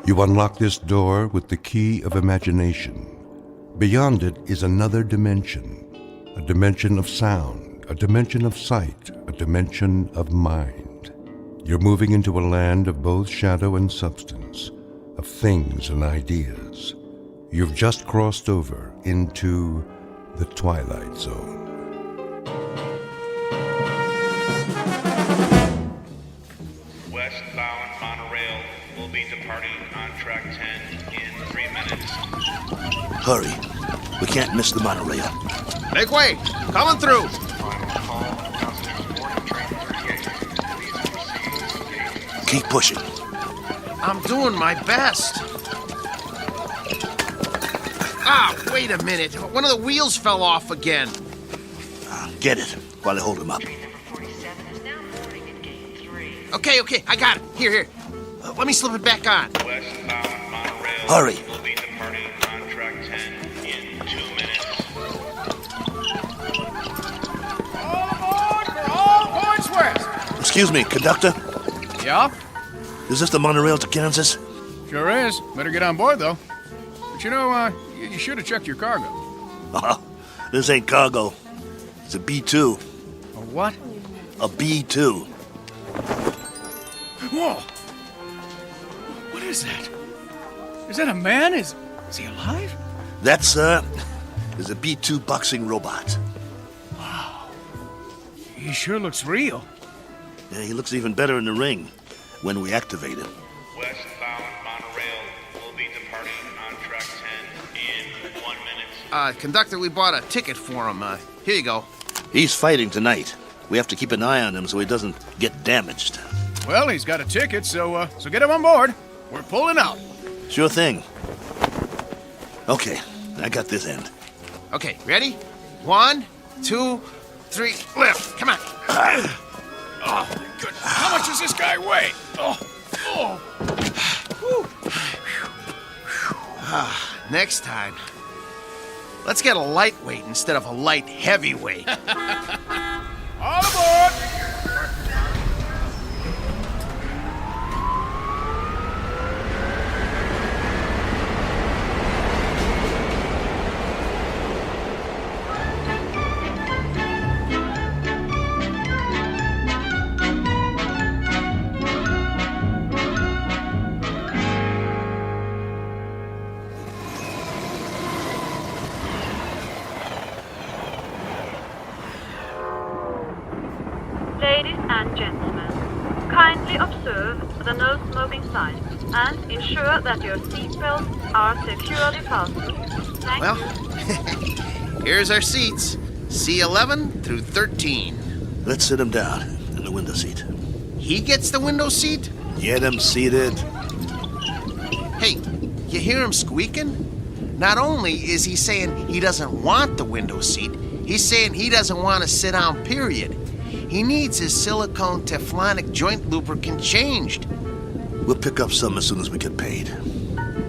You unlock this door with the key of imagination. Beyond it is another dimension, a dimension of sound, a dimension of sight, a dimension of mind. You're moving into a land of both shadow and substance, of things and ideas. You've just crossed over into the Twilight Zone. Westbound monorail will be departing on track 10 in 3 minutes. Hurry. We can't miss the monorail. Make way! Coming through! Keep pushing. I'm doing my best. Ah, wait a minute. One of the wheels fell off again. Get it while I hold him up. Okay, I got it. Here. Let me slip it back on. Westbound monorail Hurry. will be departing on track 10 in 2 minutes. All aboard for all points west. Excuse me, conductor. Yeah? Is this the monorail to Kansas? Sure is. Better get on board, though. But you know, you should have checked your cargo. This ain't cargo. It's a B-2. A what? A B-2. Whoa! What is that? Is that a man? Is he alive? That, sir, is a B-2 boxing robot. Wow. He sure looks real. Yeah, he looks even better in the ring when we activate him. Westbound monorail will be departing on track 10 in 1 minute. Conductor, we bought a ticket for him. Here you go. He's fighting tonight. We have to keep an eye on him so he doesn't get damaged. Well, he's got a ticket, so get him on board. We're pulling out. Sure thing. Okay, I got this end. Okay, ready? 1, 2, 3, lift. Come on. Oh, good. How much does this guy weigh? Next time, let's get a lightweight instead of a light heavyweight. All aboard! Ladies and gentlemen, kindly observe the no smoking sign and ensure that your seatbelts are securely fastened. Thank Well, you. here's our seats. C11 through 13. Let's sit him down in the window seat. He gets the window seat? Get him seated. Hey, you hear him squeaking? Not only is he saying he doesn't want the window seat, he's saying he doesn't want to sit down, period. He needs his silicone Teflonic joint lubricant changed. We'll pick up some as soon as we get paid.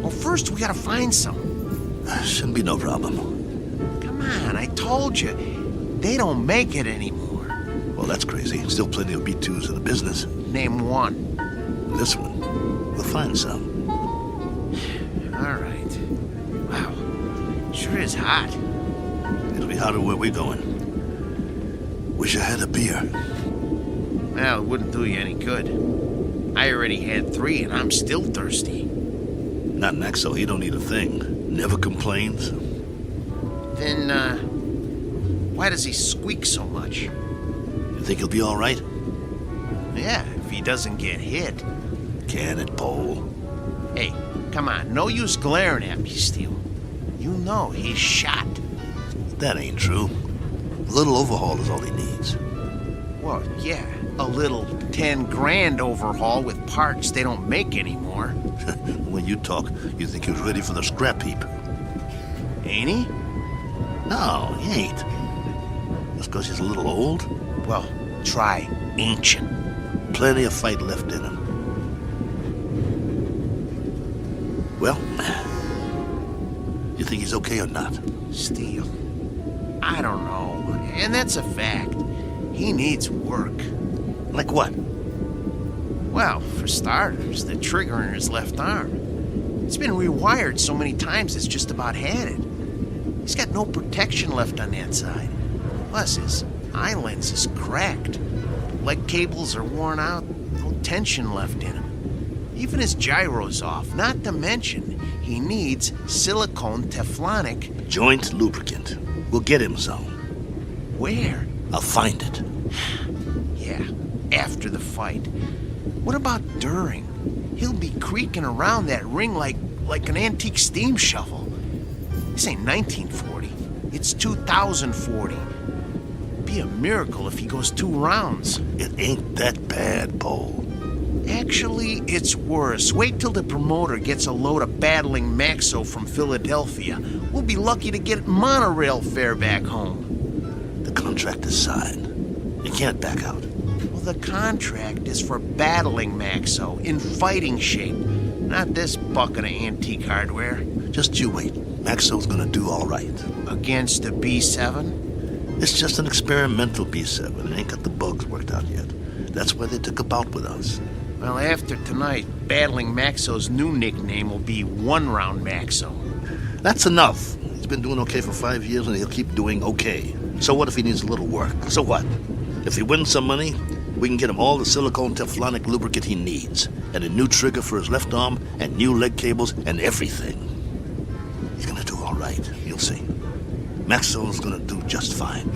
Well, first we gotta find some. Shouldn't be no problem. Come on, I told you. They don't make it anymore. Well, that's crazy. Still plenty of B-2s in the business. Name one. This one. We'll find some. All right. Wow. Sure is hot. It'll be hotter where we're going. Wish I had a beer. Well, it wouldn't do you any good. I already had 3 and I'm still thirsty. Not Maxo. He don't need a thing. Never complains. Then, why does he squeak so much? You think he'll be all right? Yeah, if he doesn't get hit. Can it, Pole? Hey, come on, no use glaring at me, Steele. You know he's shot. That ain't true. A little overhaul is all he needs. Well, yeah, a little 10 grand overhaul with parts they don't make anymore. When you talk, you think he was ready for the scrap heap. Ain't he? No, he ain't. Just because he's a little old? Well, try ancient. Plenty of fight left in him. Well, you think he's okay or not? Steele, I don't know. And that's a fact. He needs work. Like what? Well, for starters, the trigger in his left arm. It's been rewired so many times it's just about had it. He's got no protection left on that side. Plus, his eye lens is cracked. Leg cables are worn out, no tension left in him. Even his gyro's off, not to mention he needs silicone Teflonic joint lubricant. We'll get him some. Where? I'll find it. Yeah, after the fight. What about during? He'll be creaking around that ring like an antique steam shovel. This ain't 1940. It's 2040. Be a miracle if he goes 2 rounds. It ain't that bad, Paul. Actually, it's worse. Wait till the promoter gets a load of battling Maxo from Philadelphia. We'll be lucky to get monorail fare back home. The contract is signed. You can't back out. Well, the contract is for battling Maxo in fighting shape, not this bucket of antique hardware. Just you wait. Maxo's gonna do all right. Against a B7? It's just an experimental B7. It ain't got the bugs worked out yet. That's why they took a bout with us. Well, after tonight, battling Maxo's new nickname will be One-Round Maxo. That's enough. He's been doing okay for 5 years, and he'll keep doing okay. So what if he needs a little work? So what? If he wins some money, we can get him all the silicone Teflonic lubricant he needs, and a new trigger for his left arm, and new leg cables, and everything. He's gonna do all right. You'll see. Maxo's gonna do just fine.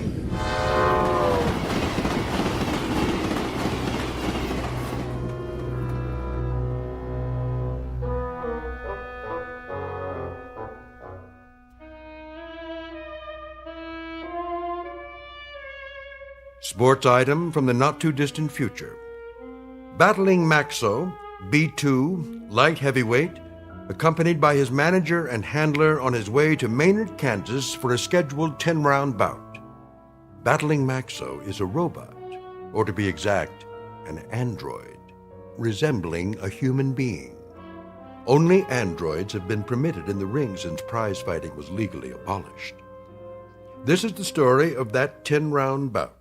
Sports item from the not-too-distant future. Battling Maxo, B2, light heavyweight, accompanied by his manager and handler on his way to Maynard, Kansas for a scheduled 10-round bout. Battling Maxo is a robot, or to be exact, an android, resembling a human being. Only androids have been permitted in the ring since prize fighting was legally abolished. This is the story of that 10-round bout.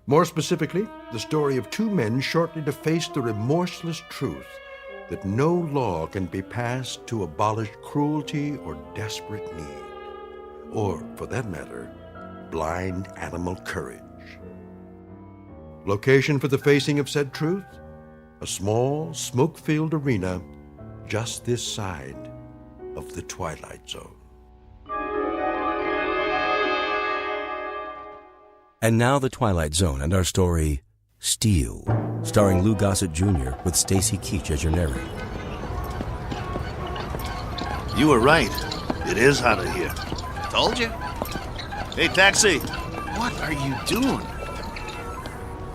More specifically, the story of 2 men shortly to face the remorseless truth that no law can be passed to abolish cruelty or desperate need, or, for that matter, blind animal courage. Location for the facing of said truth? A small, smoke-filled arena just this side of the Twilight Zone. And now the Twilight Zone and our story, Steel, starring Lou Gossett Jr. with Stacy Keach as your narrator. You were right. It is hotter here. Told you. Hey, taxi! What are you doing?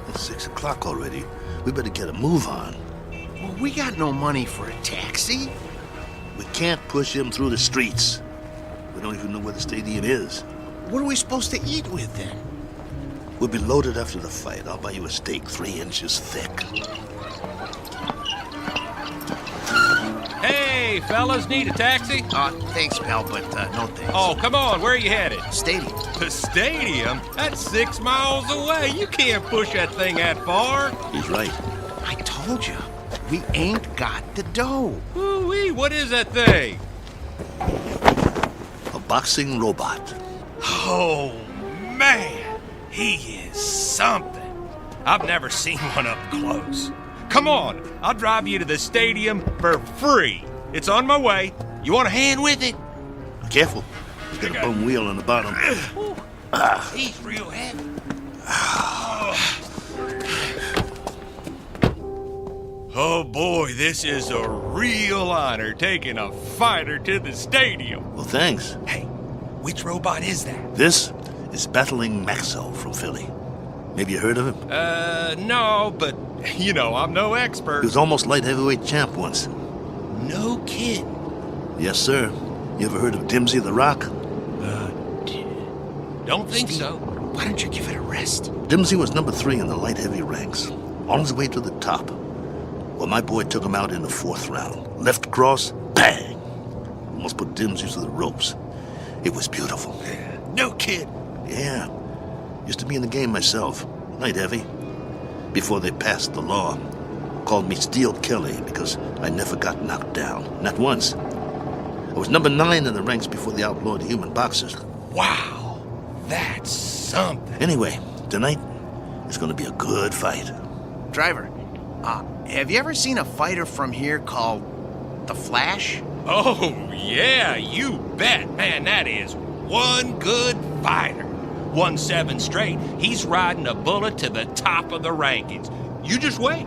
It's 6 o'clock already. We better get a move on. Well, we got no money for a taxi. We can't push him through the streets. We don't even know where the stadium is. What are we supposed to eat with then? We'll be loaded after the fight. I'll buy you a steak 3 inches thick. Hey, fellas, need a taxi? Thanks, pal, but no thanks. Oh, come on, where are you headed? Stadium. The stadium? That's 6 miles away. You can't push that thing that far. He's right. I told you, we ain't got the dough. Ooh-wee, what is that thing? A boxing robot. Oh, man. He is something. I've never seen one up close. Come on, I'll drive you to the stadium for free. It's on my way. You want a hand with it? Careful. He's got a bum wheel on the bottom. He's real heavy. Oh boy, this is a real honor taking a fighter to the stadium. Well, thanks. Hey, which robot is that? This is battling Maxo from Philly. Maybe you heard of him? No, but, you know, I'm no expert. He was almost light heavyweight champ once. No kid. Yes, sir. You ever heard of Dimsey the Rock? Don't think so. Why don't you give it a rest? Dimsey was number 3 in the light heavy ranks, on his way to the top. Well, my boy took him out in the 4th round. Left cross, bang! Almost put Dimsey to the ropes. It was beautiful. No kid. Yeah. Used to be in the game myself. Light heavy. Before they passed the law. Called me Steel Kelly because I never got knocked down. Not once. I was number 9 in the ranks before the outlawed human boxers. Wow, that's something. Anyway, tonight is going to be a good fight. Driver, have you ever seen a fighter from here called The Flash? Oh, yeah, you bet. Man, that is one good fighter. Won 7 straight. He's riding a bullet to the top of the rankings. You just wait.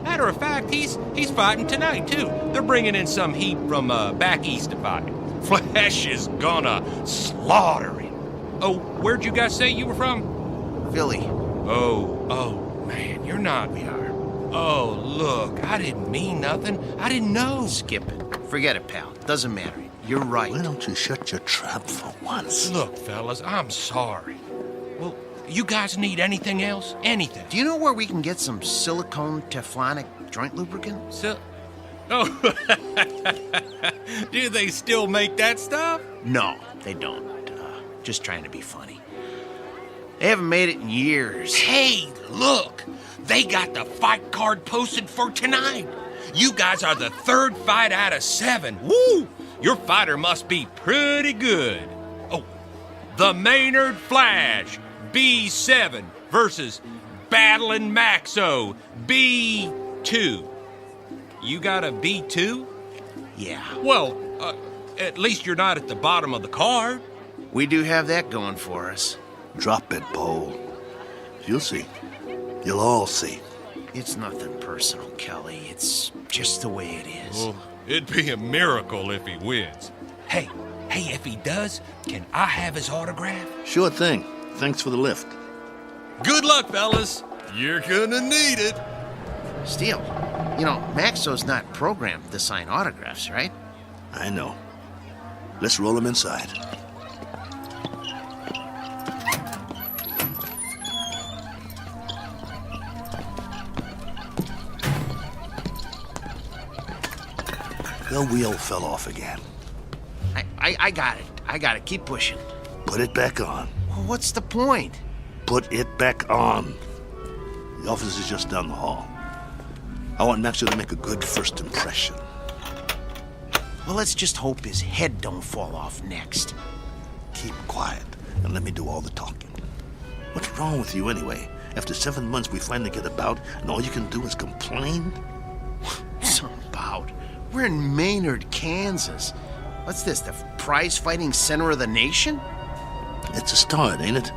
Matter of fact, he's fighting tonight, too. They're bringing in some heat from back east to fight. Flash is gonna slaughter him. Oh, where'd you guys say you were from? Philly. Oh, man, you're not. We are. Oh, look, I didn't mean nothing. I didn't know. Skip it. Forget it, pal. Doesn't matter. You're right. Why don't you shut your trap for once? Look, fellas, I'm sorry. Well, you guys need anything else? Anything? Do you know where we can get some silicone Teflonic joint lubricant? Oh, do they still make that stuff? No, they don't. Just trying to be funny. They haven't made it in years. Hey, look! They got the fight card posted for tonight. You guys are the 3rd fight out of 7. Woo! Your fighter must be pretty good. Oh, the Maynard Flash, B7 versus Battling Maxo, B2. You got a B2? Yeah. Well, at least you're not at the bottom of the card. We do have that going for us. Drop it, Bo. You'll see. You'll all see. It's nothing personal, Kelly. It's just the way it is. Well, it'd be a miracle if he wins. Hey, if he does, can I have his autograph? Sure thing. Thanks for the lift. Good luck, fellas. You're gonna need it. Steele, you know, Maxo's not programmed to sign autographs, right? I know. Let's roll him inside. The wheel fell off again. I got it. I got it. Keep pushing. Put it back on. Well, what's the point? Put it back on. The office is just down the hall. I want Maxo to make a good first impression. Well, let's just hope his head don't fall off next. Keep quiet and let me do all the talking. What's wrong with you anyway? After 7 months, we finally get a bout, and all you can do is complain? Some bout. We're in Maynard, Kansas. What's this, the prize-fighting center of the nation? It's a start, ain't it?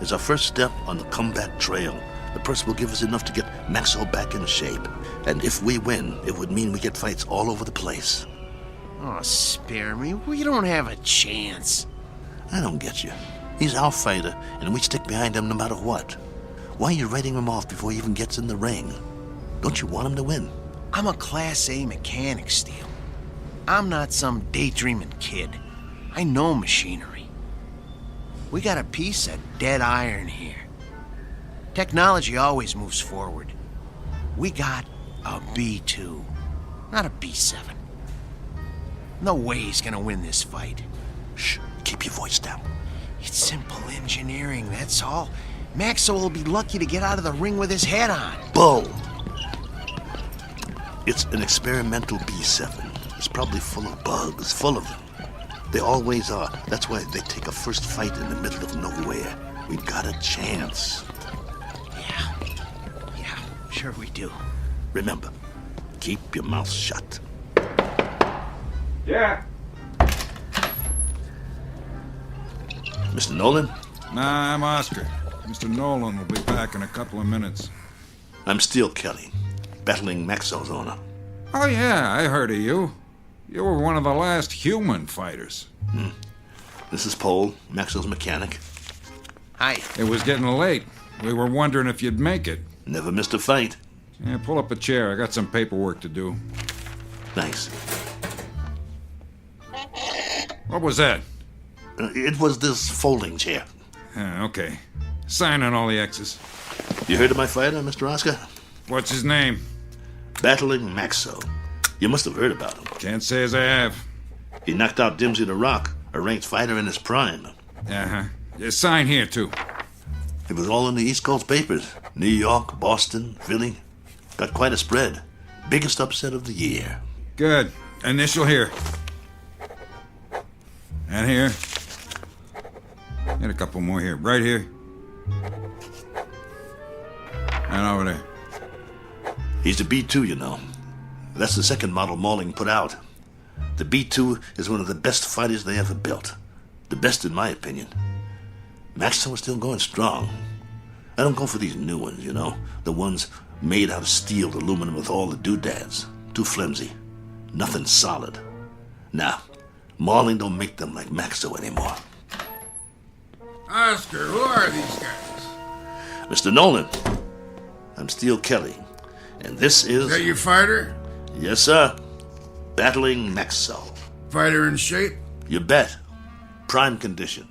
It's our first step on the comeback trail. The purse will give us enough to get Maxo back in shape. And if we win, it would mean we get fights all over the place. Oh, spare me. We don't have a chance. I don't get you. He's our fighter, and we stick behind him no matter what. Why are you writing him off before he even gets in the ring? Don't you want him to win? I'm a Class A mechanic, Steele. I'm not some daydreaming kid. I know machinery. We got a piece of dead iron here. Technology always moves forward. We got a B2, not a B7. No way he's gonna win this fight. Shh, keep your voice down. It's simple engineering, that's all. Maxo will be lucky to get out of the ring with his head on. Bo! It's an experimental B7. It's probably full of bugs, full of them. They always are. That's why they take a first fight in the middle of nowhere. We got a chance. Yeah, sure we do. Remember, keep your mouth shut. Yeah. Mr. Nolan? Nah, I'm Oscar. Mr. Nolan will be back in a couple of minutes. I'm Steele Kelly, battling Maxo's owner. Oh, yeah, I heard of you. You were one of the last human fighters. This is Paul, Maxo's mechanic. Hi. It was getting late. We were wondering if you'd make it. Never missed a fight. Yeah, pull up a chair. I got some paperwork to do. Thanks. What was that? It was this folding chair. Okay. Sign on all the X's. You heard of my fighter, Mr. Oscar? What's his name? Battling Maxo. You must have heard about him. Can't say as I have. He knocked out Dimsy the Rock, a ranked fighter in his prime. Uh-huh. Sign here, too. It was all in the East Coast papers. New York, Boston, Philly. Got quite a spread. Biggest upset of the year. Good. Initial here. And here. Get a couple more here. Right here. And over there. He's a B2, you know. That's the second model Malling put out. The B2 is one of the best fighters they ever built. The best in my opinion. Maxo is still going strong. I don't go for these new ones, you know. The ones made out of steel, aluminum with all the doodads. Too flimsy. Nothing solid. Nah, Malling don't make them like Maxo anymore. Oscar, who are these guys? Mr. Nolan, I'm Steele Kelly, and this is... Is that your fighter? Yes, sir. Battling Maxo. Fighter in shape? You bet. Prime condition.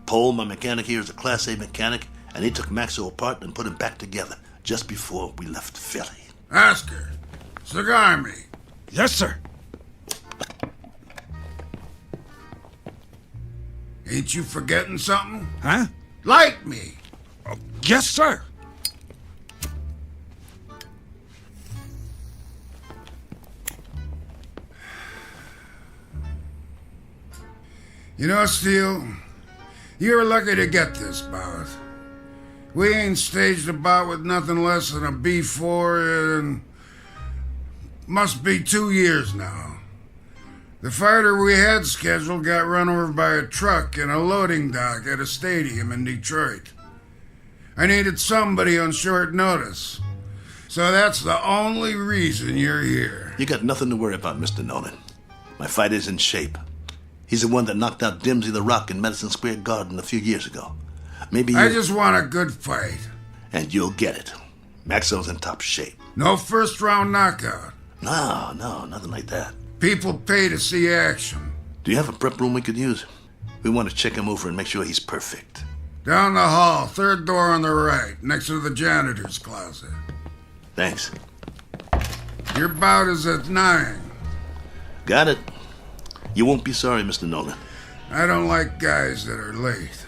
Paul, my mechanic here, is a Class A mechanic, and he took Maxo apart and put him back together just before we left Philly. Oscar, cigar me. Yes, sir. Ain't you forgetting something? Huh? Light me. Yes, sir. You know, Steele, you're lucky to get this bout. We ain't staged a bout with nothing less than a B4 in must be 2 years now. The fighter we had scheduled got run over by a truck in a loading dock at a stadium in Detroit. I needed somebody on short notice. So that's the only reason you're here. You got nothing to worry about, Mr. Nolan. My fighter's in shape. He's the one that knocked out Dimsey the Rock in Madison Square Garden a few years ago. Maybe you... I just want a good fight. And you'll get it. Maxo's in top shape. No first-round knockout. No, nothing like that. People pay to see action. Do you have a prep room we could use? We want to check him over and make sure he's perfect. Down the hall, third door on the right, next to the janitor's closet. Thanks. Your bout is at 9. Got it. You won't be sorry, Mr. Nolan. I don't like guys that are late.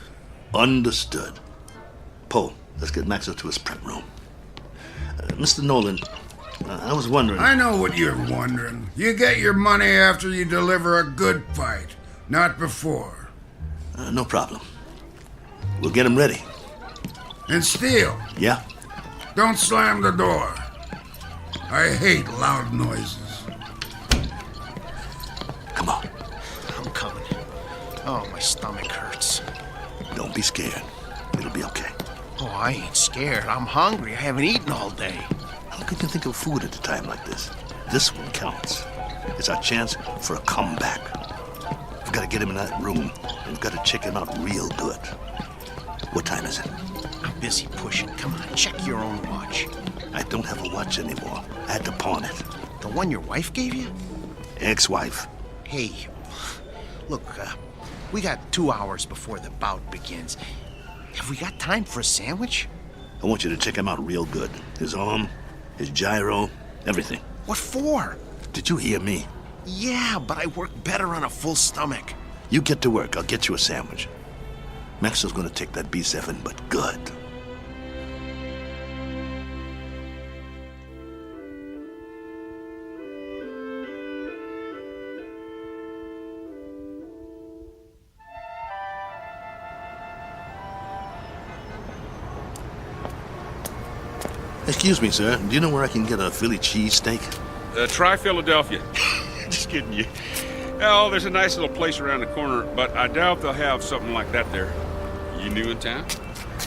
Understood. Poe, let's get Maxo to his prep room. Mr. Nolan, I was wondering... I know what you're wondering. You get your money after you deliver a good fight, not before. No problem. We'll get him ready. And Steele. Yeah? Don't slam the door. I hate loud noises. Come on. I'm coming. Oh, my stomach hurts. Don't be scared. It'll be okay. Oh, I ain't scared. I'm hungry. I haven't eaten all day. How could you think of food at a time like this? This one counts. It's our chance for a comeback. We've got to get him in that room, and we've got to check him out real good. What time is it? I'm busy pushing. Come on, check your own watch. I don't have a watch anymore. I had to pawn it. The one your wife gave you? Ex-wife. Hey, look, we got 2 hours before the bout begins. Have we got time for a sandwich? I want you to check him out real good. His arm, his gyro, everything. What for? Did you hear me? Yeah, but I work better on a full stomach. You get to work. I'll get you a sandwich. Maxo's gonna take that B7, but good. Excuse me, sir. Do you know where I can get a Philly cheesesteak? Try Philadelphia. Just kidding you. Oh, there's a nice little place around the corner, but I doubt they'll have something like that there. You new in town?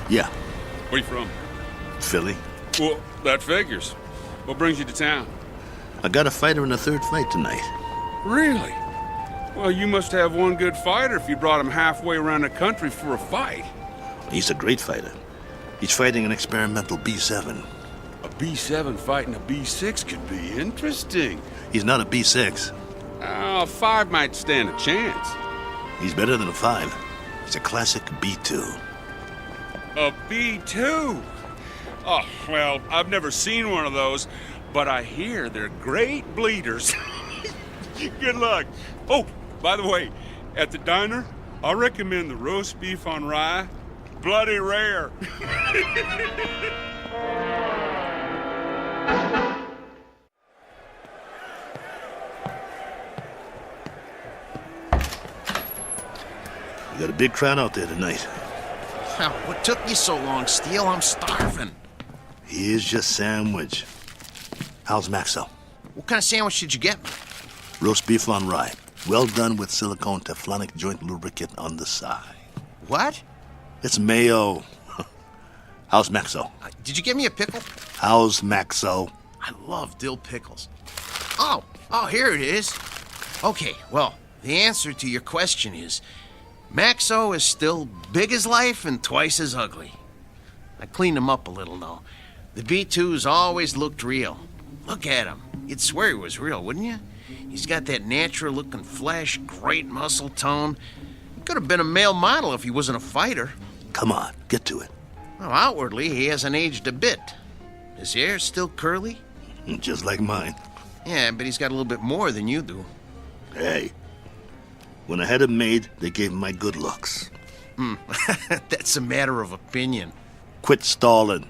Yeah. Where you from? Philly. Well, that figures. What brings you to town? I got a fighter in the third fight tonight. Really? Well, you must have one good fighter if you brought him halfway around the country for a fight. He's a great fighter. He's fighting an experimental B7. A B7 fighting a B6 could be interesting. He's not a B6. A 5 might stand a chance. He's better than a 5. He's a classic B2. A B2? Oh, well, I've never seen one of those, but I hear they're great bleeders. Good luck. Oh, by the way, at the diner, I recommend the roast beef on rye. Bloody rare. You got a big crowd out there tonight. What took you so long, Steele? I'm starving. Here's your sandwich. How's Maxo? What kind of sandwich did you get me? Roast beef on rye. Well done with silicone Teflonic joint lubricant on the side. What? It's mayo. How's Maxo? Did you get me a pickle? How's Maxo? I love dill pickles. Oh, here it is. Okay, well, the answer to your question is Maxo is still big as life and twice as ugly. I cleaned him up a little, though. The B2's always looked real. Look at him. You'd swear he was real, wouldn't you? He's got that natural-looking flesh, great muscle tone. He could have been a male model if he wasn't a fighter. Come on, get to it. Well, outwardly, he hasn't aged a bit. His hair's still curly. Just like mine. Yeah, but he's got a little bit more than you do. Hey, when I had him made, they gave him my good looks. That's a matter of opinion. Quit stalling.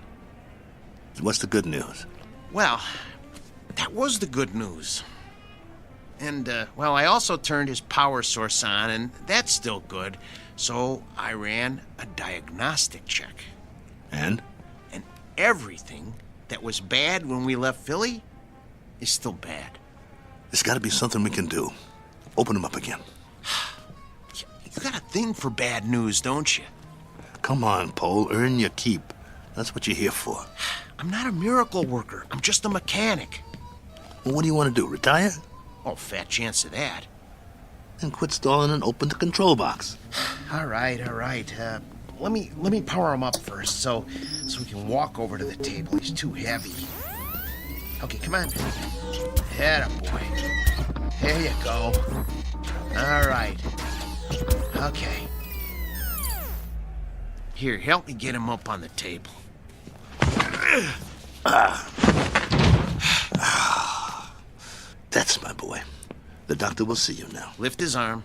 What's the good news? Well, that was the good news. And, well, I also turned his power source on, and that's still good. So I ran a diagnostic check. And? And everything that was bad when we left Philly is still bad. There's got to be something we can do. Open him up again. You got a thing for bad news, don't you? Come on, Pole. Earn your keep. That's what you're here for. I'm not a miracle worker. I'm just a mechanic. Well, what do you want to do, retire? Oh, fat chance of that. Then quit stalling and open the control box. All right. Let me power him up first, so we can walk over to the table. He's too heavy. Okay, come on. Atta boy. There you go. All right. Okay. Here, help me get him up on the table. That's my boy. The doctor will see you now. Lift his arm.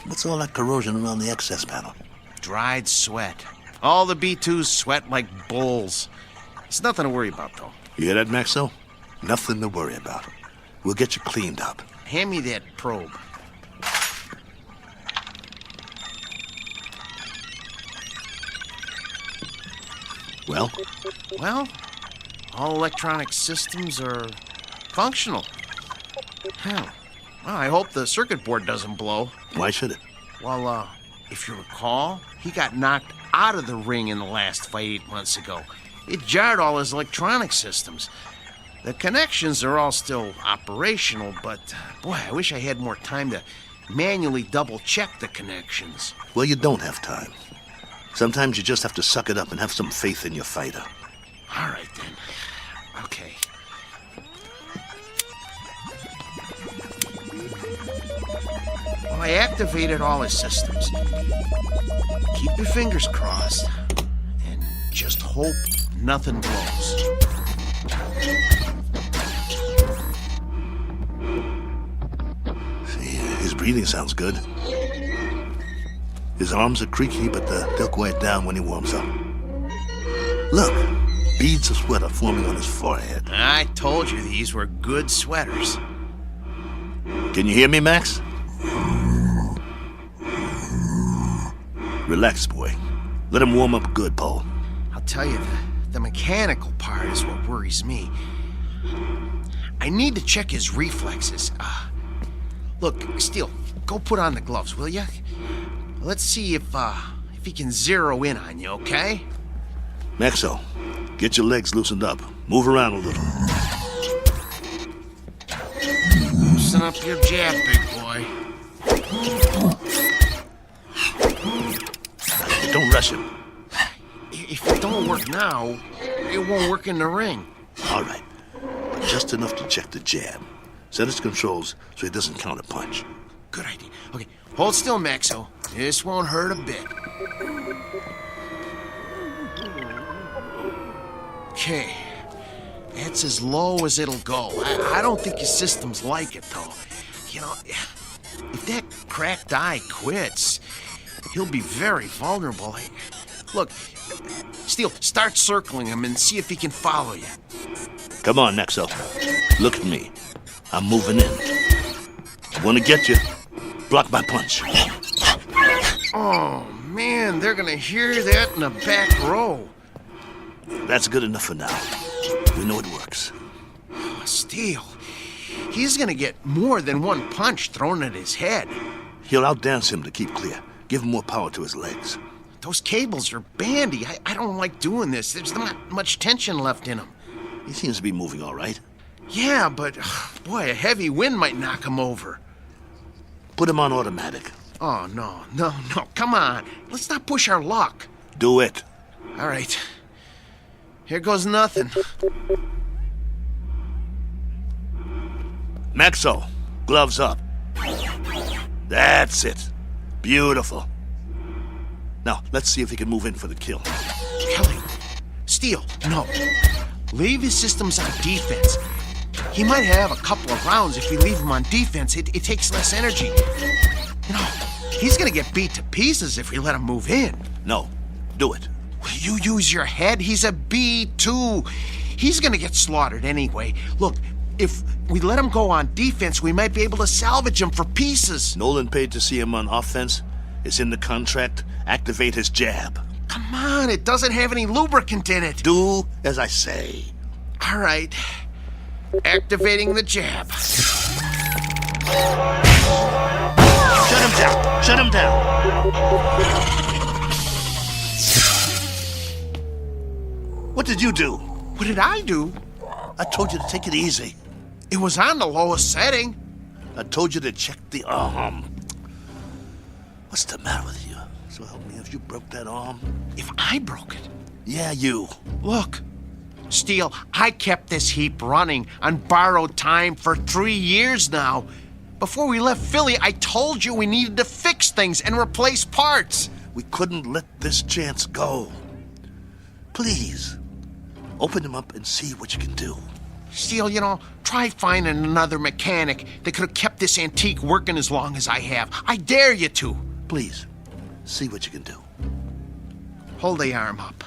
What's all that corrosion around the excess panel? Dried sweat. All the B2s sweat like bulls. It's nothing to worry about, though. You hear that, Maxo? Nothing to worry about. We'll get you cleaned up. Hand me that probe. Well? Well, all electronic systems are functional. Hell, well, I hope the circuit board doesn't blow. Why should it? Well, if you recall, he got knocked out of the ring in the last fight 8 months ago. It jarred all his electronic systems. The connections are all still operational, but, boy, I wish I had more time to manually double-check the connections. Well, you don't have time. Sometimes you just have to suck it up and have some faith in your fighter. All right, then. Okay. Well, I activated all his systems. Keep your fingers crossed and just hope nothing blows. See, his breathing sounds good. His arms are creaky, but they'll quiet down when he warms up. Look, beads of sweat are forming on his forehead. I told you these were good sweaters. Can you hear me, Max? Relax, boy. Let him warm up good, Paul. I'll tell you, the mechanical part is what worries me. I need to check his reflexes. Look, Steele, go put on the gloves, will you? Let's see if he can zero in on you, okay? Maxo, get your legs loosened up. Move around a little. Loosen up your jab, big boy. Don't rush him. If it don't work now, it won't work in the ring. All right. But just enough to check the jab. Set his controls so he doesn't counter punch. Good idea. Okay, hold still, Maxo. This won't hurt a bit. Okay. That's as low as it'll go. I don't think his systems like it, though. You know, if that cracked eye quits, he'll be very vulnerable. Look, Steele, start circling him and see if he can follow you. Come on, Maxo. Look at me. I'm moving in. I want to get you. Block my punch. Oh, man, they're gonna hear that in the back row. That's good enough for now. We know it works. Steele, he's gonna get more than one punch thrown at his head. He'll outdance him to keep clear. Give him more power to his legs. Those cables are bandy. I don't like doing this. There's not much tension left in them. He seems to be moving all right. Yeah, but, boy, a heavy wind might knock him over. Put him on automatic. Oh, no. Come on. Let's not push our luck. Do it. All right. Here goes nothing. Maxo, gloves up. That's it. Beautiful. Now, let's see if he can move in for the kill. Kelly, Steele, no. Leave his systems on defense. He might have a couple of rounds if we leave him on defense. It takes less energy. You know, he's gonna get beat to pieces if we let him move in. No, do it. Will you use your head? He's a B2. He's gonna get slaughtered anyway. Look, if we let him go on defense, we might be able to salvage him for pieces. Nolan paid to see him on offense. It's in the contract. Activate his jab. Come on, it doesn't have any lubricant in it. Do as I say. All right. Activating the jab. Shut him down. Shut him down. What did you do? What did I do? I told you to take it easy. It was on the lowest setting. I told you to check the arm. What's the matter with you? So help me if you broke that arm. If I broke it? Yeah, you. Look, Steele, I kept this heap running on borrowed time for 3 years now. Before we left Philly, I told you we needed to fix things and replace parts. We couldn't let this chance go. Please, open him up and see what you can do. Steele, you know, try finding another mechanic that could have kept this antique working as long as I have. I dare you to. Please, see what you can do. Hold the arm up.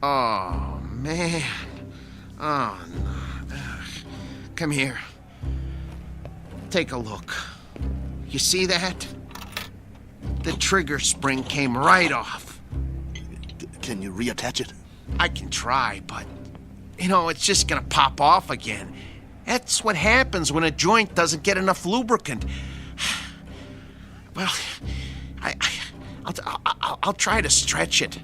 Oh, man. Oh, no. Ugh. Come here. Take a look. You see that? The trigger spring came right off. Can you reattach it? I can try, but, you know, it's just gonna pop off again. That's what happens when a joint doesn't get enough lubricant. Well, I'll try to stretch it.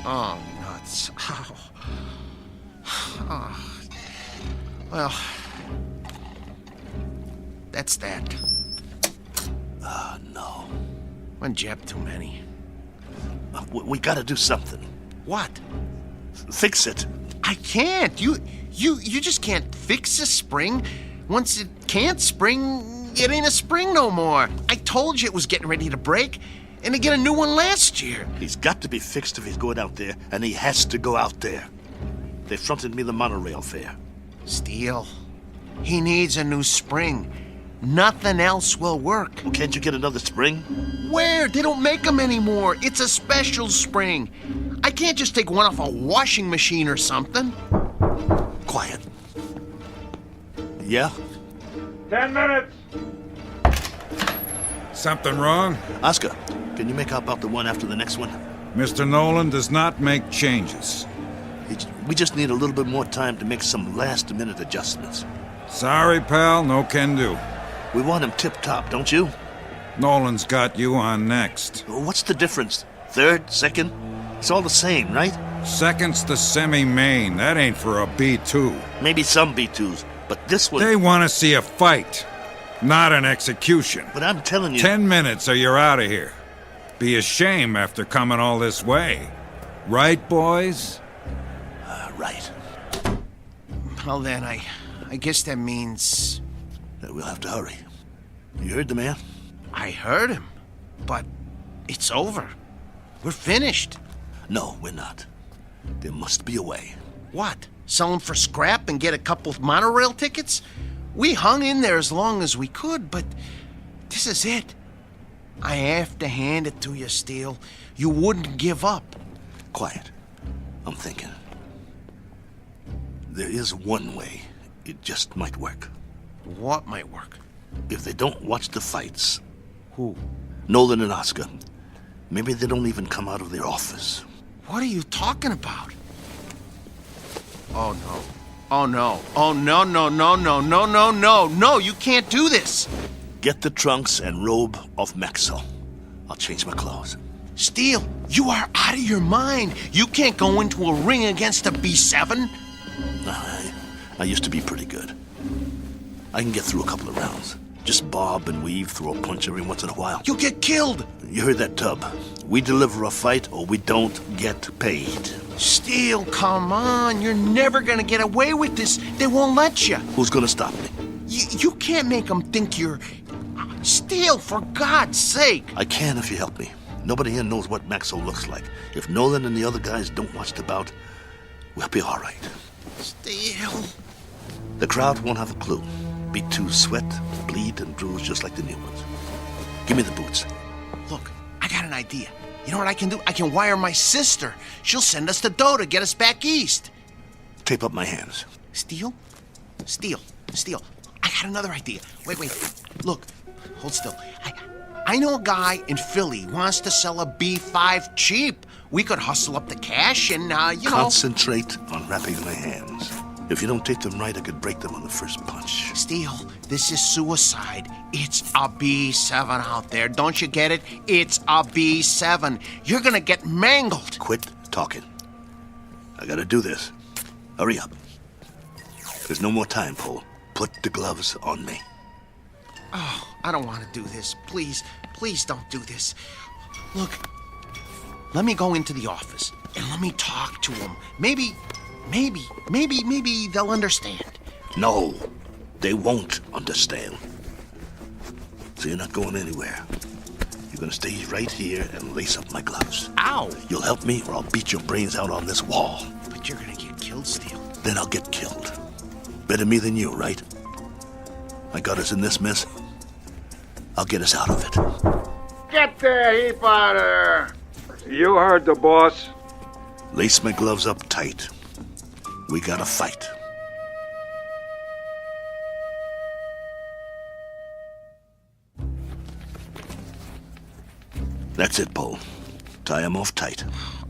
Oh, nuts. Oh. Well, that's that. No. One jab too many. We gotta do something. What? Fix it. I can't. You just can't fix a spring. Once it can't spring, it ain't a spring no more. I told you it was getting ready to break, and to get a new one last year. He's got to be fixed if he's going out there, and he has to go out there. They fronted me the monorail fare. Steele, he needs a new spring. Nothing else will work. Well, can't you get another spring? Where? They don't make them anymore. It's a special spring. I can't just take one off a washing machine or something. Quiet. Yeah? 10 minutes. Something wrong? Oscar, can you make out about the one after the next one? Mr. Nolan does not make changes. We just need a little bit more time to make some last-minute adjustments. Sorry, pal, no can do. We want him tip-top, don't you? Nolan's got you on next. What's the difference? Third? Second? It's all the same, right? Second's the semi-main. That ain't for a B2. Maybe some B2s, but this one... They want to see a fight, not an execution. But I'm telling you... 10 minutes or you're out of here. Be a shame after coming all this way. Right, boys? Right. Well then, I guess that means... We'll have to hurry. You heard the man? I heard him, but it's over. We're finished. No, we're not. There must be a way. What? Sell them for scrap and get a couple of monorail tickets? We hung in there as long as we could, but this is it. I have to hand it to you, Steele. You wouldn't give up. Quiet. I'm thinking. There is one way. It just might work. What might work? If they don't watch the fights. Who? Nolan and Oscar. Maybe they don't even come out of their office. What are you talking about? Oh, no. Oh, no. Oh, no, no, no, no, no, no, no. No, you can't do this. Get the trunks and robe off Maxo. I'll change my clothes. Steele, you are out of your mind. You can't go into a ring against a B7. I used to be pretty good. I can get through a couple of rounds. Just bob and weave, throw a punch every once in a while. You'll get killed. You heard that, Tub. We deliver a fight or we don't get paid. Steele, come on. You're never gonna get away with this. They won't let you. Who's gonna stop me? You can't make them think you're... Steele, for God's sake. I can if you help me. Nobody here knows what Maxo looks like. If Nolan and the other guys don't watch the bout, we'll be all right. Steele. The crowd won't have a clue. B2 sweat, bleed, and bruise just like the new ones. Give me the boots. Look, I got an idea. You know what I can do? I can wire my sister. She'll send us the dough to get us back east. Tape up my hands. Steele? Steele. I got another idea. Wait. Look, hold still. I know a guy in Philly wants to sell a B5 cheap. We could hustle up the cash and, Concentrate on wrapping my hands. If you don't take them right, I could break them on the first punch. Steele, this is suicide. It's a B7 out there. Don't you get it? It's a B7. You're gonna get mangled. Quit talking. I gotta do this. Hurry up. There's no more time, Paul. Put the gloves on me. Oh, I don't want to do this. Please don't do this. Look, let me go into the office and let me talk to them. Maybe they'll understand. No, they won't understand. So you're not going anywhere. You're gonna stay right here and lace up my gloves. Ow! You'll help me or I'll beat your brains out on this wall. But you're gonna get killed, Steele. Then I'll get killed. Better me than you, right? I got us in this mess. I'll get us out of it. Get the heap out of there! You heard the boss. Lace my gloves up tight. We gotta fight. That's it, Paul. Tie him off tight.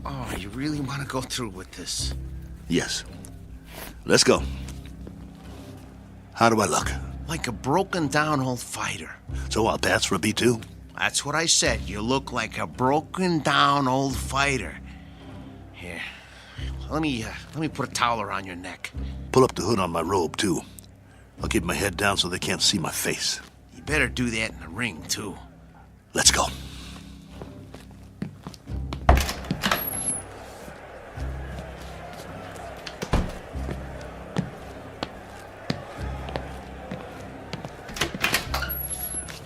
Oh, you really want to go through with this? Yes. Let's go. How do I look? Like a broken down old fighter. So I'll pass for a B2? That's what I said. You look like a broken down old fighter. Here. Let me put a towel around your neck. Pull up the hood on my robe, too. I'll keep my head down so they can't see my face. You better do that in the ring, too. Let's go.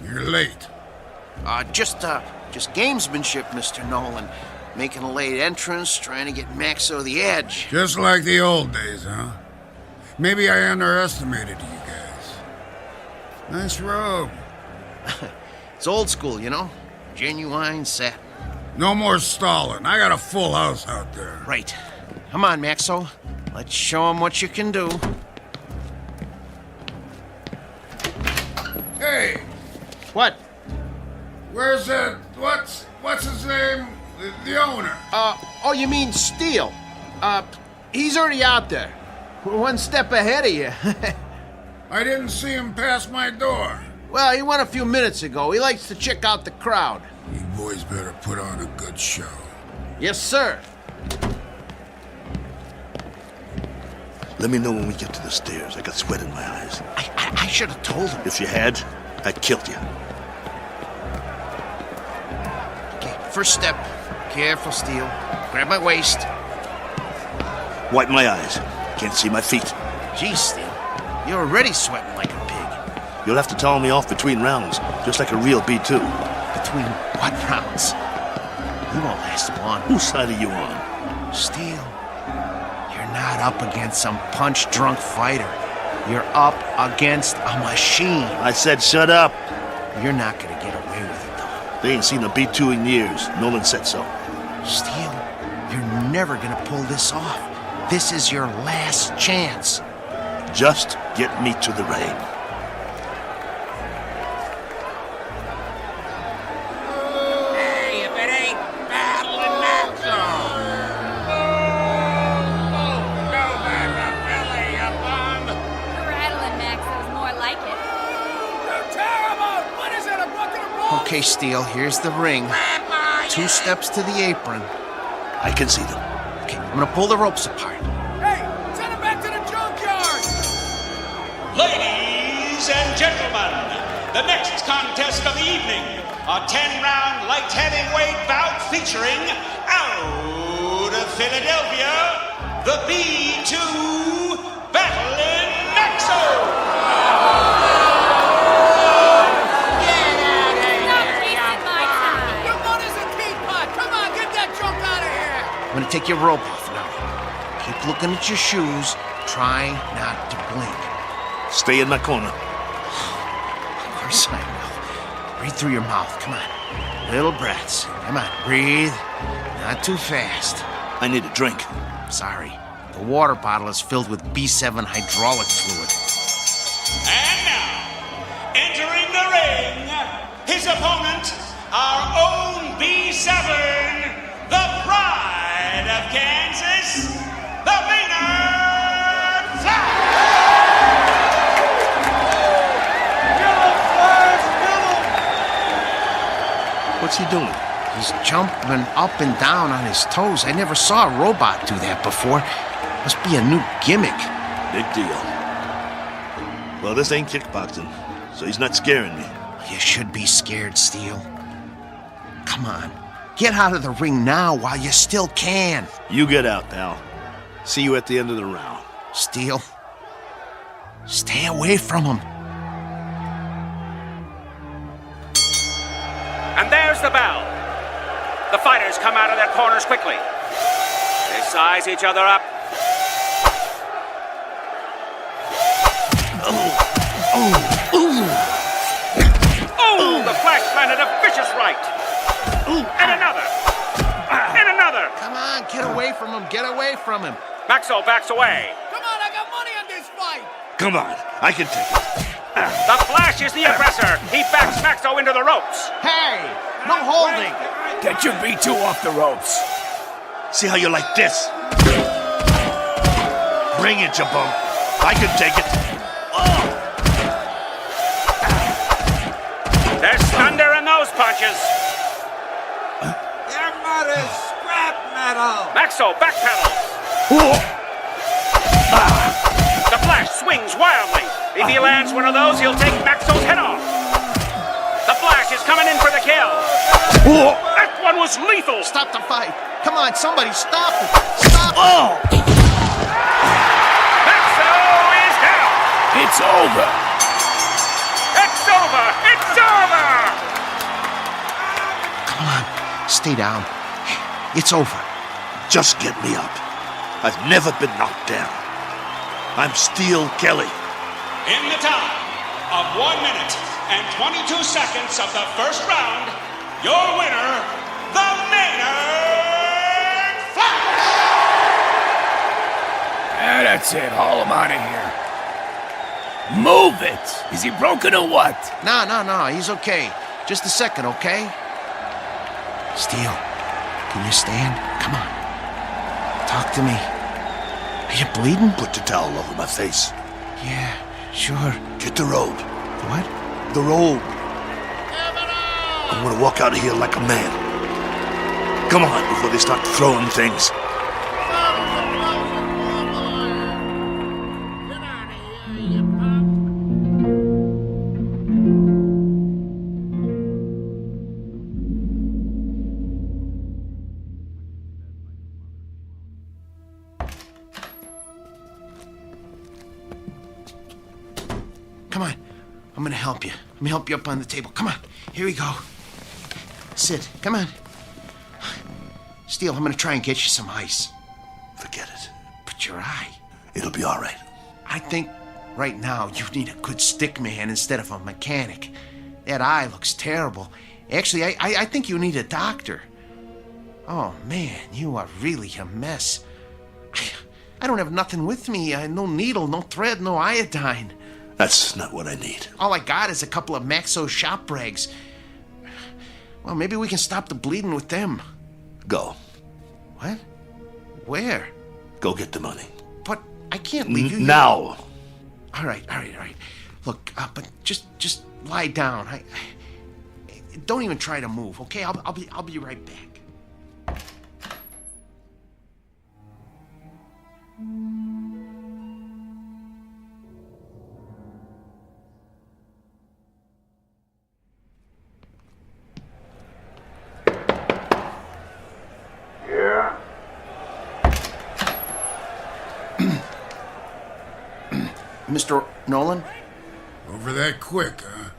You're late. Just gamesmanship, Mr. Nolan. Making a late entrance, trying to get Maxo the edge. Just like the old days, huh? Maybe I underestimated you guys. Nice robe. It's old school, you know? Genuine satin. No more stalling. I got a full house out there. Right. Come on, Maxo. Let's show him what you can do. Hey! What? Where's that... What's his name? The owner. Oh, you mean Steele? He's already out there. We're one step ahead of you. I didn't see him pass my door. Well, he went a few minutes ago. He likes to check out the crowd. You boys better put on a good show. Yes, sir. Let me know when we get to the stairs. I got sweat in my eyes. I should have told him. If you had, I'd killed you. Okay, first step. Careful, Steele. Grab my waist. Wipe my eyes. Can't see my feet. Geez, Steele. You're already sweating like a pig. You'll have to towel me off between rounds, just like a real B2. Between what rounds? You won't last long. Whose side are you on? Steele, you're not up against some punch-drunk fighter. You're up against a machine. I said shut up. You're not gonna get away with it, though. They ain't seen a B2 in years. Nolan said so. Steele, you're never gonna pull this off. This is your last chance. Just get me to the ring. Hey, if it ain't battling Maxo! Rattling Maxo's more like it. Okay, Steele, here's the ring. 2 steps to the apron. I can see them. Okay, I'm gonna pull the ropes apart. Hey, send him back to the junkyard! Ladies and gentlemen, the next contest of the evening, a 10-round light heavyweight bout featuring out of Philadelphia, the B2 battling Maxo! I'm gonna take your rope off now. Keep looking at your shoes. Try not to blink. Stay in my corner. Of course I will. Breathe through your mouth. Come on. Little breaths. Come on. Breathe. Not too fast. I need a drink. Sorry. The water bottle is filled with B7 hydraulic fluid. And now, entering the ring, his opponent, our own B7, the pride of Kansas, the Maynard Flash! What's he doing? He's jumping up and down on his toes. I never saw a robot do that before. Must be a new gimmick. Big deal. Well, this ain't kickboxing, so he's not scaring me. You should be scared, Steele. Come on. Get out of the ring now while you still can. You get out, pal. See you at the end of the round. Steele, stay away from him. And there's the bell. The fighters come out of their corners quickly. They size each other up. Oh, the Flash landed a vicious right. And another. And another. Come on, get away from him. Get away from him. Maxo backs away. Come on, I got money on this fight! Come on, I can take it. The Flash is the aggressor. He backs Maxo into the ropes. Hey, no holding. Get your B2 off the ropes. See how you like this? Bring it, you bum. I can take it. There's thunder in those punches. Your mother's scrap metal! Maxo backpedals. The Flash swings wildly. If he lands one of those, he'll take Maxo's head off. The Flash is coming in for the kill. That one was lethal. Stop the fight. Come on, somebody stop it. Stop it. Maxo is down. It's over. It's over. It's over. Come on, stay down. It's over. Just get me up. I've never been knocked down. I'm Steele Kelly. In the time of 1 minute and 22 seconds of the first round, your winner, the Maynard Flash! That's it. Haul him out of here. Move it! Is he broken or what? No, he's okay. Just a second, okay? Steele, can you stand? Come on. Talk to me. Are you bleeding? Put the towel over my face. Yeah, sure. Get the robe. What? The robe. I want to walk out of here like a man. Come on, before they start throwing things. Come on. I'm gonna help you. Let me help you up on the table. Come on. Here we go. Sit. Come on. Steele, I'm gonna try and get you some ice. Forget it. But your eye. It'll be all right. I think right now you need a good stick man instead of a mechanic. That eye looks terrible. Actually, I think you need a doctor. Oh, man, you are really a mess. I don't have nothing with me. No needle, no thread, no iodine. That's not what I need. All I got is a couple of Maxo shop rags. Well, maybe we can stop the bleeding with them. Go. What? Where? Go get the money. But I can't leave you now. All right. Look, but just lie down. I don't even try to move, okay? I'll be right back. Yeah? Mr. Nolan? Over that quick, huh?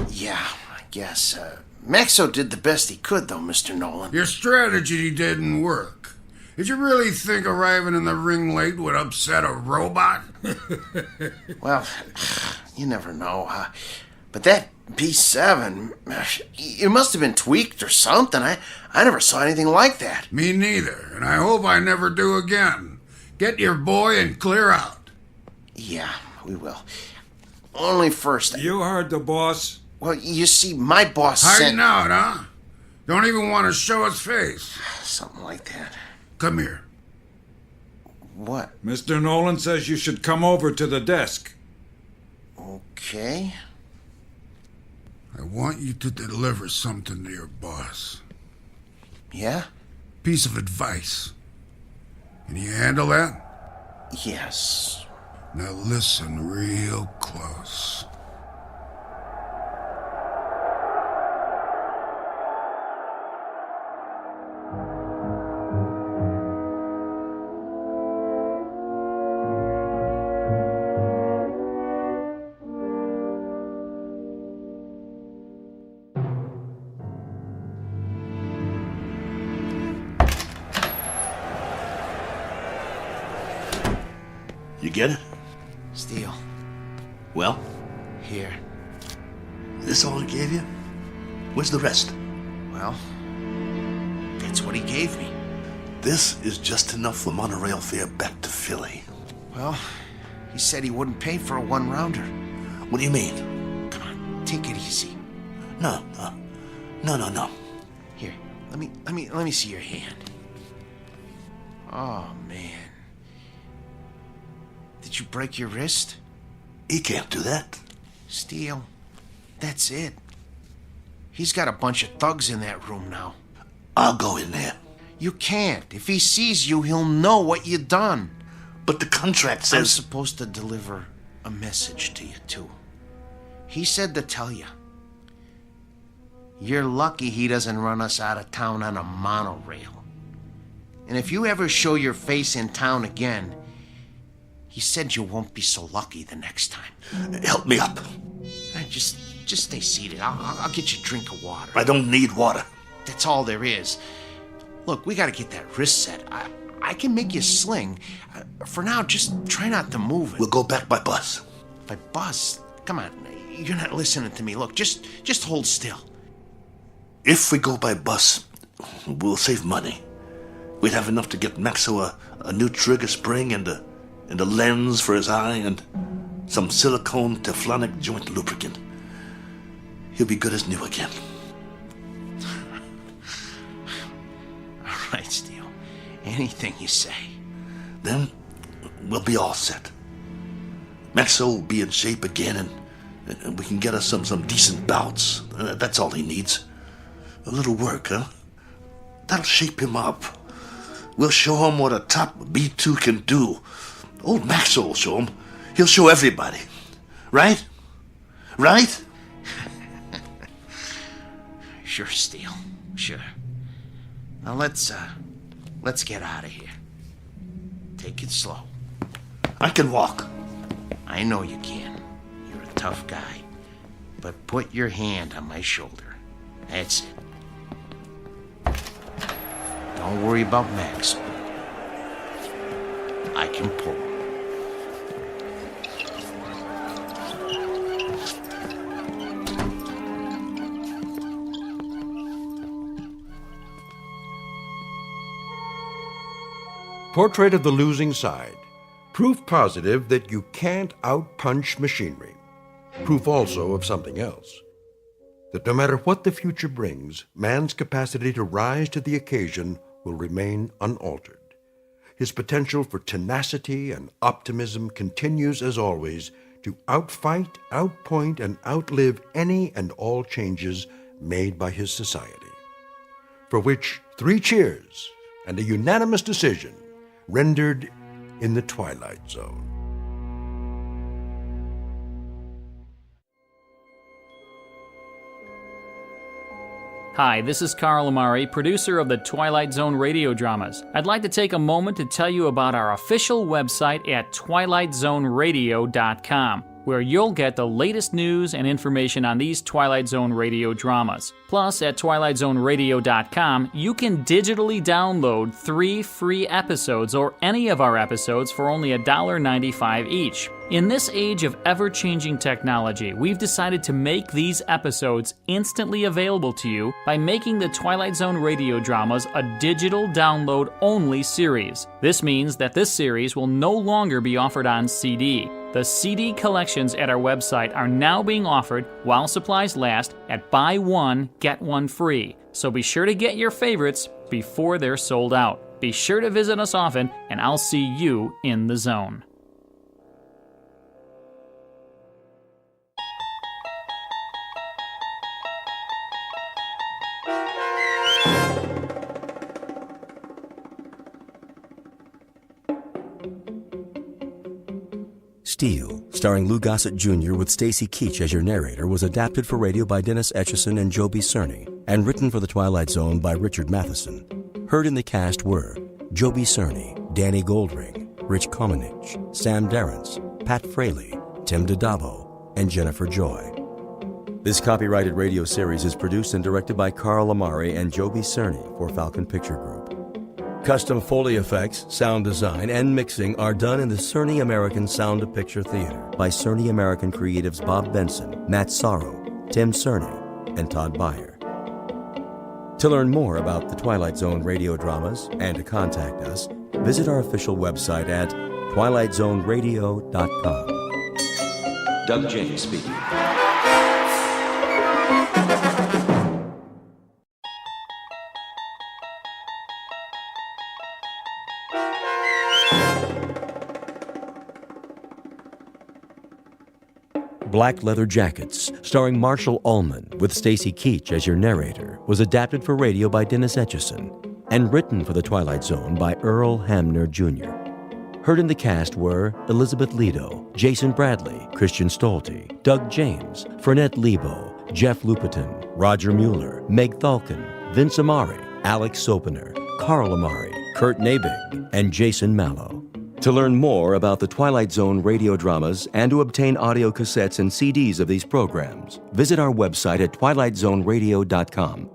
Yeah, I guess. Maxo did the best he could, though, Mr. Nolan. Your strategy didn't work. Did you really think arriving in the ring late would upset a robot? Well, you never know. But that B7, it must have been tweaked or something. I never saw anything like that. Me neither, and I hope I never do again. Get your boy and clear out. Yeah, we will. Only first... You heard the boss. Well, you see, my boss Hiding out, huh? Don't even want to show his face. Something like that. Come here. What? Mr. Nolan says you should come over to the desk. Okay. I want you to deliver something to your boss. Yeah? Piece of advice. Can you handle that? Yes. Now listen real close. You get it? Steele. Well? Here. This all he gave you? Where's the rest? Well, that's what he gave me. This is just enough for monorail fare back to Philly. Well, he said he wouldn't pay for a one-rounder. What do you mean? Come on, take it easy. No. Here, let me see your hand. Oh, man. Did you break your wrist? He can't do that. Steele, that's it. He's got a bunch of thugs in that room now. I'll go in there. You can't. If he sees you, he'll know what you done. But the contract says... I'm supposed to deliver a message to you, too. He said to tell you. You're lucky he doesn't run us out of town on a monorail. And if you ever show your face in town again, he said you won't be so lucky the next time. Help me up. Just stay seated. I'll get you a drink of water. I don't need water. That's all there is. Look, we gotta get that wrist set. I can make you a sling. For now, just try not to move it. We'll go back by bus. By bus? Come on, you're not listening to me. Look, just hold still. If we go by bus, we'll save money. We'd have enough to get Maxo a new trigger spring and a lens for his eye and some silicone teflonic joint lubricant. He'll be good as new again. All right, Steele. Anything you say. Then we'll be all set. Maxo will be in shape again, and we can get us some decent bouts. That's all he needs. A little work, huh? That'll shape him up. We'll show him what a top B2 can do. Old Maxo will show him. He'll show everybody. Right? Right? Sure, Steele. Sure. Now let's get out of here. Take it slow. I can walk. I know you can. You're a tough guy. But put your hand on my shoulder. That's it. Don't worry about Max. I can pull. portrait of the losing side. Proof positive that you can't outpunch machinery. Proof also of something else. That no matter what the future brings, man's capacity to rise to the occasion will remain unaltered. His potential for tenacity and optimism continues, as always, to outfight, outpoint, and outlive any and all changes made by his society. For which 3 cheers and a unanimous decision rendered in the Twilight Zone. Hi, this is Carl Amari, producer of the Twilight Zone Radio Dramas. I'd like to take a moment to tell you about our official website at twilightzoneradio.com, where you'll get the latest news and information on these Twilight Zone radio dramas. Plus, at twilightzoneradio.com, you can digitally download 3 free episodes or any of our episodes for only $1.95 each. In this age of ever-changing technology, we've decided to make these episodes instantly available to you by making the Twilight Zone radio dramas a digital download-only series. This means that this series will no longer be offered on CD. The CD collections at our website are now being offered, while supplies last, at buy one, get one free. So be sure to get your favorites before they're sold out. Be sure to visit us often, and I'll see you in the zone. Steel, starring Lou Gossett Jr. with Stacy Keach as your narrator, was adapted for radio by Dennis Etchison and Joby Cerny, and written for The Twilight Zone by Richard Matheson. Heard in the cast were Joby Cerny, Danny Goldring, Rich Komenich, Sam Darrence, Pat Fraley, Tim DiDavo, and Jennifer Joy. This copyrighted radio series is produced and directed by Carl Amari and Joby Cerny for Falcon Picture Group. Custom Foley effects, sound design, and mixing are done in the Cerny American Sound to Picture Theater by Cerny American creatives Bob Benson, Matt Sorrow, Tim Cerny, and Todd Beyer. To learn more about the Twilight Zone radio dramas and to contact us, visit our official website at twilightzoneradio.com. Doug James speaking. Black Leather Jackets, starring Marshall Ullman with Stacy Keach as your narrator, was adapted for radio by Dennis Etchison and written for The Twilight Zone by Earl Hamner Jr. Heard in the cast were Elizabeth Lido, Jason Bradley, Christian Stolte, Doug James, Fernette Lebo, Jeff Lupetin, Roger Mueller, Meg Thalken, Vince Amari, Alex Sopener, Carl Amari, Kurt Nabig, and Jason Mallow. To learn more about the Twilight Zone radio dramas and to obtain audio cassettes and CDs of these programs, visit our website at twilightzoneradio.com.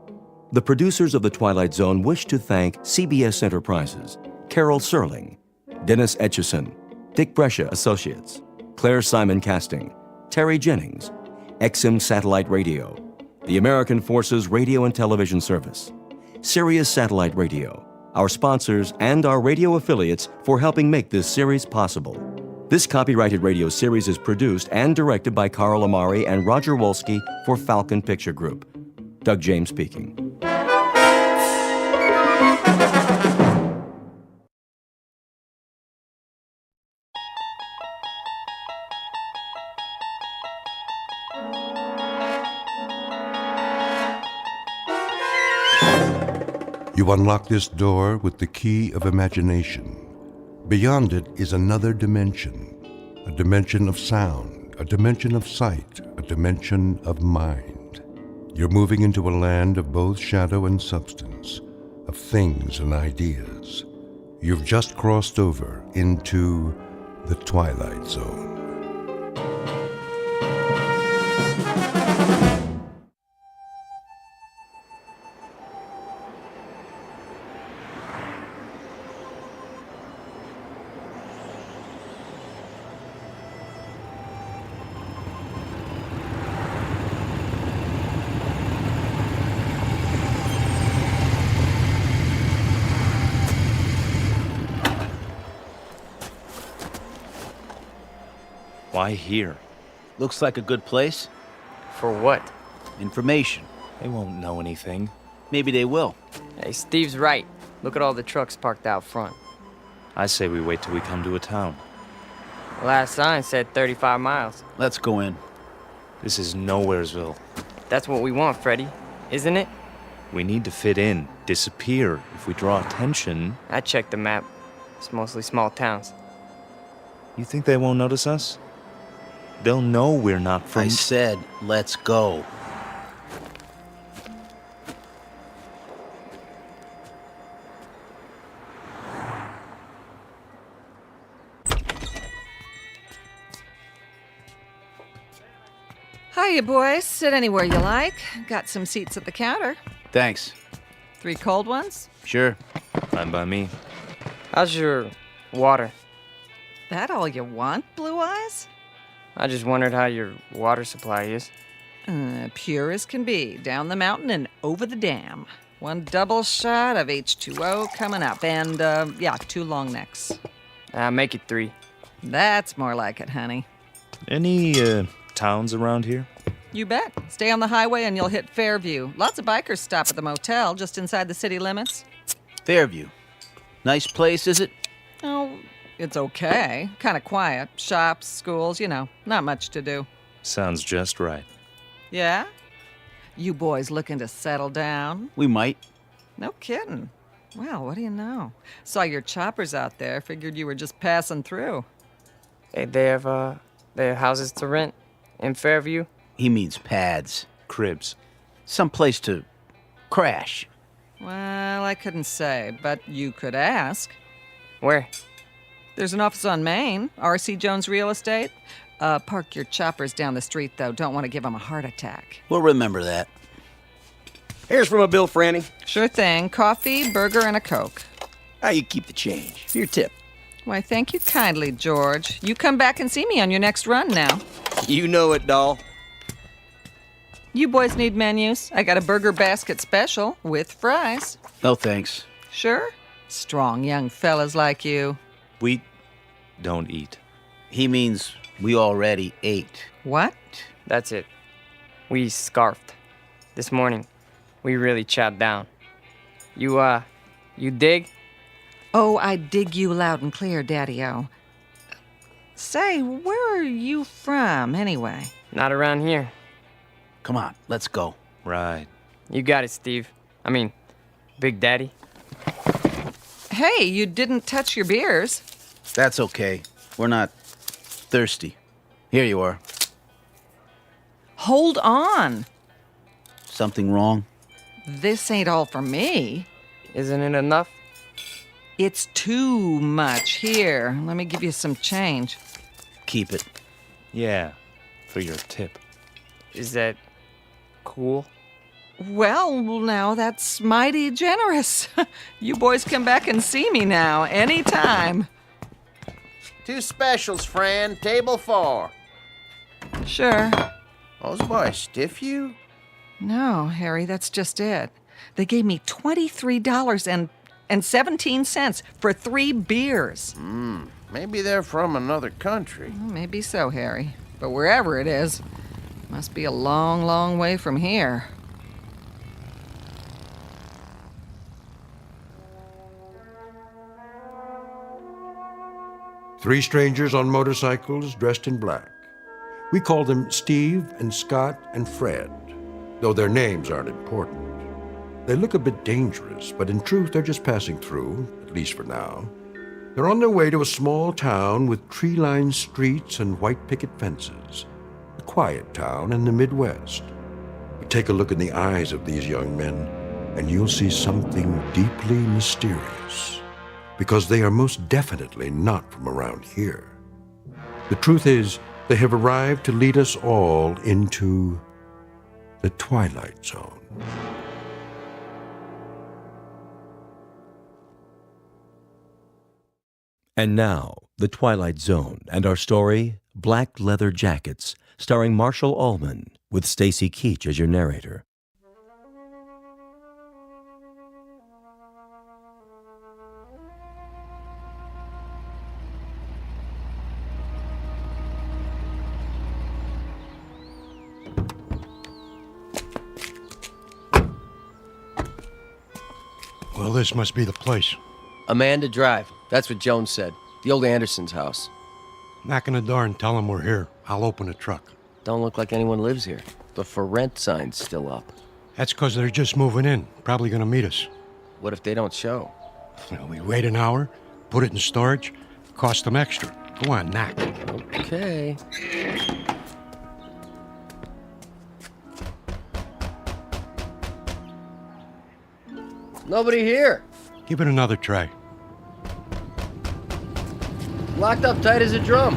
The producers of The Twilight Zone wish to thank CBS Enterprises, Carol Serling, Dennis Etchison, Dick Brescia Associates, Claire Simon Casting, Terry Jennings, XM Satellite Radio, the American Forces Radio and Television Service, Sirius Satellite Radio, our sponsors, and our radio affiliates for helping make this series possible. This copyrighted radio series is produced and directed by Carl Amari and Roger Wolski for Falcon Picture Group. Doug James speaking. You unlock this door with the key of imagination. Beyond it is another dimension, a dimension of sound, a dimension of sight, a dimension of mind. You're moving into a land of both shadow and substance, of things and ideas. You've just crossed over into the Twilight Zone. Why here? Looks like a good place. For what? Information. They won't know anything. Maybe they will. Hey, Steve's right. Look at all the trucks parked out front. I say we wait till we come to a town. The last sign said 35 miles. Let's go in. This is Nowheresville. That's what we want, Freddy, isn't it? We need to fit in, disappear. If we draw attention... I checked the map. It's mostly small towns. You think they won't notice us? They'll know we're not from... I said, let's go. Hiya, boys. Sit anywhere you like. Got some seats at the counter. Thanks. 3 cold ones? Sure. Fine by me. How's your water? That all you want, Blue Eyes? I just wondered how your water supply is. Pure as can be. Down the mountain and over the dam. 1 double shot of H2O coming up. And, 2 long necks. Make it 3. That's more like it, honey. Any, towns around here? You bet. Stay on the highway and you'll hit Fairview. Lots of bikers stop at the motel just inside the city limits. Fairview. Nice place, is it? Oh, it's okay. Kind of quiet. Shops, schools, not much to do. Sounds just right. Yeah? You boys looking to settle down? We might. No kidding. Well, what do you know? Saw your choppers out there. Figured you were just passing through. Hey, they have houses to rent in Fairview? He means pads. Cribs. Some place to crash. Well, I couldn't say, but you could ask. Where? There's an office on Main, R.C. Jones Real Estate. Park your choppers down the street, though. Don't want to give them a heart attack. We'll remember that. Here's from a bill, Franny. Sure thing. Coffee, burger, and a Coke. How you keep the change? Your tip. Why, thank you kindly, George. You come back and see me on your next run now. You know it, doll. You boys need menus? I got a burger basket special with fries. No thanks. Sure? Strong young fellas like you. We don't eat. He means we already ate. What? That's it. We scarfed. This morning, we really chowed down. You dig? Oh, I dig you loud and clear, Daddy-O. Say, where are you from, anyway? Not around here. Come on, let's go. Right. You got it, Steve. I mean, Big Daddy. Hey, you didn't touch your beers. That's okay. We're not thirsty. Here you are. Hold on. Something wrong? This ain't all for me. Isn't it enough? It's too much. Here, let me give you some change. Keep it. Yeah, for your tip. Is that cool? Well, now that's mighty generous. You boys come back and see me now, anytime. 2 specials, Fran. Table 4. Sure. Those boys stiff you? No, Harry, that's just it. They gave me $23.17 for 3 beers. Maybe they're from another country. Well, maybe so, Harry. But wherever it is, must be a long, long way from here. Three strangers on motorcycles dressed in black. We call them Steve and Scott and Fred, though their names aren't important. They look a bit dangerous, but in truth, they're just passing through, at least for now. They're on their way to a small town with tree-lined streets and white picket fences. A quiet town in the Midwest. But take a look in the eyes of these young men, and you'll see something deeply mysterious. Because they are most definitely not from around here. The truth is, they have arrived to lead us all into the Twilight Zone. And now, The Twilight Zone and our story, Black Leather Jackets, starring Marshall Allman, with Stacy Keach as your narrator. Well, this must be the place. Amanda Drive. That's what Jones said. The old Anderson's house. Knock on the door and tell them we're here. I'll open the truck. Don't look like anyone lives here. The for rent sign's still up. That's because they're just moving in. Probably gonna meet us. What if they don't show? Well, we wait an hour, put it in storage, cost them extra. Go on, knock. Okay. Nobody here. Give it another try. Locked up tight as a drum.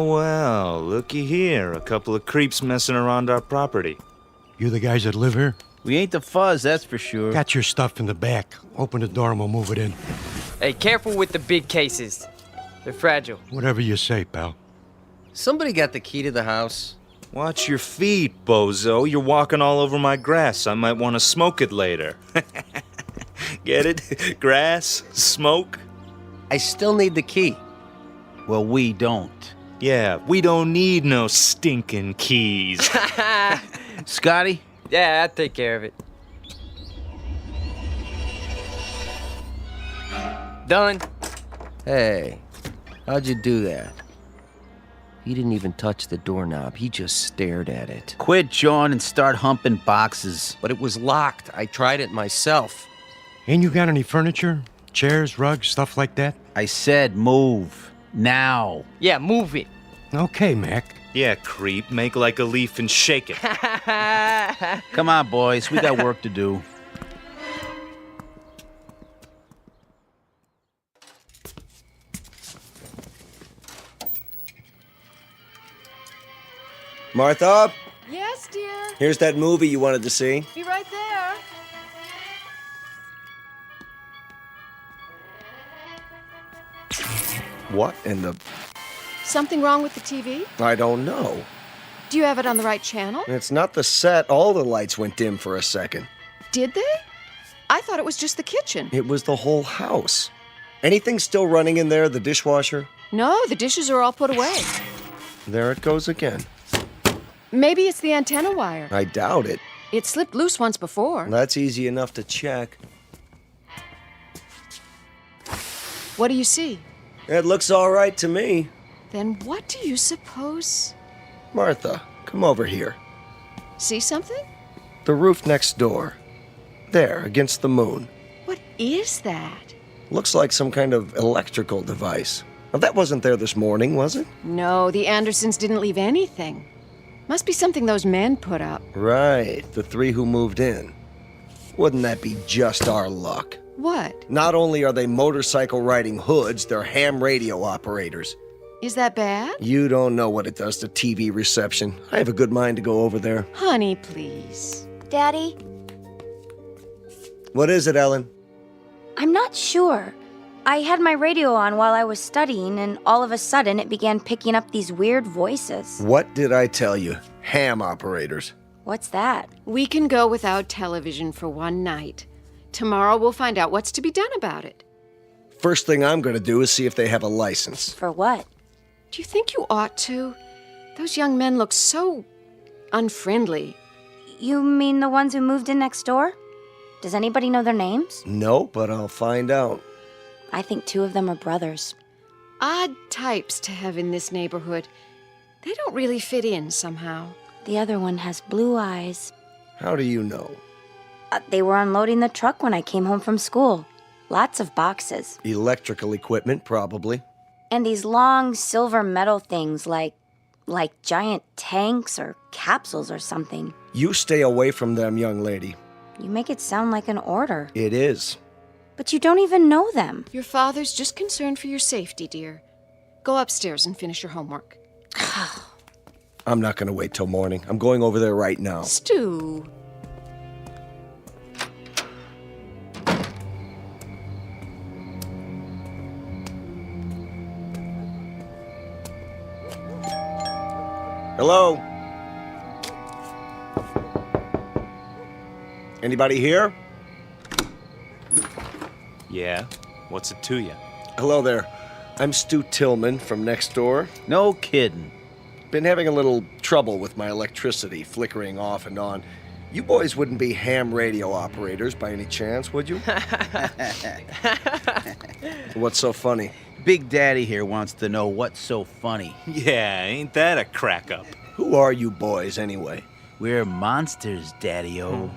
Well, looky here. A couple of creeps messing around our property. You the guys that live here? We ain't the fuzz, that's for sure. Got your stuff in the back. Open the door and we'll move it in. Hey, careful with the big cases. They're fragile. Whatever you say, pal. Somebody got the key to the house. Watch your feet, bozo. You're walking all over my grass. I might want to smoke it later. Get it? Grass? Smoke? I still need the key. Well, we don't. Yeah, we don't need no stinking keys. Scotty? Yeah, I'll take care of it. Done. Hey, how'd you do that? He didn't even touch the doorknob. He just stared at it. Quit, John, and start humping boxes. But it was locked. I tried it myself. Ain't you got any furniture? Chairs, rugs, stuff like that? I said move. Now. Yeah, move it. Okay, Mac. Yeah, creep. Make like a leaf and shake it. Come on, boys. We got work to do. Martha? Yes, dear. Here's that movie you wanted to see. Be right there. What in the... Something wrong with the TV? I don't know. Do you have it on the right channel? It's not the set. All the lights went dim for a second. Did they? I thought it was just the kitchen. It was the whole house. Anything still running in there, the dishwasher? No, the dishes are all put away. There it goes again. Maybe it's the antenna wire. I doubt it. It slipped loose once before. That's easy enough to check. What do you see? It looks all right to me. Then what do you suppose? Martha, come over here. See something? The roof next door. There, against the moon. What is that? Looks like some kind of electrical device. Now, that wasn't there this morning, was it? No, the Andersons didn't leave anything. Must be something those men put up. Right, the three who moved in. Wouldn't that be just our luck? What? Not only are they motorcycle-riding hoods, they're ham radio operators. Is that bad? You don't know what it does to TV reception. I have a good mind to go over there. Honey, please. Daddy? What is it, Ellen? I'm not sure. I had my radio on while I was studying, and all of a sudden it began picking up these weird voices. What did I tell you? Ham operators. What's that? We can go without television for one night. Tomorrow we'll find out what's to be done about it. First thing I'm going to do is see if they have a license. For what? Do you think you ought to? Those young men look so unfriendly. You mean the ones who moved in next door? Does anybody know their names? No, but I'll find out. I think 2 of them are brothers. Odd types to have in this neighborhood. They don't really fit in somehow. The other one has blue eyes. How do you know? They were unloading the truck when I came home from school. Lots of boxes. Electrical equipment, probably. And these long silver metal things like giant tanks or capsules or something. You stay away from them, young lady. You make it sound like an order. It is. But you don't even know them. Your father's just concerned for your safety, dear. Go upstairs and finish your homework. I'm not going to wait till morning. I'm going over there right now. Stu. Hello? Anybody here? Yeah? What's it to you? Hello there. I'm Stu Tillman from next door. No kidding. Been having a little trouble with my electricity, flickering off and on. You boys wouldn't be ham radio operators by any chance, would you? What's so funny? Big Daddy here wants to know what's so funny. Yeah, ain't that a crack-up? Who are you boys, anyway? We're monsters, Daddy-o.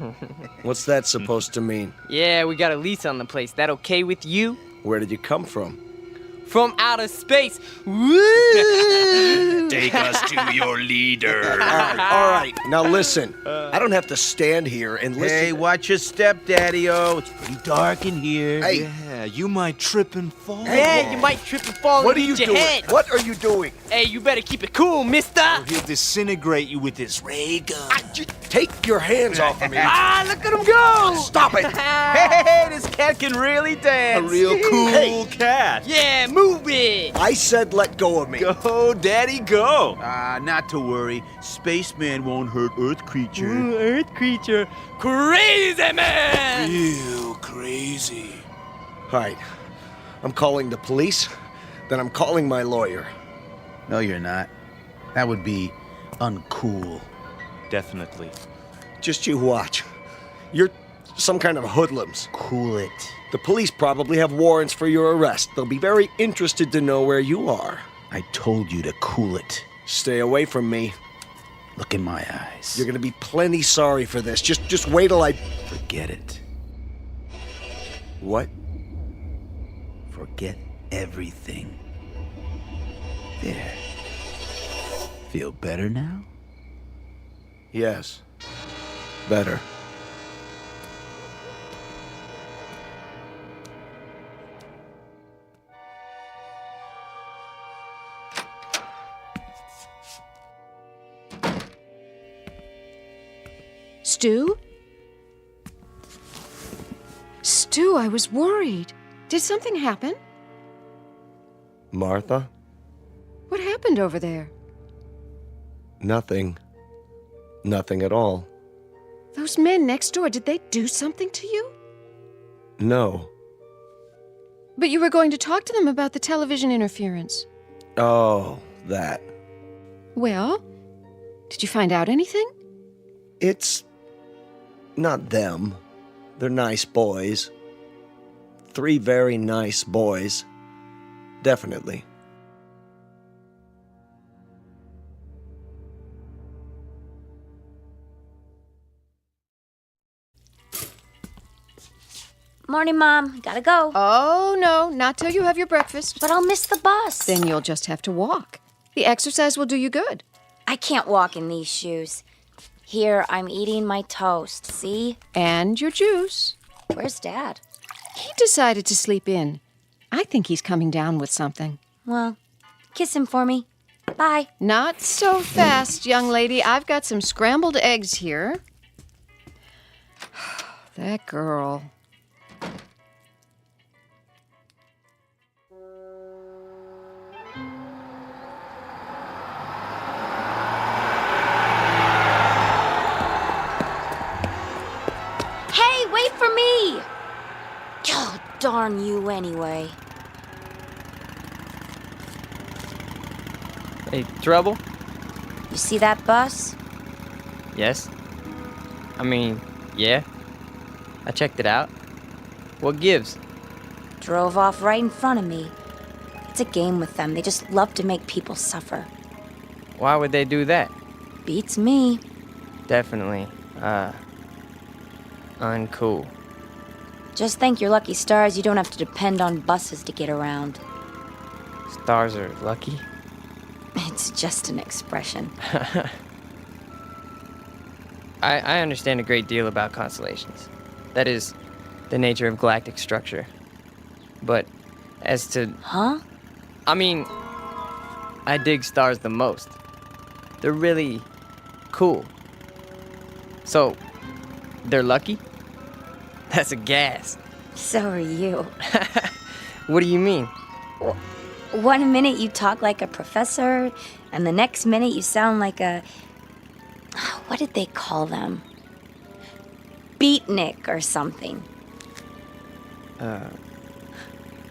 What's that supposed to mean? Yeah, we got a lease on the place. That okay with you? Where did you come from? From outer space. Woo! Take us to your leader. All right. Now listen. I don't have to stand here and listen. Hey, watch your step, Daddy-o. It's pretty dark in here. Hey. Yeah, you might trip and fall. Yeah, you might trip and fall What and are you hit your doing? head. What are you doing? Hey, you better keep it cool, mister. He'll disintegrate you with his ray gun. Take your hands off of me. Ah, look at him go. Stop it. Hey, this cat can really dance. A real cool Hey. cat. Yeah, move it. I said let go of me. Go, Daddy, go. Not to worry. Spaceman won't hurt Earth creature. Earth creature. Crazy man. Real crazy. All right. I'm calling the police, then I'm calling my lawyer. No, you're not. That would be uncool. Definitely. Just you watch. You're some kind of hoodlums. Cool it. The police probably have warrants for your arrest. They'll be very interested to know where you are. I told you to cool it. Stay away from me. Look in my eyes. You're gonna be plenty sorry for this. Just wait till I... Forget it. What? Forget everything. There. Feel better now? Yes. Better. Stu? Stu, I was worried. Did something happen? Martha? What happened over there? Nothing. Nothing at all. Those men next door, did they do something to you? No. But you were going to talk to them about the television interference. Oh, that. Well, did you find out anything? It's not them. They're nice boys. 3 very nice boys. Definitely. Morning, Mom. Gotta go. Oh, no, not till you have your breakfast. But I'll miss the bus. Then you'll just have to walk. The exercise will do you good. I can't walk in these shoes. Here, I'm eating my toast, see? And your juice. Where's Dad? He decided to sleep in. I think he's coming down with something. Well, kiss him for me. Bye. Not so fast, young lady. I've got some scrambled eggs here. That girl. Hey, wait for me! Oh, darn you anyway. Hey, trouble? You see that bus? Yes. I mean, yeah. I checked it out. What gives? Drove off right in front of me. It's a game with them. They just love to make people suffer. Why would they do that? Beats me. Definitely, uncool. Just thank your lucky stars you don't have to depend on buses to get around. Stars are lucky? It's just an expression. I understand a great deal about constellations. That is, the nature of galactic structure. But as to... Huh? I mean, I dig stars the most. They're really cool. So, they're lucky? That's a gas. So are you. What do you mean? One minute you talk like a professor, and the next minute you sound like a... What did they call them? Beatnik or something.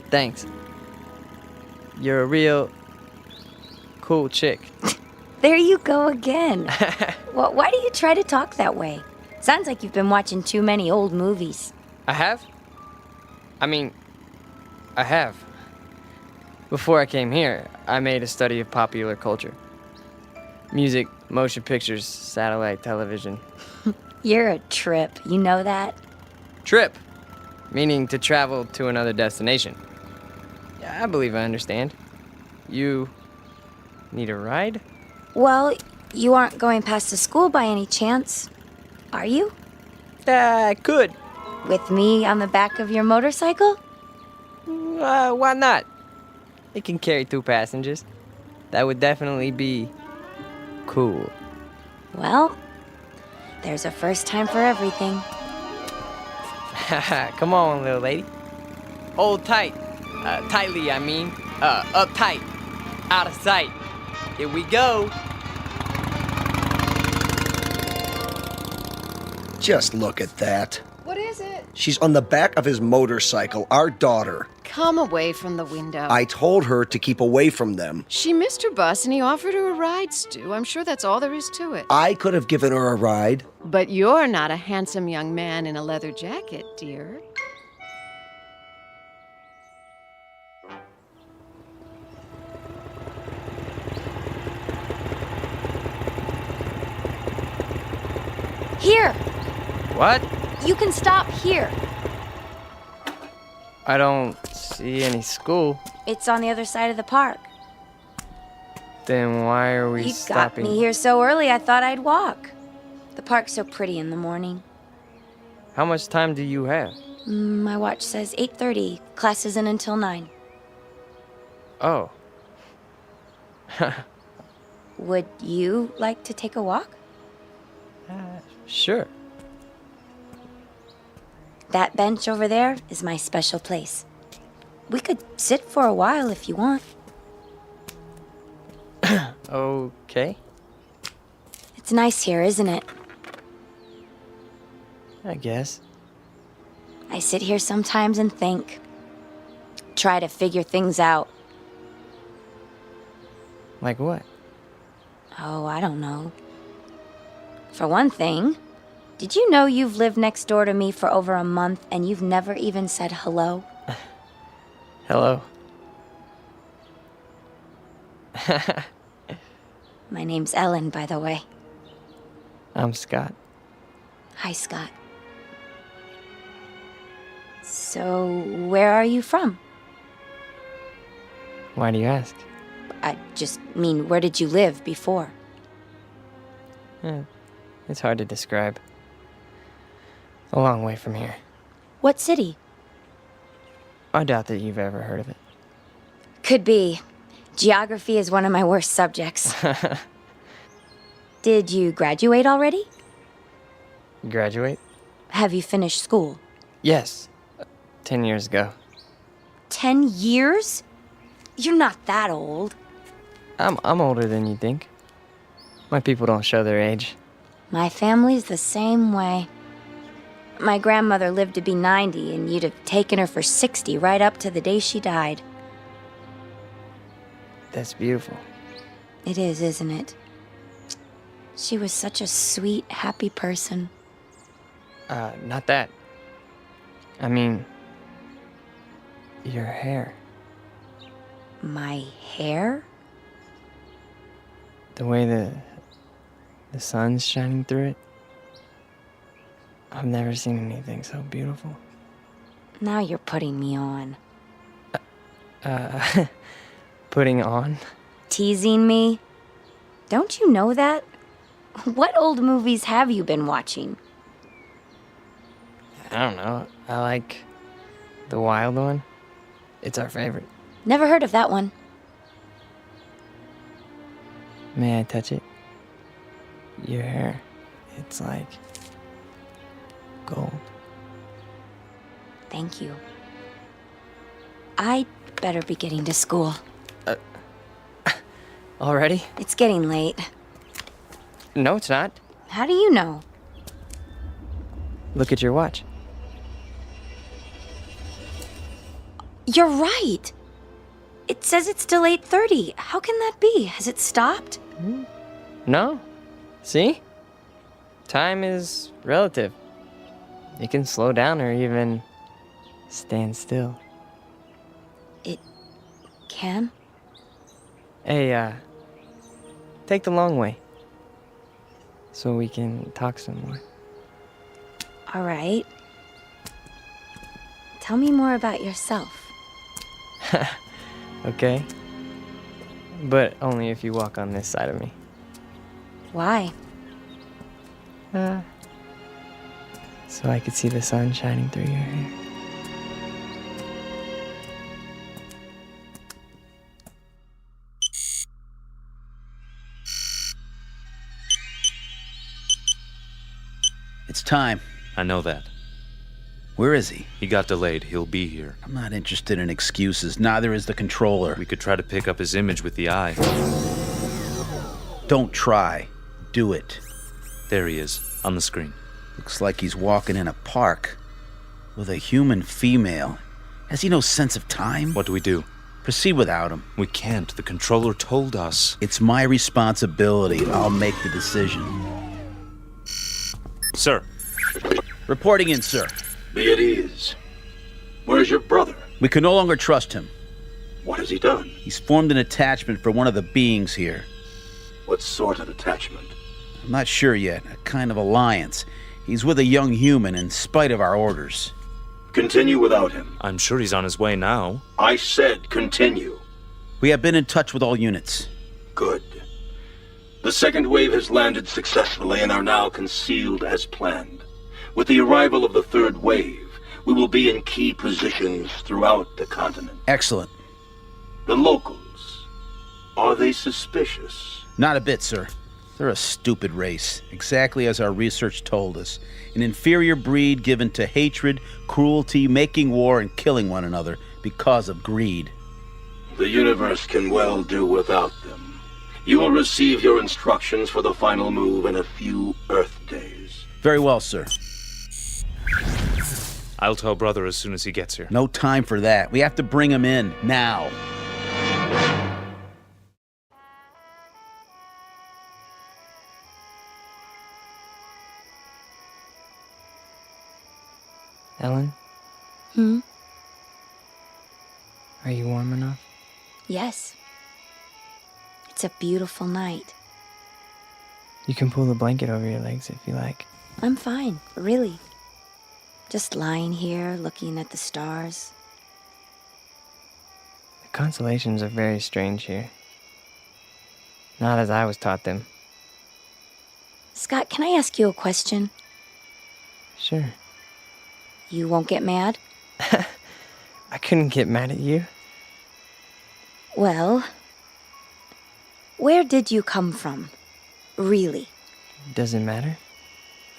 Thanks. You're a real cool chick. There you go again. Well, why do you try to talk that way? Sounds like you've been watching too many old movies. I have? I have. Before I came here, I made a study of popular culture. Music, motion pictures, satellite television. You're a trip, you know that? Trip, meaning to travel to another destination. Yeah, I believe I understand. You need a ride? Well, you aren't going past the school by any chance, are you? I could. With me on the back of your motorcycle? Why not? It can carry 2 passengers. That would definitely be cool. Well, there's a first time for everything. Come on, little lady. Hold tight. Tightly, I mean. Uptight. Out of sight. Here we go. Just look at that. What is it? She's on the back of his motorcycle, our daughter. Come away from the window. I told her to keep away from them. She missed her bus and he offered her a ride, Stu. I'm sure that's all there is to it. I could have given her a ride. But you're not a handsome young man in a leather jacket, dear. Here! What? You can stop here. I don't see any school. It's on the other side of the park. Then why are we You stopping? got me here so early, I thought I'd walk. The park's so pretty in the morning. How much time do you have? My watch says 8:30. Class isn't until 9. Oh. Would you like to take a walk? Sure. That bench over there is my special place. We could sit for a while if you want. Okay. It's nice here, isn't it? I guess. I sit here sometimes and think. Try to figure things out. Like what? Oh, I don't know. For one thing, did you know you've lived next door to me for over a month and you've never even said hello? Hello. My name's Ellen, by the way. I'm Scott. Hi, Scott. So, where are you from? Why do you ask? I just mean, where did you live before? It's hard to describe. A long way from here. What city? I doubt that you've ever heard of it. Could be. Geography is one of my worst subjects. Did you graduate already? Graduate? Have you finished school? Yes. 10 years ago. 10 years? You're not that old. I'm older than you think. My people don't show their age. My family's the same way. My grandmother lived to be 90, and you'd have taken her for 60 right up to the day she died. That's beautiful. It is, isn't it? She was such a sweet, happy person. Not that. I mean, your hair. My hair? The way the sun's shining through it. I've never seen anything so beautiful. Now you're putting me on. Putting on? Teasing me? Don't you know that? What old movies have you been watching? I don't know. I like the wild one. It's our favorite. Never heard of that one. May I touch it? Your hair. It's like gold. Thank you. I'd better be getting to school. Already? It's getting late. No, it's not. How do you know? Look at your watch. You're right. It says it's still 8:30. How can that be? Has it stopped? No. See? Time is relative. It can slow down or even stand still. It can? Hey, take the long way. So we can talk some more. All right. Tell me more about yourself. Okay? But only if you walk on this side of me. Why? So I could see the sun shining through your hair. It's time. I know that. Where is he? He got delayed. He'll be here. I'm not interested in excuses. Neither is the controller. We could try to pick up his image with the eye. Don't try. Do it. There he is, on the screen. Looks like he's walking in a park with a human female. Has he no sense of time? What do we do? Proceed without him. We can't. The controller told us. It's my responsibility. I'll make the decision. Sir. Reporting in, sir. Be at ease. Where's your brother? We can no longer trust him. What has he done? He's formed an attachment for one of the beings here. What sort of attachment? I'm not sure yet. A kind of alliance. He's with a young human in spite of our orders. Continue without him. I'm sure he's on his way now. I said continue. We have been in touch with all units. Good. The second wave has landed successfully and are now concealed as planned. With the arrival of the third wave, we will be in key positions throughout the continent. Excellent. The locals, are they suspicious? Not a bit, sir. They're a stupid race, exactly as our research told us. An inferior breed given to hatred, cruelty, making war, and killing one another because of greed. The universe can well do without them. You will receive your instructions for the final move in a few Earth days. Very well, sir. I'll tell brother as soon as he gets here. No time for that. We have to bring him in, now. Ellen? Are you warm enough? Yes. It's a beautiful night. You can pull the blanket over your legs if you like. I'm fine, really. Just lying here, looking at the stars. The constellations are very strange here. Not as I was taught them. Scott, can I ask you a question? Sure. You won't get mad? I couldn't get mad at you. Well, where did you come from? Really? Does it matter?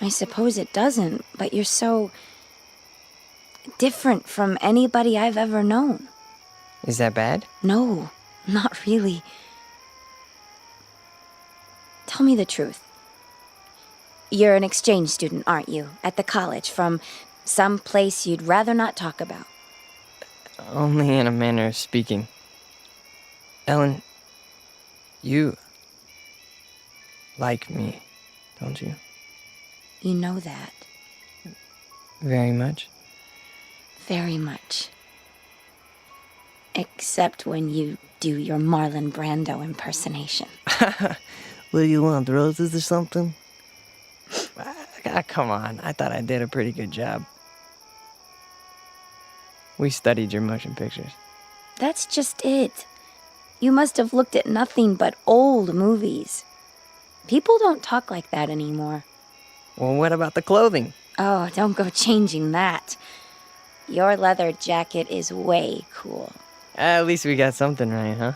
I suppose it doesn't, but you're so different from anybody I've ever known. Is that bad? No, not really. Tell me the truth. You're an exchange student, aren't you? At the college, from some place you'd rather not talk about. Only in a manner of speaking. Ellen, you like me, don't you? You know that. Very much? Very much. Except when you do your Marlon Brando impersonation. What do you want, roses or something? Come on, I thought I did a pretty good job. We studied your motion pictures. That's just it. You must have looked at nothing but old movies. People don't talk like that anymore. Well, what about the clothing? Oh, don't go changing that. Your leather jacket is way cool. At least we got something right, huh?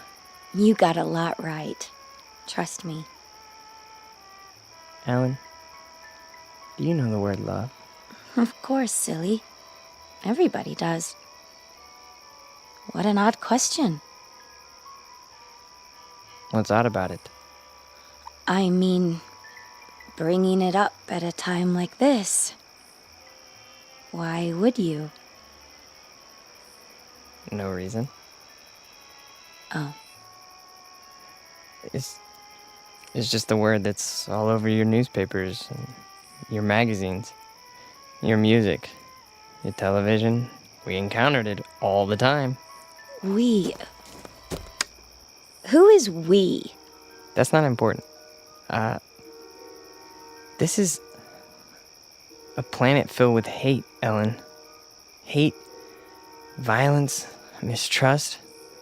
You got a lot right. Trust me. Ellen, do you know the word love? Of course, silly. Everybody does. What an odd question. What's odd about it? I mean, bringing it up at a time like this. Why would you? No reason. Oh. It's just the word that's all over your newspapers, and your magazines, your music, your television. We encountered it all the time. We. Who is we? That's not important. This is a planet filled with hate, Ellen. Hate, violence, mistrust,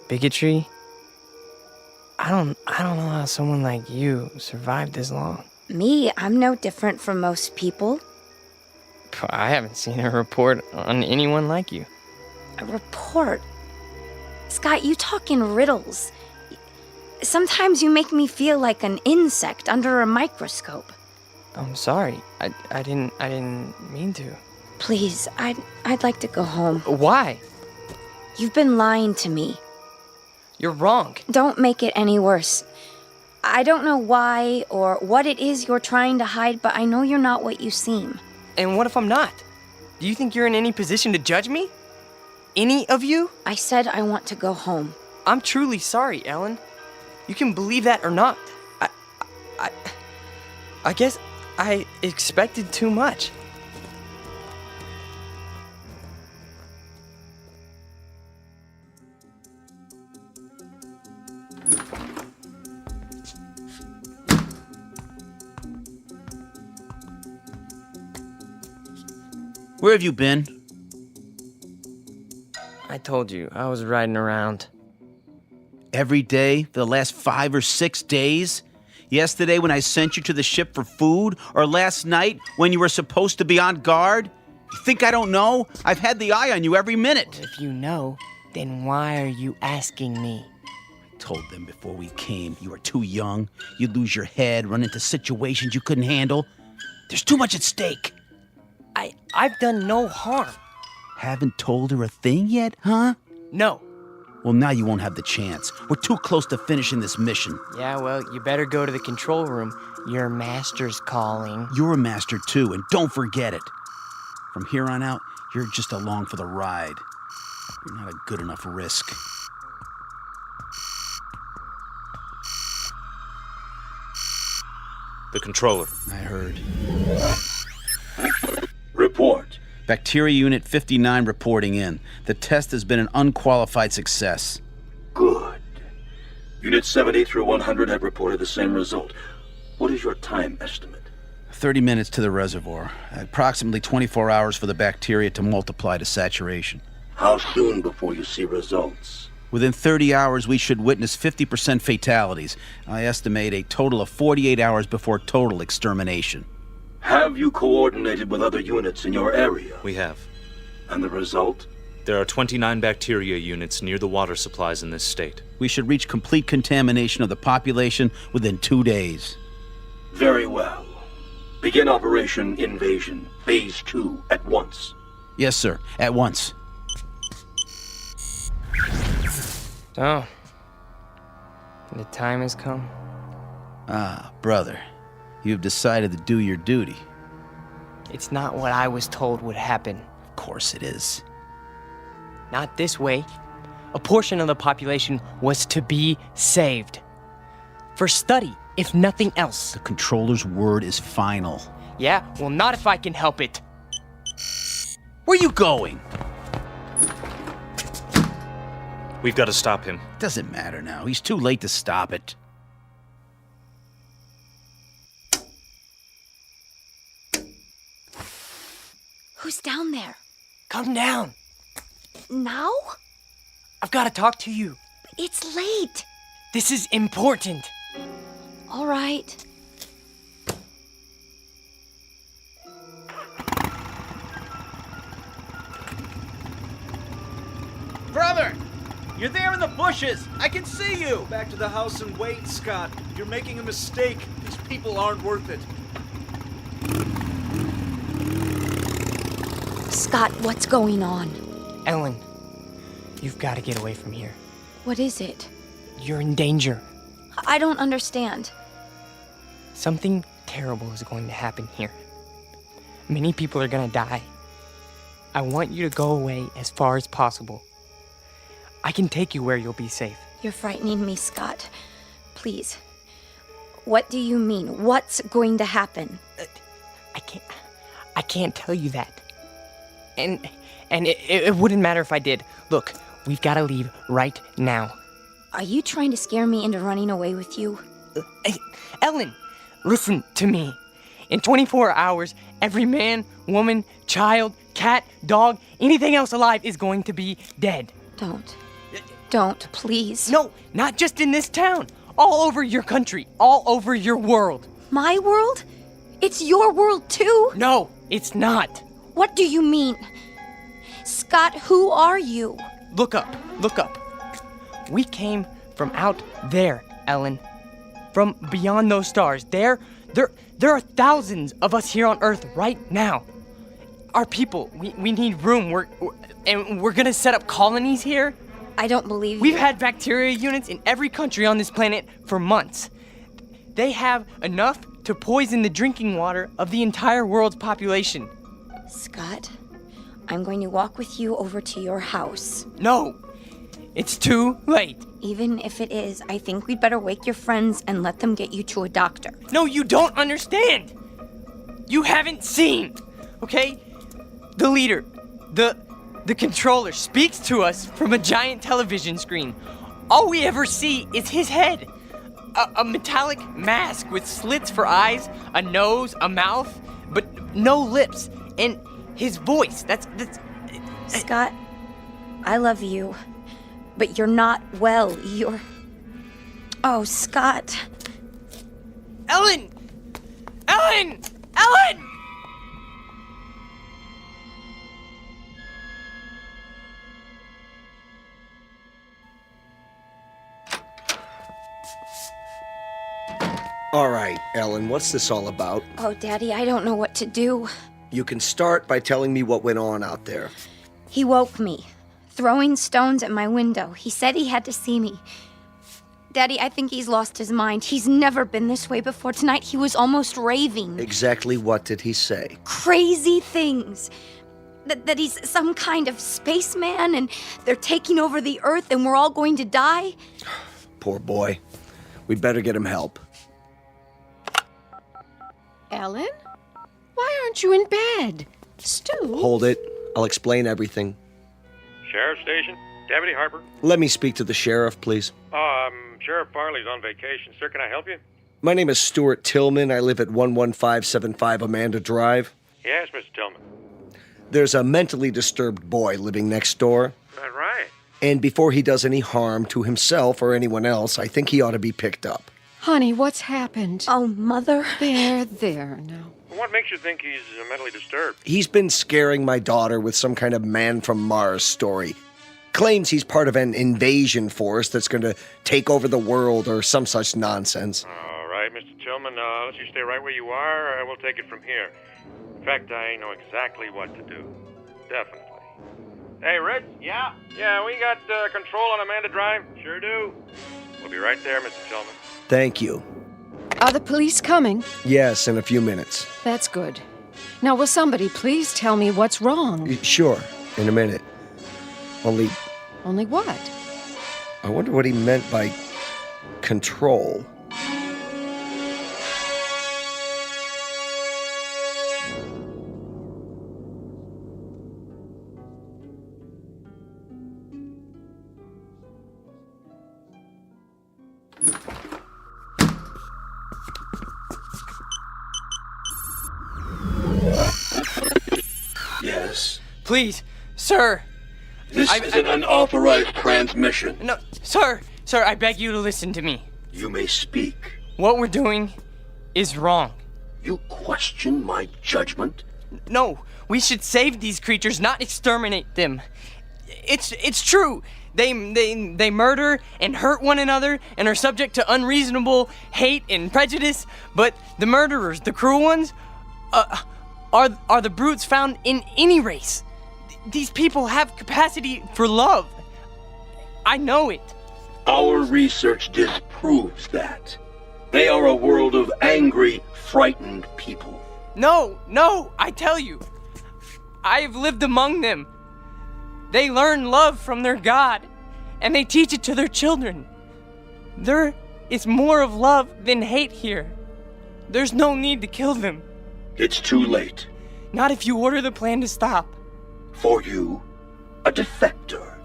bigotry. I don't know how someone like you survived this long. Me? I'm no different from most people. I haven't seen a report on anyone like you. A report? Scott, you talk in riddles. Sometimes you make me feel like an insect under a microscope. I'm sorry. I didn't mean to. Please, I'd like to go home. Why? You've been lying to me. You're wrong. Don't make it any worse. I don't know why or what it is you're trying to hide, but I know you're not what you seem. And what if I'm not? Do you think you're in any position to judge me? Any of you? I said I want to go home. I'm truly sorry, Ellen. You can believe that or not. I guess I expected too much. Where have you been? I told you, I was riding around. Every day for the last 5 or 6 days? Yesterday when I sent you to the ship for food? Or last night when you were supposed to be on guard? You think I don't know? I've had the eye on you every minute. If you know, then why are you asking me? I told them before we came you were too young. You'd lose your head, run into situations you couldn't handle. There's too much at stake. I've done no harm. Haven't told her a thing yet, huh? No. Well, now you won't have the chance. We're too close to finishing this mission. Yeah, well, you better go to the control room. Your master's calling. You're a master too, and don't forget it. From here on out, you're just along for the ride. You're not a good enough risk. The controller. I heard. Report. Bacteria Unit 59 reporting in. The test has been an unqualified success. Good. Unit 70 through 100 have reported the same result. What is your time estimate? 30 minutes to the reservoir. Approximately 24 hours for the bacteria to multiply to saturation. How soon before you see results? Within 30 hours, we should witness 50% fatalities. I estimate a total of 48 hours before total extermination. Have you coordinated with other units in your area? We have. And the result? There are 29 bacteria units near the water supplies in this state. We should reach complete contamination of the population within 2 days. Very well. Begin Operation Invasion, Phase 2, at once. Yes, sir. At once. So, the time has come. Ah, brother. You've decided to do your duty. It's not what I was told would happen. Of course it is. Not this way. A portion of the population was to be saved. For study, if nothing else. The controller's word is final. Yeah, well, not if I can help it. Where are you going? We've got to stop him. Doesn't matter now. He's too late to stop it. Who's down there? Come down. Now? I've got to talk to you. It's late. This is important. All right. Brother! You're there in the bushes! I can see you! Back to the house and wait, Scott. You're making a mistake. These people aren't worth it. Scott, what's going on? Ellen, you've got to get away from here. What is it? You're in danger. I don't understand. Something terrible is going to happen here. Many people are going to die. I want you to go away as far as possible. I can take you where you'll be safe. You're frightening me, Scott. Please. What do you mean? What's going to happen? I can't tell you that. And it wouldn't matter if I did. Look, we've got to leave right now. Are you trying to scare me into running away with you? Ellen, listen to me. In 24 hours, every man, woman, child, cat, dog, anything else alive is going to be dead. Don't, please. No, not just in this town. All over your country. All over your world. My world? It's your world too? No, it's not. What do you mean? Scott, who are you? Look up. We came from out there, Ellen. From beyond those stars. There are thousands of us here on Earth right now. Our people, we need room. We're gonna set up colonies here. I don't believe you. We've had bacteria units in every country on this planet for months. They have enough to poison the drinking water of the entire world's population. Scott, I'm going to walk with you over to your house. No, it's too late. Even if it is, I think we'd better wake your friends and let them get you to a doctor. No, you don't understand. You haven't seen, okay? The leader, the controller speaks to us from a giant television screen. All we ever see is his head. A metallic mask with slits for eyes, a nose, a mouth, but no lips. And his voice, that's... Scott, I love you, but you're not well. Oh, Scott. Ellen! All right, Ellen, what's this all about? Oh, Daddy, I don't know what to do. You can start by telling me what went on out there. He woke me, throwing stones at my window. He said he had to see me. Daddy, I think he's lost his mind. He's never been this way before. Tonight, he was almost raving. Exactly what did he say? Crazy things. That he's some kind of spaceman and they're taking over the Earth and we're all going to die. Poor boy. We'd better get him help. Ellen? Why aren't you in bed? Stu? Hold it. I'll explain everything. Sheriff Station? Deputy Harper? Let me speak to the sheriff, please. Sheriff Farley's on vacation. Sir, can I help you? My name is Stuart Tillman. I live at 11575 Amanda Drive. Yes, Mr. Tillman. There's a mentally disturbed boy living next door. That right? And before he does any harm to himself or anyone else, I think he ought to be picked up. Honey, what's happened? Oh, Mother. There now. What makes you think he's mentally disturbed? He's been scaring my daughter with some kind of man from Mars story. Claims he's part of an invasion force that's going to take over the world or some such nonsense. All right, Mr. Tillman, let you stay right where you are. We'll take it from here. In fact, I know exactly what to do. Definitely. Hey, Red? Yeah? Yeah, we got control on Amanda Drive? Sure do. We'll be right there, Mr. Tillman. Thank you. Are the police coming? Yes, in a few minutes. That's good. Now, will somebody please tell me what's wrong? Sure, in a minute. Only what? I wonder what he meant by control. Yes? Please, sir. This is an unauthorized transmission. No, sir, I beg you to listen to me. You may speak. What we're doing is wrong. You question my judgment? No, we should save these creatures, not exterminate them. It's true. They murder and hurt one another and are subject to unreasonable hate and prejudice, but the murderers, the cruel ones, are the brutes found in any race. These people have capacity for love. I know it. Our research disproves that. They are a world of angry, frightened people. No, I tell you. I've lived among them. They learn love from their God. and they teach it to their children. There is more of love than hate here. There's no need to kill them. It's too late. Not if you order the plan to stop. For you, a defector,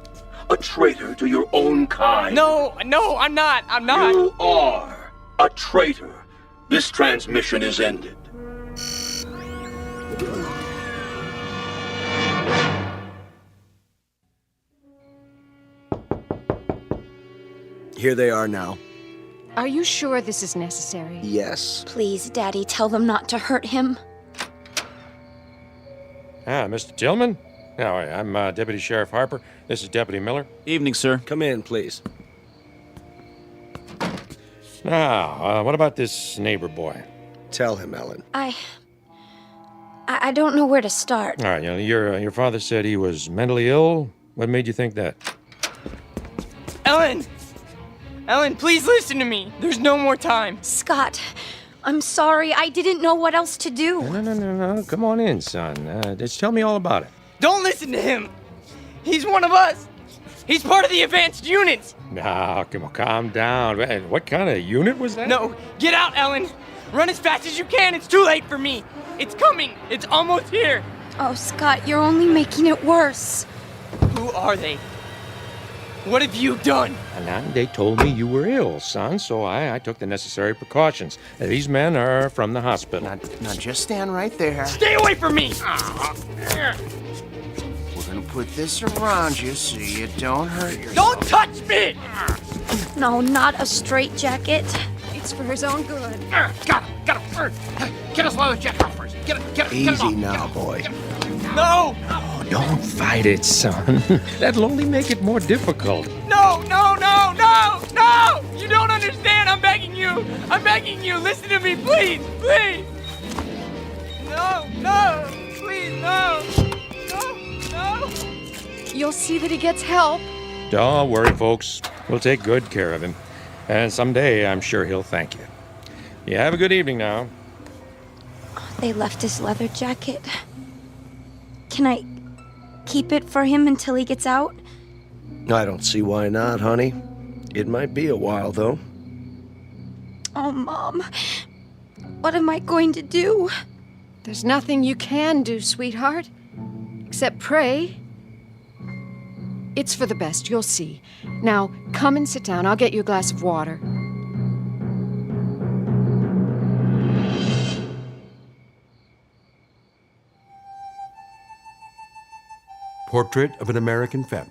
a traitor to your own kind. No, I'm not. You are a traitor. This transmission is ended. Here they are now. Are you sure this is necessary? Yes. Please, Daddy, tell them not to hurt him. Mr. Tillman? No, I'm Deputy Sheriff Harper. This is Deputy Miller. Evening, sir. Come in, please. Now, what about this neighbor boy? Tell him, Ellen. I don't know where to start. All right, your father said he was mentally ill. What made you think that? Ellen! Ellen, please listen to me. There's no more time. Scott, I'm sorry. I didn't know what else to do. No. Come on in, son. Just tell me all about it. Don't listen to him. He's one of us. He's part of the advanced unit. No, come on, calm down. Man, what kind of unit was that? No, get out, Ellen. Run as fast as you can. It's too late for me. It's coming. It's almost here. Oh, Scott, you're only making it worse. Who are they? What have you done? And they told me you were ill, son, so I took the necessary precautions. These men are from the hospital. Now just stand right there. Stay away from me! We're gonna put this around you so you don't hurt yourself. Don't touch me! No, not a straitjacket. It's for his own good. Got him. Get us leather jacket off first. Get it Easy off. now, boy. No! Oh, don't fight it, son. That'll only make it more difficult. No! You don't understand. I'm begging you. Listen to me, please. No. Please, no. You'll see that he gets help. Don't worry, folks. We'll take good care of him. And someday, I'm sure he'll thank you. You have a good evening now. They left his leather jacket. Can I keep it for him until he gets out? I don't see why not, honey. It might be a while, though. Oh, Mom. What am I going to do? There's nothing you can do, sweetheart, except pray. It's for the best, you'll see. Now, come and sit down. I'll get you a glass of water. Portrait of an American family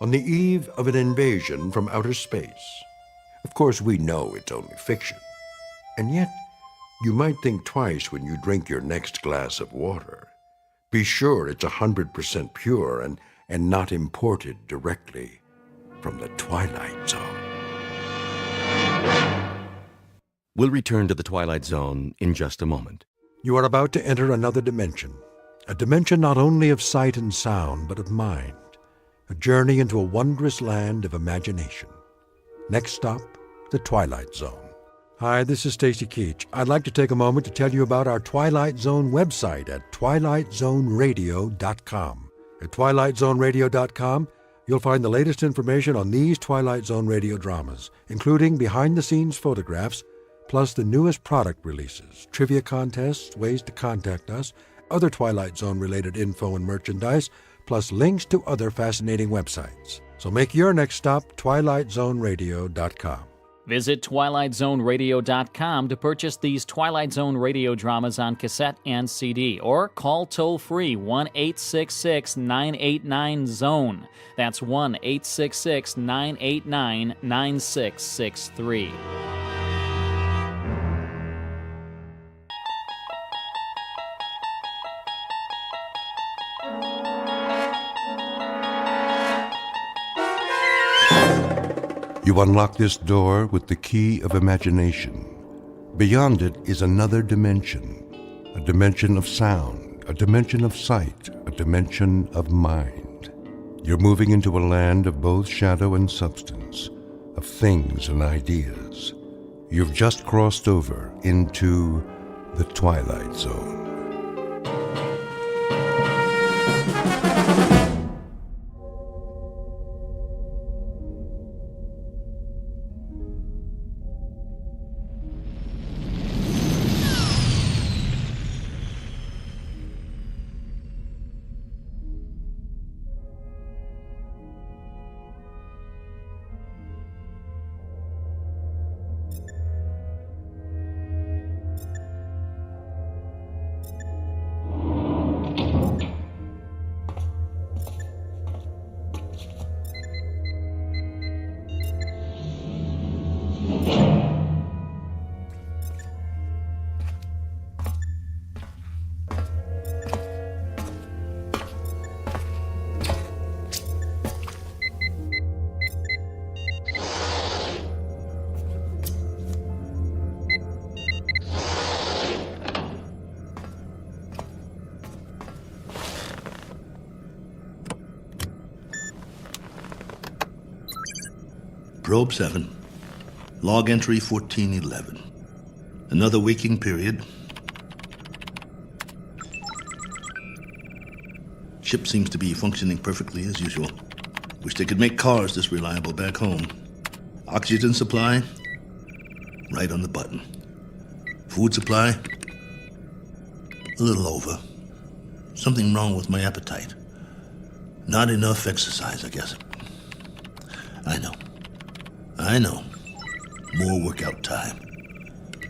on the eve of an invasion from outer space. Of course, we know it's only fiction. And yet, you might think twice when you drink your next glass of water. Be sure it's 100% pure and not imported directly from the Twilight Zone. We'll return to the Twilight Zone in just a moment. You are about to enter another dimension. A dimension not only of sight and sound, but of mind. A journey into a wondrous land of imagination. Next stop, the Twilight Zone. Hi, this is Stacy Keach. I'd like to take a moment to tell you about our Twilight Zone website at twilightzoneradio.com. At twilightzoneradio.com, you'll find the latest information on these Twilight Zone radio dramas, including behind-the-scenes photographs, plus the newest product releases, trivia contests, ways to contact us, other Twilight Zone-related info and merchandise, plus links to other fascinating websites. So make your next stop twilightzoneradio.com. Visit twilightzoneradio.com to purchase these Twilight Zone radio dramas on cassette and CD, or call toll-free 1-866-989-ZONE. That's 1-866-989-9663. You unlock this door with the key of imagination. Beyond it is another dimension, a dimension of sound, a dimension of sight, a dimension of mind. You're moving into a land of both shadow and substance, of things and ideas. You've just crossed over into the Twilight Zone. Probe 7. Log entry 1411. Another waking period. Ship seems to be functioning perfectly as usual. Wish they could make cars this reliable back home. Oxygen supply, right on the button. Food supply, a little over. Something wrong with my appetite. Not enough exercise, I guess. I know. More workout time.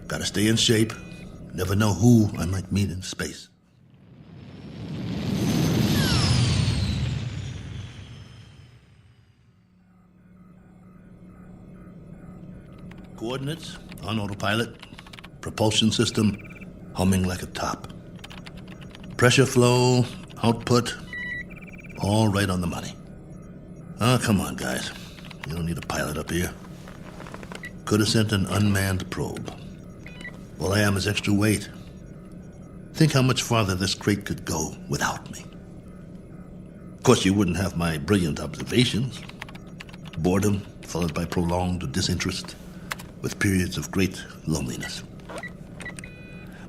Gotta stay in shape. Never know who I might meet in space. Coordinates on autopilot. Propulsion system humming like a top. Pressure flow, output, all right on the money. Oh, come on, guys. You don't need a pilot up here. Could have sent an unmanned probe. All I am is extra weight. Think how much farther this crate could go without me. Of course, you wouldn't have my brilliant observations. Boredom followed by prolonged disinterest, with periods of great loneliness.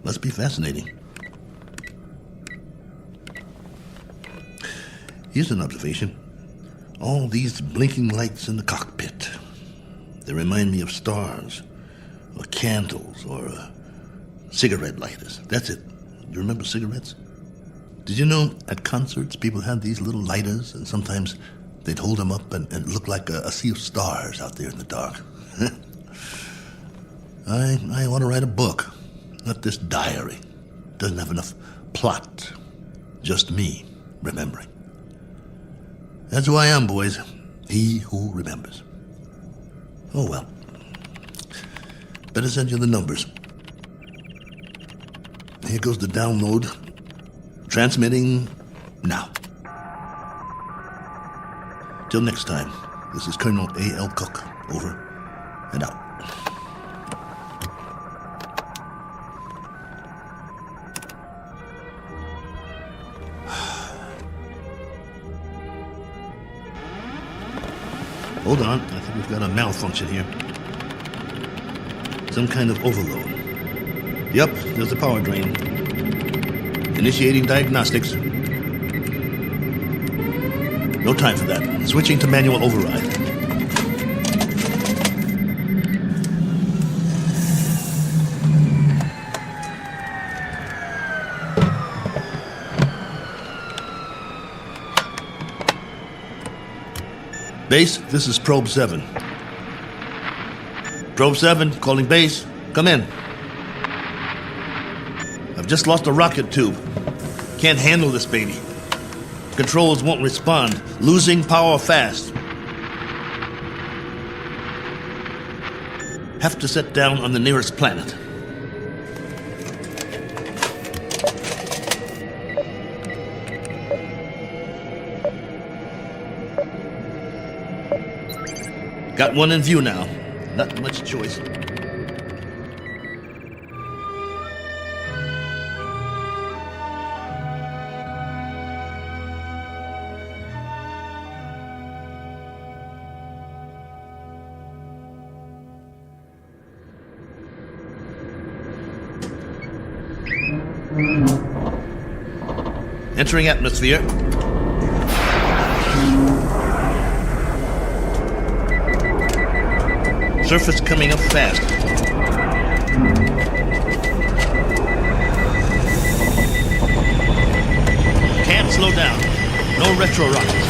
Must be fascinating. Here's an observation. All these blinking lights in the cockpit. They remind me of stars, or candles, or cigarette lighters. That's it. You remember cigarettes? Did you know at concerts people had these little lighters, and sometimes they'd hold them up and it looked like a sea of stars out there in the dark? I want to write a book, not this diary. Doesn't have enough plot. Just me remembering. That's who I am, boys. He who remembers. Oh, well. Better send you the numbers. Here goes the download. Transmitting now. Till next time, this is Colonel A.L. Cook. Over and out. Hold on, I think we've got a malfunction here. Some kind of overload. Yep, there's a power drain. Initiating diagnostics. No time for that. Switching to manual override. Base, this is Probe 7. Probe 7, calling base. Come in. I've just lost a rocket tube. Can't handle this baby. Controls won't respond. Losing power fast. Have to set down on the nearest planet. Got one in view now. Not much choice. Entering atmosphere. Surface coming up fast. Can't slow down. No retro rockets.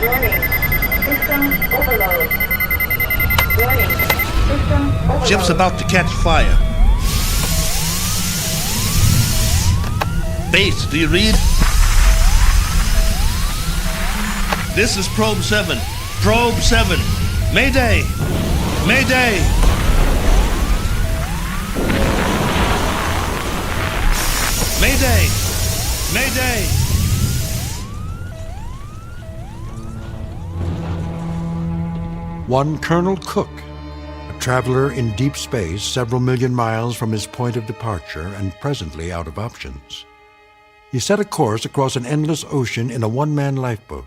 Warning. System overload. Warning. System overload. Ship's about to catch fire. Base, do you read? This is Probe 7. Probe 7. Mayday! Mayday! Mayday! Mayday! One Colonel Cook, a traveler in deep space, several million miles from his point of departure and presently out of options. He set a course across an endless ocean in a one-man lifeboat,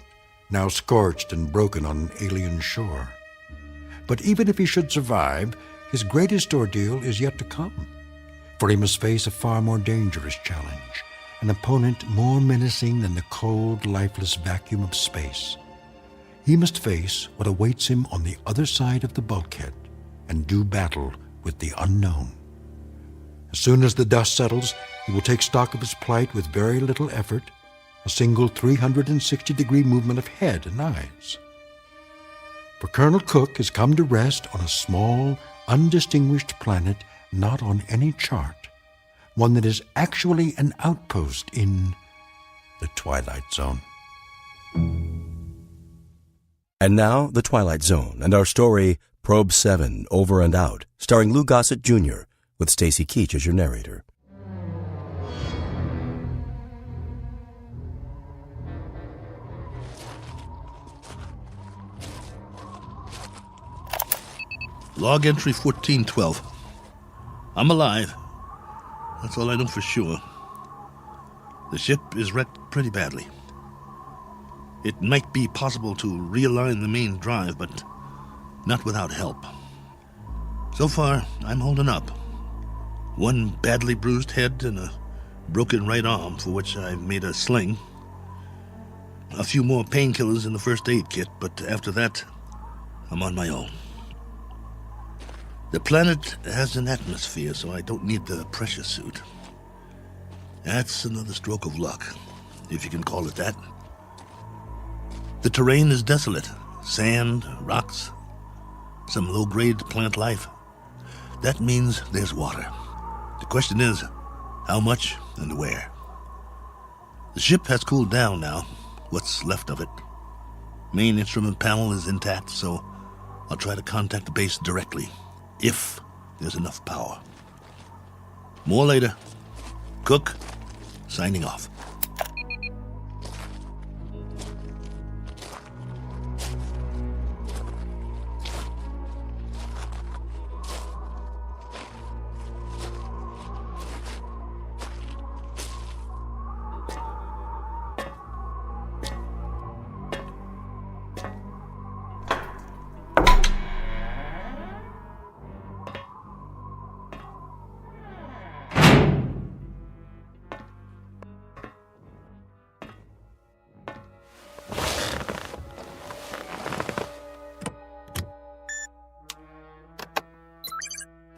now scorched and broken on an alien shore. But even if he should survive, his greatest ordeal is yet to come, for he must face a far more dangerous challenge, an opponent more menacing than the cold, lifeless vacuum of space. He must face what awaits him on the other side of the bulkhead and do battle with the unknown. As soon as the dust settles, he will take stock of his plight with very little effort, a single 360-degree movement of head and eyes. For Colonel Cook has come to rest on a small, undistinguished planet not on any chart, one that is actually an outpost in the Twilight Zone. And now, The Twilight Zone and our story, Probe 7, Over and Out, starring Lou Gossett Jr., with Stacy Keach as your narrator. Log entry 1412. I'm alive. That's all I know for sure. The ship is wrecked pretty badly. It might be possible to realign the main drive, but not without help. So far, I'm holding up. One badly bruised head and a broken right arm for which I've made a sling. A few more painkillers in the first aid kit, but after that, I'm on my own. The planet has an atmosphere, so I don't need the pressure suit. That's another stroke of luck, if you can call it that. The terrain is desolate. Sand, rocks, some low-grade plant life. That means there's water. The question is, how much and where? The ship has cooled down now, what's left of it. Main instrument panel is intact, so I'll try to contact the base directly, if there's enough power. More later. Cook, signing off.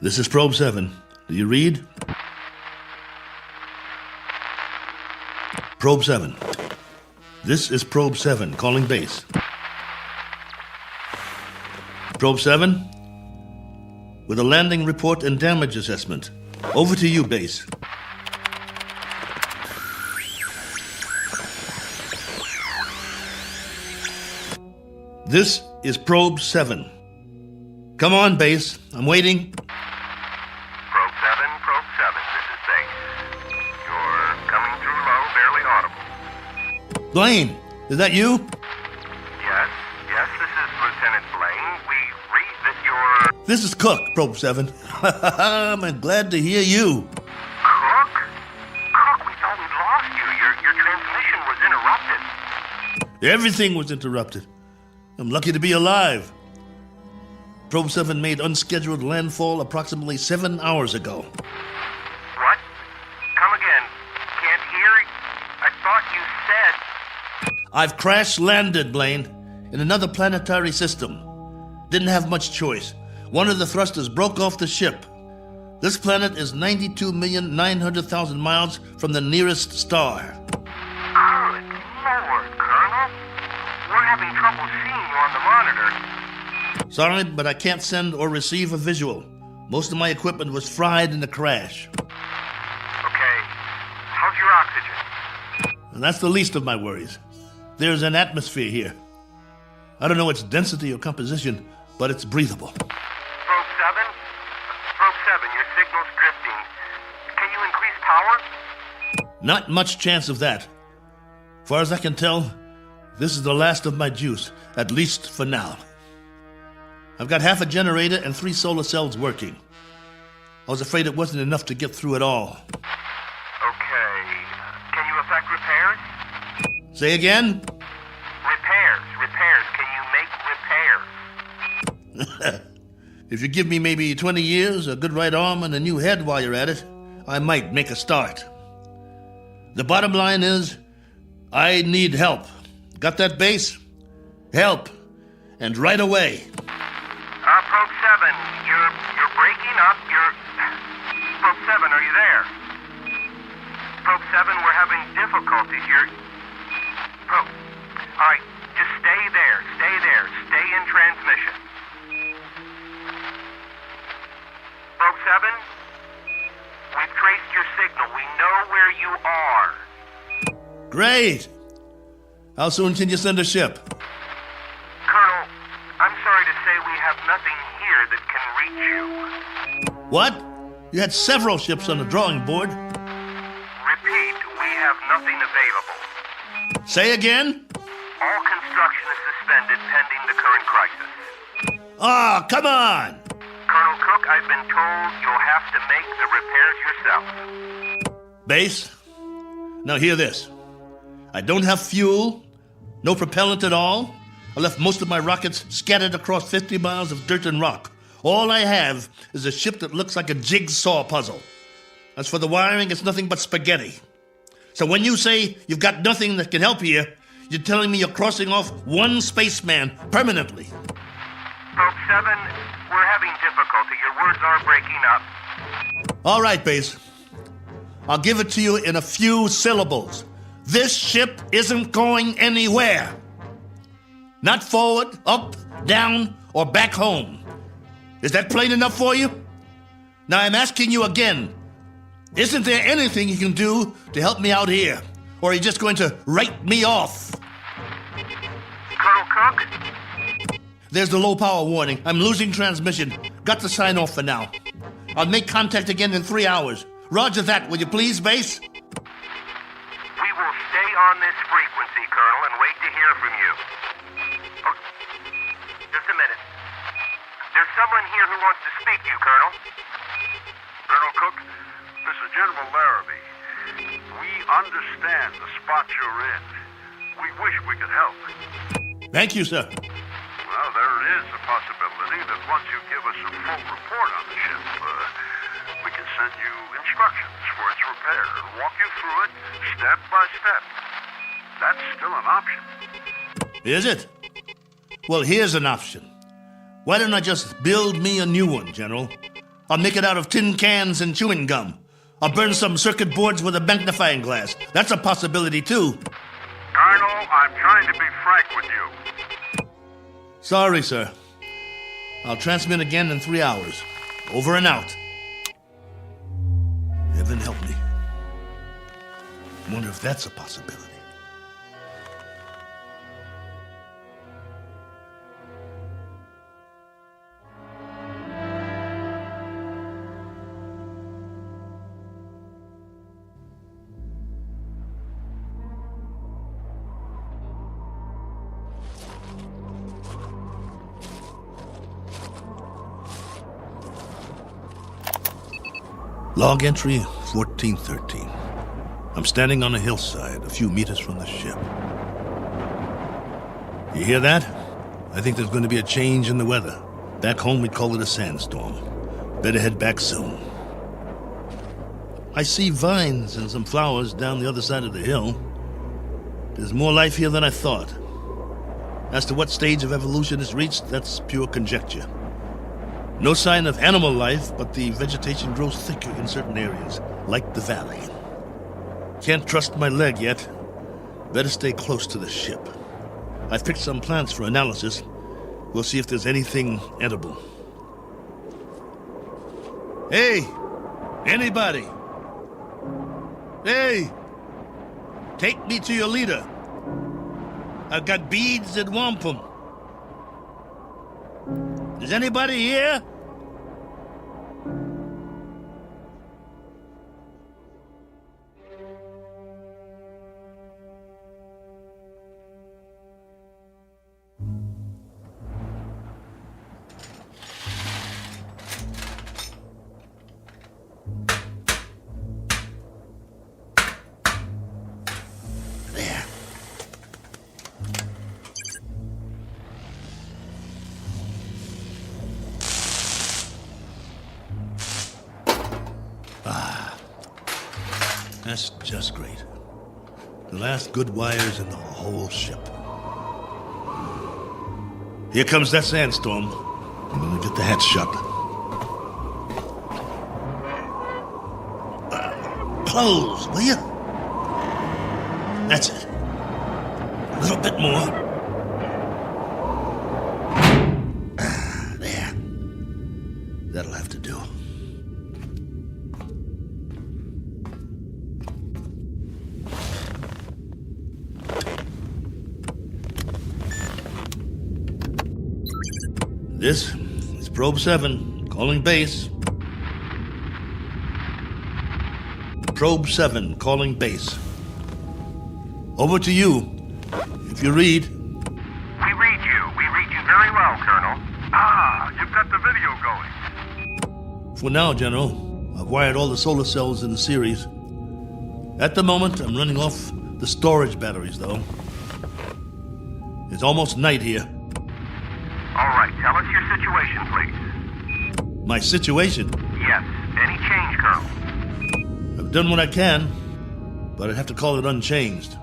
This is Probe 7. Do you read? Probe 7. This is Probe 7, calling base. Probe 7, with a landing report and damage assessment. Over to you, base. This is Probe 7. Come on, base. I'm waiting. Probe 7, this is base. You're coming through low, barely audible. Blaine, is that you? Yes, this is Lieutenant Blaine. We read that you're... This is Cook, Probe 7. I'm glad to hear you. Cook? Cook, we thought we'd lost you. Your transmission was interrupted. Everything was interrupted. I'm lucky to be alive. Probe 7 made unscheduled landfall approximately 7 hours ago. What? Come again. Can't hear. I thought you said... I've crash-landed, Blaine, in another planetary system. Didn't have much choice. One of the thrusters broke off the ship. This planet is 92,900,000 miles from the nearest star. Good Lord, Colonel. We're having trouble seeing you on the monitor. Sorry, but I can't send or receive a visual. Most of my equipment was fried in the crash. Okay. How's your oxygen? And that's the least of my worries. There's an atmosphere here. I don't know its density or composition, but it's breathable. Probe 7, your signal's drifting. Can you increase power? Not much chance of that. Far as I can tell, this is the last of my juice, at least for now. I've got half a generator and 3 solar cells working. I was afraid it wasn't enough to get through it all. Okay. Can you effect repairs? Say again? Repairs. Can you make repairs? If you give me maybe 20 years, a good right arm, and a new head while you're at it, I might make a start. The bottom line is, I need help. Got that, Base? Help. And right away. Probe 7, you're breaking up. Probe 7, are you there? Probe 7, we're having difficulties. All right, just stay there. Stay in transmission. Probe 7, we've traced your signal. We know where you are. Great. How soon can you send a ship? Colonel, I'm sorry to say we have nothing here that can reach you. What? You had several ships on the drawing board. Repeat, we have nothing available. Say again? All construction is suspended pending the current crisis. Ah, come on! Colonel Cook, I've been told you'll have to make the repairs yourself. Base, now hear this. I don't have fuel, no propellant at all. I left most of my rockets scattered across 50 miles of dirt and rock. All I have is a ship that looks like a jigsaw puzzle. As for the wiring, it's nothing but spaghetti. So when you say you've got nothing that can help you, you're telling me you're crossing off one spaceman permanently. Probe 7, we're having difficulty. Your words are breaking up. All right, Base. I'll give it to you in a few syllables. This ship isn't going anywhere. Not forward, up, down, or back home. Is that plain enough for you? Now I'm asking you again. Isn't there anything you can do to help me out here? Or are you just going to write me off? Colonel Cook? There's the low power warning. I'm losing transmission. Got to sign off for now. I'll make contact again in 3 hours. Roger that, will you please, Base? We will stay on this frequency, Colonel, and wait to hear from you. Oh, just a minute. There's someone here who wants to speak to you, Colonel. Colonel Cook, this is General Larrabee. We understand the spot you're in. We wish we could help. Thank you, sir. Well, there is a possibility that once you give us a full report on the ship, we can send you instructions for its repair and walk you through it step by step. That's still an option. Is it? Well, here's an option. Why don't I just build me a new one, General? I'll make it out of tin cans and chewing gum. I'll burn some circuit boards with a magnifying glass. That's a possibility, too. Colonel, I'm trying to be frank with you. Sorry, sir. I'll transmit again in 3 hours. Over and out. Heaven help me. Wonder if that's a possibility. Log entry 1413. I'm standing on a hillside a few meters from the ship. You hear that? I think there's going to be a change in the weather. Back home we'd call it a sandstorm. Better head back soon. I see vines and some flowers down the other side of the hill. There's more life here than I thought. As to what stage of evolution it's reached, that's pure conjecture. No sign of animal life, but the vegetation grows thicker in certain areas, like the valley. Can't trust my leg yet. Better stay close to the ship. I've picked some plants for analysis. We'll see if there's anything edible. Hey! Anybody! Hey! Take me to your leader. I've got beads and wampum. Is anybody here? That's just great. The last good wires in the whole ship. Here comes that sandstorm. I'm gonna get the hatch shut. Close, will you? That's it. A little bit more. There. That'll have to do. This is Probe 7, calling base. Probe 7, calling base. Over to you. If you read. We read you. We read you very well, Colonel. Ah, you've got the video going. For now, General, I've wired all the solar cells in the series. At the moment, I'm running off the storage batteries, though. It's almost night here. All right, tell us your situation, please. My situation? Yes. Any change, Colonel? I've done what I can, but I'd have to call it unchanged.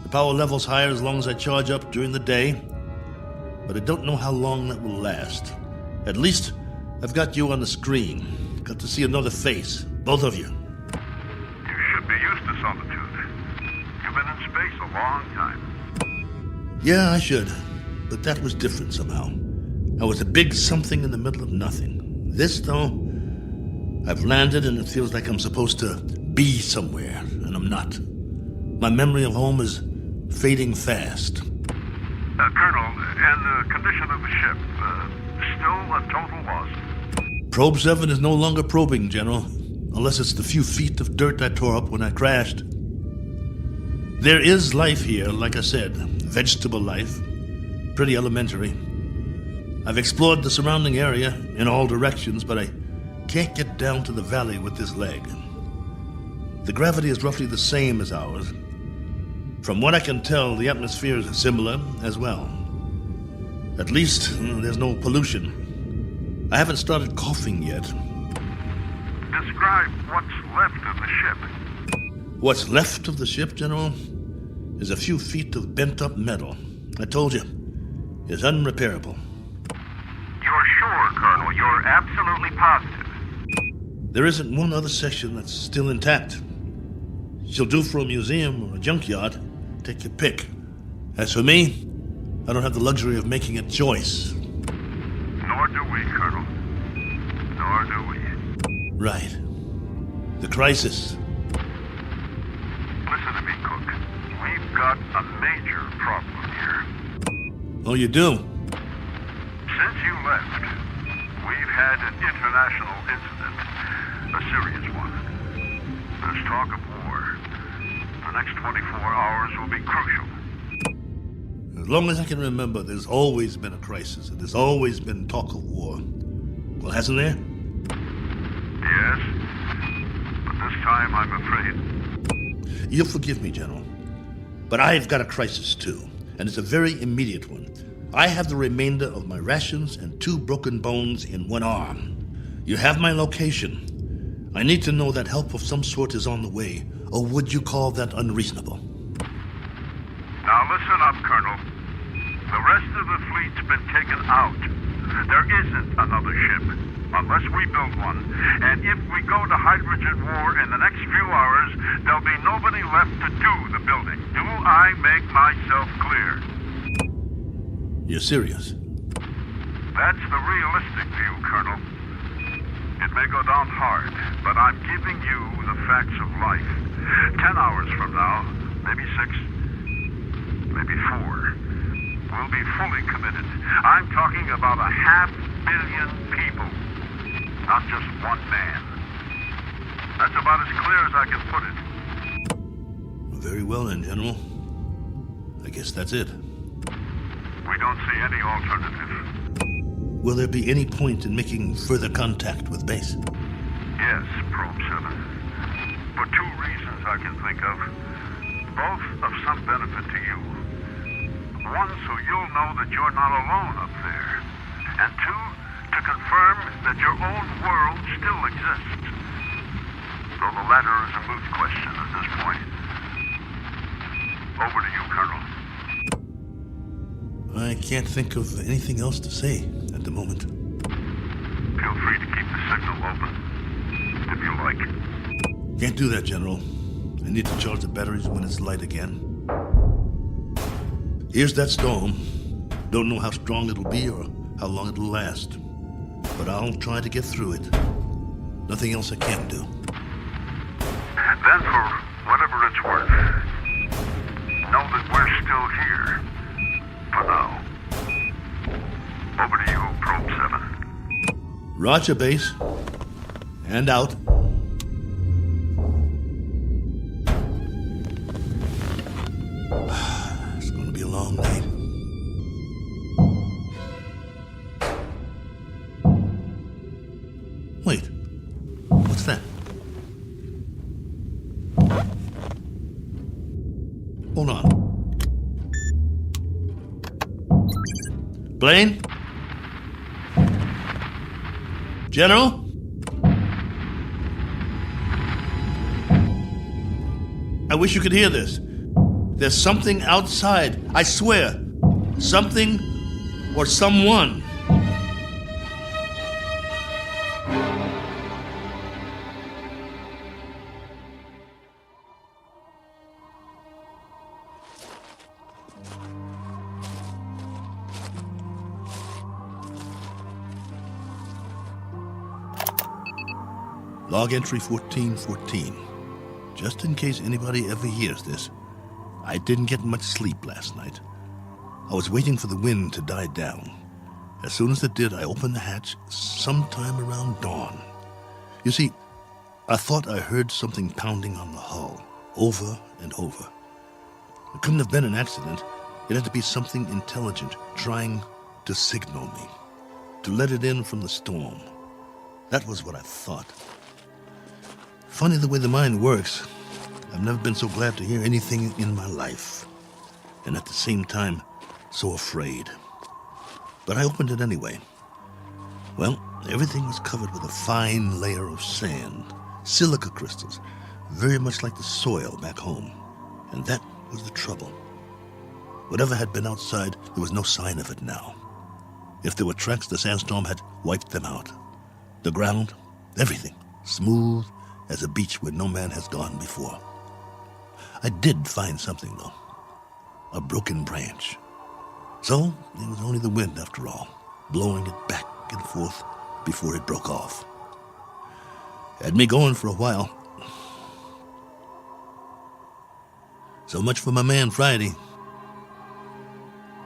The power level's higher as long as I charge up during the day, but I don't know how long that will last. At least, I've got you on the screen. Got to see another face, both of you. You should be used to solitude. You've been in space a long time. Yeah, I should, but that was different somehow. I was a big something in the middle of nothing. This, though, I've landed and it feels like I'm supposed to be somewhere, and I'm not. My memory of home is fading fast. Colonel, and the condition of the ship, still a total loss. Probe 7 is no longer probing, General, unless it's the few feet of dirt I tore up when I crashed. There is life here, like I said, vegetable life, pretty elementary. I've explored the surrounding area in all directions, but I can't get down to the valley with this leg. The gravity is roughly the same as ours. From what I can tell, the atmosphere is similar as well. At least, there's no pollution. I haven't started coughing yet. Describe what's left of the ship. What's left of the ship, General, is a few feet of bent-up metal. I told you, it's unrepairable. You're sure, Colonel? You're absolutely positive? There isn't one other section that's still intact. She'll do for a museum or a junkyard. Take your pick. As for me, I don't have the luxury of making a choice. Nor do we, Colonel. Nor do we. Right. The crisis. Listen to me, Cook. We've got a major problem here. Oh, you do? Since you left, we've had an international incident. A serious one. There's talk of war. The next 24 hours will be crucial. As long as I can remember, there's always been a crisis, and there's always been talk of war. Well, hasn't there? Yes. But this time, I'm afraid. You'll forgive me, General, but I've got a crisis too, and it's a very immediate one. I have the remainder of my rations and 2 broken bones in one arm. You have my location. I need to know that help of some sort is on the way, or would you call that unreasonable? Now listen up, Colonel. The rest of the fleet's been taken out. There isn't another ship, unless we build one. And if we go to hydrogen war in the next few hours, there'll be nobody left to do the building. Do I make myself clear? You're serious? That's the realistic view, Colonel. It may go down hard, but I'm giving you the facts of life. 10 hours from now, maybe 6, maybe 4, we'll be fully committed. I'm talking about 500 million people, not just one man. That's about as clear as I can put it. Very well then, General. I guess that's it. We don't see any alternative. Will there be any point in making further contact with base? Yes, Probe 7. For 2 reasons I can think of. Both of some benefit to you. One, so you'll know that you're not alone up there. And 2, to confirm that your own world still exists. so the latter is a moot question at this point. Over to you, Colonel. I can't think of anything else to say at the moment. Feel free to keep the signal open, if you like. Can't do that, General. I need to charge the batteries when it's light again. Here's that storm. Don't know how strong it'll be or how long it'll last. But I'll try to get through it. Nothing else I can do. Then, for whatever it's worth, know that we're still here. For now. Over to you, Probe 7. Roger, base. And out. It's going to be a long night. Wait. What's that? Hold on. Blaine? General? I wish you could hear this. There's something outside, I swear. Something or someone. Log entry 1414. Just in case anybody ever hears this, I didn't get much sleep last night. I was waiting for the wind to die down. As soon as it did, I opened the hatch sometime around dawn. You see, I thought I heard something pounding on the hull, over and over. It couldn't have been an accident. It had to be something intelligent trying to signal me, to let it in from the storm. That was what I thought. Funny the way the mind works. I've never been so glad to hear anything in my life. And at the same time, so afraid. But I opened it anyway. Well, everything was covered with a fine layer of sand, silica crystals, very much like the soil back home. And that was the trouble. Whatever had been outside, there was no sign of it now. If there were tracks, the sandstorm had wiped them out. The ground, everything, smooth as a beach where no man has gone before. I did find something, though. A broken branch. So, it was only the wind, after all, blowing it back and forth before it broke off. Had me going for a while. So much for my man Friday.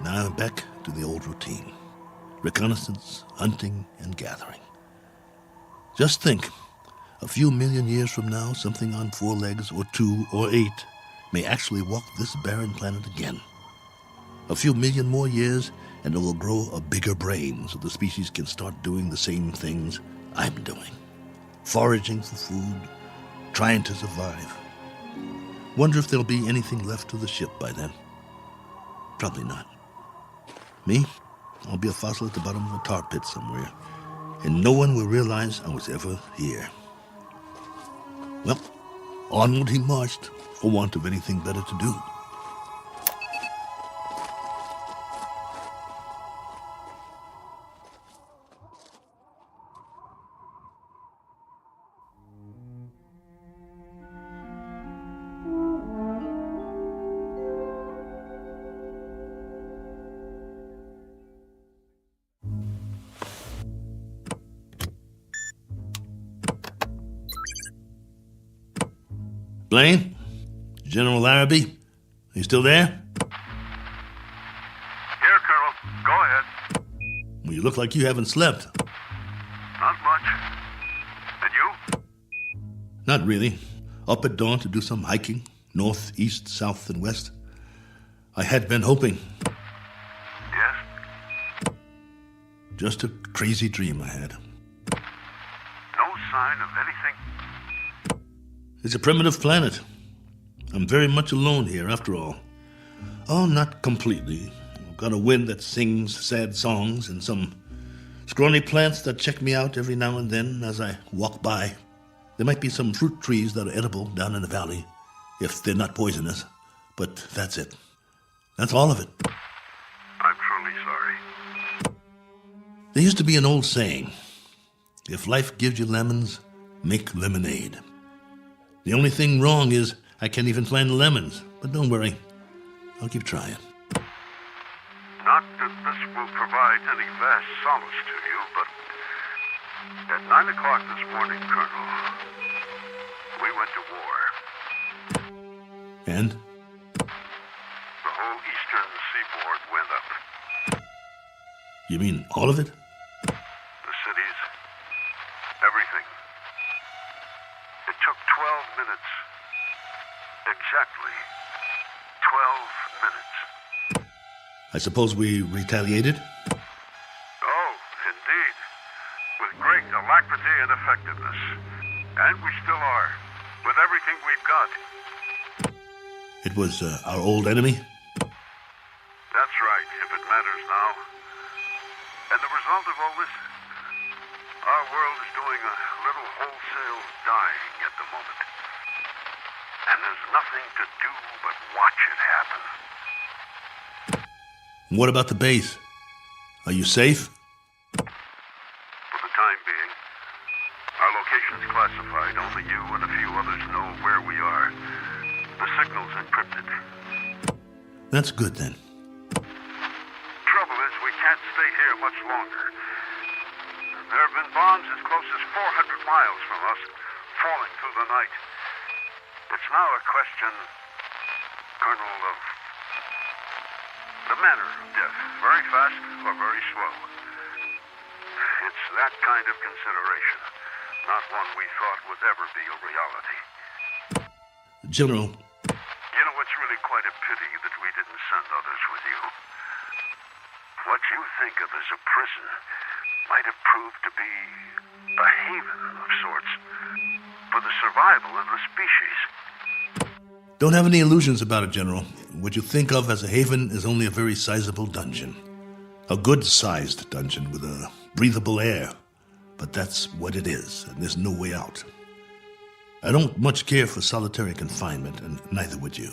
Now I'm back to the old routine. Reconnaissance, hunting, and gathering. Just think, a few million years from now, something on 4 legs, or 2, or 8, may actually walk this barren planet again. A few million more years, and it will grow a bigger brain so the species can start doing the same things I'm doing. Foraging for food, trying to survive. Wonder if there'll be anything left of the ship by then. Probably not. Me? I'll be a fossil at the bottom of a tar pit somewhere, and no one will realize I was ever here. Well, onward he marched, for want of anything better to do. Blaine? General Larrabee? Are you still there? Here, Colonel. Go ahead. Well, you look like you haven't slept. Not much. And you? Not really. Up at dawn to do some hiking, north, east, south, and west. I had been hoping. Yes? Just a crazy dream I had. No sign of anything? It's a primitive planet. I'm very much alone here, after all. Oh, not completely. I've got a wind that sings sad songs and some scrawny plants that check me out every now and then as I walk by. There might be some fruit trees that are edible down in the valley, if they're not poisonous. But that's it. That's all of it. I'm truly sorry. There used to be an old saying, if life gives you lemons, make lemonade. The only thing wrong is I can't even find the lemons. But don't worry, I'll keep trying. Not that this will provide any vast solace to you, but at 9 o'clock this morning, Colonel, we went to war. And? The whole eastern seaboard went up. You mean all of it? The cities, everything. It took 12 minutes. Exactly 12 minutes. I suppose we retaliated? Oh, indeed. With great alacrity and effectiveness. And we still are. With everything we've got. It was our old enemy? That's right, if it matters now. And the result of all this? Our world is doing a little wholesale dying at the moment. And there's nothing to do but watch it happen. What about the base? Are you safe? For the time being. Our location's classified. Only you and a few others know where we are. The signal's encrypted. That's good then. Trouble is, we can't stay here much longer. There have been bombs as close as 400 miles from us, falling through the night. It's now a question, Colonel, of the manner of death. Very fast or very slow. It's that kind of consideration, not one we thought would ever be a reality. General. You know, it's really quite a pity that we didn't send others with you. What you think of as a prison might have proved to be a haven of sorts for the survival of the species. Don't have any illusions about it, General. What you think of as a haven is only a very sizable dungeon. A good-sized dungeon with a breathable air. But that's what it is, and there's no way out. I don't much care for solitary confinement, and neither would you.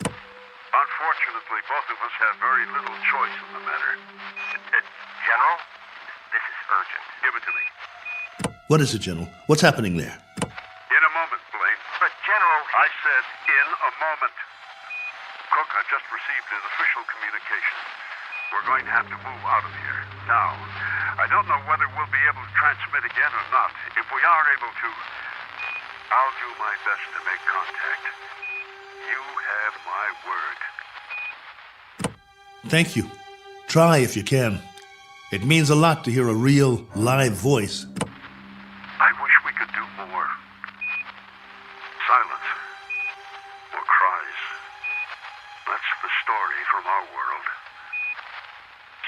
Unfortunately, both of us have very little choice in the matter. General, this is urgent. Give it to me. What is it, General? What's happening there? In a moment, Blaine. But, General... I said in a moment. Cook, I've just received an official communication. We're going to have to move out of here. Now, I don't know whether we'll be able to transmit again or not. If we are able to, I'll do my best to make contact. You have my word. Thank you. Try if you can. It means a lot to hear a real, live voice. I wish we could do more. Silence. Or cries. That's the story from our world.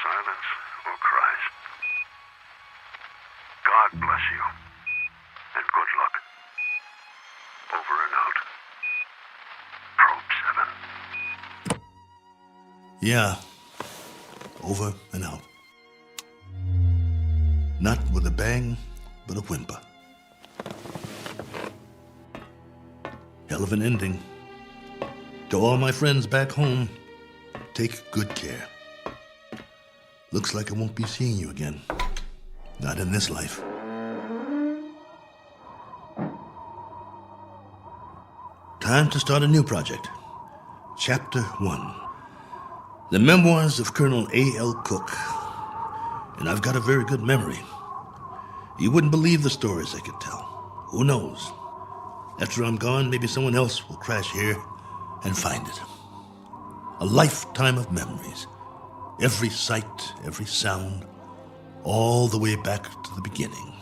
Silence or cries. God bless you. And good luck. Over and out. Probe 7. Yeah. Over and out. Not with a bang, but a whimper. Hell of an ending. To all my friends back home, take good care. Looks like I won't be seeing you again. Not in this life. Time to start a new project. Chapter 1. The Memoirs of Colonel A.L. Cook. And I've got a very good memory. You wouldn't believe the stories I could tell. Who knows? After I'm gone, maybe someone else will crash here and find it. A lifetime of memories. Every sight, every sound, all the way back to the beginning.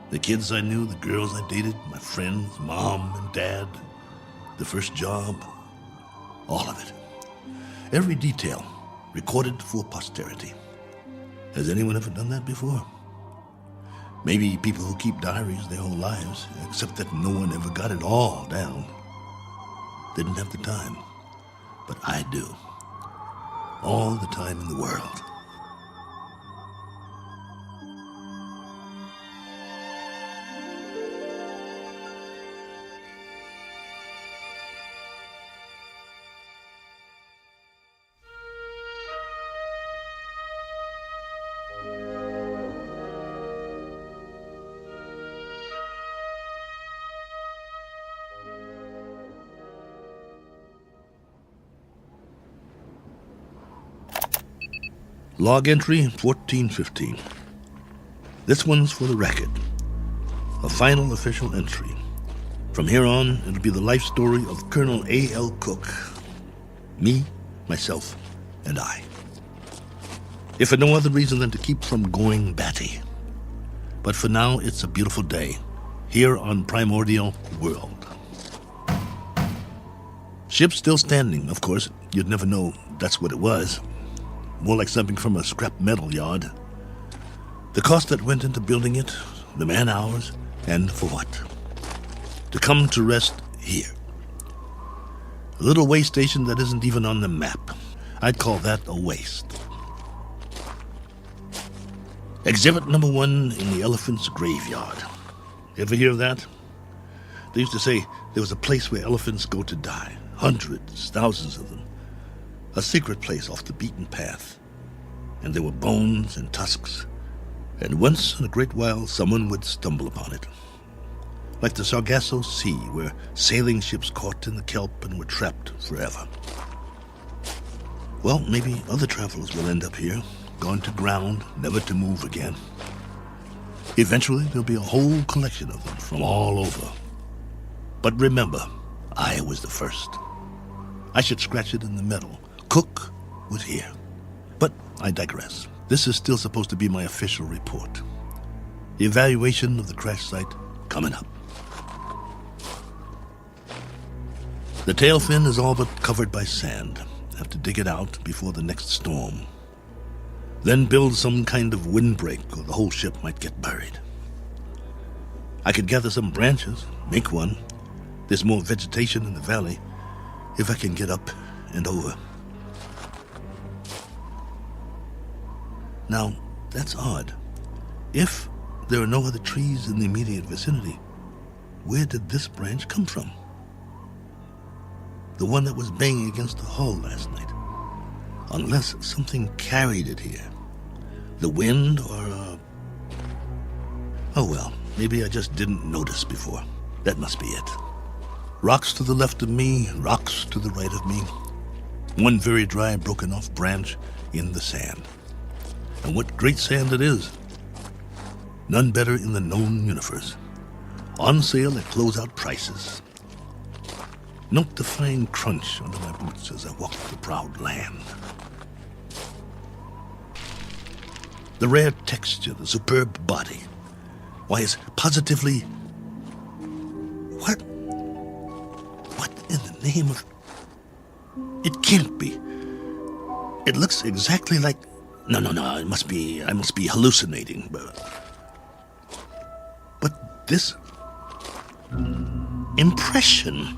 The kids I knew, the girls I dated, my friends, mom and dad, the first job, all of it. Every detail recorded for posterity. Has anyone ever done that before? Maybe people who keep diaries their whole lives, except that no one ever got it all down. Didn't have the time. But I do. All the time in the world. Log entry 1415. This one's for the record. A final official entry. From here on, it'll be the life story of Colonel A.L. Cook. Me, myself, and I. If for no other reason than to keep from going batty. But for now, it's a beautiful day, here on Primordial World. Ship still standing, of course. You'd never know that's what it was. More like something from a scrap metal yard. The cost that went into building it, the man-hours, and for what? To come to rest here. A little way station that isn't even on the map. I'd call that a waste. Exhibit number 1 in the elephant's graveyard. Ever hear of that? They used to say there was a place where elephants go to die. Hundreds, thousands of them. A secret place off the beaten path. And there were bones and tusks. And once in a great while, someone would stumble upon it. Like the Sargasso Sea, where sailing ships caught in the kelp and were trapped forever. Well, maybe other travelers will end up here, gone to ground, never to move again. Eventually, there'll be a whole collection of them from all over. But remember, I was the first. I should scratch it in the metal. Cook was here. But I digress. This is still supposed to be my official report. The evaluation of the crash site coming up. The tail fin is all but covered by sand. Have to dig it out before the next storm. Then build some kind of windbreak or the whole ship might get buried. I could gather some branches, make one. There's more vegetation in the valley if I can get up and over. Now, that's odd. If there are no other trees in the immediate vicinity, where did this branch come from? The one that was banging against the hull last night. Unless something carried it here. The wind or oh well, maybe I just didn't notice before. That must be it. Rocks to the left of me, rocks to the right of me. One very dry, broken off branch in the sand. And what great sand it is. None better in the known universe. On sale at closeout prices. Note the fine crunch under my boots as I walk the proud land. The rare texture, the superb body. Why, it's positively... What in the name of... It can't be. It looks exactly like... No, I must be hallucinating. But this... impression...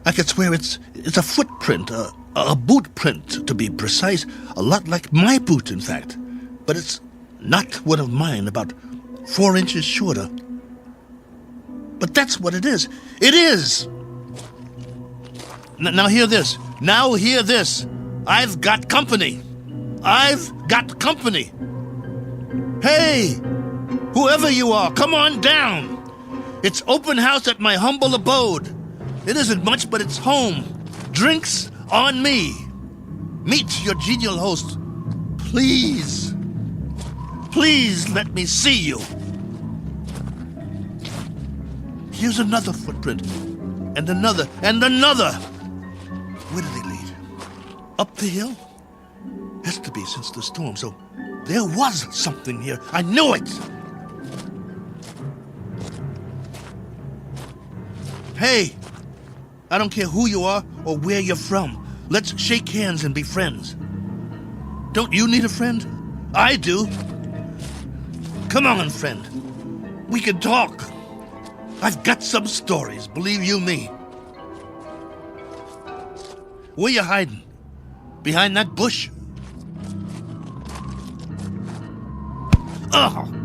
I could swear it's a footprint, a boot print, to be precise. A lot like my boot, in fact. But it's not one of mine, about 4 inches shorter. But that's what it is. It is! Now hear this. Now hear this. I've got company. I've got company. Hey! Whoever you are, come on down. It's open house at my humble abode. It isn't much, but it's home. Drinks on me. Meet your genial host. Please. Please let me see you. Here's another footprint. And another. And another. Where do they lead? Up the hill? Has to be since the storm, so there was something here. I knew it! Hey! I don't care who you are or where you're from. Let's shake hands and be friends. Don't you need a friend? I do. Come on, friend. We can talk. I've got some stories, believe you me. Where you hiding? Behind that bush? Ugh!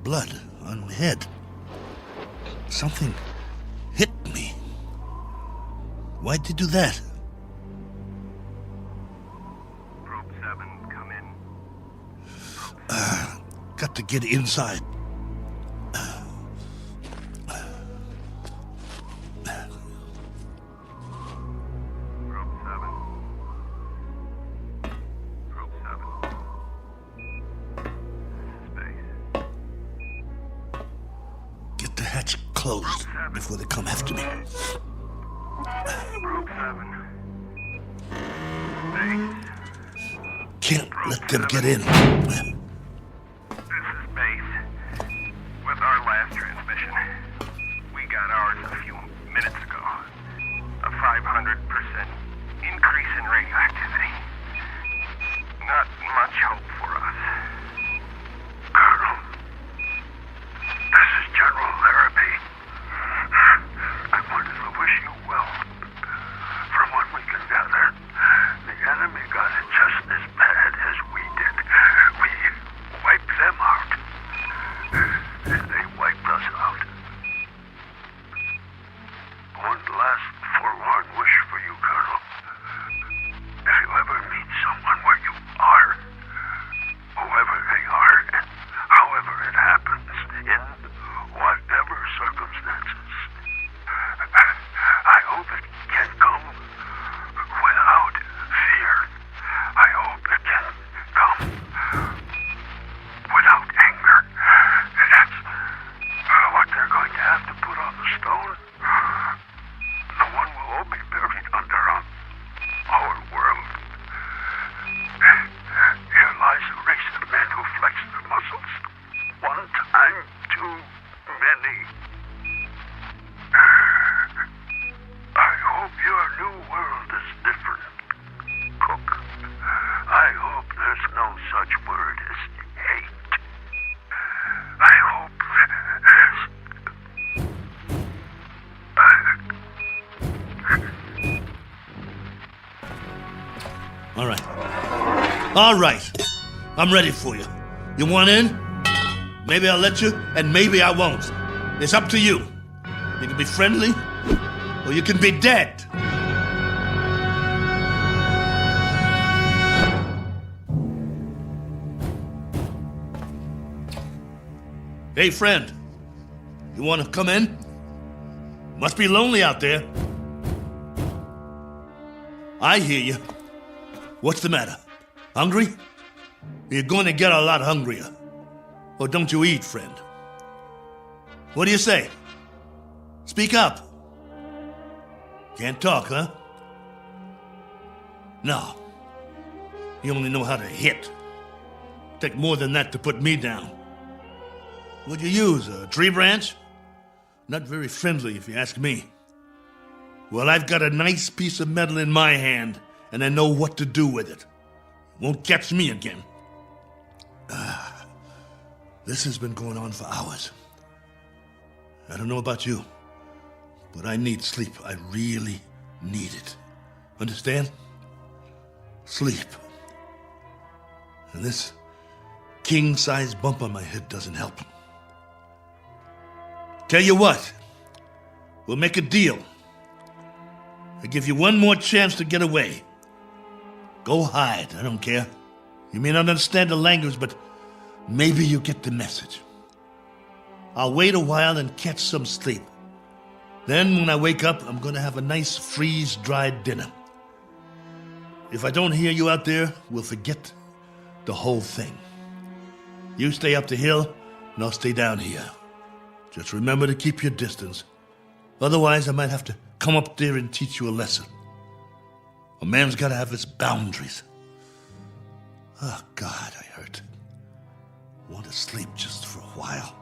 Blood on my head. Something hit me. Why'd you do that? got to get inside. Get the hatch closed before they come after me. Can't let them get in. This is Base. With our last transmission, we got ours a few minutes ago. A 500% increase in radioactivity. Not much hope for us. Colonel, this is General Therapy. I wanted to wish you well. From what we can gather, the enemy got it just as bad as we did. We wiped them out. And they wiped us out. One last forlorn wish for you, Colonel. If you ever meet someone where you are, whoever they are, and however it happens, in whatever circumstances, I hope it can come without fear. I hope it can come without anger. That's what they're going to have to put on the stone. The one we'll all be buried under on our world. Here lies a race of men who flex their muscles. One time too many. I hope your new world is different, Cook. I hope there's no such word as hate. I hope there's... All right. I'm ready for you. You want in? Maybe I'll let you, and maybe I won't. It's up to you. You can be friendly, or you can be dead. Hey, friend. You want to come in? Must be lonely out there. I hear you. What's the matter? Hungry? You're going to get a lot hungrier. Or don't you eat, friend? What do you say? Speak up. Can't talk, huh? No. You only know how to hit. Take more than that to put me down. What'd you use, a tree branch? Not very friendly, if you ask me. Well, I've got a nice piece of metal in my hand, and I know what to do with it. Won't catch me again. This has been going on for hours. I don't know about you, but I need sleep. I really need it. Understand? Sleep. And this king-size bump on my head doesn't help. Tell you what, we'll make a deal. I give you one more chance to get away. Go hide, I don't care. You may not understand the language, but maybe you get the message. I'll wait a while and catch some sleep. Then when I wake up, I'm going to have a nice freeze-dried dinner. If I don't hear you out there, we'll forget the whole thing. You stay up the hill, and I'll stay down here. Just remember to keep your distance. Otherwise, I might have to come up there and teach you a lesson. A man's got to have his boundaries. Oh, God, I hurt. I want to sleep just for a while.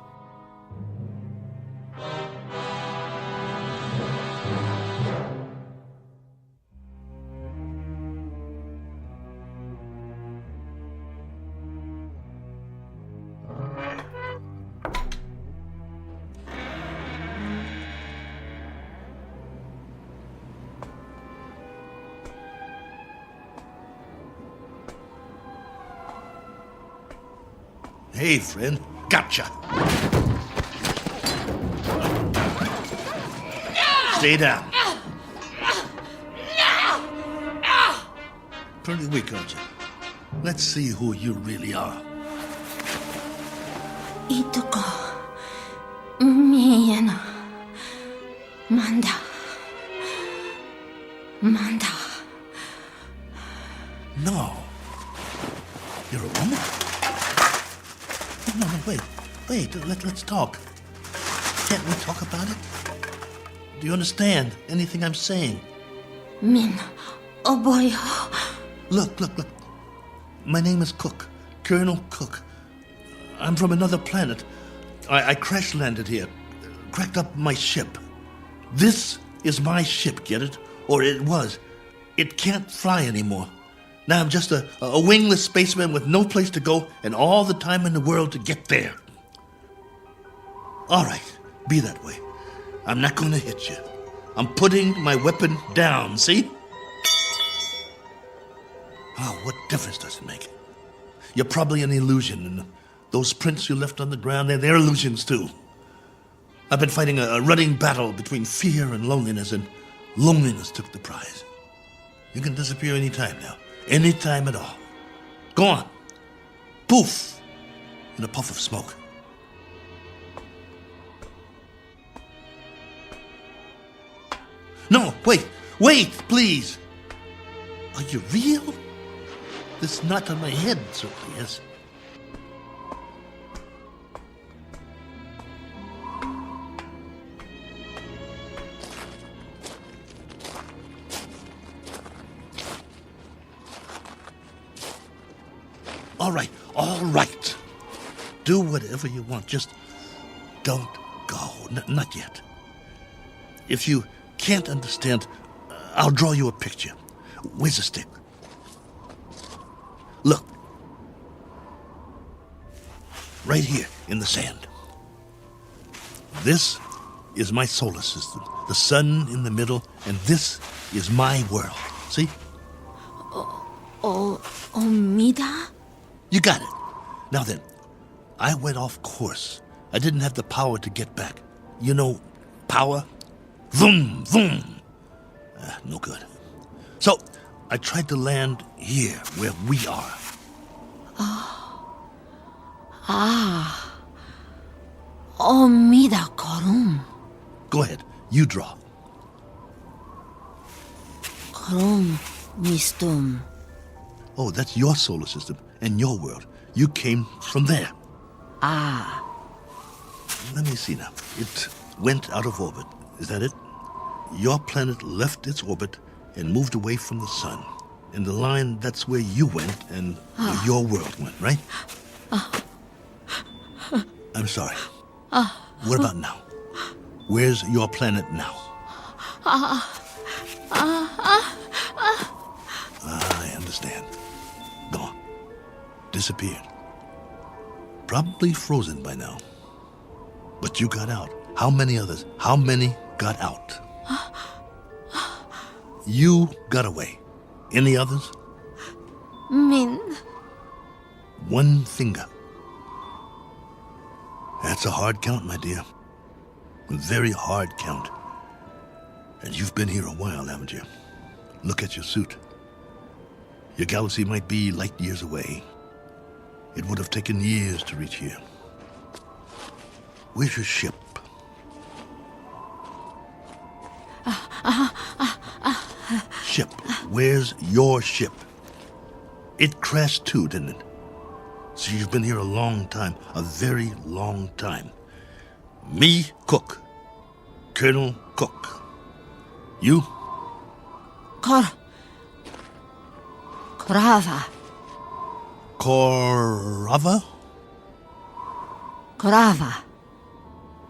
Hey, friend. Gotcha. Stay down. Pretty weak, aren't you? Let's see who you really are. Ito ko. Miyana. Manda. Manda. No. You're a woman? No, wait. Let's talk. Can't we talk about it? Do you understand anything I'm saying? Min. Oh boy. Look. My name is Cook. Colonel Cook. I'm from another planet. I crash landed here. Cracked up my ship. This is my ship, get it? Or it was. It can't fly anymore. Now I'm just a wingless spaceman with no place to go and all the time in the world to get there. All right, be that way. I'm not going to hit you. I'm putting my weapon down, see? Oh, what difference does it make? You're probably an illusion, and those prints you left on the ground, they're illusions too. I've been fighting a running battle between fear and loneliness, and loneliness took the prize. You can disappear any time now. Any time at all. Go on. Poof! In a puff of smoke. No, wait, please. Are you real? This knot on my head certainly is. All right. Do whatever you want. Just don't go. Not yet. If you can't understand, I'll draw you a picture. Where's a stick? Look. Right here in the sand. This is my solar system. The sun in the middle, and this is my world. See? Omida? You got it. Now then, I went off course. I didn't have the power to get back. You know, power? Vroom, vroom. No good. So, I tried to land here, where we are. Omida korum. Go ahead, you draw. Korum mistum. Oh, that's your solar system and your world. You came from there. Let me see now. It went out of orbit. Is that it? Your planet left its orbit and moved away from the sun. And the line, that's where you went and where your world went, right? I'm sorry. What about now? Where's your planet now? I understand. Gone. Disappeared. Probably frozen by now. But you got out. How many others? How many got out? You got away. Any others? Min. One finger. That's a hard count, my dear. A very hard count. And you've been here a while, haven't you? Look at your suit. Your galaxy might be light years away. It would have taken years to reach here. Where's your ship? Ship. Where's your ship? It crashed too, didn't it? So you've been here a long time. A very long time. Me, Cook. Colonel Cook. You? Korava. Korava? Korava.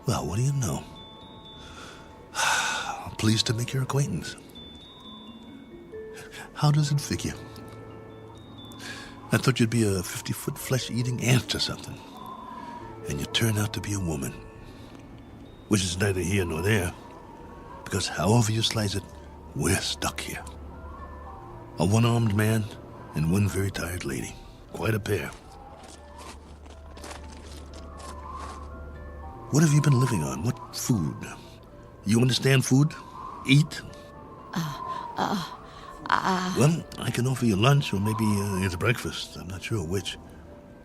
Well, what do you know? I'm pleased to make your acquaintance. How does it figure? I thought you'd be a 50-foot flesh-eating ant or something. And you turn out to be a woman. Which is neither here nor there. Because however you slice it, we're stuck here. A one-armed man and one very tired lady. Quite a pair. What have you been living on? What food? You understand food? Eat? Well, I can offer you lunch or maybe it's breakfast. I'm not sure which.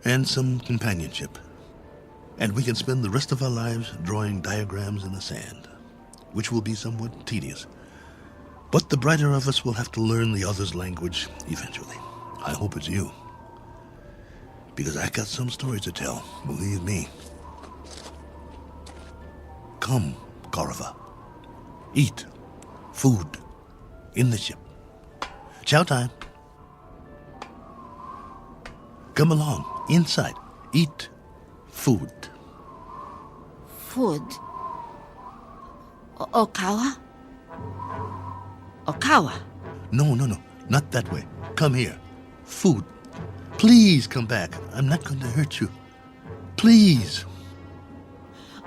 And some companionship. And we can spend the rest of our lives drawing diagrams in the sand, which will be somewhat tedious. But the brighter of us will have to learn the other's language eventually. I hope it's you. Because I got some stories to tell, believe me. Come, Korova. Eat. Food. In the ship. Chow time. Come along. Inside. Eat. Food. Food. Okawa? Okawa. No. Not that way. Come here. Food. Please come back. I'm not going to hurt you. Please.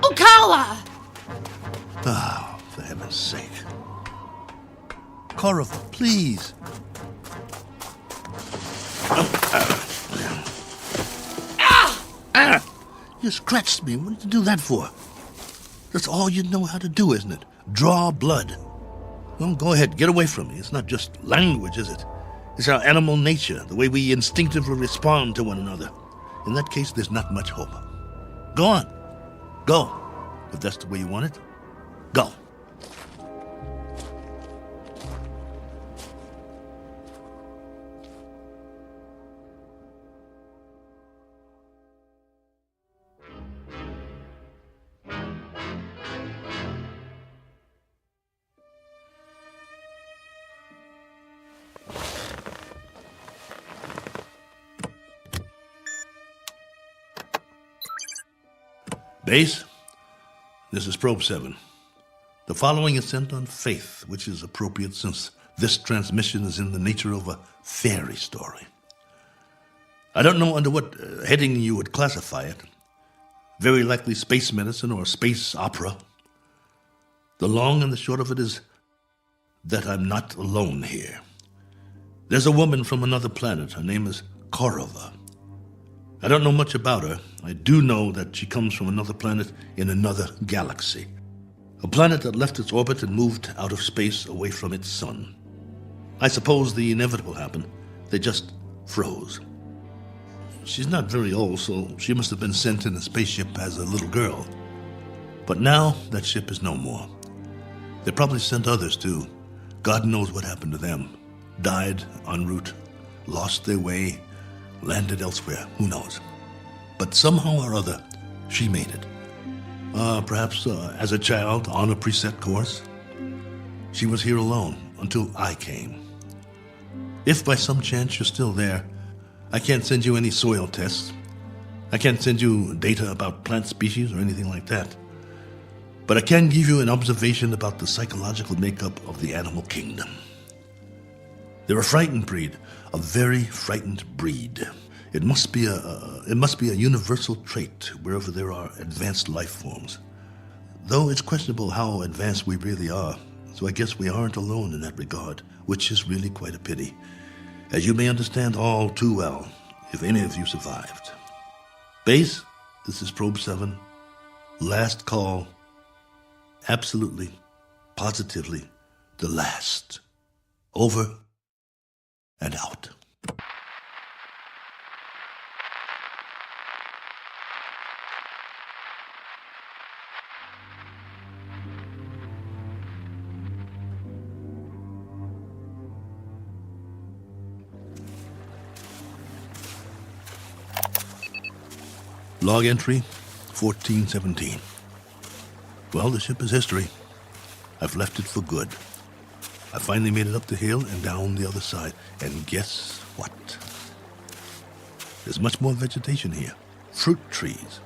Okawa! Oh, for heaven's sake. Korova, please. You scratched me. What did you do that for? That's all you know how to do, isn't it? Draw blood. Well, go ahead. Get away from me. It's not just language, is it? It's our animal nature, the way we instinctively respond to one another. In that case, there's not much hope. Go on. Go. If that's the way you want it, go. Base, this is Probe 7. The following is sent on faith, which is appropriate since this transmission is in the nature of a fairy story. I don't know under what heading you would classify it. Very likely space medicine or space opera. The long and the short of it is that I'm not alone here. There's a woman from another planet. Her name is Korova. I don't know much about her. I do know that she comes from another planet in another galaxy. A planet that left its orbit and moved out of space away from its sun. I suppose the inevitable happened. They just froze. She's not very old, so she must have been sent in a spaceship as a little girl. But now that ship is no more. They probably sent others too. God knows what happened to them. Died en route, lost their way, landed elsewhere, who knows. But somehow or other, she made it. Perhaps as a child on a preset course. She was here alone until I came. If by some chance you're still there, I can't send you any soil tests. I can't send you data about plant species or anything like that. But I can give you an observation about the psychological makeup of the animal kingdom. They're a frightened breed, a very frightened breed. It must be a universal trait wherever there are advanced life forms. Though it's questionable how advanced we really are, so I guess we aren't alone in that regard, which is really quite a pity, as you may understand all too well if any of you survived. Base, this is Probe 7. Last call. Absolutely, positively, the last. Over and out. Log entry 1417. Well, the ship is history. I've left it for good. I finally made it up the hill and down the other side. And guess what? There's much more vegetation here. Fruit trees.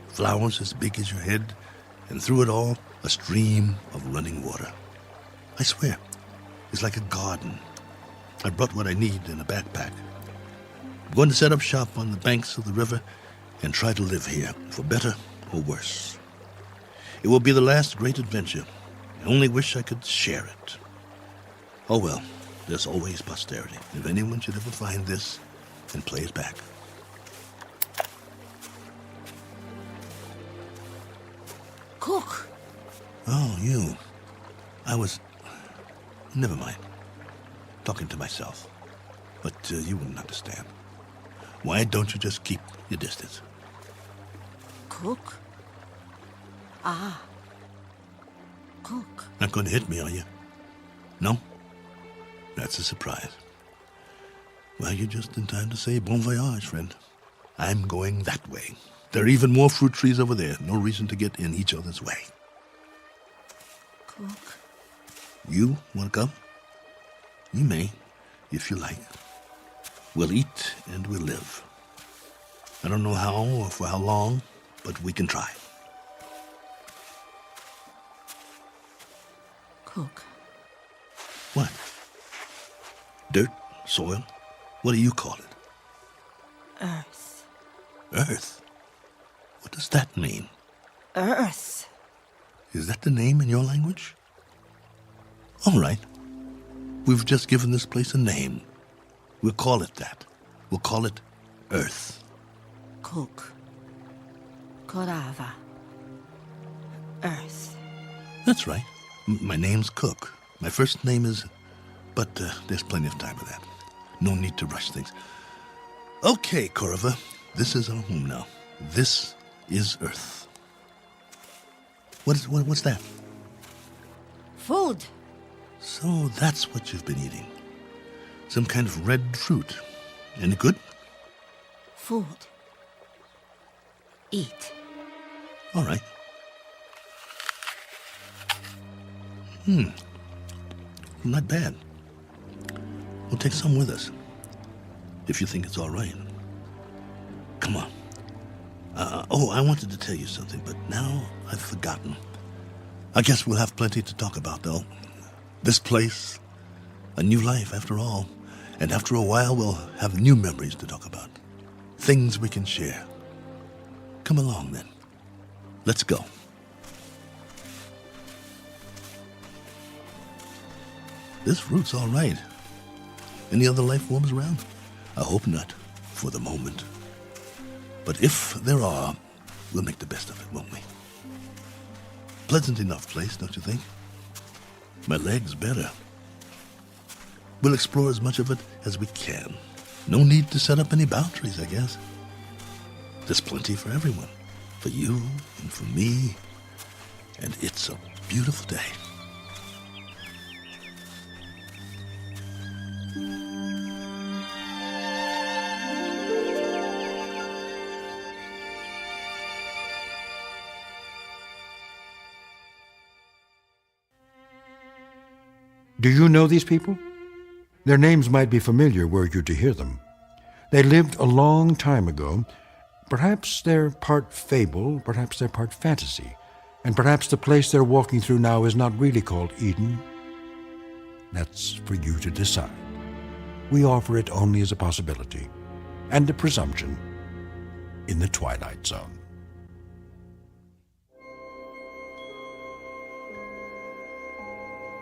Flowers as big as your head. And through it all, a stream of running water. I swear, it's like a garden. I brought what I need in a backpack. I'm going to set up shop on the banks of the river and try to live here, for better or worse. It will be the last great adventure. I only wish I could share it. Oh well, there's always posterity. If anyone should ever find this and play it back. Cook. Oh, you. Never mind. Talking to myself. But you wouldn't understand. Why don't you just keep your distance? Cook? Ah. Cook. Not going to hit me, are you? No? That's a surprise. Well, you're just in time to say bon voyage, friend. I'm going that way. There are even more fruit trees over there. No reason to get in each other's way. Cook. You want to come? You may, if you like. We'll eat and we'll live. I don't know how or for how long, but we can try. Cook. What? Dirt? Soil? What do you call it? Earth. Earth? What does that mean? Earth. Is that the name in your language? All right. We've just given this place a name. We'll call it that. We'll call it Earth. Cook. Korava. Earth. That's right. My name's Cook. My first name is... But there's plenty of time for that. No need to rush things. Okay, Korova. This is our home now. This is Earth. What's that? Food. So that's what you've been eating. Some kind of red fruit. Any good? Food. Eat. All right. Not bad. We'll take some with us. If you think it's all right. Come on. I wanted to tell you something, but now I've forgotten. I guess we'll have plenty to talk about, though. This place, a new life after all. And after a while, we'll have new memories to talk about. Things we can share. Come along, then. Let's go. This fruit's all right. Any other life forms around? I hope not, for the moment. But if there are, we'll make the best of it, won't we? Pleasant enough place, don't you think? My leg's better. We'll explore as much of it as we can. No need to set up any boundaries, I guess. There's plenty for everyone. For you and for me. And it's a beautiful day. Do you know these people? Their names might be familiar were you to hear them. They lived a long time ago. Perhaps they're part fable, perhaps they're part fantasy, and perhaps the place they're walking through now is not really called Eden. That's for you to decide. We offer it only as a possibility and a presumption in the Twilight Zone.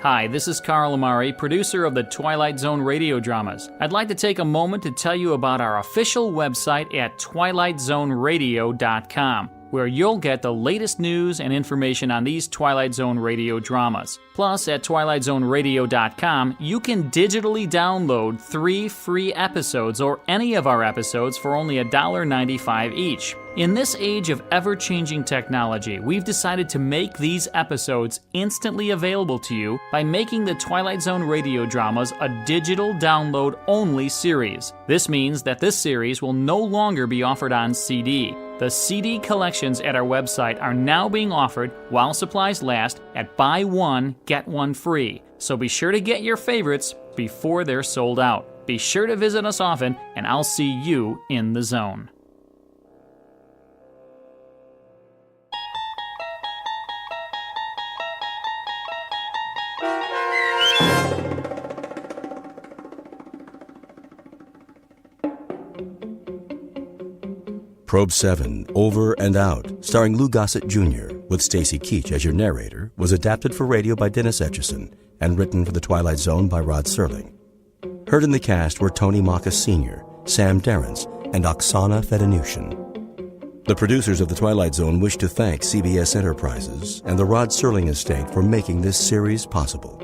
Hi, this is Carl Amari, producer of the Twilight Zone Radio Dramas. I'd like to take a moment to tell you about our official website at twilightzoneradio.com, where you'll get the latest news and information on these Twilight Zone Radio dramas. Plus, at twilightzoneradio.com, you can digitally download 3 free episodes or any of our episodes for only $1.95 each. In this age of ever-changing technology, we've decided to make these episodes instantly available to you by making the Twilight Zone Radio Dramas a digital download-only series. This means that this series will no longer be offered on CD. The CD collections at our website are now being offered, while supplies last, at buy one, get one free. So be sure to get your favorites before they're sold out. Be sure to visit us often, and I'll see you in the zone. Probe 7, Over and Out, starring Lou Gossett Jr., with Stacy Keach as your narrator, was adapted for radio by Dennis Etchison and written for The Twilight Zone by Rod Serling. Heard in the cast were Tony Makis Sr., Sam Derrence, and Oksana Fedanushin. The producers of The Twilight Zone wish to thank CBS Enterprises and the Rod Serling Estate for making this series possible.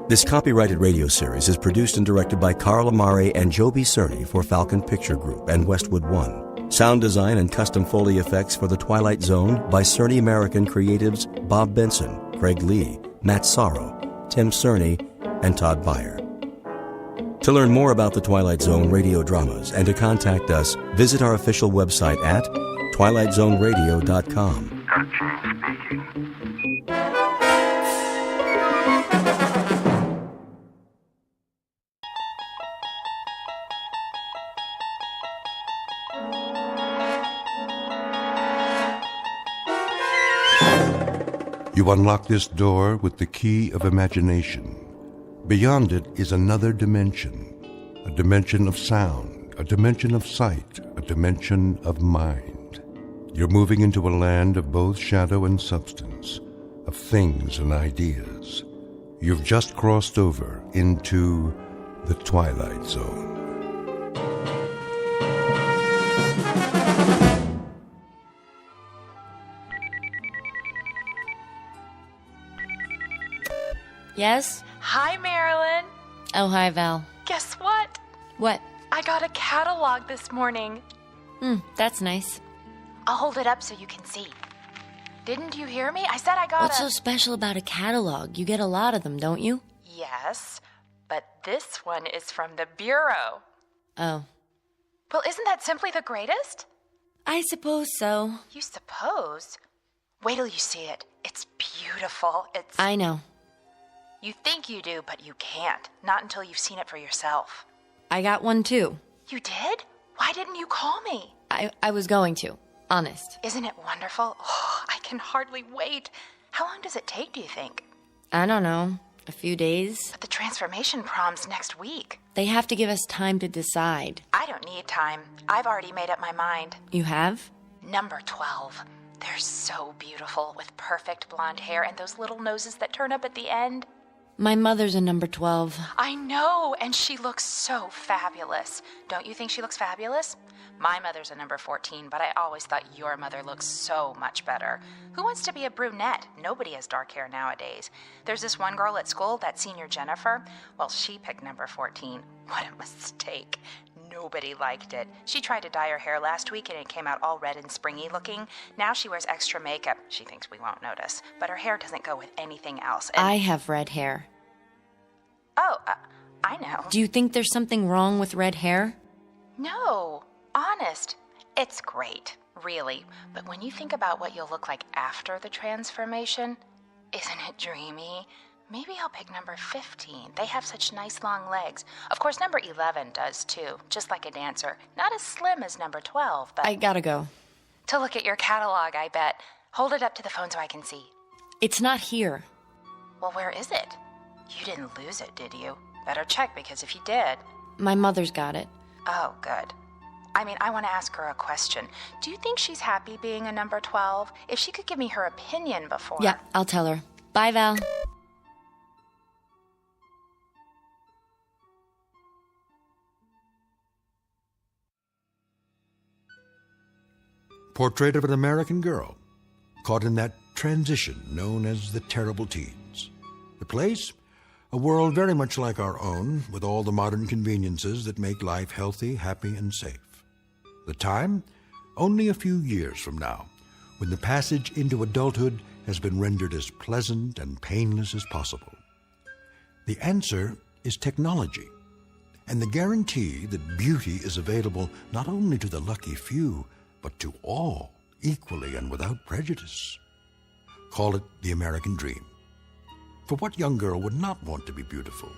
This copyrighted radio series is produced and directed by Carl Amari and Joby Cerny for Falcon Picture Group and Westwood One. Sound design and custom Foley effects for The Twilight Zone by Cerny American creatives Bob Benson, Craig Lee, Matt Sorrow, Tim Cerny, and Todd Beyer. To learn more about the Twilight Zone radio dramas and to contact us, visit our official website at twilightzoneradio.com. You unlock this door with the key of imagination. Beyond it is another dimension, a dimension of sound, a dimension of sight, a dimension of mind. You're moving into a land of both shadow and substance, of things and ideas. You've just crossed over into the Twilight Zone. Yes? Hi, Marilyn. Oh, hi, Val. Guess what? What? I got a catalog this morning. That's nice. I'll hold it up so you can see. Didn't you hear me? I said I got What's so special about a catalog? You get a lot of them, don't you? Yes, but this one is from the Bureau. Oh. Well, isn't that simply the greatest? I suppose so. You suppose? Wait till you see it. It's beautiful. I know. You think you do, but you can't. Not until you've seen it for yourself. I got one, too. You did? Why didn't you call me? I was going to. Honest. Isn't it wonderful? Oh, I can hardly wait. How long does it take, do you think? I don't know. A few days. But the transformation prom's next week. They have to give us time to decide. I don't need time. I've already made up my mind. You have? Number 12. They're so beautiful, with perfect blonde hair and those little noses that turn up at the end. My mother's a number 12. I know, and she looks so fabulous. Don't you think she looks fabulous? My mother's a number 14, but I always thought your mother looks so much better. Who wants to be a brunette? Nobody has dark hair nowadays. There's this one girl at school, that senior Jennifer. Well, she picked number 14. What a mistake. Nobody liked it. She tried to dye her hair last week and it came out all red and springy looking. Now she wears extra makeup. She thinks we won't notice. But her hair doesn't go with anything else. And... I have red hair. Oh, I know. Do you think there's something wrong with red hair? No, honest. It's great, really. But when you think about what you'll look like after the transformation, isn't it dreamy? Maybe I'll pick number 15. They have such nice long legs. Of course, number 11 does too, just like a dancer. Not as slim as number 12, but... I gotta go. To look at your catalog, I bet. Hold it up to the phone so I can see. It's not here. Well, where is it? You didn't lose it, did you? Better check, because if you did... My mother's got it. Oh, good. I mean, I want to ask her a question. Do you think she's happy being a number 12? If she could give me her opinion before... Yeah, I'll tell her. Bye, Val. Portrait of an American girl caught in that transition known as the terrible teens. The place? A world very much like our own, with all the modern conveniences that make life healthy, happy, and safe. The time? Only a few years from now, when the passage into adulthood has been rendered as pleasant and painless as possible. The answer is technology, and the guarantee that beauty is available not only to the lucky few, but to all, equally and without prejudice. Call it the American dream. For what young girl would not want to be beautiful?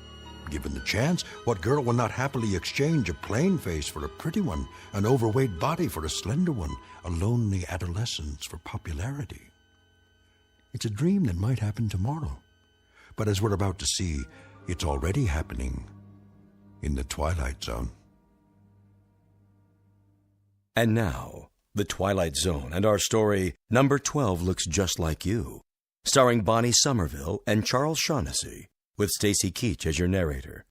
Given the chance, what girl will not happily exchange a plain face for a pretty one, an overweight body for a slender one, a lonely adolescence for popularity? It's a dream that might happen tomorrow. But as we're about to see, it's already happening in the Twilight Zone. And now, The Twilight Zone and our story, Number 12 Looks Just Like You, starring Bonnie Somerville and Charles Shaughnessy, with Stacy Keach as your narrator.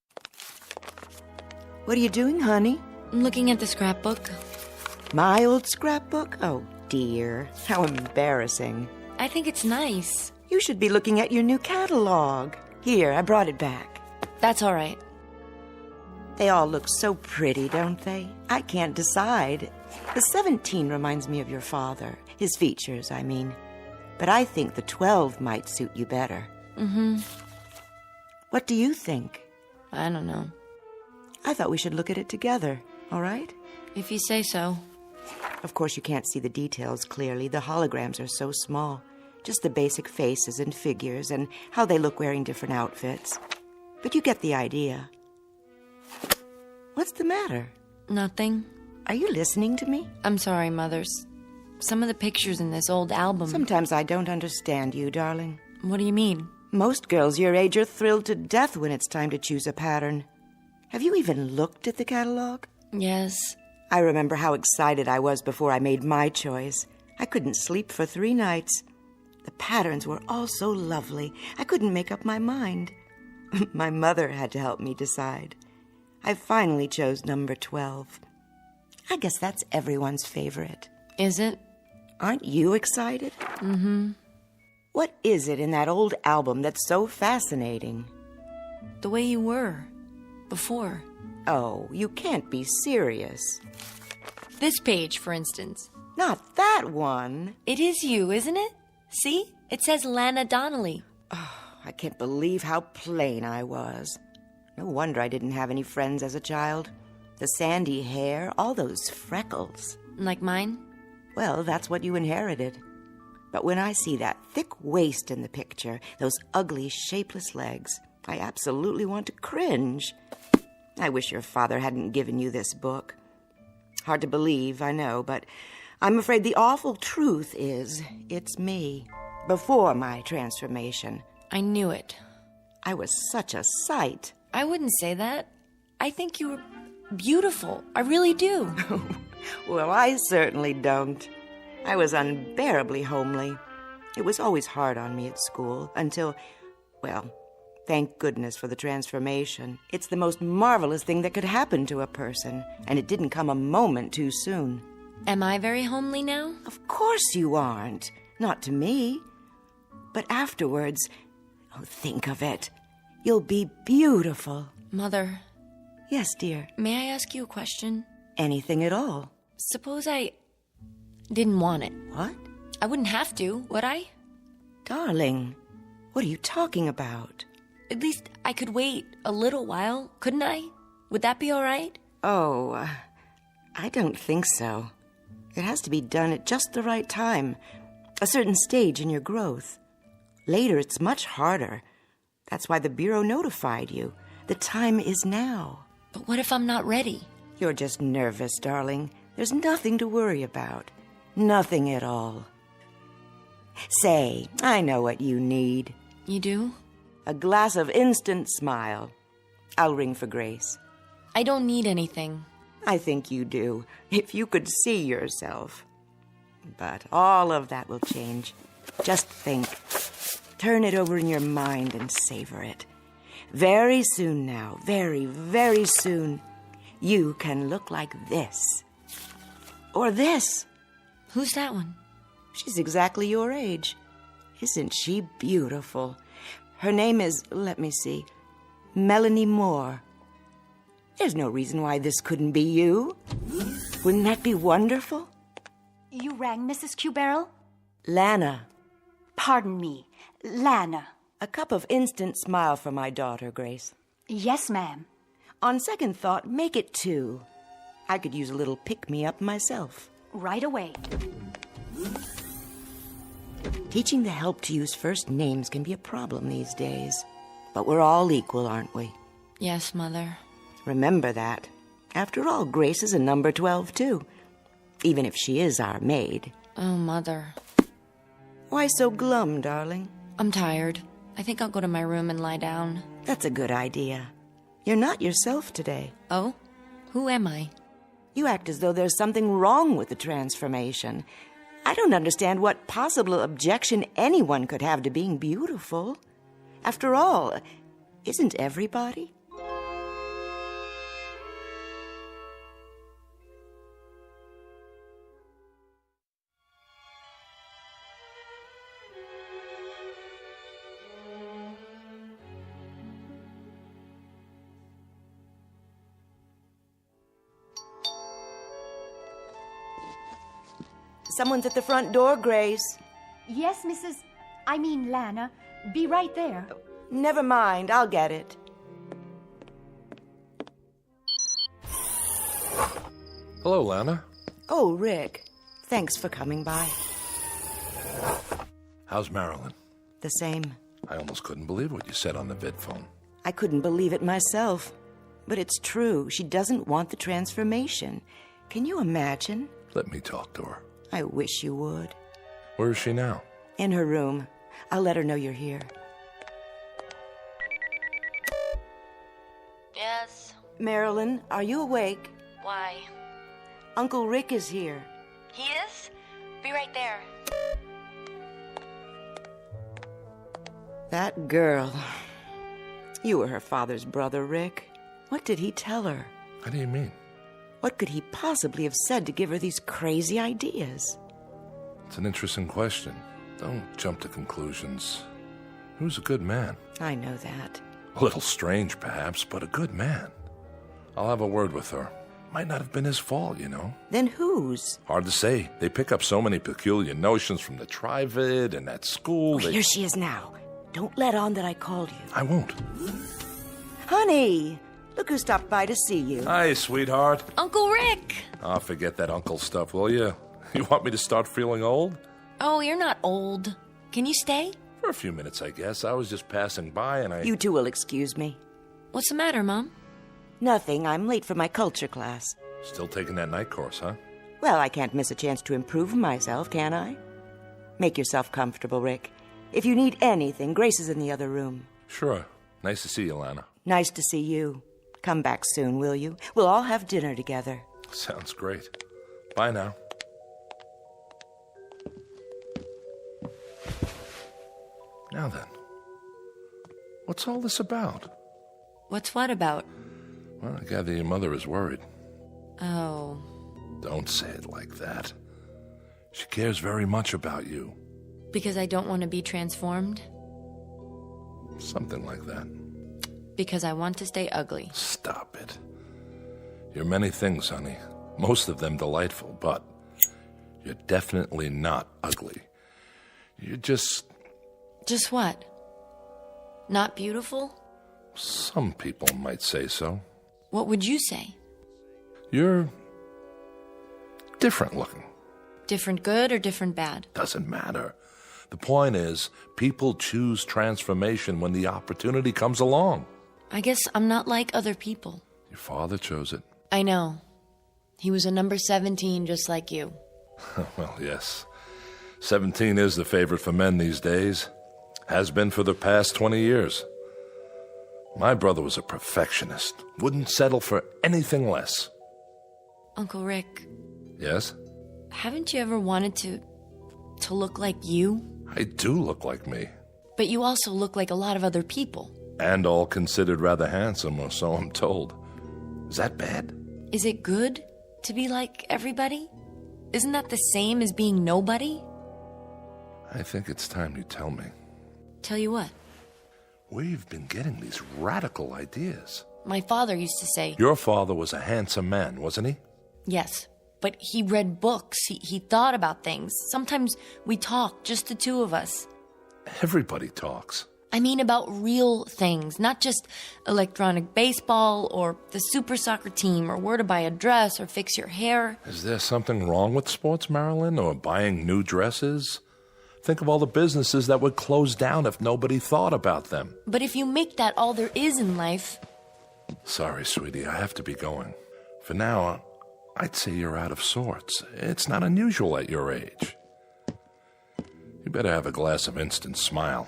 What are you doing, honey? I'm looking at the scrapbook. My old scrapbook? Oh, dear. How embarrassing. I think it's nice. You should be looking at your new catalog. Here, I brought it back. That's all right. They all look so pretty, don't they? I can't decide. The 17 reminds me of your father. His features, I mean. But I think the 12 might suit you better. Mm-hmm. What do you think? I don't know. I thought we should look at it together, all right? If you say so. Of course, you can't see the details clearly. The holograms are so small. Just the basic faces and figures and how they look wearing different outfits. But you get the idea. What's the matter? Nothing. Are you listening to me? I'm sorry, Mothers. Some of the pictures in this old album... Sometimes I don't understand you, darling. What do you mean? Most girls your age are thrilled to death when it's time to choose a pattern. Have you even looked at the catalog? Yes. I remember how excited I was before I made my choice. I couldn't sleep for 3 nights. The patterns were all so lovely. I couldn't make up my mind. My mother had to help me decide. I finally chose number 12. I guess that's everyone's favorite. Is it? Aren't you excited? Mm-hmm. What is it in that old album that's so fascinating? The way you were. Before. Oh, you can't be serious. This page, for instance. Not that one. It is you, isn't it? See? It says Lana Donnelly. Oh, I can't believe how plain I was. No wonder I didn't have any friends as a child. The sandy hair, all those freckles. Like mine? Well, that's what you inherited. But when I see that thick waist in the picture, those ugly, shapeless legs, I absolutely want to cringe. I wish your father hadn't given you this book. Hard to believe, I know, but I'm afraid the awful truth is it's me, before my transformation. I knew it. I was such a sight. I wouldn't say that. I think you were beautiful. I really do. Well, I certainly don't. I was unbearably homely. It was always hard on me at school until, well, thank goodness for the transformation. It's the most marvelous thing that could happen to a person, and it didn't come a moment too soon. Am I very homely now? Of course you aren't. Not to me. But afterwards, oh, think of it. You'll be beautiful. Mother. Yes, dear. May I ask you a question? Anything at all. Suppose I didn't want it. What? I wouldn't have to, would I? Darling, what are you talking about? At least I could wait a little while, couldn't I? Would that be all right? Oh, I don't think so. It has to be done at just the right time, a certain stage in your growth. Later, it's much harder. That's why the Bureau notified you. The time is now. But what if I'm not ready? You're just nervous, darling. There's nothing to worry about. Nothing at all. Say, I know what you need. You do? A glass of instant smile. I'll ring for Grace. I don't need anything. I think you do, if you could see yourself. But all of that will change. Just think. Turn it over in your mind and savor it. Very soon now, very, very soon, you can look like this. Or this. Who's that one? She's exactly your age. Isn't she beautiful? Her name is, let me see, Melanie Moore. There's no reason why this couldn't be you. Wouldn't that be wonderful? You rang, Mrs. Q-Barrel? Lana. Pardon me, Lana. A cup of instant smile for my daughter, Grace. Yes, ma'am. On second thought, make it 2. I could use a little pick-me-up myself. Right away. Teaching the help to use first names can be a problem these days. But we're all equal, aren't we? Yes, Mother. Remember that. After all, Grace is a number 12, too. Even if she is our maid. Oh, Mother. Why so glum, darling? I'm tired. I think I'll go to my room and lie down. That's a good idea. You're not yourself today. Oh? Who am I? You act as though there's something wrong with the transformation. I don't understand what possible objection anyone could have to being beautiful. After all, isn't everybody? Someone's at the front door, Grace. Yes, Lana. Be right there. Never mind, I'll get it. Hello, Lana. Oh, Rick. Thanks for coming by. How's Marilyn? The same. I almost couldn't believe what you said on the vidphone. I couldn't believe it myself. But it's true. She doesn't want the transformation. Can you imagine? Let me talk to her. I wish you would. Where is she now? In her room. I'll let her know you're here. Yes. Marilyn, are you awake? Why? Uncle Rick is here. He is? Be right there. That girl. You were her father's brother, Rick. What did he tell her? How do you mean? What could he possibly have said to give her these crazy ideas? It's an interesting question. Don't jump to conclusions. He was a good man. I know that. A little strange, perhaps, but a good man. I'll have a word with her. Might not have been his fault, you know. Then whose? Hard to say. They pick up so many peculiar notions from the Trivid and at school. Oh, here she is now. Don't let on that I called you. I won't. Honey, look who stopped by to see you. Hi, sweetheart. Uncle Rick! Oh, forget that uncle stuff, will you? You want me to start feeling old? Oh, you're not old. Can you stay? For a few minutes, I guess. I was just passing by and I... You two will excuse me. What's the matter, Mom? Nothing. I'm late for my culture class. Still taking that night course, huh? Well, I can't miss a chance to improve myself, can I? Make yourself comfortable, Rick. If you need anything, Grace is in the other room. Sure. Nice to see you, Lana. Nice to see you. Come back soon, will you? We'll all have dinner together. Sounds great. Bye now. Now then, what's all this about? What's what about? Well, I gather your mother is worried. Oh. Don't say it like that. She cares very much about you. Because I don't want to be transformed? Something like that. Because I want to stay ugly. Stop it. You're many things, honey. Most of them delightful, but you're definitely not ugly. You're just... Just what? Not beautiful? Some people might say so. What would you say? You're different looking. Different good or different bad? Doesn't matter. The point is, people choose transformation when the opportunity comes along. I guess I'm not like other people. Your father chose it. I know. He was a number 17 just like you. Well, yes. 17 is the favorite for men these days. Has been for the past 20 years. My brother was a perfectionist. Wouldn't settle for anything less. Uncle Rick. Yes? Haven't you ever wanted to look like you? I do look like me. But you also look like a lot of other people. And all considered rather handsome, or so I'm told. Is that bad? Is it good to be like everybody? Isn't that the same as being nobody? I think it's time you tell me. Tell you what? We've been getting these radical ideas. My father used to say... Your father was a handsome man, wasn't he? Yes, but he read books. He thought about things. Sometimes we talk, just the two of us. Everybody talks. I mean about real things, not just electronic baseball or the super soccer team or where to buy a dress or fix your hair. Is there something wrong with sports, Marilyn, or buying new dresses? Think of all the businesses that would close down if nobody thought about them. But if you make that all there is in life... Sorry, sweetie, I have to be going. For now, I'd say you're out of sorts. It's not unusual at your age. You better have a glass of instant smile.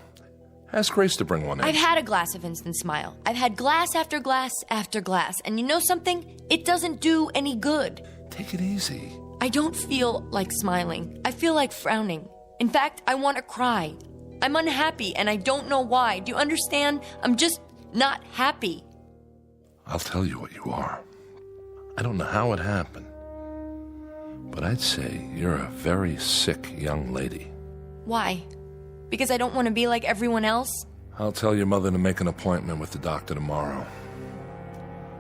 Ask Grace to bring one in. I've had a glass of instant smile. I've had glass after glass after glass. And you know something? It doesn't do any good. Take it easy. I don't feel like smiling. I feel like frowning. In fact, I want to cry. I'm unhappy, and I don't know why. Do you understand? I'm just not happy. I'll tell you what you are. I don't know how it happened, but I'd say you're a very sick young lady. Why? Because I don't want to be like everyone else? I'll tell your mother to make an appointment with the doctor tomorrow.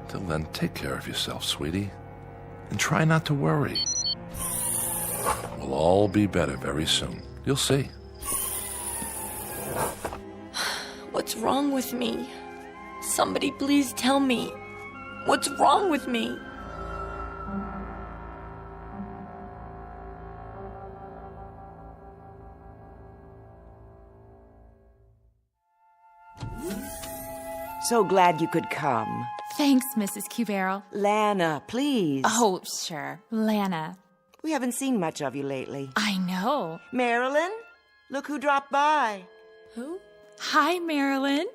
Till then, take care of yourself, sweetie, and try not to worry. We'll all be better very soon. You'll see. What's wrong with me? Somebody please tell me. What's wrong with me? So glad you could come. Thanks, Mrs. Q-Barrel. Lana, please. Oh, sure. Lana. We haven't seen much of you lately. I know. Marilyn, look who dropped by. Who? Hi, Marilyn.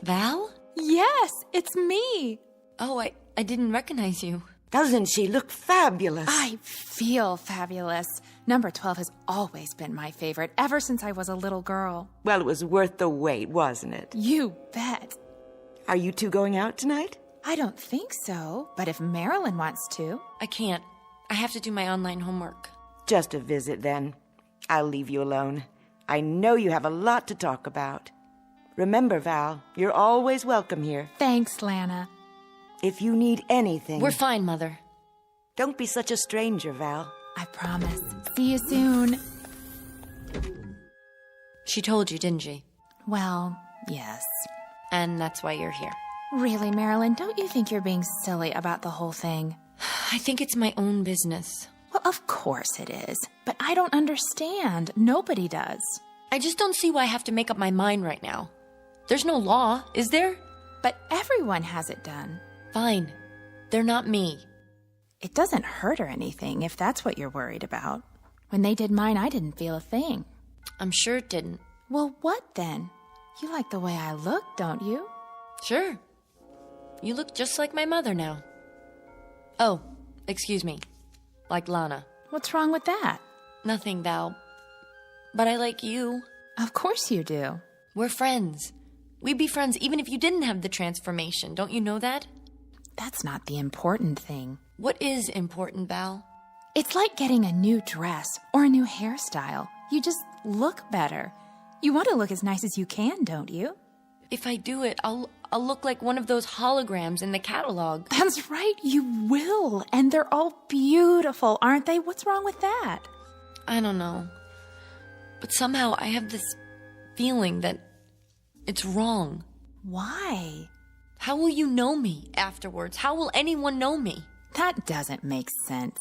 Val? Yes, it's me. Oh, I didn't recognize you. Doesn't she look fabulous? I feel fabulous. Number 12 has always been my favorite, ever since I was a little girl. Well, it was worth the wait, wasn't it? You bet. Are you two going out tonight? I don't think so, but if Marilyn wants to. I can't. I have to do my online homework. Just a visit, then. I'll leave you alone. I know you have a lot to talk about. Remember, Val, you're always welcome here. Thanks, Lana. If you need anything... We're fine, Mother. Don't be such a stranger, Val. I promise. See you soon. She told you, didn't she? Well, yes. And that's why you're here. Really, Marilyn, don't you think you're being silly about the whole thing? I think it's my own business. Well, of course it is. But I don't understand. Nobody does. I just don't see why I have to make up my mind right now. There's no law, is there? But everyone has it done. Fine. They're not me. It doesn't hurt or anything if that's what you're worried about. When they did mine, I didn't feel a thing. I'm sure it didn't. Well, what then? You like the way I look, don't you? Sure. You look just like my mother now. Oh, excuse me. Like Lana. What's wrong with that? Nothing, Val. But I like you. Of course you do. We're friends. We'd be friends even if you didn't have the transformation. Don't you know that? That's not the important thing. What is important, Val? It's like getting a new dress or a new hairstyle. You just look better. You want to look as nice as you can, don't you? If I do it, I'll look like one of those holograms in the catalog. That's right, you will. And they're all beautiful, aren't they? What's wrong with that? I don't know. But somehow I have this feeling that it's wrong. Why? How will you know me afterwards? How will anyone know me? That doesn't make sense.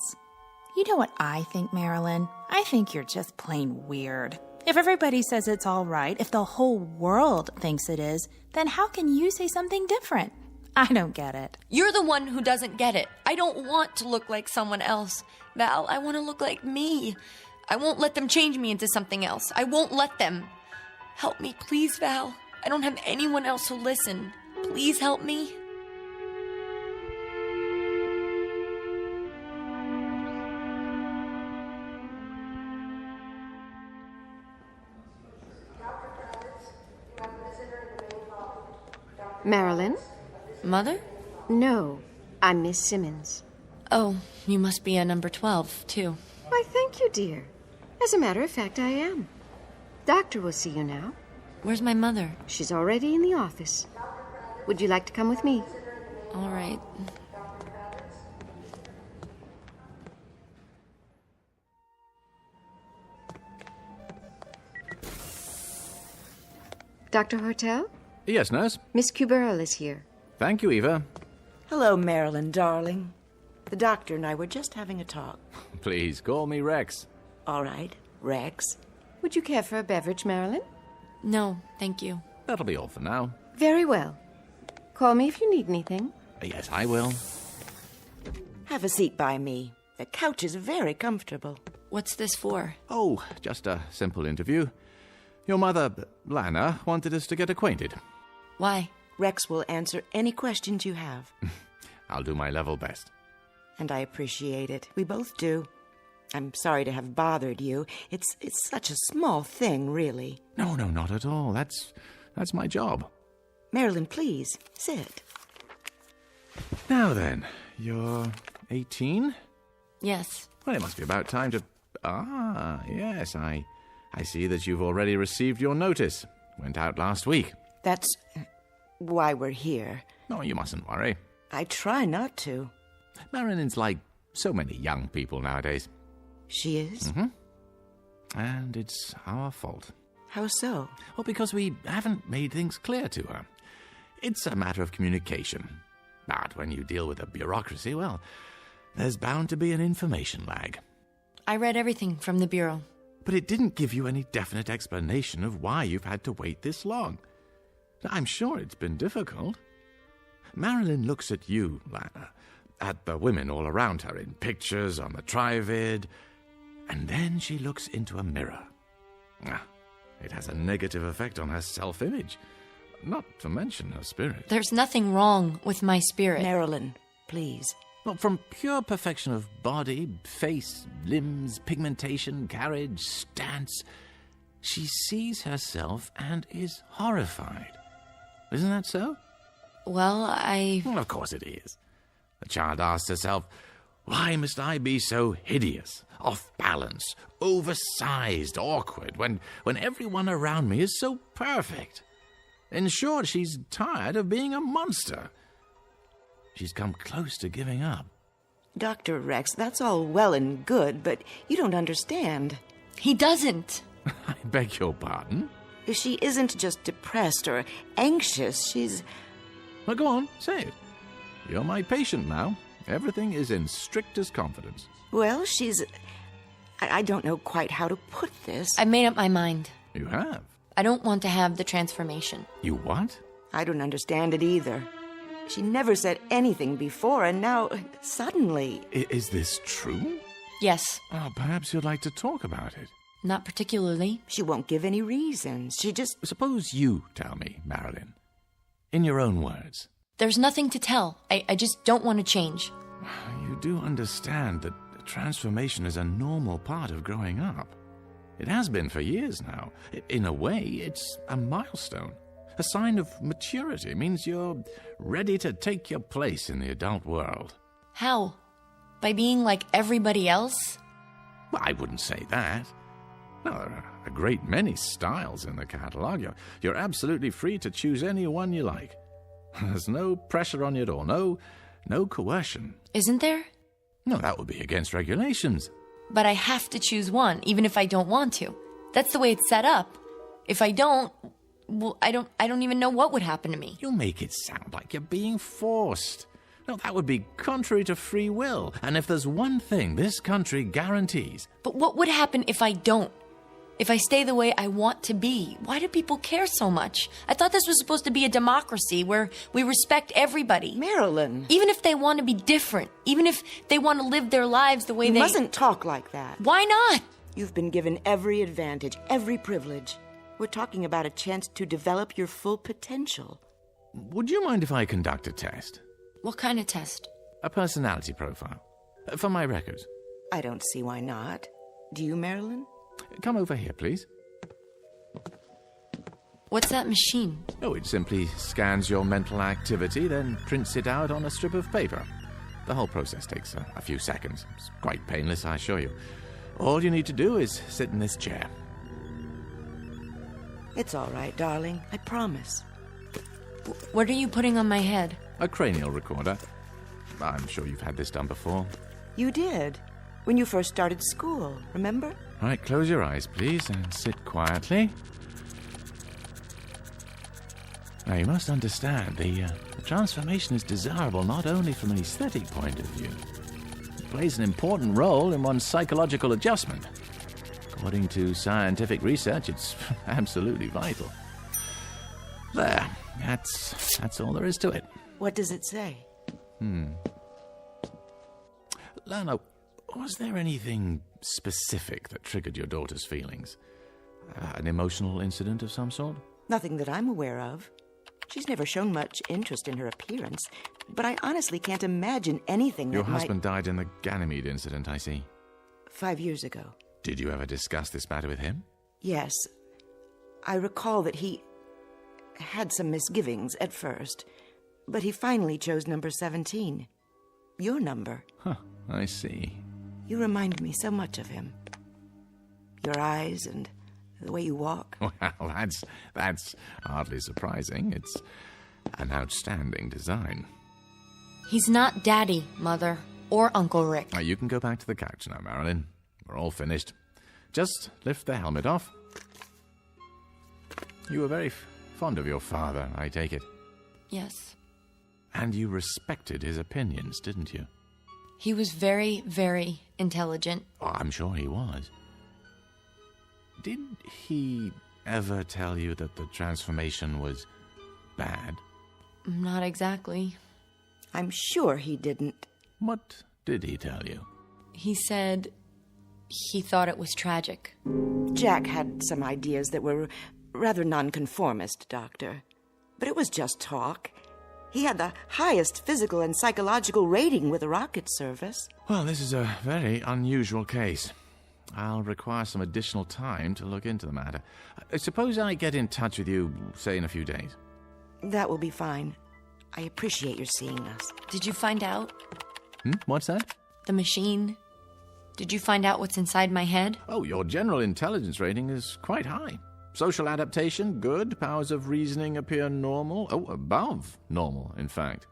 You know what I think, Marilyn? I think you're just plain weird. If everybody says it's all right, if the whole world thinks it is, then how can you say something different? I don't get it. You're the one who doesn't get it. I don't want to look like someone else. Val, I want to look like me. I won't let them change me into something else. I won't let them. Help me, please, Val. I don't have anyone else who'll listen. Please help me. Marilyn? Mother? No, I'm Miss Simmons. Oh, you must be a number 12, too. Why, thank you, dear. As a matter of fact, I am. Doctor will see you now. Where's my mother? She's already in the office. Would you like to come with me? All right. Dr. Hortel? Yes, nurse? Miss Q-Barrel is here. Thank you, Eva. Hello, Marilyn, darling. The doctor and I were just having a talk. Please, call me Rex. All right, Rex. Would you care for a beverage, Marilyn? No, thank you. That'll be all for now. Very well. Call me if you need anything. Yes, I will. Have a seat by me. The couch is very comfortable. What's this for? Oh, just a simple interview. Your mother, Lana, wanted us to get acquainted. Why? Rex will answer any questions you have. I'll do my level best. And I appreciate it. We both do. I'm sorry to have bothered you. It's such a small thing, really. No, not at all. That's my job. Marilyn, please, sit. Now then, you're 18? Yes. Well, it must be about time to... Ah, yes, I see that you've already received your notice. Went out last week. That's why we're here. No, you mustn't worry. I try not to. Marilyn's like so many young people nowadays. She is? Mm-hmm. And it's our fault. How so? Well, because we haven't made things clear to her. It's a matter of communication. But when you deal with a bureaucracy, well, there's bound to be an information lag. I read everything from the Bureau. But it didn't give you any definite explanation of why you've had to wait this long. I'm sure it's been difficult. Marilyn looks at you, Lana, at the women all around her in pictures on the Trivid, and then she looks into a mirror. It has a negative effect on her self-image, not to mention her spirit. There's nothing wrong with my spirit. Marilyn, please. Well, from pure perfection of body, face, limbs, pigmentation, carriage, stance, she sees herself and is horrified. Isn't that so? Well, Well, of course it is. The child asks herself, why must I be so hideous, off balance, oversized, awkward, when everyone around me is so perfect? In short, she's tired of being a monster. She's come close to giving up. Dr. Rex, that's all well and good, but you don't understand. He doesn't. I beg your pardon? She isn't just depressed or anxious, she's... Well, go on, say it. You're my patient now. Everything is in strictest confidence. Well, she's... I don't know quite how to put this. I made up my mind. You have? I don't want to have the transformation. You what? I don't understand it either. She never said anything before, and now, suddenly... Is this true? Yes. Oh, perhaps you'd like to talk about it. Not particularly. She won't give any reasons. She just... Suppose you tell me, Marilyn. In your own words. There's nothing to tell. I just don't want to change. You do understand that transformation is a normal part of growing up. It has been for years now. In a way, it's a milestone. A sign of maturity. It means you're ready to take your place in the adult world. How? By being like everybody else? Well, I wouldn't say that. No, there are a great many styles in the catalogue. You're absolutely free to choose any one you like. There's no pressure on you at all. No coercion. Isn't there? No, that would be against regulations. But I have to choose one, even if I don't want to. That's the way it's set up. If I don't, well, I don't even know what would happen to me. You make it sound like you're being forced. No, that would be contrary to free will. And if there's one thing this country guarantees... But what would happen if I don't? If I stay the way I want to be? Why do people care so much? I thought this was supposed to be a democracy where we respect everybody. Marilyn. Even if they want to be different. Even if they want to live their lives the way You they... mustn't talk like that. Why not? You've been given every advantage, every privilege. We're talking about a chance to develop your full potential. Would you mind if I conduct a test? What kind of test? A personality profile. For my records. I don't see why not. Do you, Marilyn? Come over here, please. What's that machine? Oh, it simply scans your mental activity, then prints it out on a strip of paper. The whole process takes a few seconds. It's quite painless, I assure you. All you need to do is sit in this chair. It's all right, darling. I promise. What are you putting on my head? A cranial recorder. I'm sure you've had this done before. You did. When you first started school, remember? All right, close your eyes, please, and sit quietly. Now, you must understand, the transformation is desirable not only from an aesthetic point of view. It plays an important role in one's psychological adjustment. According to scientific research, it's absolutely vital. There, that's all there is to it. What does it say? Lana, was there anything specific that triggered your daughter's feelings? An emotional incident of some sort? Nothing that I'm aware of. She's never shown much interest in her appearance, but I honestly can't imagine anything that Your husband died in the Ganymede incident, I see. 5 years ago. Did you ever discuss this matter with him? Yes. I recall that he had some misgivings at first, but he finally chose number 17. Your number. Huh, I see. You remind me so much of him. Your eyes and the way you walk. Well, that's hardly surprising. It's an outstanding design. He's not Daddy, Mother, or Uncle Rick. You can go back to the couch now, Marilyn. We're all finished. Just lift the helmet off. You were very fond of your father, I take it. Yes. And you respected his opinions, didn't you? He was very, very intelligent. Oh, I'm sure he was. Did he ever tell you that the transformation was bad? Not exactly. I'm sure he didn't. What did he tell you? He said he thought it was tragic. Jack had some ideas that were rather nonconformist, Doctor. But it was just talk. He had the highest physical and psychological rating with the rocket service. Well, this is a very unusual case. I'll require some additional time to look into the matter. Suppose I get in touch with you, say, in a few days. That will be fine. I appreciate your seeing us. Did you find out? What's that? The machine. Did you find out what's inside my head? Oh, your general intelligence rating is quite high. Social adaptation, good. Powers of reasoning appear normal. Oh, above normal, in fact.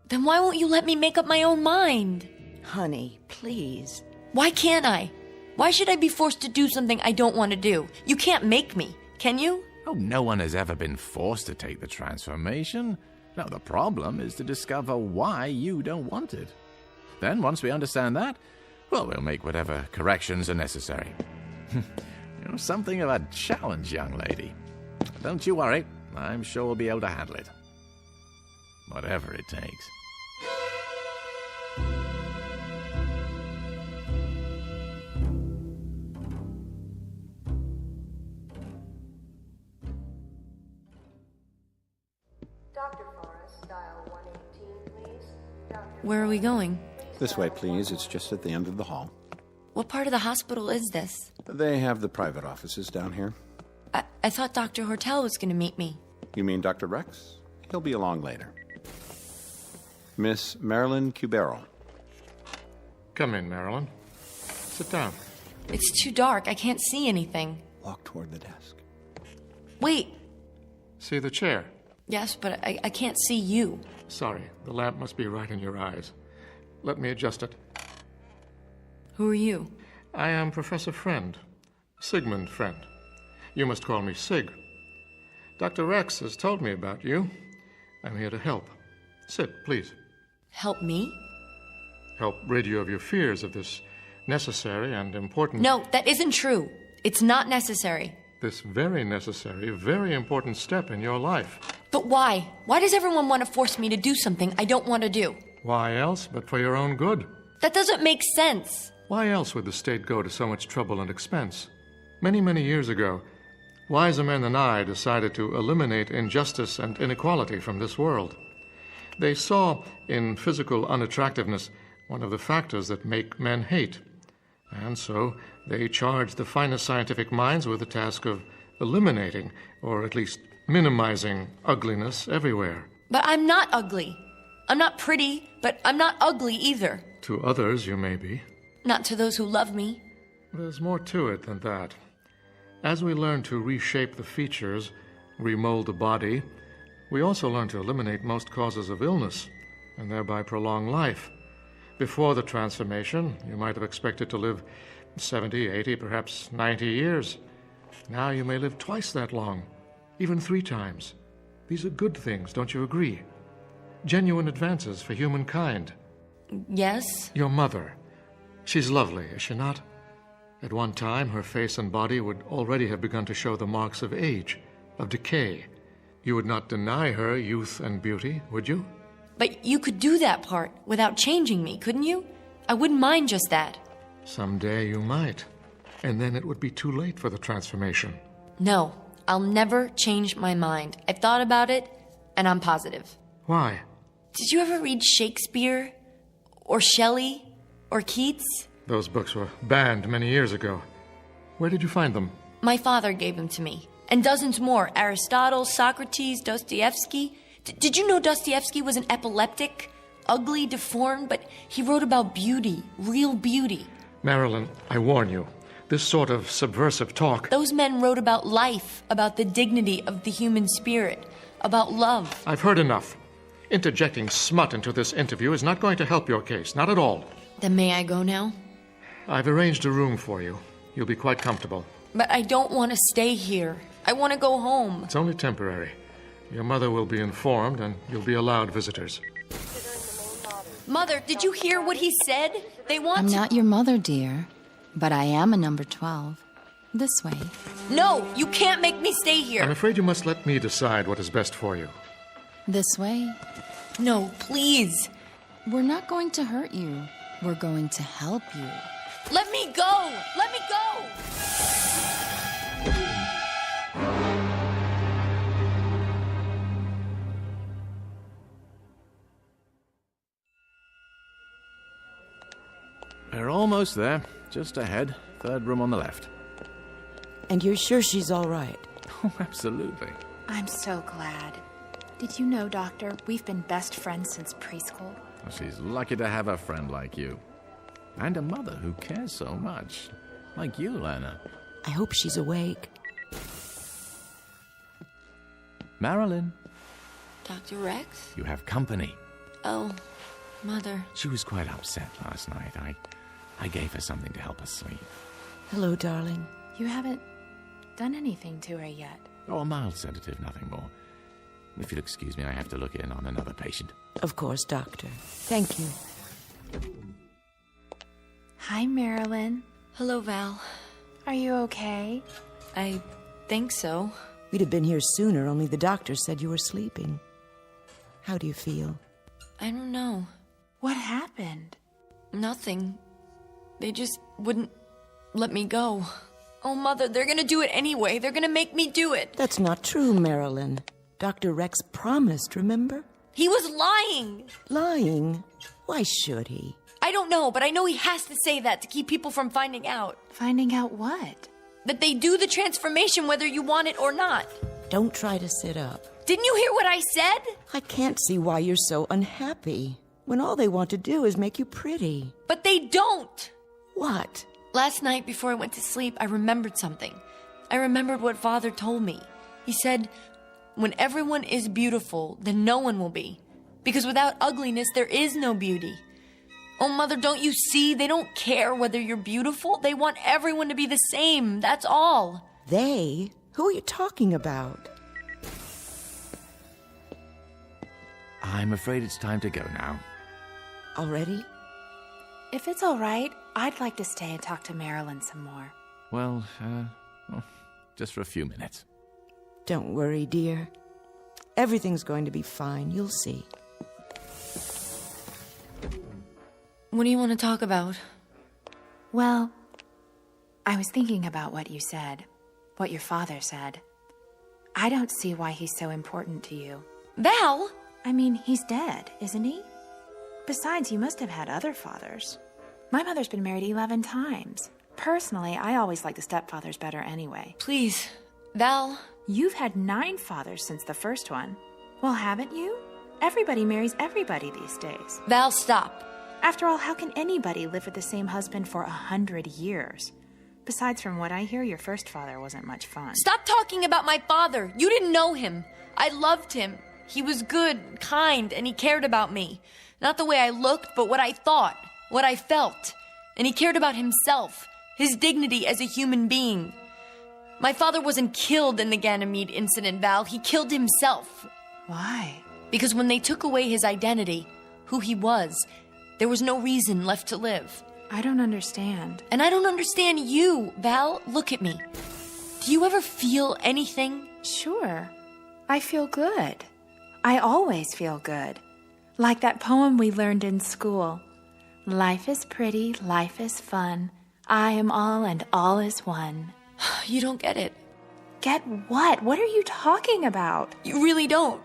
Then why won't you let me make up my own mind? Honey, please. Why can't I? Why should I be forced to do something I don't want to do? You can't make me, can you? Oh, no one has ever been forced to take the transformation. No, the problem is to discover why you don't want it. Then, once we understand that, well, we'll make whatever corrections are necessary. You're something of a challenge, young lady. Don't you worry. I'm sure we'll be able to handle it. Whatever it takes. Dr. Forrest, dial 118, please. Where are we going? This way, please. It's just at the end of the hall. What part of the hospital is this? They have the private offices down here. I thought Dr. Hortel was going to meet me. You mean Dr. Rex? He'll be along later. Miss Marilyn Cubero. Come in, Marilyn. Sit down. It's too dark. I can't see anything. Walk toward the desk. Wait. See the chair? Yes, but I can't see you. Sorry, the lamp must be right in your eyes. Let me adjust it. Who are you? I am Professor Friend. Sigmund Friend. You must call me Sig. Dr. Rex has told me about you. I'm here to help. Sit, please. Help me? Help rid you of your fears of this necessary and important... No, that isn't true. It's not necessary. This very necessary, very important step in your life. But why? Why does everyone want to force me to do something I don't want to do? Why else but for your own good? That doesn't make sense. Why else would the state go to so much trouble and expense? Many, many years ago, wiser men than I decided to eliminate injustice and inequality from this world. They saw in physical unattractiveness one of the factors that make men hate. And so they charged the finest scientific minds with the task of eliminating, or at least minimizing, ugliness everywhere. But I'm not ugly. I'm not pretty, but I'm not ugly either. To others, you may be. Not to those who love me. There's more to it than that. As we learn to reshape the features, remold the body, we also learn to eliminate most causes of illness, and thereby prolong life. Before the transformation, you might have expected to live 70, 80, perhaps 90 years. Now you may live twice that long, even 3 times. These are good things, don't you agree? Genuine advances for humankind. Yes? Your mother. She's lovely, is she not? At one time, her face and body would already have begun to show the marks of age, of decay. You would not deny her youth and beauty, would you? But you could do that part without changing me, couldn't you? I wouldn't mind just that. Someday you might. And then it would be too late for the transformation. No, I'll never change my mind. I've thought about it, and I'm positive. Why? Did you ever read Shakespeare? Or Shelley? Or Keats? Those books were banned many years ago. Where did you find them? My father gave them to me. And dozens more. Aristotle, Socrates, Dostoevsky. Did you know Dostoevsky was an epileptic? Ugly, deformed, but he wrote about beauty. Real beauty. Marilyn, I warn you. This sort of subversive talk... Those men wrote about life, about the dignity of the human spirit, about love. I've heard enough. Interjecting smut into this interview is not going to help your case, not at all. Then may I go now? I've arranged a room for you. You'll be quite comfortable. But I don't want to stay here. I want to go home. It's only temporary. Your mother will be informed, and you'll be allowed visitors. Mother, did you hear what he said? They want I'm not your mother, dear, but I am a number 12. This way. No, you can't make me stay here. I'm afraid you must let me decide what is best for you. This way. No, please. We're not going to hurt you. We're going to help you. Let me go! Let me go! We're almost there. Just ahead. Third room on the left. And you're sure she's all right? Oh, absolutely. I'm so glad. Did you know, Doctor, we've been best friends since preschool? Well, she's lucky to have a friend like you. And a mother who cares so much. Like you, Lana. I hope she's awake. Marilyn. Dr. Rex? You have company. Oh, Mother. She was quite upset last night. I gave her something to help her sleep. Hello, darling. You haven't done anything to her yet. Oh, a mild sedative, nothing more. If you'll excuse me, I have to look in on another patient. Of course, Doctor. Thank you. Hi, Marilyn. Hello, Val. Are you okay? I think so. We'd have been here sooner, only the doctor said you were sleeping. How do you feel? I don't know. What happened? Nothing. They just wouldn't let me go. Oh, Mother, they're gonna do it anyway. They're gonna make me do it. That's not true, Marilyn. Dr. Rex promised, remember? He was lying. Lying? Why should he? I don't know, but I know he has to say that to keep people from finding out. Finding out what? That they do the transformation whether you want it or not. Don't try to sit up. Didn't you hear what I said? I can't see why you're so unhappy, when all they want to do is make you pretty. But they don't. What? Last night before I went to sleep, I remembered something. I remembered what Father told me. He said, when everyone is beautiful, then no one will be. Because without ugliness, there is no beauty. Oh, Mother, don't you see? They don't care whether you're beautiful. They want everyone to be the same. That's all. They? Who are you talking about? I'm afraid it's time to go now. Already? If it's all right, I'd like to stay and talk to Marilyn some more. Well, just for a few minutes. Don't worry, dear. Everything's going to be fine. You'll see. What do you want to talk about? Well, I was thinking about what you said, what your father said. I don't see why he's so important to you. Val! I mean, he's dead, isn't he? Besides, you must have had other fathers. My mother's been married 11 times. Personally, I always like the stepfathers better anyway. Please, Val. You've had 9 fathers since the first one. Well, haven't you? Everybody marries everybody these days. Val, stop. After all, how can anybody live with the same husband for 100 years? Besides, from what I hear, your first father wasn't much fun. Stop talking about my father. You didn't know him. I loved him. He was good, kind, and he cared about me. Not the way I looked, but what I thought, what I felt. And he cared about himself, his dignity as a human being. My father wasn't killed in the Ganymede incident, Val. He killed himself. Why? Because when they took away his identity, who he was, there was no reason left to live. I don't understand. And I don't understand you, Val. Look at me. Do you ever feel anything? Sure. I feel good. I always feel good. Like that poem we learned in school. Life is pretty, life is fun. I am all and all is one. You don't get it. Get what? What are you talking about? You really don't.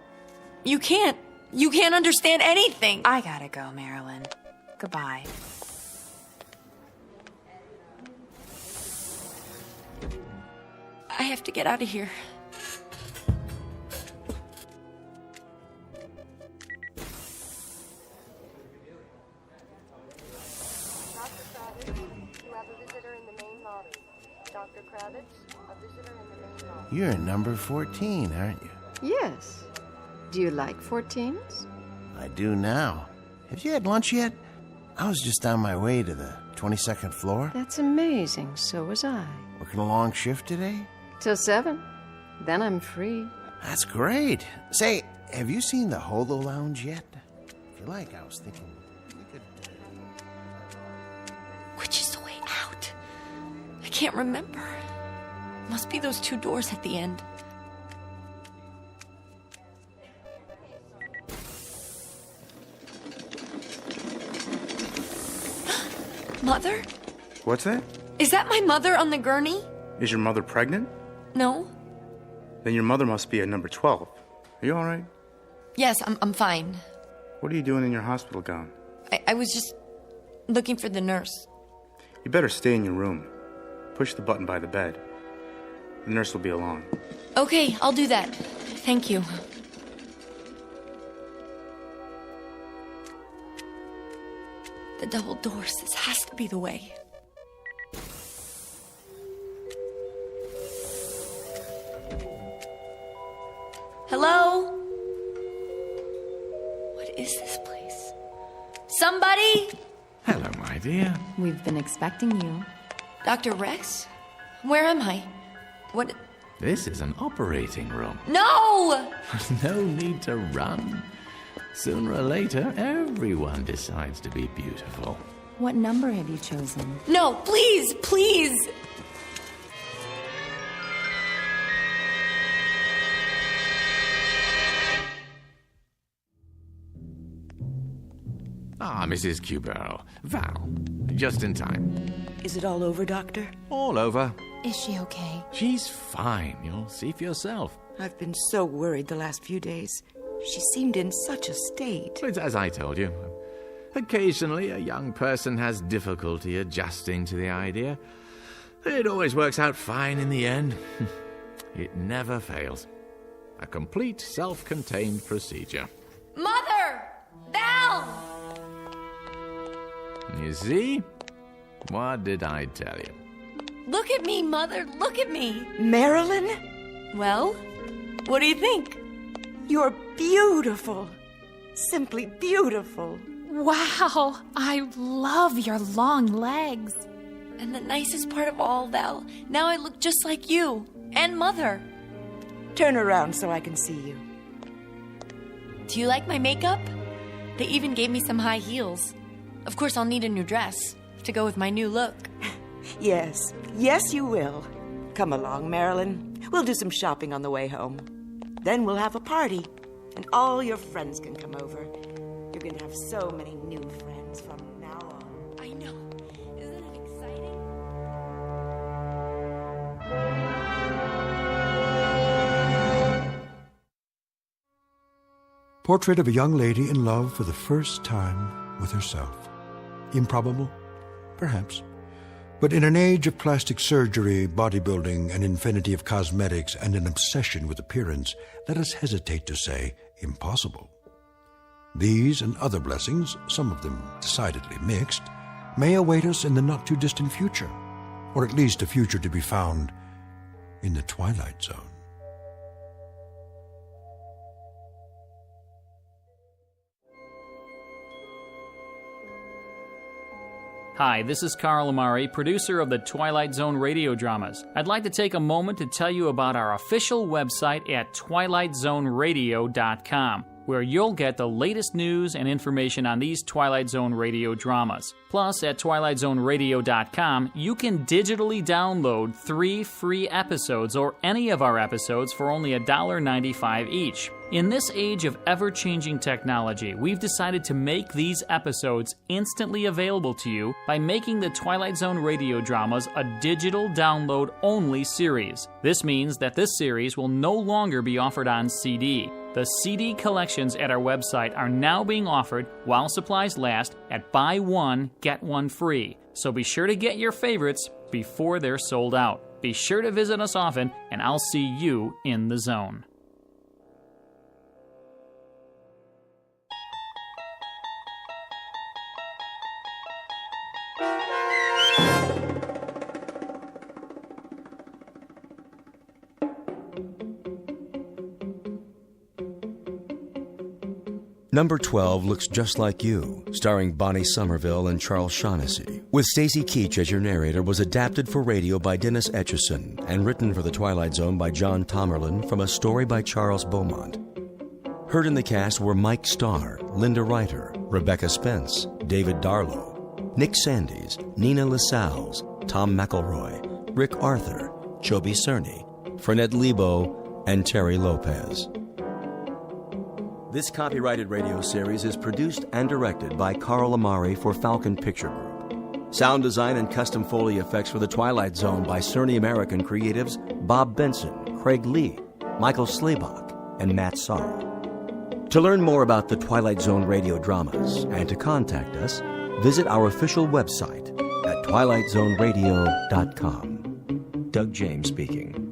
You can't. You can't understand anything. I gotta go, Marilyn. Goodbye. I have to get out of here. You're number 14, aren't you? Yes. Do you like 14s? I do now. Have you had lunch yet? I was just on my way to the 22nd floor. That's amazing. So was I. Working a long shift today? Till 7. Then I'm free. That's great. Say, have you seen the Holo Lounge yet? If you like, I was thinking we could... Which is the way out? I can't remember. Must be those 2 doors at the end. Mother? What's that? Is that my mother on the gurney? Is your mother pregnant? No. Then your mother must be at number 12. Are you all right? Yes, I'm fine. What are you doing in your hospital gown? I was just looking for the nurse. You better stay in your room. Push the button by the bed. The nurse will be along. Okay, I'll do that. Thank you. The double doors, this has to be the way. Hello? What is this place? Somebody? Hello, my dear. We've been expecting you. Dr. Rex? Where am I? What? This is an operating room. No! No need to run. Sooner or later, everyone decides to be beautiful. What number have you chosen? No, please, please! Ah, Mrs. Cubero. Val, just in time. Is it all over, Doctor? All over. Is she okay? She's fine. You'll see for yourself. I've been so worried the last few days. She seemed in such a state. It's as I told you. Occasionally, a young person has difficulty adjusting to the idea. It always works out fine in the end. It never fails. A complete self-contained procedure. Mother! Val! You see? What did I tell you? Look at me, Mother, look at me! Marilyn? Well, what do you think? You're beautiful. Simply beautiful. Wow, I love your long legs. And the nicest part of all, Val, now I look just like you and Mother. Turn around so I can see you. Do you like my makeup? They even gave me some high heels. Of course, I'll need a new dress to go with my new look. Yes, yes you will. Come along, Marilyn. We'll do some shopping on the way home. Then we'll have a party, and all your friends can come over. You're going to have so many new friends from now on. I know. Isn't it exciting? Portrait of a young lady in love for the first time with herself. Improbable? Perhaps. But in an age of plastic surgery, bodybuilding, an infinity of cosmetics, and an obsession with appearance, let us hesitate to say impossible. These and other blessings, some of them decidedly mixed, may await us in the not-too-distant future, or at least a future to be found in the Twilight Zone. Hi, this is Carl Amari, producer of the Twilight Zone Radio Dramas. I'd like to take a moment to tell you about our official website at twilightzoneradio.com, where you'll get the latest news and information on these Twilight Zone Radio dramas. Plus, at twilightzoneradio.com, you can digitally download 3 free episodes or any of our episodes for only $1.95 each. In this age of ever-changing technology, we've decided to make these episodes instantly available to you by making the Twilight Zone Radio Dramas a digital download-only series. This means that this series will no longer be offered on CD. The CD collections at our website are now being offered while supplies last at buy one, get one free. So be sure to get your favorites before they're sold out. Be sure to visit us often, and I'll see you in the zone. Number 12 Looks Just Like You, starring Bonnie Somerville and Charles Shaughnessy, with Stacy Keach as your narrator, was adapted for radio by Dennis Etchison and written for The Twilight Zone by John Tomerlin from a story by Charles Beaumont. Heard in the cast were Mike Starr, Linda Reiter, Rebecca Spence, David Darlow, Nick Sandys, Nina Lascelles, Tom McElroy, Rick Arthur, Chobi Cerny, Fernette Lebo, and Terry Lopez. This copyrighted radio series is produced and directed by Carl Amari for Falcon Picture Group. Sound design and custom Foley effects for The Twilight Zone by Cerny American creatives Bob Benson, Craig Lee, Michael Slaybach, and Matt Sorrow. To learn more about the Twilight Zone radio dramas and to contact us, visit our official website at twilightzoneradio.com. Doug James speaking.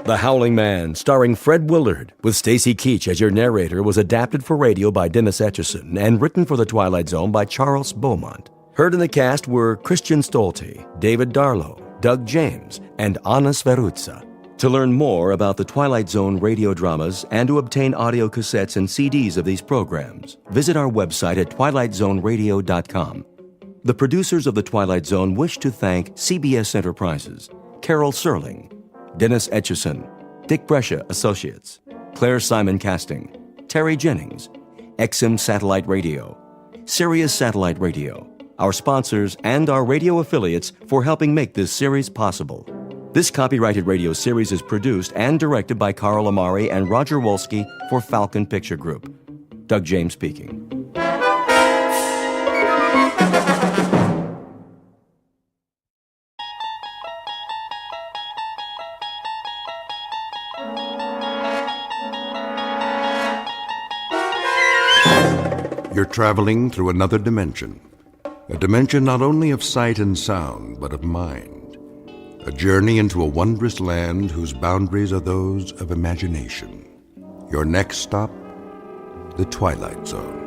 The Howling Man, starring Fred Willard, with Stacy Keach as your narrator, was adapted for radio by Dennis Etchison and written for The Twilight Zone by Charles Beaumont. Heard in the cast were Christian Stolte, David Darlow, Doug James, and Anna Sverutza. To learn more about the Twilight Zone radio dramas and to obtain audio cassettes and CDs of these programs, visit our website at twilightzoneradio.com. The producers of The Twilight Zone wish to thank CBS Enterprises, Carol Serling, Dennis Etchison, Dick Brescia Associates, Claire Simon Casting, Terry Jennings, XM Satellite Radio, Sirius Satellite Radio, our sponsors, and our radio affiliates for helping make this series possible. This copyrighted radio series is produced and directed by Carl Amari and Roger Wolski for Falcon Picture Group. Doug James speaking. You're traveling through another dimension. A dimension not only of sight and sound, but of mind. A journey into a wondrous land whose boundaries are those of imagination. Your next stop, the Twilight Zone.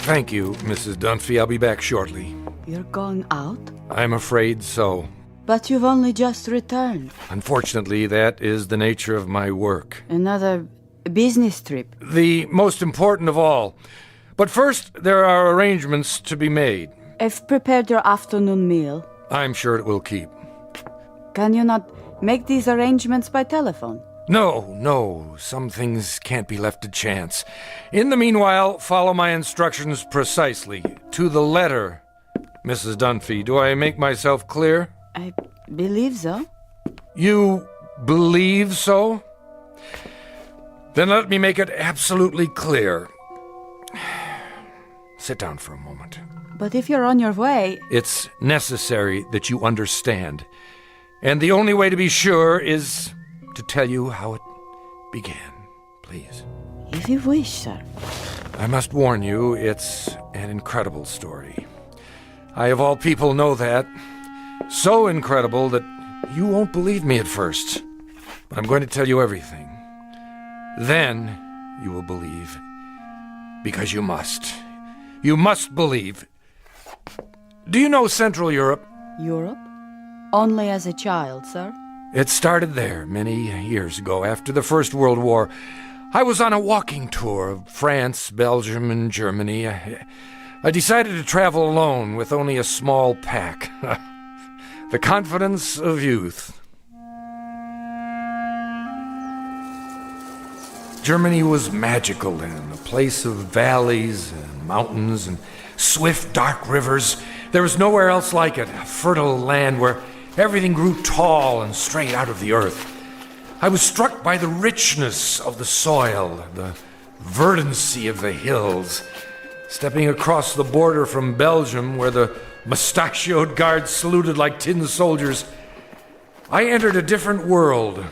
Thank you, Mrs. Dunphy. I'll be back shortly. You're going out? I'm afraid so. But you've only just returned. Unfortunately, that is the nature of my work. Another business trip. The most important of all. But first, there are arrangements to be made. I've prepared your afternoon meal. I'm sure it will keep. Can you not make these arrangements by telephone? No. Some things can't be left to chance. In the meanwhile, follow my instructions precisely, to the letter. Mrs. Dunphy, do I make myself clear? I believe so. You believe so? Then let me make it absolutely clear. Sit down for a moment. But if you're on your way... It's necessary that you understand. And the only way to be sure is to tell you how it began. Please. If you wish, sir. I must warn you, it's an incredible story. I, of all people, know that. So incredible that you won't believe me at first. But I'm going to tell you everything. Then you will believe. Because you must. You must believe. Do you know Central Europe? Europe? Only as a child, sir. It started there many years ago, after the First World War. I was on a walking tour of France, Belgium, and Germany. I decided to travel alone with only a small pack. The confidence of youth. Germany was magical then, a place of valleys and mountains and swift, dark rivers. There was nowhere else like it, a fertile land where everything grew tall and straight out of the earth. I was struck by the richness of the soil, the verdancy of the hills. Stepping across the border from Belgium, where the mustachioed guards saluted like tin soldiers, I entered a different world.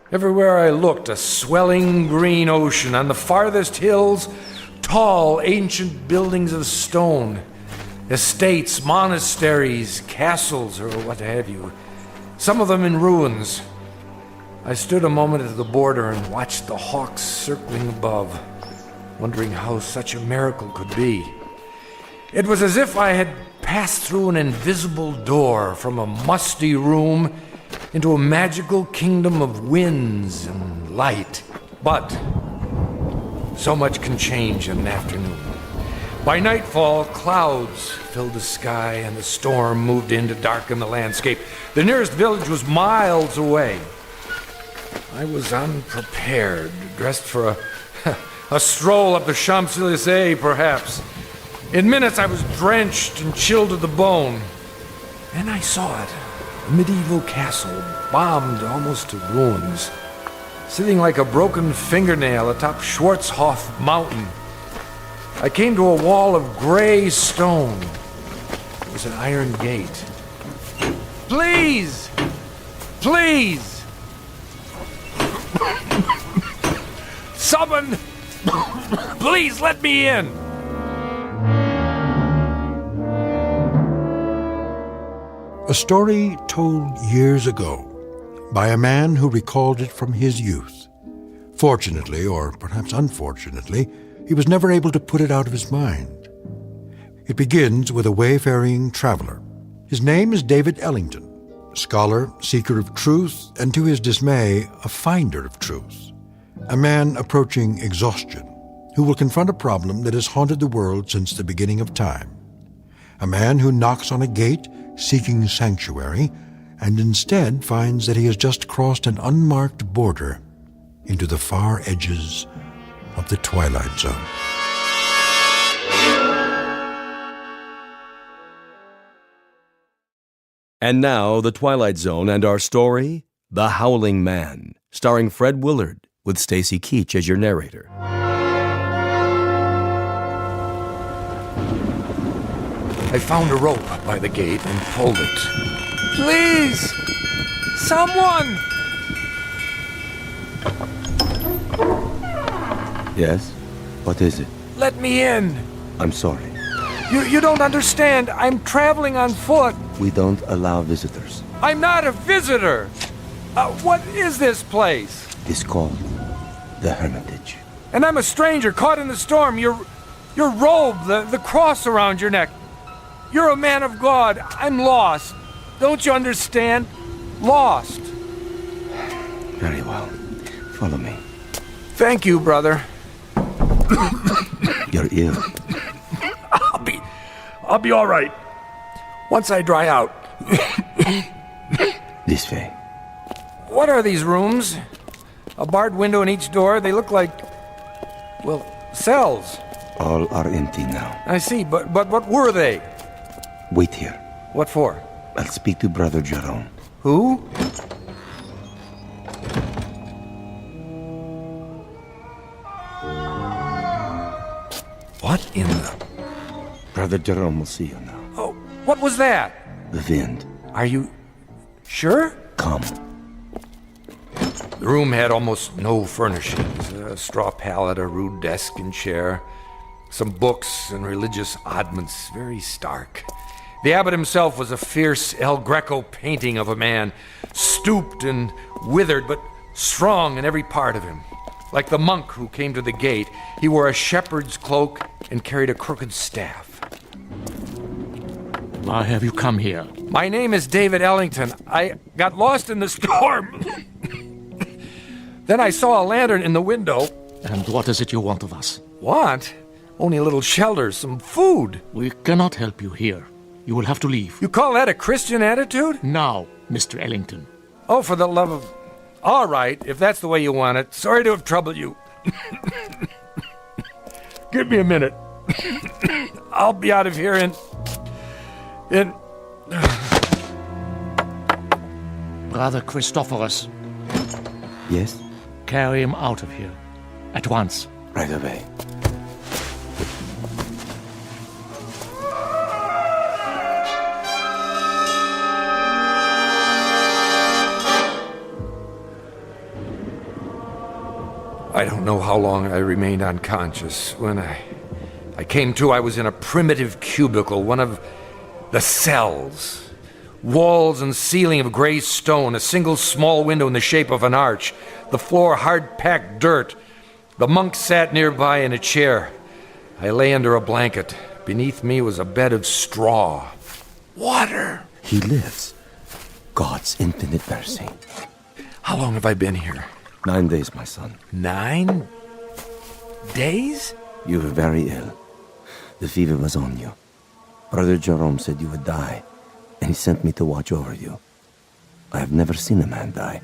Everywhere I looked, a swelling green ocean. On the farthest hills, tall, ancient buildings of stone. Estates, monasteries, castles, or what have you. Some of them in ruins. I stood a moment at the border and watched the hawks circling above, wondering how such a miracle could be. It was as if I had passed through an invisible door from a musty room into a magical kingdom of winds and light. But so much can change in an afternoon. By nightfall, clouds filled the sky and the storm moved in to darken the landscape. The nearest village was miles away. I was unprepared, dressed for a stroll up the Champs-Élysées, perhaps. In minutes, I was drenched and chilled to the bone. And I saw it, a medieval castle, bombed almost to ruins, sitting like a broken fingernail atop Schwarzhof Mountain. I came to a wall of gray stone. It was an iron gate. Please! Please! Someone! Please let me in! A story told years ago by a man who recalled it from his youth. Fortunately, or perhaps unfortunately, he was never able to put it out of his mind. It begins with a wayfaring traveler. His name is David Ellington, scholar, seeker of truth, and to his dismay, a finder of truth. A man approaching exhaustion, who will confront a problem that has haunted the world since the beginning of time. A man who knocks on a gate seeking sanctuary, and instead finds that he has just crossed an unmarked border into the far edges of the Twilight Zone. And now, The Twilight Zone and our story, The Howling Man, starring Fred Willard, with Stacy Keach as your narrator. I found a rope by the gate and pulled it. Please! Someone! Yes? What is it? Let me in! I'm sorry. You don't understand. I'm traveling on foot. We don't allow visitors. I'm not a visitor! What is this place? It's called the Hermitage. And I'm a stranger caught in the storm. Your robe, the cross around your neck. You're a man of God. I'm lost. Don't you understand? Lost. Very well. Follow me. Thank you, brother. You're ill. I'll be all right. Once I dry out. This way. What are these rooms? A barred window in each door. They look like, well, cells. All are empty now. I see, but what were they? Wait here. What for? I'll speak to Brother Jerome. Who? What in the... Brother Jerome will see you now. Oh, what was that? The wind. Are you sure? Come. The room had almost no furnishings. A straw pallet, a rude desk and chair, some books and religious oddments, very stark. The abbot himself was a fierce El Greco painting of a man, stooped and withered, but strong in every part of him. Like the monk who came to the gate, he wore a shepherd's cloak and carried a crooked staff. Why have you come here? My name is David Ellington. I got lost in the storm. Then I saw a lantern in the window. And what is it you want of us? Want? Only a little shelter, some food. We cannot help you here. You will have to leave. You call that a Christian attitude? Now, Mr. Ellington. Oh, for the love of... All right, if that's the way you want it. Sorry to have troubled you. Give me a minute. I'll be out of here in... Brother Christophorus. Yes? Carry him out of here. At once. Right away. I don't know how long I remained unconscious. When I came to, I was in a primitive cubicle, one of the cells. Walls and ceiling of gray stone, a single small window in the shape of an arch, the floor hard-packed dirt. The monk sat nearby in a chair. I lay under a blanket. Beneath me was a bed of straw. Water! He lives. God's infinite mercy. How long have I been here? 9 days, my son. 9 days? You were very ill. The fever was on you. Brother Jerome said you would die, and he sent me to watch over you. I have never seen a man die.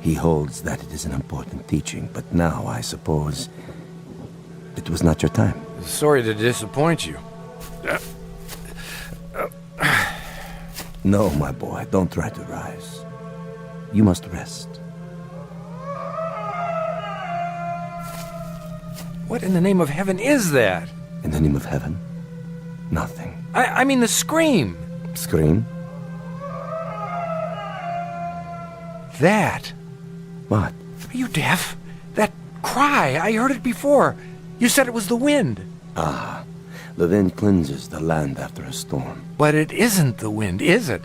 He holds that it is an important teaching, but now I suppose it was not your time. Sorry to disappoint you. No, my boy, don't try to rise. You must rest. What in the name of heaven is that? In the name of heaven? Nothing. I mean the scream. Scream? That. What? Are you deaf? That cry, I heard it before. You said it was the wind. Ah, the wind cleanses the land after a storm. But it isn't the wind, is it?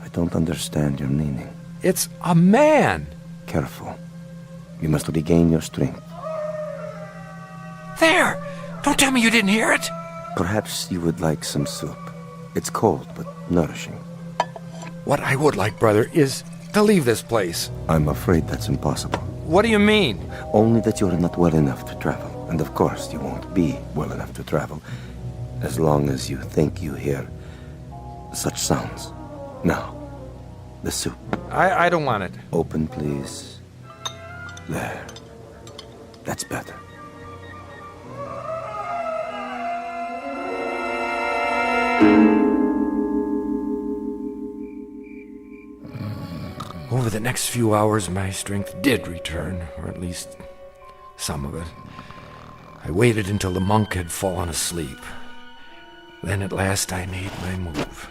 I don't understand your meaning. It's a man. Careful. You must regain your strength. There! Don't tell me you didn't hear it! Perhaps you would like some soup. It's cold, but nourishing. What I would like, brother, is to leave this place. I'm afraid that's impossible. What do you mean? Only that you're not well enough to travel. And of course, you won't be well enough to travel as long as you think you hear such sounds. Now, the soup. I don't want it. Open, please. There. That's better. Over the next few hours, my strength did return, or at least some of it. I waited until the monk had fallen asleep. Then at last I made my move.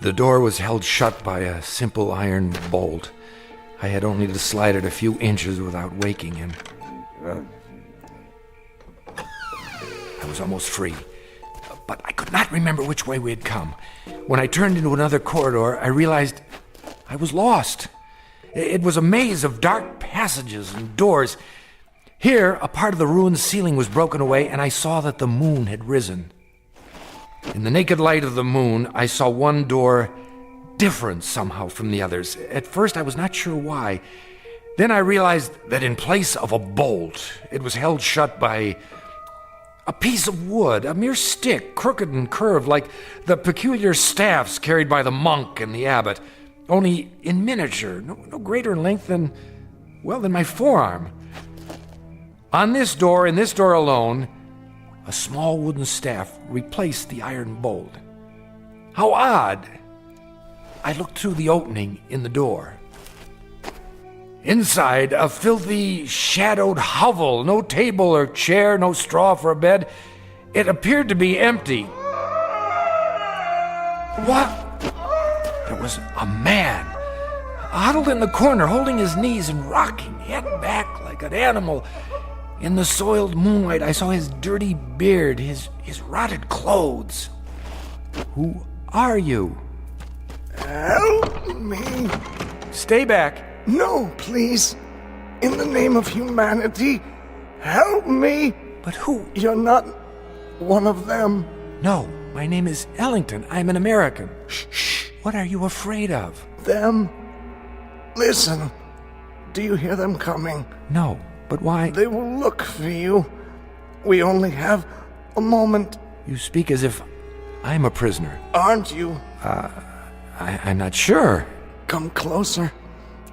The door was held shut by a simple iron bolt. I had only to slide it a few inches without waking him. I was almost free, but I could not remember which way we had come. When I turned into another corridor, I realized I was lost. It was a maze of dark passages and doors. Here, a part of the ruined ceiling was broken away, and I saw that the moon had risen. In the naked light of the moon, I saw one door different somehow from the others. At first, I was not sure why. Then I realized that in place of a bolt, it was held shut by a piece of wood, a mere stick, crooked and curved, like the peculiar staffs carried by the monk and the abbot, only in miniature, no greater in length than my forearm. On this door, in this door alone, a small wooden staff replaced the iron bolt. How odd! I looked through the opening in the door. Inside, a filthy, shadowed hovel. No table or chair, no straw for a bed. It appeared to be empty. What? There was a man, huddled in the corner, holding his knees and rocking, head back like an animal. In the soiled moonlight, I saw his dirty beard, his rotted clothes. Who are you? Help me. Stay back. No, please. In the name of humanity, help me. But who? You're not one of them. No, my name is Ellington. I'm an American. Shh. What are you afraid of? Them. Listen. Do you hear them coming? No, but why? They will look for you. We only have a moment. You speak as if I'm a prisoner. Aren't you? I'm not sure. Come closer,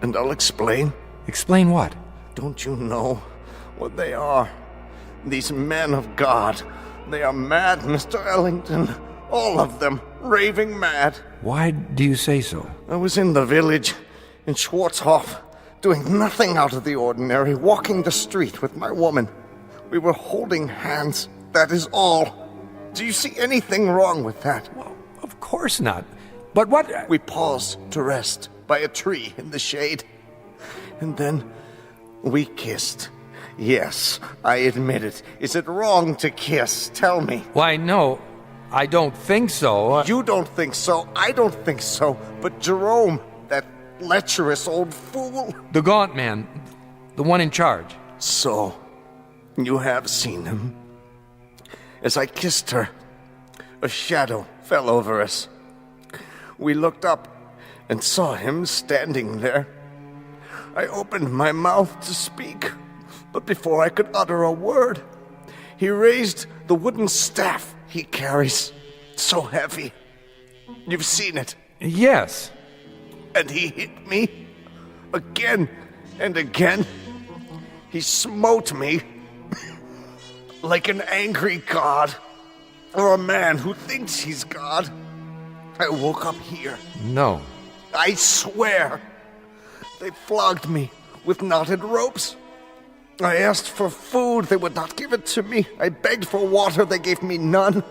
and I'll explain. Explain what? Don't you know what they are? These men of God. They are mad, Mr. Ellington. All of them. Raving mad. Why do you say so? I was in the village, in Schwarzhof, doing nothing out of the ordinary, walking the street with my woman. We were holding hands. That is all. Do you see anything wrong with that? Well, of course not. But what? We paused to rest by a tree in the shade. And then we kissed. Yes, I admit it. Is it wrong to kiss? Tell me. Why, no. I don't think so. You don't think so, I don't think so, but Jerome, that lecherous old fool. The gaunt man, the one in charge. So, you have seen him. As I kissed her, a shadow fell over us. We looked up and saw him standing there. I opened my mouth to speak, but before I could utter a word, he raised the wooden staff he carries, so heavy. You've seen it. Yes. And he hit me again and again. He smote me like an angry god, or a man who thinks he's God. I woke up here. No. I swear. They flogged me with knotted ropes. I asked for food, they would not give it to me. I begged for water, they gave me none.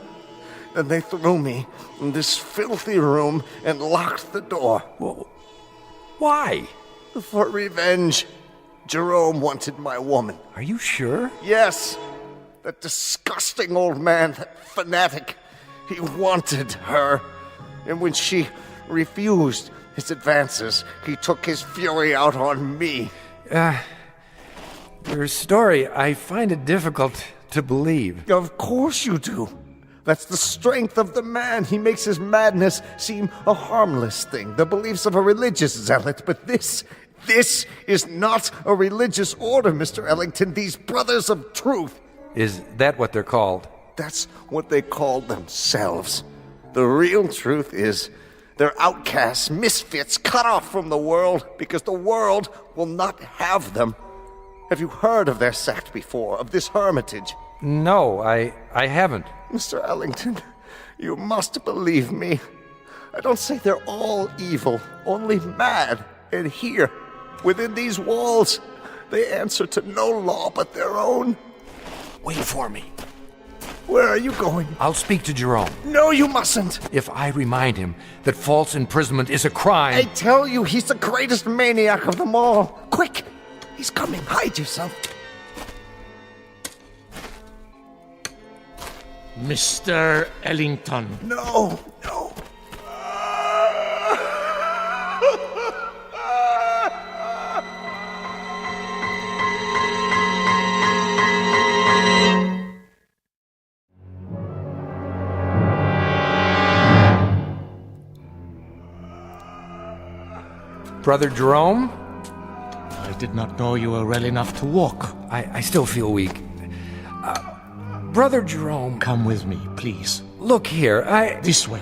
Then they threw me in this filthy room and locked the door. Well, why? For revenge. Jerome wanted my woman. Are you sure? Yes. That disgusting old man, that fanatic. He wanted her. And when she refused his advances, he took his fury out on me. Your story, I find it difficult to believe. Of course you do. That's the strength of the man. He makes his madness seem a harmless thing, the beliefs of a religious zealot. But this is not a religious order, Mr. Ellington. These brothers of truth. Is that what they're called? That's what they call themselves. The real truth is they're outcasts, misfits, cut off from the world because the world will not have them. Have you heard of their sect before, of this hermitage? No, I haven't. Mr. Ellington, you must believe me. I don't say they're all evil, only mad. And here, within these walls, they answer to no law but their own. Wait for me. Where are you going? I'll speak to Jerome. No, you mustn't. If I remind him that false imprisonment is a crime... I tell you, he's the greatest maniac of them all. Quick! He's coming. Hide yourself. Mr. Ellington. No. Brother Jerome? I did not know you were well enough to walk. I still feel weak. Brother Jerome... Come with me, please. Look here, This way.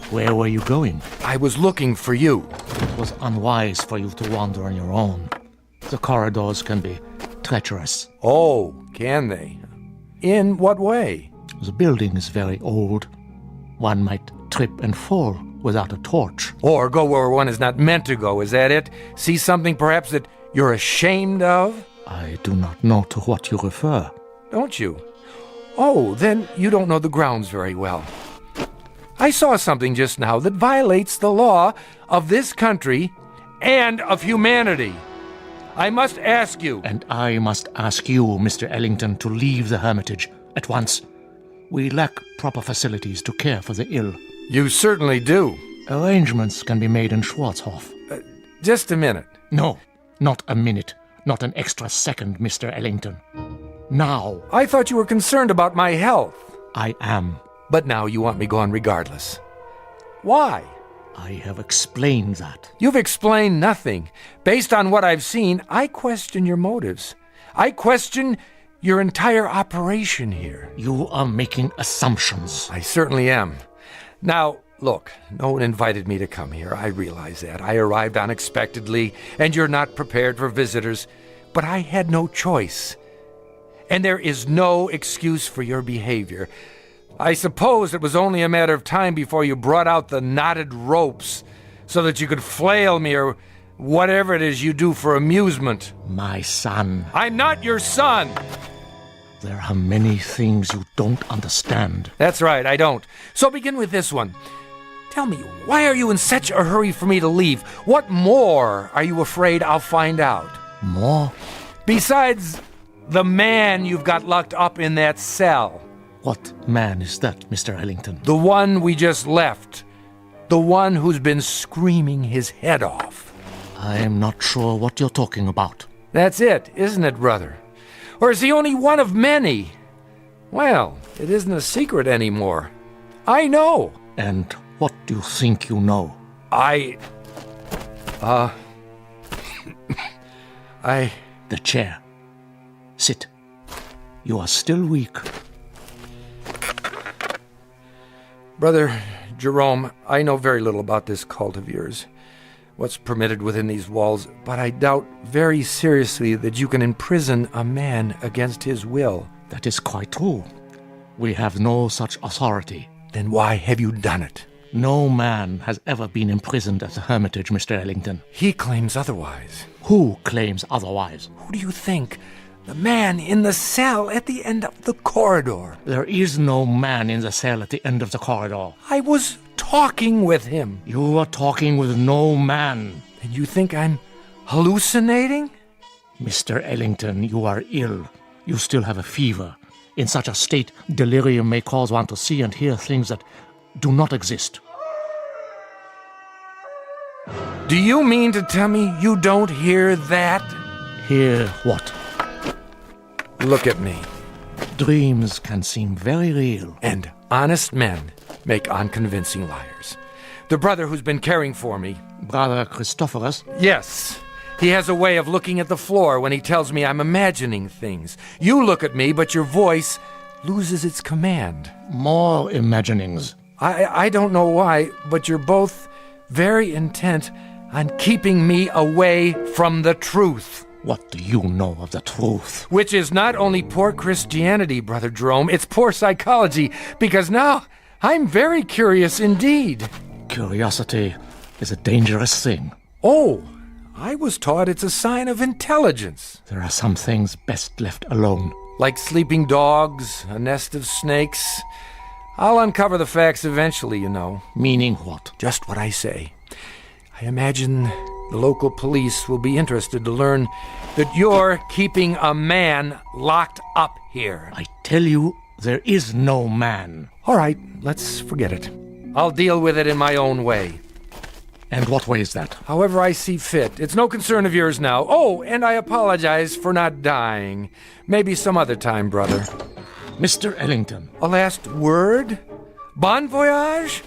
Where were you going? I was looking for you. It was unwise for you to wander on your own. The corridors can be treacherous. Oh, can they? In what way? The building is very old. One might trip and fall without a torch. Or go where one is not meant to go, is that it? See something perhaps that you're ashamed of? I do not know to what you refer. Don't you? Oh, then you don't know the grounds very well. I saw something just now that violates the law of this country and of humanity. I must ask you. And I must ask you, Mr. Ellington, to leave the hermitage at once. We lack proper facilities to care for the ill. You certainly do. Arrangements can be made in Schwarzhof. Just a minute. No, not a minute. Not an extra second, Mr. Ellington. Now. I thought you were concerned about my health. I am. But now you want me gone regardless. Why? I have explained that. You've explained nothing. Based on what I've seen, I question your motives. I question your entire operation here. You are making assumptions. I certainly am. Now, look, no one invited me to come here. I realize that. I arrived unexpectedly, and you're not prepared for visitors. But I had no choice. And there is no excuse for your behavior. I suppose it was only a matter of time before you brought out the knotted ropes so that you could flail me or whatever it is you do for amusement. My son. I'm not your son. There are many things you don't understand. That's right, I don't. So begin with this one. Tell me, why are you in such a hurry for me to leave? What more are you afraid I'll find out? More? Besides The man you've got locked up in that cell. What man is that, Mr. Ellington? The one we just left. The one who's been screaming his head off. I am not sure what you're talking about. That's it, isn't it, brother? Or is he only one of many? Well, it isn't a secret anymore. I know. And what do you think you know? The chair. Sit. You are still weak. Brother Jerome, I know very little about this cult of yours, what's permitted within these walls, but I doubt very seriously that you can imprison a man against his will. That is quite true. We have no such authority. Then why have you done it? No man has ever been imprisoned at the Hermitage, Mr. Ellington. He claims otherwise. Who claims otherwise? Who do you think? The man in the cell at the end of the corridor. There is no man in the cell at the end of the corridor. I was talking with him. You were talking with no man. And you think I'm hallucinating? Mr. Ellington, you are ill. You still have a fever. In such a state, delirium may cause one to see and hear things that do not exist. Do you mean to tell me you don't hear that? Hear what? Look at me. Dreams can seem very real. And honest men make unconvincing liars. The brother who's been caring for me. Brother Christophorus? Yes. He has a way of looking at the floor when he tells me I'm imagining things. You look at me, but your voice loses its command. More imaginings. I don't know why, but you're both very intent on keeping me away from the truth. What do you know of the truth? Which is not only poor Christianity, Brother Jerome, it's poor psychology, because now I'm very curious indeed. Curiosity is a dangerous thing. Oh, I was taught it's a sign of intelligence. There are some things best left alone. Like sleeping dogs, a nest of snakes. I'll uncover the facts eventually, you know. Meaning what? Just what I say. I imagine the local police will be interested to learn that you're keeping a man locked up here. I tell you, there is no man. All right, let's forget it. I'll deal with it in my own way. And what way is that? However I see fit. It's no concern of yours now. Oh, and I apologize for not dying. Maybe some other time, brother. Mr. Ellington. A last word? Bon voyage?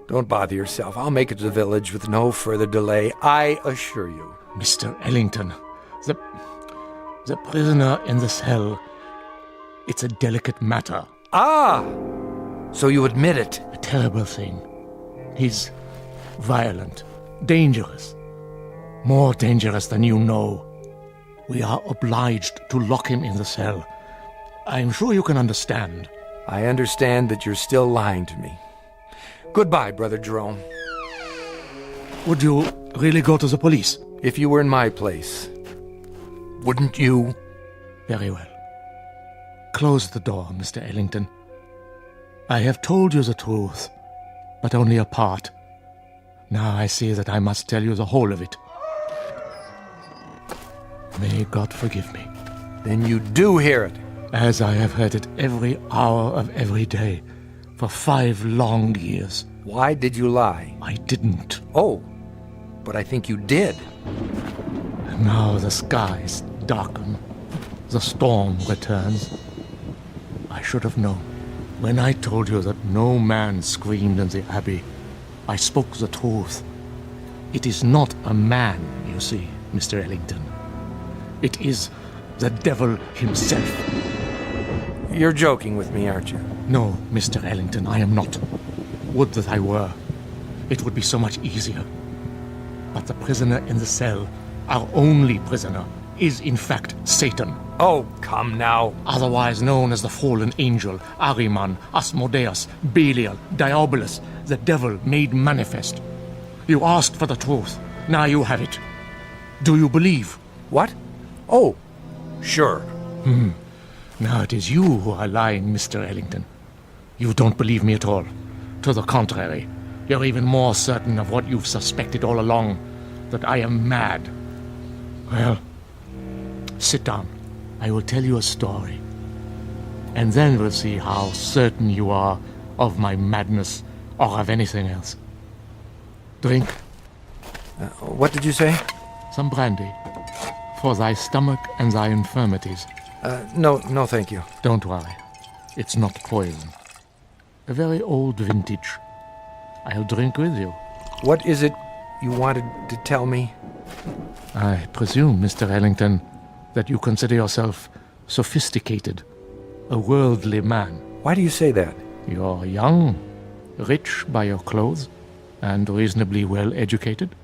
Don't bother yourself. I'll make it to the village with no further delay, I assure you. Mr. Ellington, the prisoner in the cell, it's a delicate matter. Ah! So you admit it? A terrible thing. He's violent, dangerous, more dangerous than you know. We are obliged to lock him in the cell. I'm sure you can understand. I understand that you're still lying to me. Goodbye, Brother Jerome. Would you really go to the police? If you were in my place, wouldn't you? Very well. Close the door, Mr. Ellington. I have told you the truth, but only a part. Now I see that I must tell you the whole of it. May God forgive me. Then you do hear it. As I have heard it every hour of every day for 5 long years. Why did you lie? I didn't. Oh, but I think you did. And now the skies darken. The storm returns. I should have known. When I told you that no man screamed in the abbey, I spoke the truth. It is not a man, you see, Mr. Ellington. It is the devil himself. You're joking with me, aren't you? No, Mr. Ellington, I am not. Would that I were. It would be so much easier. But the prisoner in the cell, our only prisoner, is in fact Satan. Oh, come now. Otherwise known as the fallen angel, Ahriman, Asmodeus, Belial, Diabolus, the devil made manifest. You asked for the truth. Now you have it. Do you believe? What? Oh, sure. Now it is you who are lying, Mr. Ellington. You don't believe me at all. To the contrary, you're even more certain of what you've suspected all along, that I am mad. Well, sit down. I will tell you a story. And then we'll see how certain you are of my madness or of anything else. Drink. What did you say? Some brandy. For thy stomach and thy infirmities. No, thank you. Don't worry. It's not poison. A very old vintage. I'll drink with you. What is it you wanted to tell me? I presume, Mr. Ellington, that you consider yourself sophisticated, a worldly man. Why do you say that? You're young, rich by your clothes, and reasonably well educated.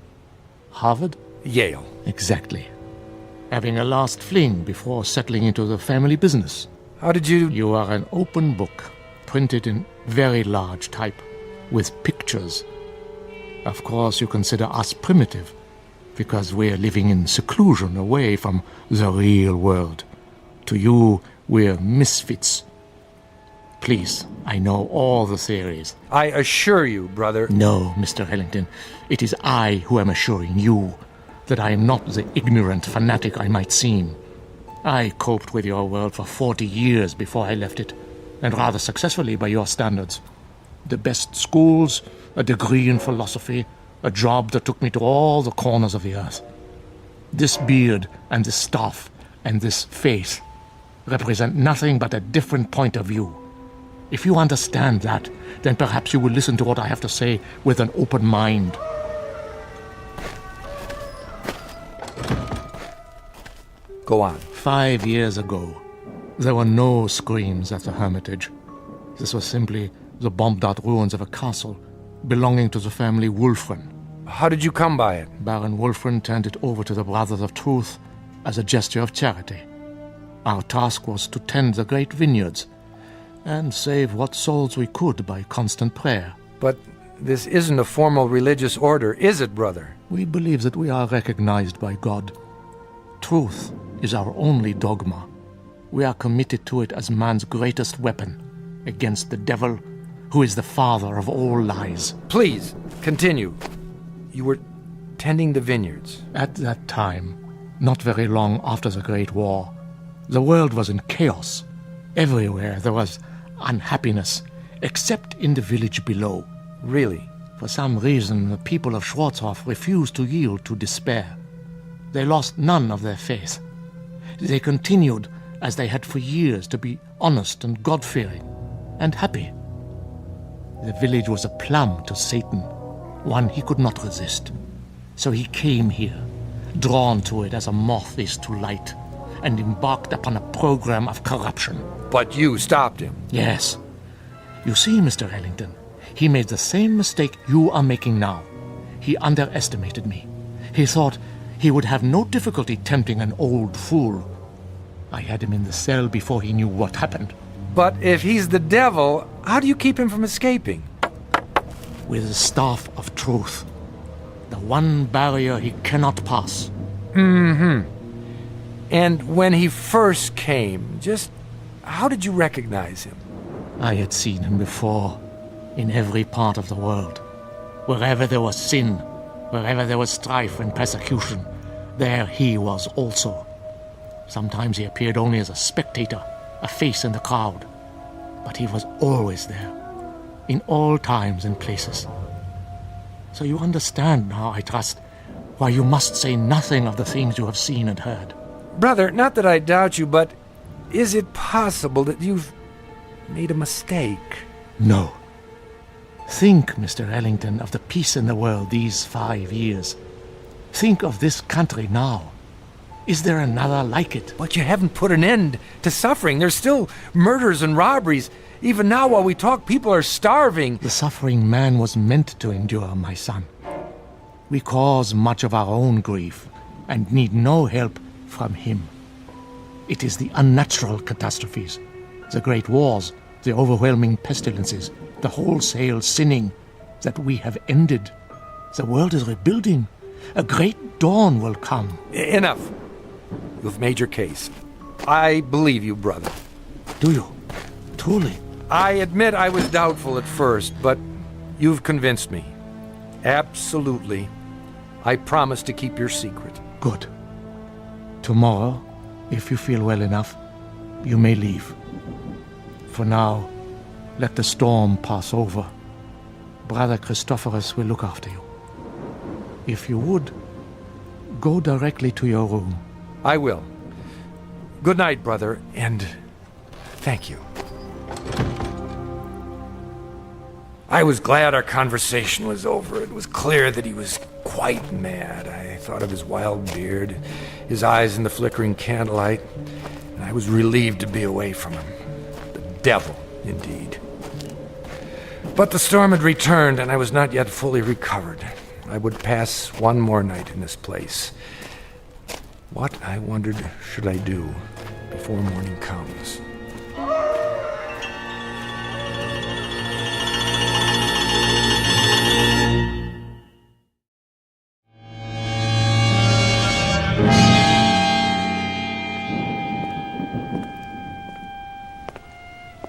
Harvard? Yale. Exactly. Having a last fling before settling into the family business. How did you... You are an open book, printed in very large type, with pictures. Of course, you consider us primitive, because we're living in seclusion away from the real world. To you, we're misfits. Please, I know all the theories. I assure you, brother... No, Mr. Ellington. It is I who am assuring you that I am not the ignorant fanatic I might seem. I coped with your world for 40 years before I left it, and rather successfully by your standards. The best schools, a degree in philosophy, a job that took me to all the corners of the earth. This beard and this staff and this face represent nothing but a different point of view. If you understand that, then perhaps you will listen to what I have to say with an open mind. Go on. 5 years ago, there were no screams at the Hermitage. This was simply the bombed-out ruins of a castle belonging to the family Wulfren. How did you come by it? Baron Wulfren turned it over to the Brothers of Truth as a gesture of charity. Our task was to tend the great vineyards and save what souls we could by constant prayer. But this isn't a formal religious order, is it, brother? We believe that we are recognized by God. Truth is our only dogma. We are committed to it as man's greatest weapon against the devil, who is the father of all lies. Please, continue. You were tending the vineyards. At that time, not very long after the Great War, the world was in chaos. Everywhere there was unhappiness, except in the village below. Really? For some reason, the people of Schwarzhof refused to yield to despair. They lost none of their faith. They continued, as they had for years, to be honest and God-fearing and happy. The village was a plum to Satan, one he could not resist. So he came here, drawn to it as a moth is to light, and embarked upon a program of corruption. But you stopped him. Yes. You see, Mr. Ellington, he made the same mistake you are making now. He underestimated me. He thought he would have no difficulty tempting an old fool. I had him in the cell before he knew what happened. But if he's the devil, how do you keep him from escaping? With the staff of truth. The one barrier he cannot pass. Mm-hmm. And when he first came, just how did you recognize him? I had seen him before, in every part of the world. Wherever there was sin, wherever there was strife and persecution, there he was also. Sometimes he appeared only as a spectator, a face in the crowd. But he was always there, in all times and places. So you understand now, I trust, why you must say nothing of the things you have seen and heard. Brother, not that I doubt you, but is it possible that you've made a mistake? No. Think, Mr. Ellington, of the peace in the world these 5 years. Think of this country now. Is there another like it? But you haven't put an end to suffering. There's still murders and robberies. Even now, while we talk, people are starving. The suffering man was meant to endure, my son. We cause much of our own grief and need no help from him. It is the unnatural catastrophes, the great wars, the overwhelming pestilences, the wholesale sinning that we have ended. The world is rebuilding. A great dawn will come. Enough. You've made your case. I believe you, brother. Do you? Truly? I admit I was doubtful at first, but you've convinced me. Absolutely. I promise to keep your secret. Good. Tomorrow, If you feel well enough, you may leave. For now, let the storm pass over. Brother Christophorus will look after you. If you would, go directly to your room. I will. Good night, brother, and thank you. I was glad our conversation was over. It was clear that he was quite mad. I thought of his wild beard, his eyes in the flickering candlelight, and I was relieved to be away from him. The devil, indeed. But the storm had returned, and I was not yet fully recovered. I would pass one more night in this place. What, I wondered, should I do before morning comes?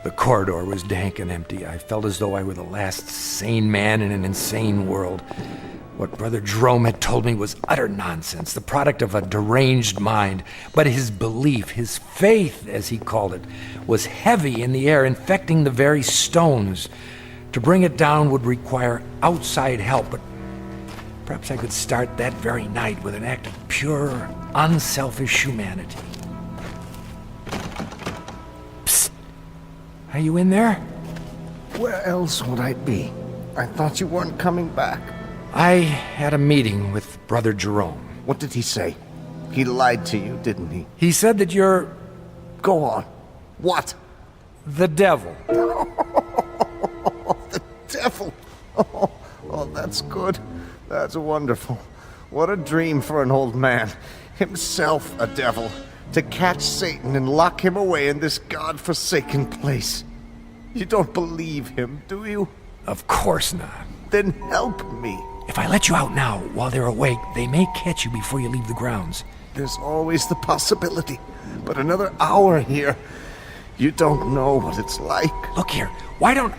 The corridor was dank and empty. I felt as though I were the last sane man in an insane world. What Brother Jerome had told me was utter nonsense, the product of a deranged mind. But his belief, his faith, as he called it, was heavy in the air, infecting the very stones. To bring it down would require outside help, but perhaps I could start that very night with an act of pure, unselfish humanity. Psst! Are you in there? Where else would I be? I thought you weren't coming back. I had a meeting with Brother Jerome. What did he say? He lied to you, didn't he? He said that you're... Go on. What? The devil. The devil. Oh, that's good. That's wonderful. What a dream for an old man. Himself a devil. To catch Satan and lock him away in this God-forsaken place. You don't believe him, do you? Of course not. Then help me. If I let you out now, while they're awake, they may catch you before you leave the grounds. There's always the possibility. But another hour here, you don't know what it's like. Look here, why don't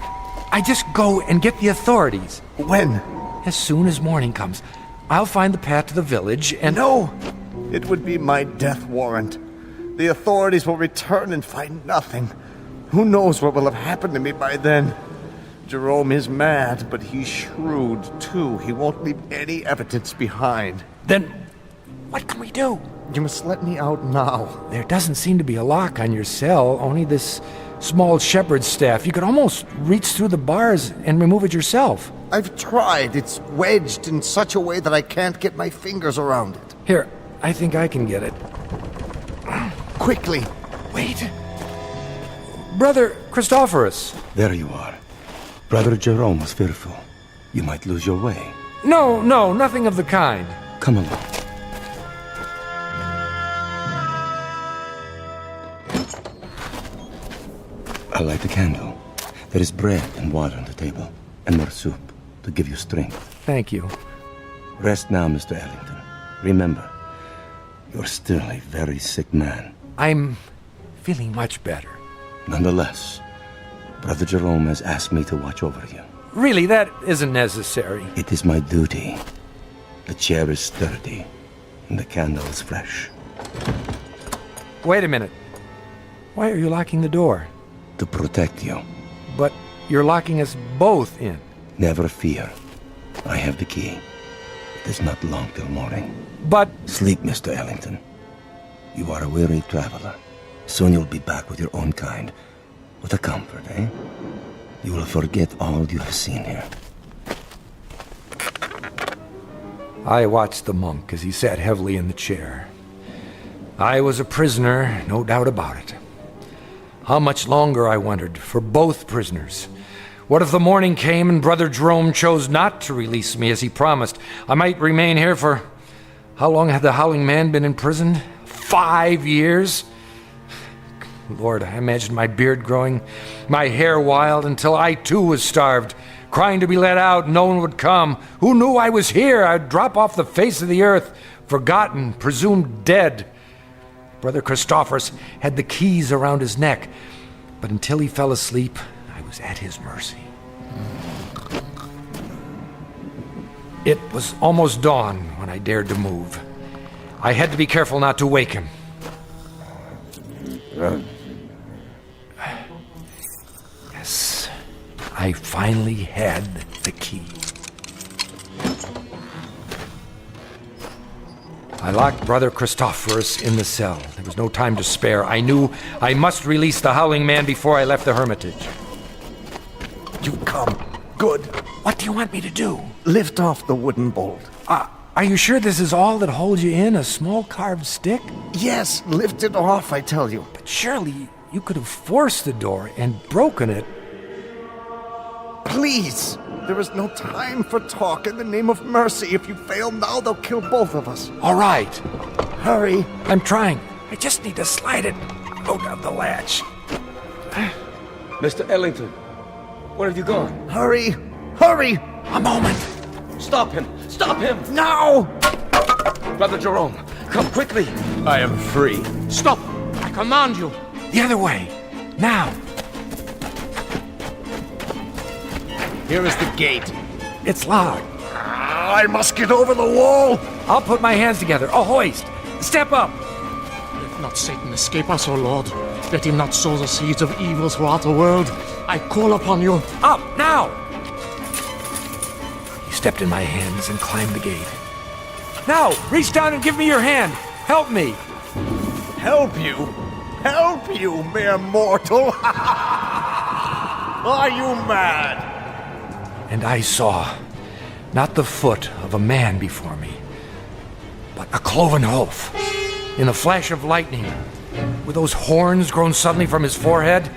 I just go and get the authorities? When? As soon as morning comes. I'll find the path to the village and... No! It would be my death warrant. The authorities will return and find nothing. Who knows what will have happened to me by then? Jerome is mad, but he's shrewd, too. He won't leave any evidence behind. Then, what can we do? You must let me out now. There doesn't seem to be a lock on your cell, only this small shepherd's staff. You could almost reach through the bars and remove it yourself. I've tried. It's wedged in such a way that I can't get my fingers around it. Here, I think I can get it. Quickly. Wait. Brother Christophorus. There you are. Brother Jerome was fearful. You might lose your way. No, nothing of the kind. Come along. I light the candle. There is bread and water on the table, and more soup to give you strength. Thank you. Rest now, Mr. Ellington. Remember, you're still a very sick man. I'm feeling much better. Nonetheless, Brother Jerome has asked me to watch over you. Really, that isn't necessary. It is my duty. The chair is sturdy, and the candle is fresh. Wait a minute. Why are you locking the door? To protect you. But you're locking us both in. Never fear. I have the key. It is not long till morning. But... Sleep, Mr. Ellington. You are a weary traveler. Soon you'll be back with your own kind. With a comfort, eh? You will forget all you have seen here. I watched the monk as he sat heavily in the chair. I was a prisoner, no doubt about it. How much longer, I wondered, for both prisoners? What if the morning came and Brother Jerome chose not to release me as he promised? I might remain here for... How long had the Howling Man been in prison? 5 years? Lord, I imagined my beard growing, my hair wild, until I too was starved, crying to be let out, no one would come. Who knew I was here? I'd drop off the face of the earth, forgotten, presumed dead. Brother Christophorus had the keys around his neck, but until he fell asleep, I was at his mercy. It was almost dawn when I dared to move. I had to be careful not to wake him. Yes, I finally had the key. I locked Brother Christophorus in the cell. There was no time to spare. I knew I must release the Howling Man before I left the hermitage. You come. Good. What do you want me to do? Lift off the wooden bolt. Are you sure this is all that holds you in? A small carved stick? Yes, lift it off, I tell you. But surely you could have forced the door and broken it. Please! There is no time for talk. In the name of mercy, if you fail now, they'll kill both of us. All right. Hurry. I'm trying. I just need to slide it out of the latch. Mr. Ellington, where have you gone? Hurry! Hurry! A moment. Stop him! Stop him! Now! Brother Jerome, come quickly. I am free. Stop! I command you. The other way. Now. Here is the gate. It's locked. I must get over the wall. I'll put my hands together. A hoist. Step up. Let not Satan escape us, O Lord. Let him not sow the seeds of evil throughout the world. I call upon you. Up, now! He stepped in my hands and climbed the gate. Now, reach down and give me your hand. Help me. Help you? Help you, mere mortal? Are you mad? And I saw not the foot of a man before me, but a cloven hoof. In a flash of lightning, with those horns grown suddenly from his forehead.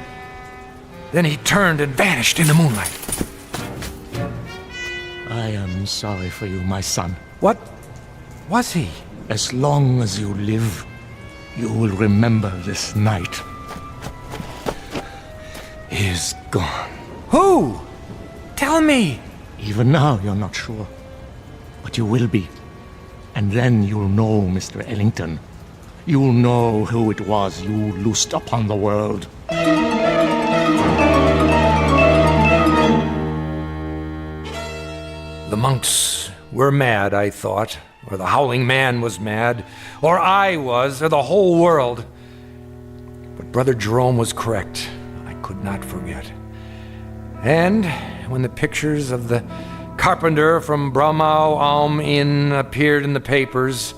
Then he turned and vanished in the moonlight. I am sorry for you, my son. What was he? As long as you live, you will remember this night. He is gone. Who? Tell me. Even now, you're not sure. But you will be. And then you'll know, Mr. Ellington. You'll know who it was you loosed upon the world. The monks were mad, I thought. Or the Howling Man was mad. Or I was, or the whole world. But Brother Jerome was correct. I could not forget. And when the pictures of the carpenter from Bromau Alm Inn appeared in the papers,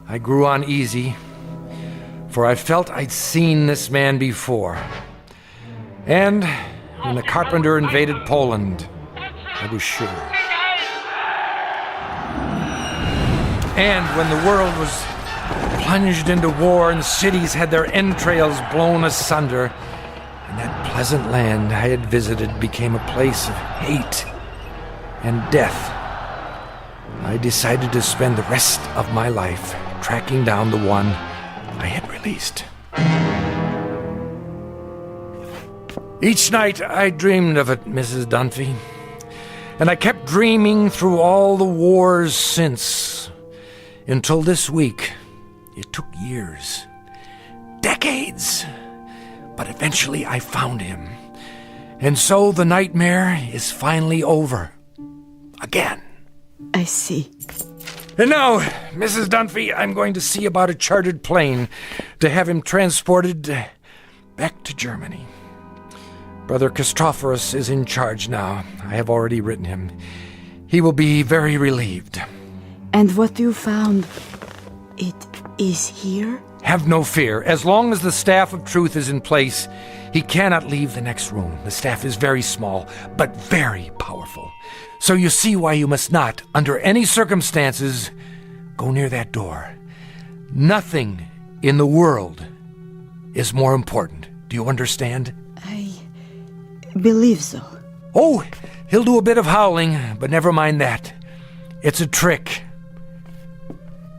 I grew uneasy, for I felt I'd seen this man before. And when the carpenter invaded Poland, I was sure. And when the world was plunged into war and cities had their entrails blown asunder, and that pleasant land I had visited became a place of hate and death, I decided to spend the rest of my life tracking down the one I had released. Each night I dreamed of it, Mrs. Dunphy, and I kept dreaming through all the wars since, until this week. It took years, decades, but eventually I found him. And so the nightmare is finally over. Again. I see. And now, Mrs. Dunphy, I'm going to see about a chartered plane to have him transported back to Germany. Brother Christophorus is in charge now. I have already written him. He will be very relieved. And what you found, it is here? Have no fear. As long as the staff of truth is in place, he cannot leave the next room. The staff is very small, but very powerful. So you see why you must not, under any circumstances, go near that door. Nothing in the world is more important. Do you understand? I believe so. Oh, he'll do a bit of howling, but never mind that. It's a trick.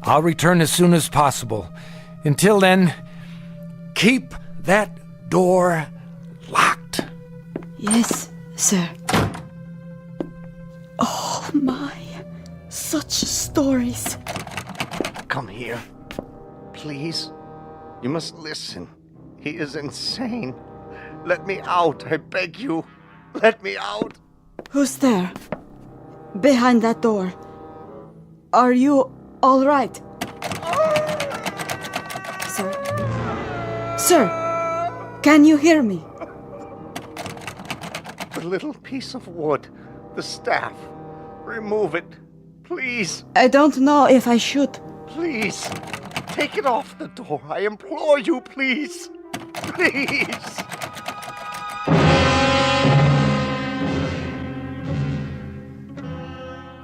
I'll return as soon as possible. Until then, keep that door locked. Yes, sir. Oh my, such stories. Come here. Please. You must listen. He is insane. Let me out, I beg you. Let me out. Who's there? Behind that door. Are you all right? Sir? Sir, Can you hear me? The little piece of wood, the staff. Remove it, please. I don't know if I should. Please. Take it off the door. I implore you, please. Please.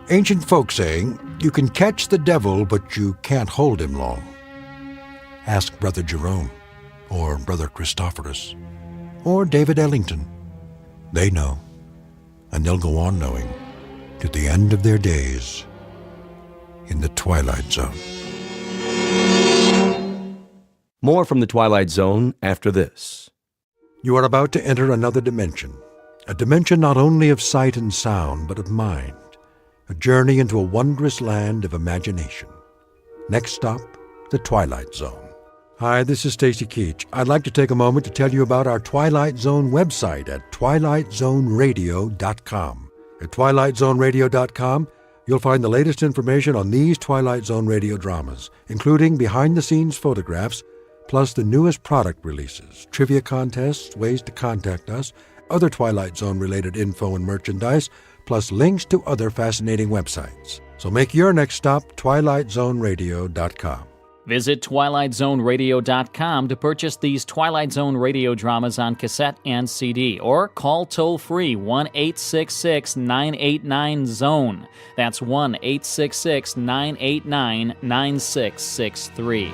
Ancient folk saying, you can catch the devil, but you can't hold him long. Ask Brother Jerome, or Brother Christophorus, or David Ellington. They know, and they'll go on knowing to the end of their days in the Twilight Zone. More from the Twilight Zone after this. You are about to enter another dimension, a dimension not only of sight and sound, but of mind, a journey into a wondrous land of imagination. Next stop, the Twilight Zone. Hi, this is Stacy Keach. I'd like to take a moment to tell you about our Twilight Zone website at twilightzoneradio.com. At twilightzoneradio.com, you'll find the latest information on these Twilight Zone radio dramas, including behind-the-scenes photographs, plus the newest product releases, trivia contests, ways to contact us, other Twilight Zone-related info and merchandise, plus links to other fascinating websites. So make your next stop twilightzoneradio.com. Visit twilightzoneradio.com to purchase these Twilight Zone radio dramas on cassette and CD, or call toll-free 1-866-989-ZONE. That's 1-866-989-9663.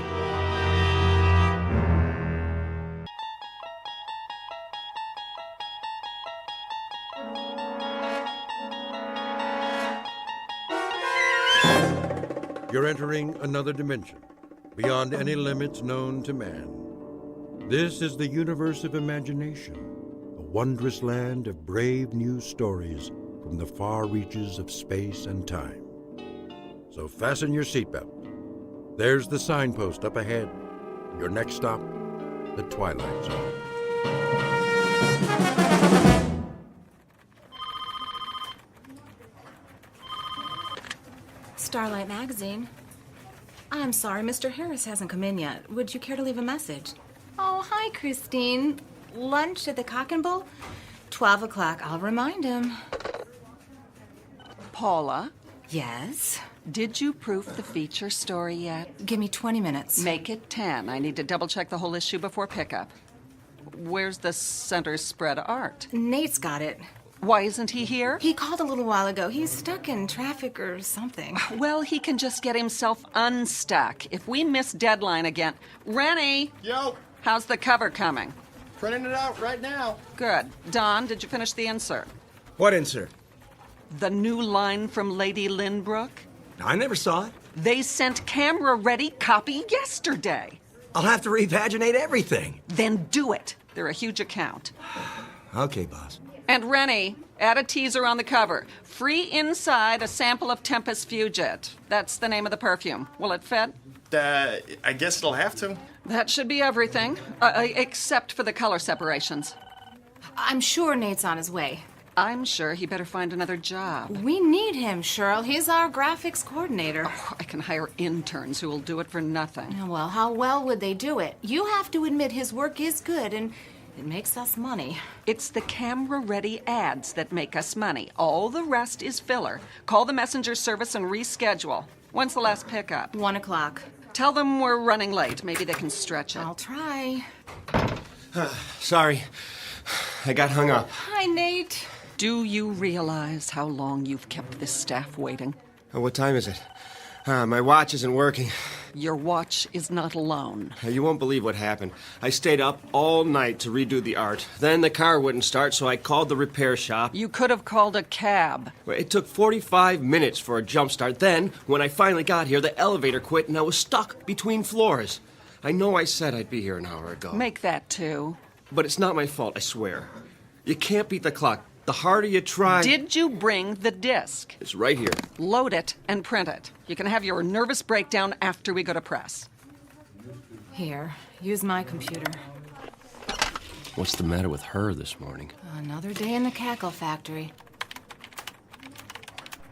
You're entering another dimension, beyond any limits known to man. This is the universe of imagination, a wondrous land of brave new stories from the far reaches of space and time. So fasten your seatbelt. There's the signpost up ahead. Your next stop, the Twilight Zone. Starlight Magazine. I'm sorry, Mr. Harris hasn't come in yet. Would you care to leave a message? Oh, hi, Christine. Lunch at the Cock and Bull? 12 o'clock. I'll remind him. Paula? Yes? Did you proof the feature story yet? Give me 20 minutes. Make it 10. I need to double-check the whole issue before pickup. Where's the center spread art? Nate's got it. Why isn't he here? He called a little while ago. He's stuck in traffic or something. Well, he can just get himself unstuck. If we miss deadline again... Rennie! Yo! How's the cover coming? Printing it out right now. Good. Don, did you finish the insert? What insert? The new line from Lady Lynbrook? I never saw it. They sent camera-ready copy yesterday. I'll have to repaginate everything. Then do it. They're a huge account. Okay, boss. And Rennie, add a teaser on the cover. Free inside a sample of Tempest Fugit. That's the name of the perfume. Will it fit? I guess it'll have to. That should be everything, except for the color separations. I'm sure Nate's on his way. I'm sure he better find another job. We need him, Cheryl. He's our graphics coordinator. Oh, I can hire interns who will do it for nothing. Well, how well would they do it? You have to admit his work is good, and it makes us money. It's the camera-ready ads that make us money. All the rest is filler. Call the messenger service and reschedule. When's the last pickup? 1 o'clock. Tell them we're running late. Maybe they can stretch it. I'll try. Sorry. I got hung up. Hi, Nate. Do you realize how long you've kept this staff waiting? What time is it? My watch isn't working. Your watch is not alone. You won't believe what happened. I stayed up all night to redo the art. Then the car wouldn't start, so I called the repair shop. You could have called a cab. It took 45 minutes for a jump start. Then, when I finally got here, the elevator quit and I was stuck between floors. I know I said I'd be here an hour ago. Make that 2. But it's not my fault, I swear. You can't beat the clock. The harder you try... Did you bring the disc? It's right here. Load it and print it. You can have your nervous breakdown after we go to press. Here, use my computer. What's the matter with her this morning? Another day in the cackle factory.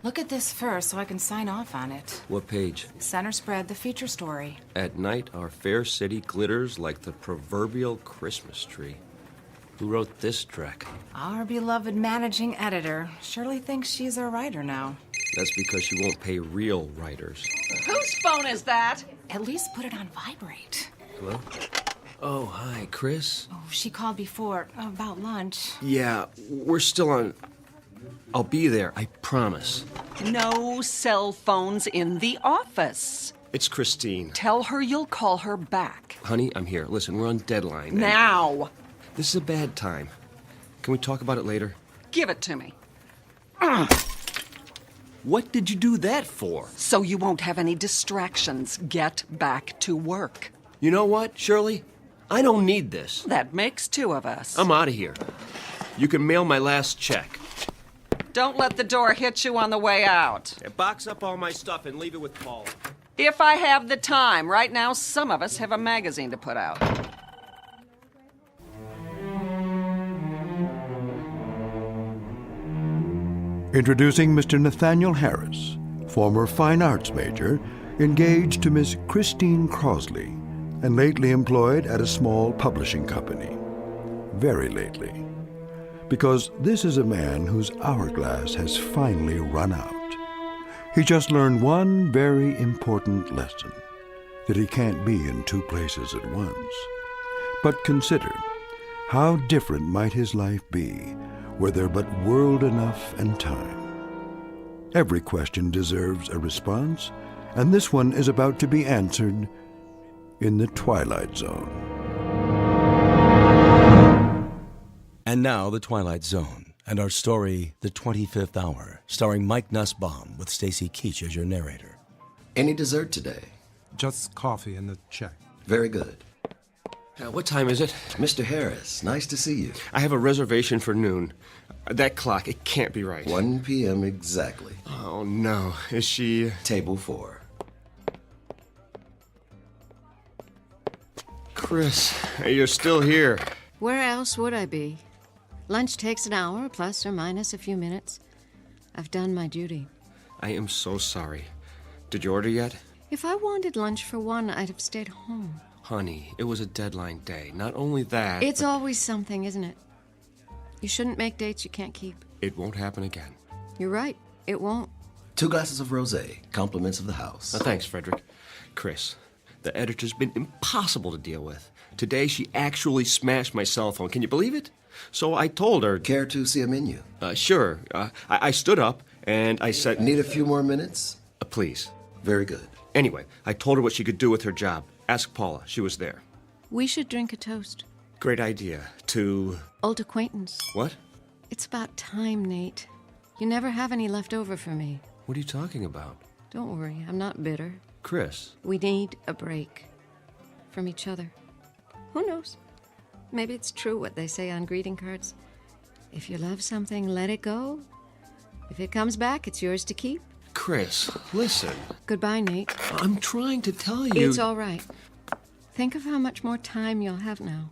Look at this first so I can sign off on it. What page? Center spread, the feature story. At night, our fair city glitters like the proverbial Christmas tree. Who wrote this dreck? Our beloved managing editor. Shirley thinks she's a writer now. That's because she won't pay real writers. Whose phone is that? At least put it on vibrate. Hello? Oh, hi, Chris. Oh, she called before about lunch. Yeah, we're still on... I'll be there, I promise. No cell phones in the office. It's Christine. Tell her you'll call her back. Honey, I'm here. Listen, we're on deadline. Now. This is a bad time. Can we talk about it later? Give it to me. What did you do that for? So you won't have any distractions. Get back to work. You know what, Shirley? I don't need this. That makes two of us. I'm out of here. You can mail my last check. Don't let the door hit you on the way out. Yeah, box up all my stuff and leave it with Paula. If I have the time. Right now, some of us have a magazine to put out. Introducing Mr. Nathaniel Harris, former fine arts major, engaged to Miss Christine Crosley, and lately employed at a small publishing company. Very lately. Because this is a man whose hourglass has finally run out. He just learned one very important lesson, that he can't be in two places at once. But consider, how different might his life be were there but world enough and time. Every question deserves a response, and this one is about to be answered in the Twilight Zone. And now, The Twilight Zone, and our story, The 25th Hour, starring Mike Nussbaum with Stacy Keach as your narrator. Any dessert today? Just coffee and a check. Very good. What time is it? Mr. Harris, nice to see you. I have a reservation for noon. That clock, it can't be right. 1 p.m. exactly. Oh, no. Is she... Table 4. Chris, you're still here. Where else would I be? Lunch takes an hour, plus or minus a few minutes. I've done my duty. I am so sorry. Did you order yet? If I wanted lunch for one, I'd have stayed home. Honey, it was a deadline day. Not only that... It's always something, isn't it? You shouldn't make dates you can't keep. It won't happen again. You're right. It won't. 2 glasses of rosé, compliments of the house. Thanks, Frederick. Chris, the editor's been impossible to deal with. Today, she actually smashed my cell phone. Can you believe it? So I told her... Care to see a menu? Sure. I stood up, and I said... Need a few more minutes? Please. Very good. Anyway, I told her what she could do with her job. Ask Paula. She was there. We should drink a toast. Great idea. To... Old acquaintance. What? It's about time, Nate. You never have any left over for me. What are you talking about? Don't worry, I'm not bitter. Chris. We need a break. From each other. Who knows? Maybe it's true what they say on greeting cards. If you love something, let it go. If it comes back, it's yours to keep. Chris, listen. Goodbye, Nate. I'm trying to tell you... It's all right. Think of how much more time you'll have now.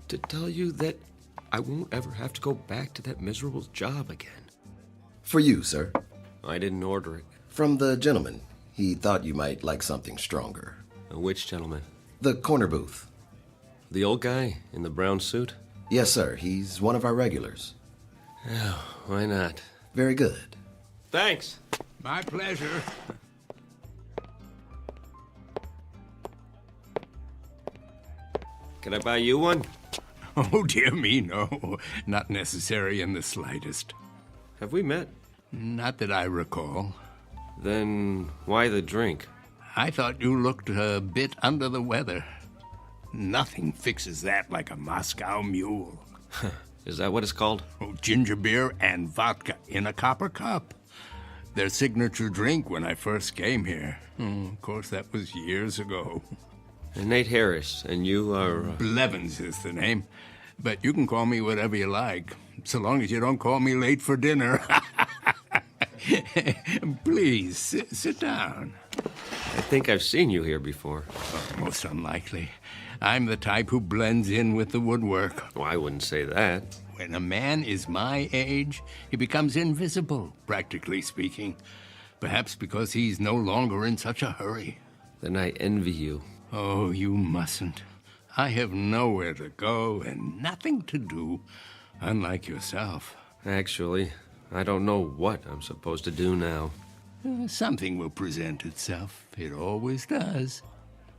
To tell you that I won't ever have to go back to that miserable job again. For you, sir. I didn't order it. From the gentleman. He thought you might like something stronger. Which gentleman? The corner booth. The old guy in the brown suit? Yes, sir. He's one of our regulars. Oh, why not? Very good. Thanks. My pleasure. Can I buy you one? Oh, dear me, no. Not necessary in the slightest. Have we met? Not that I recall. Then why the drink? I thought you looked a bit under the weather. Nothing fixes that like a Moscow mule. Is that what it's called? Oh, ginger beer and vodka in a copper cup. Their signature drink when I first came here. Of course, that was years ago. Nate Harris, and you are... Blevins is the name. But you can call me whatever you like, so long as you don't call me late for dinner. Please, sit down. I think I've seen you here before. Oh, most unlikely. I'm the type who blends in with the woodwork. Well, I wouldn't say that. When a man is my age, he becomes invisible, practically speaking. Perhaps because he's no longer in such a hurry. Then I envy you. Oh, you mustn't. I have nowhere to go and nothing to do, unlike yourself. Actually, I don't know what I'm supposed to do now. Something will present itself. It always does.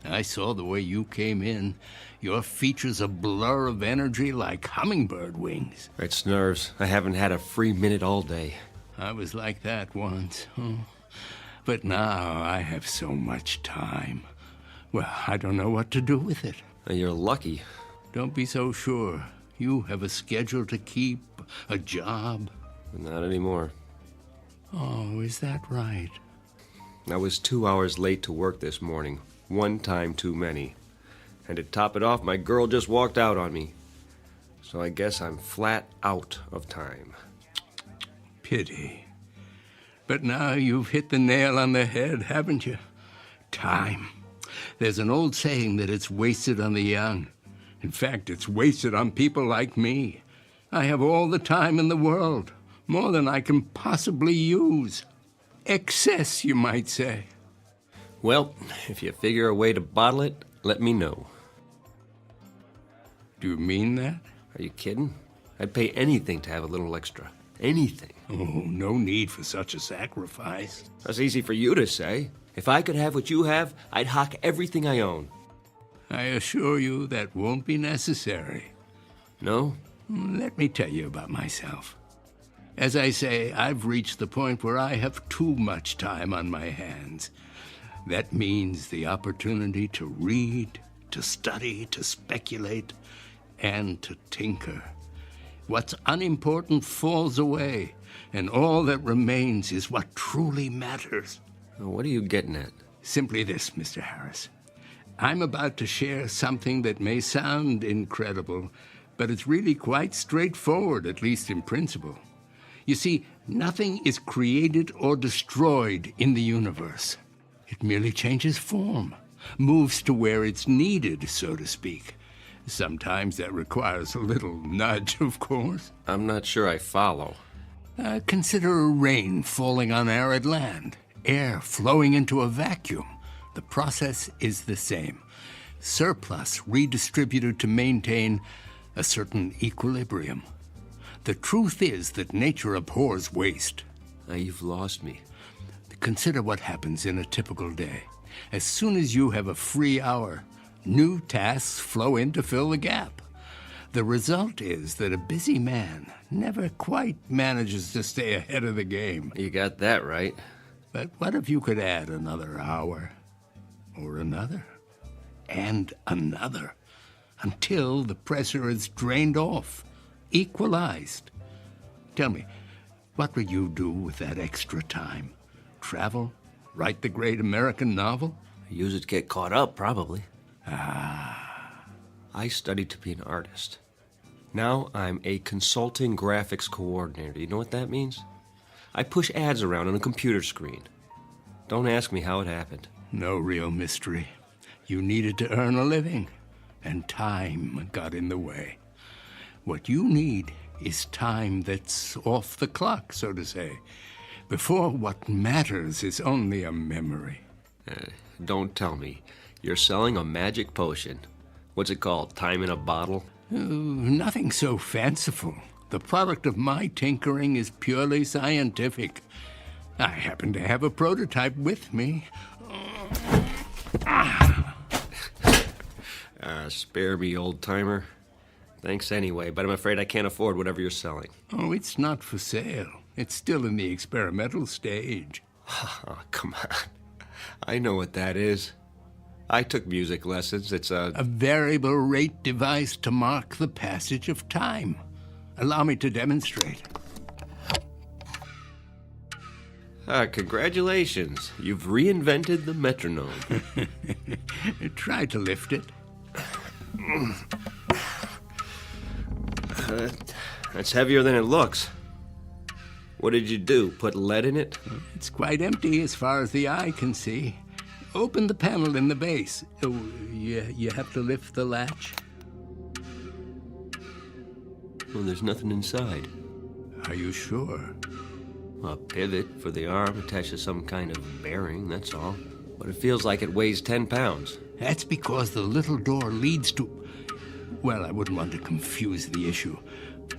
I saw the way you came in. Your features a blur of energy like hummingbird wings. It's nerves. I haven't had a free minute all day. I was like that once. But now I have so much time. Well, I don't know what to do with it. You're lucky. Don't be so sure. You have a schedule to keep, a job. Not anymore. Oh, is that right? I was 2 hours late to work this morning. One time too many. And to top it off, my girl just walked out on me. So I guess I'm flat out of time. Pity. But now you've hit the nail on the head, haven't you? Time. There's an old saying that it's wasted on the young. In fact, it's wasted on people like me. I have all the time in the world, more than I can possibly use. Excess, you might say. Well, if you figure a way to bottle it, let me know. Do you mean that? Are you kidding? I'd pay anything to have a little extra. Anything. Oh, no need for such a sacrifice. That's easy for you to say. If I could have what you have, I'd hock everything I own. I assure you that won't be necessary. No? Let me tell you about myself. As I say, I've reached the point where I have too much time on my hands. That means the opportunity to read, to study, to speculate, and to tinker. What's unimportant falls away, and all that remains is what truly matters. What are you getting at? Simply this, Mr. Harris. I'm about to share something that may sound incredible, but it's really quite straightforward, at least in principle. You see, nothing is created or destroyed in the universe. It merely changes form, moves to where it's needed, so to speak. Sometimes that requires a little nudge, of course. I'm not sure I follow. Consider rain falling on arid land, air flowing into a vacuum. The process is the same. Surplus redistributed to maintain a certain equilibrium. The truth is that nature abhors waste. Now you've lost me. Consider what happens in a typical day. As soon as you have a free hour, new tasks flow in to fill the gap. The result is that a busy man never quite manages to stay ahead of the game. You got that right. But what if you could add another hour, or another, and another, until the pressure is drained off, equalized? Tell me, what would you do with that extra time? Travel? Write the great American novel? Use it to get caught up, probably. I studied to be an artist. Now I'm a consulting graphics coordinator. You know what that means? I push ads around on a computer screen. Don't ask me how it happened. No real mystery. You needed to earn a living, and time got in the way. What you need is time that's off the clock, so to say, before what matters is only a memory. Don't tell me. You're selling a magic potion. What's it called? Time in a bottle? Nothing so fanciful. The product of my tinkering is purely scientific. I happen to have a prototype with me. Spare me, old-timer. Thanks anyway, but I'm afraid I can't afford whatever you're selling. Oh, it's not for sale. It's still in the experimental stage. Oh, come on. I know what that is. I took music lessons. It's a variable rate device to mark the passage of time. Allow me to demonstrate. Congratulations. You've reinvented the metronome. Try to lift it. That's heavier than it looks. What did you do? Put lead in it? It's quite empty as far as the eye can see. Open the panel in the base. Oh, you have to lift the latch. Well, there's nothing inside. Are you sure? A pivot for the arm attached to some kind of bearing, that's all. But it feels like it weighs 10 pounds. That's because the little door leads to... Well, I wouldn't want to confuse the issue.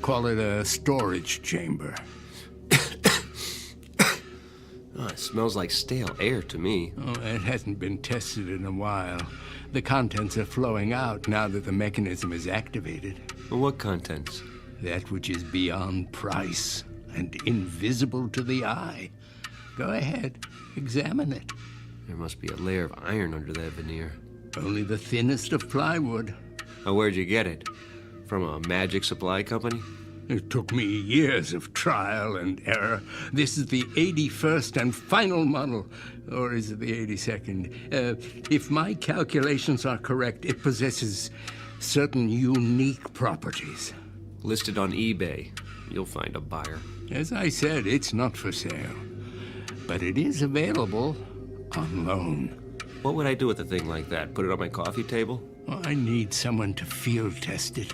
Call it a storage chamber. Oh, it smells like stale air to me. Oh, it hasn't been tested in a while. The contents are flowing out now that the mechanism is activated. Well, what contents? That which is beyond price and invisible to the eye. Go ahead, examine it. There must be a layer of iron under that veneer. Only the thinnest of plywood. Oh, where'd you get it? From a magic supply company? It took me years of trial and error. This is the 81st and final model. Or is it the 82nd? If my calculations are correct, it possesses certain unique properties. Listed on eBay. You'll find a buyer. As I said, it's not for sale. But it is available on loan. What would I do with a thing like that? Put it on my coffee table? Well, I need someone to field test it.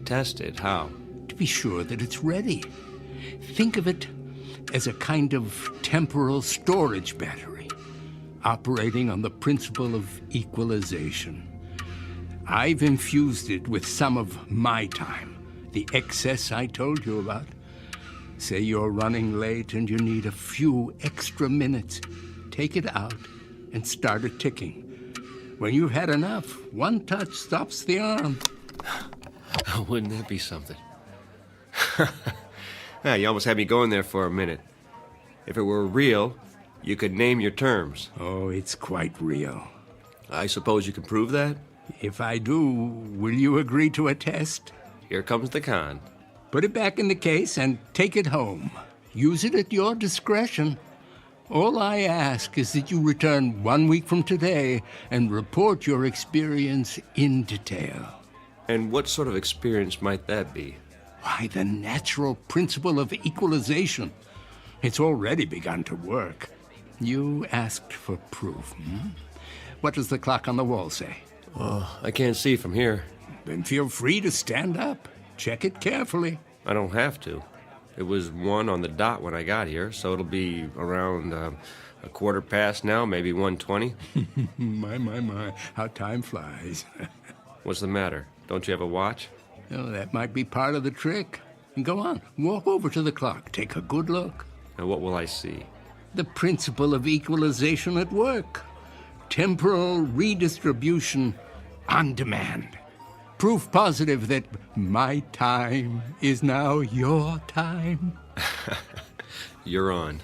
Test it? How? To be sure that it's ready. Think of it as a kind of temporal storage battery, operating on the principle of equalization. I've infused it with some of my time, the excess I told you about. Say you're running late and you need a few extra minutes. Take it out and start it ticking. When you've had enough, one touch stops the arm. Wouldn't that be something? You almost had me going there for a minute. If it were real, you could name your terms. Oh, it's quite real. I suppose you can prove that? If I do, will you agree to a test? Here comes the con. Put it back in the case and take it home. Use it at your discretion. All I ask is that you return 1 week from today and report your experience in detail. And what sort of experience might that be? Why, the natural principle of equalization. It's already begun to work. You asked for proof, hmm? What does the clock on the wall say? Oh, I can't see from here. Then feel free to stand up. Check it carefully. I don't have to. It was 1 on the dot when I got here, so it'll be around a quarter past now, maybe 1:20. My, how time flies. What's the matter? Don't you have a watch? Oh, that might be part of the trick. Go on, walk over to the clock. Take a good look. And what will I see? The principle of equalization at work. Temporal redistribution on demand. Proof positive that my time is now your time. You're on.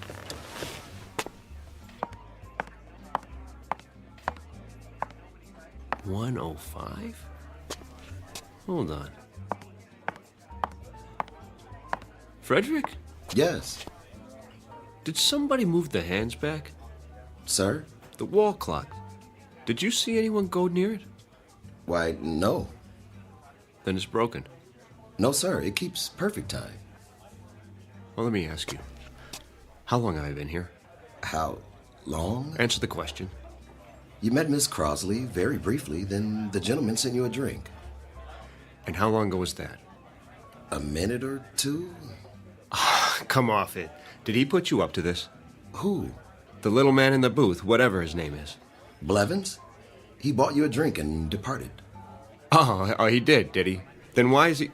$1:05? Hold on. Frederick? Yes. Did somebody move the hands back? Sir? The wall clock. Did you see anyone go near it? Why, no. Then it's broken. No, sir. It keeps perfect time. Well, let me ask you. How long have I been here? How long? Answer the question. You met Miss Crosley very briefly, then the gentleman sent you a drink. And how long ago was that? A minute or two? Come off it. Did he put you up to this? Who? The little man in the booth, whatever his name is. Blevins? He bought you a drink and departed. Oh, he did he? Then why is he...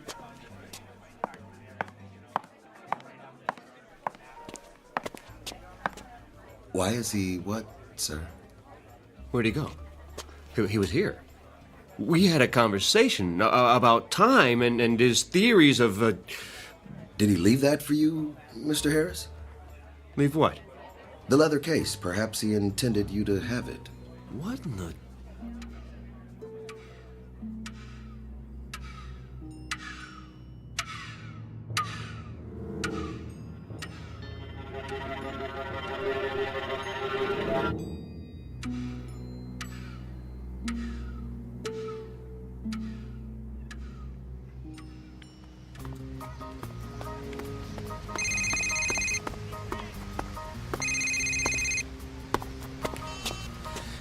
Why is he what, sir? Where'd he go? He was here. We had a conversation about time and his theories of... Did he leave that for you, Mr. Harris? Leave what? The leather case. Perhaps he intended you to have it. What in the...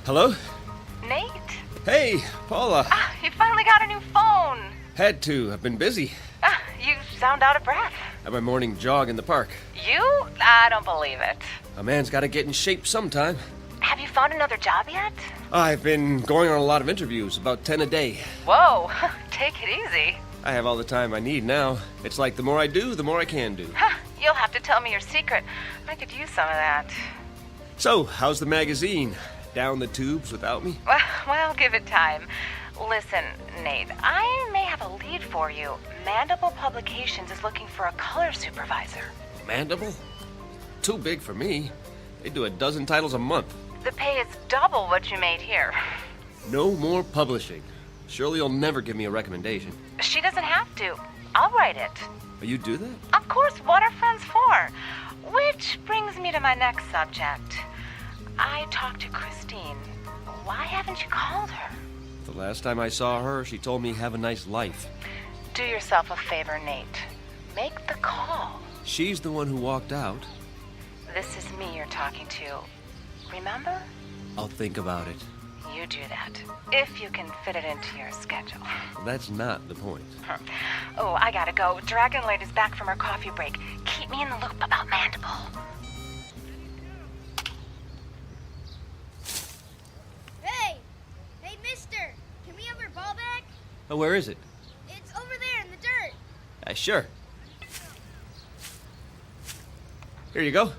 Hello? Nate? Hey, Paula. You finally got a new phone. Had to. I've been busy. You sound out of breath. At my morning jog in the park. You? I don't believe it. A man's got to get in shape sometime. Have you found another job yet? I've been going on a lot of interviews, about 10 a day. Whoa, take it easy. I have all the time I need now. It's like the more I do, the more I can do. You'll have to tell me your secret. I could use some of that. So, how's the magazine? Down the tubes without me? Well, give it time. Listen, Nate, I may have a lead for you. Mandible Publications is looking for a color supervisor. Mandible? Too big for me. They do 12 titles a month. The pay is double what you made here. No more publishing. Surely you'll never give me a recommendation. She doesn't have to. I'll write it. Oh, you do that? Of course, what are friends for? Which brings me to my next subject. I talked to Christine. Why haven't you called her? The last time I saw her, she told me have a nice life. Do yourself a favor, Nate. Make the call. She's the one who walked out. This is me you're talking to. Remember? I'll think about it. You do that, if you can fit it into your schedule. Well, that's not the point. Oh, I gotta go. Dragon Lady's back from her coffee break. Keep me in the loop about Mandible. Hey, mister, can we have our ball back? Oh, where is it? It's over there in the dirt. Sure. Here you go.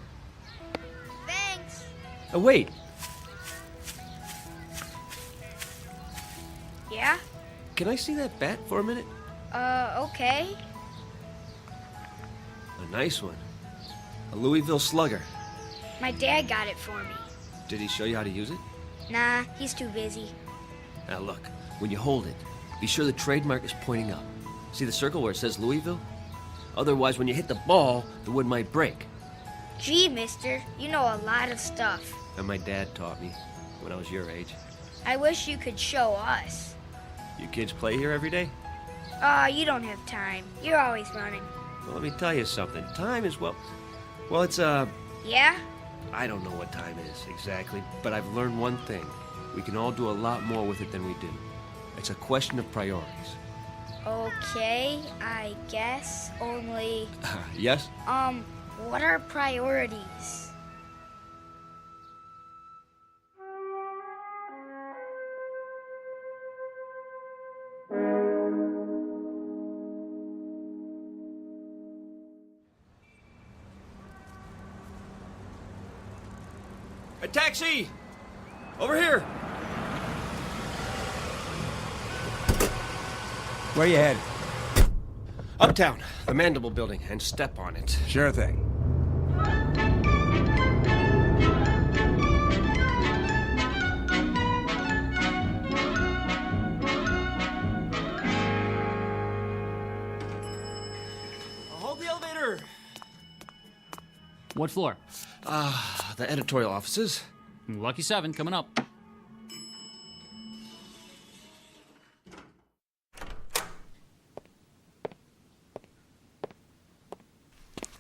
Thanks. Oh, wait. Yeah? Can I see that bat for a minute? Okay. A nice one. A Louisville Slugger. My dad got it for me. Did he show you how to use it? Nah, he's too busy. Now look, when you hold it, be sure the trademark is pointing up. See the circle where it says Louisville? Otherwise, when you hit the ball, the wood might break. Gee, mister, you know a lot of stuff. And my dad taught me when I was your age. I wish you could show us. You kids play here every day? You don't have time. You're always running. Well, let me tell you something. Time is, well, it's, Yeah? I don't know what time is exactly, but I've learned one thing. We can all do a lot more with it than we do. It's a question of priorities. Okay, I guess, only... Yes? What are priorities? A taxi! Over here! Where you headed? Uptown, the Mandible Building, and step on it. Sure thing. Hold the elevator! What floor? The editorial offices. Lucky 7 coming up.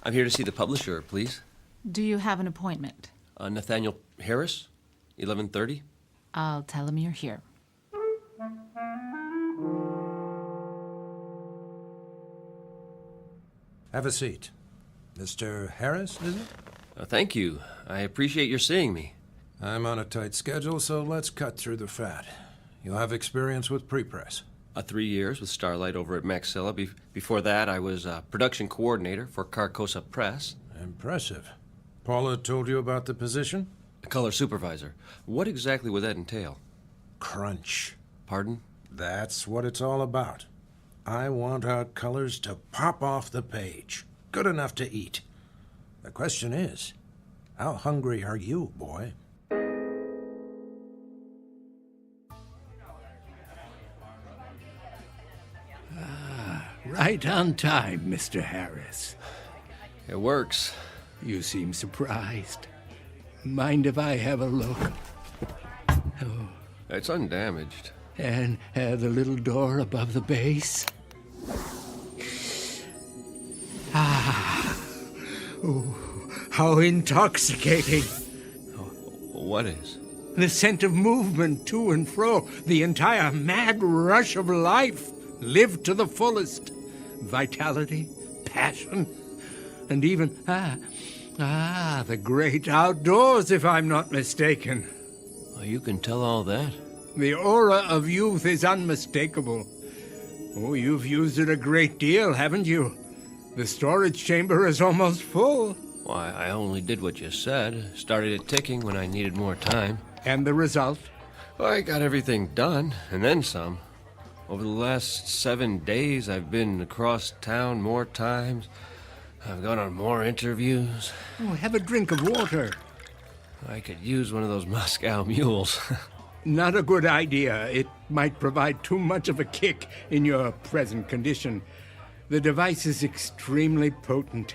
I'm here to see the publisher, please. Do you have an appointment? Nathaniel Harris, 11:30. I'll tell him you're here. Have a seat. Mr. Harris, is it? Thank you. I appreciate your seeing me. I'm on a tight schedule, so let's cut through the fat. You have experience with prepress. 3 years with Starlight over at Maxo. Before that, I was production coordinator for Carcosa Press. Impressive. Paula told you about the position? Color supervisor. What exactly would that entail? Crunch. Pardon? That's what it's all about. I want our colors to pop off the page. Good enough to eat. The question is, how hungry are you, boy? Right on time, Mr. Harris. It works. You seem surprised. Mind if I have a look? Oh. It's undamaged. And the little door above the base? Oh, how intoxicating. What is? The scent of movement to and fro, the entire mad rush of life, lived to the fullest. Vitality, passion, and even, the great outdoors, if I'm not mistaken. Well, you can tell all that. The aura of youth is unmistakable. Oh, you've used it a great deal, haven't you? The storage chamber is almost full. Why, I only did what you said. Started it ticking when I needed more time. And the result? Well, I got everything done, and then some. Over the last 7 days, I've been across town more times. I've gone on more interviews. Oh, have a drink of water. I could use one of those Moscow mules. Not a good idea. It might provide too much of a kick in your present condition. The device is extremely potent.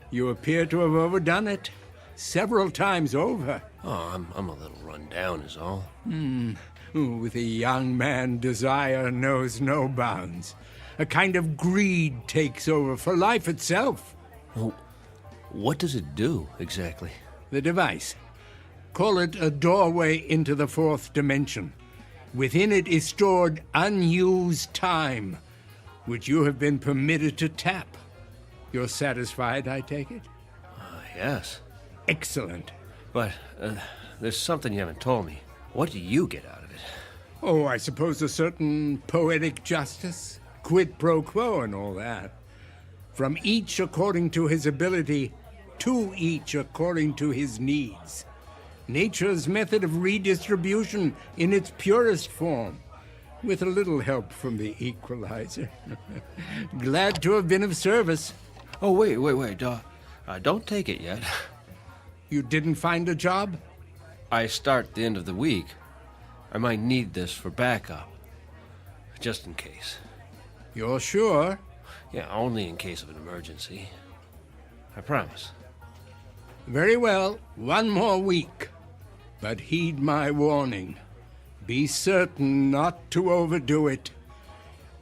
You appear to have overdone it. Several times over. Oh, I'm a little run down is all. With a young man, desire knows no bounds. A kind of greed takes over for life itself. Well, what does it do, exactly? The device. Call it a doorway into the fourth dimension. Within it is stored unused time, which you have been permitted to tap. You're satisfied, I take it? Yes. Excellent. But there's something you haven't told me. What do you get out of it? Oh, I suppose a certain poetic justice, quid pro quo and all that. From each according to his ability, to each according to his needs. Nature's method of redistribution in its purest form, with a little help from the equalizer. Glad to have been of service. Oh, wait. Don't take it yet. You didn't find a job? I start the end of the week. I might need this for backup. Just in case. You're sure? Yeah, only in case of an emergency. I promise. Very well, 1 more week. But heed my warning. Be certain not to overdo it.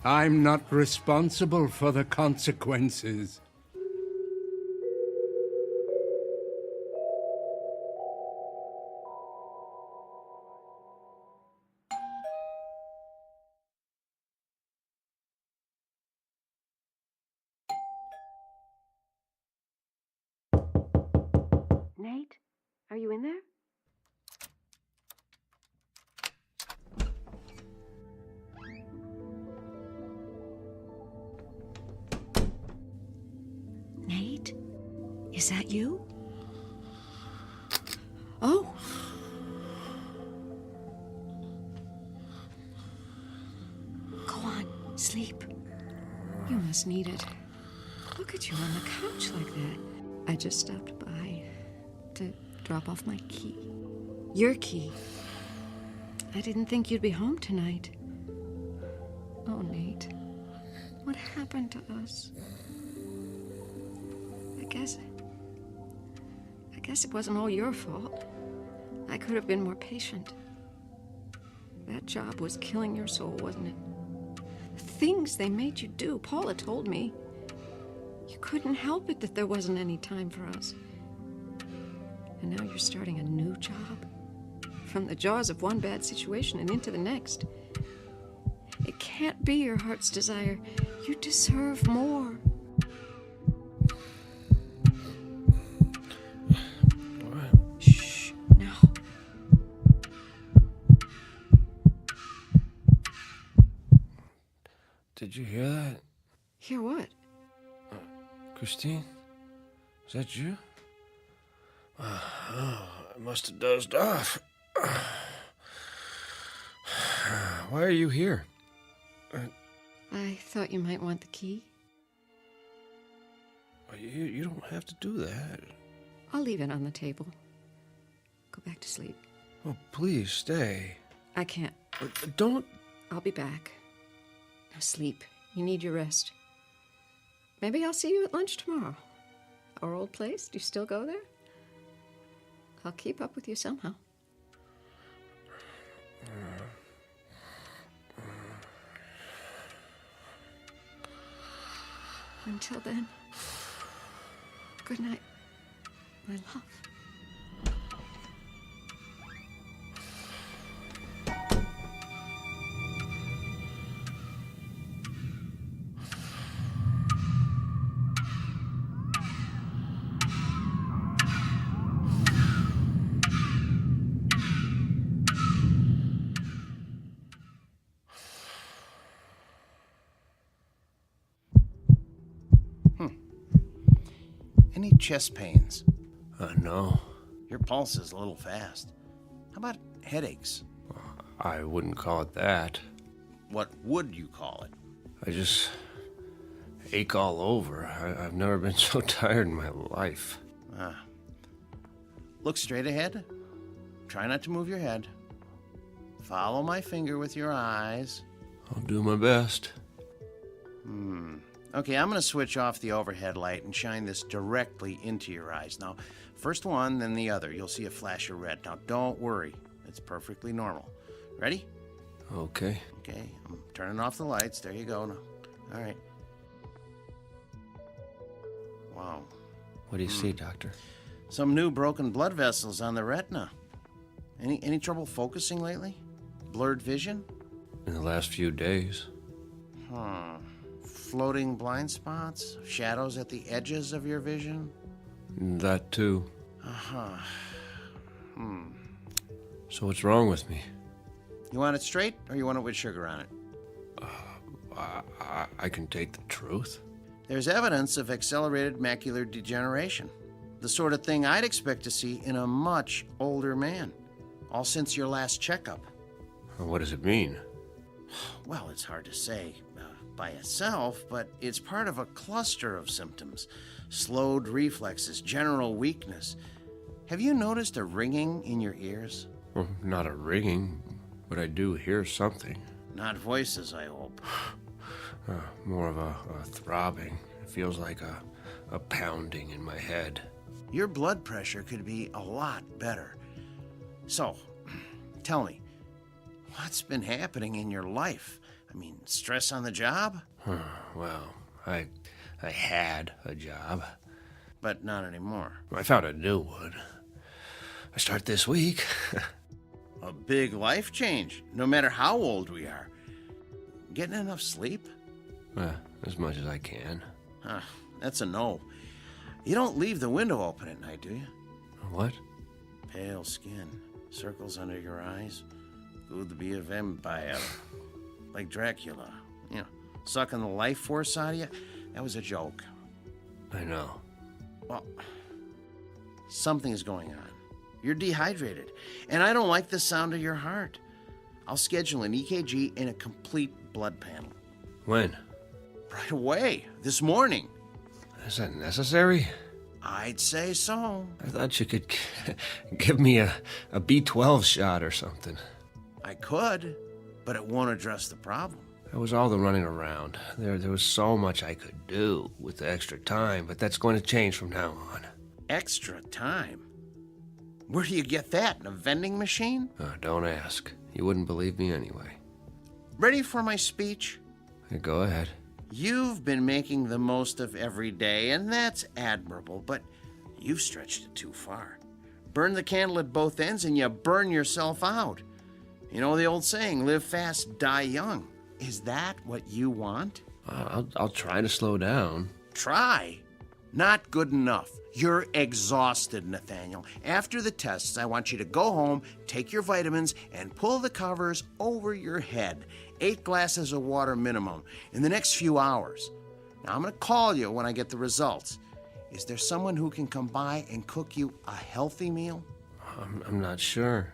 I'm not responsible for the consequences. Nate, are you in there? Nate? Is that you? Oh! Go on, sleep. You must need it. Look at you on the couch like that. I just stopped by to drop off my key. Your key. I didn't think you'd be home tonight. Oh, Nate. What happened to us? I guess it wasn't all your fault. I could have been more patient. That job was killing your soul, wasn't it? The things they made you do, Paula told me. You couldn't help it that there wasn't any time for us. And now you're starting a new job. From the jaws of one bad situation and into the next. It can't be your heart's desire. You deserve more. Shh, now. Did you hear that? Hear what? Christine? Is that you? I must have dozed off. Why are you here? I thought you might want the key. You don't have to do that. I'll leave it on the table. Go back to sleep. Oh, please stay. I can't. Don't. I'll be back. Now sleep. You need your rest. Maybe I'll see you at lunch tomorrow. Our old place. Do you still go there? I'll keep up with you somehow. Until then, good night, my love. Any chest pains? No. Your pulse is a little fast. How about headaches? I wouldn't call it that. What would you call it? I just ache all over. I've never been so tired in my life. Look straight ahead. Try not to move your head. Follow my finger with your eyes. I'll do my best. Okay, I'm going to switch off the overhead light and shine this directly into your eyes. Now, first one, then the other. You'll see a flash of red. Now, don't worry. It's perfectly normal. Ready? Okay. Okay, I'm turning off the lights. There you go. Now. All right. Wow. What do you see, Doctor? Some new broken blood vessels on the retina. Any trouble focusing lately? Blurred vision? In the last few days. Floating blind spots? Shadows at the edges of your vision? That too. So what's wrong with me? You want it straight, or you want it with sugar on it? I can take the truth. There's evidence of accelerated macular degeneration. The sort of thing I'd expect to see in a much older man. All since your last checkup. What does it mean? Well, it's hard to say by itself, but it's part of a cluster of symptoms. Slowed reflexes, general weakness. Have you noticed a ringing in your ears? Well, not a ringing, but I do hear something. Not voices, I hope. More of a throbbing. It feels like a pounding in my head. Your blood pressure could be a lot better. So, tell me, what's been happening in your life? I mean, stress on the job? Well, I had a job. But not anymore. I found a new one. I start this week. A big life change, no matter how old we are. Getting enough sleep? As much as I can. That's a no. You don't leave the window open at night, do you? What? Pale skin, circles under your eyes. Good to be a vampire. Like Dracula. You know, sucking the life force out of you. That was a joke. I know. Well, something's going on. You're dehydrated. And I don't like the sound of your heart. I'll schedule an EKG and a complete blood panel. When? Right away. This morning. Is that necessary? I'd say so. I thought you could give me a B12 shot or something. I could, but it won't address the problem. That was all the running around. There was so much I could do with the extra time, but that's going to change from now on. Extra time? Where do you get that? In a vending machine? Don't ask. You wouldn't believe me anyway. Ready for my speech? Go ahead. You've been making the most of every day, and that's admirable, but you've stretched it too far. Burn the candle at both ends and you burn yourself out. You know the old saying, live fast, die young. Is that what you want? I'll try to slow down. Try? Not good enough. You're exhausted, Nathaniel. After the tests, I want you to go home, take your vitamins, and pull the covers over your head. 8 glasses of water minimum in the next few hours. Now, I'm going to call you when I get the results. Is there someone who can come by and cook you a healthy meal? I'm not sure.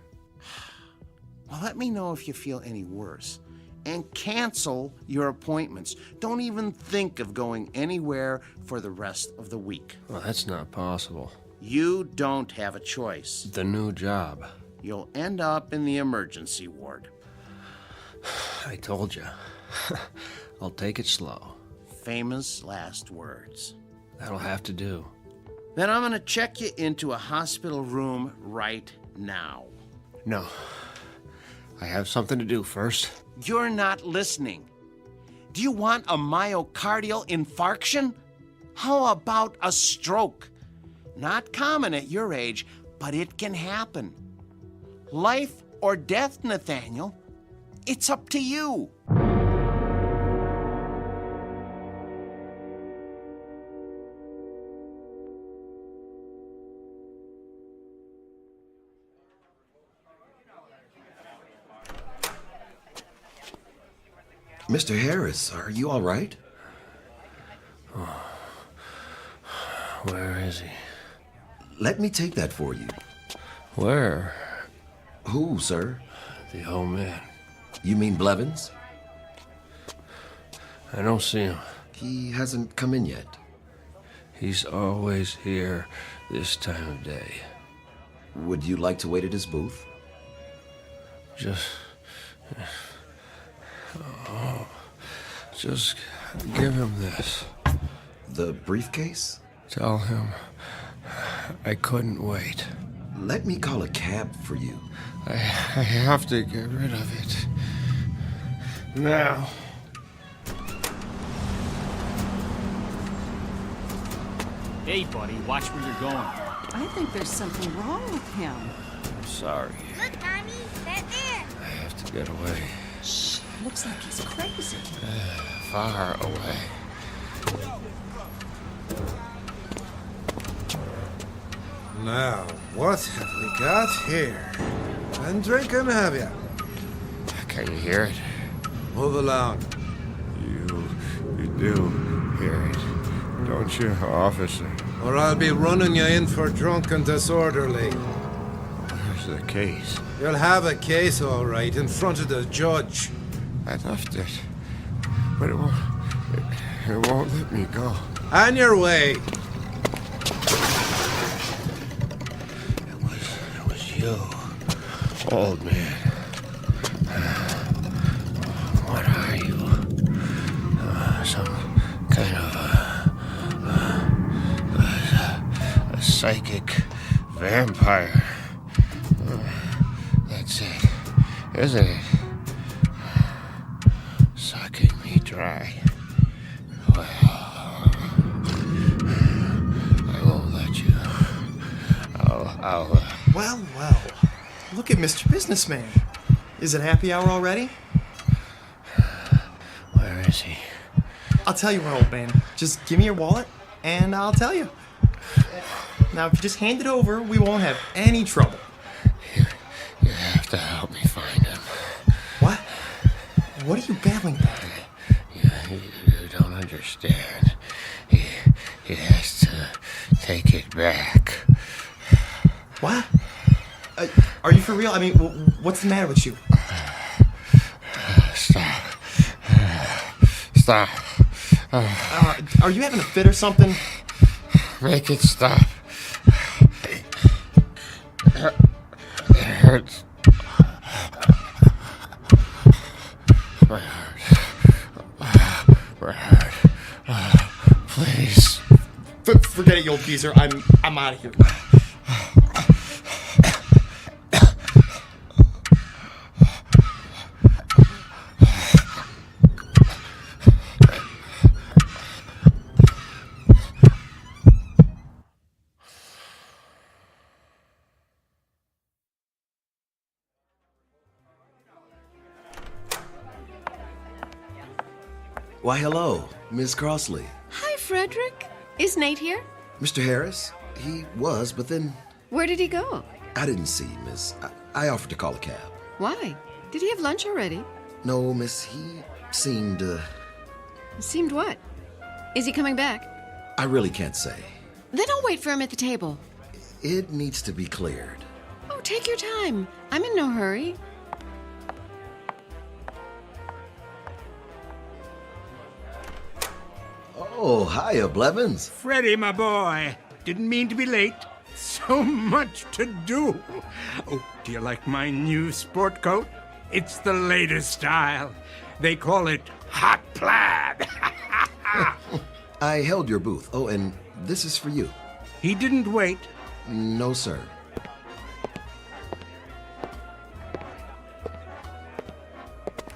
Well, let me know if you feel any worse. And cancel your appointments. Don't even think of going anywhere for the rest of the week. Well, that's not possible. You don't have a choice. The new job. You'll end up in the emergency ward. I told you. I'll take it slow. Famous last words. That'll have to do. Then I'm going to check you into a hospital room right now. No. I have something to do first. You're not listening. Do you want a myocardial infarction? How about a stroke? Not common at your age, but it can happen. Life or death, Nathaniel. It's up to you. Mr. Harris, are you all right? Where is he? Let me take that for you. Where? Who, sir? The old man. You mean Blevins? I don't see him. He hasn't come in yet. He's always here this time of day. Would you like to wait at his booth? Just give him this. The briefcase? Tell him I couldn't wait. Let me call a cab for you. I have to get rid of it. Now. Hey, buddy, watch where you're going. I think there's something wrong with him. I'm sorry. Look, Mommy, that man. I have to get away. Shh, looks like he's crazy. Far away. Now, what have we got here? Been drinking, have you? Can you hear it? Move along. You do hear it, don't you, officer? Or I'll be running you in for drunk and disorderly. Where's the case? You'll have a case, all right, in front of the judge. I left it, but it won't let me go. On your way. It was you, old man. What are you? Some kind of a psychic vampire. That's it, isn't it? Sucking me dry. Well, I won't let you. I'll Well, look at Mr. Businessman. Is it happy hour already? Where is he? I'll tell you what, old man. Just give me your wallet, and I'll tell you. Now, if you just hand it over, we won't have any trouble. You have to help me find him. What? What are you babbling about? You don't understand. He has to take it back. What? Are you for real? I mean, what's the matter with you? Stop. Are you having a fit or something? Make it stop. It hurts. My heart. Please. Forget it, you old geezer. I'm out of here. Why, hello, Miss Crossley. Hi, Frederick. Is Nate here? Mr. Harris? He was, but then Where did he go? I didn't see him, miss. I offered to call a cab. Why? Did he have lunch already? No, miss, he seemed, Seemed what? Is he coming back? I really can't say. Then I'll wait for him at the table. It needs to be cleared. Oh, take your time. I'm in no hurry. Oh, hiya, Blevins. Freddie, my boy. Didn't mean to be late. So much to do. Oh, do you like my new sport coat? It's the latest style. They call it hot plaid. I held your booth. Oh, and this is for you. He didn't wait. No, sir.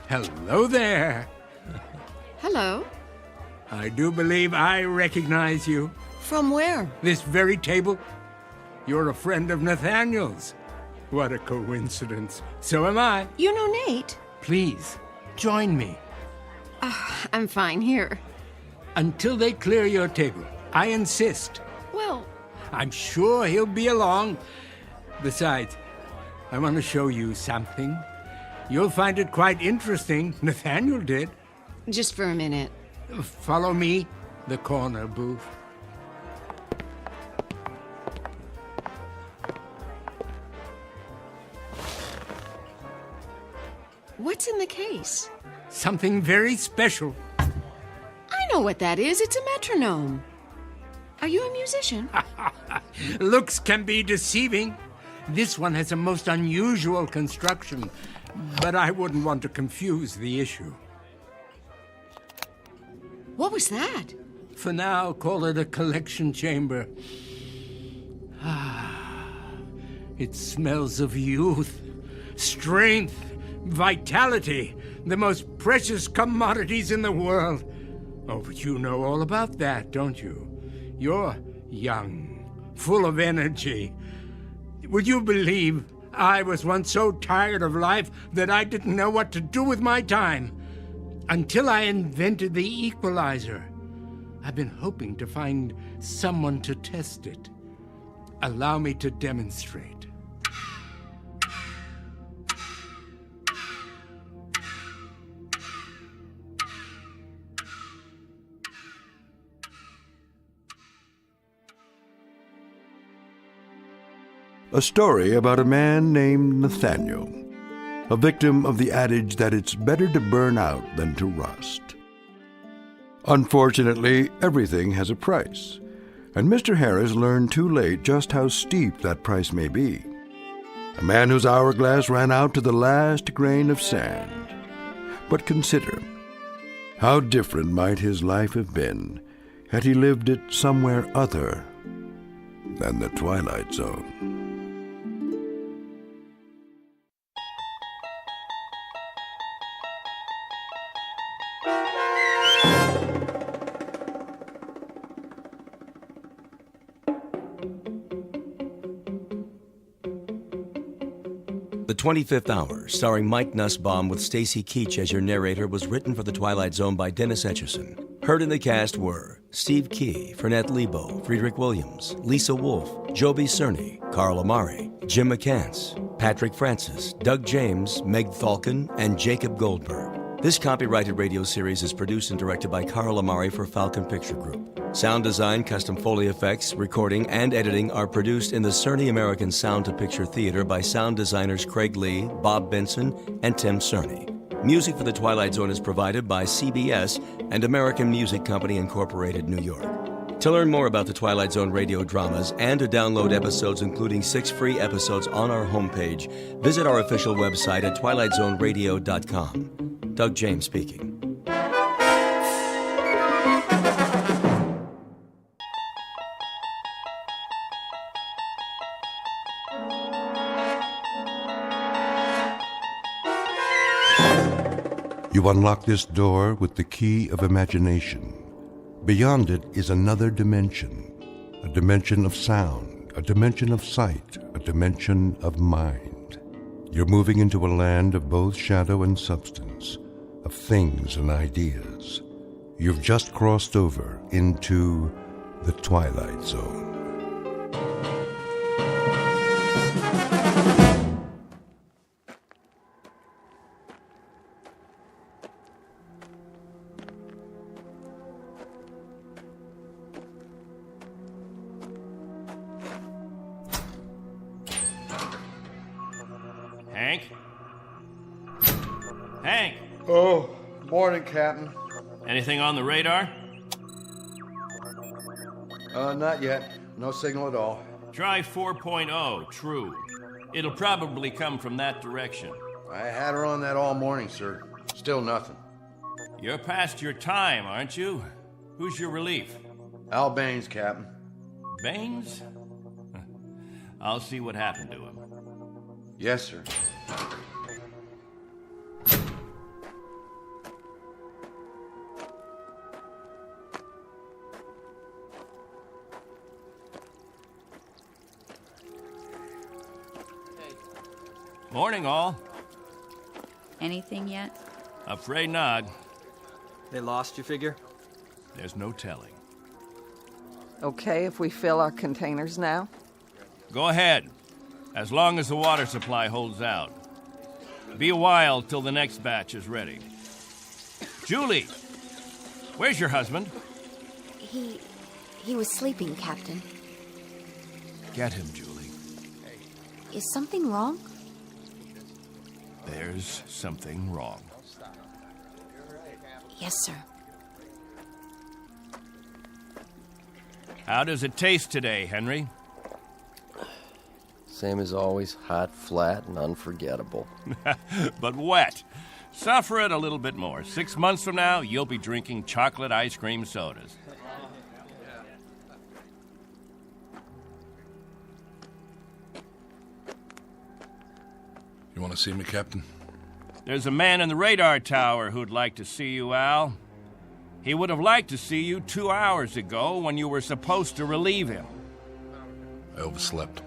Hello there. Hello. I do believe I recognize you. From where? This very table. You're a friend of Nathaniel's. What a coincidence. So am I. You know Nate? Please, join me. I'm fine here. Until they clear your table. I insist. Well, I'm sure he'll be along. Besides, I want to show you something. You'll find it quite interesting. Nathaniel did. just for a minute. Follow me, the corner booth. What's in the case? Something very special. I know what that is. It's a metronome. Are you a musician? Looks can be deceiving. This one has a most unusual construction, but I wouldn't want to confuse the issue. What was that? For now, call it a collection chamber. It smells of youth, strength, vitality, the most precious commodities in the world. Oh, but you know all about that, don't you? You're young, full of energy. Would you believe I was once so tired of life that I didn't know what to do with my time? Until I invented the equalizer. I've been hoping to find someone to test it. Allow me to demonstrate. A story about a man named Nathaniel, a victim of the adage that it's better to burn out than to rust. Unfortunately, everything has a price, and Mr. Harris learned too late just how steep that price may be. A man whose hourglass ran out to the last grain of sand. But consider, how different might his life have been had he lived it somewhere other than the Twilight Zone. The 25th Hour, starring Mike Nussbaum with Stacy Keach as your narrator, was written for The Twilight Zone by Dennis Etchison. Heard in the cast were Steve Key, Fernette Lebo, Friedrich Williams, Lisa Wolfe, Joby Cerny, Carl Amari, Jim McCants, Patrick Francis, Doug James, Meg Falcon, and Jacob Goldberg. This copyrighted radio series is produced and directed by Carl Amari for Falcon Picture Group. Sound design, custom Foley effects, recording, and editing are produced in the Cerny American Sound to Picture Theater by sound designers Craig Lee, Bob Benson, and Tim Cerny. Music for The Twilight Zone is provided by CBS and American Music Company Incorporated, New York. To learn more about the Twilight Zone radio dramas and to download episodes, including 6 free episodes on our homepage, visit our official website at twilightzoneradio.com. Doug James speaking. You unlock this door with the key of imagination. Beyond it is another dimension, a dimension of sound, a dimension of sight, a dimension of mind. You're moving into a land of both shadow and substance, of things and ideas. You've just crossed over into the Twilight Zone. Hank? Hank! Oh, morning, Captain. Anything on the radar? Not yet. No signal at all. Try 4.0, true. It'll probably come from that direction. I had her on that all morning, sir. Still nothing. You're past your time, aren't you? Who's your relief? Al Baines, Captain. Baines? I'll see what happened to him. Yes, sir. Morning, all. Anything yet? Afraid not. They lost, you figure? There's no telling. Okay if we fill our containers now? Go ahead, as long as the water supply holds out. Be a while till the next batch is ready. Julie, where's your husband? He was sleeping, Captain. Get him, Julie. Is something wrong? There's something wrong. Yes, sir. How does it taste today, Henry? Same as always, hot, flat, and unforgettable. But wet. Suffer it a little bit more. 6 months from now, you'll be drinking chocolate ice cream sodas. You want to see me, Captain? There's a man in the radar tower who'd like to see you, Al. He would have liked to see you 2 hours ago when you were supposed to relieve him. I overslept.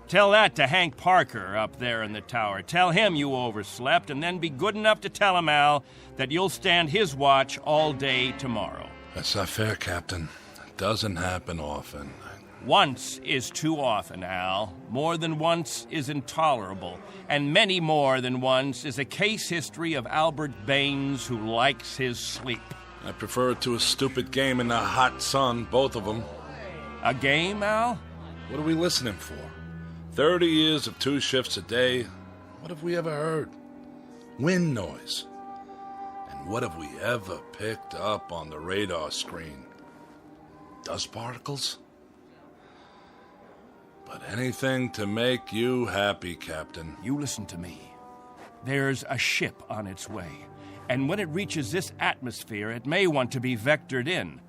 Tell that to Hank Parker up there in the tower. Tell him you overslept, and then be good enough to tell him, Al, that you'll stand his watch all day tomorrow. That's not fair, Captain. It doesn't happen often. Once is too often, Al. More than once is intolerable. And many more than once is a case history of Albert Baines who likes his sleep. I prefer it to a stupid game in the hot sun, both of them. A game, Al? What are we listening for? 30 years of 2 shifts a day. What have we ever heard? Wind noise. And what have we ever picked up on the radar screen? Dust particles? But anything to make you happy, Captain. You listen to me. There's a ship on its way. And when it reaches this atmosphere, it may want to be vectored in.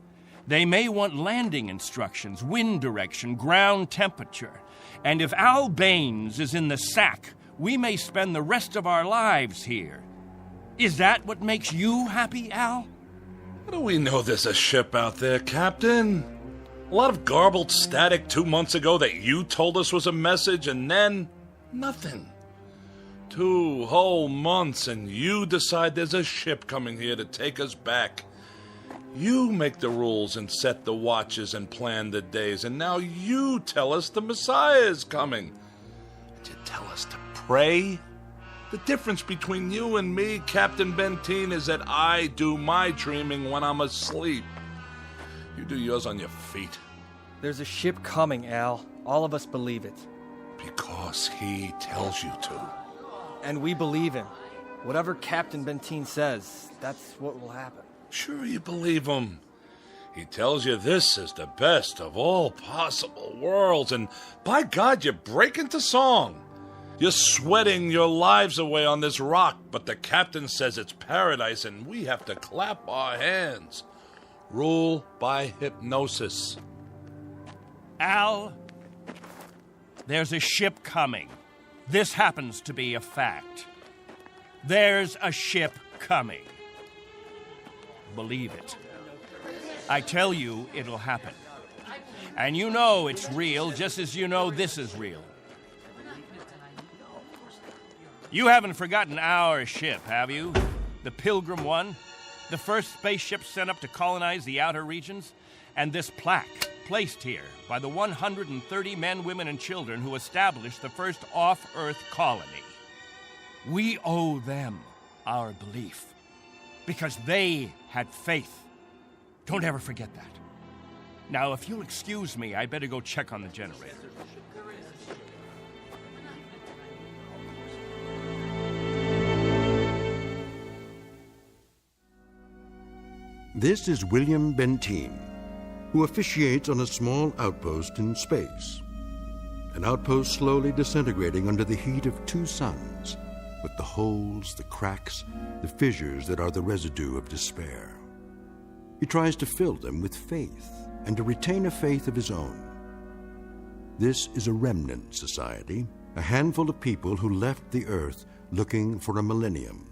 They may want landing instructions, wind direction, ground temperature. And if Al Baines is in the sack, we may spend the rest of our lives here. Is that what makes you happy, Al? How do we know there's a ship out there, Captain? A lot of garbled static 2 months ago that you told us was a message, and then nothing. 2 whole months, and you decide there's a ship coming here to take us back. You make the rules and set the watches and plan the days, and now you tell us the Messiah is coming. And you tell us to pray? The difference between you and me, Captain Benteen, is that I do my dreaming when I'm asleep. You do yours on your feet. There's a ship coming, Al. All of us believe it. Because he tells you to. And we believe him. Whatever Captain Benteen says, that's what will happen. Sure you believe him. He tells you this is the best of all possible worlds, and by God, you break into song. You're sweating your lives away on this rock, but the captain says it's paradise, and we have to clap our hands. Rule by hypnosis. Al, there's a ship coming. This happens to be a fact. There's a ship coming. Believe it. I tell you, it'll happen. And you know it's real, just as you know this is real. You haven't forgotten our ship, have you? The Pilgrim 1? The first spaceship sent up to colonize the outer regions? And this plaque, placed here by the 130 men, women, and children who established the first off-Earth colony. We owe them our belief. Because they had faith. Don't ever forget that. Now, if you'll excuse me, I'd better go check on the generator. This is William Benteen, who officiates on a small outpost in space. An outpost slowly disintegrating under the heat of 2 suns, with the holes, the cracks, the fissures that are the residue of despair. He tries to fill them with faith and to retain a faith of his own. This is a remnant society, a handful of people who left the earth looking for a millennium,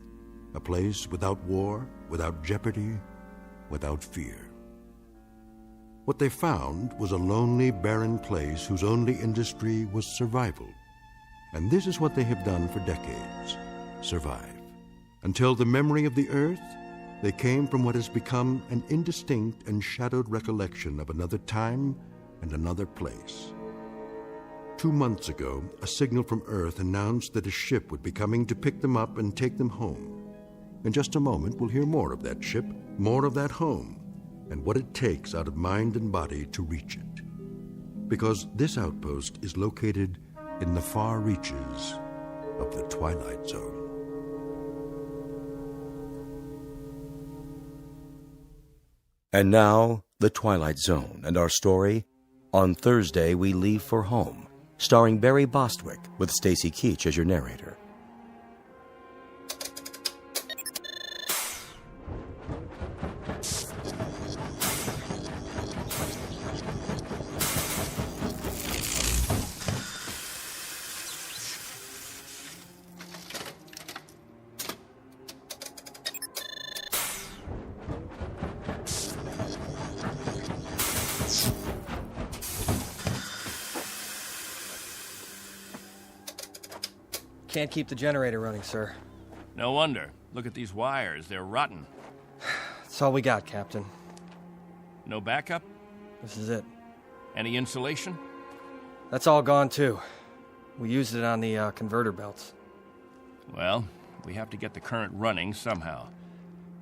a place without war, without jeopardy, without fear. What they found was a lonely, barren place whose only industry was survival. And this is what they have done for decades, survive. Until the memory of the earth, they came from what has become an indistinct and shadowed recollection of another time and another place. 2 months ago, a signal from Earth announced that a ship would be coming to pick them up and take them home. In just a moment, we'll hear more of that ship, more of that home, and what it takes out of mind and body to reach it. Because this outpost is located in the far reaches of the Twilight Zone. And now, The Twilight Zone and our story, On Thursday We Leave for Home, starring Barry Bostwick with Stacy Keach as your narrator. Can't keep the generator running, sir. No wonder. Look at these wires. They're rotten. That's all we got, Captain. No backup? This is it. Any insulation? That's all gone, too. We used it on the converter belts. Well, we have to get the current running somehow.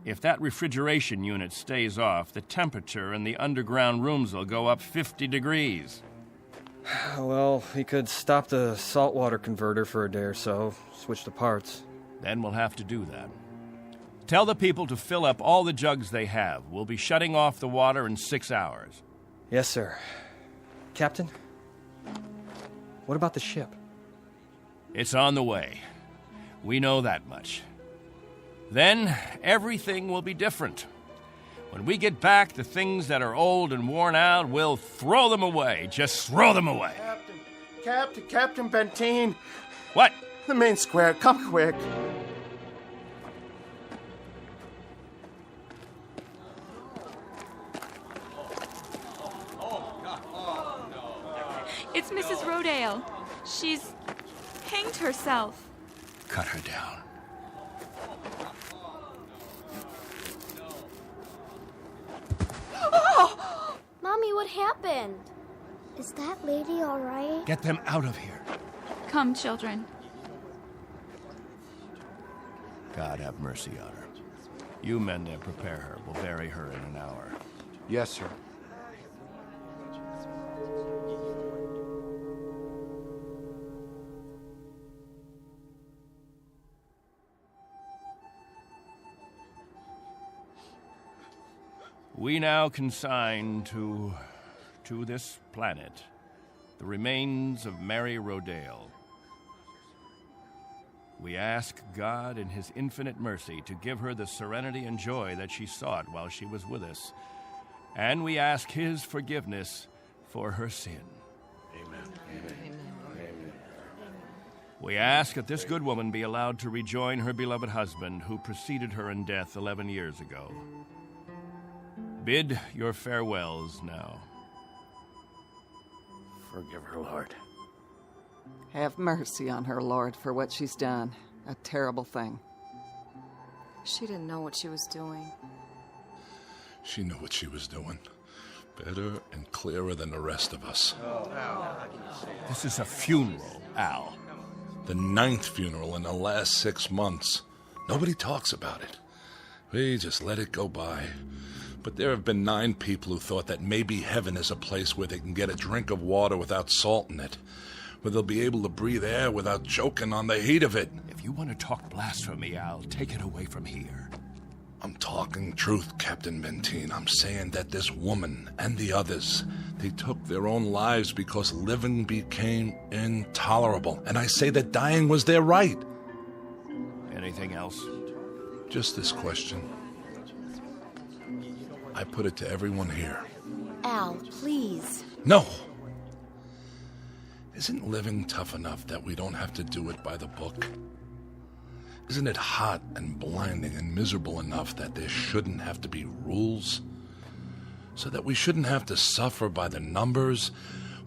If that refrigeration unit stays off, the temperature in the underground rooms will go up 50 degrees. Well, we could stop the saltwater converter for a day or so, switch the parts. Then we'll have to do that. Tell the people to fill up all the jugs they have. We'll be shutting off the water in 6 hours. Yes, sir. Captain, what about the ship? It's on the way. We know that much. Then everything will be different. When we get back, the things that are old and worn out, we'll throw them away. Just throw them away. Captain Benteen. What? The main square. Come quick. It's Mrs. Rodale. She's hanged herself. Cut her down. Oh! Mommy, what happened? Is that lady all right? Get them out of here. Come, children. God have mercy on her. You men there prepare her. We'll bury her in an hour. Yes, sir. We now consign to this planet the remains of Mary Rodale. We ask God in His infinite mercy to give her the serenity and joy that she sought while she was with us. And we ask His forgiveness for her sin. Amen. Amen. We ask that this good woman be allowed to rejoin her beloved husband who preceded her in death 11 years ago. Bid your farewells now. Forgive her, Lord. Have mercy on her, Lord, for what she's done. A terrible thing. She didn't know what she was doing. She knew what she was doing. Better and clearer than the rest of us. This is a funeral, Al. The 9th funeral in the last 6 months. Nobody talks about it. We just let it go by. But there have been 9 people who thought that maybe heaven is a place where they can get a drink of water without salt in it, where they'll be able to breathe air without choking on the heat of it. If you want to talk blasphemy, Al, take it away from here. I'm talking truth, Captain Benteen. I'm saying that this woman and the others, they took their own lives because living became intolerable. And I say that dying was their right. Anything else? Just this question. I put it to everyone here. Al, please. No! Isn't living tough enough that we don't have to do it by the book? Isn't it hot and blinding and miserable enough that there shouldn't have to be rules? So that we shouldn't have to suffer by the numbers?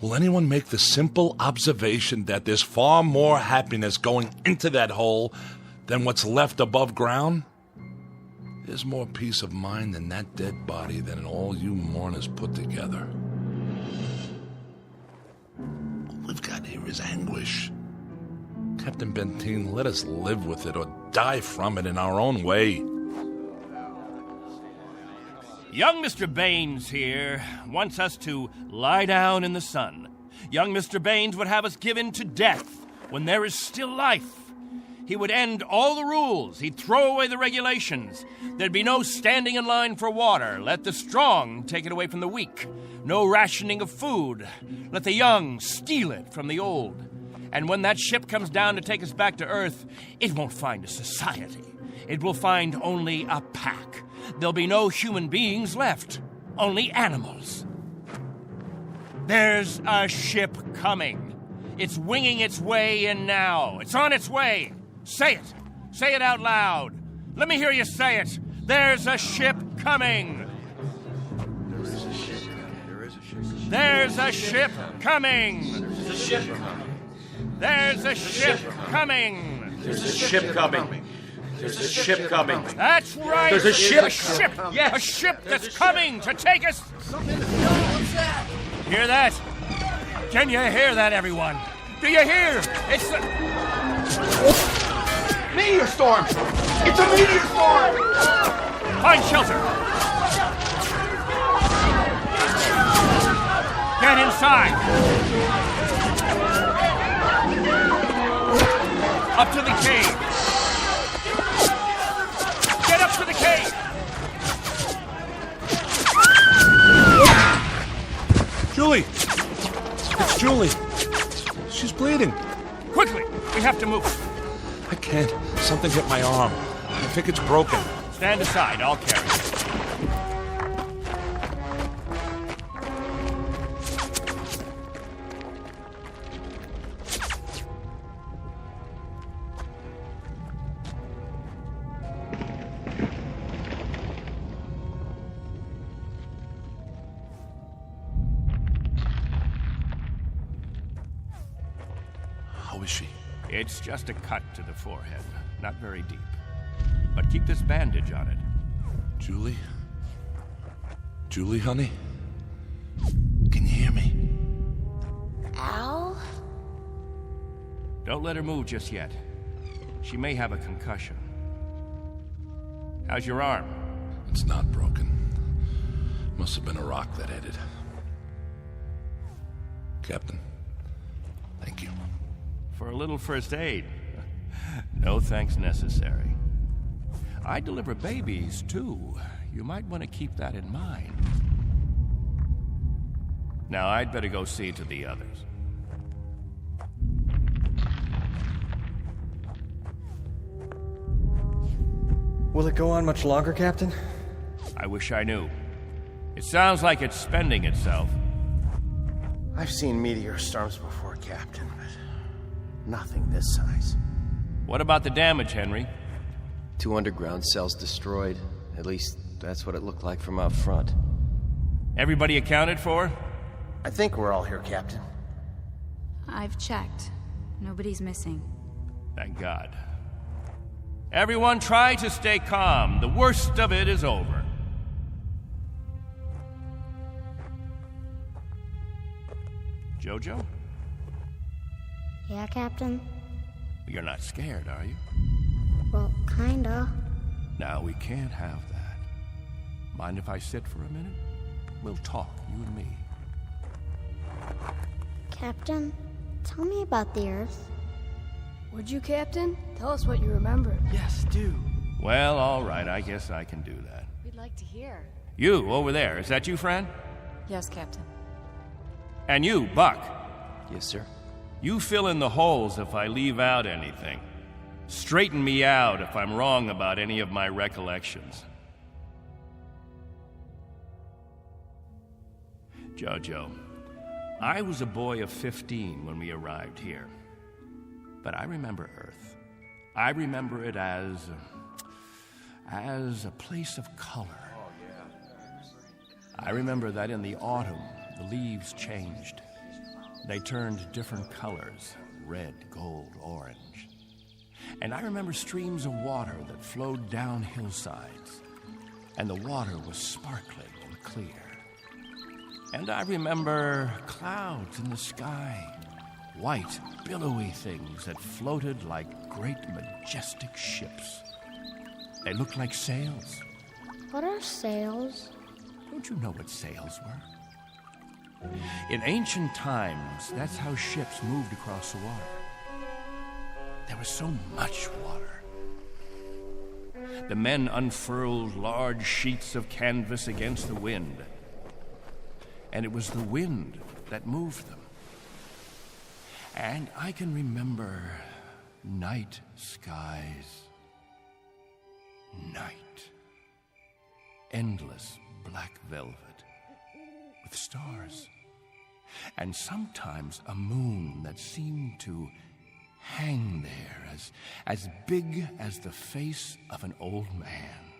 Will anyone make the simple observation that there's far more happiness going into that hole than what's left above ground? There's more peace of mind in that dead body than in all you mourners put together. All we've got here is anguish. Captain Benteen, let us live with it or die from it in our own way. Young Mr. Baines here wants us to lie down in the sun. Young Mr. Baines would have us given to death when there is still life. He would end all the rules. He'd throw away the regulations. There'd be no standing in line for water. Let the strong take it away from the weak. No rationing of food. Let the young steal it from the old. And when that ship comes down to take us back to Earth, it won't find a society. It will find only a pack. There'll be no human beings left. Only animals. There's a ship coming. It's winging its way in now. It's on its way. Say it. Say it out loud. Let me hear you say it. There's a ship coming. There is a ship coming. There's a ship coming. There's a ship coming. There's a ship coming. There's a ship coming. There's a ship coming. That's right. There's a ship. A ship. Yes. A ship that's coming to take us. What's that? Hear that? Can you hear that, everyone? Do you hear? It's the... Meteor storm! It's a meteor storm! Find shelter! Get inside! Up to the cave! Get up to the cave! Julie! It's Julie. She's bleeding. Quickly! We have to move. I can't. Something hit my arm. I think it's broken. Stand aside. I'll carry it. How is she? It's just a cut to the forehead. Not very deep. But keep this bandage on it. Julie? Julie, honey? Can you hear me? Al? Don't let her move just yet. She may have a concussion. How's your arm? It's not broken. Must have been a rock that hit it. Captain, thank you. For a little first aid. No thanks necessary. I deliver babies, too. You might want to keep that in mind. Now, I'd better go see to the others. Will it go on much longer, Captain? I wish I knew. It sounds like it's spending itself. I've seen meteor storms before, Captain, but nothing this size. What about the damage, Henry? 2 underground cells destroyed. At least, that's what it looked like from out front. Everybody accounted for? I think we're all here, Captain. I've checked. Nobody's missing. Thank God. Everyone try to stay calm. The worst of it is over. Jojo? Yeah, Captain? You're not scared, are you? Well, kinda. Now, we can't have that. Mind if I sit for a minute? We'll talk, you and me. Captain, tell me about the Earth. Would you, Captain? Tell us what you remember. Yes, do. Well, all right, I guess I can do that. We'd like to hear. You, over there, is that you, Fran? Yes, Captain. And you, Buck. Yes, sir. You fill in the holes if I leave out anything. Straighten me out if I'm wrong about any of my recollections. Jojo, I was a boy of 15 when we arrived here. But I remember Earth. I remember it as a place of color. I remember that in the autumn, the leaves changed. They turned different colors, red, gold, orange. And I remember streams of water that flowed down hillsides, and the water was sparkling and clear. And I remember clouds in the sky, white, billowy things that floated like great, majestic ships. They looked like sails. What are sails? Don't you know what sails were? In ancient times, that's how ships moved across the water. There was so much water. The men unfurled large sheets of canvas against the wind, and it was the wind that moved them. And I can remember night skies. Night. Endless black velvet with stars. And sometimes a moon that seemed to hang there as big as the face of an old man,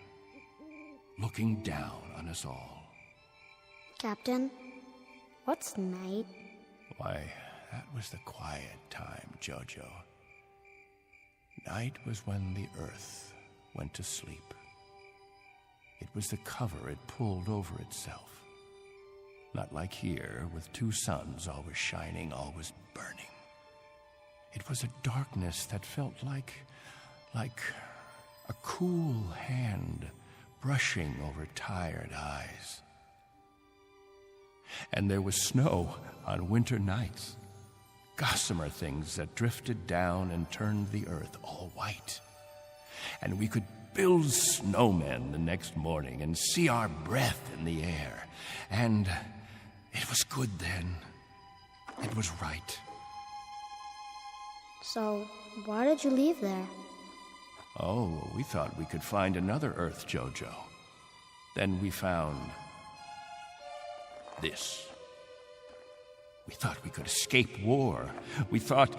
looking down on us all. Captain, what's night? Why, that was the quiet time, Jojo. Night was when the earth went to sleep. It was the cover it pulled over itself. Not like here, with two suns always shining, always burning. It was a darkness that felt like a cool hand brushing over tired eyes. And there was snow on winter nights, gossamer things that drifted down and turned the earth all white. And we could build snowmen the next morning and see our breath in the air. And it was good then. It was right. So, why did you leave there? Oh, we thought we could find another Earth, Jojo. Then we found this. We thought we could escape war. We thought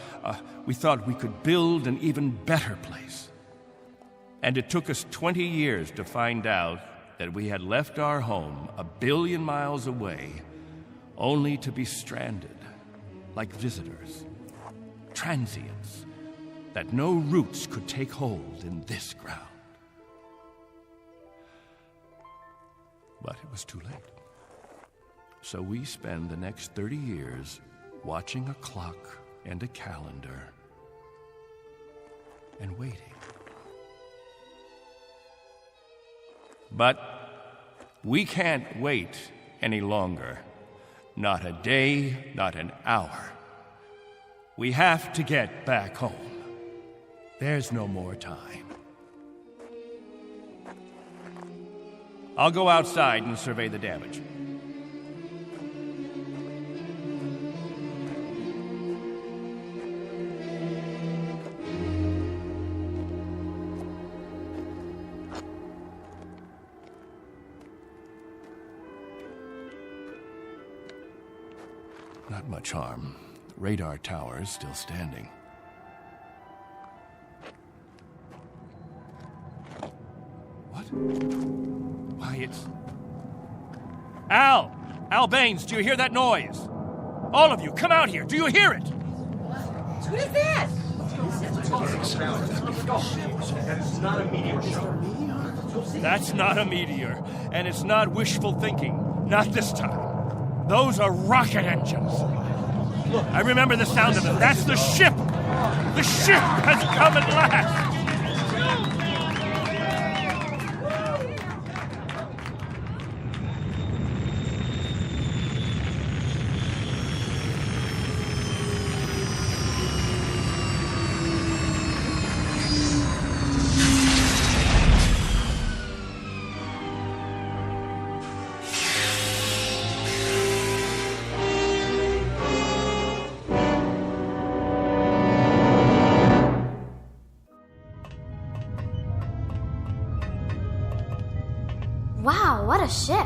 we could build an even better place. And it took us 20 years to find out that we had left our home 1 billion miles away, only to be stranded, like visitors, transients, that no roots could take hold in this ground. But it was too late. So we spend the next 30 years watching a clock and a calendar and waiting. But we can't wait any longer. Not a day, not an hour. We have to get back home. There's no more time. I'll go outside and survey the damage. Not much harm. The radar tower is still standing. What? Why, it's... Al Baines, do you hear that noise? All of you, come out here. Do you hear it? What is that? That's not a meteor. That's not a meteor, and it's not wishful thinking. Not this time. Those are rocket engines. I remember the sound of it. That's the ship. The ship has come at last. Wow, what a ship!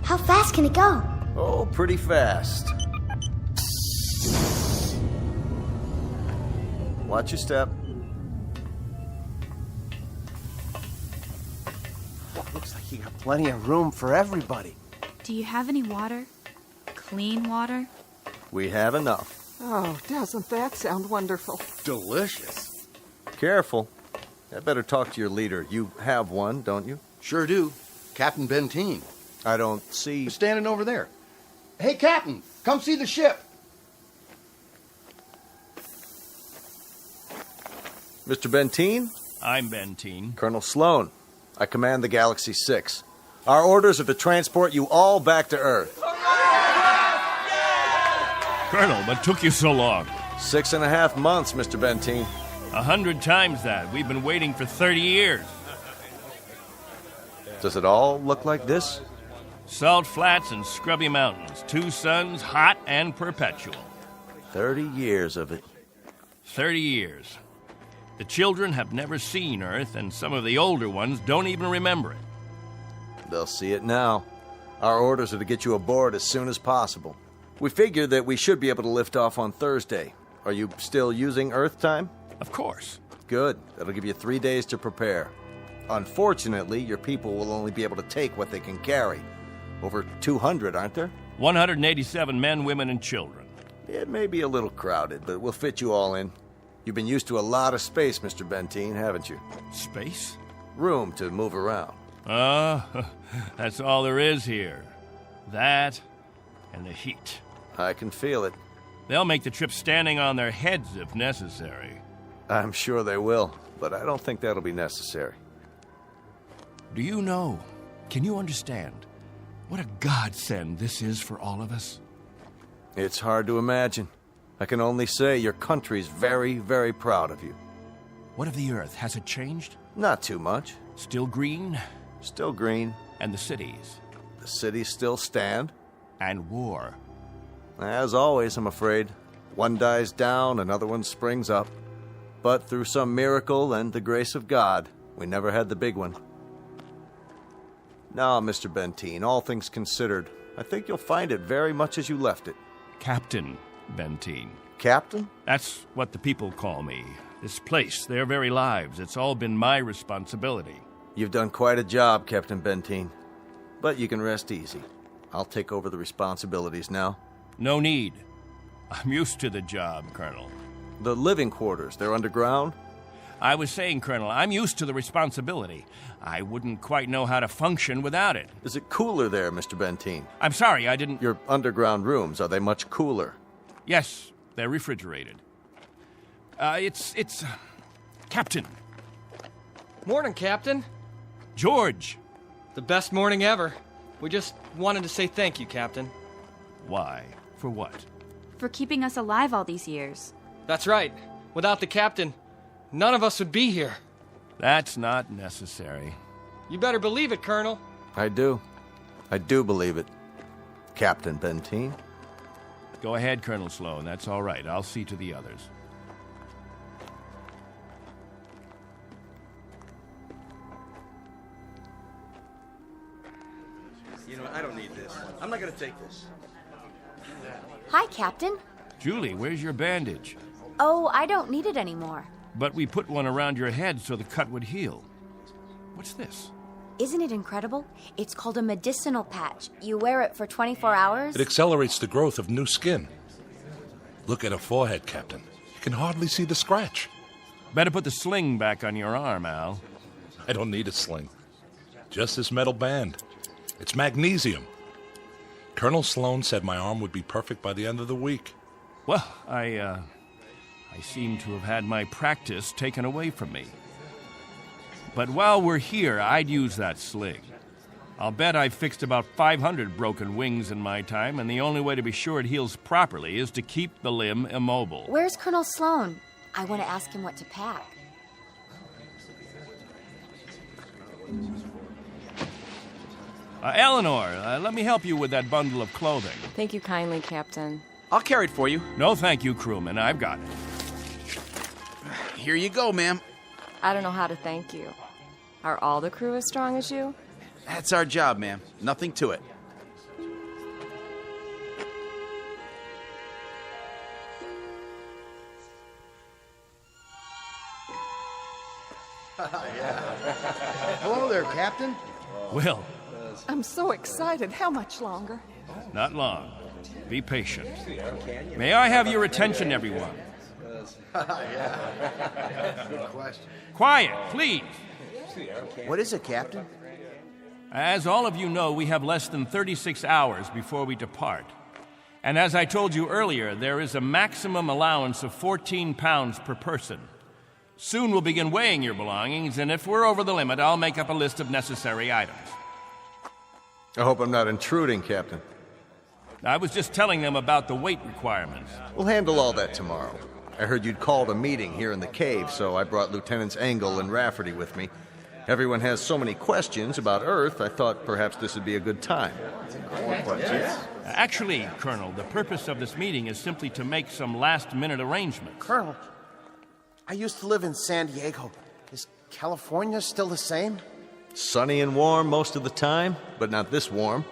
How fast can it go? Oh, pretty fast. Watch your step. Looks like you got plenty of room for everybody. Do you have any water? Clean water? We have enough. Oh, doesn't that sound wonderful? Delicious. Careful. I better talk to your leader. You have one, don't you? Sure do. Captain Benteen. I don't see... He's standing over there. Hey, Captain, come see the ship. Mr. Benteen? I'm Benteen. Colonel Sloan. I command the Galaxy 6. Our orders are to transport you all back to Earth. Colonel, what took you so long? 6.5 months, Mr. Benteen. 100 times that. We've been waiting for 30 years. Does it all look like this? Salt flats and scrubby mountains. 2 suns, hot and perpetual. 30 years of it. 30 years. The children have never seen Earth, and some of the older ones don't even remember it. They'll see it now. Our orders are to get you aboard as soon as possible. We figured that we should be able to lift off on Thursday. Are you still using Earth time? Of course. Good. That'll give you 3 days to prepare. Unfortunately, your people will only be able to take what they can carry. Over 200, aren't there? 187 men, women, and children. It may be a little crowded, but we'll fit you all in. You've been used to a lot of space, Mr. Benteen, haven't you? Space? Room to move around. That's all there is here. That and the heat. I can feel it. They'll make the trip standing on their heads if necessary. I'm sure they will, but I don't think that'll be necessary. Do you know, can you understand what a godsend this is for all of us? It's hard to imagine. I can only say your country's very, very proud of you. What of the Earth? Has it changed? Not too much. Still green? Still green. And the cities? The cities still stand. And war? As always, I'm afraid. One dies down, another one springs up. But through some miracle and the grace of God, we never had the big one. Now, Mr. Benteen, all things considered, I think you'll find it very much as you left it. Captain Benteen. Captain? That's what the people call me. This place, their very lives, it's all been my responsibility. You've done quite a job, Captain Benteen. But you can rest easy. I'll take over the responsibilities now. No need. I'm used to the job, Colonel. The living quarters, they're underground? I was saying, Colonel, I'm used to the responsibility. I wouldn't quite know how to function without it. Is it cooler there, Mr. Benteen? I'm sorry, I didn't... Your underground rooms, are they much cooler? Yes, they're refrigerated. It's... Captain. Morning, Captain. George. The best morning ever. We just wanted to say thank you, Captain. Why? For what? For keeping us alive all these years. That's right. Without the captain, none of us would be here. That's not necessary. You better believe it, Colonel. I do. I do believe it. Captain Benteen. Go ahead, Colonel Sloan. That's all right. I'll see to the others. You know, I don't need this. I'm not gonna take this. Hi, Captain. Julie, where's your bandage? Oh, I don't need it anymore. But we put one around your head so the cut would heal. What's this? Isn't it incredible? It's called a medicinal patch. You wear it for 24 hours. It accelerates the growth of new skin. Look at her forehead, Captain. You can hardly see the scratch. Better put the sling back on your arm, Al. I don't need a sling. Just this metal band. It's magnesium. Colonel Sloan said my arm would be perfect by the end of the week. Well, I seem to have had my practice taken away from me. But while we're here, I'd use that sling. I'll bet I've fixed about 500 broken wings in my time, and the only way to be sure it heals properly is to keep the limb immobile. Where's Colonel Sloan? I want to ask him what to pack. Eleanor, let me help you with that bundle of clothing. Thank you kindly, Captain. I'll carry it for you. No, thank you, crewman. I've got it. Here you go, ma'am. I don't know how to thank you. Are all the crew as strong as you? That's our job, ma'am. Nothing to it. Hello there, Captain. Will. I'm so excited. How much longer? Not long. Be patient. May I have your attention, everyone? Good question. Quiet, please. What is it, Captain? As all of you know, we have less than 36 hours before we depart. And as I told you earlier, there is a maximum allowance of 14 pounds per person. Soon we'll begin weighing your belongings, and if we're over the limit, I'll make up a list of necessary items. I hope I'm not intruding, Captain. I was just telling them about the weight requirements. We'll handle all that tomorrow. I heard you'd called a meeting here in the cave, so I brought Lieutenants Engel and Rafferty with me. Everyone has so many questions about Earth, I thought perhaps this would be a good time. Actually, Colonel, the purpose of this meeting is simply to make some last-minute arrangements. Colonel, I used to live in San Diego. Is California still the same? Sunny and warm most of the time, but not this warm.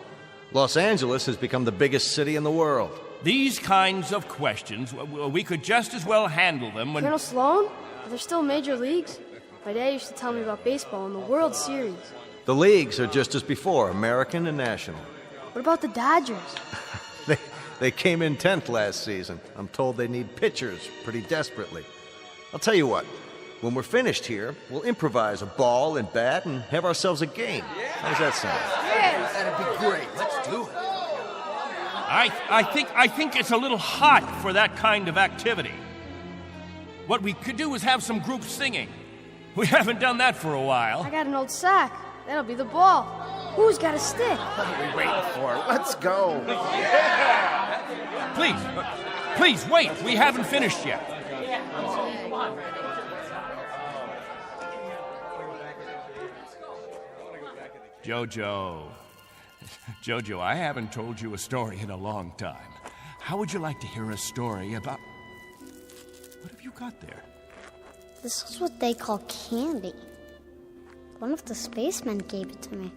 Los Angeles has become the biggest city in the world. These kinds of questions, we could just as well handle them when... Colonel Sloan? Are there still major leagues? My dad used to tell me about baseball and the World Series. The leagues are just as before, American and national. What about the Dodgers? They came in 10th last season. I'm told they need pitchers pretty desperately. I'll tell you what, when we're finished here, we'll improvise a ball and bat and have ourselves a game. How does that sound? Yes! That'd be great. Let's do it. I think it's a little hot for that kind of activity. What we could do is have some group singing. We haven't done that for a while. I got an old sack. That'll be the ball. Who's got a stick? What are we waiting for? Let's go. Please, wait. We haven't finished yet. Jojo, I haven't told you a story in a long time. How would you like to hear a story about... What have you got there? This is what they call candy. One of the spacemen gave it to me.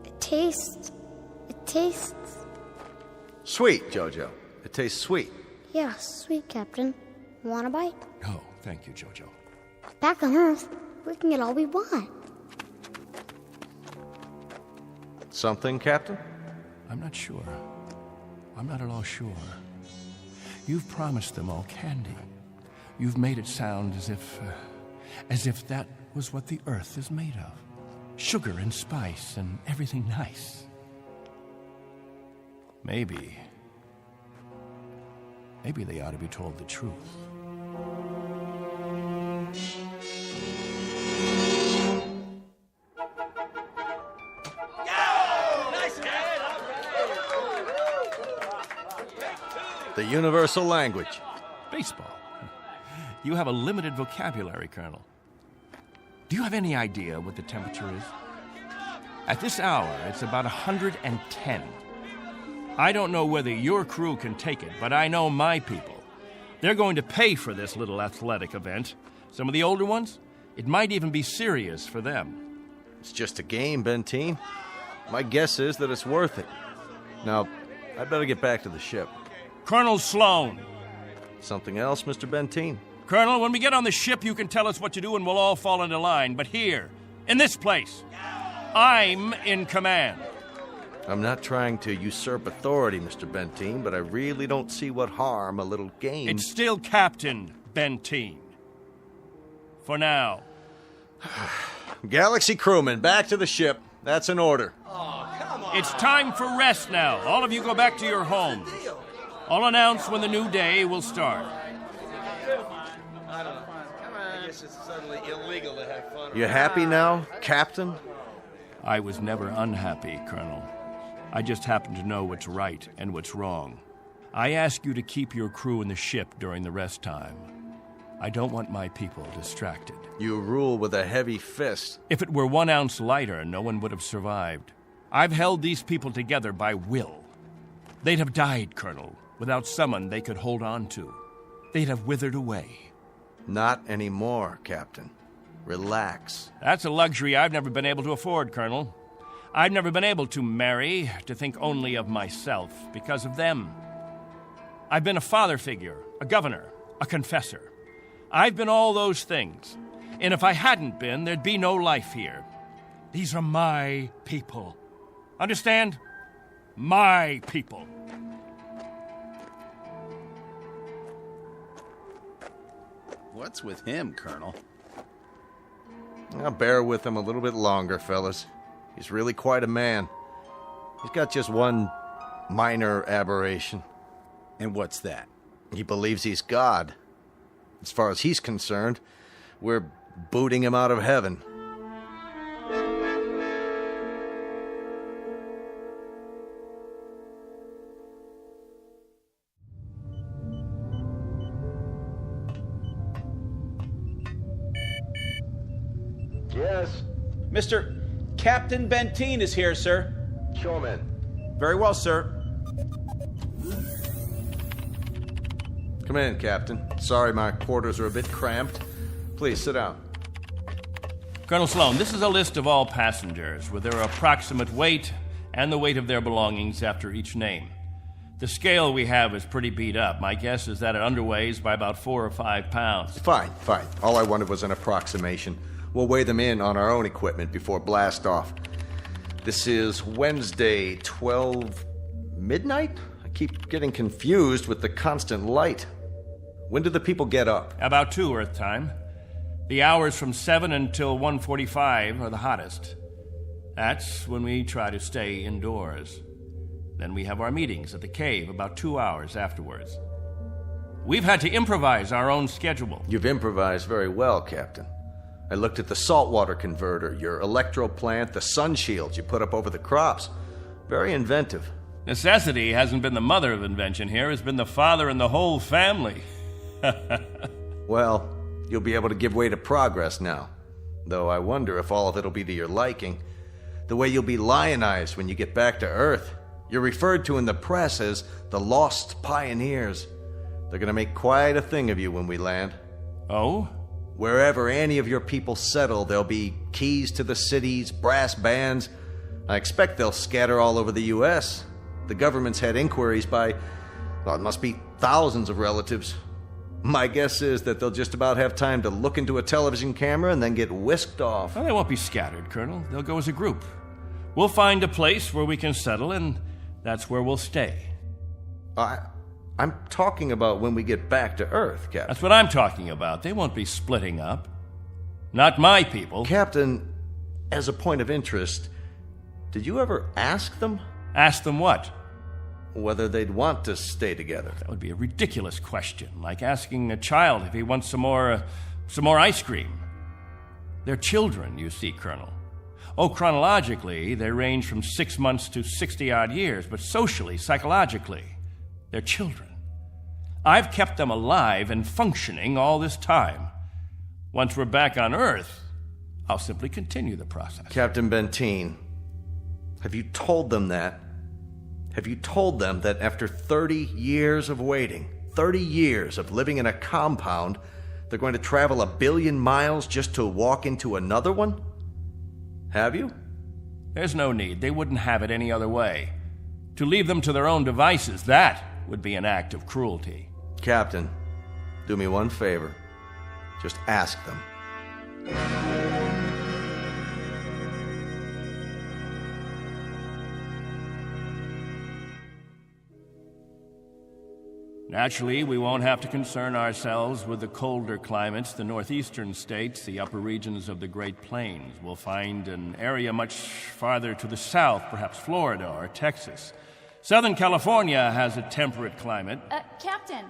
It tastes... Sweet, Jojo. It tastes sweet. Yeah, sweet, Captain. Want a bite? Oh, thank you, Jojo. Back on Earth, we can get all we want. Something, Captain? I'm not sure. I'm not at all sure. You've promised them all candy. You've made it sound as if that was what the Earth is made of. Sugar and spice and everything nice. Maybe they ought to be told the truth. The universal language. Baseball. You have a limited vocabulary, Colonel. Do you have any idea what the temperature is? At this hour, it's about 110. I don't know whether your crew can take it, but I know my people. They're going to pay for this little athletic event. Some of the older ones, it might even be serious for them. It's just a game, Benteen. My guess is that it's worth it. Now, I'd better get back to the ship. Colonel Sloan. Something else, Mr. Benteen? Colonel, when we get on the ship, you can tell us what to do and we'll all fall into line. But here, in this place, I'm in command. I'm not trying to usurp authority, Mr. Benteen, but I really don't see what harm a little game... It's still Captain Benteen. For now. Galaxy crewmen, back to the ship. That's an order. Oh, come on. It's time for rest now. All of you go back to your homes. I'll announce when the new day will start. I don't know. I guess it's suddenly illegal to have fun. You happy now, Captain? I was never unhappy, Colonel. I just happen to know what's right and what's wrong. I ask you to keep your crew in the ship during the rest time. I don't want my people distracted. You rule with a heavy fist. If it were 1 ounce lighter, no one would have survived. I've held these people together by will. They'd have died, Colonel, without someone they could hold on to. They'd have withered away. Not anymore, Captain. Relax. That's a luxury I've never been able to afford, Colonel. I've never been able to marry, to think only of myself, because of them. I've been a father figure, a governor, a confessor. I've been all those things. And if I hadn't been, there'd be no life here. These are my people. Understand? My people. What's with him, Colonel? I'll bear with him a little bit longer, fellas. He's really quite a man. He's got just one minor aberration. And what's that? He believes he's God. As far as he's concerned, we're booting him out of heaven. Yes? Mr. Captain Benteen is here, sir. Show him in. Very well, sir. Come in, Captain. Sorry my quarters are a bit cramped. Please, sit down. Colonel Sloan, this is a list of all passengers with their approximate weight and the weight of their belongings after each name. The scale we have is pretty beat up. My guess is that it underweighs by about 4 or 5 pounds. Fine. All I wanted was an approximation. We'll weigh them in on our own equipment before blast off. This is Wednesday, 12 midnight? I keep getting confused with the constant light. When do the people get up? About 2 Earth time. The hours from 7 until 1:45 are the hottest. That's when we try to stay indoors. Then we have our meetings at the cave about 2 hours afterwards. We've had to improvise our own schedule. You've improvised very well, Captain. I looked at the saltwater converter, your electro plant, the sun shields you put up over the crops. Very inventive. Necessity hasn't been the mother of invention here. It's been the father and the whole family. Well, you'll be able to give way to progress now. Though I wonder if all of it'll be to your liking. The way you'll be lionized when you get back to Earth. You're referred to in the press as the Lost Pioneers. They're gonna make quite a thing of you when we land. Oh? Wherever any of your people settle, there'll be keys to the cities, brass bands. I expect they'll scatter all over the U.S. The government's had inquiries by, well, it must be thousands of relatives. My guess is that they'll just about have time to look into a television camera and then get whisked off. Well, they won't be scattered, Colonel. They'll go as a group. We'll find a place where we can settle, and that's where we'll stay. I'm talking about when we get back to Earth, Captain. That's what I'm talking about. They won't be splitting up. Not my people. Captain, as a point of interest, did you ever ask them? Ask them what? Whether they'd want to stay together. That would be a ridiculous question, like asking a child if he wants some more ice cream. They're children, you see, Colonel. Oh, chronologically, they range from 6 months to 60-odd years, but socially, psychologically, they're children. I've kept them alive and functioning all this time. Once we're back on Earth, I'll simply continue the process. Captain Benteen, have you told them that? Have you told them that after 30 years of waiting, 30 years of living in a compound, they're going to travel 1 billion miles just to walk into another one? Have you? There's no need. They wouldn't have it any other way. To leave them to their own devices, that would be an act of cruelty. Captain, do me one favor. Just ask them. Naturally, we won't have to concern ourselves with the colder climates, the northeastern states, the upper regions of the Great Plains. We'll find an area much farther to the south, perhaps Florida or Texas. Southern California has a temperate climate. Captain,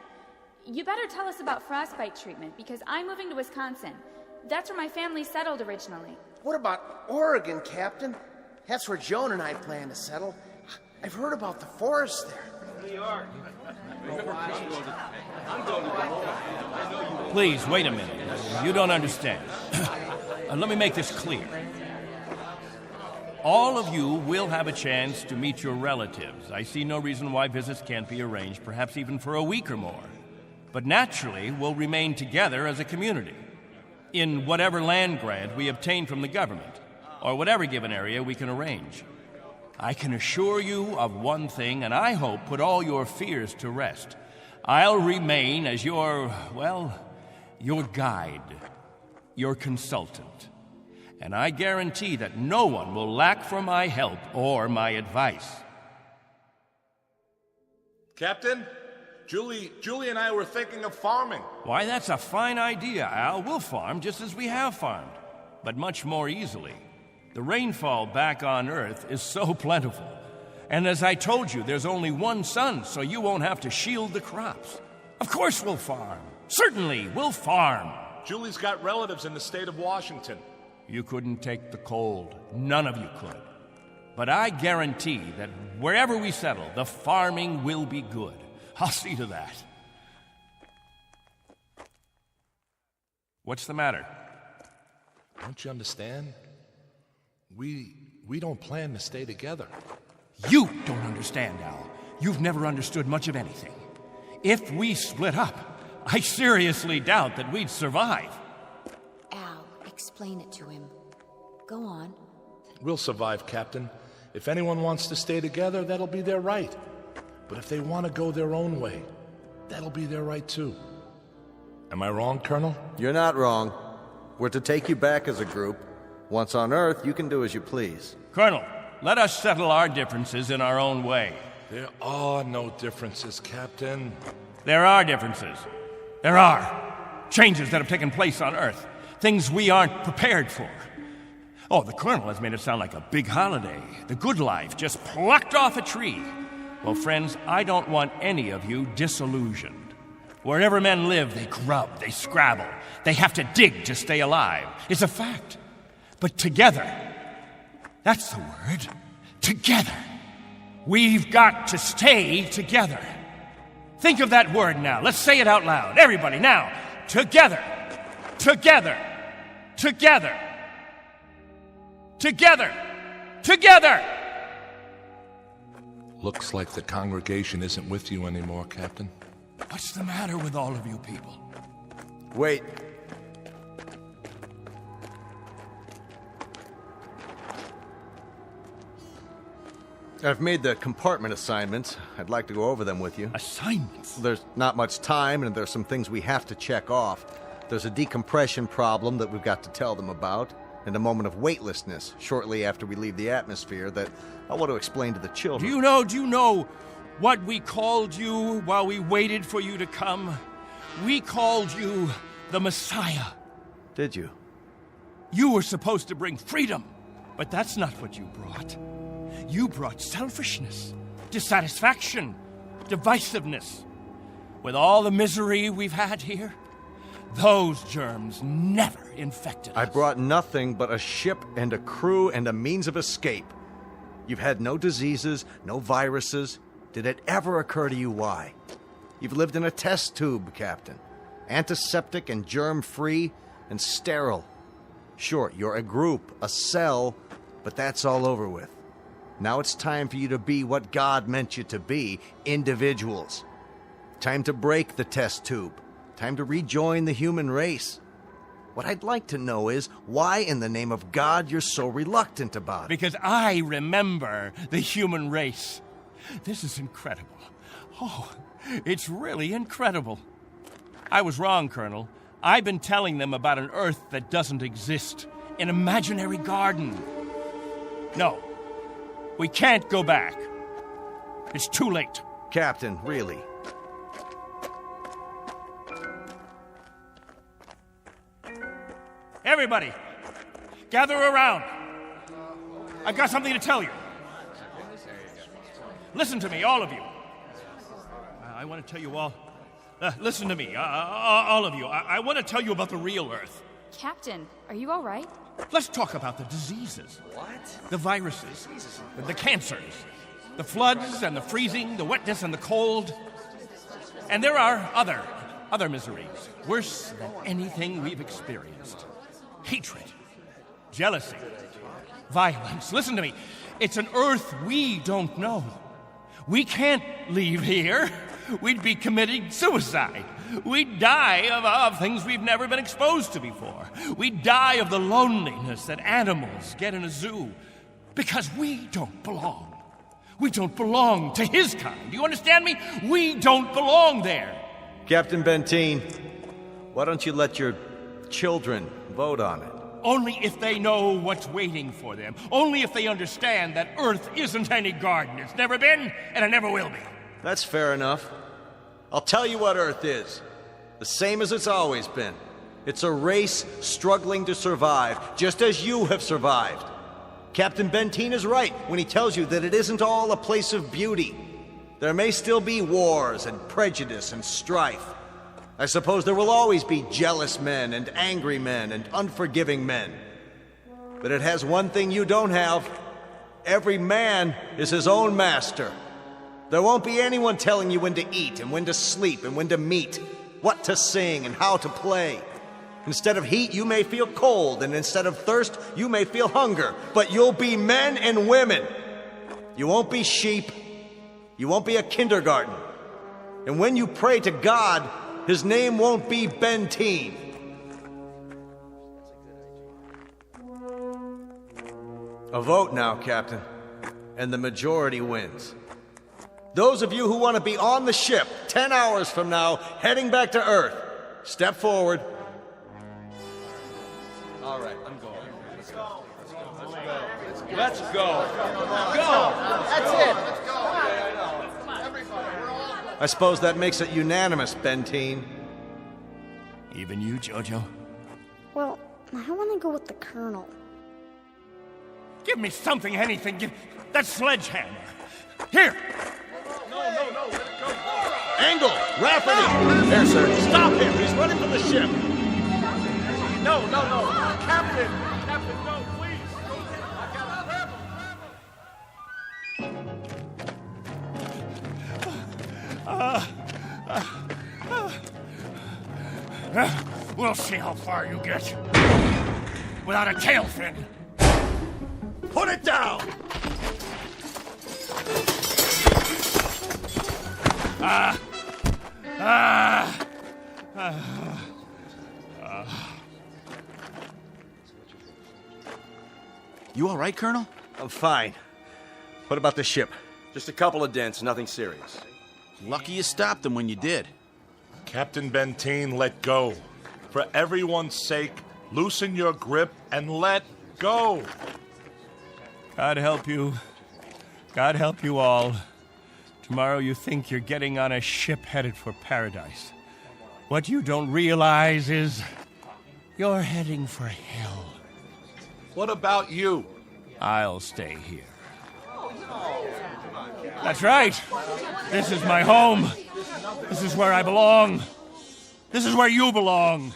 you better tell us about frostbite treatment, because I'm moving to Wisconsin. That's where my family settled originally. What about Oregon, Captain? That's where Joan and I plan to settle. I've heard about the forest there. New York. Please, wait a minute. You don't understand. Let me make this clear. All of you will have a chance to meet your relatives. I see no reason why visits can't be arranged, perhaps even for a week or more. But naturally, we'll remain together as a community in whatever land grant we obtain from the government, or whatever given area we can arrange. I can assure you of one thing, and I hope put all your fears to rest. I'll remain as your guide, your consultant. And I guarantee that no one will lack for my help or my advice. Captain, Julie and I were thinking of farming. Why, that's a fine idea, Al. We'll farm just as we have farmed, but much more easily. The rainfall back on Earth is so plentiful. And as I told you, there's only one sun, so you won't have to shield the crops. Of course we'll farm. Certainly, we'll farm. Julie's got relatives in the state of Washington. You couldn't take the cold. None of you could. But I guarantee that wherever we settle, the farming will be good. I'll see to that. What's the matter? Don't you understand? We don't plan to stay together. You don't understand, Al. You've never understood much of anything. If we split up, I seriously doubt that we'd survive. Al, explain it to him. Go on. We'll survive, Captain. If anyone wants to stay together, that'll be their right. But if they want to go their own way, that'll be their right too. Am I wrong, Colonel? You're not wrong. We're to take you back as a group. Once on Earth, you can do as you please. Colonel, let us settle our differences in our own way. There are no differences, Captain. There are differences. There are. Changes that have taken place on Earth. Things we aren't prepared for. Oh, the Colonel has made it sound like a big holiday. The good life just plucked off a tree. Well, friends, I don't want any of you disillusioned. Wherever men live, they grub, they scrabble. They have to dig to stay alive. It's a fact. But together, that's the word, together. We've got to stay together. Think of that word now. Let's say it out loud. Everybody, now. Together. Together. Together. Together. Together. Looks like the congregation isn't with you anymore, Captain. What's the matter with all of you people? Wait. I've made the compartment assignments. I'd like to go over them with you. Assignments? There's not much time, and there's some things we have to check off. There's a decompression problem that we've got to tell them about, and a moment of weightlessness shortly after we leave the atmosphere that I want to explain to the children. Do you know what we called you while we waited for you to come? We called you the Messiah. Did you? You were supposed to bring freedom, but that's not what you brought. You brought selfishness, dissatisfaction, divisiveness. With all the misery we've had here, those germs never infected us. I brought nothing but a ship and a crew and a means of escape. You've had no diseases, no viruses. Did it ever occur to you why? You've lived in a test tube, Captain. Antiseptic and germ-free and sterile. Sure, you're a group, a cell, but that's all over with. Now it's time for you to be what God meant you to be, individuals. Time to break the test tube. Time to rejoin the human race. What I'd like to know is why in the name of God you're so reluctant about it. Because I remember the human race. This is incredible. Oh, it's really incredible. I was wrong, Colonel. I've been telling them about an Earth that doesn't exist, an imaginary garden. No, we can't go back. It's too late. Captain, really? Everybody, gather around. I've got something to tell you. Listen to me, all of you. I want to tell you all. Listen to me, all of you. I want to tell you about the real Earth. Captain, are you all right? Let's talk about the diseases. What? The viruses, the cancers, the floods and the freezing, the wetness and the cold. And there are other miseries, worse than anything we've experienced. Hatred, jealousy, violence. Listen to me. It's an Earth we don't know. We can't leave here. We'd be committing suicide. We'd die of things we've never been exposed to before. We'd die of the loneliness that animals get in a zoo. Because we don't belong. We don't belong to his kind. Do you understand me? We don't belong there. Captain Benteen, why don't you let your children vote on it? Only if they know what's waiting for them. Only if they understand that Earth isn't any garden. It's never been, and it never will be. That's fair enough. I'll tell you what Earth is. The same as it's always been. It's a race struggling to survive, just as you have survived. Captain Benteen is right when he tells you that it isn't all a place of beauty. There may still be wars and prejudice and strife. I suppose there will always be jealous men and angry men and unforgiving men. But it has one thing you don't have. Every man is his own master. There won't be anyone telling you when to eat and when to sleep and when to meet, what to sing and how to play. Instead of heat, you may feel cold, and instead of thirst, you may feel hunger. But you'll be men and women. You won't be sheep. You won't be a kindergarten. And when you pray to God, his name won't be Benteen. A vote now, Captain, and the majority wins. Those of you who want to be on the ship 10 hours from now, heading back to Earth, step forward. All right, I'm going. Let's go. Let's go. Go. That's it. Let's go. I suppose that makes it unanimous, Benteen. Even you, Jojo? Well, I want to go with the Colonel. Give me something, anything. Give that sledgehammer. Here! No, let it go. Angle! Rafferty! There, sir. Stop him! He's running from the ship! No. Captain, no, please. I gotta grab him. We'll see how far you get. Without a tail fin. Put it down! You all right, Colonel? I'm fine. What about the ship? Just a couple of dents, nothing serious. Lucky you stopped them when you did. Captain Benteen, let go. For everyone's sake, loosen your grip and let go. God help you. God help you all. Tomorrow you think you're getting on a ship headed for paradise. What you don't realize is you're heading for hell. What about you? I'll stay here. That's right. This is my home. This is where I belong. This is where you belong.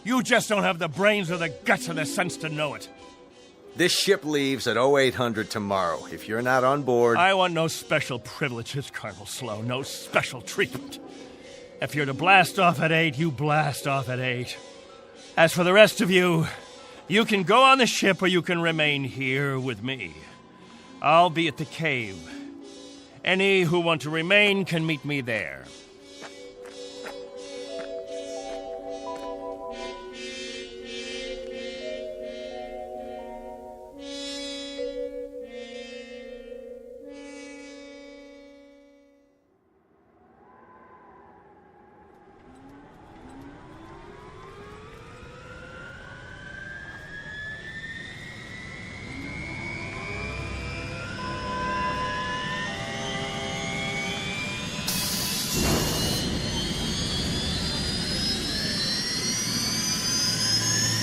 You just don't have the brains or the guts or the sense to know it. This ship leaves at 0800 tomorrow. If you're not on board... I want no special privileges, Colonel Slow. No special treatment. If you're to blast off at 8, you blast off at 8. As for the rest of you, you can go on the ship or you can remain here with me. I'll be at the cave. Any who want to remain can meet me there.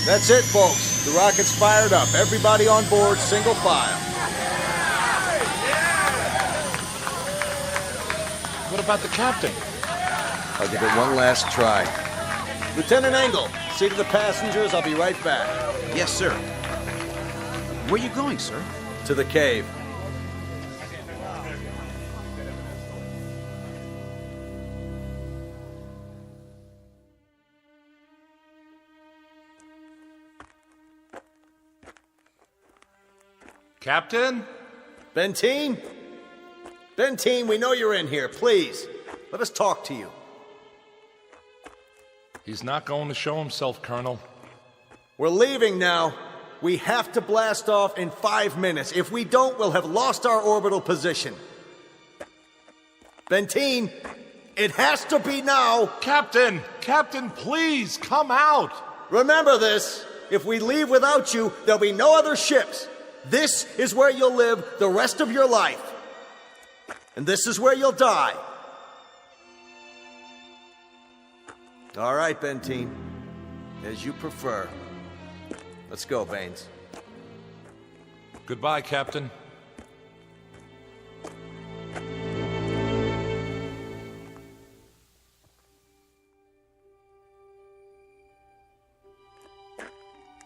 That's it, folks. The rocket's fired up. Everybody on board, single file. What about the captain? I'll give it one last try. Lieutenant Engel, see to the passengers. I'll be right back. Yes, sir. Where are you going, sir? To the cave. Captain? Benteen? Benteen, we know you're in here. Please, let us talk to you. He's not going to show himself, Colonel. We're leaving now. We have to blast off in 5 minutes. If we don't, we'll have lost our orbital position. Benteen, it has to be now. Captain, please, come out. Remember this. If we leave without you, there'll be no other ships. This is where you'll live the rest of your life. And this is where you'll die. All right, Benteen. As you prefer. Let's go, Baines. Goodbye, Captain.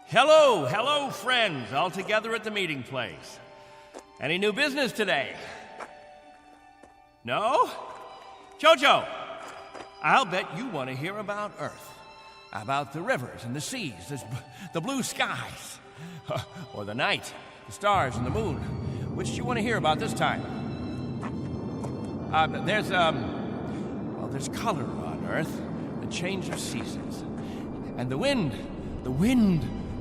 Hello, friends, all together at the meeting place. Any new business today? No? Jojo, I'll bet you want to hear about Earth. about the rivers and the seas, the blue skies, or the night, the stars and the moon. Which do you want to hear about this time? There's color on Earth, the change of seasons. And the wind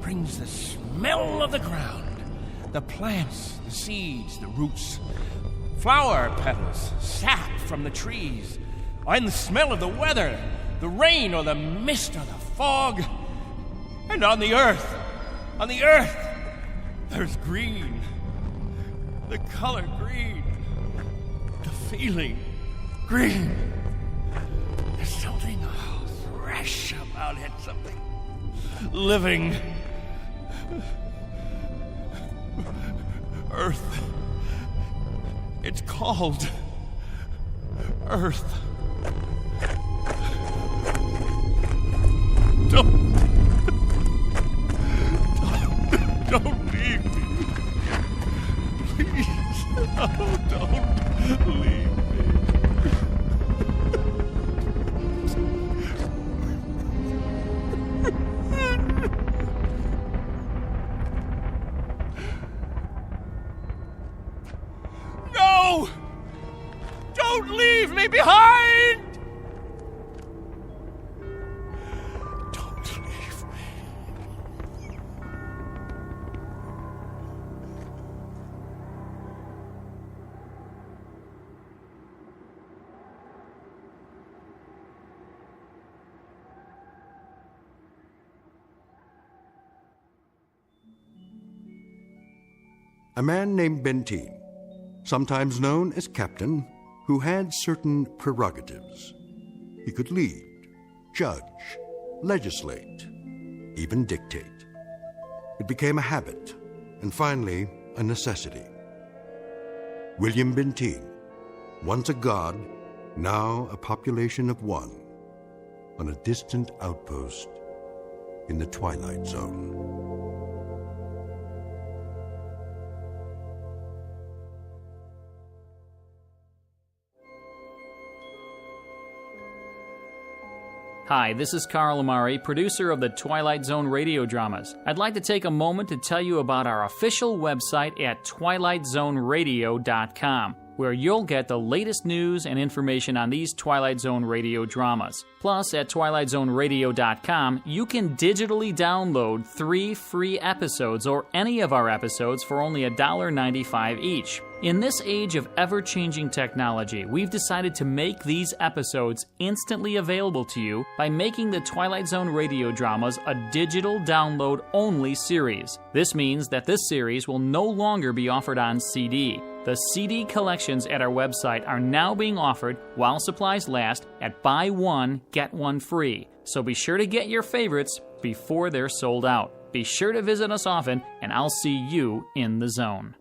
brings the smell of the ground, the plants, the seeds, the roots, flower petals, sap from the trees, and the smell of the weather, the rain or the mist or the fog. And on the earth, there's green, the color green, the feeling green. There's something fresh about it, something living. Earth. It's called Earth. Don't leave me. Please. Oh, don't leave me. No! Don't leave me behind! Don't leave me. A man named Benteen, sometimes known as Captain, who had certain prerogatives. He could lead, judge, legislate, even dictate. It became a habit, and finally, a necessity. William Benteen, once a god, now a population of one, on a distant outpost in the Twilight Zone. Hi, this is Carl Amari, producer of the Twilight Zone Radio Dramas. I'd like to take a moment to tell you about our official website at twilightzoneradio.com, where you'll get the latest news and information on these Twilight Zone radio dramas. Plus, at twilightzoneradio.com, you can digitally download 3 free episodes or any of our episodes for only $1.95 each. In this age of ever-changing technology, we've decided to make these episodes instantly available to you by making the Twilight Zone radio dramas a digital download-only series. This means that this series will no longer be offered on CD. The CD collections at our website are now being offered while supplies last at buy one, get one free. So be sure to get your favorites before they're sold out. Be sure to visit us often, and I'll see you in the zone.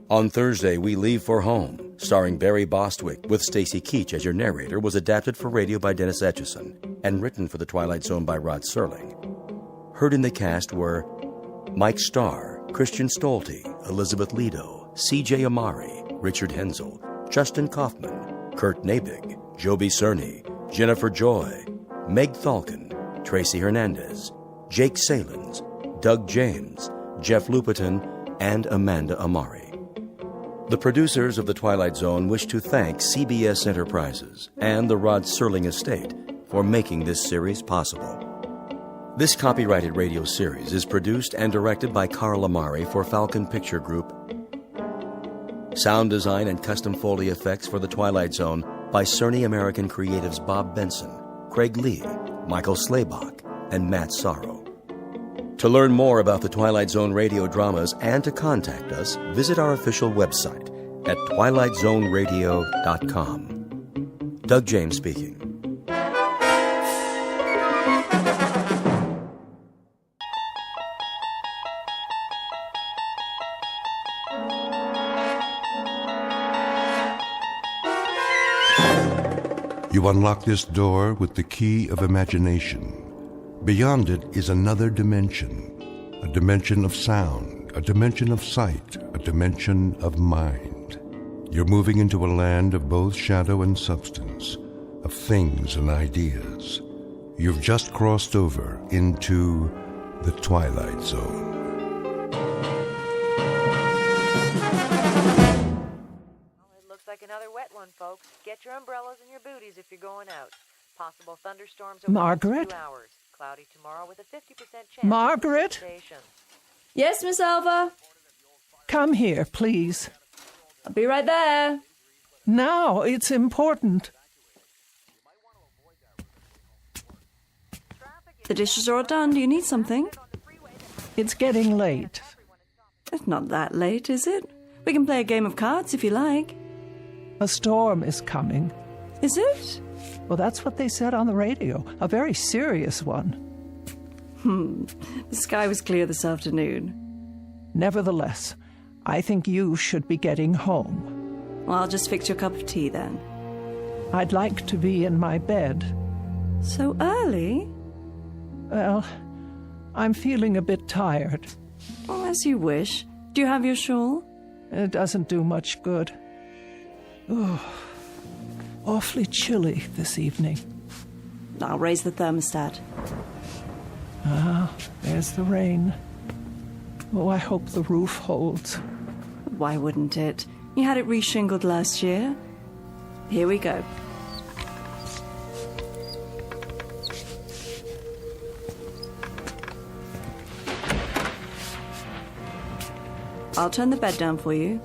On Thursday, We Leave for Home, starring Barry Bostwick with Stacy Keach as your narrator, was adapted for radio by Dennis Etchison and written for The Twilight Zone by Rod Serling. Heard in the cast were Mike Starr, Christian Stolte, Elizabeth Lido, C.J. Amari, Richard Hensel, Justin Kaufman, Kurt Nabig, Joby Cerny, Jennifer Joy, Meg Thalken, Tracy Hernandez, Jake Salins, Doug James, Jeff Lupetin, and Amanda Amari. The producers of The Twilight Zone wish to thank CBS Enterprises and the Rod Serling Estate for making this series possible. This copyrighted radio series is produced and directed by Carl Amari for Falcon Picture Group. Sound design and custom Foley effects for The Twilight Zone by Cerny American Creatives Bob Benson, Craig Lee, Michael Slaybach, and Matt Sorrow. To learn more about the Twilight Zone radio dramas and to contact us, visit our official website at twilightzoneradio.com. Doug James speaking. You unlock this door with the key of imagination. Beyond it is another dimension, a dimension of sound, a dimension of sight, a dimension of mind. You're moving into a land of both shadow and substance, of things and ideas. You've just crossed over into the Twilight Zone. Looks like another wet one, folks. Get your umbrellas and your booties if you're going out. Possible thunderstorms over Margaret? 2 hours. Cloudy tomorrow with a 50% chance. Margaret? Of precipitation. Yes, Miss Alva? Come here, please. I'll be right there. Now, it's important. The dishes are all done. Do you need something? It's getting late. It's not that late, is it? We can play a game of cards if you like. A storm is coming. Is it? Well, that's what they said on the radio. A very serious one. The sky was clear this afternoon. Nevertheless, I think you should be getting home. Well, I'll just fix you a cup of tea then. I'd like to be in my bed. So early? Well, I'm feeling a bit tired. Oh, as you wish. Do you have your shawl? It doesn't do much good. Oh, awfully chilly this evening. I'll raise the thermostat. Ah, there's the rain. Oh, I hope the roof holds. Why wouldn't it? You had it reshingled last year. Here we go. I'll turn the bed down for you.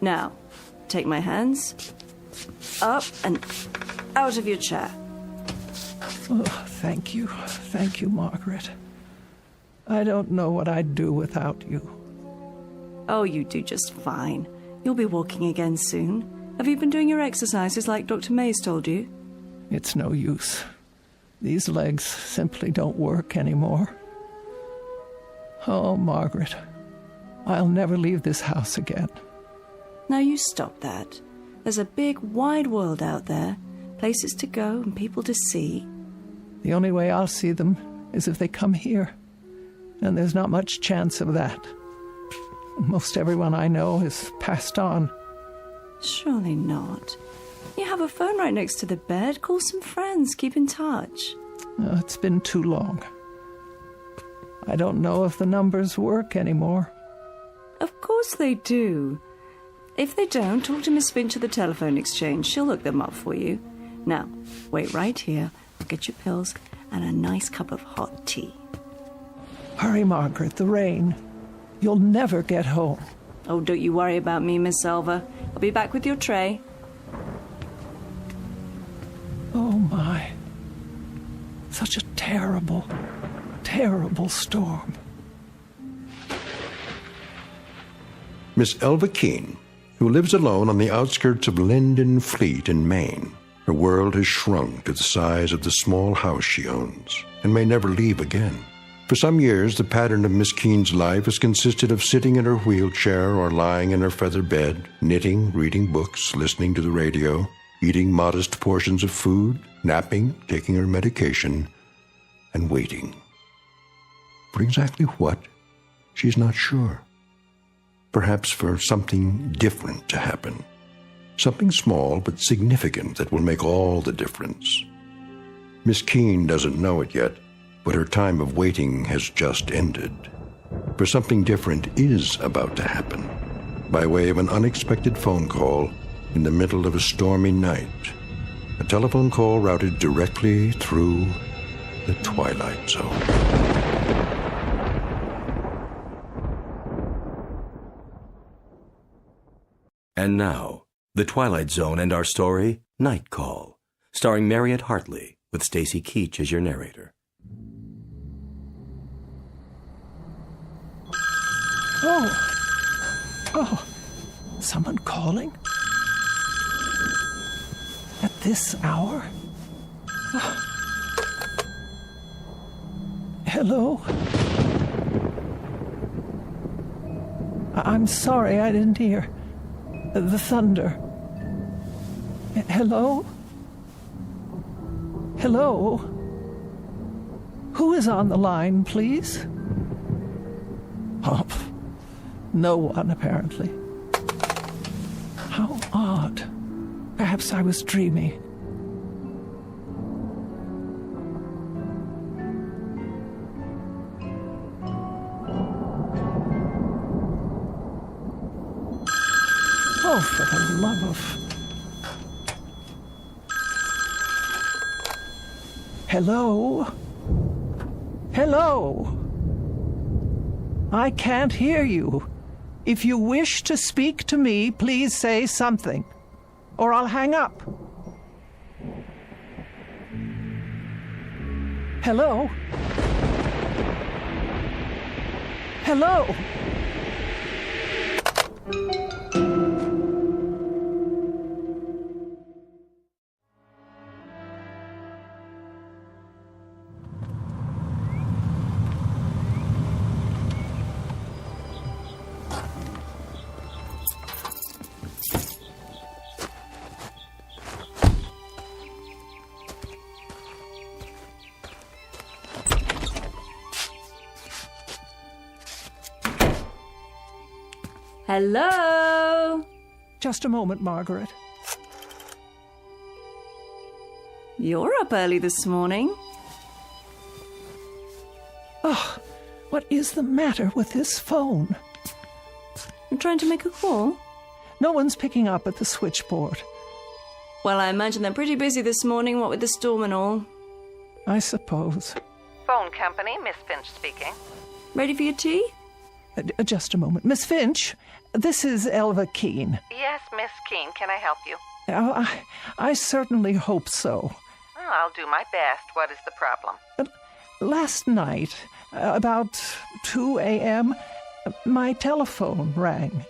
Now, take my hands up and out of your chair. Oh, thank you. Thank you, Margaret. I don't know what I'd do without you. Oh, you do just fine. You'll be walking again soon. Have you been doing your exercises like Dr. Mays told you? It's no use. These legs simply don't work anymore. Oh, Margaret, I'll never leave this house again. Now you stop that. There's a big, wide world out there. Places to go and people to see. The only way I'll see them is if they come here. And there's not much chance of that. Most everyone I know has passed on. Surely not. You have a phone right next to the bed. Call some friends. Keep in touch. Oh, it's been too long. I don't know if the numbers work anymore. Of course they do. If they don't, talk to Miss Finch at the telephone exchange. She'll look them up for you. Now, wait right here. I'll get you pills and a nice cup of hot tea. Hurry, Margaret, the rain. You'll never get home. Oh, don't you worry about me, Miss Alva. I'll be back with your tray. Oh, my. Such a terrible, terrible storm. Miss Elva Keene, who lives alone on the outskirts of Linden Fleet in Maine. Her world has shrunk to the size of the small house she owns, and may never leave again. For some years, the pattern of Miss Keene's life has consisted of sitting in her wheelchair or lying in her feather bed, knitting, reading books, listening to the radio, eating modest portions of food, napping, taking her medication, and waiting. For exactly what? She's not sure. Perhaps for something different to happen. Something small but significant that will make all the difference. Miss Keene doesn't know it yet, but her time of waiting has just ended. For something different is about to happen, by way of an unexpected phone call in the middle of a stormy night. A telephone call routed directly through the Twilight Zone. And now, The Twilight Zone and our story, Night Call, starring Mariette Hartley, with Stacy Keach as your narrator. Oh, someone calling? At this hour? Oh. Hello? I'm sorry, I didn't hear. The thunder. Hello? Hello? Who is on the line, please? Oh, no one, apparently. How odd. Perhaps I was dreaming. Oh, for the love of... Hello? Hello? I can't hear you. If you wish to speak to me, please say something, or I'll hang up. Hello? Hello? Hello? Just a moment, Margaret. You're up early this morning. Oh, what is the matter with this phone? I'm trying to make a call. No one's picking up at the switchboard. Well, I imagine they're pretty busy this morning, what with the storm and all. I suppose. Phone company, Miss Finch speaking. Ready for your tea? Just a moment. Miss Finch, this is Elva Keene. Yes, Miss Keene, can I help you? Oh, I certainly hope so. Well, I'll do my best. What is the problem? Last night, about 2 a.m., my telephone rang.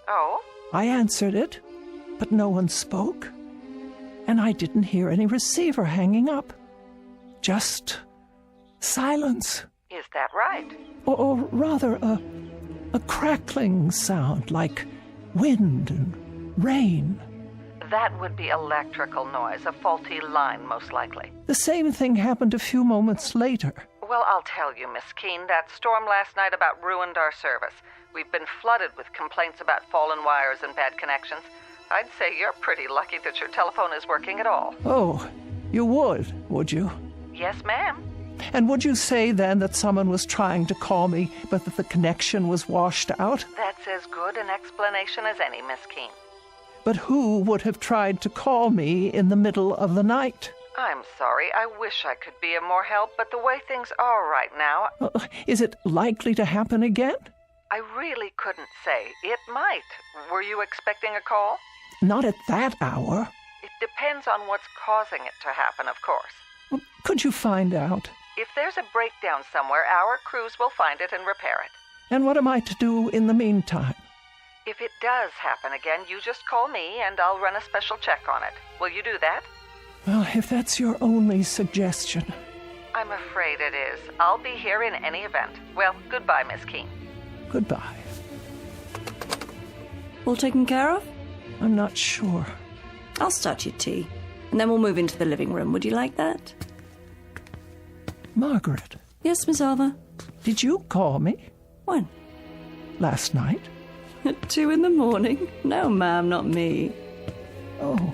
Oh? I answered it, but no one spoke. And I didn't hear any receiver hanging up. Just silence. Is that right? Or rather, a crackling sound like wind and rain. That would be electrical noise, a faulty line, most likely. The same thing happened a few moments later. Well, I'll tell you, Miss Keene, that storm last night about ruined our service. We've been flooded with complaints about fallen wires and bad connections. I'd say you're pretty lucky that your telephone is working at all. Oh, you would you? Yes, ma'am. And would you say then that someone was trying to call me, but that the connection was washed out? That's as good an explanation as any, Miss Keene. But who would have tried to call me in the middle of the night? I'm sorry. I wish I could be of more help, but the way things are right now... Is it likely to happen again? I really couldn't say. It might. Were you expecting a call? Not at that hour. It depends on what's causing it to happen, of course. Could you find out? If there's a breakdown somewhere, our crews will find it and repair it. And what am I to do in the meantime? If it does happen again, you just call me and I'll run a special check on it. Will you do that? Well, if that's your only suggestion. I'm afraid it is. I'll be here in any event. Well, goodbye, Miss Keene. Goodbye. All taken care of? I'm not sure. I'll start your tea, and then we'll move into the living room. Would you like that? Margaret. Yes, Miss Alva? Did you call me? When? Last night. At 2 a.m? No, ma'am, not me. Oh.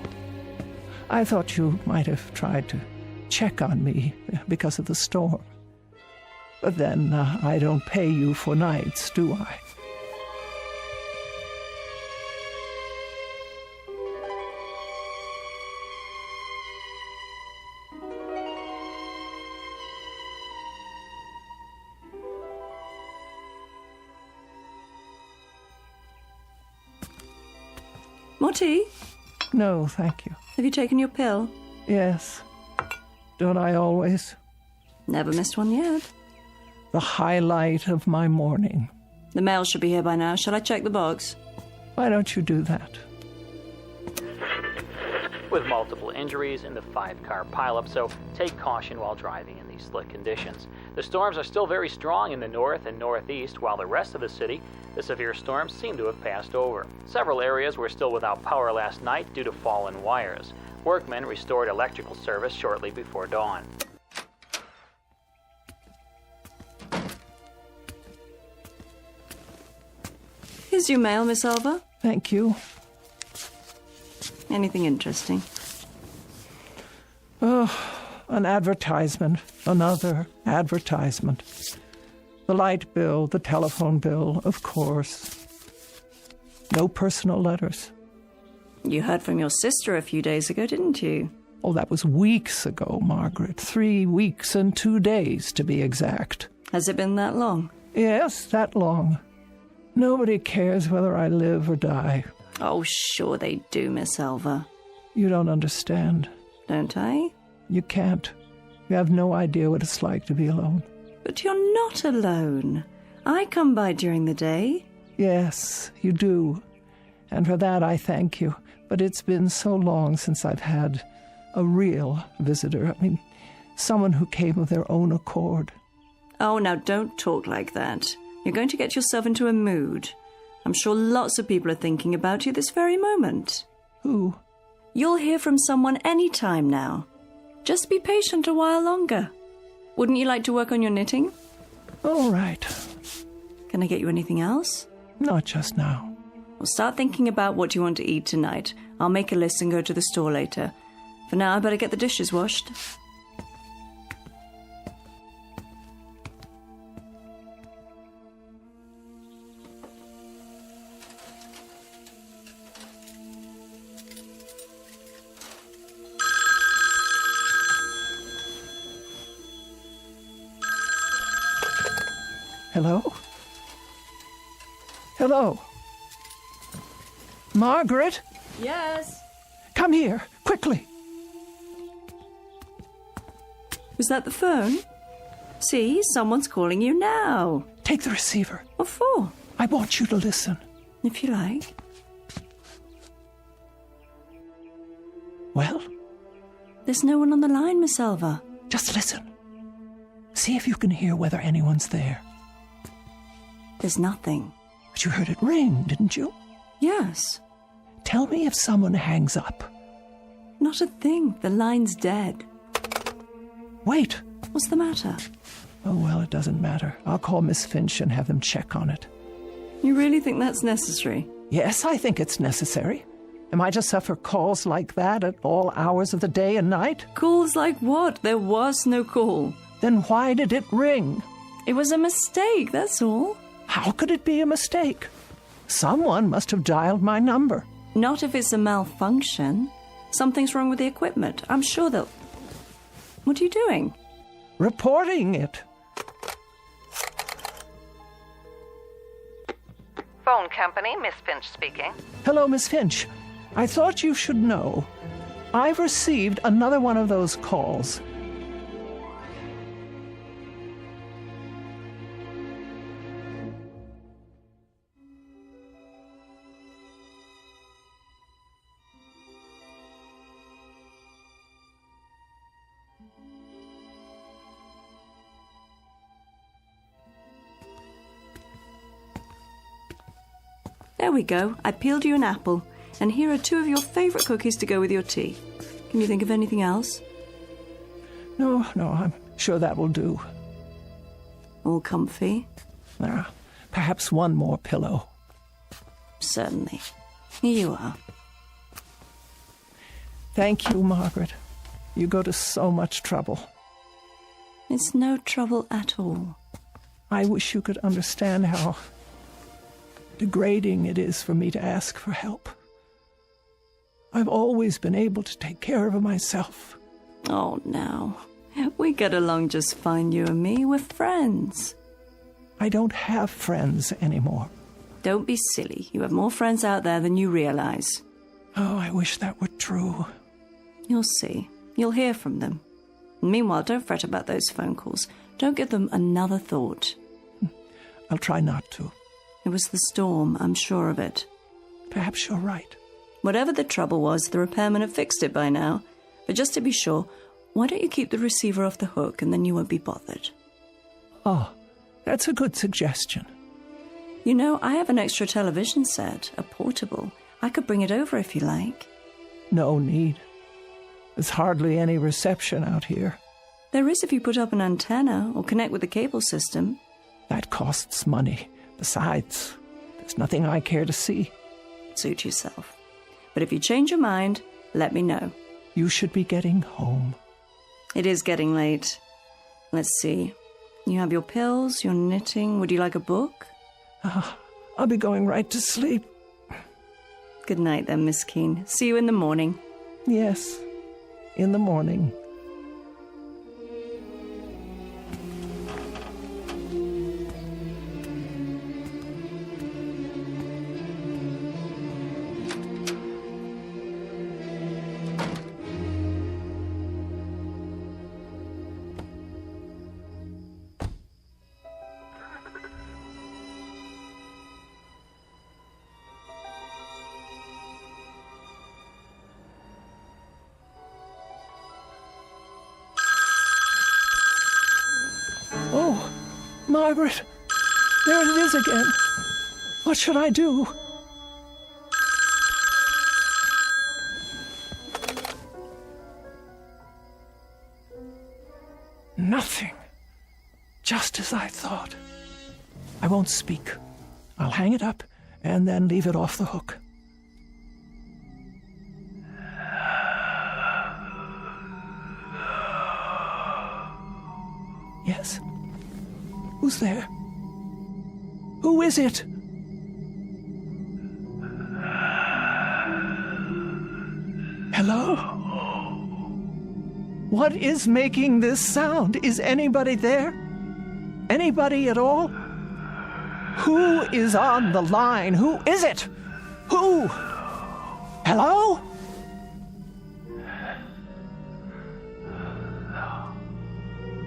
I thought you might have tried to check on me because of the storm. But then I don't pay you for nights, do I? More tea? No, thank you. Have you taken your pill? Yes. Don't I always? Never missed one yet. The highlight of my morning. The mail should be here by now. Shall I check the box? Why don't you do that? with multiple injuries in the 5-car pileup, so take caution while driving in these slick conditions. The storms are still very strong in the north and northeast, while the rest of the city, the severe storms seem to have passed over. Several areas were still without power last night due to fallen wires. Workmen restored electrical service shortly before dawn. Here's your mail, Miss Alva. Thank you. Anything interesting? Oh, an advertisement. Another advertisement. The light bill, the telephone bill, of course. No personal letters. You heard from your sister a few days ago, didn't you? Oh, that was weeks ago, Margaret. 3 weeks and 2 days, to be exact. Has it been that long? Yes, that long. Nobody cares whether I live or die. Oh, sure they do, Miss Alva. You don't understand. Don't I? You can't. You have no idea what it's like to be alone. But you're not alone. I come by during the day. Yes, you do. And for that I thank you. But it's been so long since I've had a real visitor. I mean, someone who came of their own accord. Oh, now don't talk like that. You're going to get yourself into a mood. I'm sure lots of people are thinking about you this very moment. Who? You'll hear from someone any time now. Just be patient a while longer. Wouldn't you like to work on your knitting? All right. Can I get you anything else? Not just now. Well, start thinking about what you want to eat tonight. I'll make a list and go to the store later. For now, I better get the dishes washed. Hello? Hello? Margaret? Yes? Come here, quickly. Was that the phone? See, someone's calling you now. Take the receiver. What for? I want you to listen. If you like. Well? There's no one on the line, Miss Alva. Just listen. See if you can hear whether anyone's there. There's nothing. But you heard it ring, didn't you? Yes. Tell me if someone hangs up. Not a thing. The line's dead. Wait. What's the matter? Oh, well, it doesn't matter. I'll call Miss Finch and have them check on it. You really think that's necessary? Yes, I think it's necessary. Am I to suffer calls like that at all hours of the day and night? Calls like what? There was no call. Then why did it ring? It was a mistake, that's all. How could it be a mistake? Someone must have dialed my number. Not if it's a malfunction. Something's wrong with the equipment. I'm sure they'll... What are you doing? Reporting it. Phone company, Miss Finch speaking. Hello, Miss Finch. I thought you should know. I've received another one of those calls. There we go. I peeled you an apple. And here are 2 of your favourite cookies to go with your tea. Can you think of anything else? No, I'm sure that will do. All comfy? Perhaps one more pillow. Certainly. Here you are. Thank you, Margaret. You go to so much trouble. It's no trouble at all. I wish you could understand how degrading it is for me to ask for help. I've always been able to take care of myself. Oh, now. We get along just fine, you and me. We're friends. I don't have friends anymore. Don't be silly. You have more friends out there than you realize. Oh, I wish that were true. You'll see. You'll hear from them. Meanwhile, don't fret about those phone calls. Don't give them another thought. I'll try not to. It was the storm, I'm sure of it. Perhaps you're right. Whatever the trouble was, the repairman have fixed it by now. But just to be sure, why don't you keep the receiver off the hook and then you won't be bothered? Oh, that's a good suggestion. You know, I have an extra television set, a portable. I could bring it over if you like. No need. There's hardly any reception out here. There is if you put up an antenna or connect with the cable system. That costs money. Besides, there's nothing I care to see. Suit yourself. But if you change your mind, let me know. You should be getting home. It is getting late. Let's see. You have your pills, your knitting. Would you like a book? I'll be going right to sleep. Good night then, Miss Keene. See you in the morning. Yes, in the morning. Oh, Margaret! There it is again. What should I do? Nothing. Just as I thought. I won't speak. I'll hang it up and then leave it off the hook. Yes. Who's there? Who is it? Hello? What is making this sound? Is anybody there? Anybody at all? Who is on the line? Who is it? Who? Hello?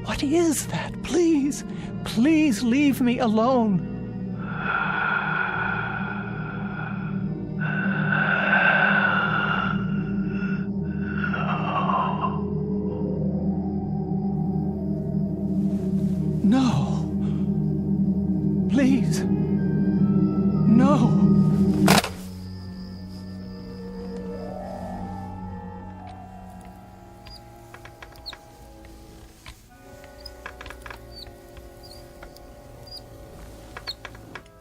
What is that? Please, please leave me alone. No. Please. No.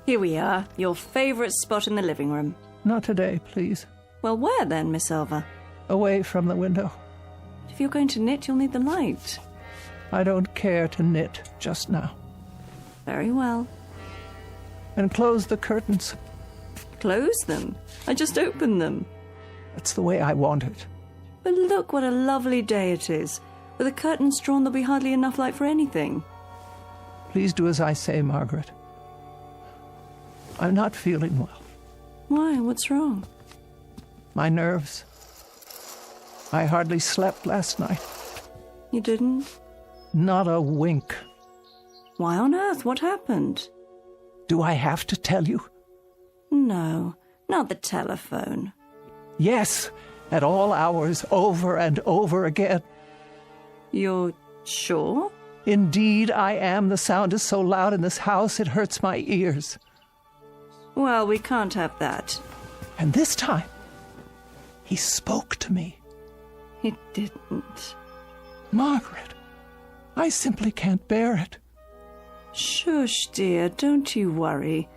Here we are, your favorite spot in the living room. Not today, please. Well, where then, Miss Elva? Away from the window. If you're going to knit, you'll need the light. I don't care to knit just now. Very well. And close the curtains. Close them? I just opened them. That's the way I want it. But look what a lovely day it is. With the curtains drawn, there'll be hardly enough light for anything. Please do as I say, Margaret. I'm not feeling well. Why? What's wrong? My nerves. I hardly slept last night. You didn't? Not a wink. Why on earth? What happened? Do I have to tell you? No, not the telephone. Yes, at all hours, over and over again. You're sure? Indeed, I am. The sound is so loud in this house, it hurts my ears. Well, we can't have that. And this time, he spoke to me. He didn't. Margaret, I simply can't bear it. Shush, dear, don't you worry.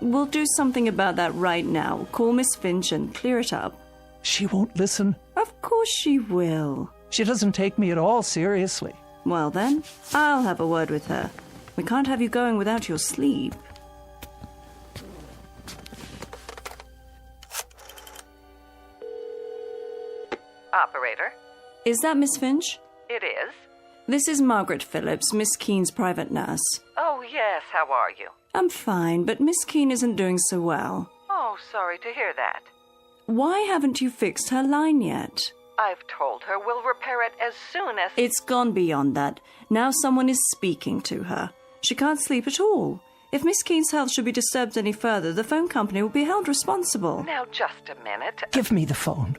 We'll do something about that right now. Call Miss Finch and clear it up. She won't listen. Of course she will. She doesn't take me at all seriously. Well then, I'll have a word with her. We can't have you going without your sleep. Operator? Is that Miss Finch? It is. This is Margaret Phillips, Miss Keene's private nurse. Oh, yes, how are you? I'm fine, but Miss Keene isn't doing so well. Oh, sorry to hear that. Why haven't you fixed her line yet? I've told her we'll repair it as soon as... It's gone beyond that. Now someone is speaking to her. She can't sleep at all. If Miss Keene's health should be disturbed any further, the phone company will be held responsible. Now, just a minute. Give me the phone.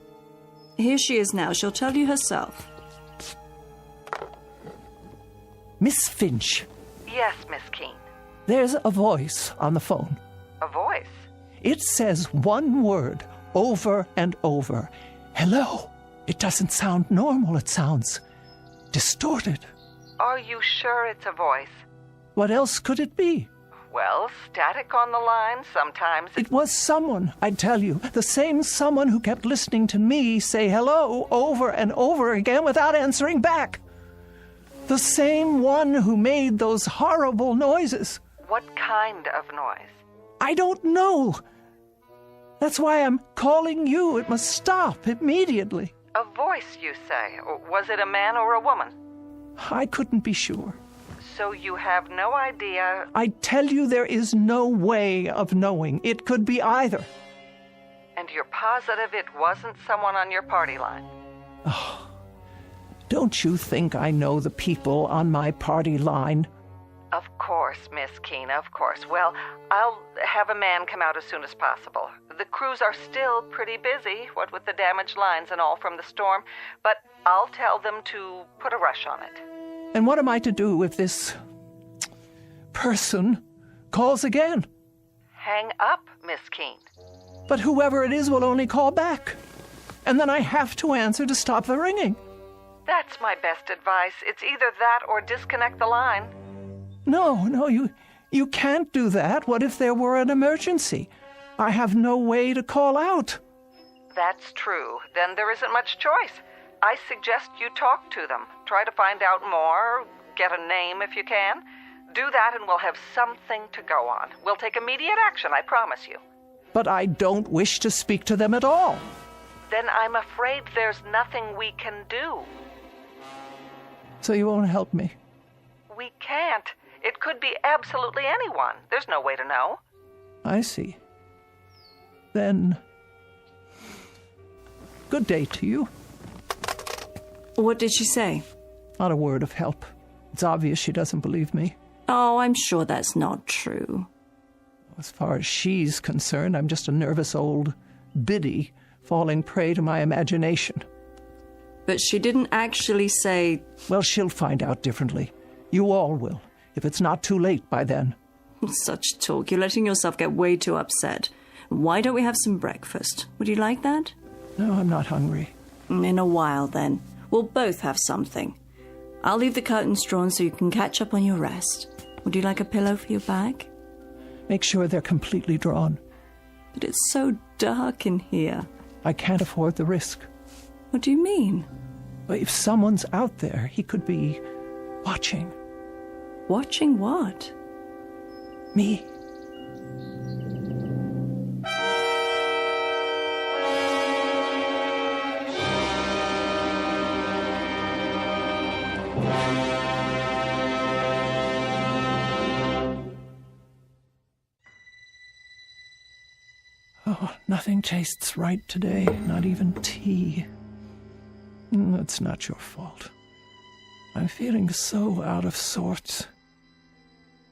Here she is now. She'll tell you herself. Miss Finch. Yes, Miss Keene. There's a voice on the phone. A voice? It says one word over and over. Hello. It doesn't sound normal. It sounds distorted. Are you sure it's a voice? What else could it be? Well, static on the line, sometimes. It was someone, I tell you. The same someone who kept listening to me say hello over and over again without answering back. The same one who made those horrible noises. What kind of noise? I don't know. That's why I'm calling you. It must stop immediately. A voice, you say? Was it a man or a woman? I couldn't be sure. So you have no idea? I tell you, there is no way of knowing. It could be either. And you're positive it wasn't someone on your party line? Oh, don't you think I know the people on my party line? Of course, Miss Keene, of course. Well, I'll have a man come out as soon as possible. The crews are still pretty busy, what with the damaged lines and all from the storm, but I'll tell them to put a rush on it. And what am I to do if this person calls again? Hang up, Miss Keene. But whoever it is will only call back. And then I have to answer to stop the ringing. That's my best advice. It's either that or disconnect the line. No, you can't do that. What if there were an emergency? I have no way to call out. That's true. Then there isn't much choice. I suggest you talk to them. Try to find out more. Get a name if you can. Do that and we'll have something to go on. We'll take immediate action, I promise you. But I don't wish to speak to them at all. Then I'm afraid there's nothing we can do. So you won't help me? We can't. It could be absolutely anyone. There's no way to know. I see. Then, good day to you. What did she say? Not a word of help. It's obvious she doesn't believe me. Oh, I'm sure that's not true. As far as she's concerned, I'm just a nervous old biddy falling prey to my imagination. But she didn't actually say... Well, she'll find out differently. You all will, if it's not too late by then. Such talk. You're letting yourself get way too upset. Why don't we have some breakfast? Would you like that? No, I'm not hungry. In a while, then. We'll both have something. I'll leave the curtains drawn so you can catch up on your rest. Would you like a pillow for your back? Make sure they're completely drawn. But it's so dark in here. I can't afford the risk. What do you mean? If someone's out there, he could be watching. Watching what? Me. Oh, nothing tastes right today, not even tea. It's not your fault. I'm feeling so out of sorts.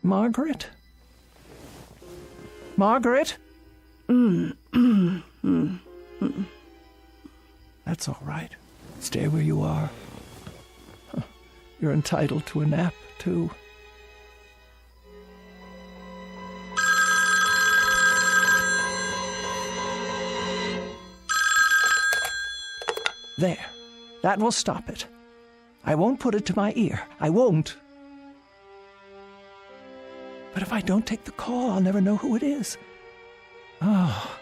Margaret? Margaret? That's all right. Stay where you are. You're entitled to a nap, too. There. That will stop it. I won't put it to my ear. I won't. But if I don't take the call, I'll never know who it is. Oh.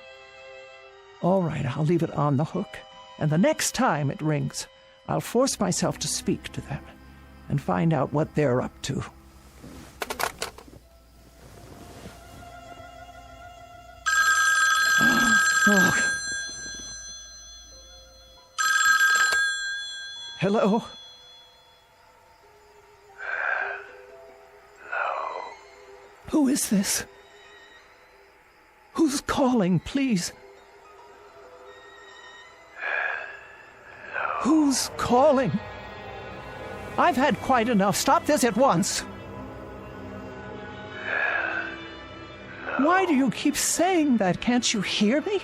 All right, I'll leave it on the hook. And the next time it rings, I'll force myself to speak to them and find out what they're up to. Oh. Hello? Hello? Who is this? Who's calling, please? Hello? Who's calling? I've had quite enough. Stop this at once. Why do you keep saying that? Can't you hear me?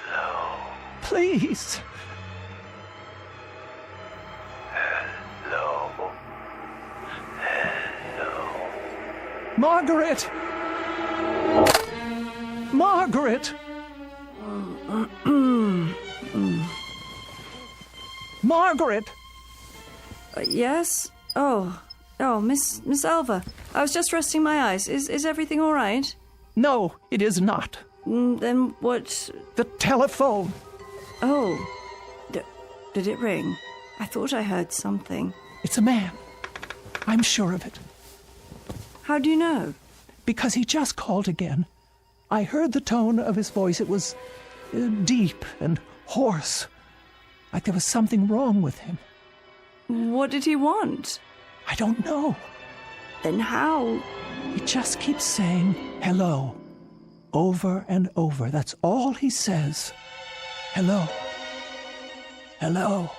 Hello. Please. Hello. Hello. Margaret! Margaret! Margaret! Yes? Oh, Miss Alva. I was just resting my eyes. Is everything all right? No, it is not. Then what? The telephone. Oh. Did it ring? I thought I heard something. It's a man. I'm sure of it. How do you know? Because he just called again. I heard the tone of his voice. It was deep and hoarse. Like there was something wrong with him. What did he want? I don't know. Then how? He just keeps saying hello. Over and over. That's all he says. Hello. Hello.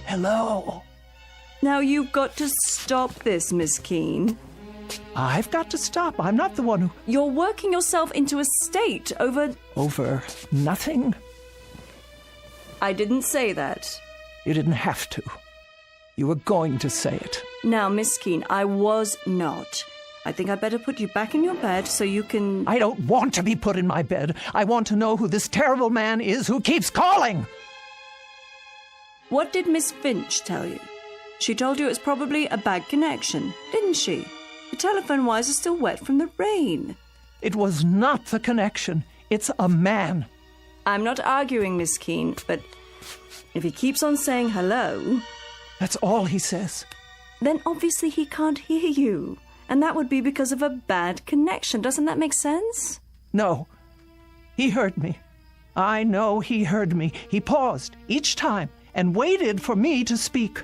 Hello. Now you've got to stop this, Miss Keene. I've got to stop. I'm not the one who... You're working yourself into a state over... Over nothing? I didn't say that. You didn't have to. You were going to say it. Now, Miss Keene, I was not. I think I'd better put you back in your bed so you can... I don't want to be put in my bed. I want to know who this terrible man is who keeps calling. What did Miss Finch tell you? She told you it's probably a bad connection, didn't she? The telephone wires are still wet from the rain. It was not the connection. It's a man. I'm not arguing, Miss Keene, but if he keeps on saying hello... That's all he says. Then obviously he can't hear you. And that would be because of a bad connection. Doesn't that make sense? No. He heard me. I know he heard me. He paused each time and waited for me to speak.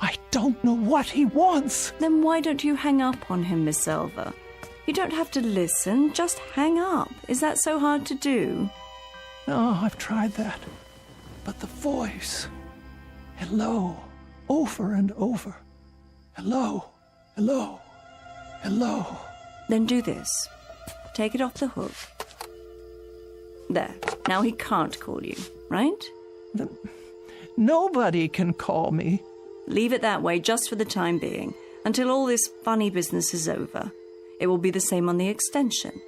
I don't know what he wants. Then why don't you hang up on him, Miss Alva? You don't have to listen, just hang up. Is that so hard to do? No, I've tried that. But the voice... Hello, over and over. Hello, hello, hello. Then do this. Take it off the hook. There. Now he can't call you, right? Nobody can call me. Leave it that way just for the time being, until all this funny business is over. It will be the same on the extension.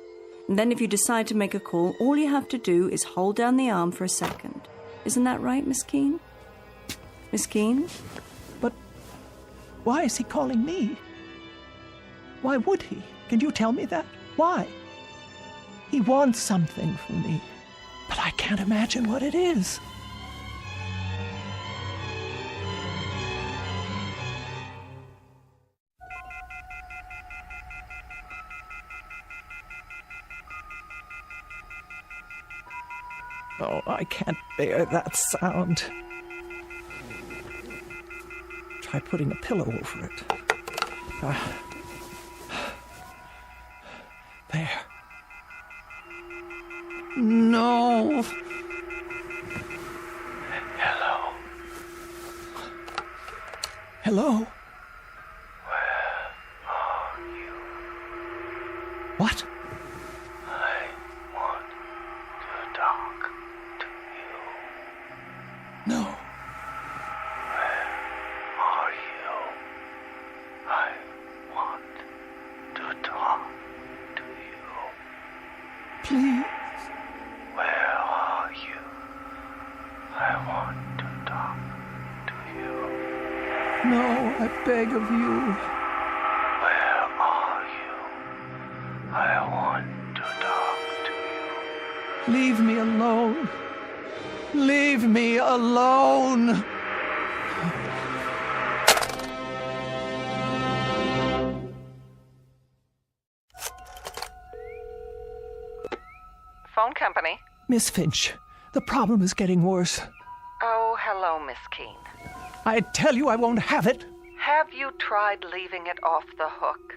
And then if you decide to make a call, all you have to do is hold down the arm for a second. Isn't that right, Miss Keene? Miss Keene? But why is he calling me? Why would he? Can you tell me that? Why? He wants something from me, but I can't imagine what it is. Oh, I can't bear that sound. Try putting a pillow over it. There. No. Hello. Hello? Where are you? What? I want to talk to you. No. Where are you? I want to talk to you. Please. Where are you? I want to talk to you. No, I beg of you. Where are you? I want to talk to you. Leave me alone. Leave me alone. Phone company. Miss Finch, the problem is getting worse. Oh, hello, Miss Keene. I tell you I won't have it. Have you tried leaving it off the hook?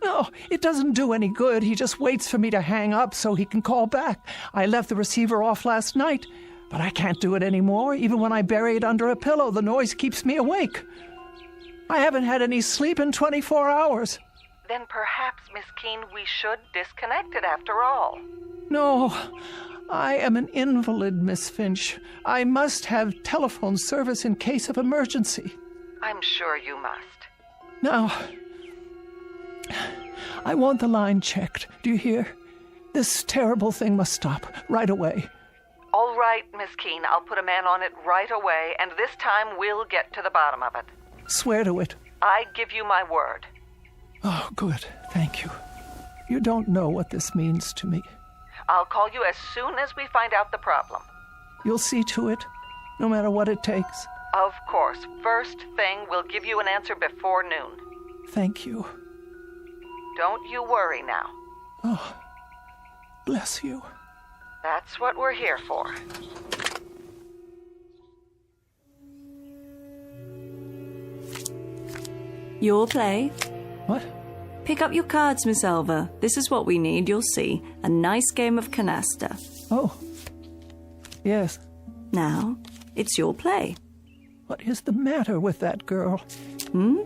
No, it doesn't do any good. He just waits for me to hang up so he can call back. I left the receiver off last night, but I can't do it anymore. Even when I bury it under a pillow, the noise keeps me awake. I haven't had any sleep in 24 hours. Then perhaps, Miss Keene, we should disconnect it after all. No, I am an invalid, Miss Finch. I must have telephone service in case of emergency. I'm sure you must. Now, I want the line checked. Do you hear? This terrible thing must stop right away. All right, Miss Keene, I'll put a man on it right away, and this time we'll get to the bottom of it. Swear to it. I give you my word. Oh, good. Thank you. You don't know what this means to me. I'll call you as soon as we find out the problem. You'll see to it, no matter what it takes. Of course. First thing, we'll give you an answer before noon. Thank you. Don't you worry now. Oh, bless you. That's what we're here for. Your play? What? Pick up your cards, Miss Elva. This is what we need, you'll see. A nice game of canasta. Oh. Yes. Now, it's your play. What is the matter with that girl? Hmm?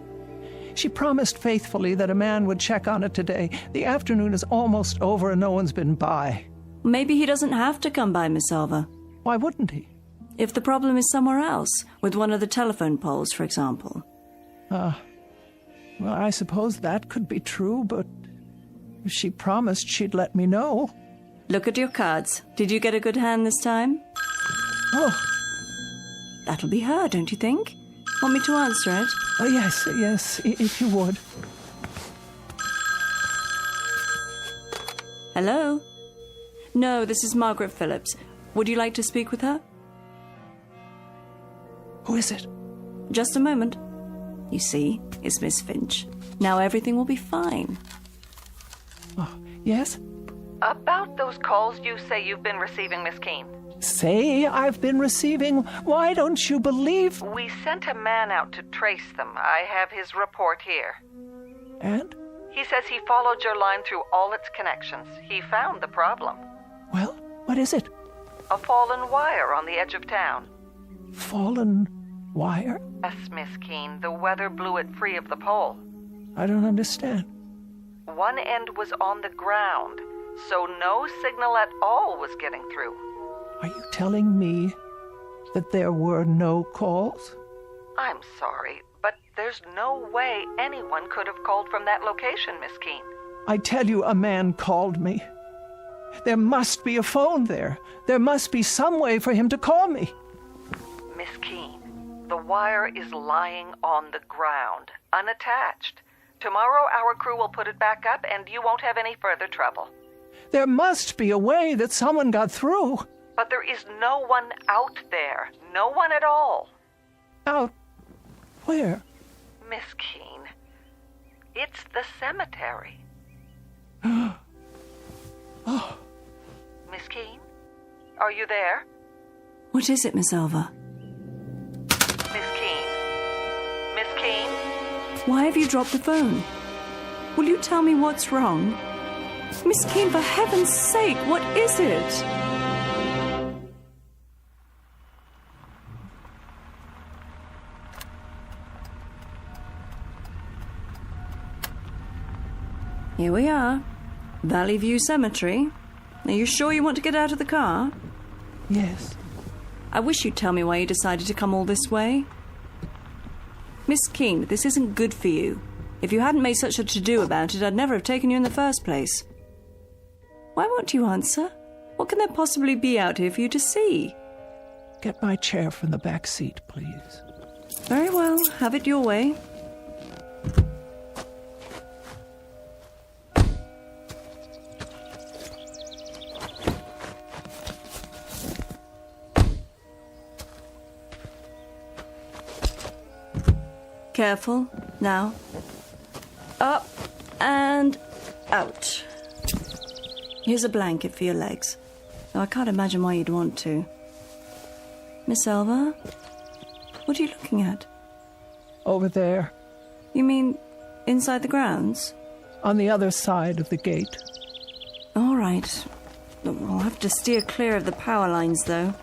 She promised faithfully that a man would check on it today. The afternoon is almost over and no one's been by. Maybe he doesn't have to come by, Miss Elva. Why wouldn't he? If the problem is somewhere else, with one of the telephone poles, for example. Well, I suppose that could be true, but if she promised she'd let me know. Look at your cards. Did you get a good hand this time? Oh. That'll be her, don't you think? Want me to answer it? Oh, yes, if you would. Hello? No, this is Margaret Phillips. Would you like to speak with her? Who is it? Just a moment. You see, it's Miss Finch. Now everything will be fine. Oh, yes? About those calls you say you've been receiving, Miss Keene. Say I've been receiving? Why don't you believe? We sent a man out to trace them. I have his report here. And? He says he followed your line through all its connections. He found the problem. Well, what is it? A fallen wire on the edge of town. Fallen wire? Yes, Miss Keene. The weather blew it free of the pole. I don't understand. One end was on the ground, so no signal at all was getting through. Are you telling me that there were no calls? I'm sorry, but there's no way anyone could have called from that location, Miss Keene. I tell you, a man called me. There must be a phone there. There must be some way for him to call me. Miss Keene, the wire is lying on the ground, unattached. Tomorrow our crew will put it back up and you won't have any further trouble. There must be a way that someone got through. But there is no one out there. No one at all. Out where? Miss Keene, it's the cemetery. Oh. Miss Keene, are you there? What is it, Miss Elva? Miss Keene? Miss Keene? Why have you dropped the phone? Will you tell me what's wrong? Miss Keene, for heaven's sake, what is it? Here we are. Valley View Cemetery. Are you sure you want to get out of the car? Yes. I wish you'd tell me why you decided to come all this way. Miss Keene, this isn't good for you. If you hadn't made such a to-do about it, I'd never have taken you in the first place. Why won't you answer? What can there possibly be out here for you to see? Get my chair from the back seat, please. Very well. Have it your way. Careful. Now. Up and out. Here's a blanket for your legs. Though I can't imagine why you'd want to. Miss Elva? What are you looking at? Over there. You mean inside the grounds? On the other side of the gate. All right. I'll have to steer clear of the power lines, though.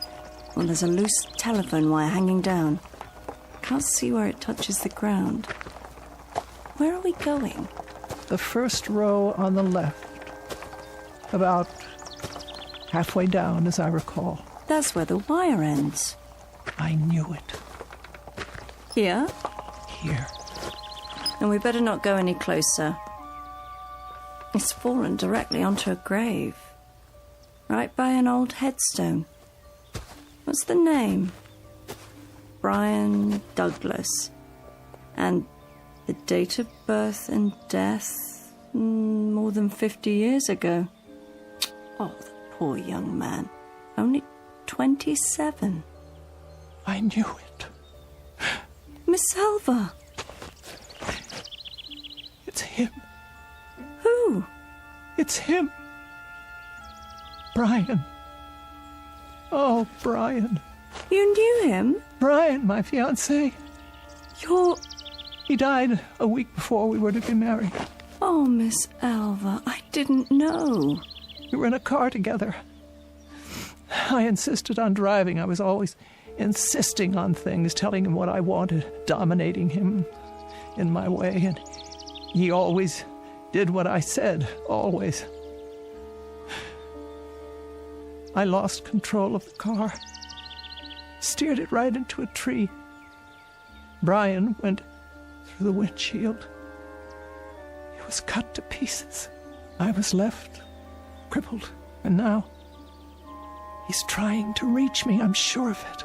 Well, there's a loose telephone wire hanging down. Can't see where it touches the ground. Where are we going? The first row on the left. About halfway down, as I recall. That's where the wire ends. I knew it. Here? Here. And we better not go any closer. It's fallen directly onto a grave. Right by an old headstone. What's the name? Brian Douglas. And the date of birth and death, more than 50 years ago. Oh, the poor young man. Only 27. I knew it. Miss Alva. It's him. Who? It's him. Brian. Oh, Brian. You knew him? Brian, my fiancé. He died a week before we were to be married. Oh, Miss Alva, I didn't know. We were in a car together. I insisted on driving. I was always insisting on things, telling him what I wanted, dominating him in my way, and he always did what I said, always. I lost control of the car, steered it right into a tree. Brian went through the windshield. He was cut to pieces. I was left crippled, and now he's trying to reach me, I'm sure of it.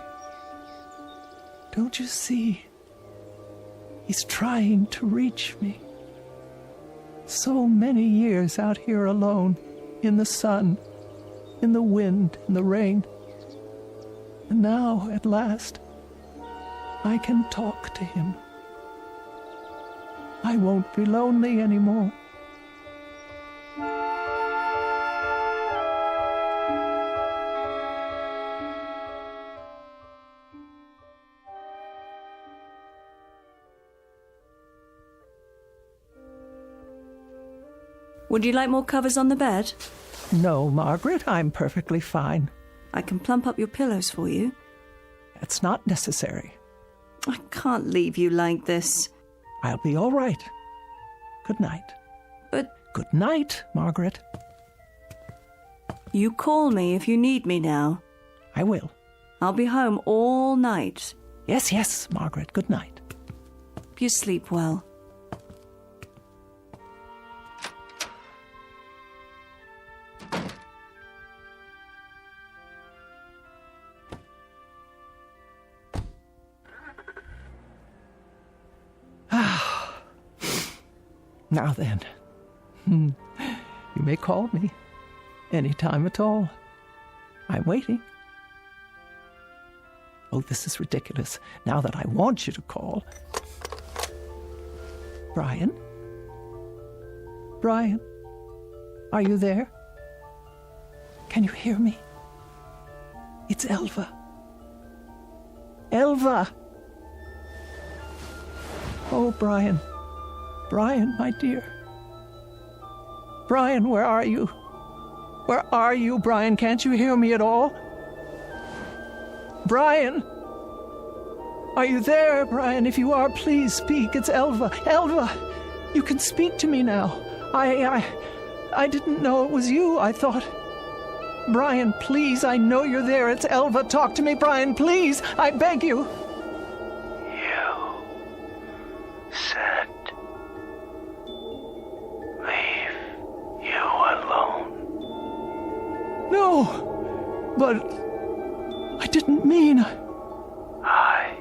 Don't you see? He's trying to reach me. So many years out here alone, in the sun, in the wind, in the rain. And now, at last, I can talk to him. I won't be lonely anymore. Would you like more covers on the bed? No, Margaret, I'm perfectly fine. I can plump up your pillows for you. That's not necessary. I can't leave you like this. I'll be all right. Good night. But... Good night, Margaret. You call me if you need me now. I will. I'll be home all night. Yes, yes, Margaret. Good night. You sleep well. Now then, you may call me any time at all. I'm waiting. Oh, this is ridiculous. Now that I want you to call. Brian? Brian? Are you there? Can you hear me? It's Elva. Elva! Oh, Brian. Brian, my dear. Brian, where are you? Where are you, Brian? Can't you hear me at all? Brian! Are you there, Brian? If you are, please speak. It's Elva. Elva! You can speak to me now. I didn't know it was you. I thought... Brian, please, I know you're there. It's Elva. Talk to me, Brian, please. I beg you. You said leave you alone. No, but I didn't mean... I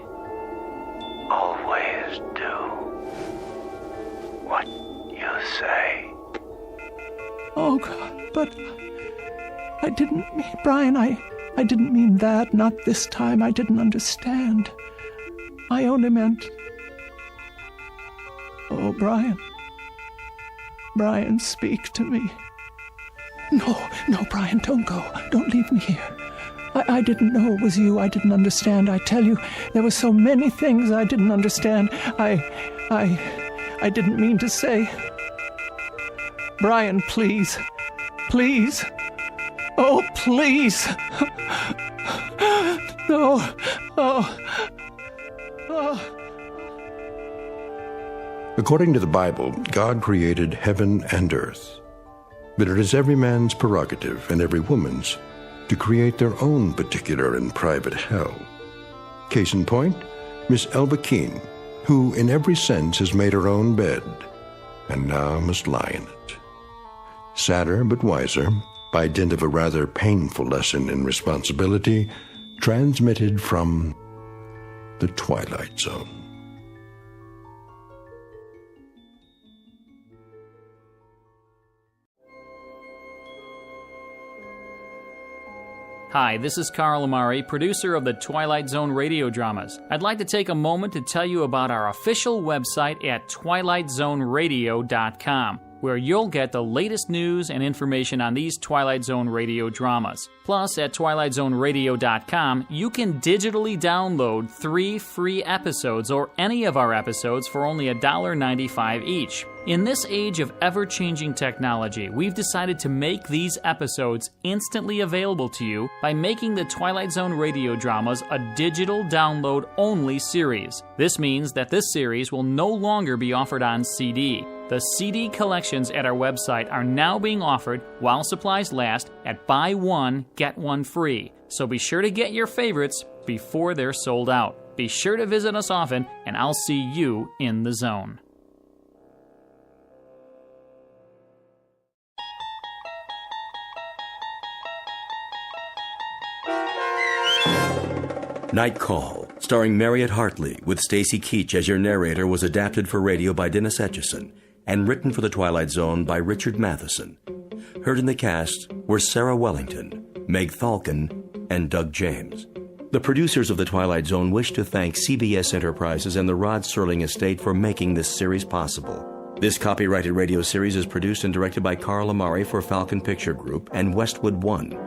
always do what you say. Oh, God, but I didn't mean... Brian, I didn't mean that. Not this time. I didn't understand. I only meant... Oh, Brian. Brian, speak to me. No, Brian, don't go. Don't leave me here. I didn't know it was you. I didn't understand. I tell you, there were so many things I didn't understand. I didn't mean to say. Brian, please. Please. Oh, please. No. Oh. The According to the Bible, God created heaven and earth. But it is every man's prerogative and every woman's to create their own particular and private hell. Case in point, Miss Elva Keene, who in every sense has made her own bed, and now must lie in it. Sadder but wiser, by dint of a rather painful lesson in responsibility, transmitted from the Twilight Zone. Hi, this is Carl Amari, producer of the Twilight Zone Radio Dramas. I'd like to take a moment to tell you about our official website at twilightzoneradio.com, where you'll get the latest news and information on these Twilight Zone Radio dramas. Plus, at twilightzoneradio.com, you can digitally download 3 free episodes or any of our episodes for only $1.95 each. In this age of ever-changing technology, we've decided to make these episodes instantly available to you by making the Twilight Zone Radio Dramas a digital download-only series. This means that this series will no longer be offered on CD. The CD collections at our website are now being offered, while supplies last, at buy one, get one free. So be sure to get your favorites before they're sold out. Be sure to visit us often, and I'll see you in the zone. Night Call, starring Mariette Hartley with Stacy Keach as your narrator, was adapted for radio by Dennis Etchison and written for The Twilight Zone by Richard Matheson. Heard in the cast were Sarah Wellington, Meg Thalkin, and Doug James. The producers of The Twilight Zone wish to thank CBS Enterprises and the Rod Serling estate for making this series possible. This copyrighted radio series is produced and directed by Carl Amari for Falcon Picture Group and Westwood One.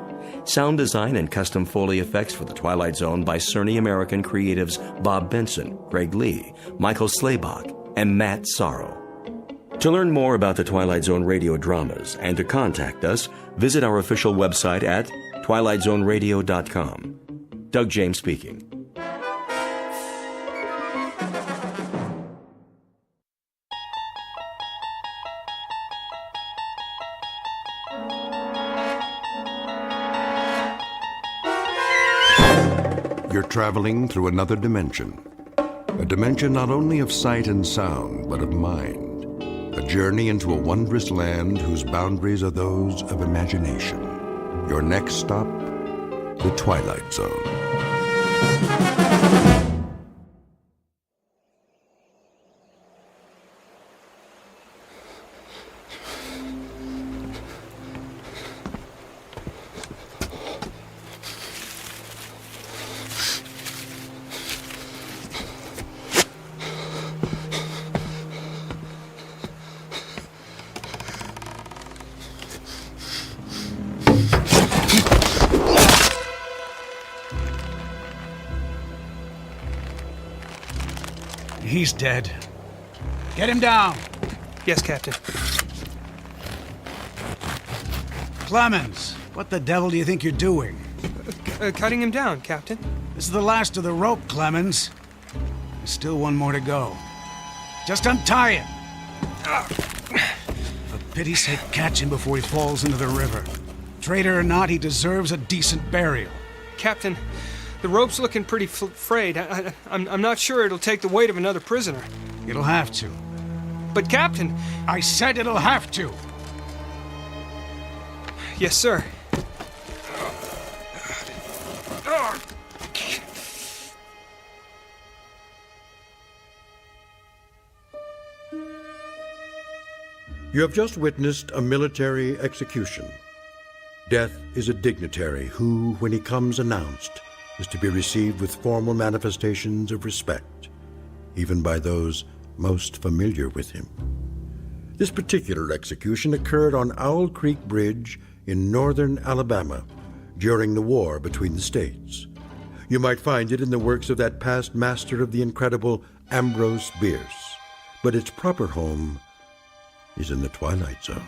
Sound design and custom Foley effects for The Twilight Zone by Cerny American creatives Bob Benson, Greg Lee, Michael Slaybach, and Matt Sorrow. To learn more about the Twilight Zone radio dramas and to contact us, visit our official website at twilightzoneradio.com. Doug James speaking. You're traveling through another dimension. A dimension not only of sight and sound, but of mind. A journey into a wondrous land whose boundaries are those of imagination. Your next stop, the Twilight Zone. He's dead. Get him down. Yes, Captain. Clemens, what the devil do you think you're doing? Cutting him down, Captain. This is the last of the rope, Clemens. There's still one more to go. Just untie it. For pity's sake, catch him before he falls into the river. Traitor or not, he deserves a decent burial. Captain, the rope's looking pretty frayed. I'm not sure it'll take the weight of another prisoner. It'll have to. But, Captain... I said it'll have to. Yes, sir. You have just witnessed a military execution. Death is a dignitary who, when he comes announced, is to be received with formal manifestations of respect, even by those most familiar with him. This particular execution occurred on Owl Creek Bridge in northern Alabama during the war between the states. You might find it in the works of that past master of the incredible Ambrose Bierce, but its proper home is in the Twilight Zone.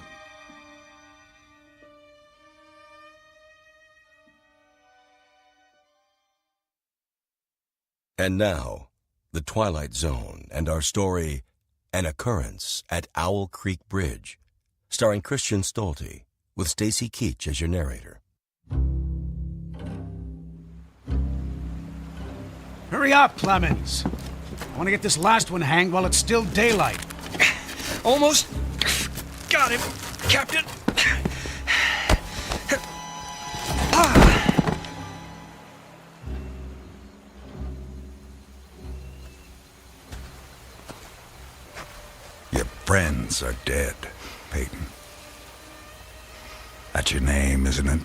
And now, the Twilight Zone and our story, An Occurrence at Owl Creek Bridge, starring Christian Stolte, with Stacy Keach as your narrator. Hurry up, Clemens. I want to get this last one hanged while it's still daylight. Almost got him, Captain. Your friends are dead, Peyton. That's your name, isn't it?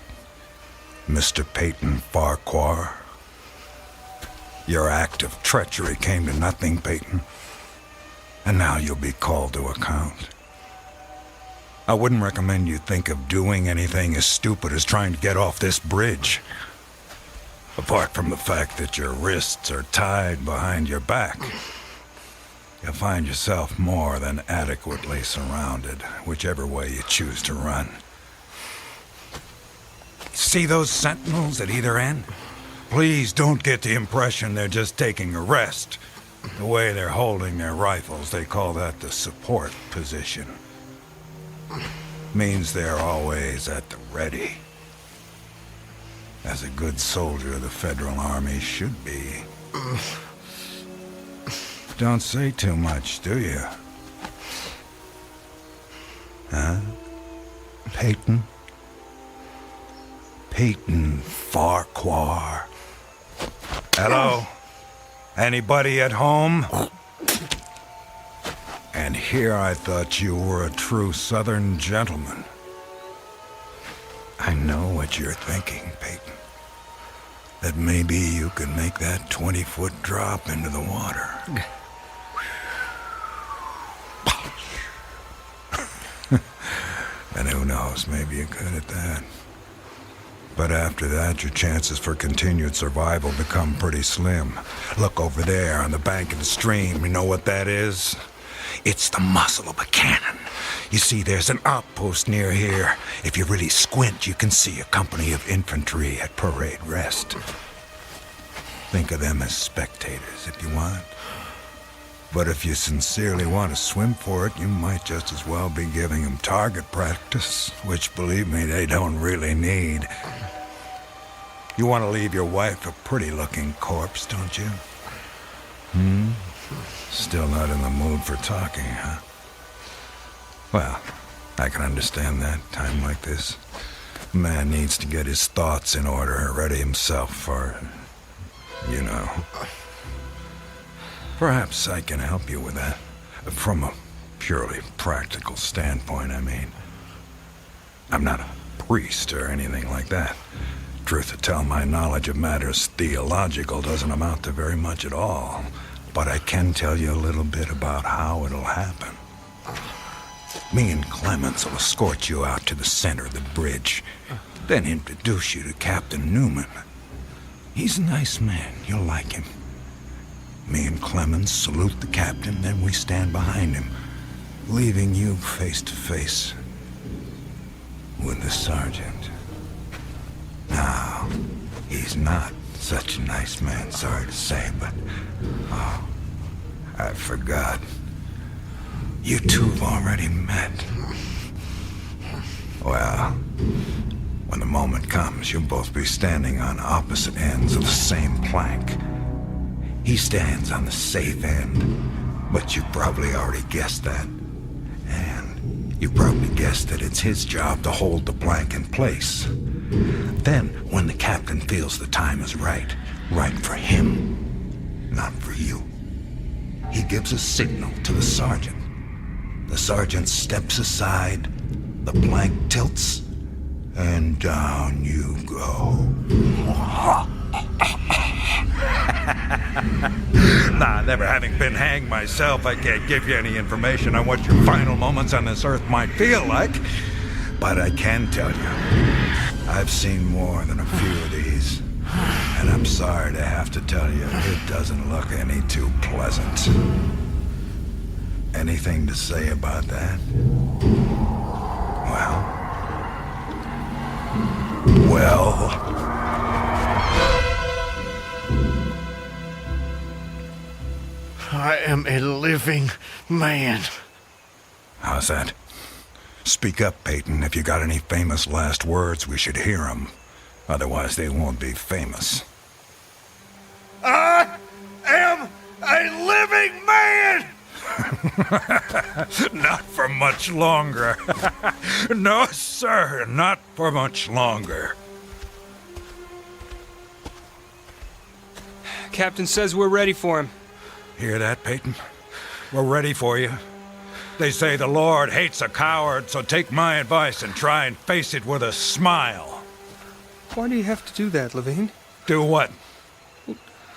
Mr. Peyton Farquhar. Your act of treachery came to nothing, Peyton. And now you'll be called to account. I wouldn't recommend you think of doing anything as stupid as trying to get off this bridge. Apart from the fact that your wrists are tied behind your back, you'll find yourself more than adequately surrounded, whichever way you choose to run. See those sentinels at either end? Please don't get the impression they're just taking a rest. The way they're holding their rifles, they call that the support position. Means they're always at the ready. As a good soldier of the Federal Army should be. Don't say too much, do you? Huh? Peyton? Peyton Farquhar. Hello? Anybody at home? And here I thought you were a true Southern gentleman. I know what you're thinking, Peyton. That maybe you could make that 20-foot drop into the water. And who knows, maybe you could at that. But after that, your chances for continued survival become pretty slim. Look over there on the bank of the stream. You know what that is? It's the muzzle of a cannon. You see, there's an outpost near here. If you really squint, you can see a company of infantry at parade rest. Think of them as spectators if you want. But if you sincerely want to swim for it, you might just as well be giving them target practice, which, believe me, they don't really need. You want to leave your wife a pretty-looking corpse, don't you? Still not in the mood for talking, huh? Well, I can understand that, time like this. A man needs to get his thoughts in order, ready himself for, you know. Perhaps I can help you with that. From a purely practical standpoint, I mean. I'm not a priest or anything like that. Truth to tell, my knowledge of matters theological doesn't amount to very much at all. But I can tell you a little bit about how it'll happen. Me and Clemens will escort you out to the center of the bridge, then introduce you to Captain Newman. He's a nice man. You'll like him. Me and Clemens salute the captain, then we stand behind him, leaving you face to face with the sergeant. Now, he's not such a nice man, sorry to say, but... Oh, I forgot. You two have already met. Well, when the moment comes, you'll both be standing on opposite ends of the same plank. He stands on the safe end, but you probably already guessed that. And you probably guessed that it's his job to hold the plank in place. Then, when the captain feels the time is right for him, not for you, he gives a signal to the sergeant. The sergeant steps aside, the plank tilts, and down you go. Nah, never having been hanged myself, I can't give you any information on what your final moments on this earth might feel like. But I can tell you, I've seen more than a few of these. And I'm sorry to have to tell you, it doesn't look any too pleasant. Anything to say about that? Well... I am a living man. How's that? Speak up, Peyton. If you got any famous last words, we should hear them. Otherwise, they won't be famous. I am a living man! Not for much longer. No, sir, not for much longer. Captain says we're ready for him. Hear that, Peyton? We're ready for you. They say the Lord hates a coward, so take my advice and try and face it with a smile. Why do you have to do that, Levine? Do what?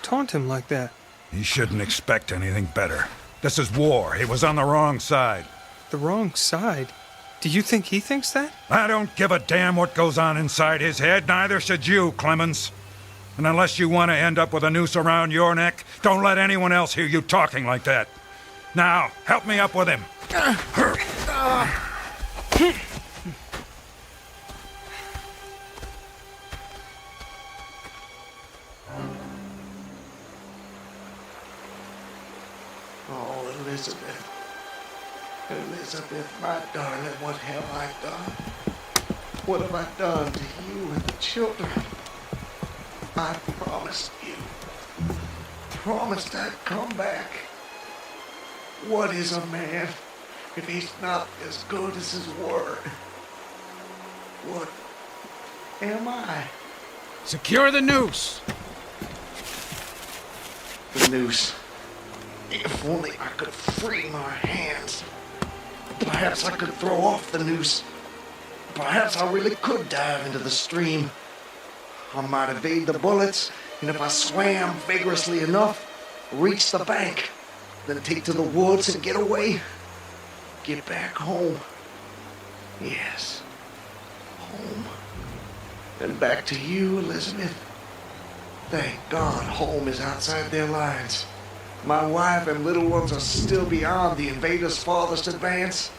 Taunt him like that. He shouldn't expect anything better. This is war. He was on the wrong side. The wrong side? Do you think he thinks that? I don't give a damn what goes on inside his head. Neither should you, Clemens. And unless you want to end up with a noose around your neck, don't let anyone else hear you talking like that. Now, help me up with him. Oh, Elizabeth. Elizabeth, my darling, what have I done? What have I done to you and the children? I promised you. Promised I'd come back. What is a man if he's not as good as his word? What am I? Secure the noose. The noose. If only I could free my hands. Perhaps I could throw off the noose. Perhaps I really could dive into the stream. I might evade the bullets, and if I swam vigorously enough, reach the bank, then take to the woods and get away. Get back home. Yes, home. And back to you, Elizabeth. Thank God home is outside their lines. My wife and little ones are still beyond the invaders' farthest advance.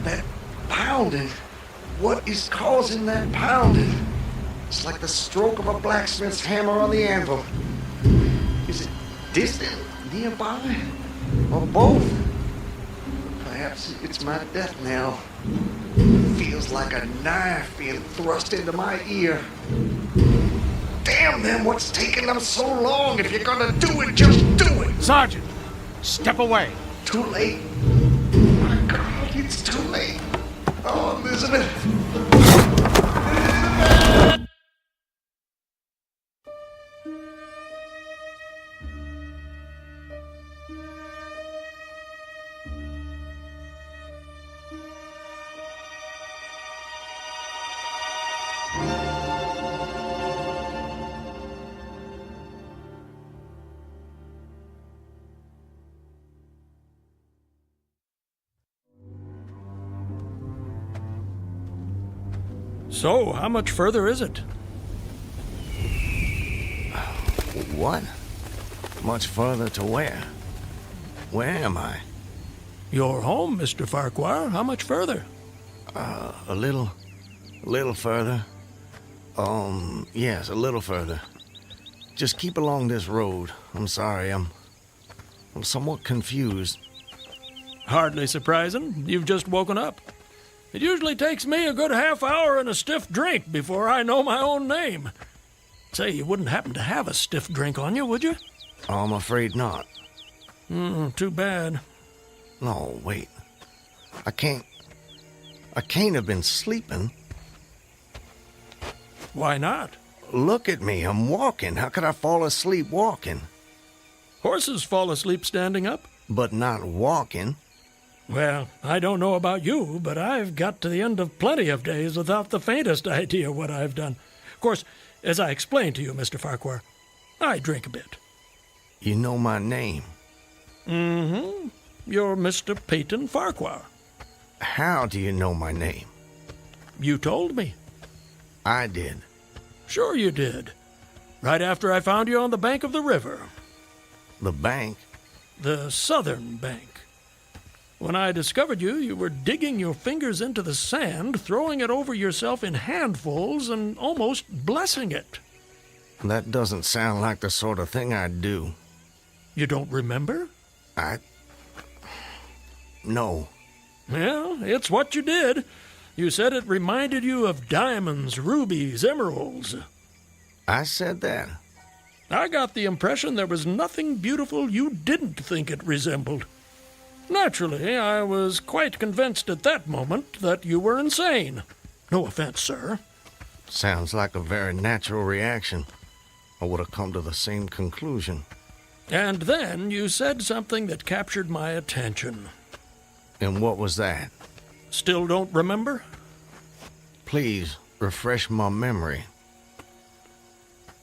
That pounding. What is causing that pounding? It's like the stroke of a blacksmith's hammer on the anvil. Is it distant, nearby, or both? Perhaps it's my death knell. Feels like a knife being thrust into my ear. Damn them, what's taking them so long? If you're gonna do it, just do it! Sergeant, step away. Too late. My God, it's too late. Oh, Elizabeth. So, how much further is it? What? Much further to where? Where am I? You're home, Mr. Farquhar. How much further? A little further. Yes, a little further. Just keep along this road. I'm sorry, I'm somewhat confused. Hardly surprising. You've just woken up. It usually takes me a good half hour and a stiff drink before I know my own name. Say, you wouldn't happen to have a stiff drink on you, would you? I'm afraid not. Too bad. No, wait. I can't have been sleeping. Why not? Look at me, I'm walking. How could I fall asleep walking? Horses fall asleep standing up. But not walking. Well, I don't know about you, but I've got to the end of plenty of days without the faintest idea what I've done. Of course, as I explained to you, Mr. Farquhar, I drink a bit. You know my name? Mm-hmm. You're Mr. Peyton Farquhar. How do you know my name? You told me. I did. Sure you did. Right after I found you on the bank of the river. The bank? The southern bank. When I discovered you, you were digging your fingers into the sand, throwing it over yourself in handfuls, and almost blessing it. That doesn't sound like the sort of thing I'd do. You don't remember? No. Well, it's what you did. You said it reminded you of diamonds, rubies, emeralds. I said that? I got the impression there was nothing beautiful you didn't think it resembled. Naturally, I was quite convinced at that moment that you were insane. No offense, sir. Sounds like a very natural reaction. I would have come to the same conclusion. And then you said something that captured my attention. And what was that? Still don't remember? Please, refresh my memory.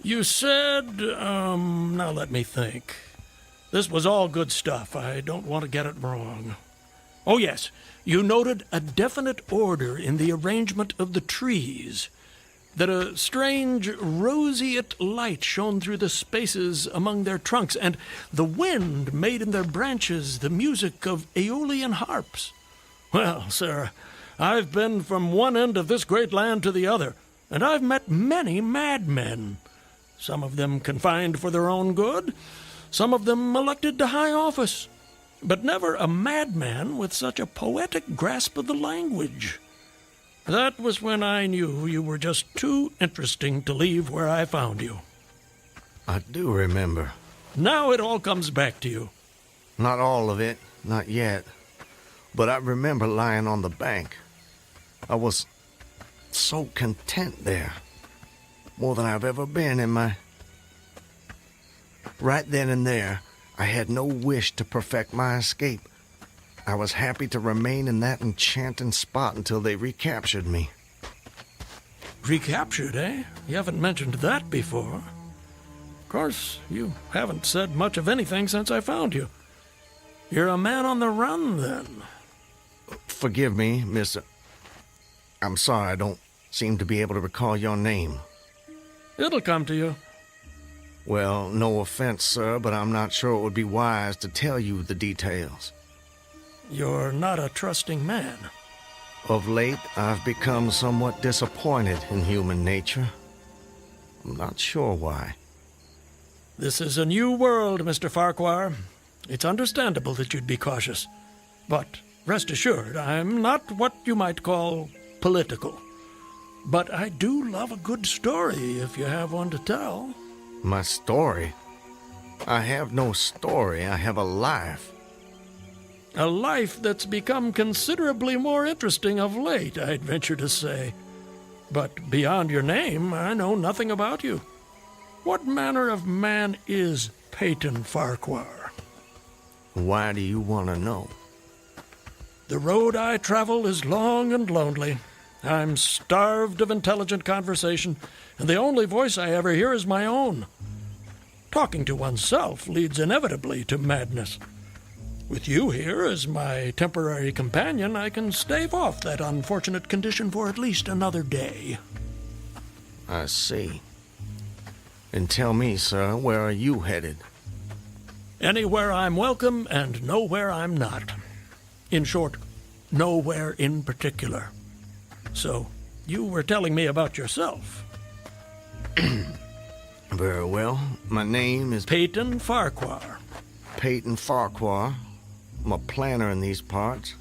You said, now let me think. This was all good stuff. I don't want to get it wrong. Oh, yes. You noted a definite order in the arrangement of the trees, that a strange roseate light shone through the spaces among their trunks, and the wind made in their branches the music of aeolian harps. Well, sir, I've been from one end of this great land to the other, and I've met many madmen. Some of them confined for their own good, some of them elected to high office, but never a madman with such a poetic grasp of the language. That was when I knew you were just too interesting to leave where I found you. I do remember. Now it all comes back to you. Not all of it, not yet. But I remember lying on the bank. I was so content there. More than I've ever been in my... Right then and there, I had no wish to perfect my escape. I was happy to remain in that enchanting spot until they recaptured me. Recaptured, eh? You haven't mentioned that before. Of course, you haven't said much of anything since I found you. You're a man on the run, then. Forgive me, Mr. I'm sorry I don't seem to be able to recall your name. It'll come to you. Well, no offense, sir, but I'm not sure it would be wise to tell you the details. You're not a trusting man. Of late, I've become somewhat disappointed in human nature. I'm not sure why. This is a new world, Mr. Farquhar. It's understandable that you'd be cautious. But rest assured, I'm not what you might call political. But I do love a good story if you have one to tell. My story? I have no story. I have a life. A life that's become considerably more interesting of late, I'd venture to say. But beyond your name, I know nothing about you. What manner of man is Peyton Farquhar? Why do you want to know? The road I travel is long and lonely. I'm starved of intelligent conversation, and the only voice I ever hear is my own. Talking to oneself leads inevitably to madness. With you here as my temporary companion, I can stave off that unfortunate condition for at least another day. I see. And tell me, sir, where are you headed? Anywhere I'm welcome and nowhere I'm not. In short, nowhere in particular. So, you were telling me about yourself. Very well. My name is... Peyton Farquhar. Peyton Farquhar. I'm a planter in these parts.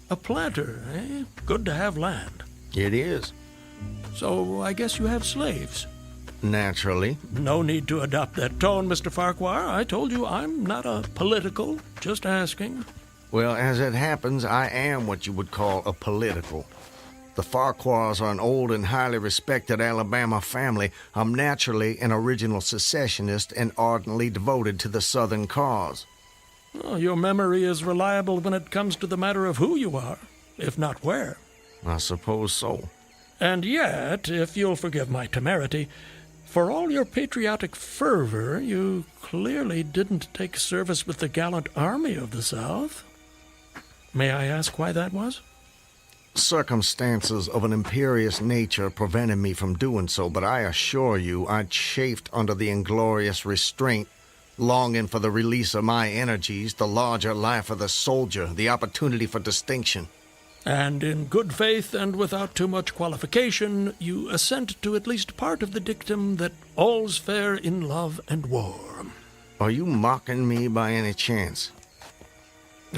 A planter, eh? Good to have land. It is. So, I guess you have slaves. Naturally. No need to adopt that tone, Mr. Farquhar. I told you I'm not a political, just asking. Well, as it happens, I am what you would call a political. The Farquhars are an old and highly respected Alabama family. I'm naturally an original secessionist and ardently devoted to the Southern cause. Oh, your memory is reliable when it comes to the matter of who you are, if not where. I suppose so. And yet, if you'll forgive my temerity, for all your patriotic fervor, you clearly didn't take service with the gallant army of the South. May I ask why that was? Circumstances of an imperious nature prevented me from doing so, but I assure you I chafed under the inglorious restraint, longing for the release of my energies, the larger life of the soldier, the opportunity for distinction. And in good faith and without too much qualification, you assent to at least part of the dictum that all's fair in love and war. Are you mocking me by any chance?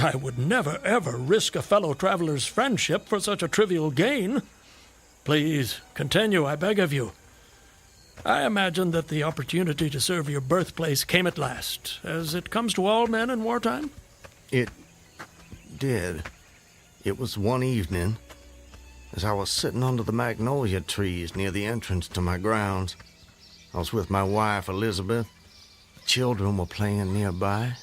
I would never, ever risk a fellow traveler's friendship for such a trivial gain. Please, continue, I beg of you. I imagine that the opportunity to serve your birthplace came at last, as it comes to all men in wartime? It did. It was one evening, as I was sitting under the magnolia trees near the entrance to my grounds. I was with my wife, Elizabeth. The children were playing nearby.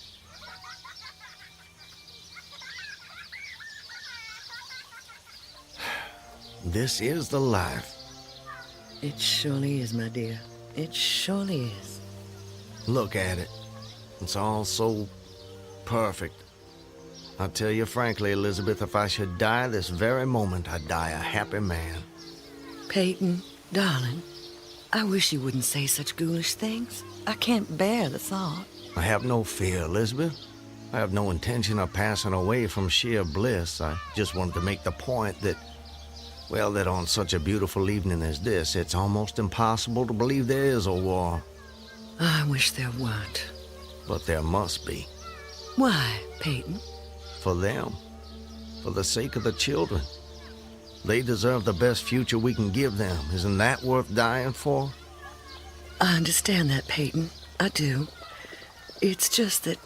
This is the life. It surely is, my dear. It surely is. Look at it. It's all so perfect. I'll tell you frankly, Elizabeth, if I should die this very moment, I'd die a happy man. Peyton, darling, I wish you wouldn't say such ghoulish things. I can't bear the thought. I have no fear, Elizabeth. I have no intention of passing away from sheer bliss. I just wanted to make the point that, well, that on such a beautiful evening as this, it's almost impossible to believe there is a war. I wish there weren't. But there must be. Why, Peyton? For them. For the sake of the children. They deserve the best future we can give them. Isn't that worth dying for? I understand that, Peyton. I do. It's just that...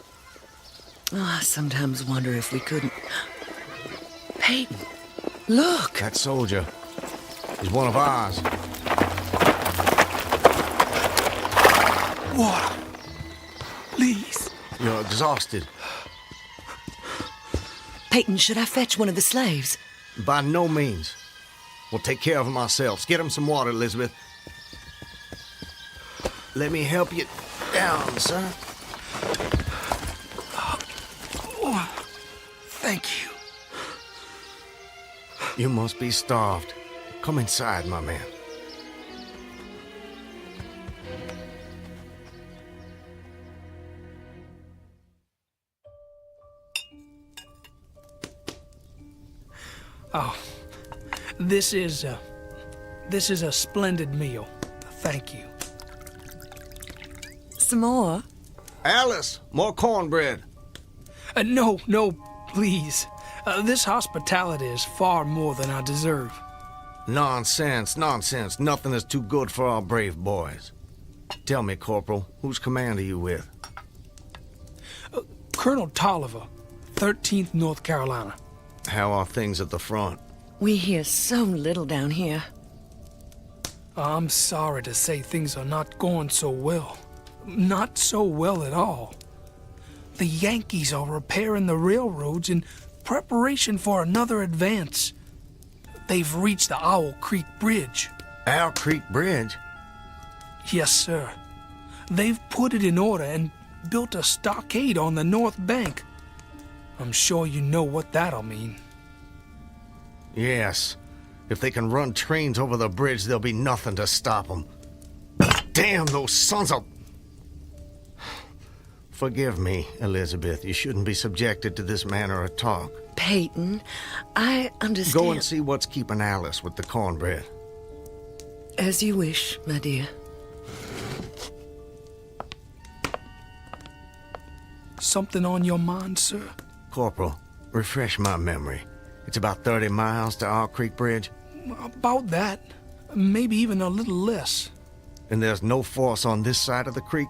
I sometimes wonder if we couldn't... Peyton, look! That soldier is one of ours. Water. Please. You're exhausted. Peyton, should I fetch one of the slaves? By no means. We'll take care of them ourselves. Get them some water, Elizabeth. Let me help you down, sir. Oh, thank you. You must be starved. Come inside, my man. Oh, this is a splendid meal. Thank you. Some more? Alice, more cornbread. No, please. This hospitality is far more than I deserve. Nonsense. Nothing is too good for our brave boys. Tell me, Corporal, whose command are you with? Colonel Tolliver, 13th North Carolina. How are things at the front? We hear so little down here. I'm sorry to say things are not going so well. Not so well at all. The Yankees are repairing the railroads in preparation for another advance. They've reached the Owl Creek Bridge. Owl Creek Bridge? Yes, sir. They've put it in order and built a stockade on the north bank. I'm sure you know what that'll mean. Yes. If they can run trains over the bridge, there'll be nothing to stop them. Damn those sons of... Forgive me, Elizabeth. You shouldn't be subjected to this manner of talk. Peyton, I understand... Go and see what's keeping Alice with the cornbread. As you wish, my dear. Something on your mind, sir? Corporal, refresh my memory. It's about 30 miles to Owl Creek Bridge? About that. Maybe even a little less. And there's no force on this side of the creek?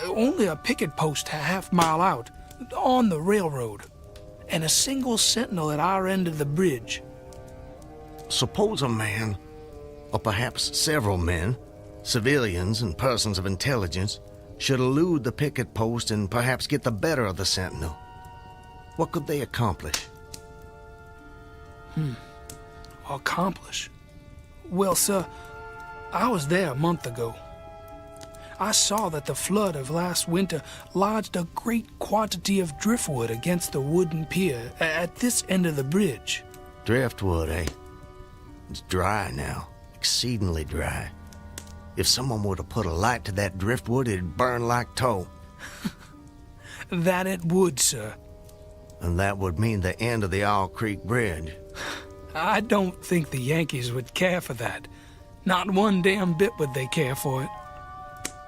Only a picket post a half-mile out, on the railroad, and a single sentinel at our end of the bridge. Suppose a man, or perhaps several men, civilians and persons of intelligence, should elude the picket post and perhaps get the better of the sentinel. What could they accomplish? Accomplish? Well, sir, I was there a month ago. I saw that the flood of last winter lodged a great quantity of driftwood against the wooden pier at this end of the bridge. Driftwood, eh? It's dry now, exceedingly dry. If someone were to put a light to that driftwood, it'd burn like tow. That it would, sir. And that would mean the end of the Owl Creek Bridge. I don't think the Yankees would care for that. Not one damn bit would they care for it.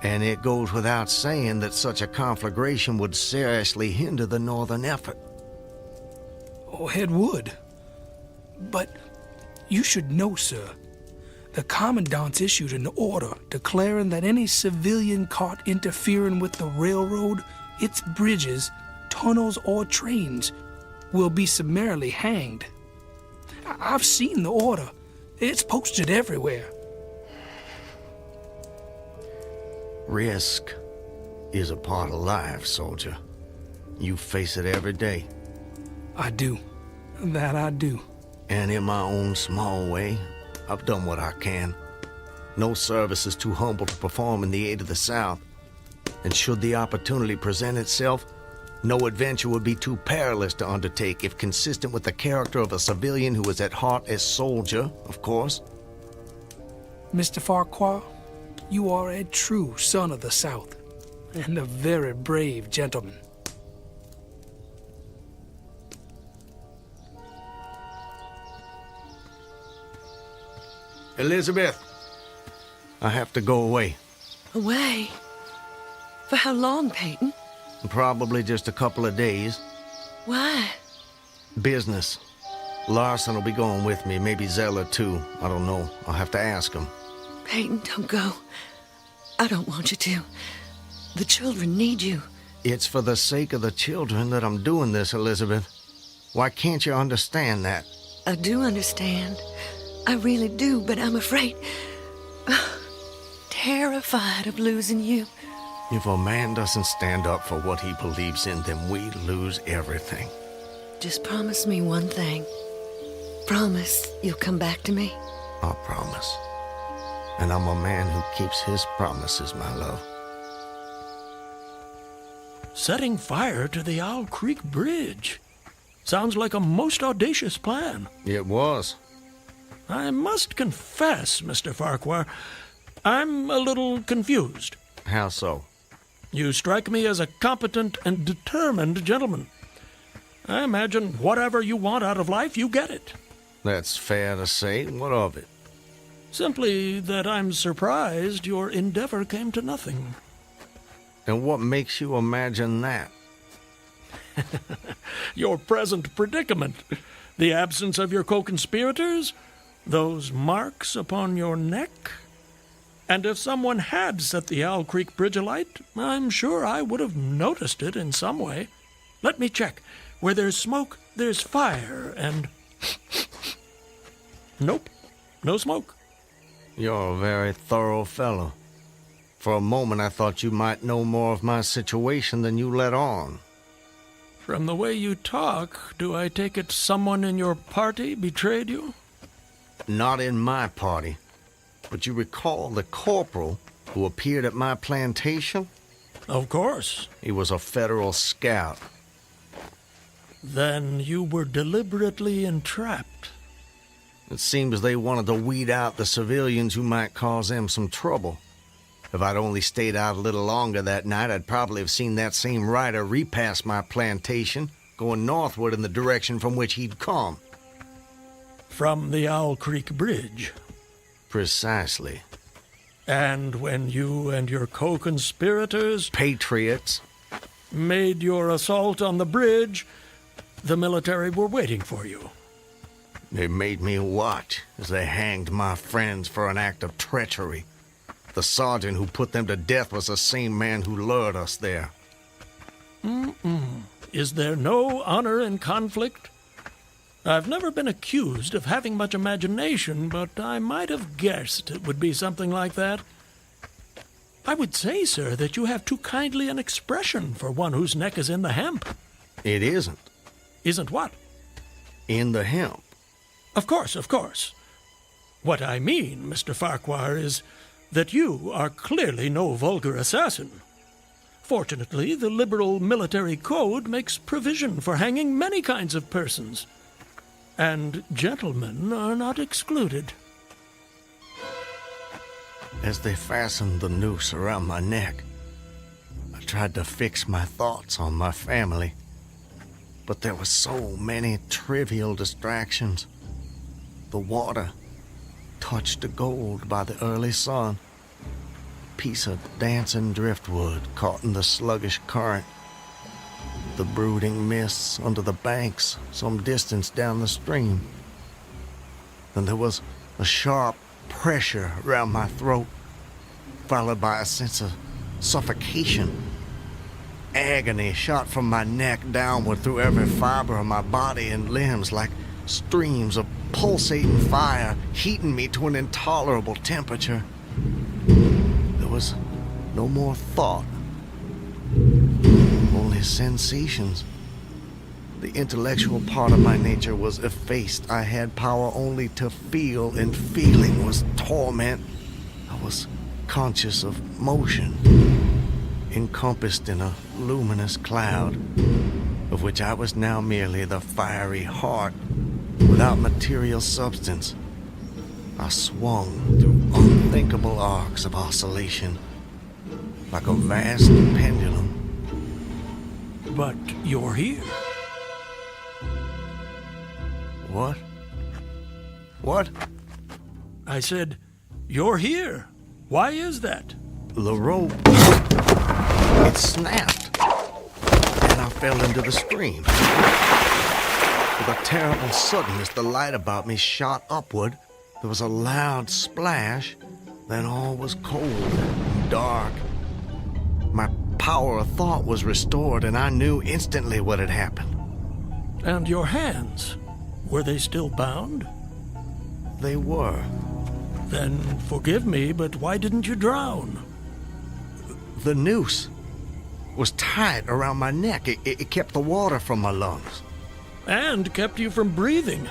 And it goes without saying that such a conflagration would seriously hinder the northern effort. Oh, it would. But you should know, sir, the Commandant's issued an order declaring that any civilian caught interfering with the railroad, its bridges, tunnels, or trains will be summarily hanged. I've seen the order. It's posted everywhere. Risk is a part of life, soldier. You face it every day. I do. That I do. And in my own small way, I've done what I can. No service is too humble to perform in the aid of the South. And should the opportunity present itself, no adventure would be too perilous to undertake if consistent with the character of a civilian who is at heart a soldier, of course. Mr. Farquhar, you are a true son of the South, and a very brave gentleman. Elizabeth, I have to go away. Away? For how long, Peyton? Probably just a couple of days. Why? Business. Larson will be going with me, maybe Zeller too. I don't know. I'll have to ask him. Peyton, don't go. I don't want you to. The children need you. It's for the sake of the children that I'm doing this, Elizabeth. Why can't you understand that? I do understand. I really do, but I'm afraid... terrified of losing you. If a man doesn't stand up for what he believes in, then we lose everything. Just promise me one thing. Promise you'll come back to me. I promise. And I'm a man who keeps his promises, my love. Setting fire to the Owl Creek Bridge. Sounds like a most audacious plan. It was. I must confess, Mr. Farquhar, I'm a little confused. How so? You strike me as a competent and determined gentleman. I imagine whatever you want out of life, you get it. That's fair to say. What of it? Simply that I'm surprised your endeavor came to nothing. And what makes you imagine that? Your present predicament. The absence of your co-conspirators, those marks upon your neck. And if someone had set the Owl Creek Bridge alight, I'm sure I would have noticed it in some way. Let me check. Where there's smoke, there's fire, and... Nope, no smoke. You're a very thorough fellow. For a moment I thought you might know more of my situation than you let on. From the way you talk, do I take it someone in your party betrayed you? Not in my party. But you recall the corporal who appeared at my plantation? Of course. He was a federal scout. Then you were deliberately entrapped. It seems they wanted to weed out the civilians who might cause them some trouble. If I'd only stayed out a little longer that night, I'd probably have seen that same rider repass my plantation, going northward in the direction from which he'd come. From the Owl Creek Bridge. Precisely. And when you and your co-conspirators... Patriots. ...made your assault on the bridge, the military were waiting for you. They made me watch as they hanged my friends for an act of treachery. The sergeant who put them to death was the same man who lured us there. Is there no honor in conflict? I've never been accused of having much imagination, but I might have guessed it would be something like that. I would say, sir, that you have too kindly an expression for one whose neck is in the hemp. It isn't. Isn't what? In the hemp. Of course, of course. What I mean, Mr. Farquhar, is that you are clearly no vulgar assassin. Fortunately, the liberal military code makes provision for hanging many kinds of persons. And gentlemen are not excluded. As they fastened the noose around my neck, I tried to fix my thoughts on my family. But there were so many trivial distractions. The water, touched to gold by the early sun. piece of dancing driftwood caught in the sluggish current. The brooding mists under the banks some distance down the stream. Then there was a sharp pressure around my throat, followed by a sense of suffocation. Agony shot from my neck downward through every fiber of my body and limbs like streams of pulsating fire, heating me to an intolerable temperature. There was no more thought, only sensations. The intellectual part of my nature was effaced. I had power only to feel, and feeling was torment. I was conscious of motion, encompassed in a luminous cloud, of which I was now merely the fiery heart, without material substance. I swung through unthinkable arcs of oscillation, like a vast pendulum. But you're here. What? What? I said, you're here. Why is that? The rope, it snapped, and I fell into the stream. With a terrible suddenness, the light about me shot upward. There was a loud splash, then all was cold and dark. My power of thought was restored, and I knew instantly what had happened. And your hands, were they still bound? They were. Then forgive me, but why didn't you drown? The noose was tight around my neck. It kept the water from my lungs. And kept you from breathing.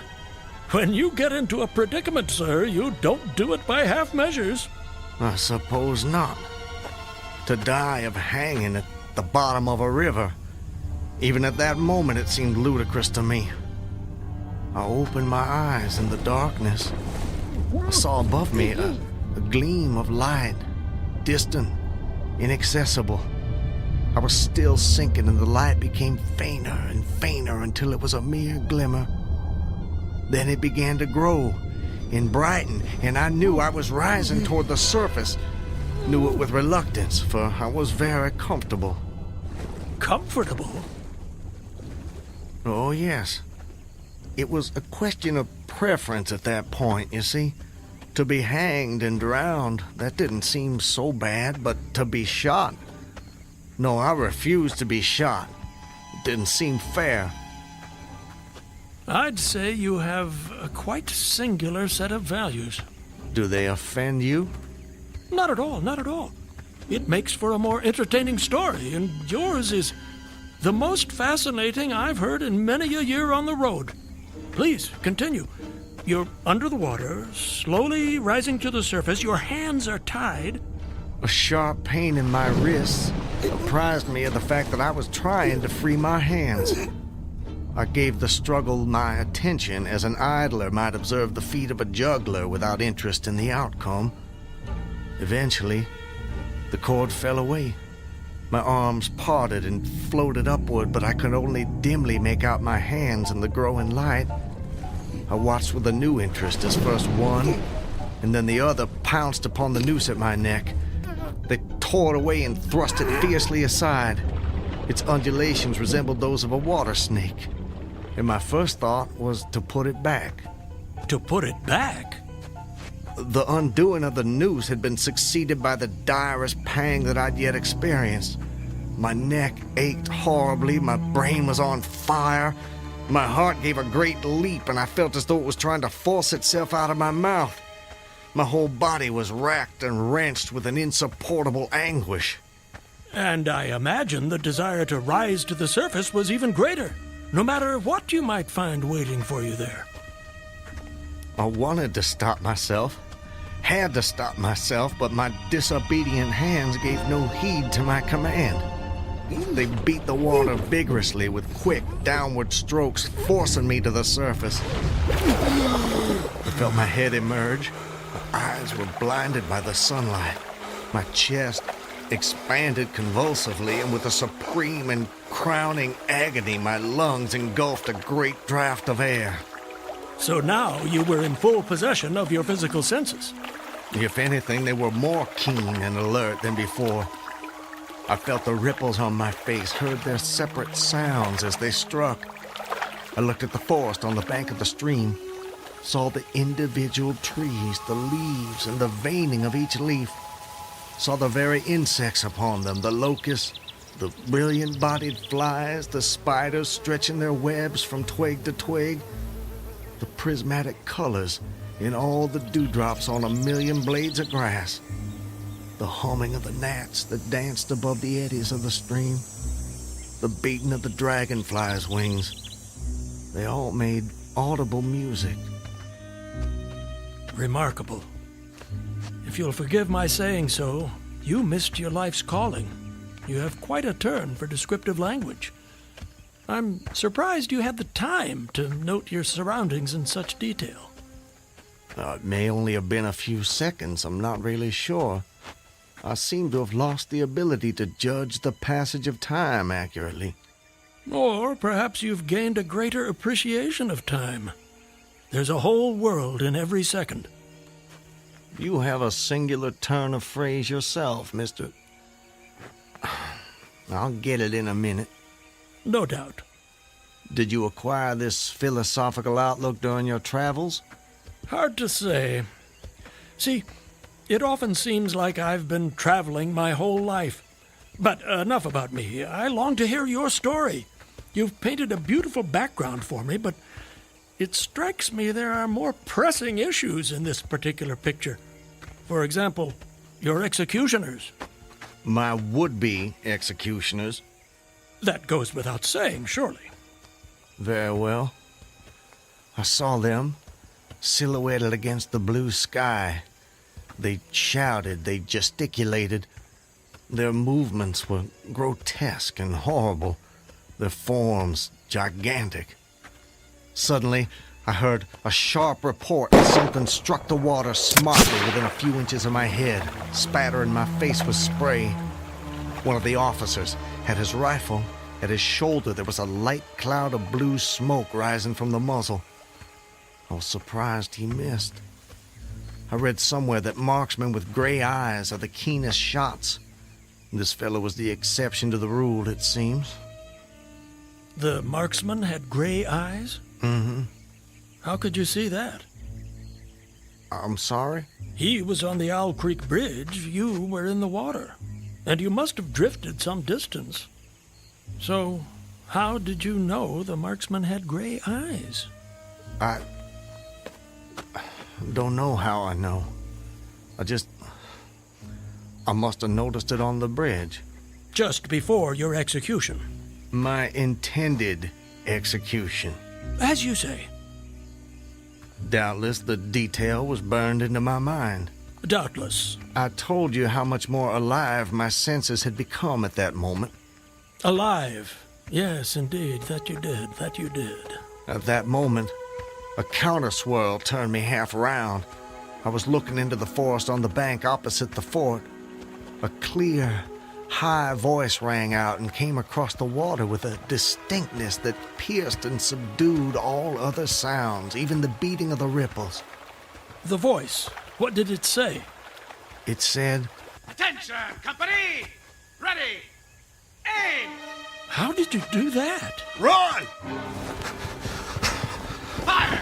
When you get into a predicament, sir, you don't do it by half measures. I suppose not. To die of hanging at the bottom of a river. Even at that moment, it seemed ludicrous to me. I opened my eyes in the darkness. I saw above me a gleam of light, distant, inaccessible. I was still sinking, and the light became fainter and fainter until it was a mere glimmer. Then it began to grow and brighten, and I knew I was rising toward the surface. Knew it with reluctance, for I was very comfortable. Comfortable? Oh, yes. It was a question of preference at that point, you see. To be hanged and drowned, that didn't seem so bad, but to be shot... No, I refused to be shot. It didn't seem fair. I'd say you have a quite singular set of values. Do they offend you? Not at all, not at all. It makes for a more entertaining story, and yours is the most fascinating I've heard in many a year on the road. Please, continue. You're under the water, slowly rising to the surface. Your hands are tied. A sharp pain in my wrists apprised me of the fact that I was trying to free my hands. I gave the struggle my attention as an idler might observe the feat of a juggler without interest in the outcome. Eventually, the cord fell away. My arms parted and floated upward, but I could only dimly make out my hands in the growing light. I watched with a new interest as first one and then the other pounced upon the noose at my neck. They tore it away and thrust it fiercely aside. Its undulations resembled those of a water snake, and my first thought was to put it back. To put it back? The undoing of the noose had been succeeded by the direst pang that I'd yet experienced. My neck ached horribly, my brain was on fire, my heart gave a great leap, and I felt as though it was trying to force itself out of my mouth. My whole body was racked and wrenched with an insupportable anguish. And I imagine the desire to rise to the surface was even greater, no matter what you might find waiting for you there. I wanted to stop myself, had to stop myself, but my disobedient hands gave no heed to my command. They beat the water vigorously with quick downward strokes, forcing me to the surface. I felt my head emerge. My eyes were blinded by the sunlight. My chest expanded convulsively, and with a supreme and crowning agony, my lungs engulfed a great draught of air. So now you were in full possession of your physical senses. If anything, they were more keen and alert than before. I felt the ripples on my face, heard their separate sounds as they struck. I looked at the forest on the bank of the stream, saw the individual trees, the leaves, and the veining of each leaf. Saw the very insects upon them, the locusts, the brilliant-bodied flies, the spiders stretching their webs from twig to twig, the prismatic colors in all the dewdrops on a million blades of grass, the humming of the gnats that danced above the eddies of the stream, the beating of the dragonflies' wings. They all made audible music. Remarkable. If you'll forgive my saying so, you missed your life's calling. You have quite a turn for descriptive language. I'm surprised you had the time to note your surroundings in such detail. It may only have been a few seconds, I'm not really sure. I seem to have lost the ability to judge the passage of time accurately. Or perhaps you've gained a greater appreciation of time. There's a whole world in every second. You have a singular turn of phrase yourself, Mr. I'll get it in a minute. No doubt. Did you acquire this philosophical outlook during your travels? Hard to say. See, it often seems like I've been traveling my whole life. But enough about me. I long to hear your story. You've painted a beautiful background for me, but it strikes me there are more pressing issues in this particular picture. For example, your executioners. My would-be executioners? That goes without saying, surely. Very well. I saw them, silhouetted against the blue sky. They shouted, they gesticulated. Their movements were grotesque and horrible, their forms gigantic. Suddenly, I heard a sharp report and something struck the water smartly within a few inches of my head, spattering my face with spray. One of the officers had his rifle. At his shoulder, there was a light cloud of blue smoke rising from the muzzle. I was surprised he missed. I read somewhere that marksmen with gray eyes are the keenest shots. This fellow was the exception to the rule, it seems. The marksman had gray eyes? Mm-hmm. How could you see that? I'm sorry? He was on the Owl Creek Bridge. You were in the water. And you must have drifted some distance. So, how did you know the marksman had gray eyes? I don't know how I know. I must have noticed it on the bridge. Just before your execution? My intended execution. As you say. Doubtless the detail was burned into my mind. Doubtless. I told you how much more alive my senses had become at that moment. Alive. Yes, indeed. That you did. At that moment, a counter-swirl turned me half around. I was looking into the forest on the bank opposite the fort. A clear, high voice rang out and came across the water with a distinctness that pierced and subdued all other sounds, even the beating of the ripples. The voice, what did it say? It said, "Attention, company! Ready! Aim!" How did you do that? Run! Fire!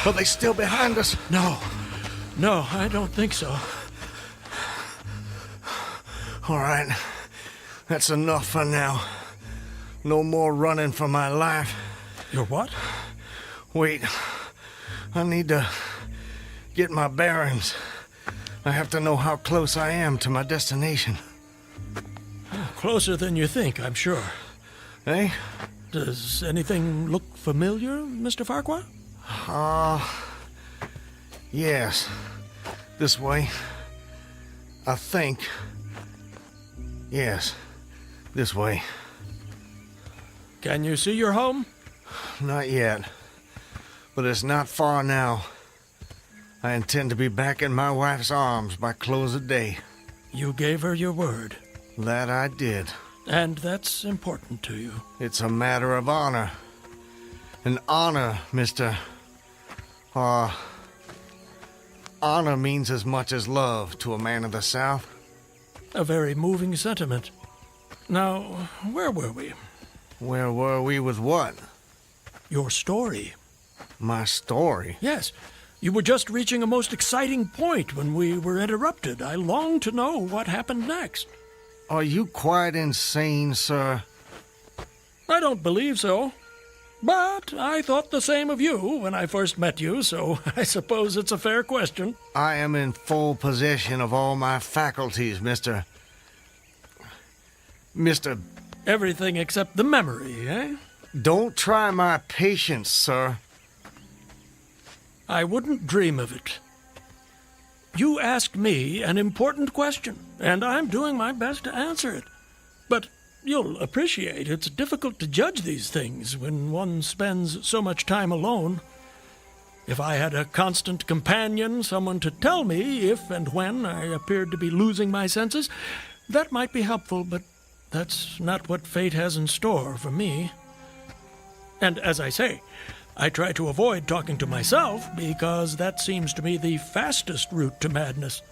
Are they still behind us? No, I don't think so. All right, that's enough for now. No more running for my life. Your what? Wait, I need to get my bearings. I have to know how close I am to my destination. Closer than you think, I'm sure. Eh? Does anything look familiar, Mr. Farquhar? Yes. This way. I think. Yes, this way. Can you see your home? Not yet. But it's not far now. I intend to be back in my wife's arms by close of day. You gave her your word. That I did. And that's important to you. It's a matter of honor. And honor, Mr. Honor means as much as love to a man of the South. A very moving sentiment. Now, where were we? Where were we with what? Your story. My story? Yes. You were just reaching a most exciting point when we were interrupted. I long to know what happened next. Are you quite insane, sir? I don't believe so. But I thought the same of you when I first met you, so I suppose it's a fair question. I am in full possession of all my faculties, Mr. Everything except the memory, eh? Don't try my patience, sir. I wouldn't dream of it. You asked me an important question, and I'm doing my best to answer it. But you'll appreciate it's difficult to judge these things when one spends so much time alone. If I had a constant companion, someone to tell me if and when I appeared to be losing my senses, that might be helpful, but that's not what fate has in store for me. And as I say, I try to avoid talking to myself because that seems to me the fastest route to madness.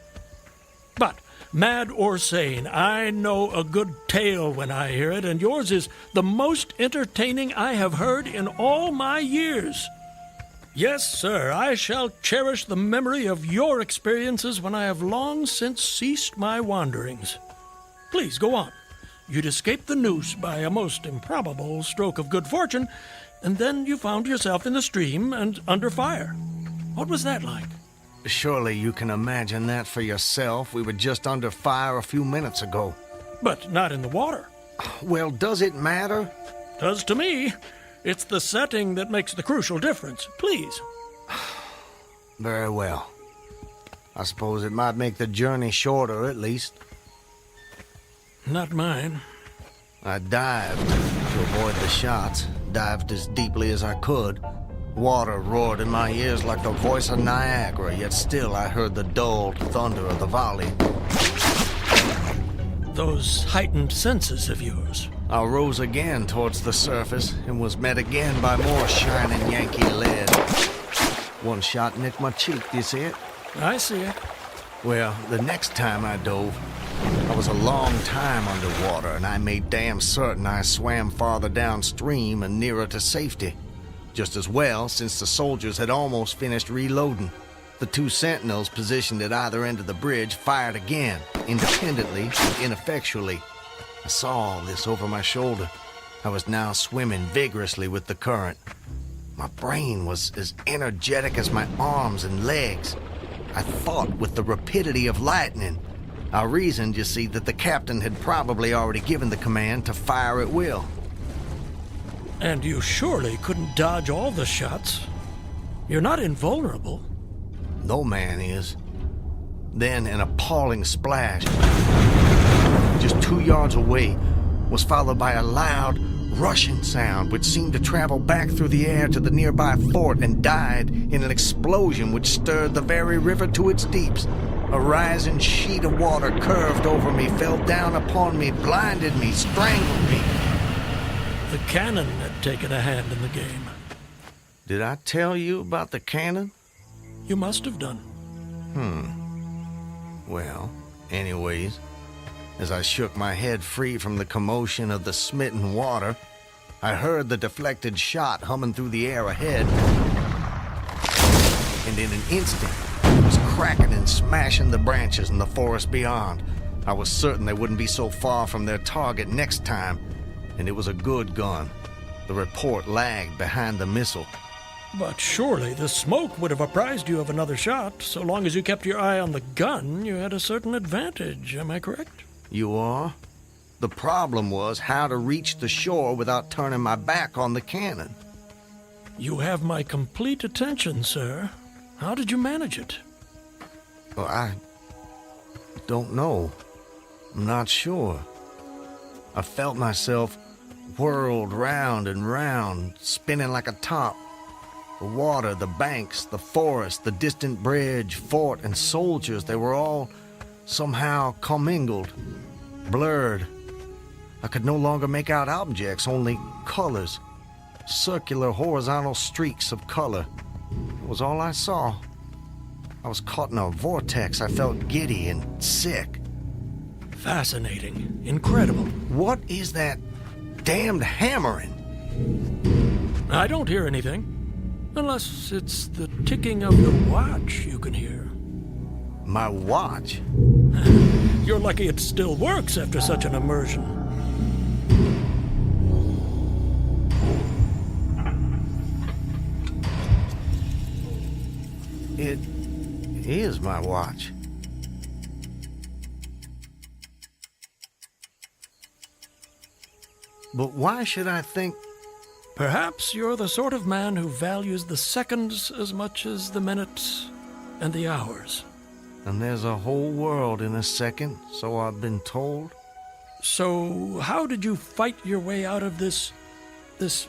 But, mad or sane, I know a good tale when I hear it, and yours is the most entertaining I have heard in all my years. Yes, sir, I shall cherish the memory of your experiences when I have long since ceased my wanderings. Please, go on. You'd escaped the noose by a most improbable stroke of good fortune, and then you found yourself in the stream and under fire. What was that like? Surely you can imagine that for yourself. We were just under fire a few minutes ago. But not in the water. Well, does it matter? Does to me. It's the setting that makes the crucial difference. Please. Very well. I suppose it might make the journey shorter, at least. Not mine. I dived to avoid the shots, dived as deeply as I could. Water roared in my ears like the voice of Niagara, yet still I heard the dulled thunder of the volley. Those heightened senses of yours. I rose again towards the surface and was met again by more shining Yankee lead. One shot nicked my cheek, do you see it? I see it. Well, the next time I dove, I was a long time underwater, and I made damn certain I swam farther downstream and nearer to safety. Just as well, since the soldiers had almost finished reloading. The two sentinels positioned at either end of the bridge fired again, independently and ineffectually. I saw all this over my shoulder. I was now swimming vigorously with the current. My brain was as energetic as my arms and legs. I thought with the rapidity of lightning. I reasoned, you see, that the captain had probably already given the command to fire at will. And you surely couldn't dodge all the shots. You're not invulnerable. No man is. Then an appalling splash, just 2 yards away, was followed by a loud, rushing sound which seemed to travel back through the air to the nearby fort and died in an explosion which stirred the very river to its deeps. A rising sheet of water curved over me, fell down upon me, blinded me, strangled me. The cannon had taken a hand in the game. Did I tell you about the cannon? You must have done. Well, anyways, as I shook my head free from the commotion of the smitten water, I heard the deflected shot humming through the air ahead. And in an instant, it was cracking and smashing the branches in the forest beyond. I was certain they wouldn't be so far from their target next time, and it was a good gun. The report lagged behind the missile. But surely the smoke would have apprised you of another shot. So long as you kept your eye on the gun, you had a certain advantage. Am I correct? You are? The problem was how to reach the shore without turning my back on the cannon. You have my complete attention, sir. How did you manage it? Well, I don't know. I'm not sure. I felt myself whirled round and round, spinning like a top. The water, the banks, the forest, the distant bridge, fort, and soldiers, they were all somehow commingled, blurred. I could no longer make out objects, only colors. Circular, horizontal streaks of color. It was all I saw. I was caught in a vortex. I felt giddy and sick. Fascinating. Incredible. What is that damned hammering? I don't hear anything. Unless it's the ticking of your watch you can hear. My watch? You're lucky it still works after such an immersion. It is my watch. But why should I think... Perhaps you're the sort of man who values the seconds as much as the minutes and the hours. And there's a whole world in a second, so I've been told. So how did you fight your way out of this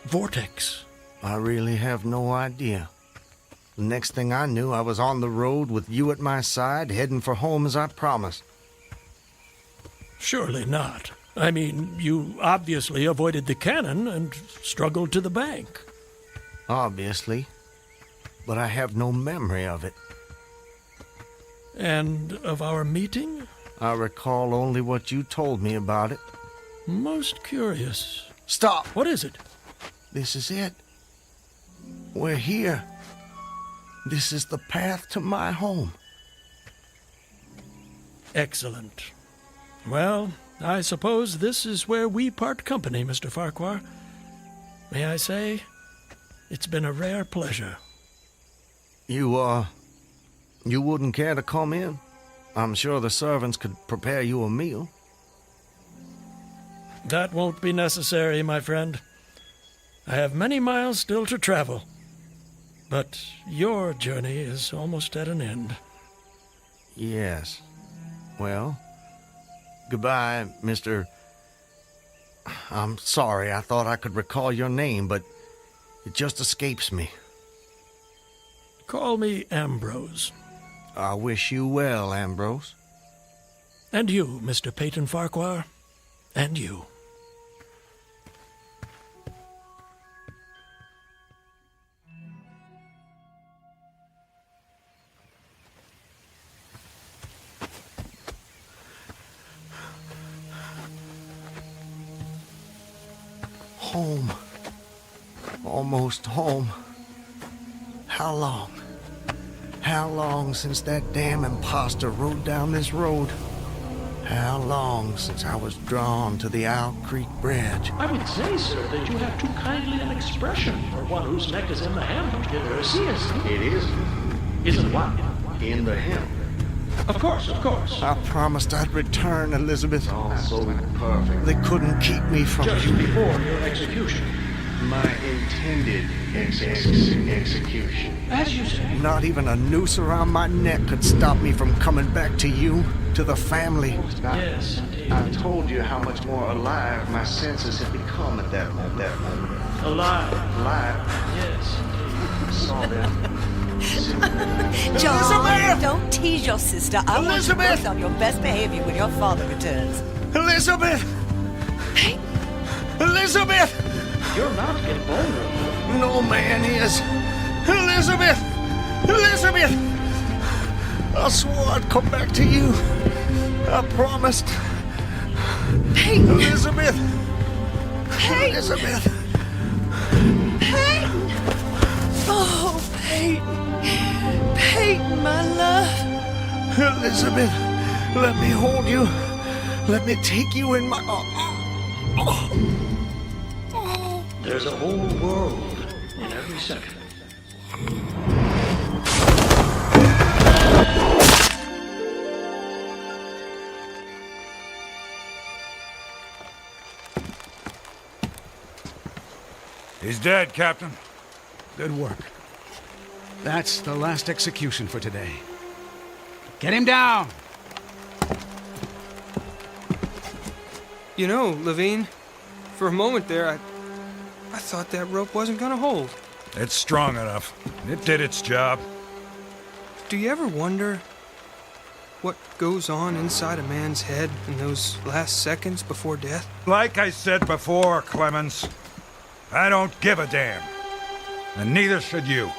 vortex? I really have no idea. The next thing I knew, I was on the road with you at my side, heading for home as I promised. Surely not. I mean, you obviously avoided the cannon and struggled to the bank. Obviously. But I have no memory of it. And of our meeting? I recall only what you told me about it. Most curious. Stop! What is it? This is it. We're here. This is the path to my home. Excellent. Well, I suppose this is where we part company, Mr. Farquhar. May I say, it's been a rare pleasure. You wouldn't care to come in? I'm sure the servants could prepare you a meal. That won't be necessary, my friend. I have many miles still to travel. But your journey is almost at an end. Yes. Well, goodbye, Mr. I'm sorry, I thought I could recall your name, but it just escapes me. Call me Ambrose. I wish you well, Ambrose. And you, Mr. Peyton Farquhar. And you. Home. Almost home. How long? How long since that damn imposter rode down this road? How long since I was drawn to the Owl Creek Bridge? I would say, sir, that you have too kindly an expression for one whose neck is in the hem. Seriously. It is. Isn't what? In the hem. Of course, of course. I promised I'd return, Elizabeth. All so perfect. They couldn't keep me from Just you. before your execution. My intended execution. As you say. Not even a noose around my neck could stop me from coming back to you, to the family. Yes. I told you how much more alive my senses had become at that moment. Alive. Yes. I saw them. John, don't tease your sister. I want you Elizabeth! both on your best behavior when your father returns. Elizabeth! Elizabeth! You're not invulnerable. No man is. Elizabeth! Elizabeth! I swore I'd come back to you. I promised. Peyton! Elizabeth! Peyton! Elizabeth! Peyton! Oh, Peyton! Peyton, my love! Elizabeth, let me hold you. Let me take you in my... There's a whole world in every second. He's dead, Captain. Good work. That's the last execution for today. Get him down! You know, Levine, For a moment there, I thought that rope wasn't gonna hold. It's strong enough. It did its job. Do you ever wonder what goes on inside a man's head in those last seconds before death? Like I said before, Clemens, I don't give a damn. And neither should you.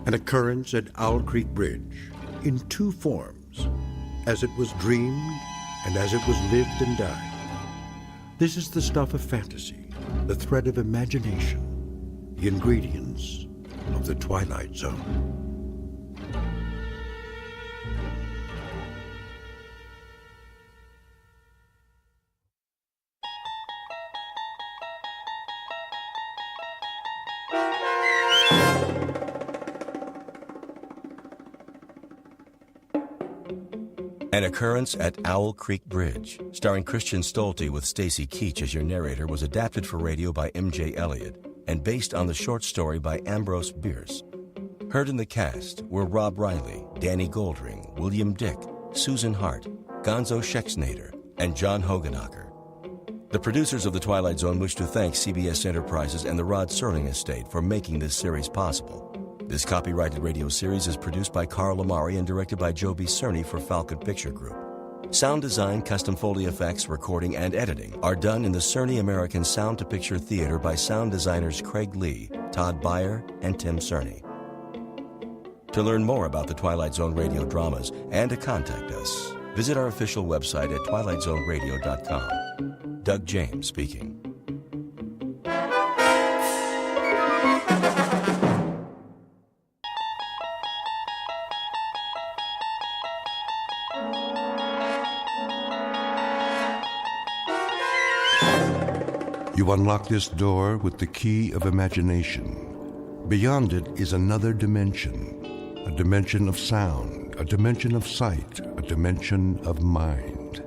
An occurrence at Owl Creek Bridge in two forms, as it was dreamed and as it was lived and died. This is the stuff of fantasy, the thread of imagination, the ingredients of the Twilight Zone. An Occurrence at Owl Creek Bridge, starring Christian Stolte with Stacy Keach as your narrator, was adapted for radio by M.J. Elliott and based on the short story by Ambrose Bierce. Heard in the cast were Rob Riley, Danny Goldring, William Dick, Susan Hart, Gonzo Schexnader, and John Hogenacker. The producers of The Twilight Zone wish to thank CBS Enterprises and the Rod Serling estate for making this series possible. This copyrighted radio series is produced by Carl Amari and directed by Joe B. Cerny for Falcon Picture Group. Sound design, custom Foley effects, recording, and editing are done in the Cerny American Sound to Picture Theater by sound designers Craig Lee, Todd Beyer, and Tim Cerny. To learn more about the Twilight Zone radio dramas and to contact us, visit our official website at twilightzoneradio.com. Doug James speaking. You unlock this door with the key of imagination. Beyond it is another dimension, a dimension of sound, a dimension of sight, a dimension of mind.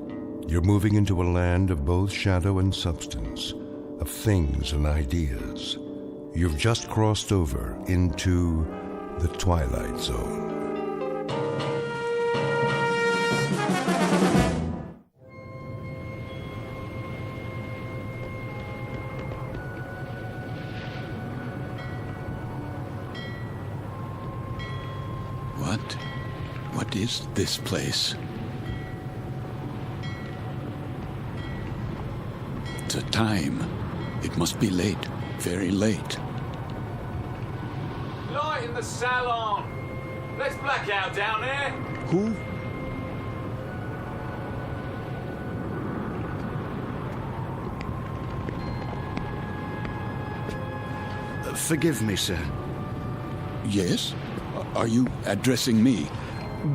You're moving into a land of both shadow and substance, of things and ideas. You've just crossed over into the Twilight Zone. What is this place? The time. It must be late. Very late. Light in the salon. Let's black out down there. Who? Forgive me, sir. Yes? Are you addressing me?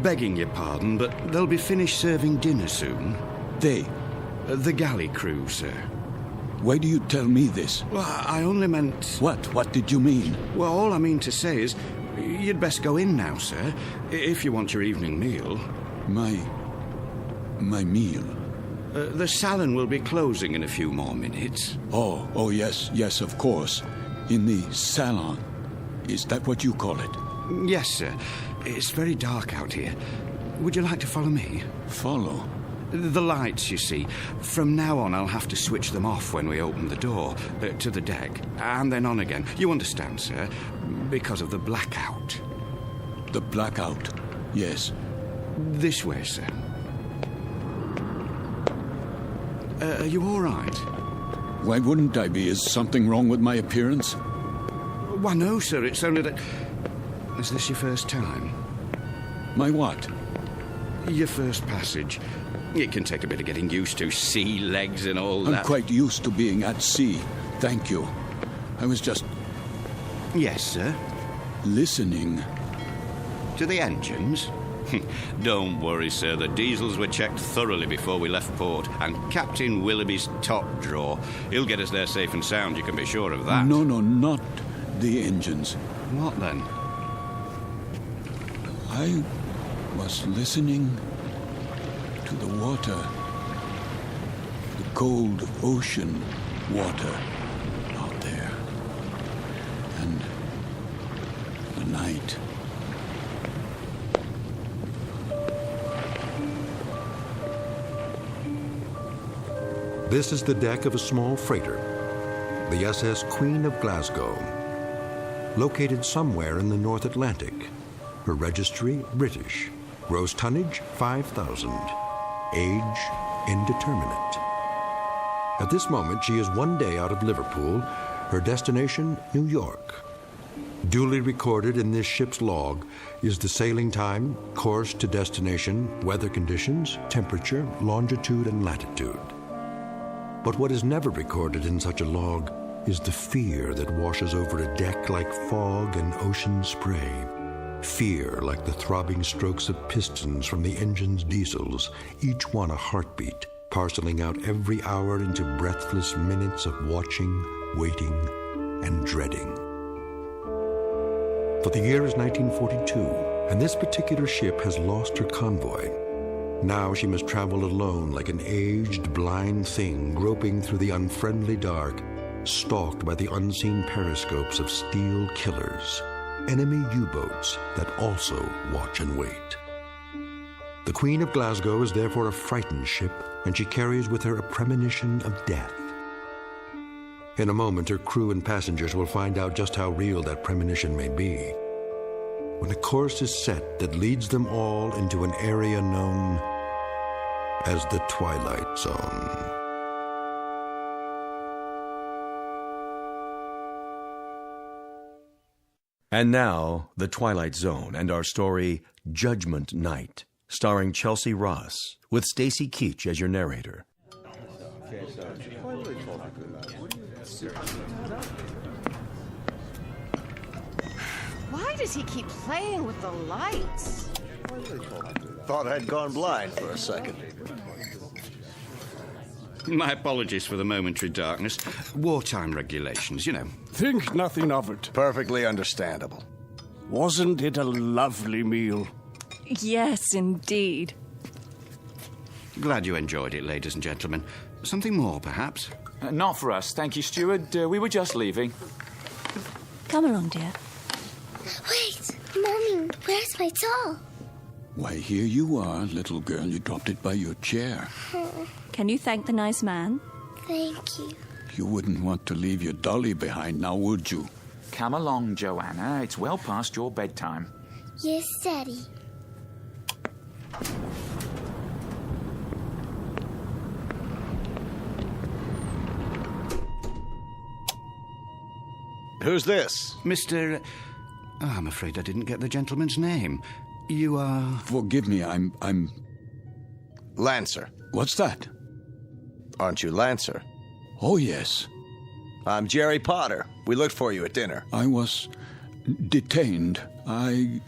Begging your pardon, but they'll be finished serving dinner soon. They? The galley crew, sir. Why do you tell me this? Well, I only meant... What? What did you mean? Well, all I mean to say is, you'd best go in now, sir, if you want your evening meal. My meal? The salon will be closing in a few more minutes. Oh, yes, of course. In the salon. Is that what you call it? Yes, sir. It's very dark out here. Would you like to follow me? Follow? The lights, you see. From now on, I'll have to switch them off when we open the door to the deck, and then on again. You understand, sir? Because of the blackout. The blackout? Yes. This way, sir. Are you all right? Why wouldn't I be? Is something wrong with my appearance? Why, no, sir. It's only that... Is this your first time? My what? Your first passage. It can take a bit of getting used to, sea legs and all that. I'm quite used to being at sea. Thank you. I was just... Yes, sir? Listening. To the engines? Don't worry, sir. The diesels were checked thoroughly before we left port, and Captain Willoughby's top drawer. He'll get us there safe and sound, you can be sure of that. No, not the engines. What then? I was listening to the water The cold ocean water out there. And the night. This is the deck of a small freighter, the SS Queen of Glasgow, located somewhere in the North Atlantic. Her registry, British. Gross tonnage, 5,000. Age, indeterminate. At this moment, she is one day out of Liverpool. Her destination, New York. Duly recorded in this ship's log is the sailing time, course to destination, weather conditions, temperature, longitude, and latitude. But what is never recorded in such a log is the fear that washes over a deck like fog and ocean spray. Fear like the throbbing strokes of pistons from the engine's diesels, each one a heartbeat, parceling out every hour into breathless minutes of watching, waiting, and dreading. For the year is 1942, and this particular ship has lost her convoy. Now she must travel alone like an aged, blind thing groping through the unfriendly dark, stalked by the unseen periscopes of steel killers, enemy U-boats that also watch and wait. The Queen of Glasgow is therefore a frightened ship, and she carries with her a premonition of death. In a moment, her crew and passengers will find out just how real that premonition may be, when a course is set that leads them all into an area known as the Twilight Zone. And now, The Twilight Zone and our story, Judgment Night, starring Chelsea Ross, with Stacy Keach as your narrator. Why does he keep playing with the lights? Thought I'd gone blind for a second. My apologies for the momentary darkness. Wartime regulations, you know. Think nothing of it. Perfectly understandable. Wasn't it a lovely meal? Yes, indeed. Glad you enjoyed it, ladies and gentlemen. Something more, perhaps? Not for us, thank you, steward. We were just leaving. Come along, dear. Wait, Mommy, where's my doll? Why, here you are, little girl. You dropped it by your chair. Can you thank the nice man? Thank you. You wouldn't want to leave your dolly behind now, would you? Come along, Joanna. It's well past your bedtime. Yes, Daddy. Who's this? Mr. Oh, I'm afraid I didn't get the gentleman's name. You are... Forgive me, I'm... Lancer. What's that? Aren't you Lancer? Oh, yes. I'm Jerry Potter. We looked for you at dinner. I was detained. I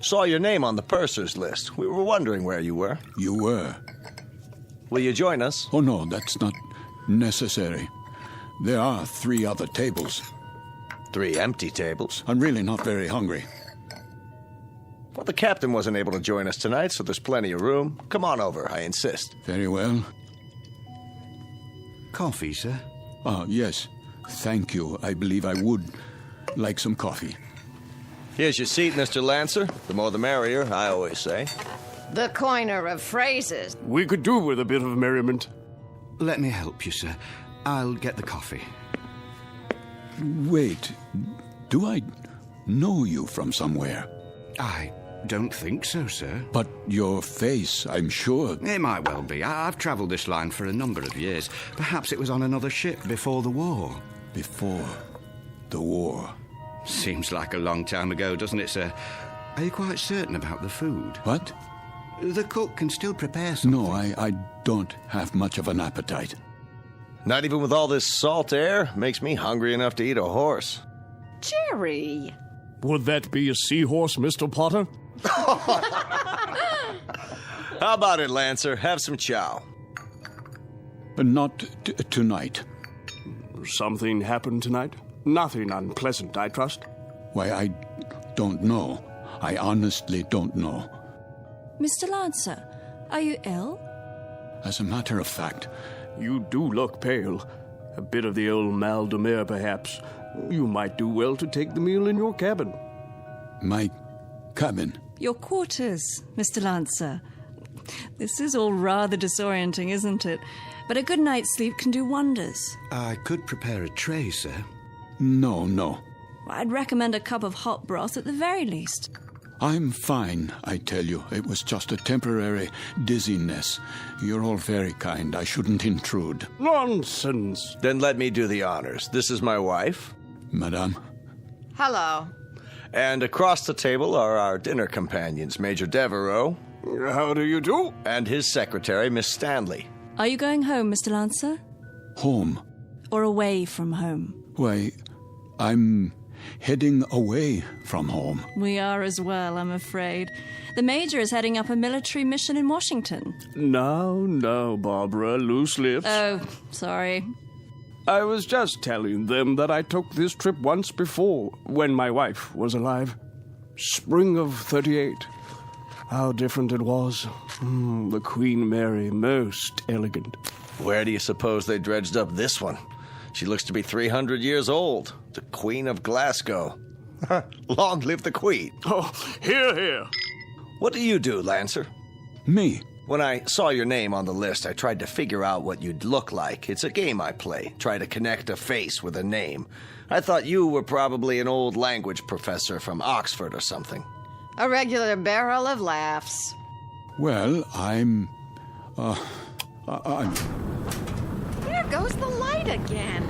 saw your name on the purser's list. We were wondering where you were. You were? Will you join us? Oh, no, that's not necessary. There are 3 other tables. 3 empty tables? I'm really not very hungry. Well, the captain wasn't able to join us tonight, so there's plenty of room. Come on over, I insist. Very well. Coffee, sir? Yes. Thank you. I believe I would like some coffee. Here's your seat, Mr. Lancer. The more the merrier, I always say. The coiner of phrases. We could do with a bit of merriment. Let me help you, sir. I'll get the coffee. Wait. Do I know you from somewhere? I don't think so, sir. But your face, I'm sure. It might well be. I've travelled this line for a number of years. Perhaps it was on another ship before the war. Before the war? Seems like a long time ago, doesn't it, sir? Are you quite certain about the food? What? The cook can still prepare something. No, I don't have much of an appetite. Not even with all this salt air? Makes me hungry enough to eat a horse. Jerry! Would that be a seahorse, Mr. Potter? How about it, Lancer? Have some chow. Not tonight. Something happened tonight? Nothing unpleasant, I trust? Why, I don't know. I honestly don't know. Mr. Lancer, are you ill? As a matter of fact, You do look pale. A bit of the old mal de mer, perhaps. You might do well to take the meal in your cabin. My cabin? Your quarters, Mr. Lancer. This is all rather disorienting, isn't it? But a good night's sleep can do wonders. I could prepare a tray, sir. No. I'd recommend a cup of hot broth at the very least. I'm fine, I tell you. It was just a temporary dizziness. You're all very kind. I shouldn't intrude. Nonsense. Then let me do the honors. This is my wife. Madame. Hello. And across the table are our dinner companions, Major Devereaux. How do you do? And his secretary, Miss Stanley. Are you going home, Mr. Lancer? Home? Or away from home? Why, I'm heading away from home. We are as well, I'm afraid. The Major is heading up a military mission in Washington. Now, Barbara, loose lips. Oh, sorry. I was just telling them that I took this trip once before, when my wife was alive. Spring of 38. How different it was. The Queen Mary, most elegant. Where do you suppose they dredged up this one? She looks to be 300 years old. The Queen of Glasgow. Long live the Queen. Oh, hear. What do you do, Lancer? Me? When I saw your name on the list, I tried to figure out what you'd look like. It's a game I play. Try to connect a face with a name. I thought you were probably an old language professor from Oxford or something. A regular barrel of laughs. Well, I'm... There goes the light again.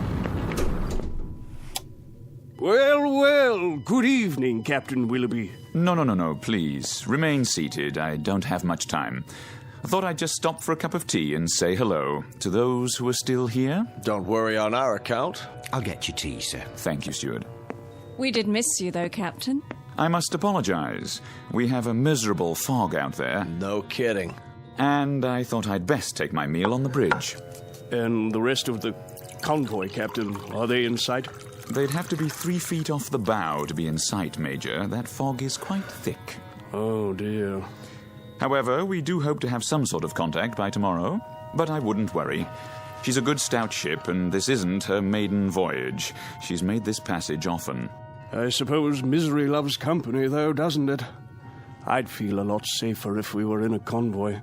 Well, good evening, Captain Willoughby. No, please. Remain seated. I don't have much time. I thought I'd just stop for a cup of tea and say hello to those who are still here. Don't worry on our account. I'll get you tea, sir. Thank you, steward. We did miss you, though, Captain. I must apologize. We have a miserable fog out there. No kidding. And I thought I'd best take my meal on the bridge. And the rest of the convoy, Captain, are they in sight? They'd have to be 3 feet off the bow to be in sight, Major. That fog is quite thick. Oh, dear. However, we do hope to have some sort of contact by tomorrow. But I wouldn't worry. She's a good stout ship, and this isn't her maiden voyage. She's made this passage often. I suppose misery loves company, though, doesn't it? I'd feel a lot safer if we were in a convoy.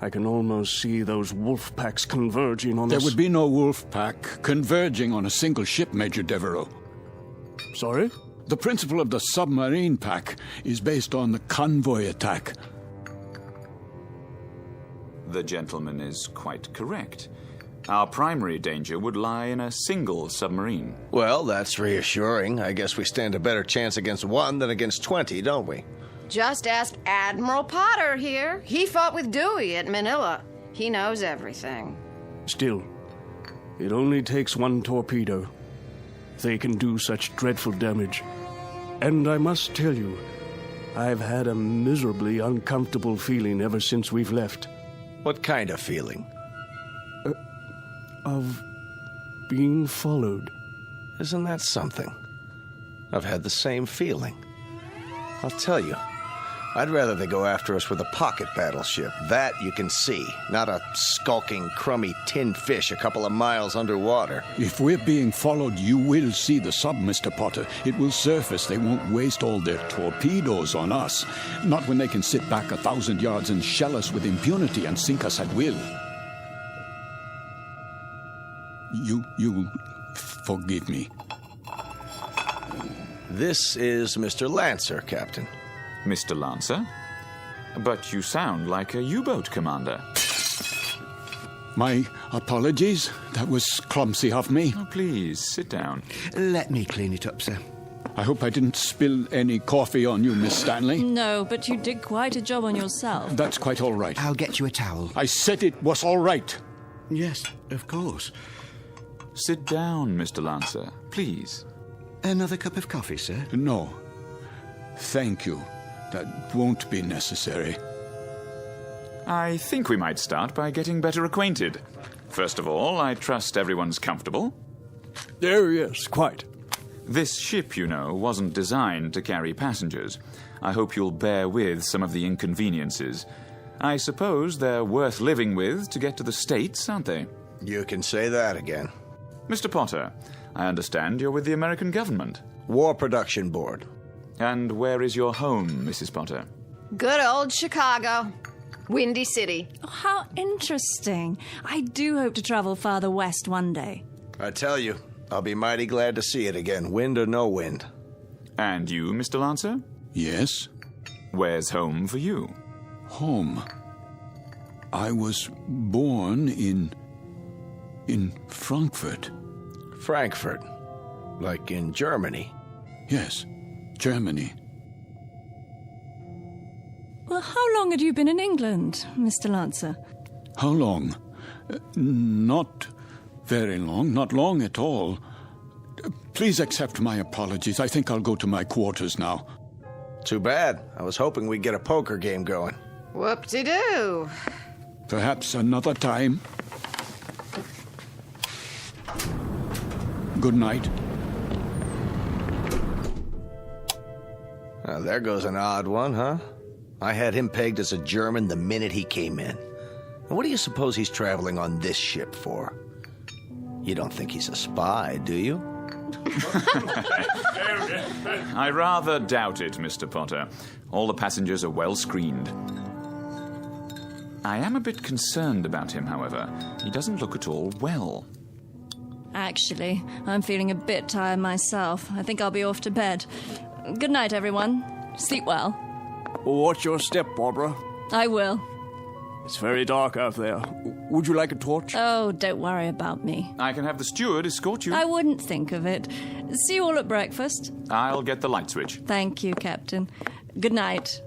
I can almost see those wolf packs converging on us. There would be no wolf pack converging on a single ship, Major Devereaux. Sorry? The principle of the submarine pack is based on the convoy attack. The gentleman is quite correct. Our primary danger would lie in a single submarine. Well, that's reassuring. I guess we stand a better chance against one than against 20, don't we? Just ask Admiral Potter here. He fought with Dewey at Manila. He knows everything. Still, it only takes one torpedo. They can do such dreadful damage. And I must tell you, I've had a miserably uncomfortable feeling ever since we've left. What kind of feeling? Of being followed. Isn't that something? I've had the same feeling. I'll tell you, I'd rather they go after us with a pocket battleship. That you can see, not a skulking, crummy tin fish a couple of miles underwater. If we're being followed, you will see the sub, Mr. Potter. It will surface. They won't waste all their torpedoes on us. Not when they can sit back 1,000 yards and shell us with impunity and sink us at will. You forgive me. This is Mr. Lancer, Captain. Mr. Lancer? But you sound like a U-boat commander. My apologies. That was clumsy of me. Oh, please, sit down. Let me clean it up, sir. I hope I didn't spill any coffee on you, Miss Stanley. No, but you did quite a job on yourself. That's quite all right. I'll get you a towel. I said it was all right. Yes, of course. Sit down, Mr. Lancer, please. Another cup of coffee, sir? No. Thank you. That won't be necessary. I think we might start by getting better acquainted. First of all, I trust everyone's comfortable. Yes, quite. This ship, you know, wasn't designed to carry passengers. I hope you'll bear with some of the inconveniences. I suppose they're worth living with to get to the States, aren't they? You can say that again. Mr. Potter, I understand you're with the American government. War Production Board. And where is your home, Mrs. Potter? Good old Chicago. Windy City. Oh, how interesting. I do hope to travel farther west one day. I tell you, I'll be mighty glad to see it again, wind or no wind. And you, Mr. Lancer? Yes? Where's home for you? Home? I was born in Frankfurt. Frankfurt? Like in Germany? Yes, Germany. Well, how long had you been in England, Mr. Lancer? How long? Not very long, not long at all. Please accept my apologies. I think I'll go to my quarters now. Too bad. I was hoping we'd get a poker game going. Whoop-de-doo. Perhaps another time. Good night. Well, there goes an odd one, huh? I had him pegged as a German the minute he came in. And what do you suppose he's traveling on this ship for? You don't think he's a spy, do you? I rather doubt it, Mr. Potter. All the passengers are well screened. I am a bit concerned about him, however. He doesn't look at all well. Actually, I'm feeling a bit tired myself. I think I'll be off to bed. Good night, everyone. Sleep well. Watch your step, Barbara. I will. It's very dark out there. Would you like a torch? Oh, don't worry about me. I can have the steward escort you. I wouldn't think of it. See you all at breakfast. I'll get the light switch. Thank you, Captain. Good night.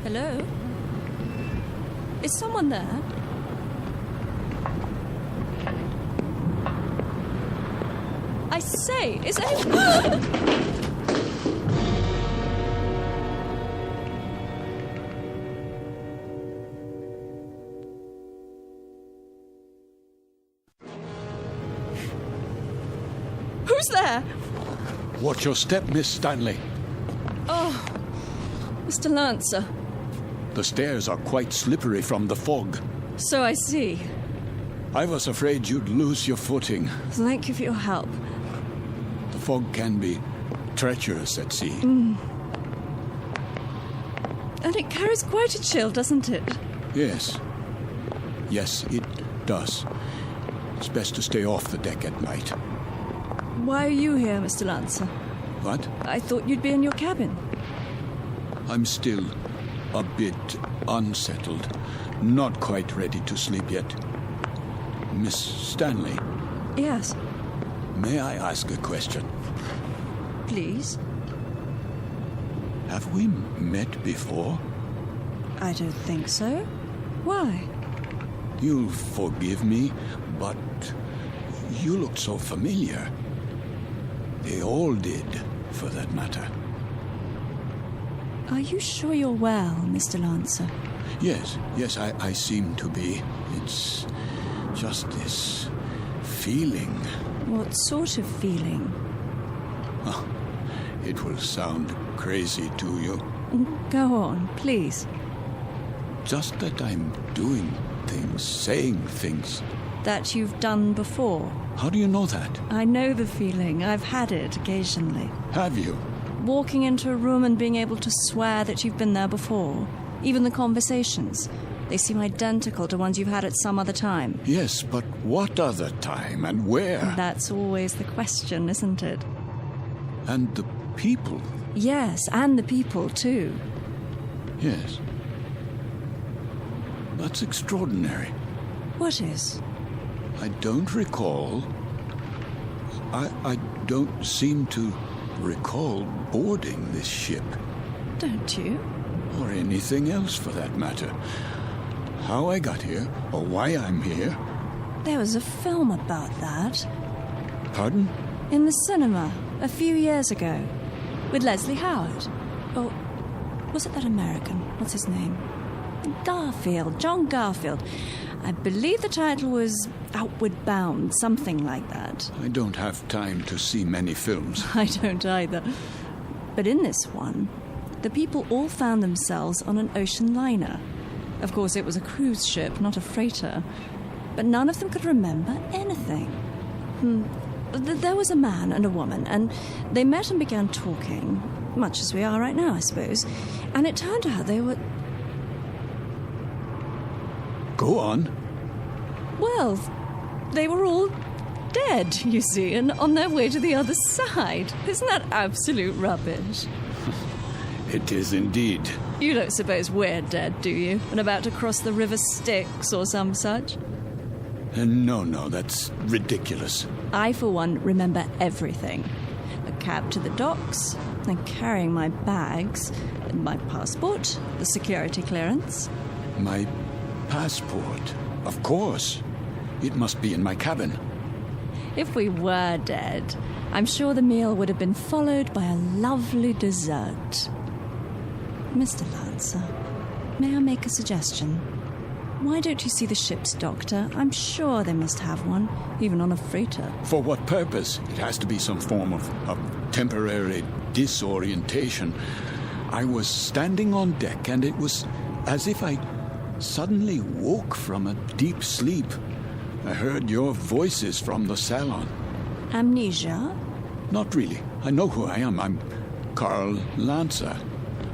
Hello? Is someone there? I say, is anyone... Who's there? Watch your step, Miss Stanley. Oh, Mr. Lancer. The stairs are quite slippery from the fog. So I see. I was afraid you'd lose your footing. Thank you for your help. The fog can be treacherous at sea. And it carries quite a chill, doesn't it? Yes. Yes, it does. It's best to stay off the deck at night. Why are you here, Mr. Lancer? What? I thought you'd be in your cabin. I'm still a bit unsettled. Not quite ready to sleep yet. Miss Stanley? Yes. May I ask a question? Please. Have we met before? I don't think so. Why? You'll forgive me, but you looked so familiar. They all did, for that matter. Are you sure you're well, Mr. Lancer? Yes, I seem to be. It's just this feeling. What sort of feeling? Oh, it will sound crazy to you. Go on, please. Just that I'm doing things, saying things. That you've done before. How do you know that? I know the feeling. I've had it occasionally. Have you? Walking into a room and being able to swear that you've been there before. Even the conversations. They seem identical to ones you've had at some other time. Yes, but what other time and where? That's always the question, isn't it? And the people? Yes, and the people, too. Yes. That's extraordinary. What is? I don't recall. I don't seem to recall boarding this ship. Don't you? Or anything else for that matter. How I got here, or why I'm here. There was a film about that. Pardon? In the cinema, a few years ago. With Leslie Howard. Oh, was it that American? What's his name? Garfield, John Garfield. I believe the title was Outward Bound, something like that. I don't have time to see many films. I don't either. But in this one, the people all found themselves on an ocean liner. Of course, it was a cruise ship, not a freighter. But none of them could remember anything. There was a man and a woman, and they met and began talking, much as we are right now, I suppose. And it turned out they were... Go on. Well, they were all dead, you see, and on their way to the other side. Isn't that absolute rubbish? It is indeed. You don't suppose we're dead, do you? And about to cross the River Styx or some such? No, that's ridiculous. I, for one, remember everything. A cab to the docks, and carrying my bags, my passport, the security clearance. My passport? Of course. It must be in my cabin. If we were dead, I'm sure the meal would have been followed by a lovely dessert. Mr. Lancer, may I make a suggestion? Why don't you see the ship's doctor? I'm sure they must have one, even on a freighter. For what purpose? It has to be some form of temporary disorientation. I was standing on deck, and it was as if I suddenly woke from a deep sleep. I heard your voices from the salon. Amnesia? Not really. I know who I am. I'm Karl Lancer.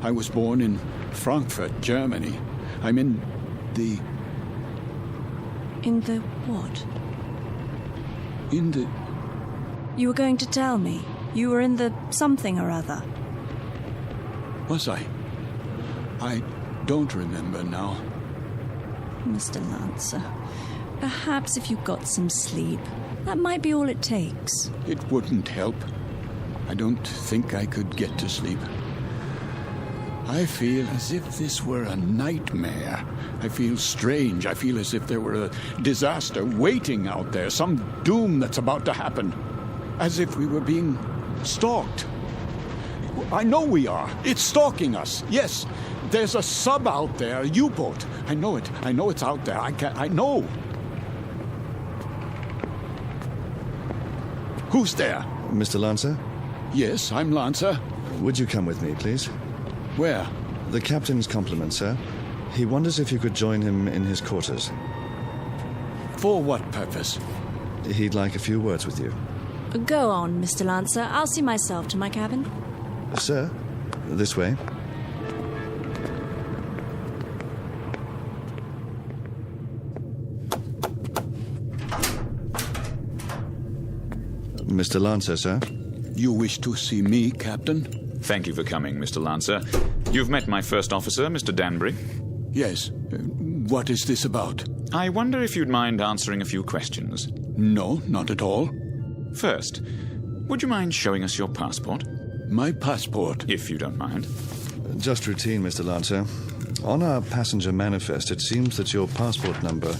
I was born in Frankfurt, Germany. I'm in the... In the what? In the... You were going to tell me. You were in the something or other. Was I? I don't remember now. Mr. Lancer, perhaps if you got some sleep, that might be all it takes. It wouldn't help. I don't think I could get to sleep. I feel as if this were a nightmare. I feel strange. I feel as if there were a disaster waiting out there, some doom that's about to happen. As if we were being stalked. I know we are. It's stalking us. Yes, there's a sub out there, a U-boat. I know it. I know it's out there. I know. Who's there? Mr. Lancer? Yes, I'm Lancer. Would you come with me, please? Where? The captain's compliments, sir. He wonders if you could join him in his quarters. For what purpose? He'd like a few words with you. Go on, Mr. Lancer. I'll see myself to my cabin. Sir, this way. Mr. Lancer, sir. You wish to see me, Captain? Thank you for coming, Mr. Lancer. You've met my first officer, Mr. Danbury. Yes. What is this about? I wonder if you'd mind answering a few questions. No, not at all. First, would you mind showing us your passport? My passport? If you don't mind. Just routine, Mr. Lancer. On our passenger manifest, it seems that your passport number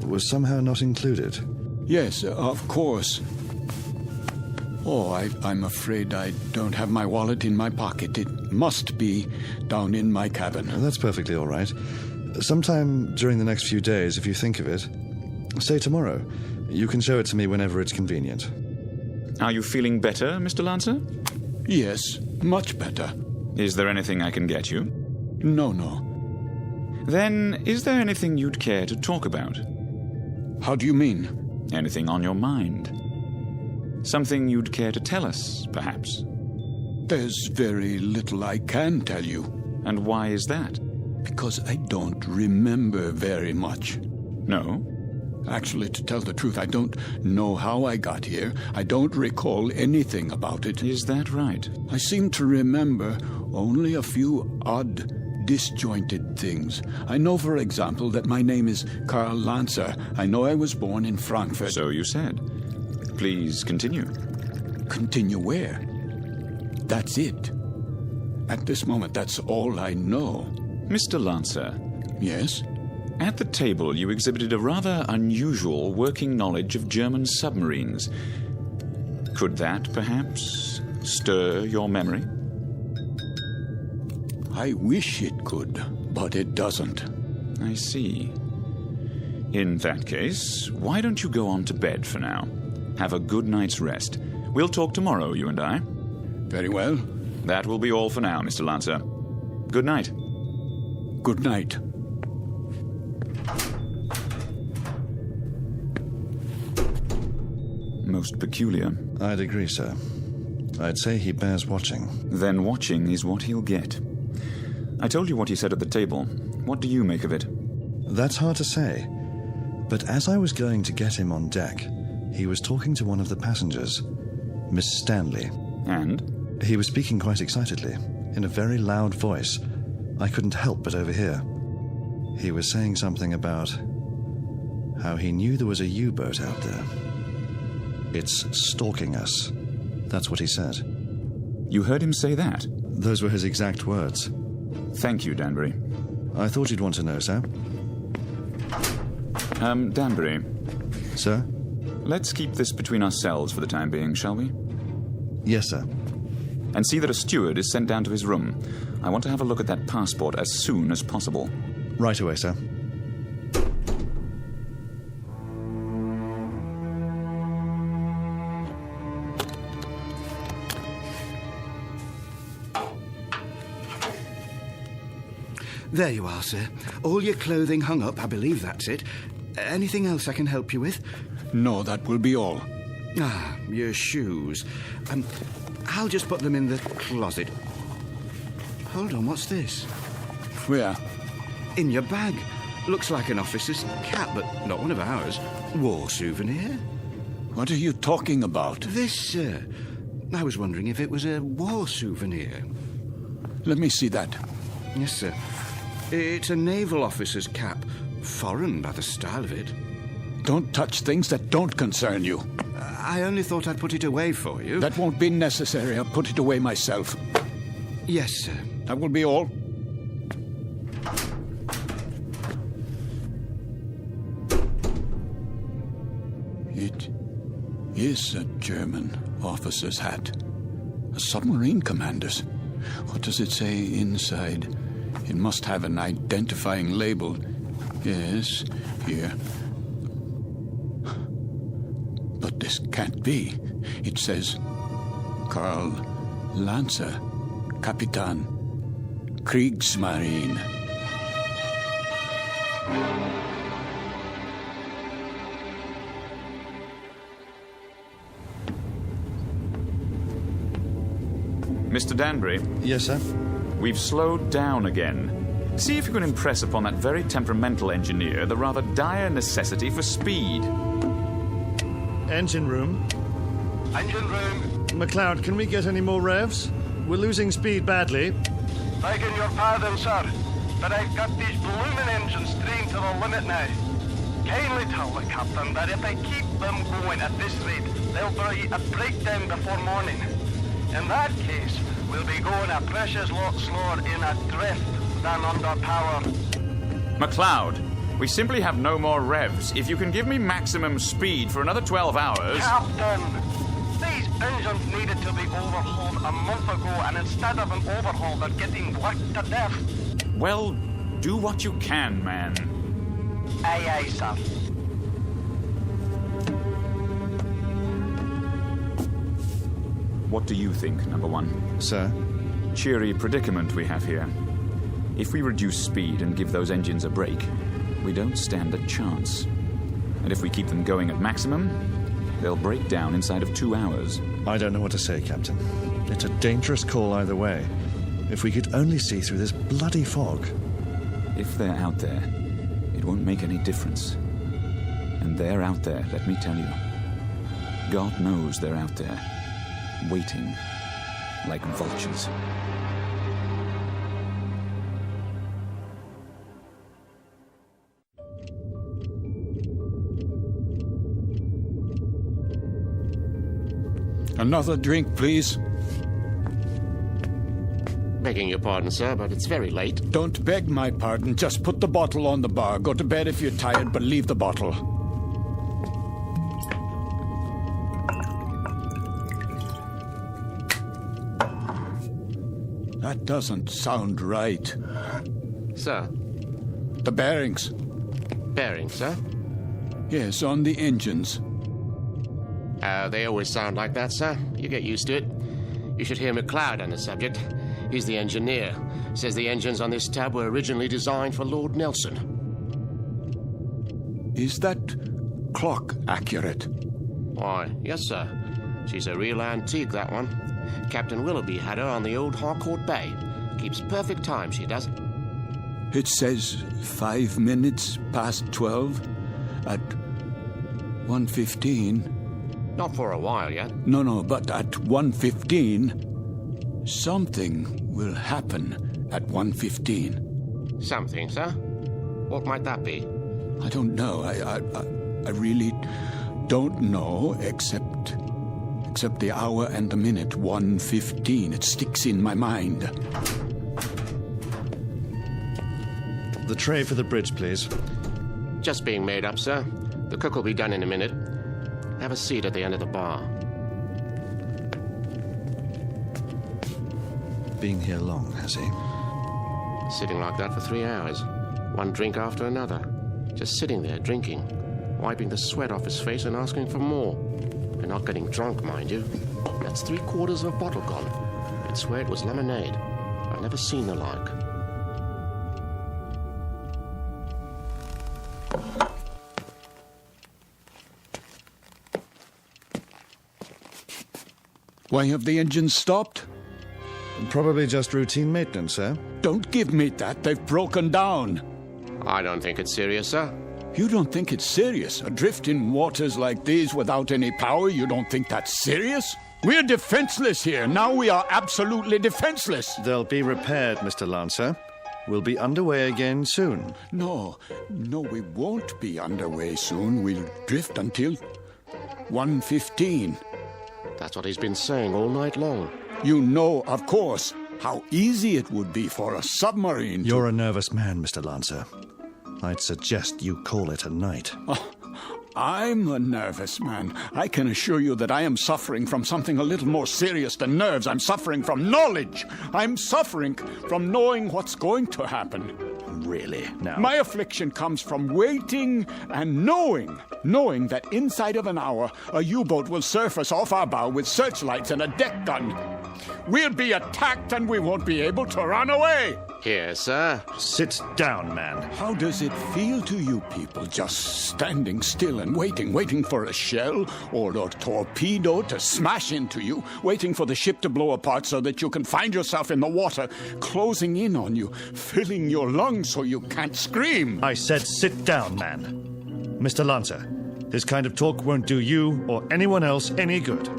was somehow not included. Yes, of course. Oh, I'm afraid I don't have my wallet in my pocket. It must be down in my cabin. That's perfectly all right. Sometime during the next few days, if you think of it, say tomorrow, you can show it to me whenever it's convenient. Are you feeling better, Mr. Lancer? Yes, much better. Is there anything I can get you? No. Then, is there anything you'd care to talk about? How do you mean? Anything on your mind? Something you'd care to tell us, perhaps? There's very little I can tell you. And why is that? Because I don't remember very much. No? Actually, to tell the truth, I don't know how I got here. I don't recall anything about it. Is that right? I seem to remember only a few odd, disjointed things. I know, for example, that my name is Karl Lancer. I know I was born in Frankfurt. So you said. Please continue. Continue where? That's it. At this moment, that's all I know. Mr. Lancer. Yes? At the table, you exhibited a rather unusual working knowledge of German submarines. Could that, perhaps, stir your memory? I wish it could, but it doesn't. I see. In that case, why don't you go on to bed for now? Have a good night's rest. We'll talk tomorrow, you and I. Very well. That will be all for now, Mr. Lancer. Good night. Good night. Most peculiar. I'd agree, sir. I'd say he bears watching. Then watching is what he'll get. I told you what he said at the table. What do you make of it? That's hard to say. But as I was going to get him on deck, he was talking to one of the passengers, Miss Stanley. And? He was speaking quite excitedly, in a very loud voice. I couldn't help but overhear. He was saying something about how he knew there was a U-boat out there. It's stalking us. That's what he said. You heard him say that? Those were his exact words. Thank you, Danbury. I thought you'd want to know, sir. Danbury. Sir? Let's keep this between ourselves for the time being, shall we? Yes, sir. And see that a steward is sent down to his room. I want to have a look at that passport as soon as possible. Right away, sir. There you are, sir. All your clothing hung up, I believe that's it. Anything else I can help you with? No, that will be all. Ah, your shoes. I'll just put them in the closet. Hold on, what's this? Where? In your bag. Looks like an officer's cap, but not one of ours. War souvenir. What are you talking about? This, sir. I was wondering if it was a war souvenir. Let me see that. Yes, sir. It's a naval officer's cap. Foreign by the style of it. Don't touch things that don't concern you. I only thought I'd put it away for you. That won't be necessary. I'll put it away myself. Yes, sir. That will be all. It is a German officer's hat. A submarine commander's. What does it say inside? It must have an identifying label. Yes, here. But this can't be. It says, Karl Lancer, Kapitan, Kriegsmarine. Mr. Danbury? Yes, sir? We've slowed down again. See if you can impress upon that very temperamental engineer the rather dire necessity for speed. Engine room. Engine room. McLeod, can we get any more revs? We're losing speed badly. Begging your pardon, sir, but I've got these blooming engines trained to the limit now. Kindly tell the captain that if I keep them going at this rate, they'll be a breakdown before morning. In that case, we'll be going a precious lot slower in a drift than under power. McLeod, we simply have no more revs. If you can give me maximum speed for another 12 hours... Captain! These engines needed to be overhauled a month ago, and instead of an overhaul, they're getting worked to death. Well, do what you can, man. Aye, aye, sir. What do you think, number one? Sir? Cheery predicament we have here. If we reduce speed and give those engines a break, we don't stand a chance. And if we keep them going at maximum, they'll break down inside of 2 hours. I don't know what to say, Captain. It's a dangerous call either way. If we could only see through this bloody fog. If they're out there, it won't make any difference. And they're out there, let me tell you. God knows they're out there, waiting like vultures. Another drink, please. Begging your pardon, sir, but it's very late. Don't beg my pardon. Just put the bottle on the bar. Go to bed if you're tired, but leave the bottle. That doesn't sound right. Sir, The bearings. Bearings, sir? Yes, on the engines. They always sound like that, sir. You get used to it. You should hear McLeod on the subject. He's the engineer. Says the engines on this tab were originally designed for Lord Nelson. Is that clock accurate? Why, yes, sir. She's a real antique, that one. Captain Willoughby had her on the old Harcourt Bay. Keeps perfect time, she does. It says 5 minutes past 12 at 1:15. Not for a while yet. No, but at 1:15, something will happen at 1:15. Something, sir? What might that be? I don't know. I really don't know, except the hour and the minute, 1:15. It sticks in my mind. The tray for the bridge, please. Just being made up, sir. The cook will be done in a minute. Have a seat at the end of the bar. Been here long, has he? Sitting like that for 3 hours. One drink after another. Just sitting there, drinking. Wiping the sweat off his face and asking for more. And not getting drunk, mind you. That's 3/4 of a bottle gone. I'd swear it was lemonade. I've never seen the like. Why have the engines stopped? Probably just routine maintenance, sir. Don't give me that. They've broken down. I don't think it's serious, sir. You don't think it's serious? Adrift in waters like these without any power, you don't think that's serious? We're defenseless here. Now we are absolutely defenseless. They'll be repaired, Mr. Lancer. We'll be underway again soon. No, we won't be underway soon. We'll drift until 1:15. That's what he's been saying all night long. You know, of course, how easy it would be for a submarine to... You're a nervous man, Mr. Lancer. I'd suggest you call it a night. I'm a nervous man. I can assure you that I am suffering from something a little more serious than nerves. I'm suffering from knowledge. I'm suffering from knowing what's going to happen. Really? Now? My affliction comes from waiting and knowing that inside of an hour, a U-boat will surface off our bow with searchlights and a deck gun. We'll be attacked and we won't be able to run away. Here, sir. Sit down, man. How does it feel to you people just standing still and waiting for a shell or a torpedo to smash into you, waiting for the ship to blow apart so that you can find yourself in the water, closing in on you, filling your lungs so you can't scream? I said sit down, man. Mr. Lancer, this kind of talk won't do you or anyone else any good.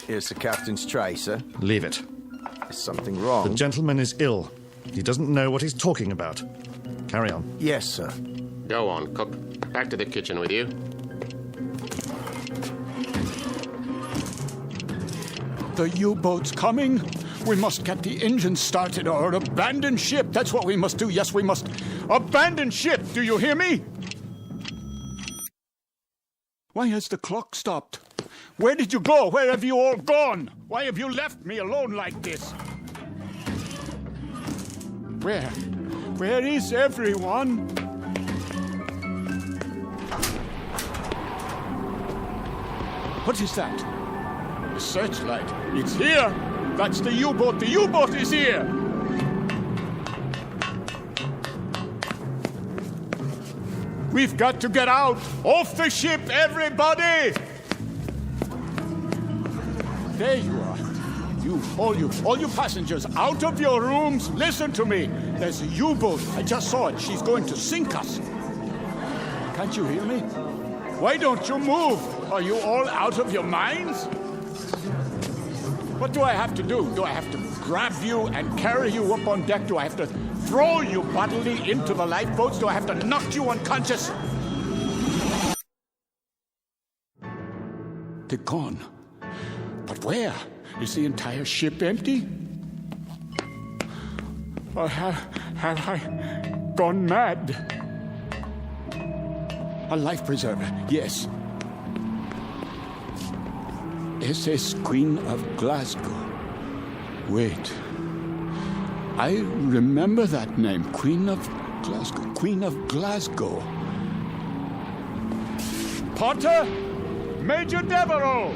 Here's the captain's tray, sir. Leave it. Is something wrong? The gentleman is ill. He doesn't know what he's talking about. Carry on. Yes, sir. Go on, cook. Back to the kitchen with you. The U-boat's coming. We must get the engine started or abandon ship. That's what we must do. Yes, we must abandon ship. Do you hear me? Why has the clock stopped? Where did you go? Where have you all gone? Why have you left me alone like this? Where is everyone? What is that? The searchlight. It's here. That's the U-boat. The U-boat is here. We've got to get out. Off the ship, everybody! There you are. All you passengers, out of your rooms. Listen to me. There's a U-boat. I just saw it. She's going to sink us. Can't you hear me? Why don't you move? Are you all out of your minds? What do I have to do? Do I have to grab you and carry you up on deck? Do I have to throw you bodily into the lifeboats? Do I have to knock you unconscious? They're gone. But where? Is the entire ship empty? Or have I gone mad? A life preserver, yes. SS Queen of Glasgow. Wait. I remember that name. Queen of Glasgow. Queen of Glasgow. Potter? Major Devereux!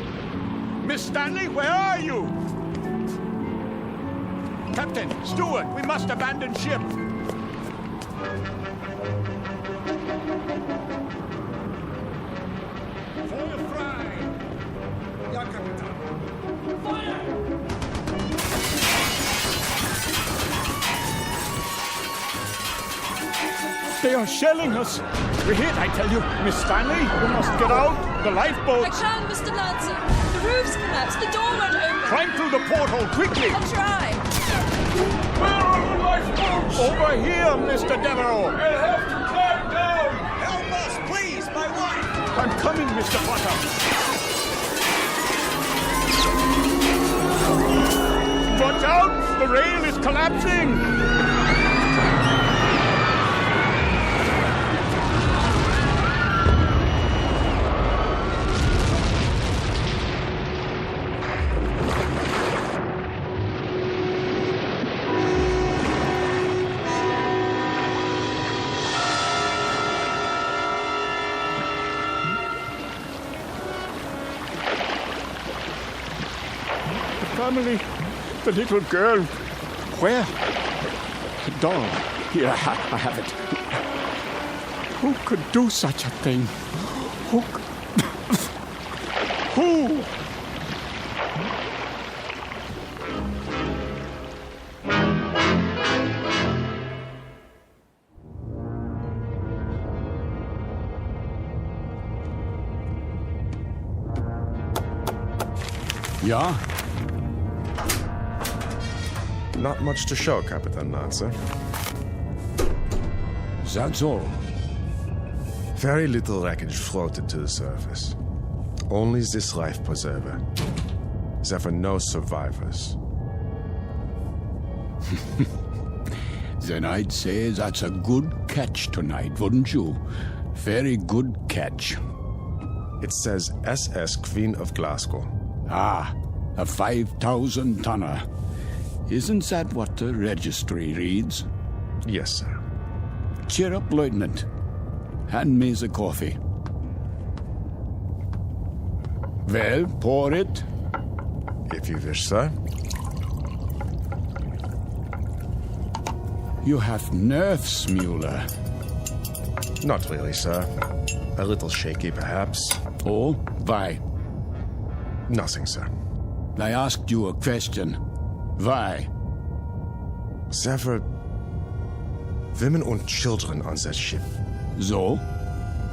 Miss Stanley, where are you? Captain, steward, we must abandon ship. Feuer frei! Ja, Kapitän. Feuer! They are shelling us. We're hit, I tell you. Miss Stanley, we must get out. The lifeboat. I can't, Mr. Lancer. The roof's collapsed. The door won't open. Climb through the porthole, quickly. I'll try. Where are the lifeboats? Over here, Mr. Devereux. We'll have to climb down. Help us, please, my wife. I'm coming, Mr. Potter. Watch out! The rail is collapsing! Family, the little girl. Where? The doll. Here, I have it. Who could do such a thing? Who? Who? Yeah? Not much to show, Captain Lancer. That's all. Very little wreckage floated to the surface. Only this life preserver. There were no survivors. Then I'd say that's a good catch tonight, wouldn't you? Very good catch. It says SS Queen of Glasgow. Ah, a 5,000-tonner. Isn't that what the registry reads? Yes, sir. Cheer up, Lieutenant. Hand me the coffee. Well, pour it. If you wish, sir. You have nerves, Mueller. Not really, sir. A little shaky, perhaps. Oh, why? Nothing, sir. I asked you a question. Why? There were women and children on that ship. So?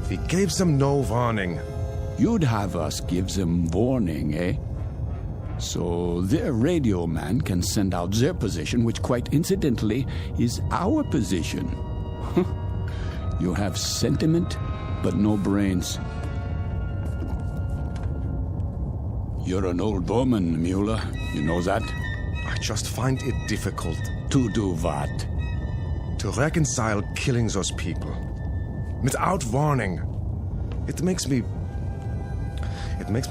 We gave them no warning. You'd have us give them warning, eh? So their radio man can send out their position, which quite incidentally is our position. You have sentiment, but no brains. You're an old woman, Mueller. You know that? I just find it difficult. To do what? To reconcile killing those people. Without warning. It makes me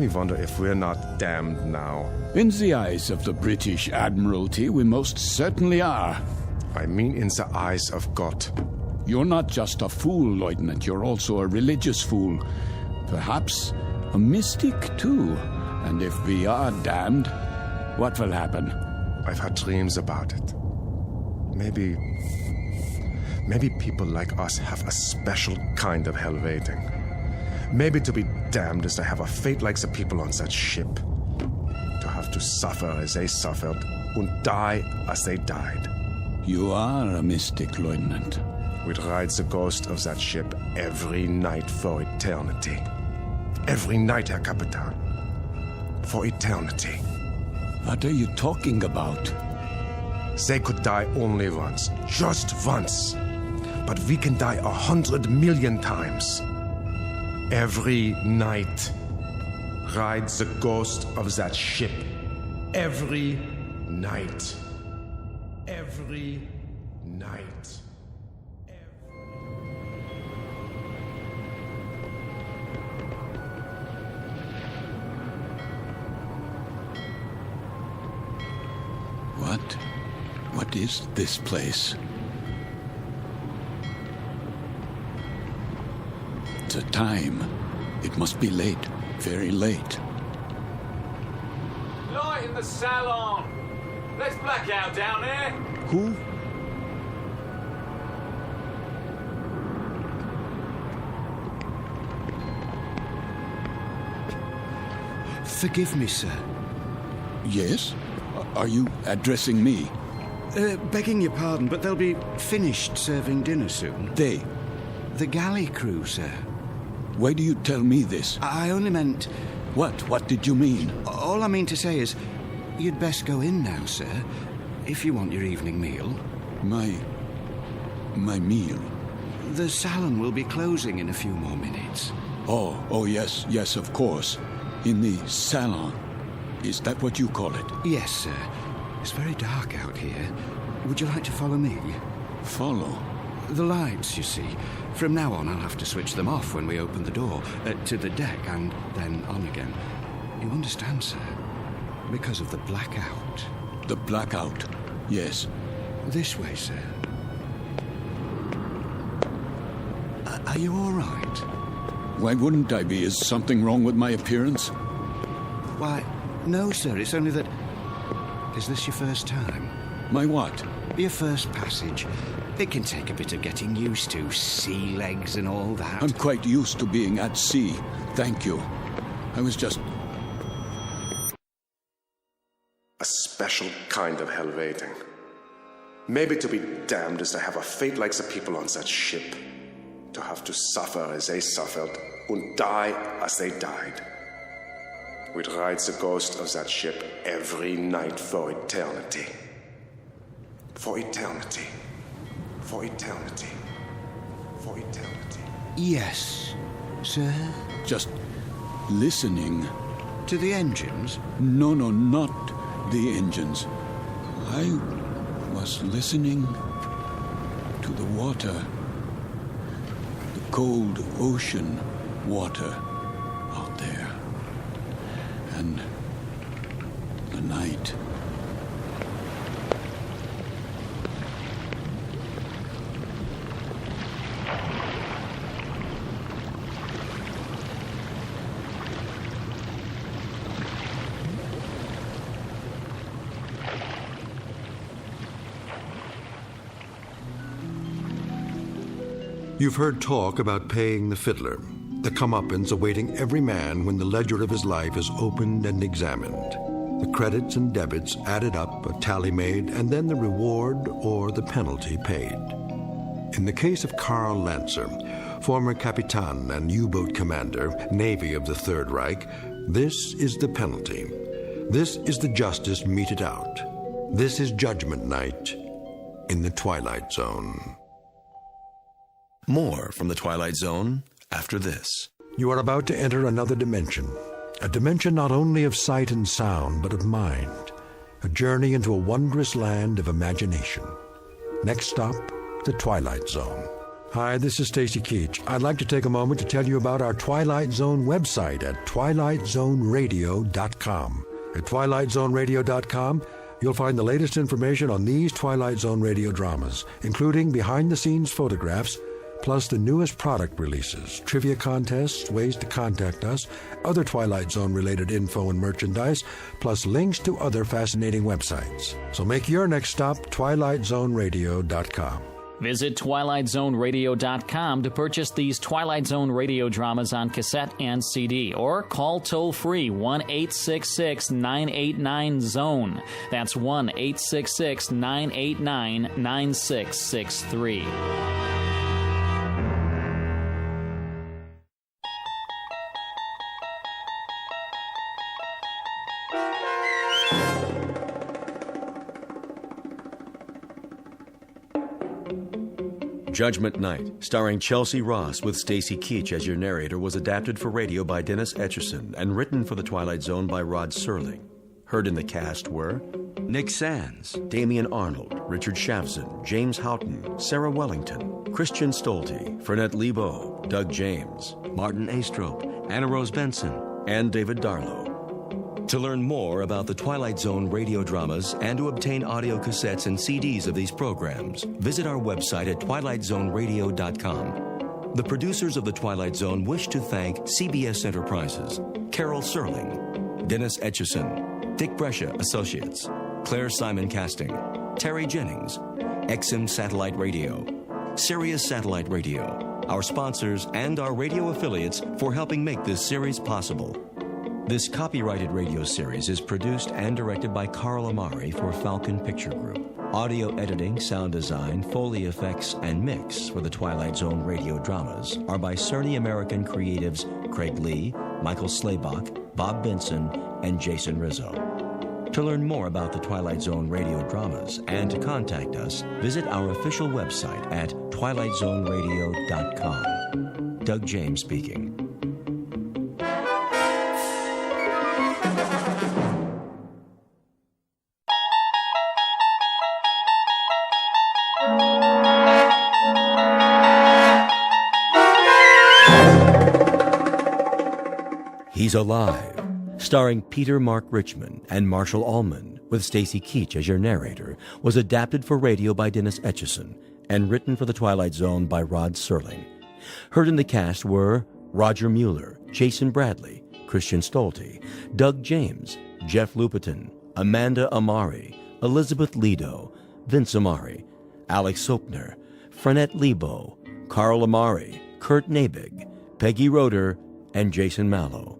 wonder if we're not damned now. In the eyes of the British Admiralty, we most certainly are. I mean in the eyes of God. You're not just a fool, Lieutenant. You're also a religious fool. Perhaps a mystic, too. And if we are damned, what will happen? I've had dreams about it. Maybe people like us have a special kind of hell waiting. Maybe to be damned is to have a fate like the people on that ship. To have to suffer as they suffered and die as they died. You are a mystic, Lieutenant. We'd ride the ghost of that ship every night for eternity. Every night, Herr Kapitän. For eternity. What are you talking about? They could die only once. Just once. But we can die 100 million times. Every night. Ride the ghost of that ship. Every night. Every night. What is this place? The time. It must be late. Very late. Light in the salon. Let's black out down there. Who? Forgive me, sir. Yes? Are you addressing me? Begging your pardon, but they'll be finished serving dinner soon. They? The galley crew, sir. Why do you tell me this? I only meant... What? What did you mean? All I mean to say is, you'd best go in now, sir, if you want your evening meal. My meal? The salon will be closing in a few more minutes. Oh, yes, of course. In the salon. Is that what you call it? Yes, sir. It's very dark out here. Would you like to follow me? Follow? The lights, you see. From now on, I'll have to switch them off when we open the door to the deck and then on again. You understand, sir? Because of the blackout. The blackout? Yes. This way, sir. Are you all right? Why wouldn't I be? Is something wrong with my appearance? Why, no, sir. It's only that... Is this your first time? My what? Your first passage. It can take a bit of getting used to. Sea legs and all that. I'm quite used to being at sea. Thank you. I was just... A special kind of hell waiting. Maybe to be damned is to have a fate like the people on that ship. To have to suffer as they suffered and die as they died. We'd ride the ghost of that ship every night for eternity. For eternity. For eternity. For eternity. Yes, sir? Just listening. To the engines? No, not the engines. I was listening to the water. The cold ocean water out there. And the night. You've heard talk about paying the fiddler, the comeuppance awaiting every man when the ledger of his life is opened and examined. The credits and debits added up, a tally made, and then the reward or the penalty paid. In the case of Karl Lancer, former Kapitan and U-boat commander, Navy of the Third Reich, this is the penalty. This is the justice meted out. This is Judgment Night in the Twilight Zone. More from the Twilight Zone after this. You are about to enter another dimension. A dimension not only of sight and sound, but of mind. A journey into a wondrous land of imagination. Next stop, the Twilight Zone. Hi, this is Stacy Keach. I'd like to take a moment to tell you about our Twilight Zone website at twilightzoneradio.com. At twilightzoneradio.com, you'll find the latest information on these Twilight Zone radio dramas, including behind-the-scenes photographs, plus the newest product releases, trivia contests, ways to contact us, other Twilight Zone-related info and merchandise, plus links to other fascinating websites. So make your next stop twilightzoneradio.com. Visit twilightzoneradio.com to purchase these Twilight Zone radio dramas on cassette and CD, or call toll-free 1-866-989-ZONE. That's 1-866-989-9663. Judgment Night, starring Chelsea Ross with Stacy Keach as your narrator, was adapted for radio by Dennis Etchison and written for the Twilight Zone by Rod Serling. Heard in the cast were Nick Sands, Damian Arnold, Richard Shavson, James Houghton, Sarah Wellington, Christian Stolte, Fernette Lebo, Doug James, Martin Astrop, Anna Rose Benson, and David Darlow. To learn more about the Twilight Zone radio dramas and to obtain audio cassettes and CDs of these programs, visit our website at twilightzoneradio.com. The producers of The Twilight Zone wish to thank CBS Enterprises, Carol Serling, Dennis Etchison, Dick Brescia Associates, Claire Simon Casting, Terry Jennings, XM Satellite Radio, Sirius Satellite Radio, our sponsors, and our radio affiliates for helping make this series possible. This copyrighted radio series is produced and directed by Carl Amari for Falcon Picture Group. Audio editing, sound design, Foley effects, and mix for the Twilight Zone radio dramas are by Cerny American creatives Craig Lee, Michael Slaybach, Bob Benson, and Jason Rizzo. To learn more about the Twilight Zone radio dramas and to contact us, visit our official website at twilightzoneradio.com. Doug James speaking. He's Alive, starring Peter Mark Richmond and Marshall Allman, with Stacy Keach as your narrator, was adapted for radio by Dennis Etchison and written for The Twilight Zone by Rod Serling. Heard in the cast were Roger Mueller, Jason Bradley, Christian Stolte, Doug James, Jeff Lupetin, Amanda Amari, Elizabeth Lido, Vince Amari, Alex Sopner, Frenette Lebo, Carl Amari, Kurt Nabig, Peggy Roeder, and Jason Mallow.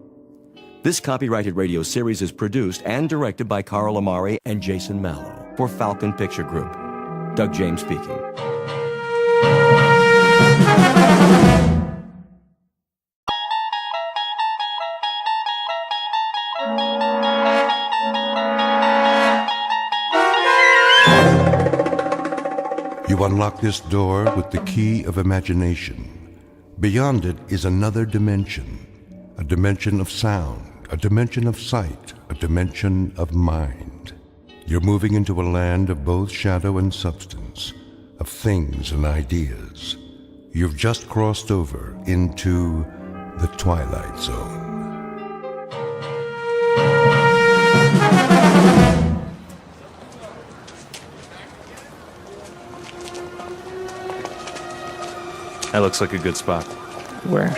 This copyrighted radio series is produced and directed by Carl Amari and Jason Mallow for Falcon Picture Group. Doug James speaking. You unlock this door with the key of imagination. Beyond it is another dimension, a dimension of sound, a dimension of sight, a dimension of mind. You're moving into a land of both shadow and substance, of things and ideas. You've just crossed over into the Twilight Zone. That looks like a good spot. Where?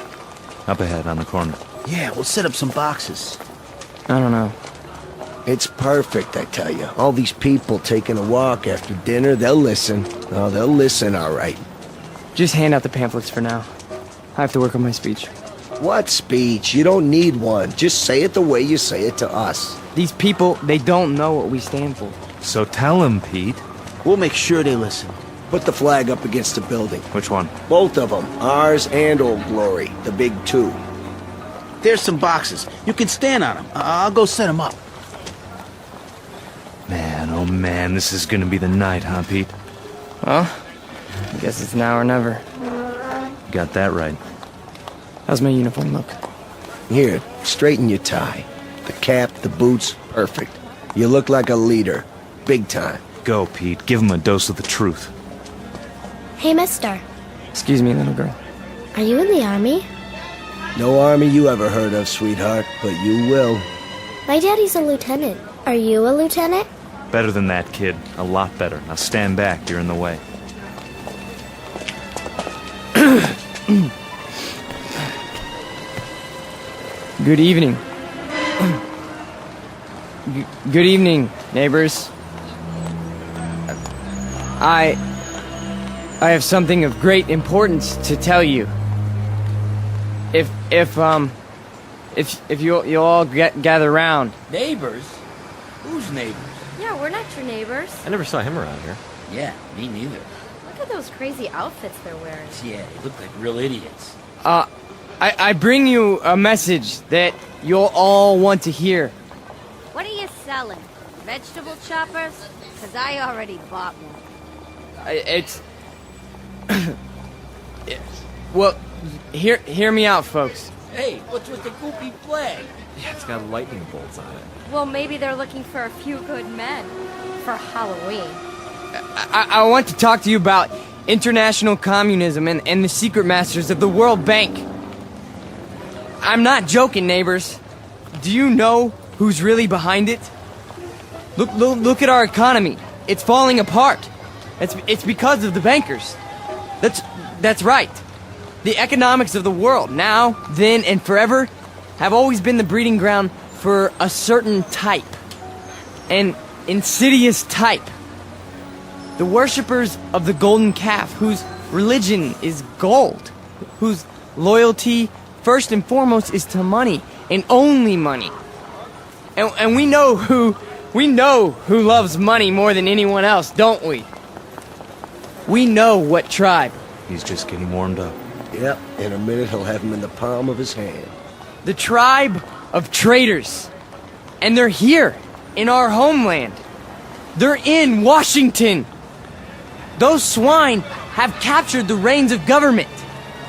Up ahead on the corner. Yeah, we'll set up some boxes. I don't know. It's perfect, I tell you. All these people taking a walk after dinner, they'll listen. Oh, they'll listen, all right. Just hand out the pamphlets for now. I have to work on my speech. What speech? You don't need one. Just say it the way you say it to us. These people, they don't know what we stand for. So tell them, Pete. We'll make sure they listen. Put the flag up against the building. Which one? Both of them. Ours and Old Glory. The big two. There's some boxes. You can stand on them. I'll go set them up. Man, oh man, this is gonna be the night, huh, Pete? Well, I guess it's now or never. Got that right. How's my uniform look? Here, straighten your tie. The cap, the boots, perfect. You look like a leader. Big time. Go, Pete. Give him a dose of the truth. Hey, mister. Excuse me, little girl. Are you in the army? No army you ever heard of, sweetheart, but you will. My daddy's a lieutenant. Are you a lieutenant? Better than that, kid. A lot better. Now stand back. You're in the way. Good evening. Good evening, neighbors. I have something of great importance to tell you. If you'll all gather round. Neighbors? Who's neighbors? Yeah, we're not your neighbors. I never saw him around here. Yeah, me neither. Look at those crazy outfits they're wearing. Yeah, they look like real idiots. I bring you a message that you'll all want to hear. What are you selling? Vegetable choppers? Because I already bought one. Well, hear me out, folks. Hey, what's with the goopy flag? Yeah, it's got lightning bolts on it. Well, maybe they're looking for a few good men for Halloween. I want to talk to you about international communism and the secret masters of the World Bank. I'm not joking, neighbors. Do you know who's really behind it? Look at our economy. It's falling apart. It's because of the bankers. That's right. The economics of the world, now, then, and forever, have always been the breeding ground for a certain type. An insidious type. The worshippers of the golden calf, whose religion is gold, whose loyalty, first and foremost, is to money, and only money. And we know who loves money more than anyone else, don't we? We know what tribe. He's just getting warmed up. Yep, in a minute he'll have him in the palm of his hand. The tribe of traitors. And they're here, in our homeland. They're in Washington. Those swine have captured the reins of government.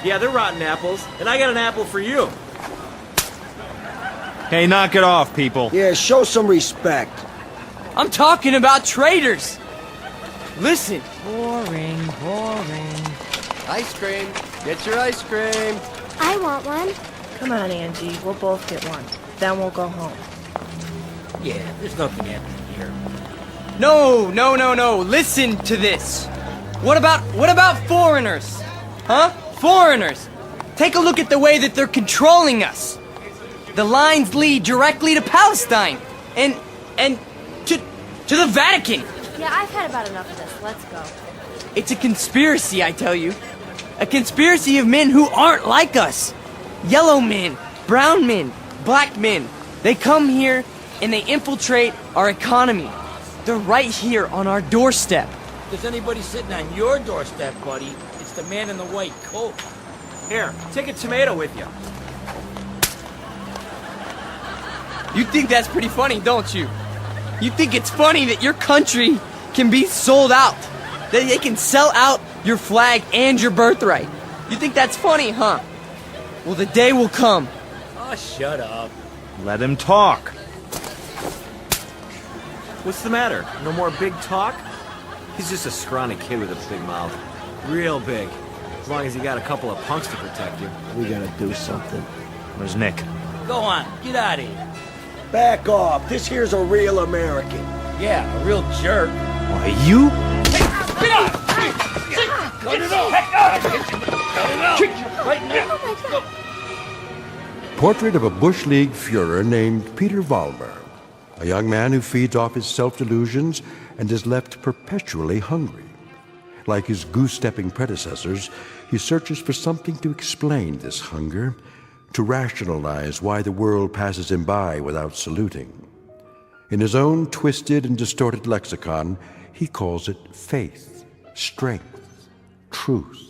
Yeah, they're rotten apples, and I got an apple for you. Hey, knock it off, people. Yeah, show some respect. I'm talking about traitors. Listen. Boring. Ice cream. Get your ice cream. I want one. Come on, Angie. We'll both get one. Then we'll go home. Yeah, there's nothing happening here. No. Listen to this. What about foreigners? Huh? Foreigners. Take a look at the way that they're controlling us. The lines lead directly to Palestine and to the Vatican. Yeah, I've had about enough of this. Let's go. It's a conspiracy, I tell you. A conspiracy of men who aren't like us. Yellow men, brown men, black men. They come here and they infiltrate our economy. They're right here on our doorstep. If there's anybody sitting on your doorstep, buddy, it's the man in the white coat. Here, take a tomato with you. You think that's pretty funny, don't you? You think it's funny that your country can be sold out? That they can sell out your flag and your birthright? You think that's funny, huh? Well, the day will come. Oh, shut up. Let him talk. What's the matter? No more big talk? He's just a scrawny kid with a big mouth. Real big. As long as you got a couple of punks to protect you. We gotta do something. Where's Nick? Go on, get out of here. Back off. This here's a real American. Yeah, a real jerk. Why, you? Get out! Cut it off! Cut it out! Right now! Portrait of a Bush League Führer named Peter Vollmer, a young man who feeds off his self-delusions and is left perpetually hungry. Like his goose-stepping predecessors, he searches for something to explain this hunger, to rationalize why the world passes him by without saluting. In his own twisted and distorted lexicon, he calls it faith, strength, truth.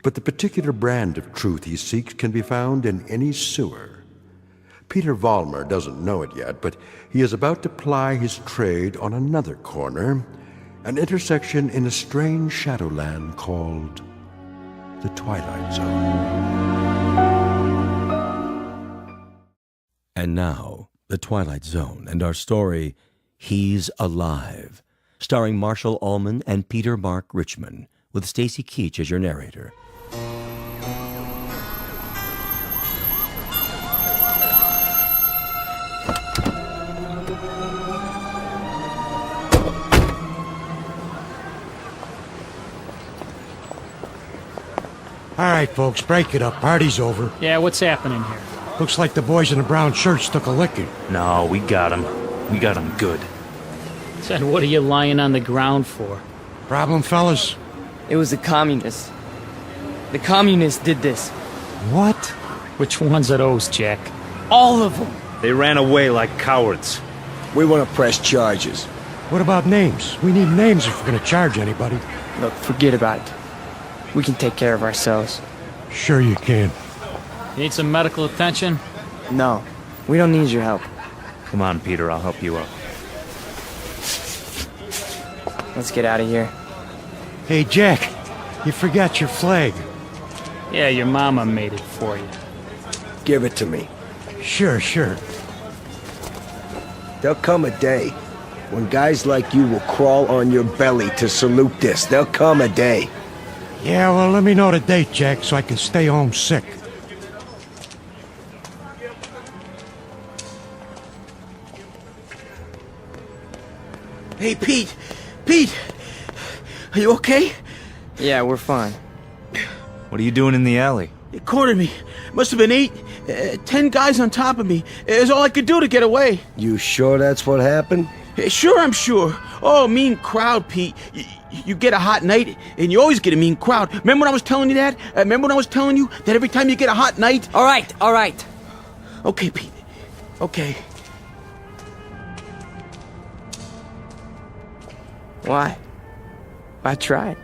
But the particular brand of truth he seeks can be found in any sewer. Peter Vollmer doesn't know it yet, but he is about to ply his trade on another corner, an intersection in a strange shadowland called the Twilight Zone. And now, the Twilight Zone and our story, He's Alive, starring Marshall Allman and Peter Mark Richmond, with Stacy Keach as your narrator. All right, folks, break it up. Party's over. Yeah, what's happening here? Looks like the boys in the brown shirts took a licking. No, we got him. We got him good. Then what are you lying on the ground for? Problem, fellas? It was the communists. The communists did this. What? Which ones are those, Jack? All of them. They ran away like cowards. We want to press charges. What about names? We need names if we're going to charge anybody. Look, forget about it. We can take care of ourselves. Sure you can. Need some medical attention? No, we don't need your help. Come on, Peter, I'll help you out. Let's get out of here. Hey, Jack, you forgot your flag. Yeah, your mama made it for you. Give it to me. Sure. There'll come a day when guys like you will crawl on your belly to salute this. There'll come a day. Yeah, well, let me know the date, Jack, so I can stay home sick. Hey, Pete! Pete! Are you okay? Yeah, we're fine. What are you doing in the alley? It cornered me. Must have been 10 guys on top of me. It was all I could do to get away. You sure that's what happened? Sure, I'm sure. Oh, mean crowd, Pete. You get a hot night, and you always get a mean crowd. Remember when I was telling you that? Remember when I was telling you that every time you get a hot night... All right. Okay, Pete. Okay. Why? I tried.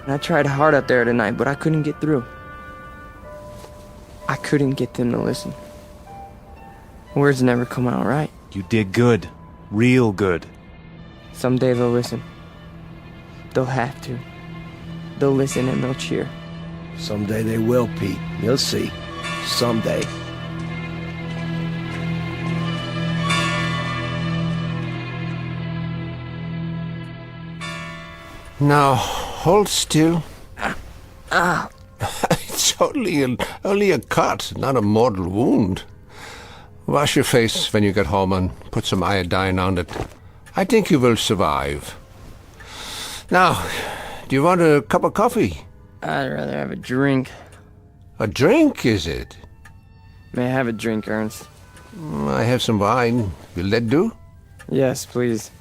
I tried hard out there tonight, but I couldn't get through. I couldn't get them to listen. Words never come out right. You did good. Real good. Someday they'll listen. They'll have to. They'll listen and they'll cheer. Someday they will, Pete. You'll see. Someday. Now, hold still. It's only a cut, not a mortal wound. Wash your face when you get home and put some iodine on it. I think you will survive. Now, do you want a cup of coffee? I'd rather have a drink. A drink, is it? May I have a drink, Ernst? I have some wine. Will that do? Yes, please.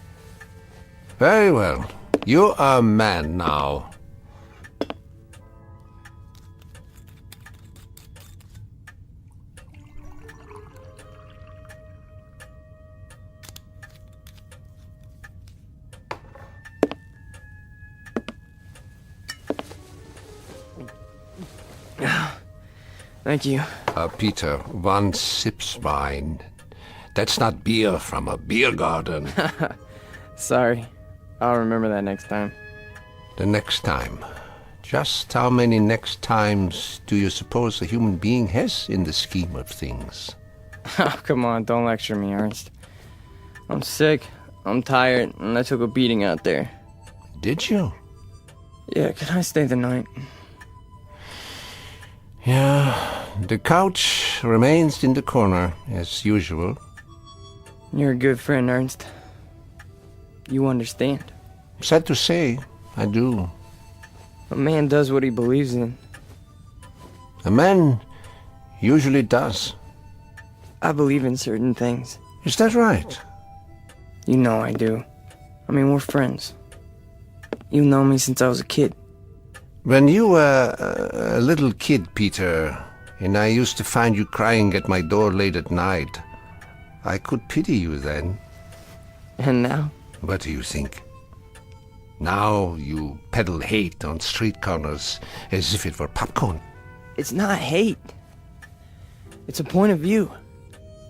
Very well. You are a man now. Thank you. Peter, one sips wine. That's not beer from a beer garden. Sorry. I'll remember that next time. The next time. Just how many next times do you suppose a human being has in the scheme of things? Oh, come on, don't lecture me, Ernst. I'm sick, I'm tired, and I took a beating out there. Did you? Yeah, can I stay the night? Yeah, the couch remains in the corner, as usual. You're a good friend, Ernst. You understand. Sad to say, I do. A man does what he believes in. A man usually does. I believe in certain things. Is that right? You know I do. I mean, we're friends. You've known me since I was a kid. When you were a little kid, Peter, and I used to find you crying at my door late at night, I could pity you then. And now? What do you think? Now you peddle hate on street corners as if it were popcorn. It's not hate. It's a point of view.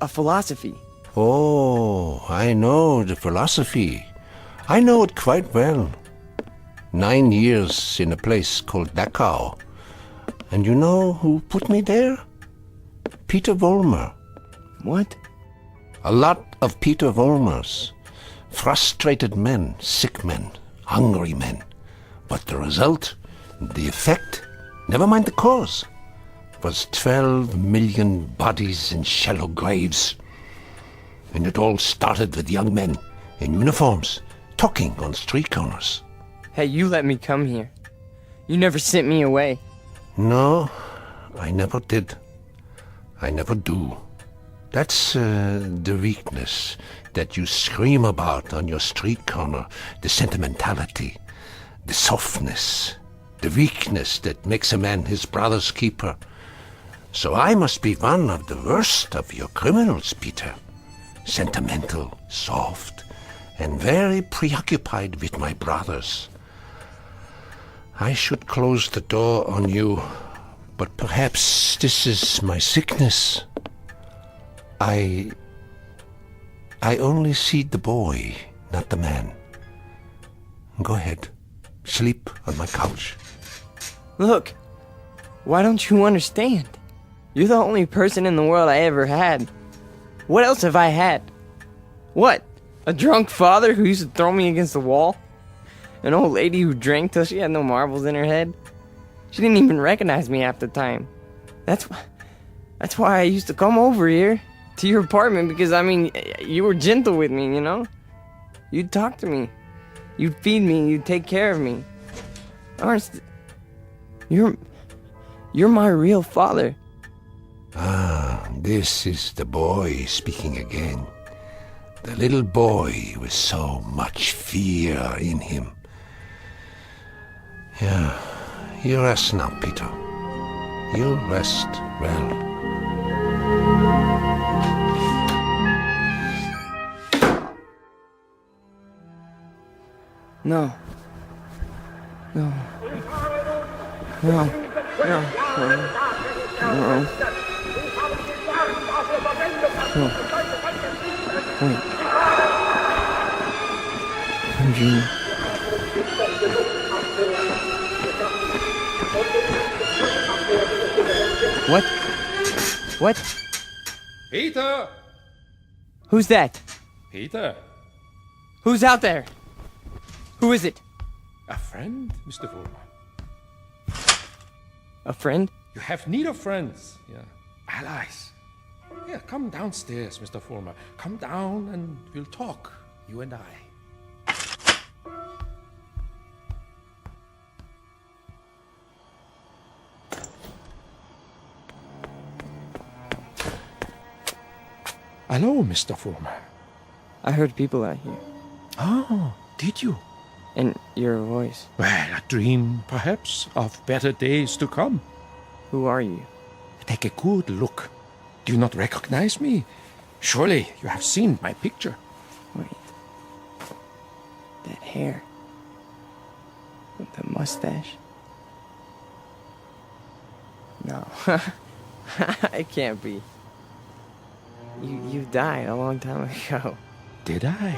A philosophy. Oh, I know the philosophy. I know it quite well. 9 years in a place called Dachau. And you know who put me there? Peter Vollmer. What? A lot of Peter Vollmers. Frustrated men, sick men, hungry men. But the result, the effect, never mind the cause, was 12 million bodies in shallow graves. And it all started with young men in uniforms, talking on street corners. Hey, you let me come here. You never sent me away. No, I never did. I never do. That's the weakness that you scream about on your street corner, the sentimentality, the softness, the weakness that makes a man his brother's keeper. So I must be one of the worst of your criminals, Peter. Sentimental, soft, and very preoccupied with my brothers. I should close the door on you, but perhaps this is my sickness. I only see the boy, not the man. Go ahead. Sleep on my couch. Look, why don't you understand? You're the only person in the world I ever had. What else have I had? What? A drunk father who used to throw me against the wall? An old lady who drank till she had no marbles in her head? She didn't even recognize me half the time. That's why I used to come over here to your apartment, because, I mean, you were gentle with me, you know? You'd talk to me. You'd feed me, you'd take care of me. Ernst, you're my real father. Ah, this is the boy speaking again. The little boy with so much fear in him. Yeah, you rest now, Peter. You rest well. No. No. No. No. No. No. Wait. Junior. What? What? Peter! Who's that? Peter? Who's out there? Who is it? A friend, Mr. Vollmer. A friend? You have need of friends, yeah. Allies. Yeah, come downstairs, Mr. Vollmer. Come down and we'll talk, you and I. Hello, Mr. Vollmer. I heard people out here. Oh, did you? And your voice. Well, a dream, perhaps, of better days to come. Who are you? Take a good look. Do you not recognize me? Surely you have seen my picture. Wait. That hair. With the mustache. No. It can't be. You died a long time ago. Did I?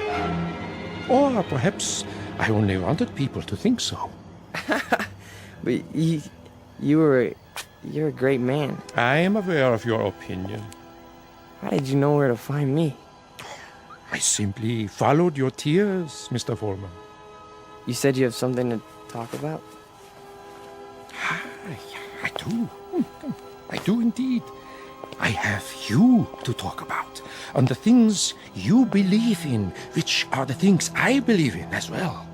Or perhaps I only wanted people to think so. But you're a great man. I am aware of your opinion. How did you know where to find me? I simply followed your tears, Mr. Vollmer. You said you have something to talk about? I do. I do indeed. I have you to talk about, and the things you believe in, which are the things I believe in as well.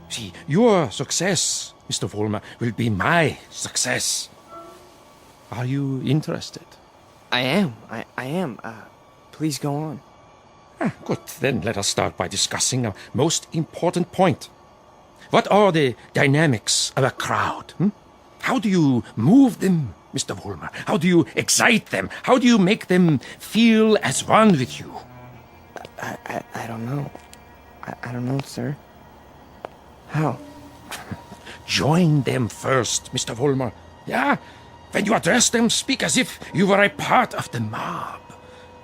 See, your success, Mr. Vollmer, will be my success. Are you interested? I am. I am. Please go on. Good. Then let us start by discussing a most important point. What are the dynamics of a crowd? How do you move them, Mr. Vollmer? How do you excite them? How do you make them feel as one with you? I don't know. I don't know, sir. How? Join them first, Mr. Vollmer. Yeah? When you address them, speak as if you were a part of the mob.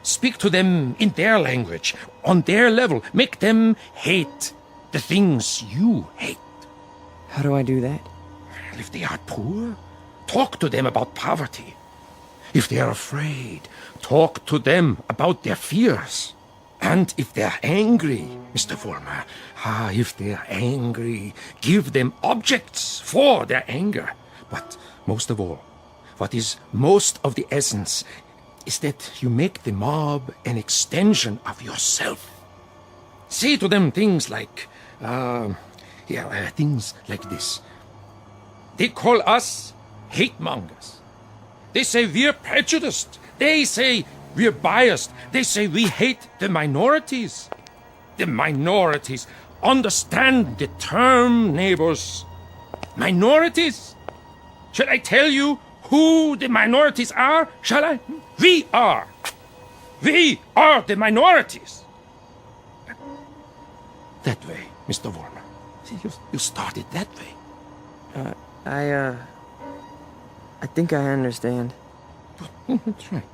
Speak to them in their language, on their level. Make them hate the things you hate. How do I do that? If they are poor, talk to them about poverty. If they are afraid, talk to them about their fears. And if they are angry, Mr. Vollmer, if they are angry, give them objects for their anger. But most of all, what is most of the essence is that you make the mob an extension of yourself. Say to them things like, things like this. They call us hate mongers. They say we're prejudiced. They say we're biased. They say we hate the minorities. The minorities. Understand the term, neighbors. Minorities. Shall I tell you who the minorities are? Shall I? We are. We are the minorities. That way, Mr. Vollmer. See, you started that way. I think I understand. That's right.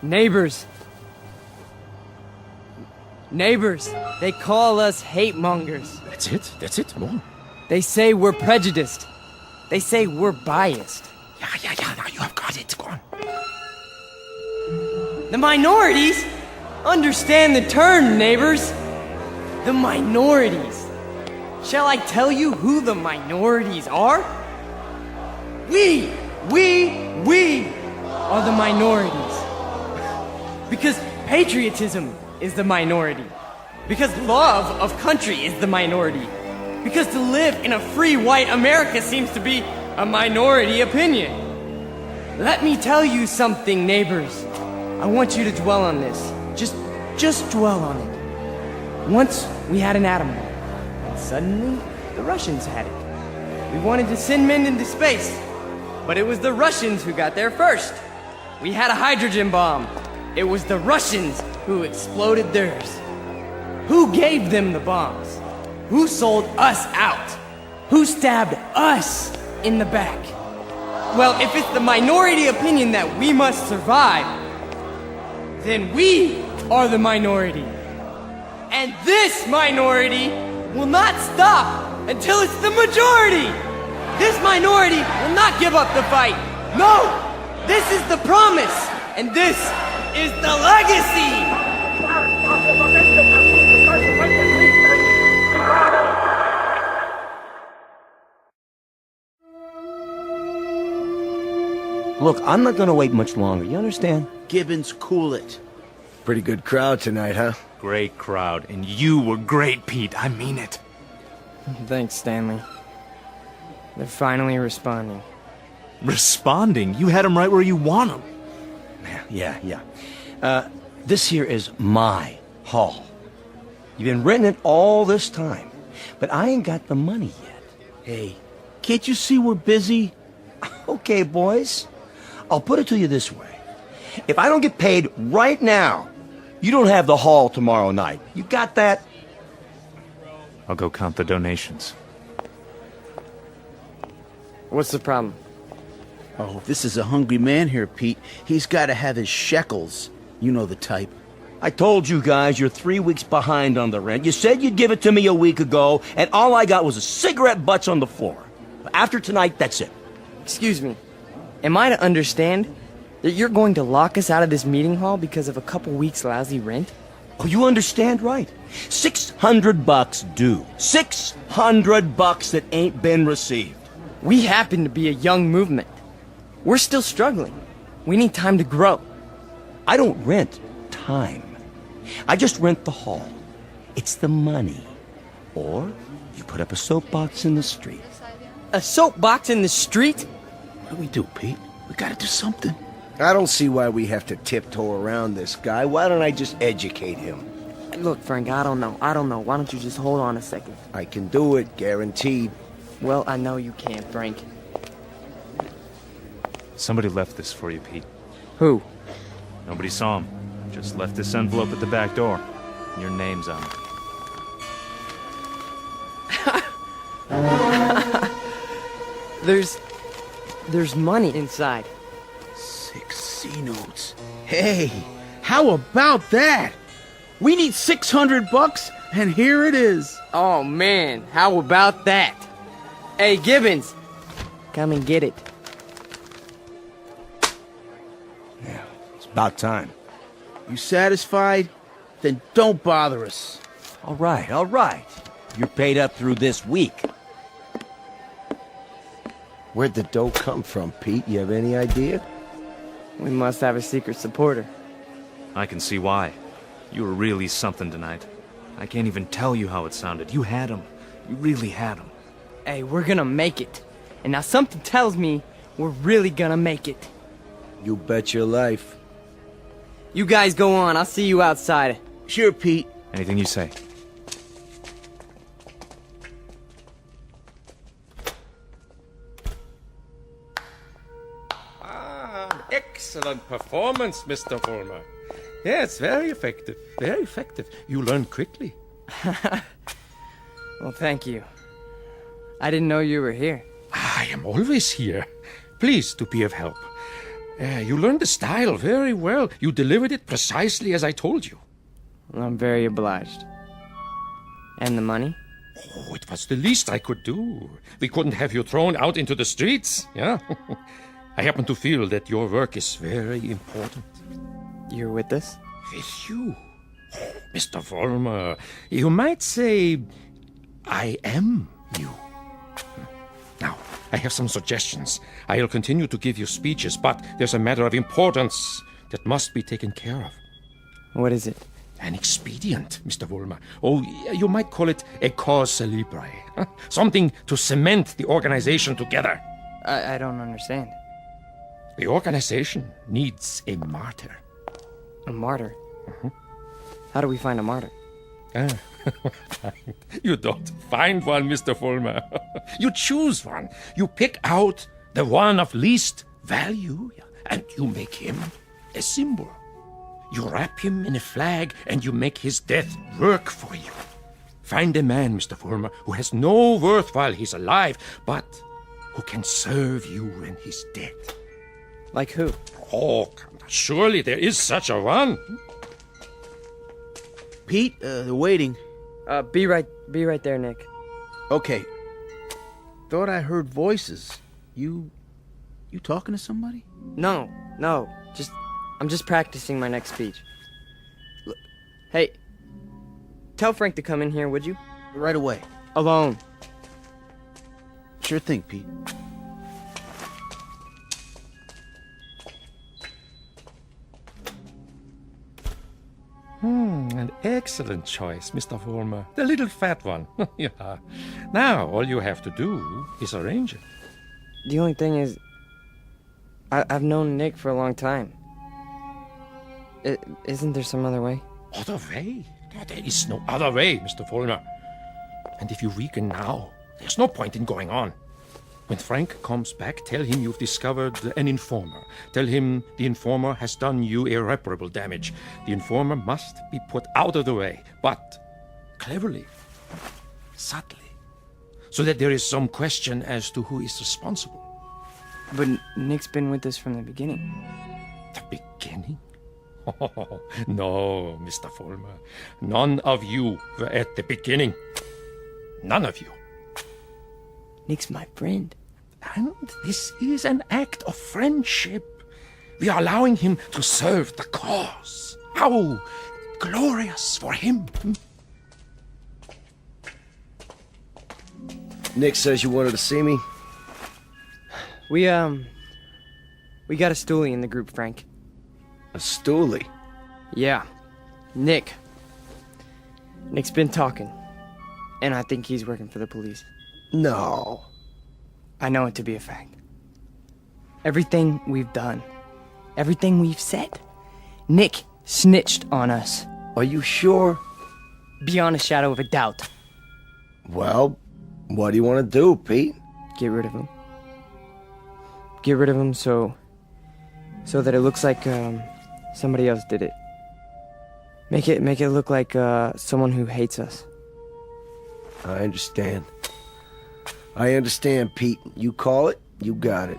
Neighbors. Neighbors. They call us hate mongers. That's it. More. They say we're prejudiced. They say we're biased. Yeah. Now you have got it. Go on. The minorities? Understand the term, neighbors. The minorities. Shall I tell you who the minorities are? We are the minorities. Because patriotism is the minority. Because love of country is the minority. Because to live in a free white America seems to be a minority opinion. Let me tell you something, neighbors. I want you to dwell on this. Just dwell on it. Once we had an atom bomb, and suddenly the Russians had it. We wanted to send men into space, but it was the Russians who got there first. We had a hydrogen bomb. It was the Russians who exploded theirs. Who gave them the bombs? Who sold us out? Who stabbed us in the back? Well, if it's the minority opinion that we must survive, then we are the minority. And this minority will not stop until it's the majority. This minority will not give up the fight. No, this is the promise, and this is the legacy. Look, I'm not gonna wait much longer, you understand? Gibbons, cool it. Pretty good crowd tonight, huh? Great crowd, and you were great, Pete. I mean it. Thanks, Stanley. They're finally responding. Responding? You had them right where you want them. Yeah. This here is my hall. You've been renting it all this time, but I ain't got the money yet. Hey, can't you see we're busy? Okay, boys. I'll put it to you this way. If I don't get paid right now, you don't have the hall tomorrow night. You got that? I'll go count the donations. What's the problem? Oh, this is a hungry man here, Pete. He's got to have his shekels. You know the type. I told you guys you're 3 weeks behind on the rent. You said you'd give it to me a week ago, and all I got was a cigarette butts on the floor. After tonight, that's it. Excuse me. Am I to understand that you're going to lock us out of this meeting hall because of a couple weeks' lousy rent? Oh, you understand right. $600 due. $600 that ain't been received. We happen to be a young movement. We're still struggling. We need time to grow. I don't rent time. I just rent the hall. It's the money. Or you put up a soapbox in the street. A soapbox in the street? What do we do, Pete? We gotta do something. I don't see why we have to tiptoe around this guy. Why don't I just educate him? Look, Frank, I don't know. Why don't you just hold on a second? I can do it, guaranteed. Well, I know you can, Frank. Somebody left this for you, Pete. Who? Nobody saw him. Just left this envelope at the back door. Your name's on it. There's money inside. 6 C-notes. Hey, how about that? We need $600, and here it is. Oh, man, how about that? Hey, Gibbons, come and get it. Yeah, it's about time. You satisfied? Then don't bother us. All right. You're paid up through this week. Where'd the dough come from, Pete? You have any idea? We must have a secret supporter. I can see why. You were really something tonight. I can't even tell you how it sounded. You had him. You really had him. Hey, we're gonna make it. And now something tells me we're really gonna make it. You bet your life. You guys go on. I'll see you outside. Sure, Pete. Anything you say. Excellent performance, Mr. Vollmer. Yes, very effective. Very effective. You learn quickly. Well, thank you. I didn't know you were here. I am always here. Pleased to be of help. You learned the style very well. You delivered it precisely as I told you. Well, I'm very obliged. And the money? Oh, it was the least I could do. We couldn't have you thrown out into the streets, yeah? I happen to feel that your work is very important. You're with us? With you? Oh, Mr. Vollmer, you might say I am you. Now, I have some suggestions. I'll continue to give you speeches, but there's a matter of importance that must be taken care of. What is it? An expedient, Mr. Vollmer. Oh, you might call it a cause célèbre. Something to cement the organization together. I don't understand. The organization needs a martyr. A martyr? How do we find a martyr? You don't find one, Mr. Vollmer. You choose one. You pick out the one of least value, and you make him a symbol. You wrap him in a flag, and you make his death work for you. Find a man, Mr. Vollmer, who has no worth while he's alive, but who can serve you when he's dead. Like who? Oh, surely there is such a one. Pete, they're waiting. Be right there, Nick. Okay. Thought I heard voices. You talking to somebody? No. I'm just practicing my next speech. Look, hey, tell Frank to come in here, would you? Right away. Alone. Sure thing, Pete. An excellent choice, Mr. Vollmer. The little fat one. Yeah. Now, all you have to do is arrange it. The only thing is, I've known Nick for a long time. Isn't there some other way? Other way? There is no other way, Mr. Vollmer. And if you weaken now, there's no point in going on. When Frank comes back, tell him you've discovered an informer. Tell him the informer has done you irreparable damage. The informer must be put out of the way, but cleverly, subtly, so that there is some question as to who is responsible. But Nick's been with us from the beginning. The beginning? Oh, no, Mr. Vollmer. None of you were at the beginning. None of you. Nick's my friend. And this is an act of friendship. We are allowing him to serve the cause. How glorious for him. Nick says you wanted to see me. We got a stoolie in the group, Frank. A stoolie? Yeah. Nick's been talking. And I think he's working for the police. No. I know it to be a fact. Everything we've done, everything we've said, Nick snitched on us. Are you sure? Beyond a shadow of a doubt. Well, what do you want to do, Pete? Get rid of him. Get rid of him so that it looks like somebody else did it. Make it look like someone who hates us. I understand. I understand, Pete. You call it, you got it.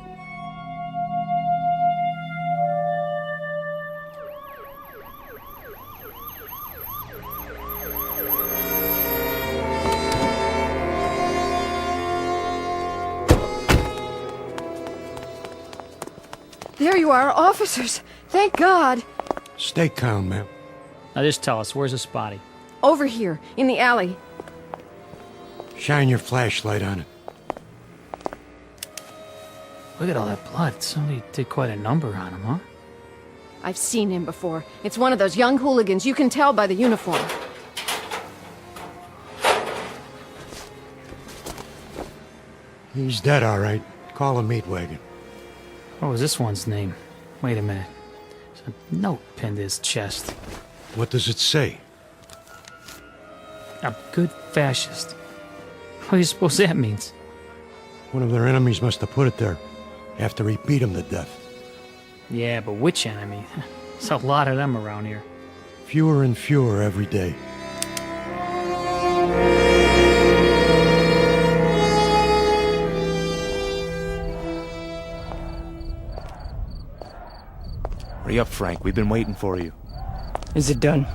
There you are, officers. Thank God. Stay calm, ma'am. Now just tell us, where's this body? Over here, in the alley. Shine your flashlight on it. Look at all that blood. Somebody did quite a number on him, huh? I've seen him before. It's one of those young hooligans. You can tell by the uniform. He's dead, all right. Call a meat wagon. What was this one's name? Wait a minute. There's a note pinned to his chest. What does it say? A good fascist. What do you suppose that means? One of their enemies must have put it there after he beat him to death. Yeah, but which enemy? There's a lot of them around here. Fewer and fewer every day. Hurry up, Frank. We've been waiting for you. Is it done?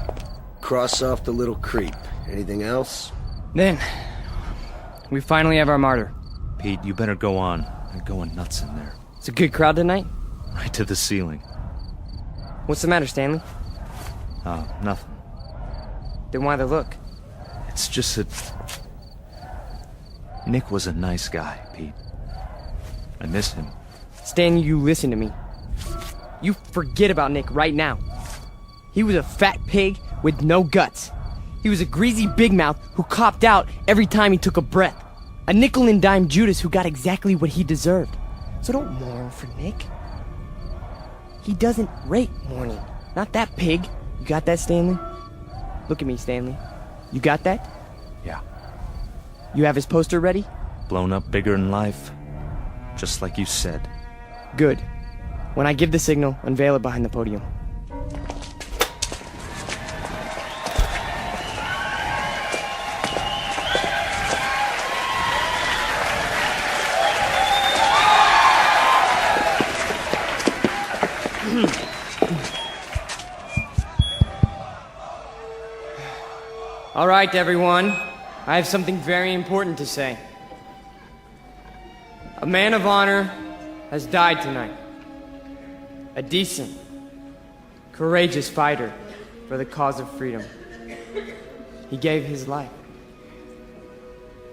Cross off the little creep. Anything else? Then, we finally have our martyr. Pete, you better go on. They're going nuts in there. It's a good crowd tonight? Right to the ceiling. What's the matter, Stanley? Oh, nothing. Then why the look? It's just that... Nick was a nice guy, Pete. I miss him. Stan, you listen to me. You forget about Nick right now. He was a fat pig with no guts. He was a greasy big mouth who copped out every time he took a breath. A nickel and dime Judas who got exactly what he deserved. So don't mourn for Nick. He doesn't rate mourning. Not that pig. You got that, Stanley? Look at me, Stanley. You got that? Yeah. You have his poster ready? Blown up bigger in life. Just like you said. Good. When I give the signal, unveil it behind the podium. All right, everyone. I have something very important to say. A man of honor has died tonight. A decent, courageous fighter for the cause of freedom. He gave his life.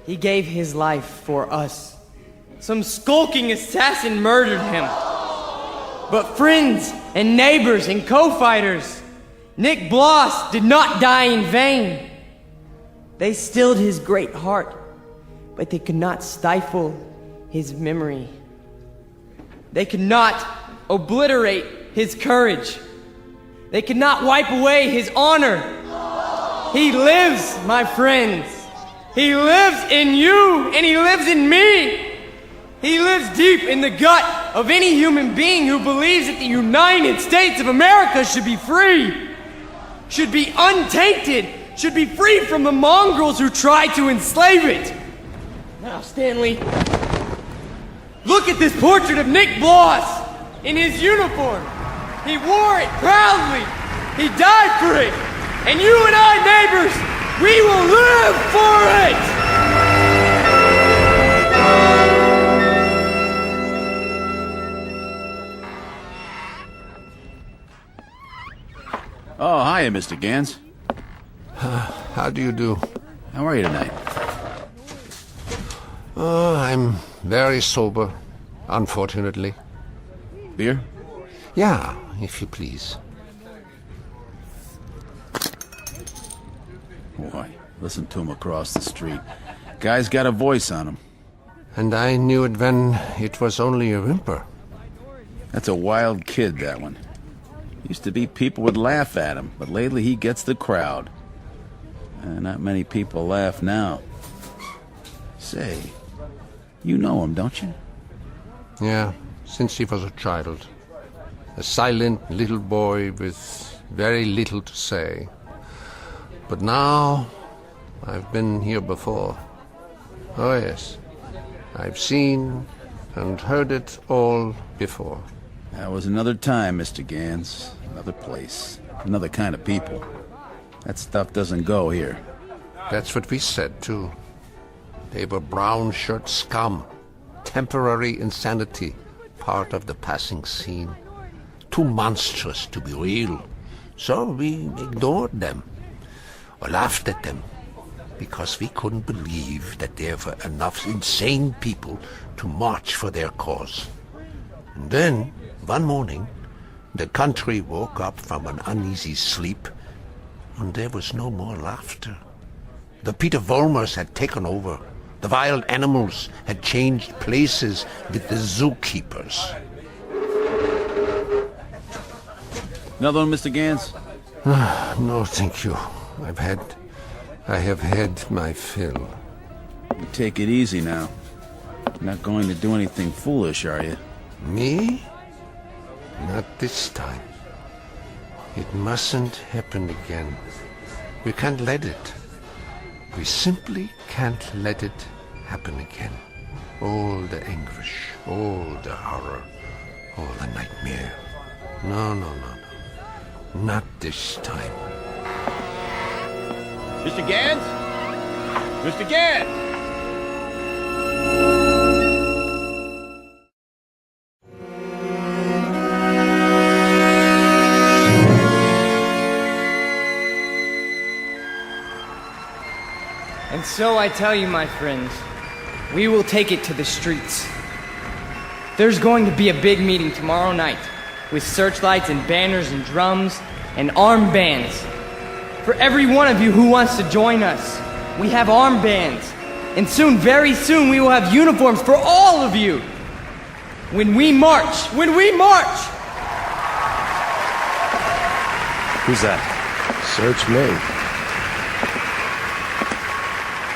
He gave his life for us. Some skulking assassin murdered him. But friends and neighbors and co-fighters, Nick Bloss did not die in vain. They stilled his great heart, but they could not stifle his memory. They could not obliterate his courage. They could not wipe away his honor. He lives, my friends. He lives in you, and he lives in me. He lives deep in the gut of any human being who believes that the United States of America should be free, should be untainted, should be free from the mongrels who try to enslave it. Now, Stanley, look at this portrait of Nick Bloss in his uniform. He wore it proudly. He died for it. And you and I, neighbors, we will live for it. Oh, hiya, Mr. Gans. How do you do? How are you tonight? Oh, I'm very sober, unfortunately. Beer? Yeah, if you please. Boy, listen to him across the street. Guy's got a voice on him. And I knew it when it was only a whimper. That's a wild kid, that one. Used to be people would laugh at him, but lately he gets the crowd. Not many people laugh now. Say, you know him, don't you? Yeah, since he was a child. A silent little boy with very little to say. But now, I've been here before. Oh yes, I've seen and heard it all before. That was another time, Mr. Gans. Another place. Another kind of people. That stuff doesn't go here. That's what we said, too. They were brown shirt scum. Temporary insanity. Part of the passing scene. Too monstrous to be real. So we ignored them. Or laughed at them. Because we couldn't believe that there were enough insane people to march for their cause. And then, one morning, the country woke up from an uneasy sleep, and there was no more laughter. The Peter Volmers had taken over. The wild animals had changed places with the zookeepers. Another one, Mr. Gans? No, thank you. I have had my fill. You take it easy now. You're not going to do anything foolish, are you? Me? Not this time. It mustn't happen again. We can't let it. We simply can't let it happen again. All the anguish, all the horror, all the nightmare. No. Not this time. Mr. Gans? Mr. Gans! And so I tell you, my friends, we will take it to the streets. There's going to be a big meeting tomorrow night, with searchlights and banners and drums, and armbands. For every one of you who wants to join us, we have armbands. And soon, very soon, we will have uniforms for all of you. When we march! Who's that? Search me.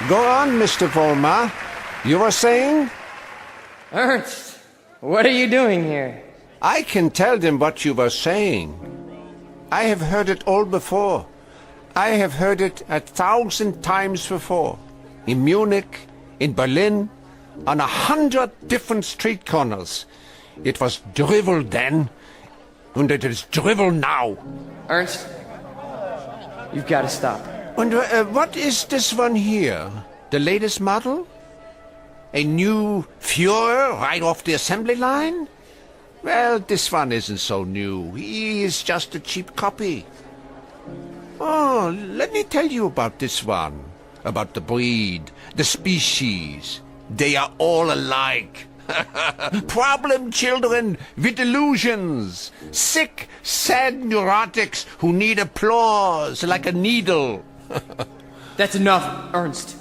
Go on, Mr. Vollmer. You were saying? Ernst, what are you doing here? I can tell them what you were saying. I have heard it all before. I have heard it 1,000 times before. In Munich, in Berlin, on 100 different street corners. It was drivel then, and it is drivel now. Ernst, you've got to stop. And what is this one here? The latest model? A new Führer right off the assembly line? Well, this one isn't so new. He is just a cheap copy. Oh, let me tell you about this one. About the breed, the species. They are all alike. Problem children with delusions. Sick, sad neurotics who need applause like a needle. That's enough, Ernst.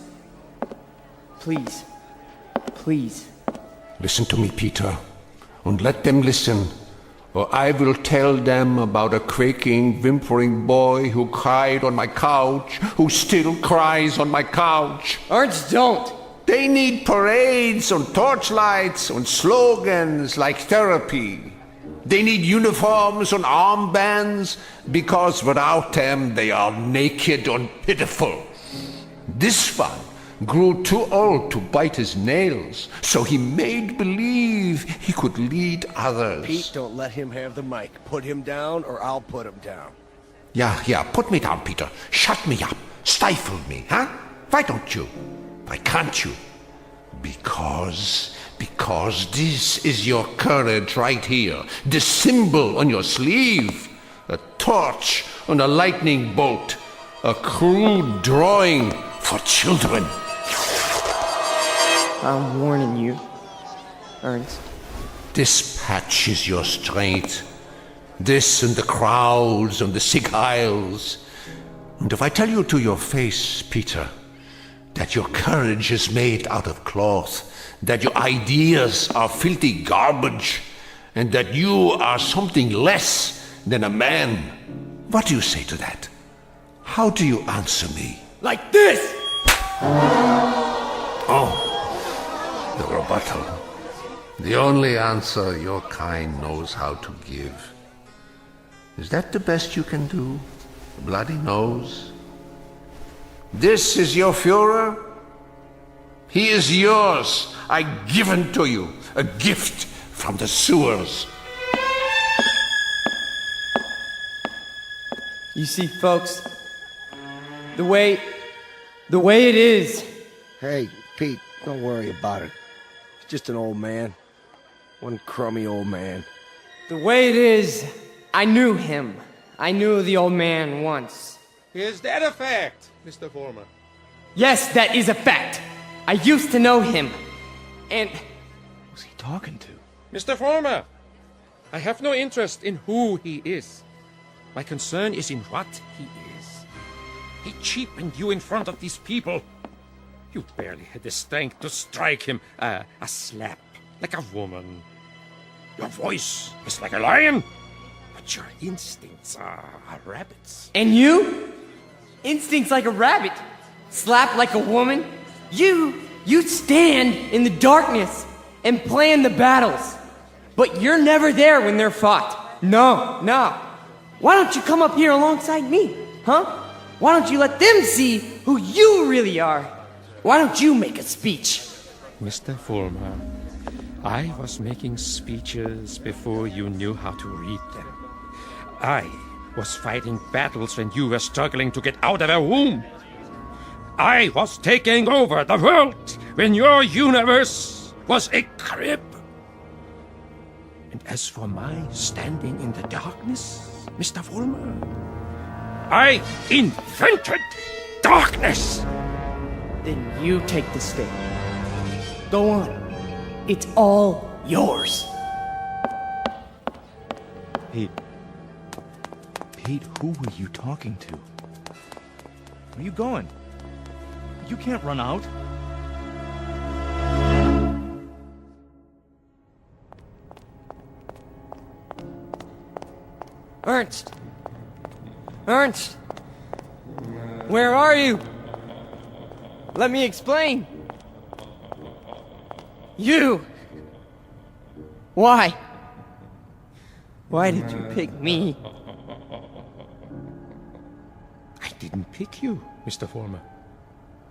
Please. Please. Listen to me, Peter, and let them listen, or I will tell them about a quaking, whimpering boy who cried on my couch, who still cries on my couch. Ernst, don't! They need parades and torchlights and slogans like therapy. They need uniforms and armbands, because without them they are naked and pitiful. This one grew too old to bite his nails, so he made believe he could lead others. Pete, don't let him have the mic. Put him down, or I'll put him down. Yeah, put me down, Peter. Shut me up. Stifle me, huh? Why don't you? Why can't you? Because this is your courage right here. The symbol on your sleeve. A torch and a lightning bolt. A crude drawing for children. I'm warning you, Ernst. This patch is your strength. This and the crowds and the sick aisles. And if I tell you to your face, Peter, that your courage is made out of cloth, that your ideas are filthy garbage, and that you are something less than a man, what do you say to that? How do you answer me? Like this! Oh, the rebuttal. The only answer your kind knows how to give. Is that the best you can do? A bloody nose? This is your Führer? He is yours. I give him to you. A gift from the sewers. You see, folks, the way it is. Hey, Pete, don't worry about it. He's just an old man. One crummy old man. The way it is, I knew him. I knew the old man once. Is that a fact, Mr. Vollmer? Yes, that is a fact. I used to know him. And... Who's he talking to? Mr. Vollmer, I have no interest in who he is. My concern is in what he is. He cheapened you in front of these people. You barely had the strength to strike him a slap, like a woman. Your voice is like a lion, but your instincts are rabbits. And you? Instincts like a rabbit. Slap like a woman. You stand in the darkness and plan the battles. But you're never there when they're fought. No. Why don't you come up here alongside me, huh? Why don't you let them see who you really are? Why don't you make a speech? Mr. Vollmer, I was making speeches before you knew how to read them. I was fighting battles when you were struggling to get out of a womb. I was taking over the world when your universe was a crib. And as for my standing in the darkness, Mr. Vollmer, I invented darkness. Then you take the stage. Go on. It's all yours. Pete, Pete, who were you talking to? Where are you going? You can't run out. Ernst! Ernst! Where are you? Let me explain. You! Why? Why did you pick me? I didn't pick you, Mr. Former.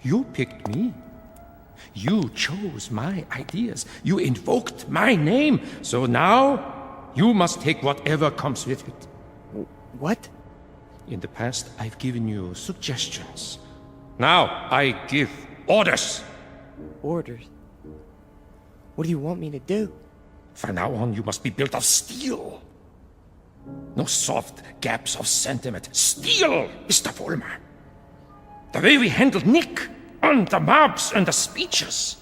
You picked me. You chose my ideas. You invoked my name. So now, you must take whatever comes with it. What? In the past, I've given you suggestions. Now, I give orders. Orders? What do you want me to do? From now on, you must be built of steel. No soft gaps of sentiment. Steel, Mr. Vollmer. The way we handled Nick, and the mobs, and the speeches.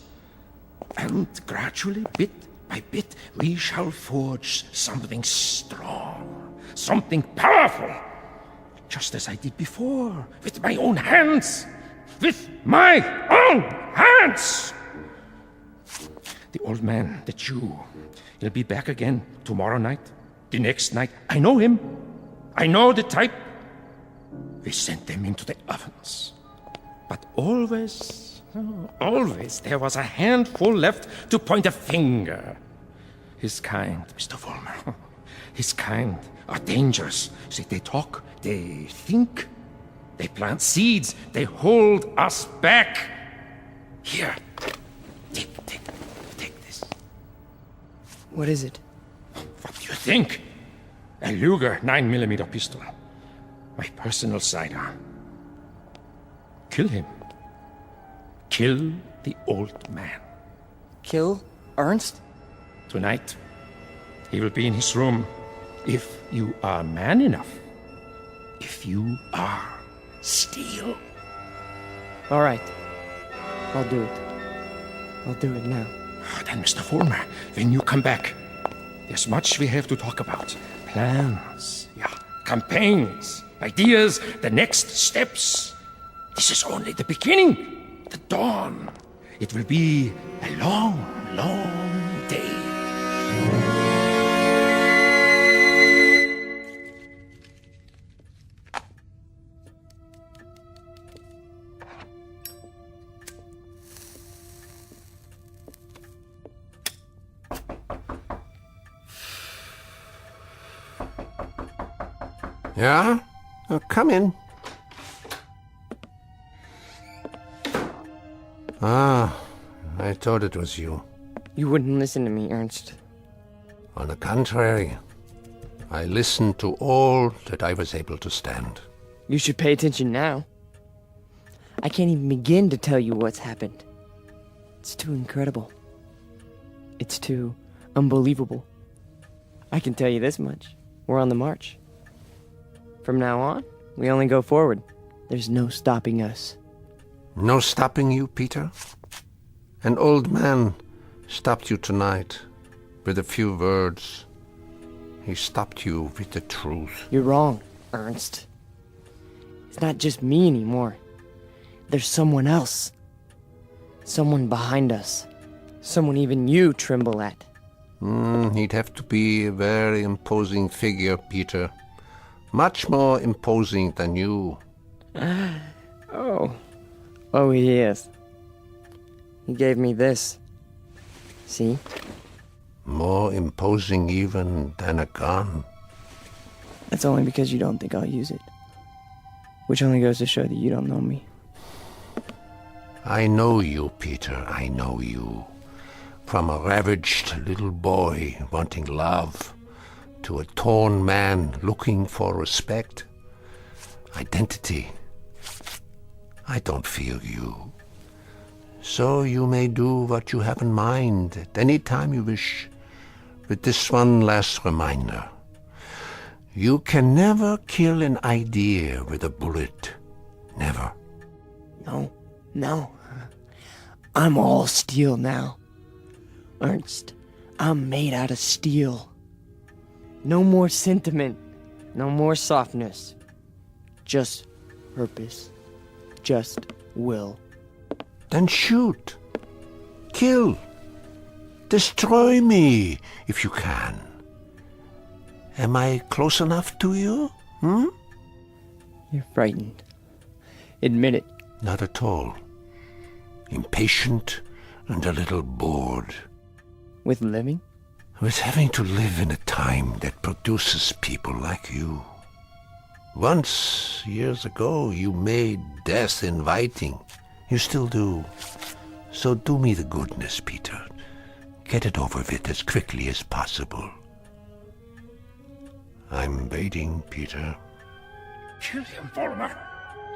And gradually, bit by bit, we shall forge something strong, something powerful. Just as I did before, with my own hands. With my own hands! The old man, the Jew, he'll be back again tomorrow night, the next night. I know him. I know the type. We sent them into the ovens. But always, there was a handful left to point a finger. His kind, Mr. Vollmer, his kind are dangerous. See, they talk, they think, they plant seeds, they hold us back. Here, take this. What is it? What do you think? A Luger 9mm pistol. My personal sidearm. Kill him. Kill the old man. Kill Ernst? Tonight, he will be in his room. If you are man enough. If you are steel. All right. I'll do it. I'll do it now. Then, Mr. Vollmer, when you come back, there's much we have to talk about. Plans, campaigns, ideas, the next steps. This is only the beginning, the dawn. It will be a long, long day. Yeah? Oh, come in. Ah, I thought it was you. You wouldn't listen to me, Ernst. On the contrary, I listened to all that I was able to stand. You should pay attention now. I can't even begin to tell you what's happened. It's too incredible. It's too unbelievable. I can tell you this much. We're on the march. From now on, we only go forward. There's no stopping us. No stopping you, Peter? An old man stopped you tonight with a few words. He stopped you with the truth. You're wrong, Ernst. It's not just me anymore. There's someone else. Someone behind us. Someone even you tremble at. He'd have to be a very imposing figure, Peter. Much more imposing than you. Oh, he is. He gave me this. See? More imposing even than a gun. That's only because you don't think I'll use it. Which only goes to show that you don't know me. I know you, Peter, I know you. From a ravaged little boy wanting love to a torn man looking for respect, identity. I don't fear you. So you may do what you have in mind at any time you wish. With this one last reminder. You can never kill an idea with a bullet. Never. No. I'm all steel now. Ernst, I'm made out of steel. No more sentiment. No more softness. Just purpose. Just will. Then shoot. Kill. Destroy me, if you can. Am I close enough to you? You're frightened. Admit it. Not at all. Impatient and a little bored. With living? With having to live in a time that produces people like you. Once, years ago, you made death inviting. You still do. So do me the goodness, Peter. Get it over with as quickly as possible. I'm waiting, Peter. Kill him, Vollmer.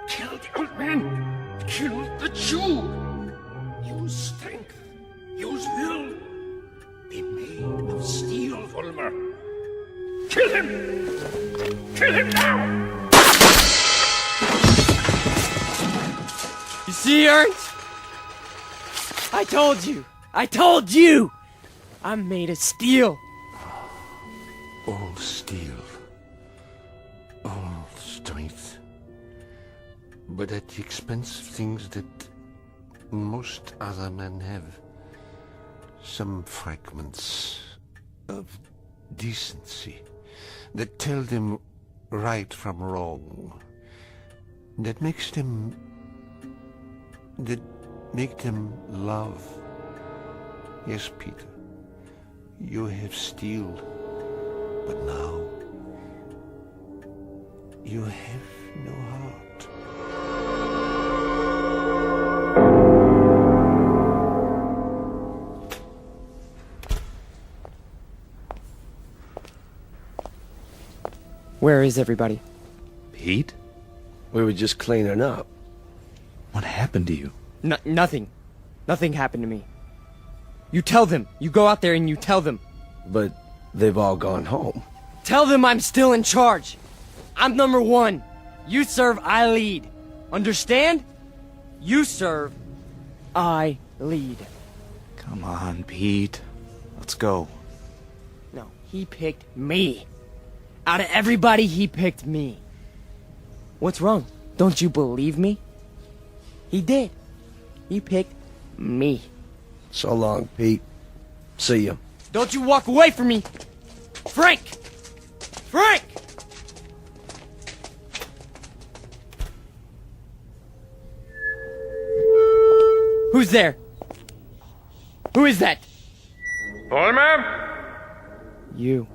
Kill the old man. Kill the Jew. Use strength. Use will. Be made of steel, Vollmer. Kill him! Kill him now! You see, Ernst? I told you! I told you! I'm made of steel. All steel. All strength. But at the expense of things that most other men have. Some fragments of decency that tell them right from wrong. That make them love. Yes, Peter, you have steel, but now you have no heart. Where is everybody? Pete? We were just cleaning up. What happened to you? Nothing. Nothing happened to me. You tell them. You go out there and you tell them. But they've all gone home. Tell them I'm still in charge. I'm number one. You serve, I lead. Understand? You serve, I lead. Come on, Pete. Let's go. No, he picked me. Out of everybody, he picked me. What's wrong? Don't you believe me? He did. He picked me. So long, Pete. See ya. Don't you walk away from me! Frank! Frank! Who's there? Who is that? Vollmer? You.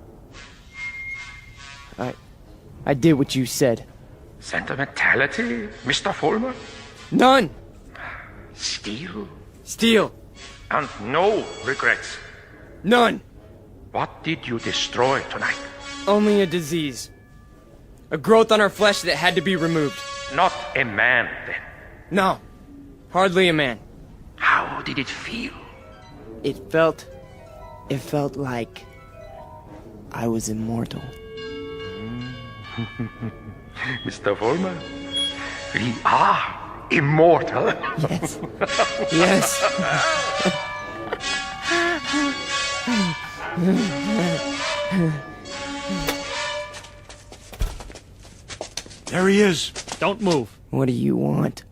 I did what you said. Sentimentality, Mr. Vollmer? None! Steel? Steel. And no regrets? None! What did you destroy tonight? Only a disease. A growth on our flesh that had to be removed. Not a man, then? No. Hardly a man. How did it feel? It felt like I was immortal. Mr. Vollmer, we are immortal. Yes. Yes. There he is. Don't move. What do you want?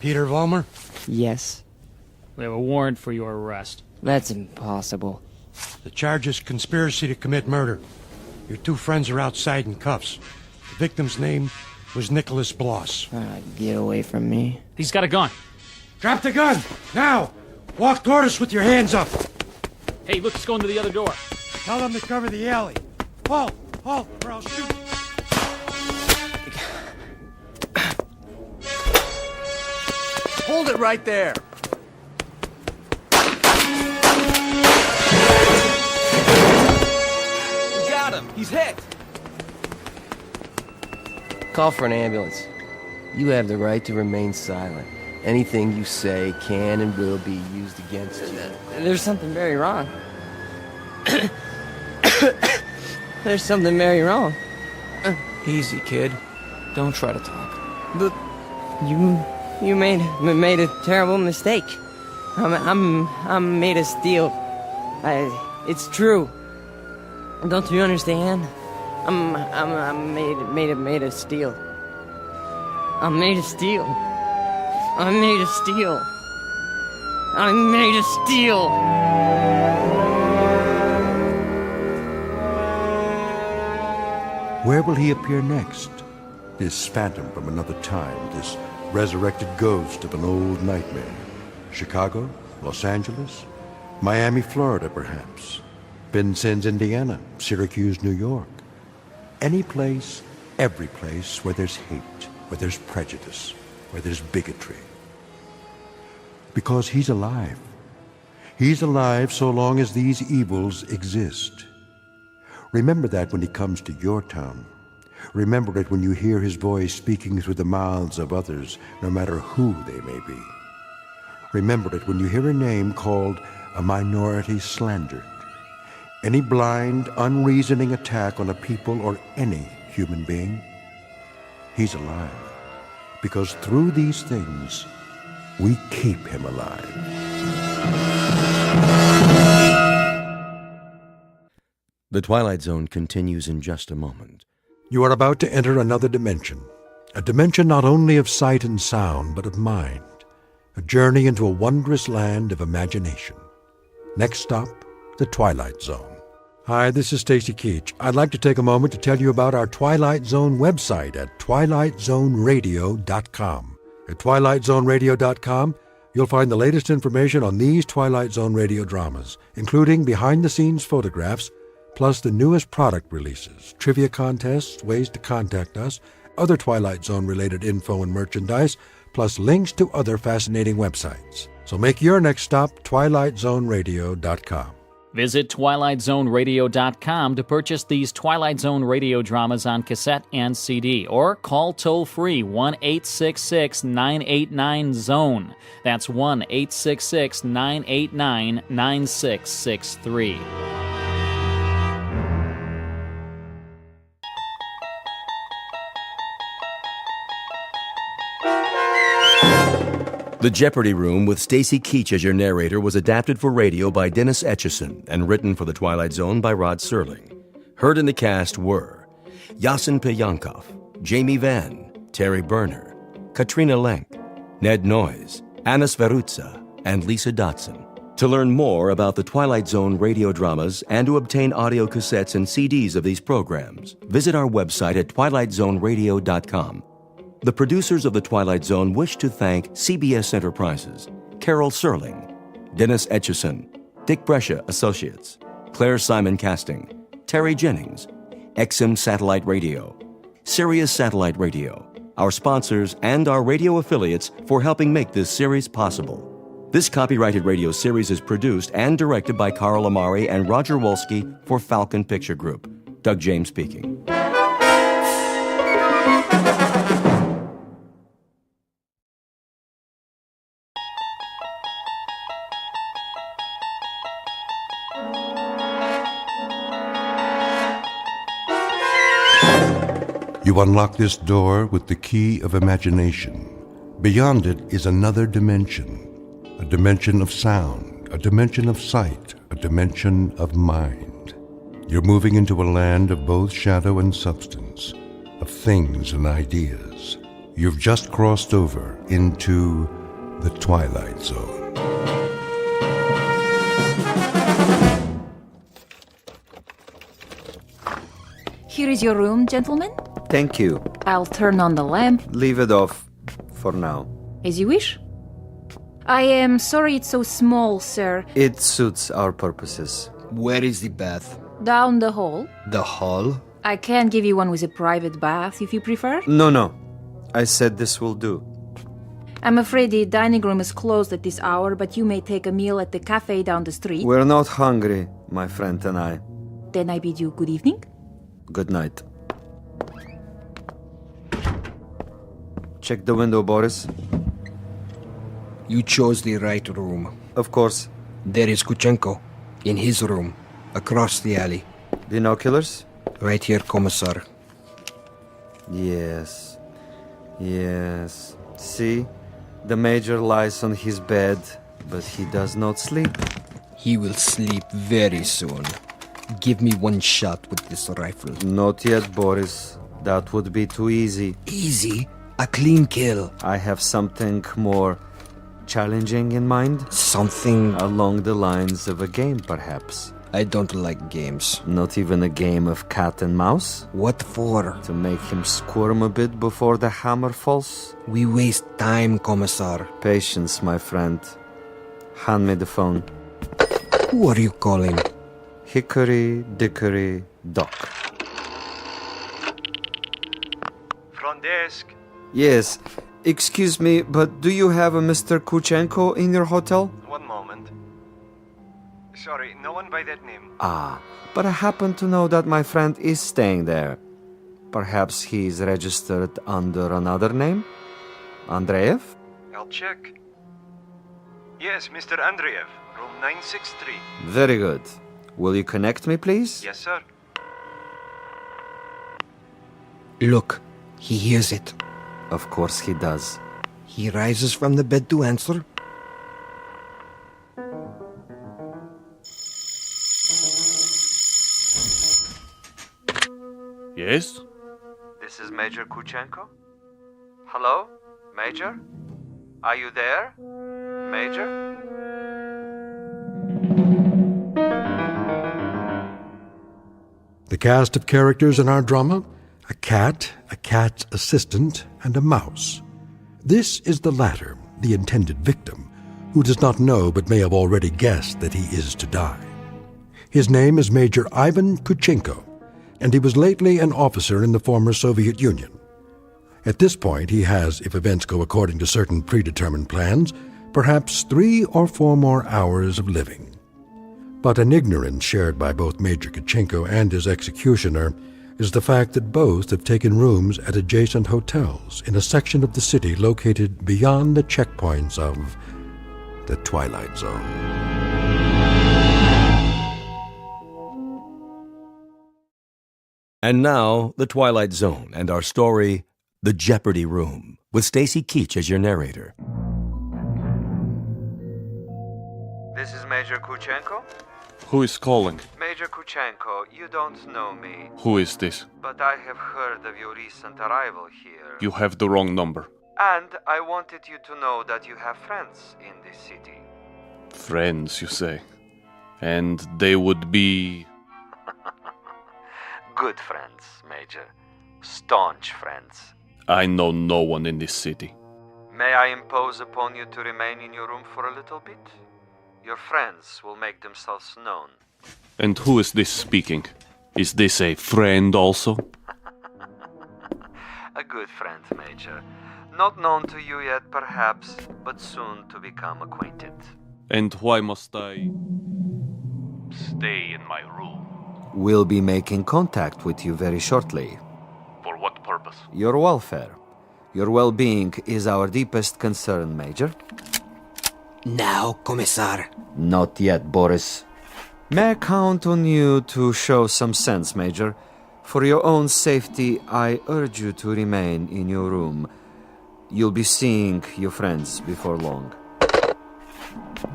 Peter Vollmer? Yes. We have a warrant for your arrest. That's impossible. The charge is conspiracy to commit murder. Your two friends are outside in cuffs. The victim's name was Nicholas Bloss. Get away from me. He's got a gun. Drop the gun! Now! Walk toward us with your hands up! Hey, look, he's going to the other door. Tell them to cover the alley. Halt! Halt, or I'll shoot! Hold it right there! We got him! He's hit! Call for an ambulance. You have the right to remain silent. Anything you say can and will be used against you. There's something very wrong. There's something very wrong. Easy, kid. Don't try to talk. But you made a terrible mistake. I'm made of steel. It's true. Don't you understand? I'm made of steel. I'm made of steel. I'm made of steel. I'm made of steel. Where will he appear next? This phantom from another time, this resurrected ghost of an old nightmare. Chicago? Los Angeles? Miami, Florida, perhaps. Vincennes, Indiana. Syracuse, New York. Any place, every place where there's hate, where there's prejudice, where there's bigotry. Because he's alive. He's alive so long as these evils exist. Remember that when he comes to your town. Remember it when you hear his voice speaking through the mouths of others, no matter who they may be. Remember it when you hear a name called a minority slandered. Any blind, unreasoning attack on a people or any human being. He's alive. Because through these things, we keep him alive. The Twilight Zone continues in just a moment. You are about to enter another dimension. A dimension not only of sight and sound, but of mind. A journey into a wondrous land of imagination. Next stop, the Twilight Zone. Hi, this is Stacy Keach. I'd like to take a moment to tell you about our Twilight Zone website at twilightzoneradio.com. At twilightzoneradio.com, you'll find the latest information on these Twilight Zone radio dramas, including behind-the-scenes photographs, plus the newest product releases, trivia contests, ways to contact us, other Twilight Zone-related info and merchandise, plus links to other fascinating websites. So make your next stop twilightzoneradio.com. Visit twilightzoneradio.com to purchase these Twilight Zone radio dramas on cassette and CD, or call toll-free 1-866-989-ZONE. That's 1-866-989-9663. The Jeopardy Room with Stacy Keach as your narrator was adapted for radio by Dennis Etchison and written for The Twilight Zone by Rod Serling. Heard in the cast were Yasin Piyankov, Jamie Vann, Terry Berner, Katrina Lenk, Ned Noyes, Anna Sverutza, and Lisa Dotson. To learn more about the Twilight Zone radio dramas and to obtain audio cassettes and CDs of these programs, visit our website at twilightzoneradio.com. The producers of The Twilight Zone wish to thank CBS Enterprises, Carol Serling, Dennis Etchison, Dick Brescia Associates, Claire Simon Casting, Terry Jennings, XM Satellite Radio, Sirius Satellite Radio, our sponsors and our radio affiliates for helping make this series possible. This copyrighted radio series is produced and directed by Carl Amari and Roger Wolski for Falcon Picture Group. Doug James speaking. You unlock this door with the key of imagination. Beyond it is another dimension. A dimension of sound, a dimension of sight, a dimension of mind. You're moving into a land of both shadow and substance, of things and ideas. You've just crossed over into the Twilight Zone. Here is your room, gentlemen. Thank you. I'll turn on the lamp. Leave it off for now. As you wish. I am sorry it's so small, sir. It suits our purposes. Where is the bath? Down the hall. The hall? I can give you one with a private bath if you prefer. No. I said this will do. I'm afraid the dining room is closed at this hour, but you may take a meal at the cafe down the street. We're not hungry, my friend and I. Then I bid you good evening. Good night. Check the window, Boris. You chose the right room. Of course. There is Kuchenko, in his room, across the alley. Binoculars? Right here, Commissar. Yes. See? The Major lies on his bed, but he does not sleep. He will sleep very soon. Give me one shot with this rifle. Not yet, Boris. That would be too easy. Easy? A clean kill. I have something more challenging in mind. Something along the lines of a game, perhaps. I don't like games. Not even a game of cat and mouse? What for? To make him squirm a bit before the hammer falls? We waste time, Commissar. Patience, my friend. Hand me the phone. Who are you calling? Hickory Dickory Dock. Front desk. Yes. Excuse me, but do you have a Mr. Kuchenko in your hotel? One moment. Sorry, no one by that name. Ah, but I happen to know that my friend is staying there. Perhaps he's registered under another name? Andreev? I'll check. Yes, Mr. Andreev, room 963. Very good. Will you connect me, please? Yes, sir. Look, he hears it. Of course he does. He rises from the bed to answer. Yes? This is Major Kuchenko. Hello? Major? Are you there? Major? The cast of characters in our drama: a cat, a cat's assistant, and a mouse. This is the latter, the intended victim, who does not know but may have already guessed that he is to die. His name is Major Ivan Kuchenko, and he was lately an officer in the former Soviet Union. At this point, he has, if events go according to certain predetermined plans, perhaps 3 or 4 more hours of living. But an ignorance shared by both Major Kuchenko and his executioner is the fact that both have taken rooms at adjacent hotels in a section of the city located beyond the checkpoints of the Twilight Zone. And now, The Twilight Zone and our story, The Jeopardy Room, with Stacy Keach as your narrator. This is Major Kuchenko? Who is calling? Major Kuchenko, you don't know me. Who is this? But I have heard of your recent arrival here. You have the wrong number. And I wanted you to know that you have friends in this city. Friends, you say? And they would be... Good friends, Major. Staunch friends. I know no one in this city. May I impose upon you to remain in your room for a little bit? Your friends will make themselves known. And who is this speaking? Is this a friend also? A good friend, Major. Not known to you yet, perhaps, but soon to become acquainted. And why must I stay in my room? We'll be making contact with you very shortly. For what purpose? Your welfare. Your well-being is our deepest concern, Major. Now, Commissar. Not yet, Boris. May I count on you to show some sense, Major? For your own safety, I urge you to remain in your room. You'll be seeing your friends before long.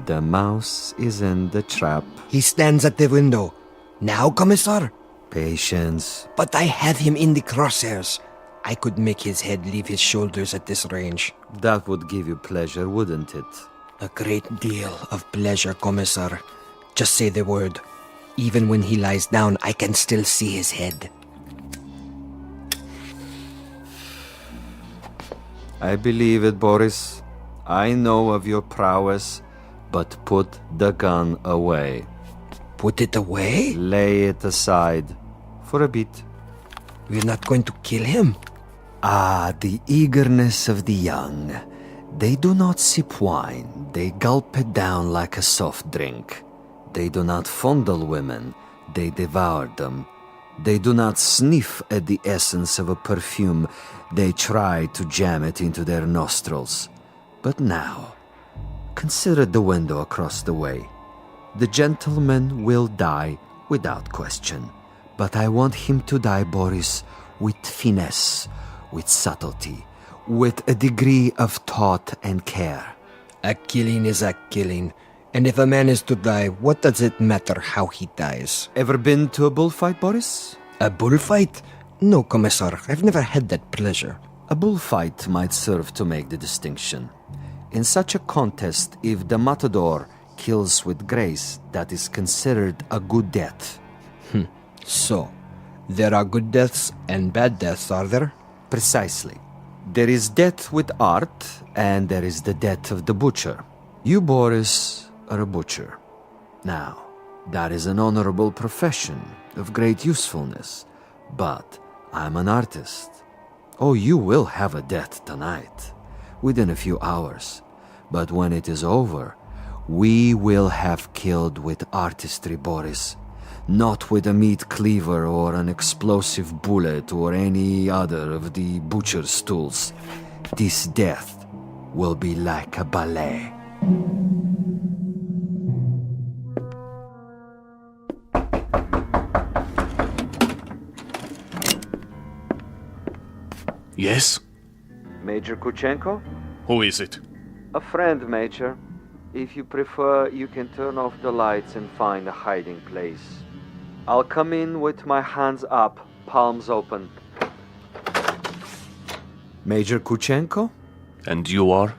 The mouse is in the trap. He stands at the window. Now, Commissar? Patience. But I have him in the crosshairs. I could make his head leave his shoulders at this range. That would give you pleasure, wouldn't it? A great deal of pleasure, Commissar. Just say the word. Even when he lies down, I can still see his head. I believe it, Boris. I know of your prowess, but put the gun away. Put it away? Lay it aside. For a bit. We're not going to kill him? Ah, the eagerness of the young. They do not sip wine. They gulp it down like a soft drink. They do not fondle women. They devour them. They do not sniff at the essence of a perfume. They try to jam it into their nostrils. But now, consider the window across the way. The gentleman will die without question. But I want him to die, Boris, with finesse, with subtlety, with a degree of thought and care. A killing is a killing. And if a man is to die, what does it matter how he dies? Ever been to a bullfight, Boris? A bullfight? No, Commissar. I've never had that pleasure. A bullfight might serve to make the distinction. In such a contest, if the matador kills with grace, that is considered a good death. So, there are good deaths and bad deaths, are there? Precisely. There is death with art, and there is the death of the butcher. You, Boris, are a butcher. Now, that is an honorable profession of great usefulness, but I'm an artist. Oh, you will have a death tonight, within a few hours. But when it is over, we will have killed with artistry, Boris. Not with a meat cleaver or an explosive bullet or any other of the butcher's tools. This death will be like a ballet. Yes? Major Kuchenko? Who is it? A friend, Major. If you prefer, you can turn off the lights and find a hiding place. I'll come in with my hands up, palms open. Major Kuchenko? And you are?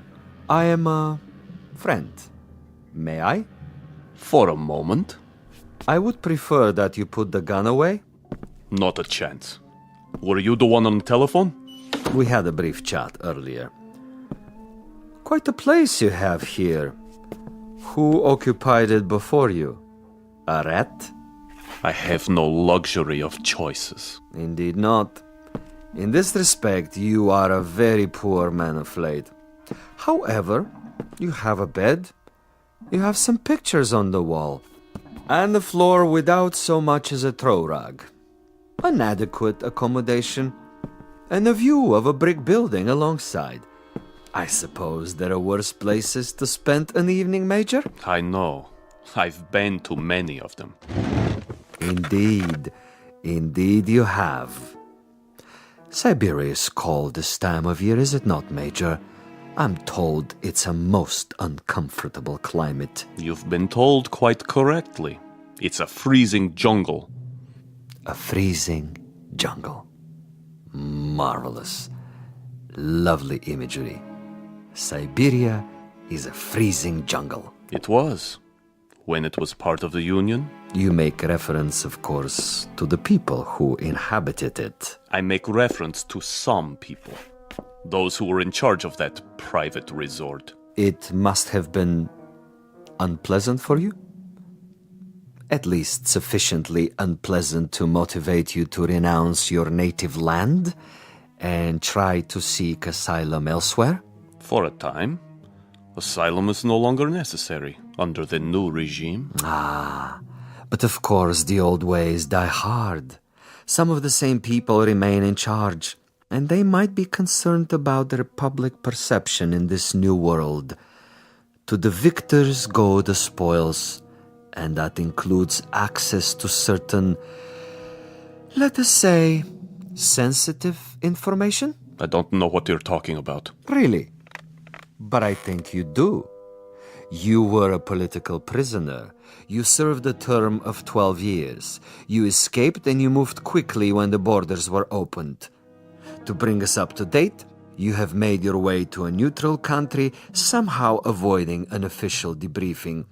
I am a friend. May I? For a moment. I would prefer that you put the gun away. Not a chance. Were you the one on the telephone? We had a brief chat earlier. Quite a place you have here. Who occupied it before you? A rat? I have no luxury of choices. Indeed not. In this respect, you are a very poor man of late. However, you have a bed, you have some pictures on the wall, and the floor without so much as a throw rug. An adequate accommodation, and a view of a brick building alongside. I suppose there are worse places to spend an evening, Major? I know. I've been to many of them. Indeed. Indeed you have. Siberia is cold this time of year, is it not, Major? I'm told it's a most uncomfortable climate. You've been told quite correctly. It's a freezing jungle. A freezing jungle. Marvelous. Lovely imagery. Siberia is a freezing jungle. It was. When it was part of the Union. You make reference, of course, to the people who inhabited it. I make reference to some people. Those who were in charge of that private resort. It must have been unpleasant for you? At least sufficiently unpleasant to motivate you to renounce your native land and try to seek asylum elsewhere? For a time. Asylum is no longer necessary under the new regime. But of course the old ways die hard. Some of the same people remain in charge, and they might be concerned about their public perception in this new world. To the victors go the spoils, and that includes access to certain, let us say, sensitive information? I don't know what you're talking about. Really? But I think you do. You were a political prisoner. You served a term of 12 years. You escaped and you moved quickly when the borders were opened. To bring us up to date, you have made your way to a neutral country, somehow avoiding an official debriefing.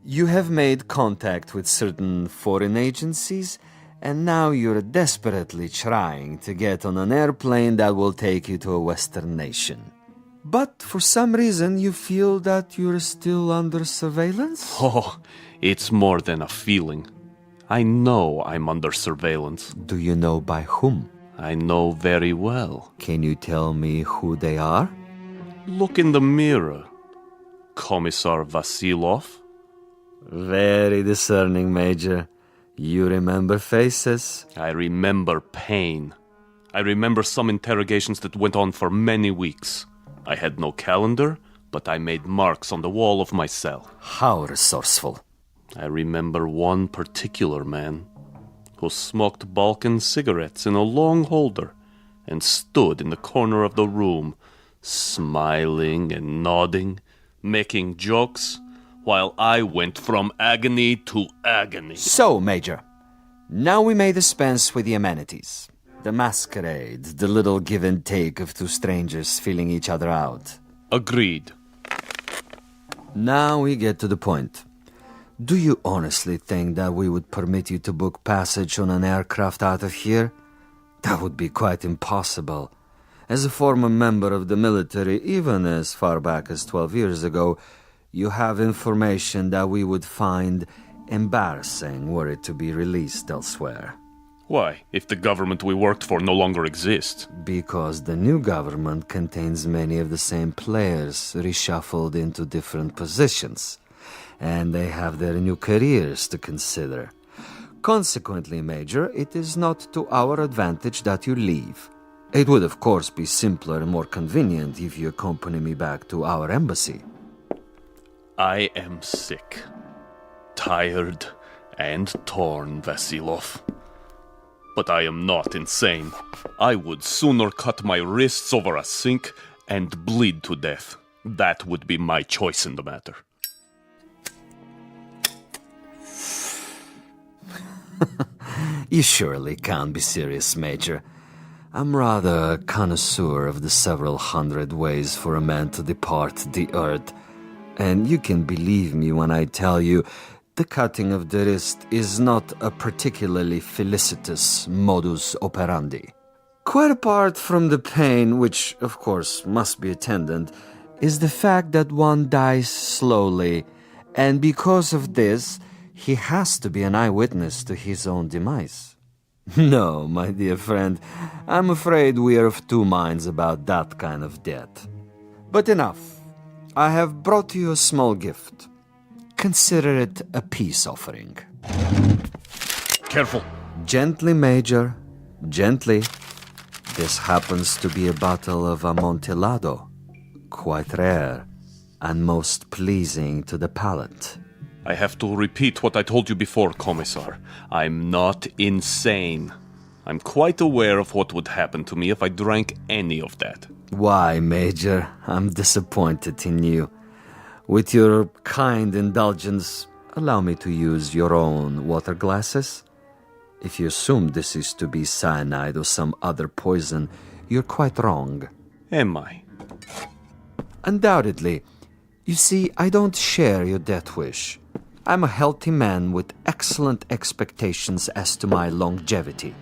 You have made contact with certain foreign agencies, and now you're desperately trying to get on an airplane that will take you to a Western nation. But for some reason you feel that you're still under surveillance? Oh, it's more than a feeling. I know I'm under surveillance. Do you know by whom? I know very well. Can you tell me who they are? Look in the mirror. Commissar Vasilov. Very discerning, Major. You remember faces? I remember pain. I remember some interrogations that went on for many weeks. I had no calendar, but I made marks on the wall of my cell. How resourceful. I remember one particular man who smoked Balkan cigarettes in a long holder and stood in the corner of the room, smiling and nodding, making jokes, while I went from agony to agony. So, Major, now we may dispense with the amenities. The masquerade, the little give and take of two strangers feeling each other out. Agreed. Now we get to the point. Do you honestly think that we would permit you to book passage on an aircraft out of here? That would be quite impossible. As a former member of the military, even as far back as 12 years ago, you have information that we would find embarrassing were it to be released elsewhere. Why, if the government we worked for no longer exists? Because the new government contains many of the same players reshuffled into different positions, and they have their new careers to consider. Consequently, Major, it is not to our advantage that you leave. It would, of course, be simpler and more convenient if you accompany me back to our embassy. I am sick, tired, and torn, Vasilov. But I am not insane. I would sooner cut my wrists over a sink and bleed to death. That would be my choice in the matter. You surely can't be serious, Major. I'm rather a connoisseur of the several hundred ways for a man to depart the earth. And you can believe me when I tell you the cutting of the wrist is not a particularly felicitous modus operandi. Quite apart from the pain, which of course must be attendant, is the fact that one dies slowly, and because of this, he has to be an eyewitness to his own demise. No, my dear friend, I'm afraid we are of two minds about that kind of death. But enough. I have brought you a small gift. Consider it a peace offering. Careful. Gently, Major. Gently. This happens to be a bottle of Amontillado. Quite rare and most pleasing to the palate. I have to repeat what I told you before, Commissar. I'm not insane. I'm quite aware of what would happen to me if I drank any of that. Why, Major, I'm disappointed in you. With your kind indulgence, allow me to use your own water glasses. If you assume this is to be cyanide or some other poison, you're quite wrong. Am I? Undoubtedly. You see, I don't share your death wish. I'm a healthy man with excellent expectations as to my longevity.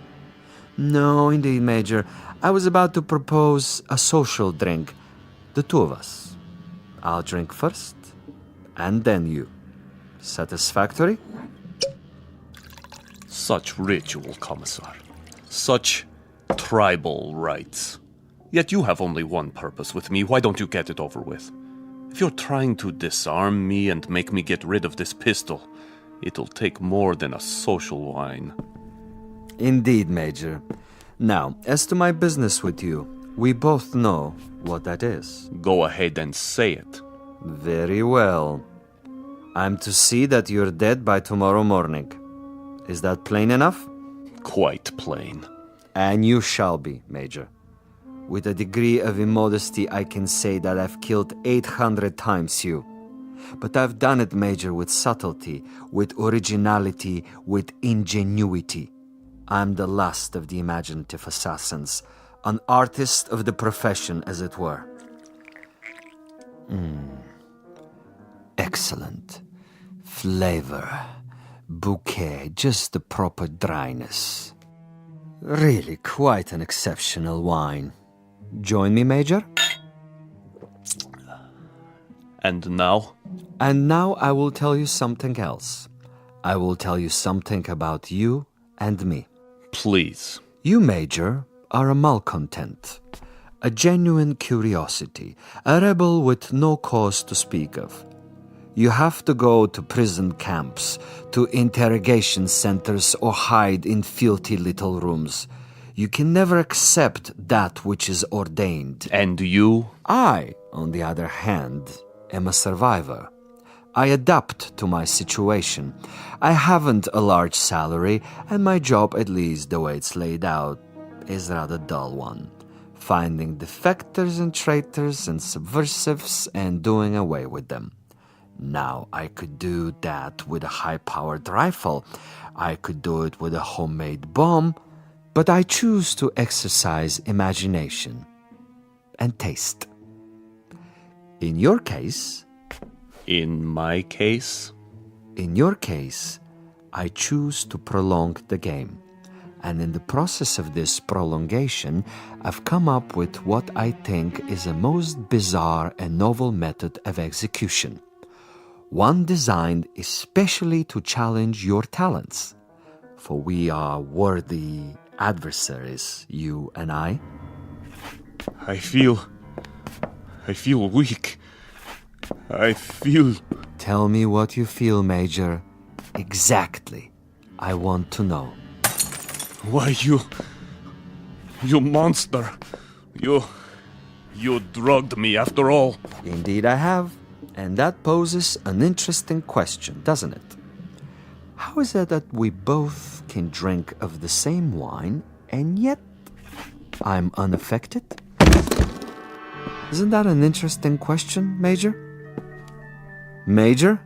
No, indeed, Major. I was about to propose a social drink. The two of us. I'll drink first, and then you. Satisfactory? Such ritual, Commissar. Such tribal rites. Yet you have only one purpose with me. Why don't you get it over with? If you're trying to disarm me and make me get rid of this pistol, it'll take more than a social wine. Indeed, Major. Now, as to my business with you, we both know what that is. Go ahead and say it. Very well. I'm to see that you're dead by tomorrow morning. Is that plain enough? Quite plain. And you shall be, Major. With a degree of immodesty, I can say that I've killed 800 times you. But I've done it, Major, with subtlety, with originality, with ingenuity. I'm the last of the imaginative assassins, an artist of the profession, as it were. Excellent. Flavor. Bouquet, just the proper dryness. Really quite an exceptional wine. Join me, Major? And now? And now I will tell you something else. I will tell you something about you and me. Please. You, Major, are a malcontent, a genuine curiosity, a rebel with no cause to speak of. You have to go to prison camps, to interrogation centers, or hide in filthy little rooms. You can never accept that which is ordained. And you? I, on the other hand, am a survivor. I adapt to my situation. I haven't a large salary, and my job, at least the way it's laid out, is a rather dull one. Finding defectors and traitors and subversives and doing away with them. Now, I could do that with a high-powered rifle. I could do it with a homemade bomb. But I choose to exercise imagination and taste. In your case... In my case? In your case, I choose to prolong the game. And in the process of this prolongation, I've come up with what I think is a most bizarre and novel method of execution. One designed especially to challenge your talents. For we are worthy adversaries, you and I. I feel weak. I feel... Tell me what you feel, Major. Exactly. I want to know. Why, you monster. You drugged me after all. Indeed I have. And that poses an interesting question, doesn't it? How is it that we both can drink of the same wine, and yet I'm unaffected? Isn't that an interesting question, Major? Major?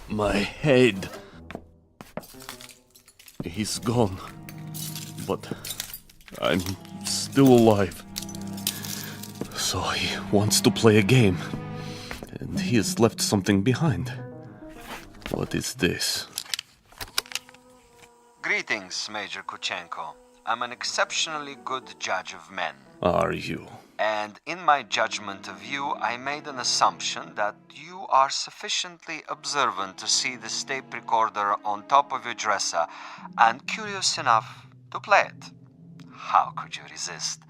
My head. He's gone. But I'm still alive. So he wants to play a game. And he has left something behind. What is this? Greetings, Major Kuchenko. I'm an exceptionally good judge of men. Are you? And in my judgment of you, I made an assumption that you are sufficiently observant to see the tape recorder on top of your dresser and curious enough to play it. How could you resist?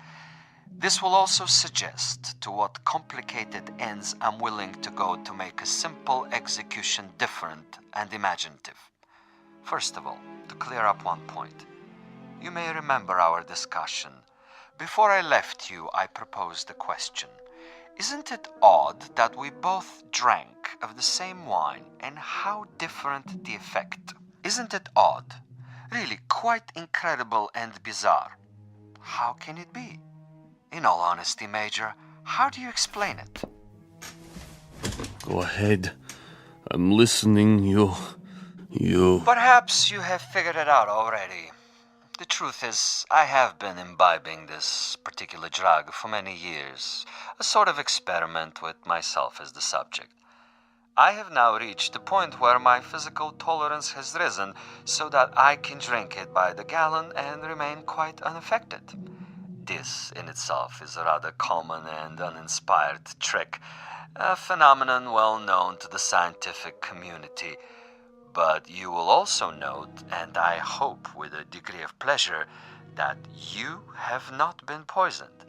This will also suggest to what complicated ends I'm willing to go to make a simple execution different and imaginative. First of all, to clear up one point. You may remember our discussion. Before I left you, I proposed a question. Isn't it odd that we both drank of the same wine, and how different the effect? Isn't it odd? Really quite incredible and bizarre. How can it be? In all honesty, Major, how do you explain it? Go ahead. I'm listening. You... Perhaps you have figured it out already. The truth is, I have been imbibing this particular drug for many years, a sort of experiment with myself as the subject. I have now reached a point where my physical tolerance has risen so that I can drink it by the gallon and remain quite unaffected. This in itself is a rather common and uninspired trick, a phenomenon well known to the scientific community. But you will also note, and I hope with a degree of pleasure, that you have not been poisoned.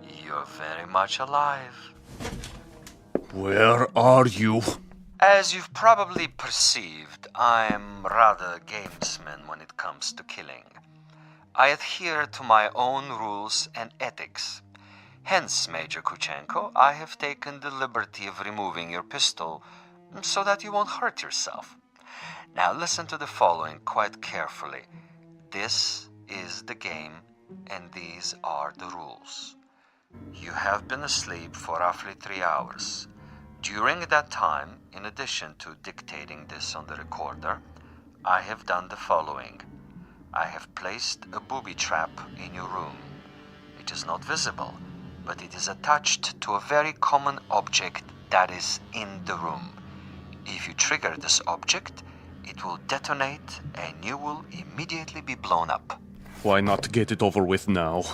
You're very much alive. Where are you? As you've probably perceived, I'm rather a gamesman when it comes to killing. I adhere to my own rules and ethics. Hence, Major Kuchenko, I have taken the liberty of removing your pistol so that you won't hurt yourself. Now listen to the following quite carefully. This is the game, and these are the rules. You have been asleep for roughly 3 hours. During that time, in addition to dictating this on the recorder, I have done the following. I have placed a booby trap in your room. It is not visible, but it is attached to a very common object that is in the room. If you trigger this object, it will detonate and you will immediately be blown up. Why not get it over with now,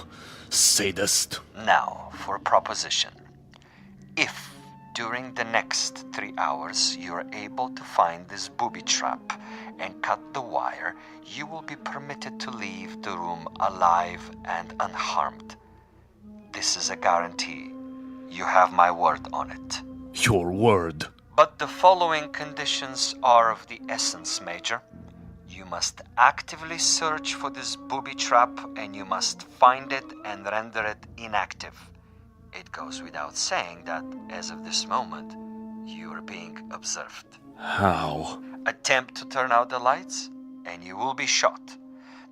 sadist? Now, for a proposition. If, during the next 3 hours, you are able to find this booby trap and cut the wire, you will be permitted to leave the room alive and unharmed. This is a guarantee. You have my word on it. Your word? But the following conditions are of the essence, Major. You must actively search for this booby trap, and you must find it and render it inactive. It goes without saying that, as of this moment, You're being observed. How? Attempt to turn out the lights, and you will be shot.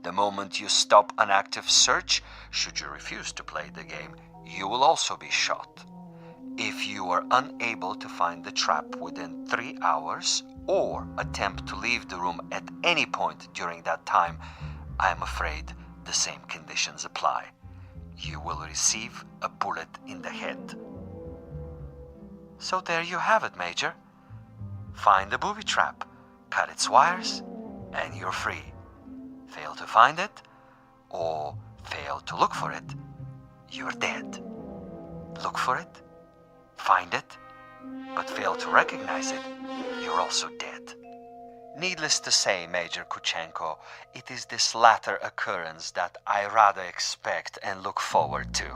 The moment you stop an active search, should you refuse to play the game, you will also be shot. If you are unable to find the trap within 3 hours, or attempt to leave the room at any point during that time, I am afraid the same conditions apply. You will receive a bullet in the head. So there you have it, Major. Find the booby trap, cut its wires, and you're free. Fail to find it, or fail to look for it, you're dead. Look for it, find it, but fail to recognize it, you're also dead. Needless to say, Major Kuchenko, it is this latter occurrence that I rather expect and look forward to.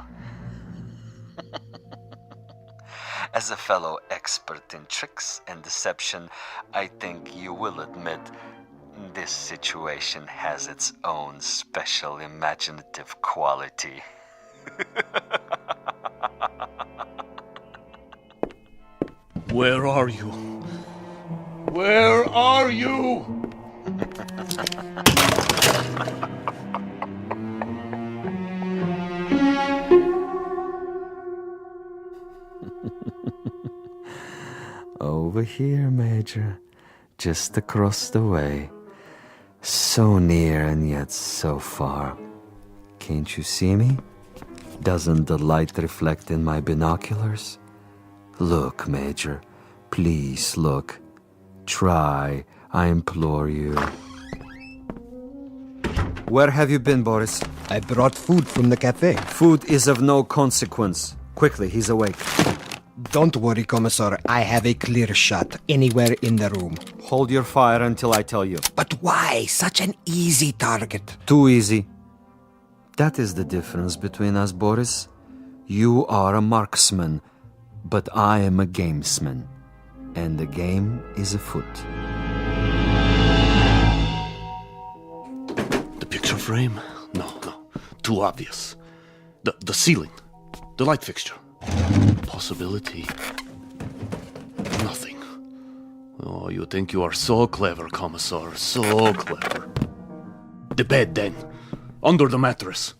As a fellow expert in tricks and deception, I think you will admit this situation has its own special imaginative quality. Where are you? Where are you? Over here, Major. Just across the way. So near and yet so far. Can't you see me? Doesn't the light reflect in my binoculars? Look, Major. Please look. Try, I implore you. Where have you been, Boris? I brought food from the cafe. Food is of no consequence. Quickly, he's awake. Don't worry, Commissar. I have a clear shot anywhere in the room. Hold your fire until I tell you. But why? Such an easy target. Too easy. That is the difference between us, Boris. You are a marksman, but I am a gamesman. And the game is afoot. The picture frame? No. Too obvious. The ceiling. The light fixture. Possibility. Nothing. Oh, you think you are so clever, Commissar. So clever. The bed, then. Under the mattress.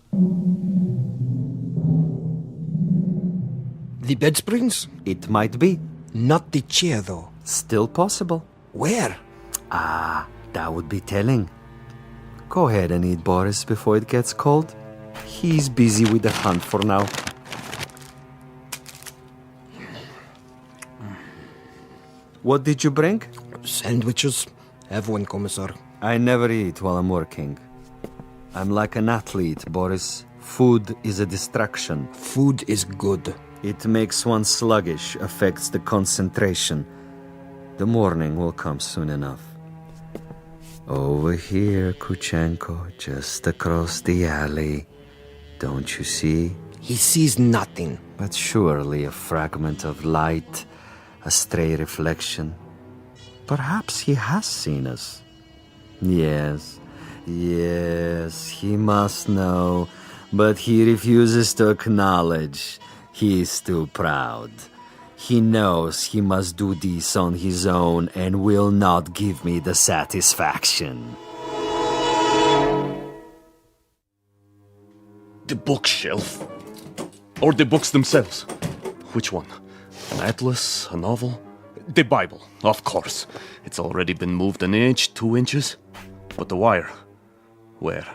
The bed springs? It might be. Not the chair, though. Still possible. Where? That would be telling. Go ahead and eat, Boris, before it gets cold. He's busy with the hunt for now. What did you bring? Sandwiches. Have one, Commissar. I never eat while I'm working. I'm like an athlete, Boris. Food is a distraction. Food is good. It makes one sluggish, affects the concentration. The morning will come soon enough. Over here, Kuchenko, just across the alley. Don't you see? He sees nothing. But surely a fragment of light, a stray reflection. Perhaps he has seen us. Yes, he must know, but he refuses to acknowledge. He is too proud. He knows he must do this on his own and will not give me the satisfaction. The bookshelf. Or the books themselves. Which one? An atlas? A novel? The Bible, of course. It's already been moved an inch, 2 inches. But the wire? Where?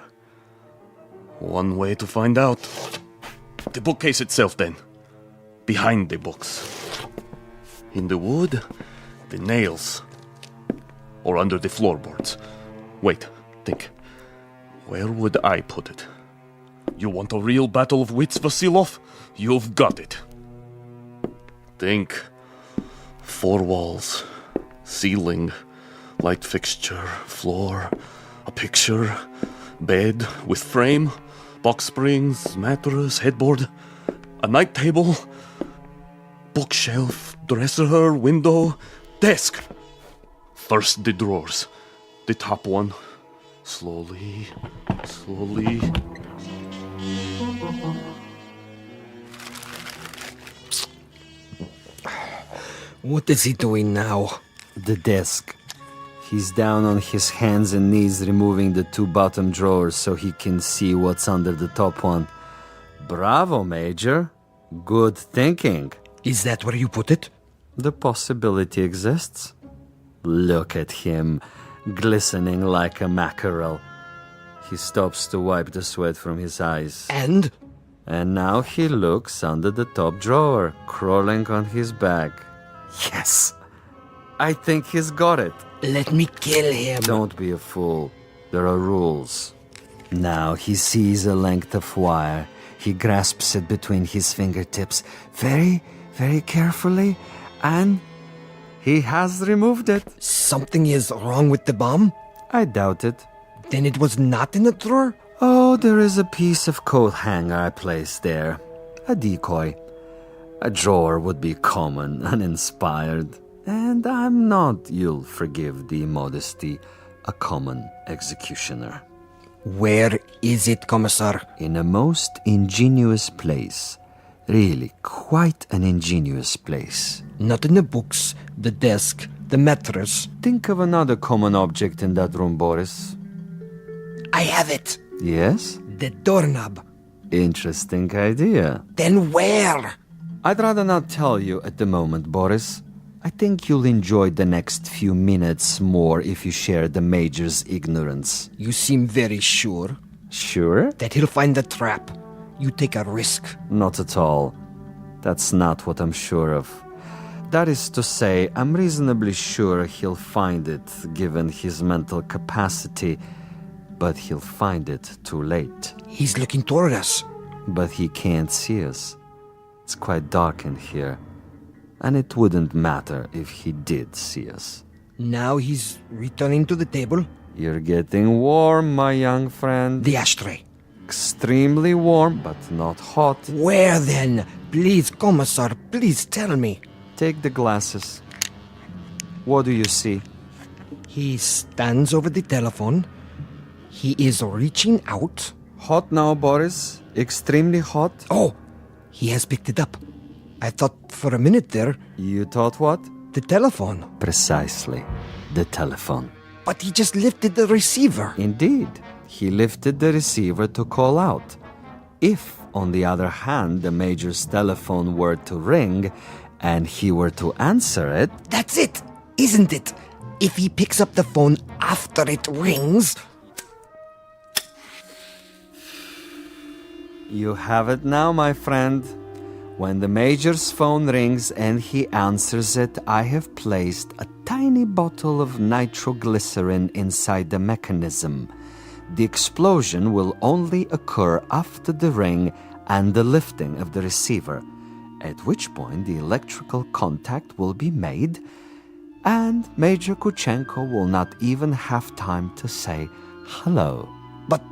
One way to find out. The bookcase itself, then. Behind the books. In the wood, the nails. Or under the floorboards. Wait, think. Where would I put it? You want a real battle of wits, Vasilov? You've got it. Think. 4 walls. Ceiling. Light fixture. Floor. A picture. Bed with frame. Box springs. Mattress. Headboard. A night table. Bookshelf. Dresser. Window. Desk. First the drawers. The top one. Slowly. What is he doing now? The desk. He's down on his hands and knees removing the two bottom drawers so he can see what's under the top one. Bravo, Major. Good thinking. Is that where you put it? The possibility exists. Look at him, glistening like a mackerel. He stops to wipe the sweat from his eyes. And? And now he looks under the top drawer, crawling on his back. Yes! I think he's got it. Let me kill him. Don't be a fool. There are rules. Now he sees a length of wire. He grasps it between his fingertips very, very carefully, and he has removed it. Something is wrong with the bomb? I doubt it. Then it was not in the drawer? Oh, there is a piece of coat hanger I placed there. A decoy. A drawer would be common, uninspired. And I'm not, you'll forgive the modesty, a common executioner. Where is it, Commissar? In a most ingenious place. Really, quite an ingenious place. Not in the books, the desk, the mattress. Think of another common object in that room, Boris. I have it. Yes? The doorknob. Interesting idea. Then where? I'd rather not tell you at the moment, Boris. I think you'll enjoy the next few minutes more if you share the Major's ignorance. You seem very sure. Sure? That he'll find the trap. You take a risk. Not at all. That's not what I'm sure of. That is to say, I'm reasonably sure he'll find it, given his mental capacity, but he'll find it too late. He's looking toward us. But he can't see us. It's quite dark in here. And it wouldn't matter if he did see us. Now he's returning to the table. You're getting warm, my young friend. The ashtray. Extremely warm, but not hot. Where then? Please, Commissar, please tell me. Take the glasses. What do you see? He stands over the telephone. He is reaching out. Hot now, Boris. Extremely hot. Oh, he has picked it up. I thought for a minute there... You thought what? The telephone. Precisely. The telephone. But he just lifted the receiver. Indeed. He lifted the receiver to call out. If, on the other hand, the Major's telephone were to ring, and he were to answer it... That's it, isn't it? If he picks up the phone after it rings... You have it now, my friend. When the Major's phone rings and he answers it, I have placed a tiny bottle of nitroglycerin inside the mechanism. The explosion will only occur after the ring and the lifting of the receiver, at which point the electrical contact will be made, and Major Kuchenko will not even have time to say hello. But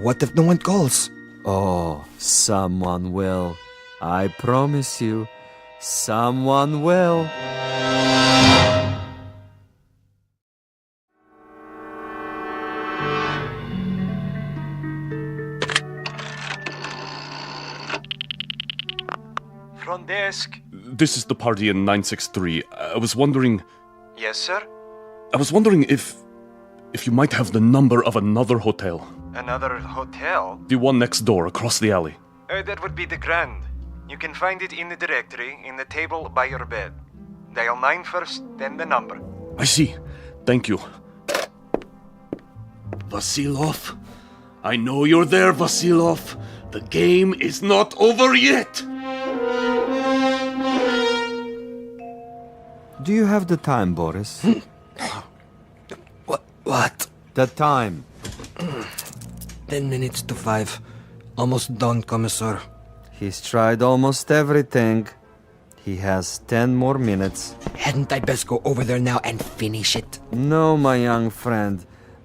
what if no one calls? Oh, someone will. I promise you, someone will. Front desk. This is the party in 963. I was wondering... Yes, sir? I was wondering if you might have the number of another hotel. Another hotel? The one next door, across the alley. That would be the Grand. You can find it in the directory, in the table by your bed. Dial 9 first, then the number. I see. Thank you. Vasilov? I know you're there, Vasilov. The game is not over yet. Do you have the time, Boris? What? The time. 10 minutes to 5. Almost done, Commissar. He's tried almost everything. He has 10 more minutes. Hadn't I best go over there now and finish it? No, my young friend.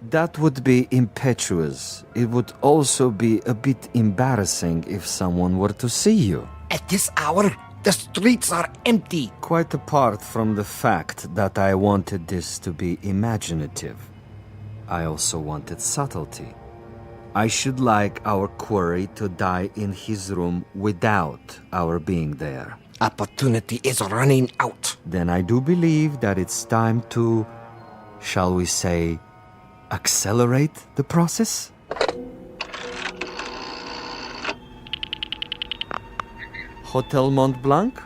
That would be impetuous. It would also be a bit embarrassing if someone were to see you. At this hour, the streets are empty. Quite apart from the fact that I wanted this to be imaginative, I also wanted subtlety. I should like our quarry to die in his room without our being there. Opportunity is running out. Then I do believe that it's time to, shall we say, accelerate the process? Hotel Mont Blanc?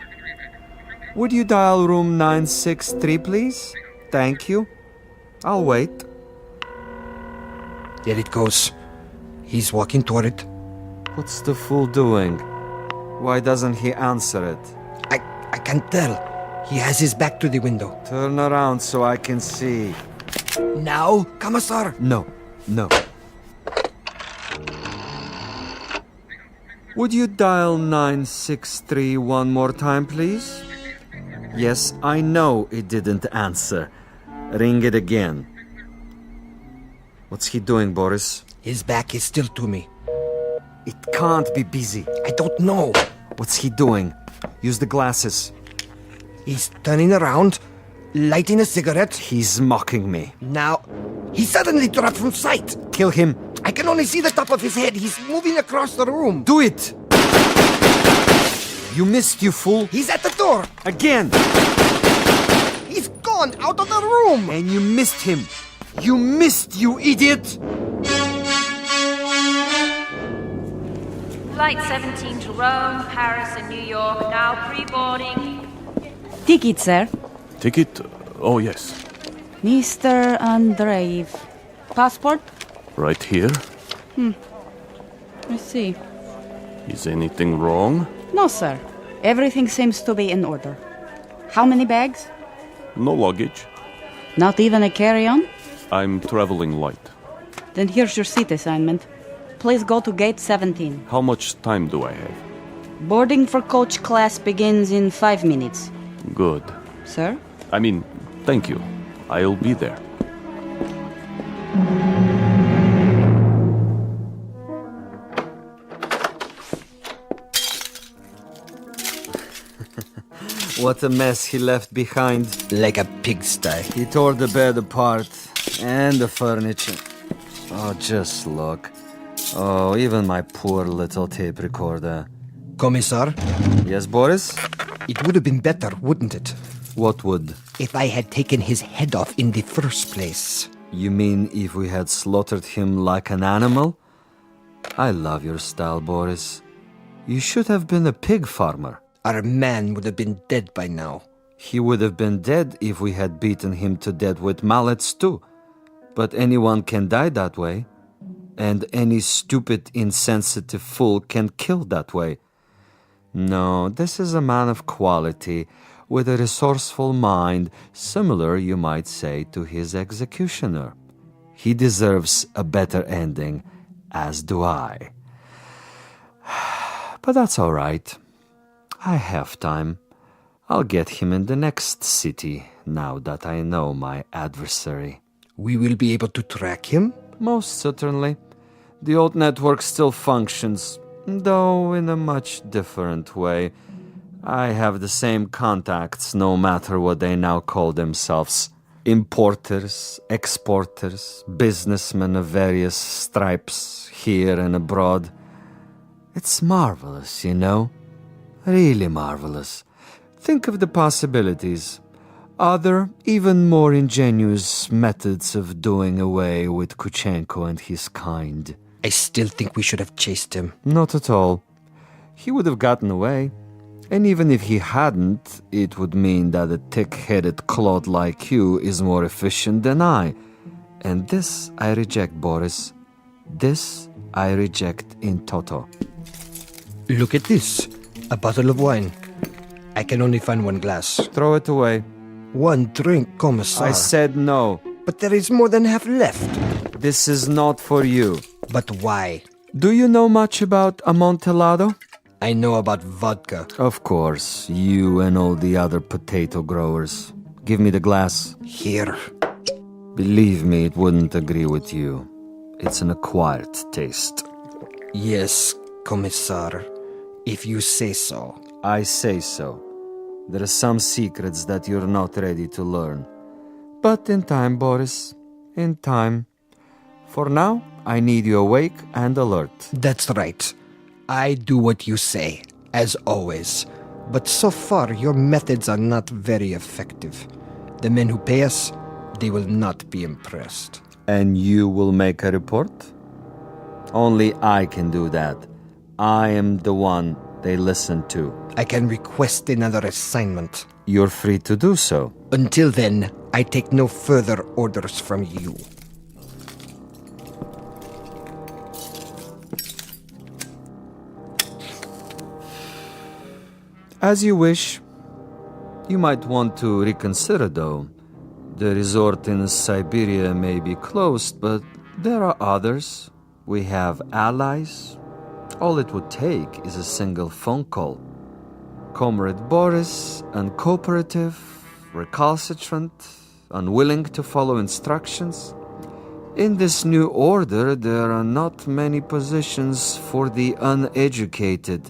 Would you dial room 963, please? Thank you. I'll wait. There it goes. He's walking toward it. What's the fool doing? Why doesn't he answer it? I can't tell. He has his back to the window. Turn around so I can see. Now, Commissar? No. Would you dial 963 one more time, please? Yes, I know it didn't answer. Ring it again. What's he doing, Boris? His back is still to me. It can't be busy. I don't know. What's he doing? Use the glasses. He's turning around, lighting a cigarette. He's mocking me. Now, he suddenly dropped from sight. Kill him. I can only see the top of his head. He's moving across the room. Do it! You missed, you fool. He's at the door. Again. He's gone out of the room. And you missed him. You missed, you idiot. Flight 17 to Rome, Paris, and New York, now pre-boarding. Ticket, sir. Ticket? Oh, yes. Mr. Andreev. Passport? Right here. I see. Is anything wrong? No, sir. Everything seems to be in order. How many bags? No luggage. Not even a carry-on? I'm traveling light. Then here's your seat assignment. Please go to gate 17. How much time do I have? Boarding for coach class begins in 5 minutes. Good. Sir? Thank you. I'll be there. What a mess he left behind. Like a pigsty. He tore the bed apart. And the furniture. Oh, just look. Oh, even my poor little tape recorder. Commissar? Yes, Boris? It would have been better, wouldn't it? What would? If I had taken his head off in the first place. You mean if we had slaughtered him like an animal? I love your style, Boris. You should have been a pig farmer. Our man would have been dead by now. He would have been dead if we had beaten him to death with mallets too. But anyone can die that way. And any stupid, insensitive fool can kill that way. No, this is a man of quality, with a resourceful mind, similar, you might say, to his executioner. He deserves a better ending, as do I. But that's all right. I have time. I'll get him in the next city, now that I know my adversary. We will be able to track him? Most certainly. The old network still functions, though in a much different way. I have the same contacts, no matter what they now call themselves. Importers, exporters, businessmen of various stripes, here and abroad. It's marvelous, you know. Really marvelous. Think of the possibilities. Other, even more ingenious methods of doing away with Kuchenko and his kind. I still think we should have chased him. Not at all. He would have gotten away. And even if he hadn't, it would mean that a thick-headed clod like you is more efficient than I. And this I reject, Boris. This I reject in toto. Look at this. A bottle of wine. I can only find one glass. Throw it away. One drink, Commissar. I said no. But there is more than half left. This is not for you. But why? Do you know much about Amontillado? I know about vodka. Of course, you and all the other potato growers. Give me the glass. Here. Believe me, it wouldn't agree with you. It's an acquired taste. Yes, Commissar. If you say so. I say so. There are some secrets that you're not ready to learn. But in time, Boris. In time. For now, I need you awake and alert. That's right. I do what you say, as always. But so far, your methods are not very effective. The men who pay us, they will not be impressed. And you will make a report? Only I can do that. I am the one they listen to. I can request another assignment. You're free to do so. Until then, I take no further orders from you. As you wish. You might want to reconsider, though. The resort in Siberia may be closed, but there are others. We have allies. All it would take is a single phone call. Comrade Boris, uncooperative, recalcitrant, unwilling to follow instructions. In this new order, there are not many positions for the uneducated,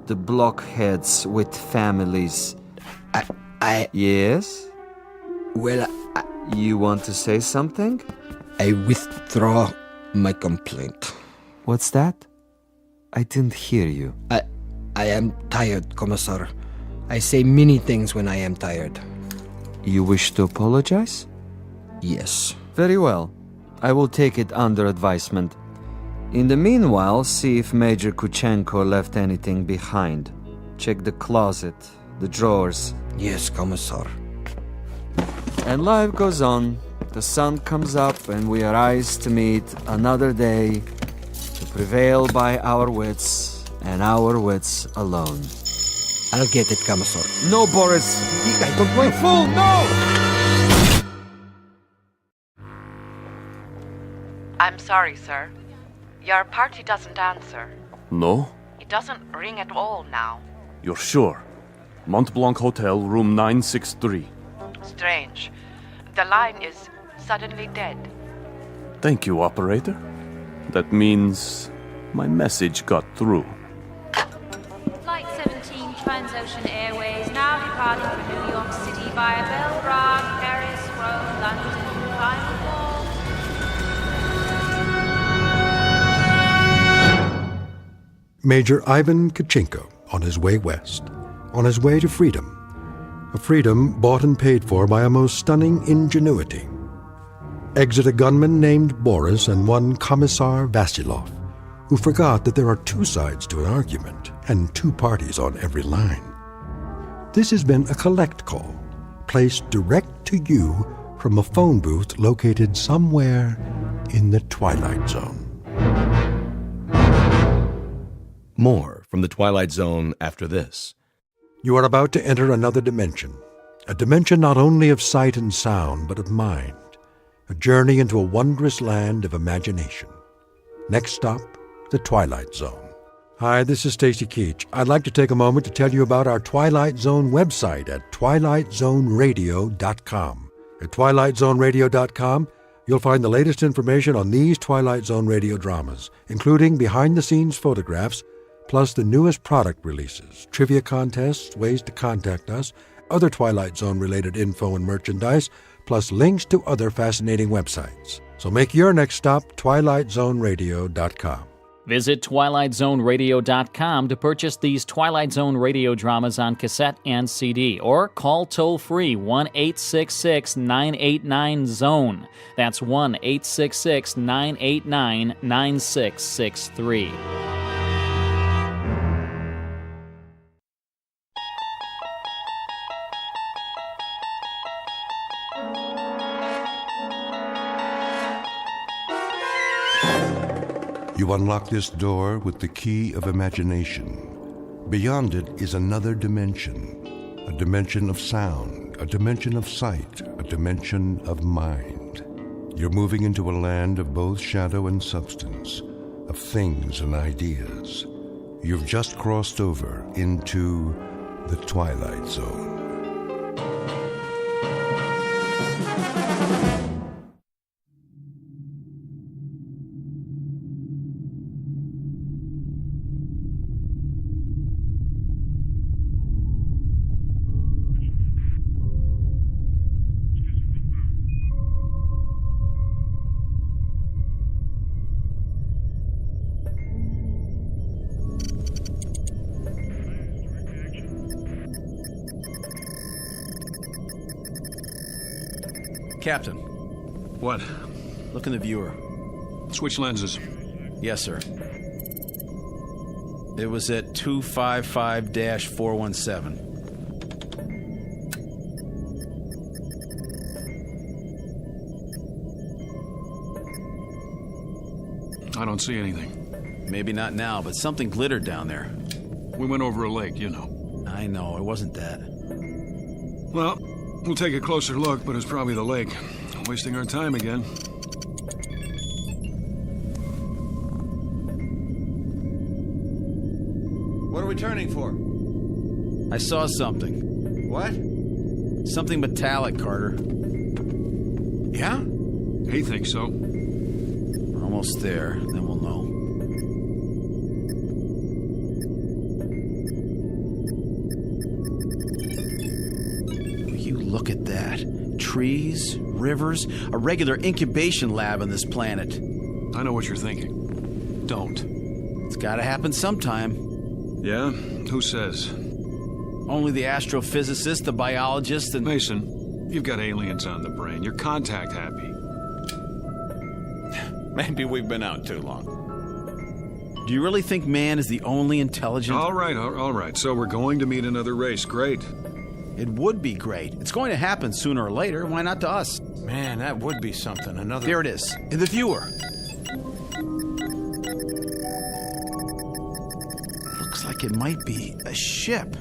the blockheads with families. Yes? Well, You want to say something? I withdraw my complaint. What's that? I didn't hear you. I am tired, Commissar. I say many things when I am tired. You wish to apologize? Yes. Very well. I will take it under advisement. In the meanwhile, see if Major Kuchenko left anything behind. Check the closet, the drawers. Yes, Commissar. And life goes on. The sun comes up and we arise to meet another day, to prevail by our wits and our wits alone. I'll get it, Commissar. No, Boris! I don't want... You fool, no! I'm sorry, sir. Your party doesn't answer. No? It doesn't ring at all now. You're sure? Mont Blanc Hotel, room 963. Strange. The line is suddenly dead. Thank you, operator. That means my message got through. Flight 17 Transocean Airways now departing for New York City via Belgrade, Paris, Rome, London, final call. Major Ivan Kuchenko on his way west, on his way to freedom. A freedom bought and paid for by a most stunning ingenuity. Exit a gunman named Boris and one Commissar Vasilov, who forgot that there are two sides to an argument and two parties on every line. This has been a collect call, placed direct to you from a phone booth located somewhere in the Twilight Zone. More from the Twilight Zone after this. You are about to enter another dimension, a dimension not only of sight and sound, but of mind, a journey into a wondrous land of imagination. Next stop, the Twilight Zone. Hi, this is Stacy Keach. I'd like to take a moment to tell you about our Twilight Zone website at twilightzoneradio.com. At twilightzoneradio.com, you'll find the latest information on these Twilight Zone radio dramas, including behind-the-scenes photographs, plus the newest product releases, trivia contests, ways to contact us, other Twilight Zone-related info and merchandise, plus links to other fascinating websites. So make your next stop twilightzoneradio.com. Visit twilightzoneradio.com to purchase these Twilight Zone radio dramas on cassette and CD, or call toll-free 1-866-989-ZONE. That's 1-866-989-9663. You unlock this door with the key of imagination. Beyond it is another dimension, a dimension of sound, a dimension of sight, a dimension of mind. You're moving into a land of both shadow and substance, of things and ideas. You've just crossed over into the Twilight Zone. Captain. What? Look in the viewer. Switch lenses. Yes, sir. It was at 255-417. I don't see anything. Maybe not now, but something glittered down there. We went over a lake, you know. I know, it wasn't that. Well, we'll take a closer look, but it's probably the lake. Wasting our time again. What are we turning for? I saw something. What? Something metallic, Carter. Yeah? He thinks so. We're almost there, then we'll know. Will you look at that? Trees, rivers, a regular incubation lab on this planet. I know what you're thinking. Don't. It's gotta happen sometime. Yeah? Who says? Only the astrophysicist, the biologist, and... Mason, you've got aliens on the brain. You're contact happy. Maybe we've been out too long. Do you really think man is the only intelligent... All right. So we're going to meet another race. Great. It would be great. It's going to happen sooner or later. Why not to us? Man, that would be something. Another... There it is, in the viewer. Looks like it might be a ship.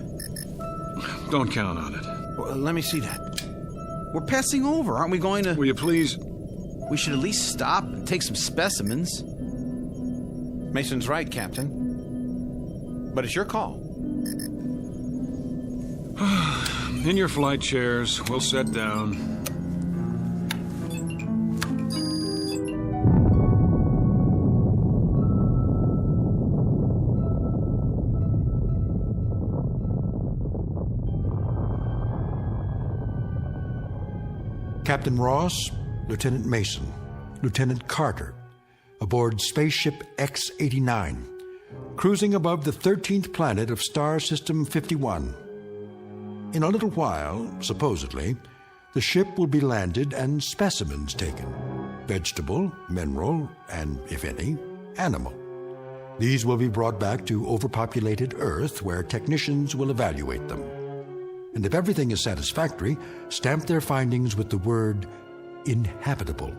Don't count on it. Well, let me see that. We're passing over. Aren't we going to... Will you please... We should at least stop and take some specimens. Mason's right, Captain. But it's your call. In your flight chairs, we'll set down. Captain Ross, Lieutenant Mason, Lieutenant Carter, aboard spaceship X-89, cruising above the 13th planet of Star System 51. In a little while, supposedly, the ship will be landed and specimens taken. Vegetable, mineral, and, if any, animal. These will be brought back to overpopulated Earth, where technicians will evaluate them. And if everything is satisfactory, stamp their findings with the word inhabitable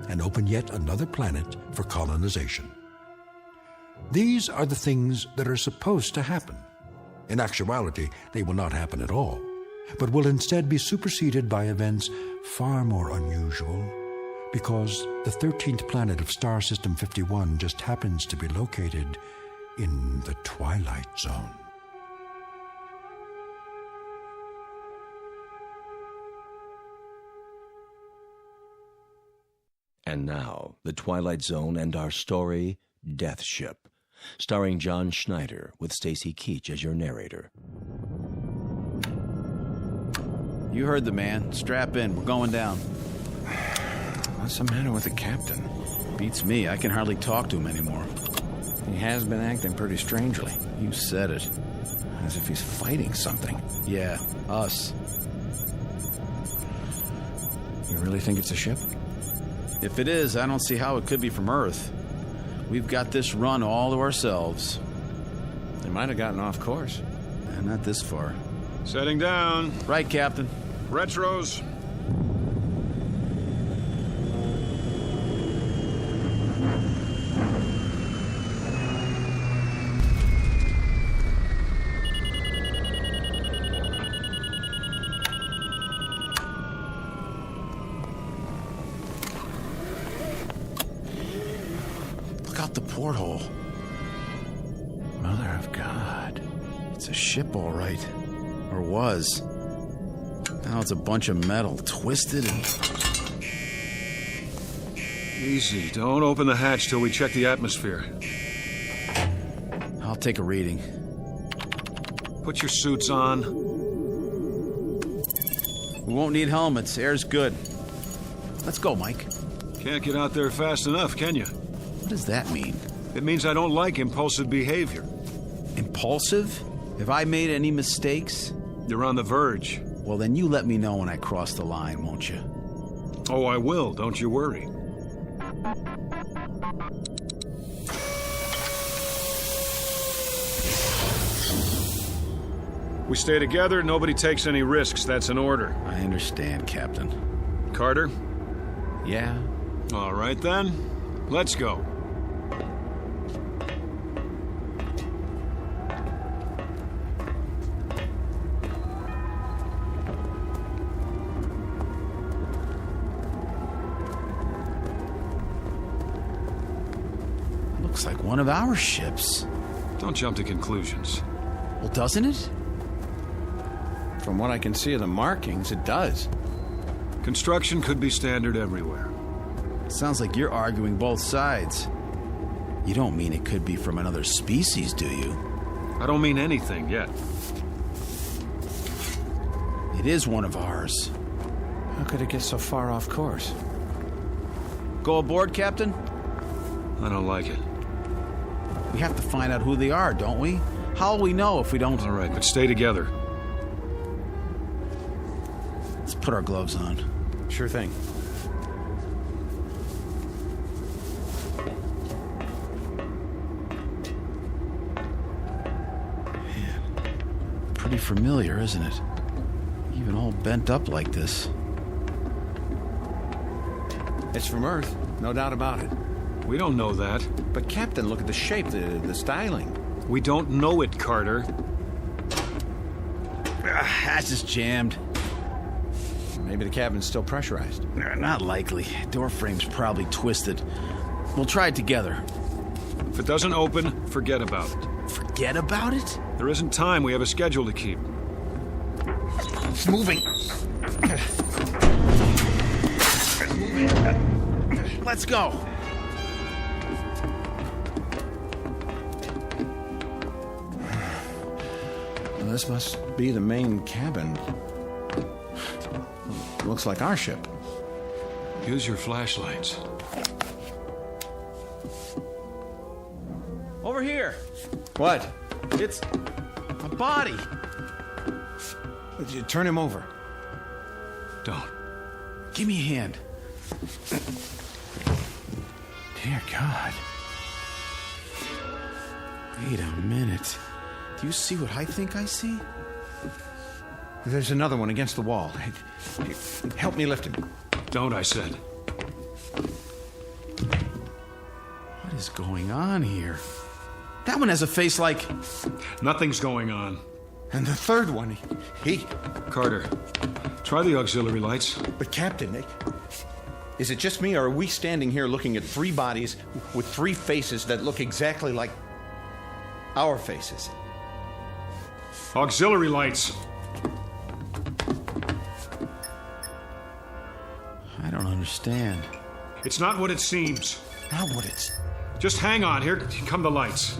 and open yet another planet for colonization. These are the things that are supposed to happen. In actuality, they will not happen at all, but will instead be superseded by events far more unusual, because the 13th planet of Star System 51 just happens to be located in the Twilight Zone. And now, The Twilight Zone and our story, Death Ship, starring John Schneider with Stacy Keach as your narrator. You heard the man. Strap in. We're going down. What's the matter with the captain? Beats me. I can hardly talk to him anymore. He has been acting pretty strangely. You said it. As if he's fighting something. Yeah, us. You really think it's a ship? If it is, I don't see how it could be from Earth. We've got this run all to ourselves. They might have gotten off course. Not this far. Setting down. Right, Captain. Retros. Out the porthole. Mother of God. It's a ship, all right. Or was. Now it's a bunch of metal, twisted and... Easy. Don't open the hatch till we check the atmosphere. I'll take a reading. Put your suits on. We won't need helmets. Air's good. Let's go, Mike. Can't get out there fast enough, can you? What does that mean? It means I don't like impulsive behavior. Impulsive? Have I made any mistakes? You're on the verge. Well, then you let me know when I cross the line, won't you? Oh, I will, don't you worry. We stay together, nobody takes any risks. That's an order. I understand, Captain. Carter? Yeah? All right, then. Let's go. Looks like one of our ships. Don't jump to conclusions. Well, doesn't it? From what I can see of the markings, it does. Construction could be standard everywhere. Sounds like you're arguing both sides. You don't mean it could be from another species, do you? I don't mean anything yet. It is one of ours. How could it get so far off course? Go aboard, Captain? I don't like it. We have to find out who they are, don't we? How will we know if we don't... All right, but stay together. Let's put our gloves on. Sure thing. Man, pretty familiar, isn't it? Even all bent up like this. It's from Earth, no doubt about it. We don't know that. But Captain, look at the shape, the styling. We don't know it, Carter. That's just jammed. Maybe the cabin's still pressurized. Not likely. Door frame's probably twisted. We'll try it together. If it doesn't open, forget about it. Forget about it? There isn't time. We have a schedule to keep. It's moving. Let's go. Well, this must be the main cabin. Looks like our ship. Use your flashlights. Over here. What? It's a body. Turn him over. Don't. Give me a hand. Dear God. Wait a minute. Do you see what I think I see? There's another one against the wall. Help me lift him. Don't, I said. What is going on here? That one has a face like... Nothing's going on. And the third one, he... Carter, try the auxiliary lights. But Captain, is it just me, or are we standing here looking at three bodies with three faces that look exactly like our faces? Auxiliary lights. I don't understand. It's not what it seems. Not what it's... Just hang on. Here come the lights.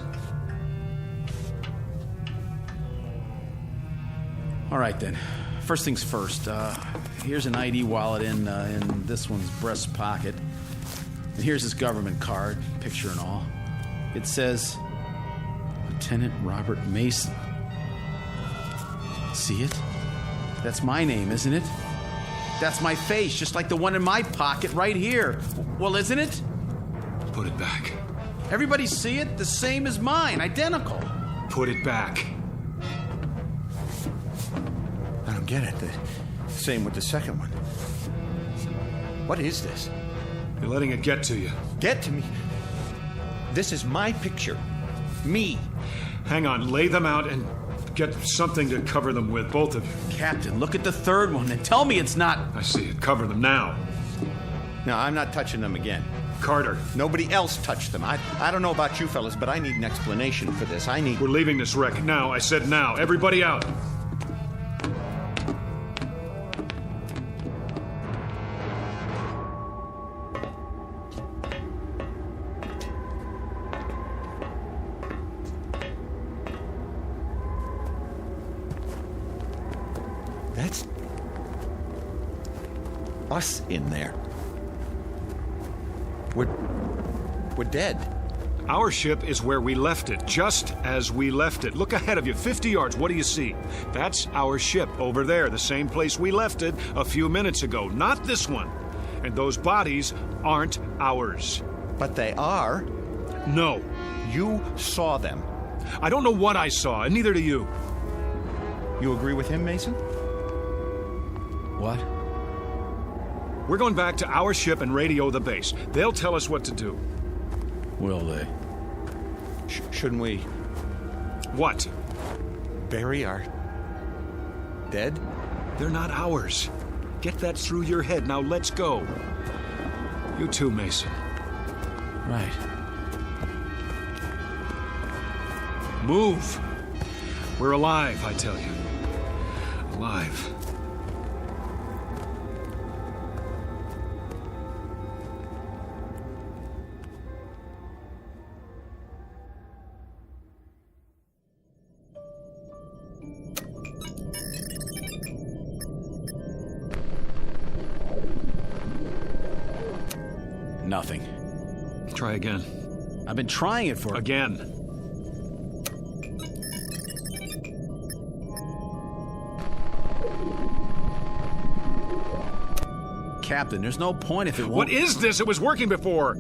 All right, then. First things first. Here's an ID wallet in this one's breast pocket. And here's his government card, picture and all. It says, Lieutenant Robert Mason. See it? That's my name, isn't it? That's my face, just like the one in my pocket right here. Well, isn't it? Put it back. Everybody see it? The same as mine, identical. Put it back. I don't get it. The same with the second one. What is this? You're letting it get to you. Get to me? This is my picture. Me. Hang on, lay them out and get something to cover them with, both of you. Captain, look at the third one and tell me it's not... I see it. Cover them now. No, I'm not touching them again. Carter. Nobody else touched them. I don't know about you fellas, but I need an explanation for this. We're leaving this wreck now. I said now. Everybody out. That's us in there. We're dead. Our ship is where we left it, just as we left it. Look ahead of you, 50 yards. What do you see? That's our ship over there, the same place we left it a few minutes ago. Not this one. And those bodies aren't ours. But they are. No. You saw them. I don't know what I saw, and neither do you. You agree with him, Mason? What? We're going back to our ship and radio the base. They'll tell us what to do. Will they? Shouldn't we... What? Bury our... dead? They're not ours. Get that through your head. Now let's go. You too, Mason. Right. Move. We're alive, I tell you. Alive. Nothing. Try again. I've been trying it for... Again. Captain, there's no point if it won't... What is this? It was working before!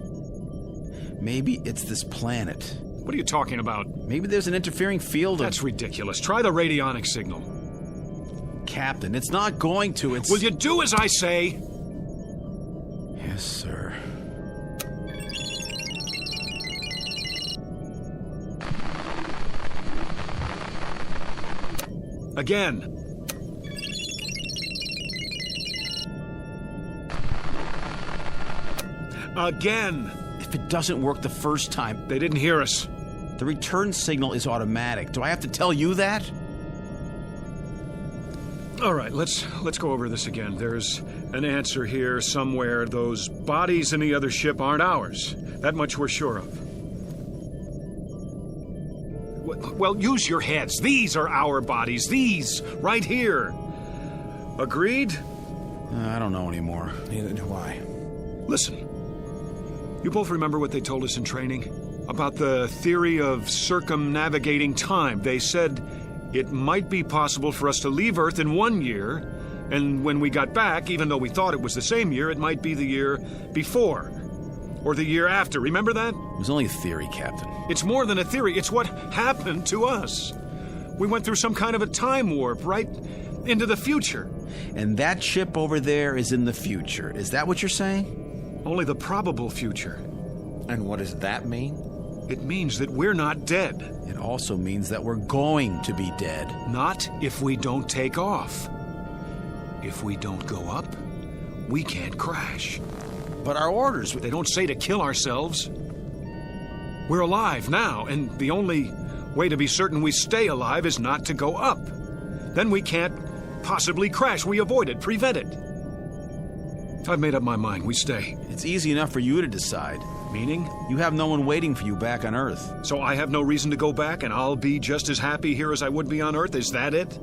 Maybe it's this planet. What are you talking about? Maybe there's an interfering field of... That's ridiculous. Try the radionic signal. Captain, it's not going to. It's... Will you do as I say? Yes, sir. Again. Again. If it doesn't work the first time... They didn't hear us. The return signal is automatic. Do I have to tell you that? All right, let's go over this again. There's an answer here somewhere. Those bodies in the other ship aren't ours. That much we're sure of. Well, use your heads. These are our bodies. These, right here. Agreed? I don't know anymore. Neither do I. Listen. You both remember what they told us in training? About the theory of circumnavigating time. They said it might be possible for us to leave Earth in 1 year, and when we got back, even though we thought it was the same year, it might be the year before. Or the year after. Remember that? It was only a theory, Captain. It's more than a theory. It's what happened to us. We went through some kind of a time warp right into the future. And that ship over there is in the future. Is that what you're saying? Only the probable future. And what does that mean? It means that we're not dead. It also means that we're going to be dead. Not if we don't take off. If we don't go up, we can't crash. But our orders... They don't say to kill ourselves. We're alive now, and the only way to be certain we stay alive is not to go up. Then we can't possibly crash. We avoid it, prevent it. I've made up my mind. We stay. It's easy enough for you to decide. Meaning? You have no one waiting for you back on Earth. So I have no reason to go back, and I'll be just as happy here as I would be on Earth? Is that it?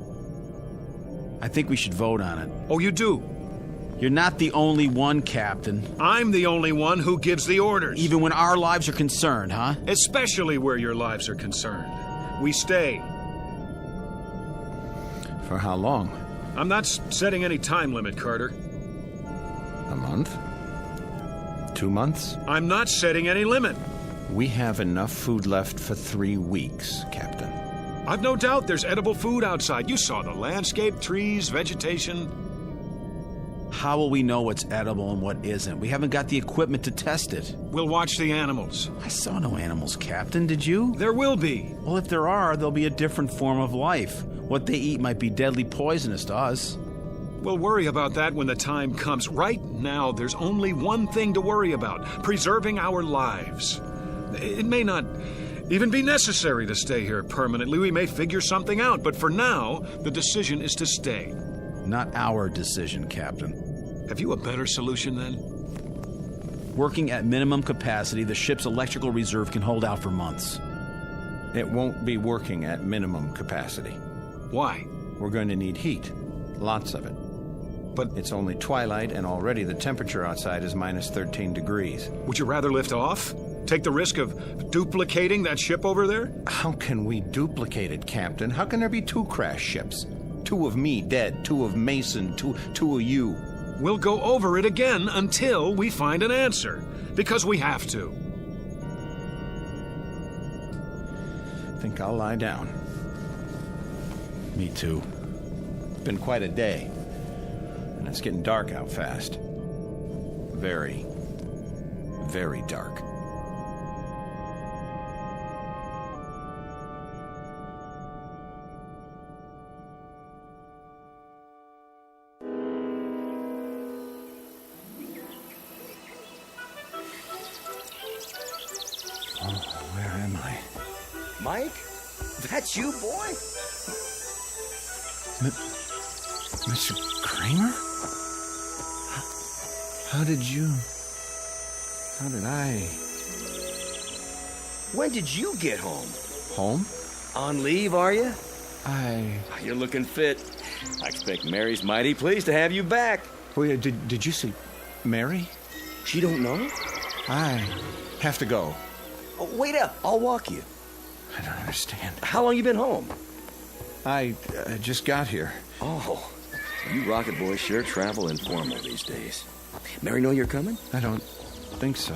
I think we should vote on it. Oh, you do? You're not the only one, Captain. I'm the only one who gives the orders. Even when our lives are concerned, huh? Especially where your lives are concerned. We stay. For how long? I'm not setting any time limit, Carter. A month? 2 months? I'm not setting any limit. We have enough food left for 3 weeks, Captain. I've no doubt there's edible food outside. You saw the landscape, trees, vegetation. How will we know what's edible and what isn't? We haven't got the equipment to test it. We'll watch the animals. I saw no animals, Captain. Did you? There will be. Well, if there are, there'll be a different form of life. What they eat might be deadly poisonous to us. We'll worry about that when the time comes. Right now, there's only one thing to worry about: preserving our lives. It may not even be necessary to stay here permanently. We may figure something out, but for now, the decision is to stay. Not our decision, Captain. Have you a better solution, then? Working at minimum capacity, the ship's electrical reserve can hold out for months. It won't be working at minimum capacity. Why? We're going to need heat. Lots of it. But it's only twilight, and already the temperature outside is minus 13 degrees. Would you rather lift off? Take the risk of duplicating that ship over there? How can we duplicate it, Captain? How can there be 2 crash ships? 2 of me dead, 2 of Mason, two of you. We'll go over it again until we find an answer, because we have to. I think I'll lie down. Me too. It's been quite a day, and it's getting dark out fast. Very, very dark. Mike? That's you, boy? Mr. Kramer? How did I... When did you get home? Home? On leave, are you? You're looking fit. I expect Mary's mighty pleased to have you back. Wait, did you say Mary? She don't know? I have to go. Oh, wait up. I'll walk you. I don't understand. How long you been home? I just got here. Oh, you rocket boys sure travel informal these days. Mary know you're coming? I don't think so.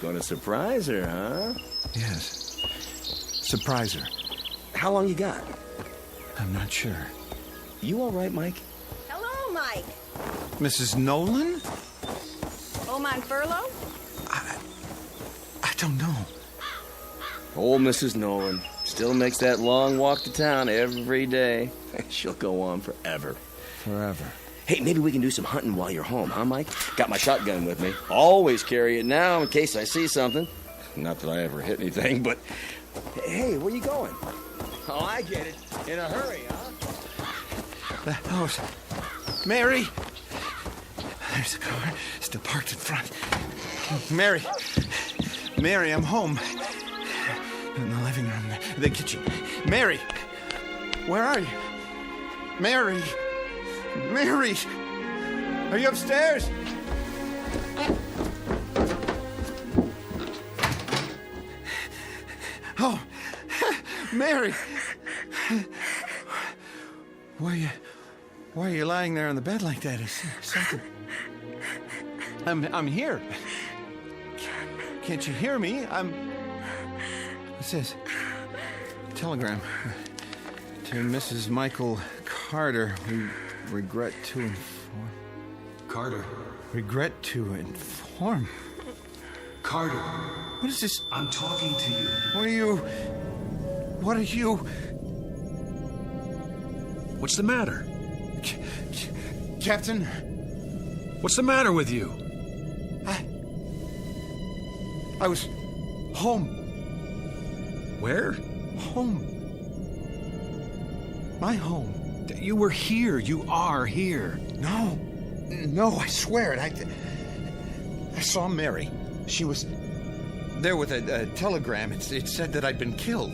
Gonna surprise her, huh? Yes. Surprise her. How long you got? I'm not sure. You all right, Mike? Hello, Mike. Mrs. Nolan? Home on furlough? I don't know. Old Mrs. Nolan still makes that long walk to town every day. She'll go on forever. Forever. Hey, maybe we can do some hunting while you're home, huh, Mike? Got my shotgun with me. Always carry it now in case I see something. Not that I ever hit anything, but... Hey, where you going? Oh, I get it. In a hurry, huh? The house. Mary! There's a car still parked in front. Mary! Mary, I'm home. In the living room, the kitchen. Mary! Where are you? Mary! Mary! Are you upstairs? Oh, Mary! Why are you lying there on the bed like that? Is something... I'm here. Can't you hear me? What's this? Telegram. To Mrs. Michael Carter. We regret to inform... Carter. Regret to inform? Carter. What is this? I'm talking to you. What are you... What's the matter? Captain? What's the matter with you? I was home. Where? Home. My home. You were here. You are here. No, I swear it. I saw Mary. She was there with a telegram. It said that I'd been killed.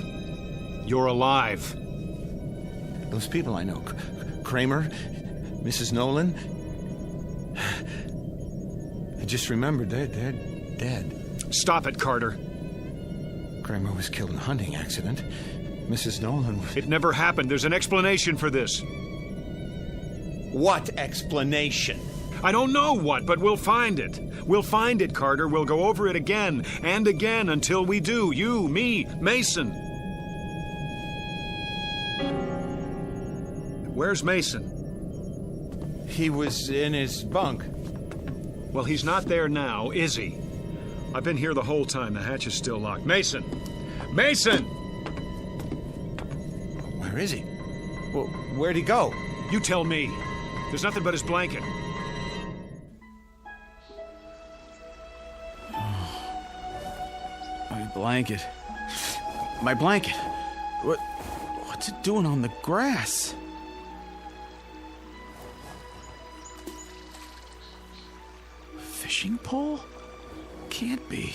You're alive. Those people I know. Kramer, Mrs. Nolan. I just remembered they're dead. Stop it, Carter. Kramer was killed in a hunting accident. Mrs. Nolan was... It never happened. There's an explanation for this. What explanation? I don't know what, but we'll find it. We'll find it, Carter. We'll go over it again and again until we do. You, me, Mason. Where's Mason? He was in his bunk. Well, he's not there now, is he? I've been here the whole time. The hatch is still locked. Mason! Mason! Where is he? Well, where'd he go? You tell me. There's nothing but his blanket. My blanket. My blanket. What's it doing on the grass? Fishing pole? Can't be.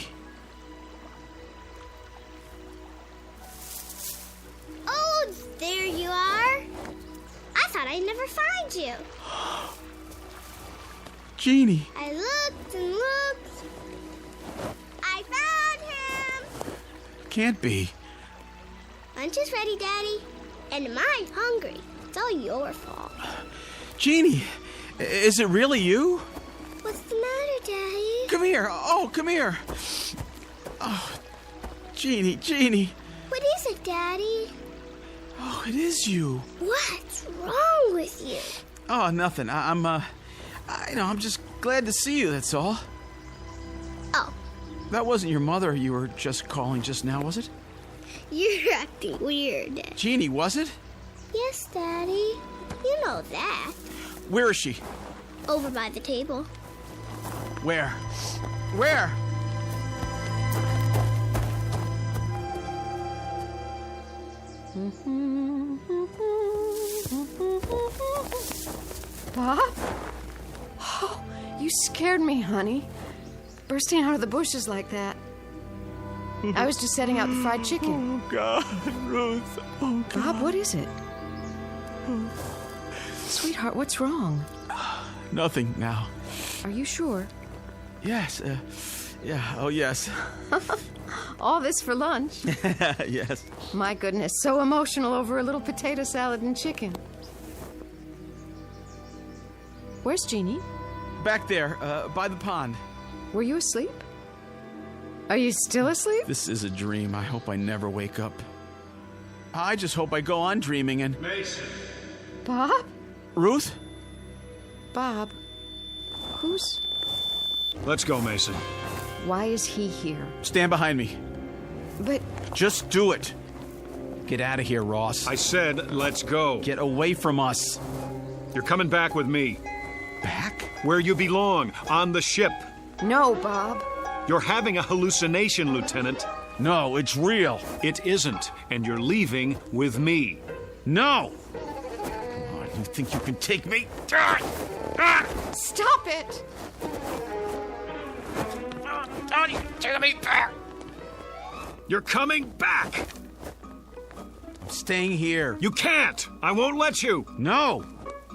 Oh, there you are. I thought I'd never find you. Jeannie. I looked and looked. I found him. Can't be. Lunch is ready, Daddy. And mine's hungry. It's all your fault. Jeannie, Is it really you? What's the matter, Daddy? Come here. Oh, come here. Oh, Jeannie. What is it, Daddy? Oh, it is you. What's wrong with you? Oh, nothing. I'm just glad to see you, that's all. Oh. That wasn't your mother you were just calling just now, was it? You're acting weird. Jeannie, was it? Yes, Daddy. You know that. Where is she? Over by the table. Where? Bob? Oh, you scared me, honey. Bursting out of the bushes like that. I was just setting out the fried chicken. Oh, God, Ruth. Oh, God. Bob, what is it? Sweetheart, what's wrong? Nothing now. Are you sure? Yes, oh, yes. All this for lunch? Yes. My goodness, so emotional over a little potato salad and chicken. Where's Jeannie? Back there, by the pond. Were you asleep? Are you still asleep? This is a dream. I hope I never wake up. I just hope I go on dreaming and... Mason. Bob? Ruth? Bob, who's... Let's go, Mason. Why is he here? Stand behind me. But... Just do it. Get out of here, Ross. I said, let's go. Get away from us. You're coming back with me. Back? Where you belong, on the ship. No, Bob. You're having a hallucination, Lieutenant. No, it's real. It isn't, and you're leaving with me. No! Oh, you think you can take me? Stop it! Take me back! You're coming back! I'm staying here. You can't! I won't let you! No!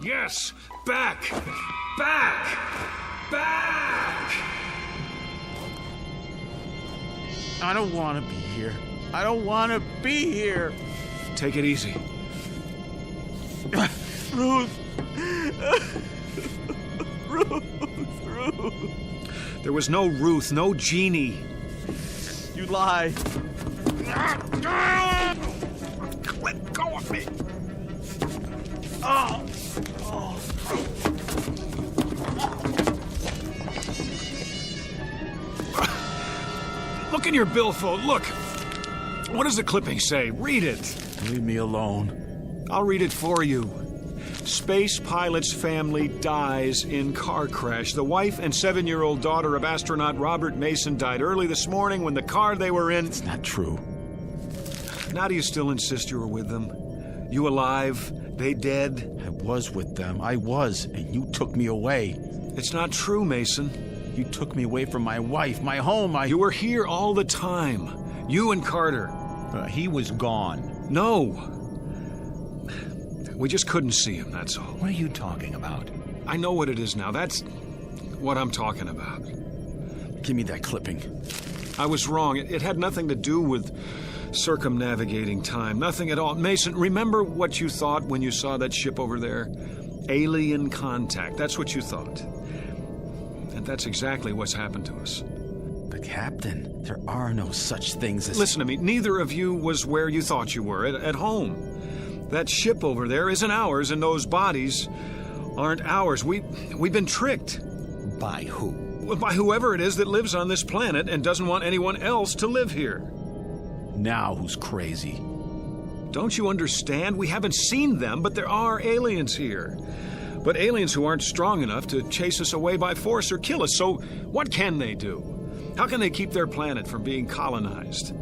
Yes! Back! Back! Back! I don't want to be here. I don't want to be here. Take it easy. Ruth. Ruth. There was no Ruth, no Jeannie. You lie. Let go of me. Oh. Look in your billfold. Look. What does the clipping say? Read it. Leave me alone. I'll read it for you. Space pilot's family dies in car crash. The wife and 7-year-old daughter of astronaut Robert Mason died early this morning when the car they were in... It's not true. Now do you still insist you were with them? You alive? They dead? I was with them. I was, and you took me away. It's not true, Mason. You took me away from my wife, my home, You were here all the time. You and Carter. He was gone. No. We just couldn't see him, that's all. What are you talking about? I know what it is now. That's what I'm talking about. Give me that clipping. I was wrong. It had nothing to do with circumnavigating time. Nothing at all. Mason, remember what you thought when you saw that ship over there? Alien contact. That's what you thought. And that's exactly what's happened to us. But, Captain, there are no such things as... Listen to me. Neither of you was where you thought you were, at home. That ship over there isn't ours, and those bodies aren't ours. We've been tricked. By who? Well, by whoever it is that lives on this planet and doesn't want anyone else to live here. Now who's crazy? Don't you understand? We haven't seen them, but there are aliens here. But aliens who aren't strong enough to chase us away by force or kill us. So what can they do? How can they keep their planet from being colonized?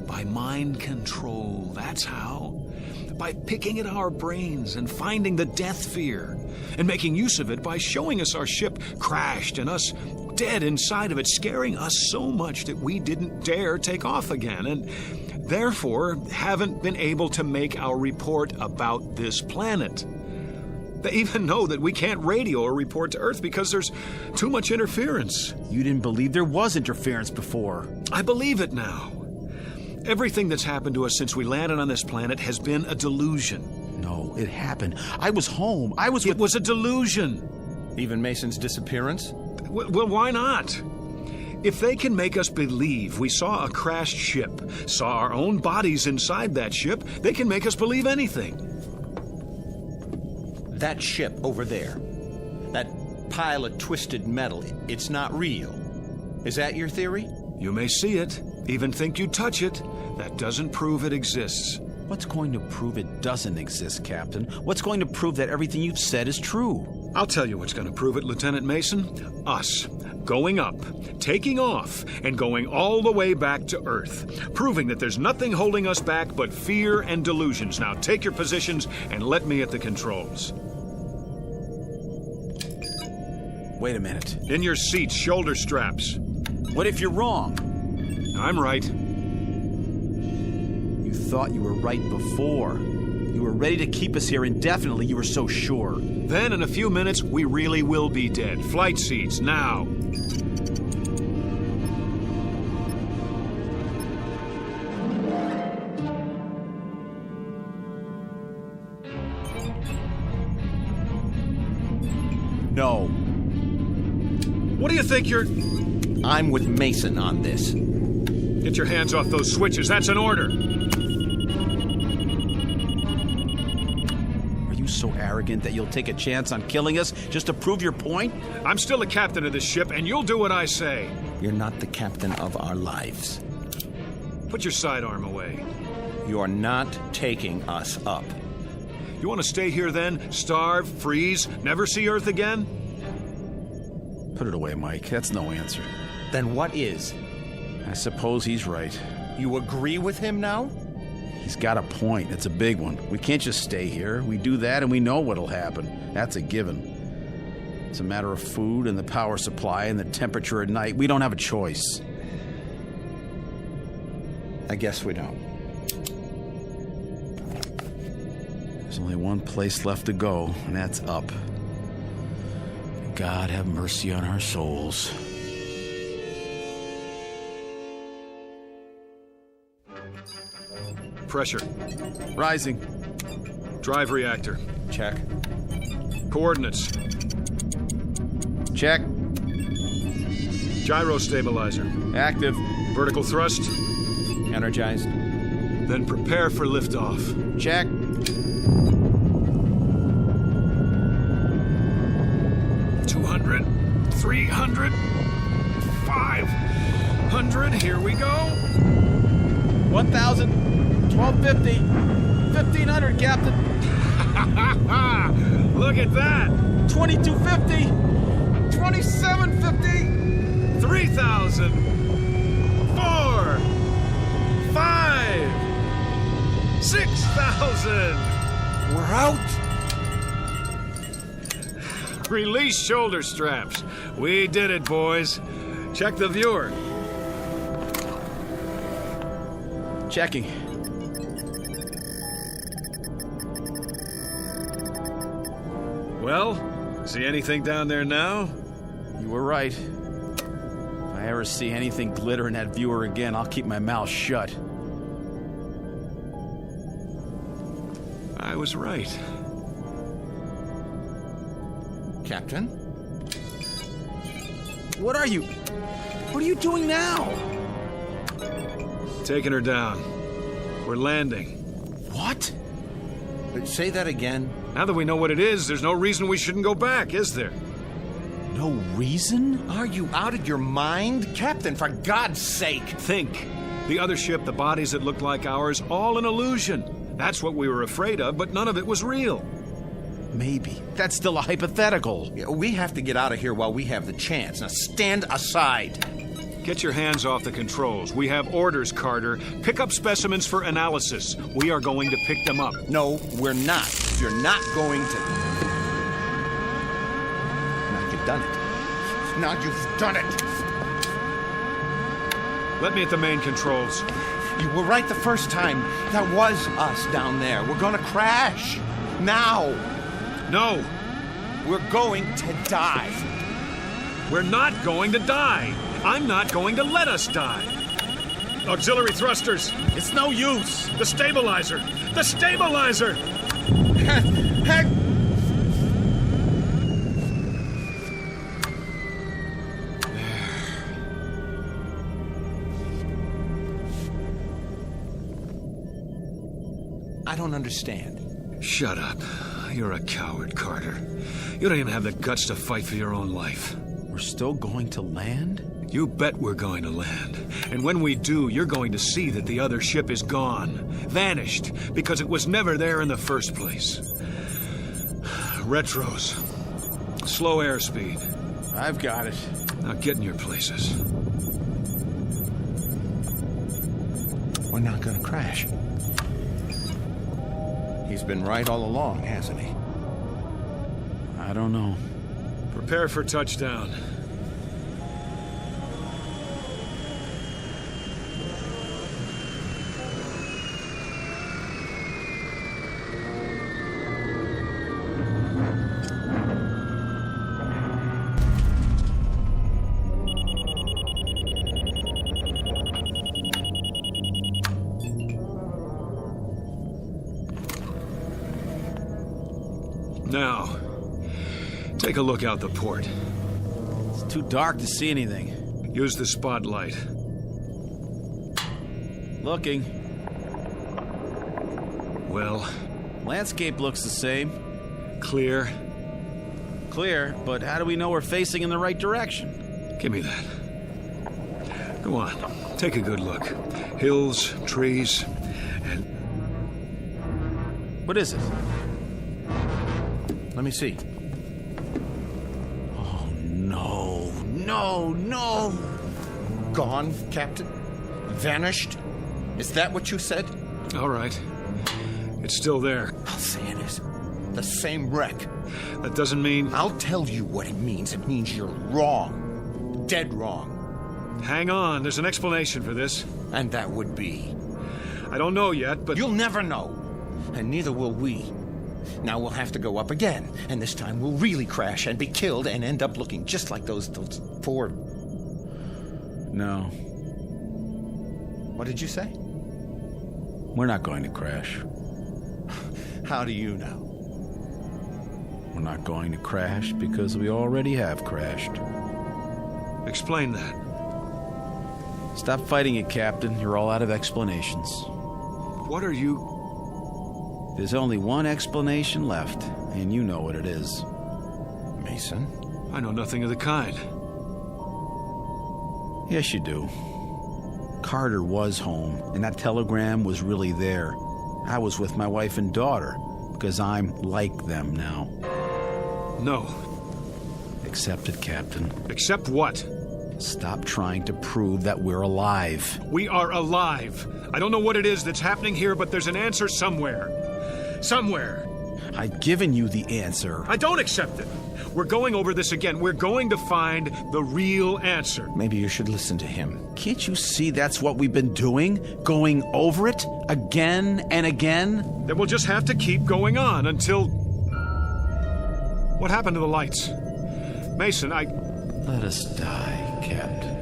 By mind control, that's how. By picking at our brains and finding the death fear and making use of it by showing us our ship crashed and us dead inside of it, scaring us so much that we didn't dare take off again and therefore haven't been able to make our report about this planet. They even know that we can't radio or report to Earth because there's too much interference. You didn't believe there was interference before. I believe it now. Everything that's happened to us since we landed on this planet has been a delusion. No, it happened. I was home. It was a delusion. Even Mason's disappearance? Well, why not? If they can make us believe we saw a crashed ship, saw our own bodies inside that ship, they can make us believe anything. That ship over there, that pile of twisted metal, it's not real. Is that your theory? You may see it, even think you touch it. That doesn't prove it exists. What's going to prove it doesn't exist, Captain? What's going to prove that everything you've said is true? I'll tell you what's going to prove it, Lieutenant Mason. Us. Going up, taking off, and going all the way back to Earth. Proving that there's nothing holding us back but fear and delusions. Now take your positions and let me at the controls. Wait a minute. In your seats, shoulder straps. What if you're wrong? I'm right. You thought you were right before. You were ready to keep us here indefinitely. You were so sure. Then, in a few minutes, we really will be dead. Flight seats, now. No. What do you think you're... I'm with Mason on this. Get your hands off those switches. That's an order. Are you so arrogant that you'll take a chance on killing us just to prove your point? I'm still the captain of this ship, and you'll do what I say. You're not the captain of our lives. Put your sidearm away. You're not taking us up. You want to stay here then? Starve, freeze, never see Earth again? Put it away, Mike. That's no answer. Then what is? I suppose he's right. You agree with him now? He's got a point. It's a big one. We can't just stay here. We do that and we know what'll happen. That's a given. It's a matter of food and the power supply and the temperature at night. We don't have a choice. I guess we don't. There's only one place left to go, and that's up. God have mercy on our souls. Pressure. Rising. Drive reactor. Check. Coordinates. Check. Gyro stabilizer. Active. Vertical thrust. Energized. Then prepare for liftoff. Check. $200, $300, $500. Here we go. 1,000, 1,250, 1,500, Captain. Look at that. 2,250, 2,750, 3,000, 4, 5, 6,000. We're out. Release shoulder straps. We did it, boys. Check the viewer. Checking. Well, see anything down there now? You were right. If I ever see anything glitter in that viewer again, I'll keep my mouth shut. I was right. Captain? What are you doing now? Taking her down. We're landing. What? Say that again. Now that we know what it is, there's no reason we shouldn't go back, is there? No reason? Are you out of your mind? Captain, for God's sake! Think. The other ship, the bodies that looked like ours, all an illusion. That's what we were afraid of, but none of it was real. Maybe. That's still a hypothetical. Yeah, we have to get out of here while we have the chance. Now stand aside. Get your hands off the controls. We have orders, Carter. Pick up specimens for analysis. We are going to pick them up. No, we're not. You're not going to... Now you've done it. Now you've done it. Let me at the main controls. You were right the first time. That was us down there. We're gonna crash. Now. No. We're going to die. We're not going to die. I'm not going to let us die. Auxiliary thrusters. It's no use. The stabilizer. The stabilizer! I don't understand. Shut up. You're a coward, Carter. You don't even have the guts to fight for your own life. We're still going to land? You bet we're going to land. And when we do, you're going to see that the other ship is gone. Vanished. Because it was never there in the first place. Retros. Slow airspeed. I've got it. Now get in your places. We're not going to crash. He's been right all along, hasn't he? I don't know. Prepare for touchdown. Now, take a look out the port. It's too dark to see anything. Use the spotlight. Looking. Well? Landscape looks the same. Clear? Clear, but how do we know we're facing in the right direction? Give me that. Go on, take a good look. Hills, trees, and... What is it? Let me see. Oh, no. No, no. Gone, Captain? Vanished? Is that what you said? All right. It's still there. I'll say it is. The same wreck. That doesn't mean... I'll tell you what it means. It means you're wrong. Dead wrong. Hang on. There's an explanation for this. And that would be? I don't know yet, but... You'll never know. And neither will we. Now we'll have to go up again, and this time we'll really crash and be killed and end up looking just like those four... No. What did you say? We're not going to crash. How do you know? We're not going to crash because we already have crashed. Explain that. Stop fighting it, Captain. You're all out of explanations. What are you... There's only one explanation left, and you know what it is. Mason? I know nothing of the kind. Yes, you do. Carter was home, and that telegram was really there. I was with my wife and daughter, because I'm like them now. No. Accept it, Captain. Accept what? Stop trying to prove that we're alive. We are alive. I don't know what it is that's happening here, but there's an answer somewhere. Somewhere. I've given you the answer. I don't accept it. We're going over this again. We're going to find the real answer. Maybe you should listen to him. Can't you see that's what we've been doing? Going over it again and again? Then we'll just have to keep going on until... What happened to the lights? Mason, Let us die, Captain.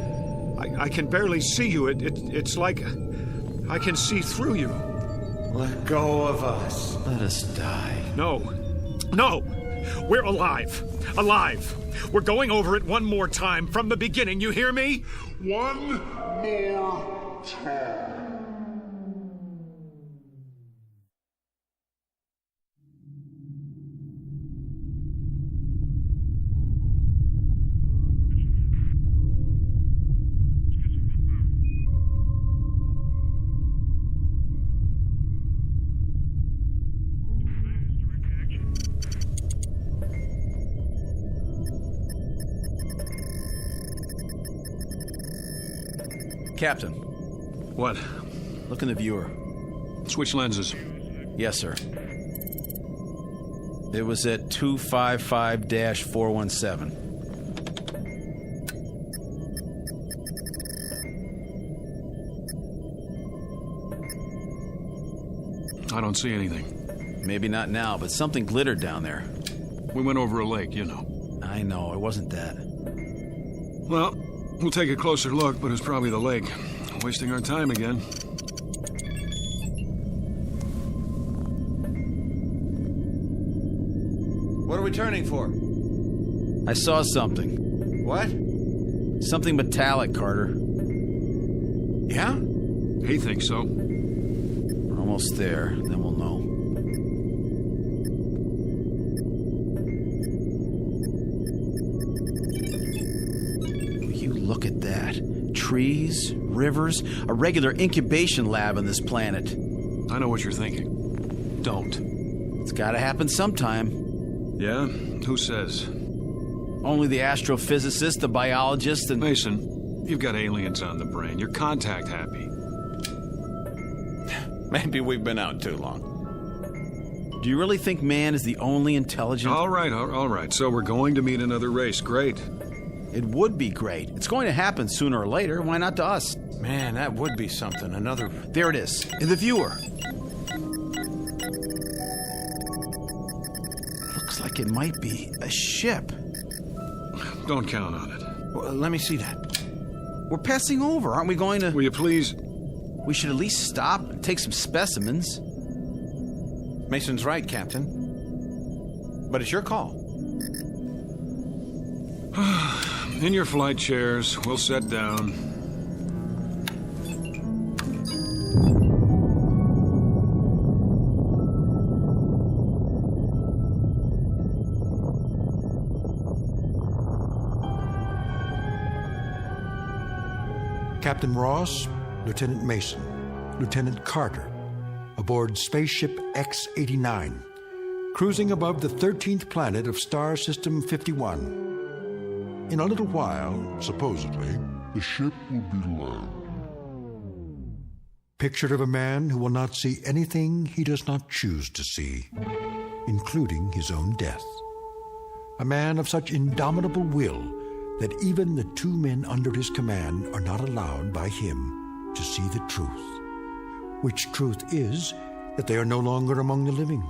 I can barely see you. It's like... I can see through you. Let go of us. Let us die. No. No! We're alive. Alive. We're going over it one more time from the beginning. You hear me? One more time. Captain. What? Look in the viewer. Switch lenses. Yes, sir. It was at 255-417. I don't see anything. Maybe not now, but something glittered down there. We went over a lake, you know. I know, it wasn't that. Well, we'll take a closer look, but it's probably the lake. Wasting our time again. What are we turning for? I saw something. What? Something metallic, Carter. Yeah? He thinks so. We're almost there, then we'll know. that? Trees, rivers, a regular incubation lab on this planet. I know what you're thinking. Don't. It's gotta happen sometime. Yeah? Who says? Only the astrophysicist, the biologist, and... Mason, you've got aliens on the brain. You're contact happy. Maybe we've been out too long. Do you really think man is the only intelligent... All right. So we're going to meet another race. Great. It would be great. It's going to happen sooner or later. Why not to us? Man, that would be something. Another... There it is, in the viewer. Looks like it might be a ship. Don't count on it. Well, let me see that. We're passing over. Aren't we going to... Will you please... We should at least stop and take some specimens. Mason's right, Captain. But it's your call. In your flight chairs, we'll set down. Captain Ross, Lieutenant Mason, Lieutenant Carter, aboard spaceship X-89, cruising above the 13th planet of Star System 51. In a little while, supposedly, the ship will be low. Picture of a man who will not see anything he does not choose to see, including his own death. A man of such indomitable will that even the two men under his command are not allowed by him to see the truth. Which truth is that they are no longer among the living,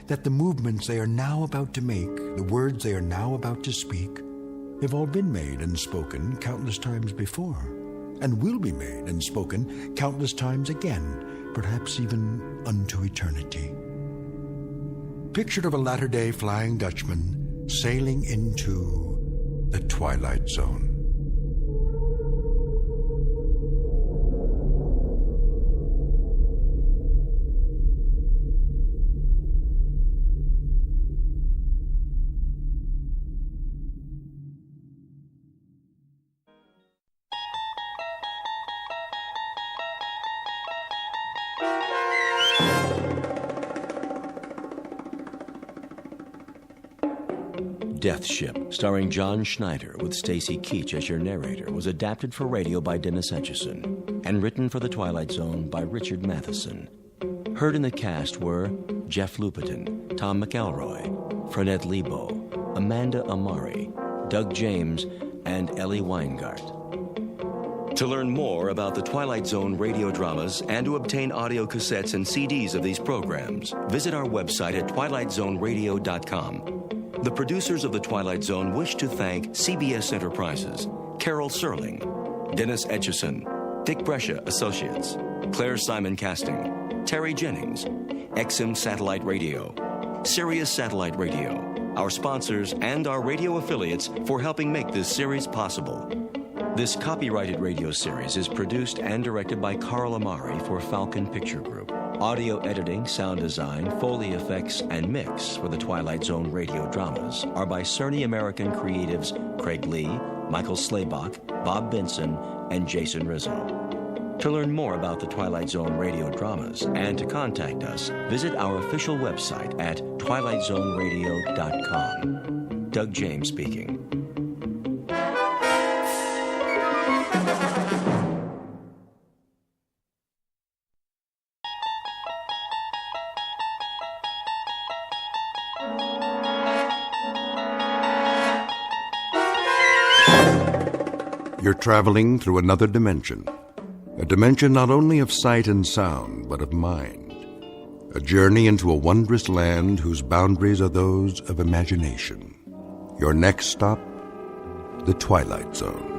that the movements they are now about to make, the words they are now about to speak, have all been made and spoken countless times before, and will be made and spoken countless times again, perhaps even unto eternity. Picture of a latter-day Flying Dutchman sailing into the Twilight Zone. Death Ship, starring John Schneider with Stacy Keach as your narrator, was adapted for radio by Dennis Etchison and written for The Twilight Zone by Richard Matheson. Heard in the cast were Jeff Lupetin, Tom McElroy, Frenette Lebo, Amanda Amari, Doug James, and Ellie Weingart. To learn more about the Twilight Zone radio dramas and to obtain audio cassettes and CDs of these programs, visit our website at twilightzoneradio.com. The producers of The Twilight Zone wish to thank CBS Enterprises, Carol Serling, Dennis Etchison, Dick Brescia Associates, Claire Simon Casting, Terry Jennings, XM Satellite Radio, Sirius Satellite Radio, our sponsors, and our radio affiliates for helping make this series possible. This copyrighted radio series is produced and directed by Carl Amari for Falcon Picture Group. Audio editing, sound design, Foley effects, and mix for the Twilight Zone radio dramas are by Cerny American creatives Craig Lee, Michael Slaybach, Bob Benson, and Jason Rizzo. To learn more about the Twilight Zone radio dramas and to contact us, visit our official website at twilightzoneradio.com. Doug James speaking. You're traveling through another dimension. A dimension not only of sight and sound, but of mind. A journey into a wondrous land whose boundaries are those of imagination. Your next stop, the Twilight Zone.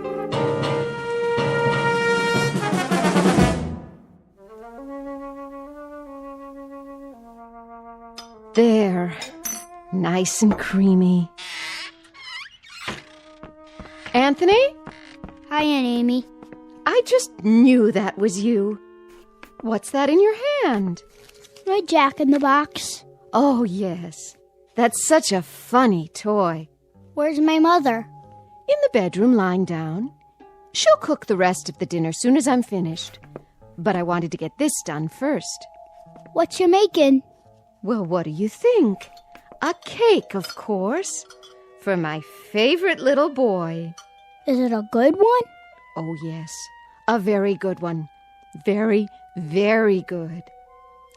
There. Nice and creamy. Anthony? Hi, Aunt Amy. I just knew that was you. What's that in your hand? My Jack-in-the-Box. Oh, yes. That's such a funny toy. Where's my mother? In the bedroom, lying down. She'll cook the rest of the dinner soon as I'm finished. But I wanted to get this done first. What you making? Well, what do you think? A cake, of course. For my favorite little boy. Is it a good one? Oh, yes. A very good one. Very, very good.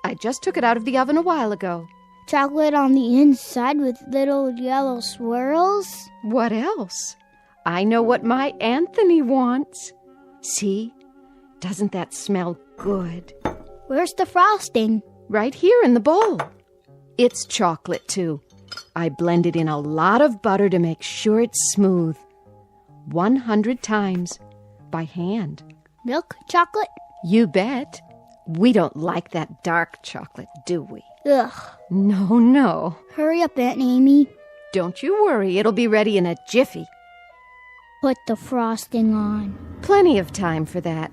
I just took it out of the oven a while ago. Chocolate on the inside with little yellow swirls? What else? I know what my Anthony wants. See? Doesn't that smell good? Where's the frosting? Right here in the bowl. It's chocolate, too. I blended in a lot of butter to make sure it's smooth. 100 times. By hand. Milk chocolate? You bet. We don't like that dark chocolate, do we? Ugh. No. Hurry up, Aunt Amy. Don't you worry, it'll be ready in a jiffy. Put the frosting on. Plenty of time for that.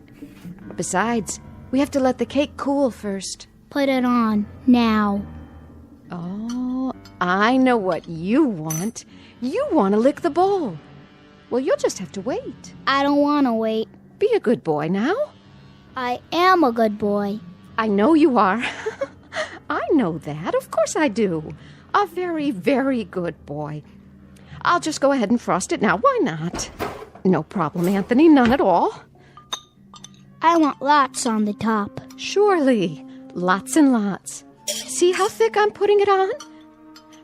Besides, we have to let the cake cool first. Put it on, now. Oh, I know what you want. You want to lick the bowl. Well, you'll just have to wait. I don't want to wait. Be a good boy now. I am a good boy. I know you are. I know that. Of course I do. A very, very good boy. I'll just go ahead and frost it now. Why not? No problem, Anthony. None at all. I want lots on the top. Surely. Lots and lots. See how thick I'm putting it on?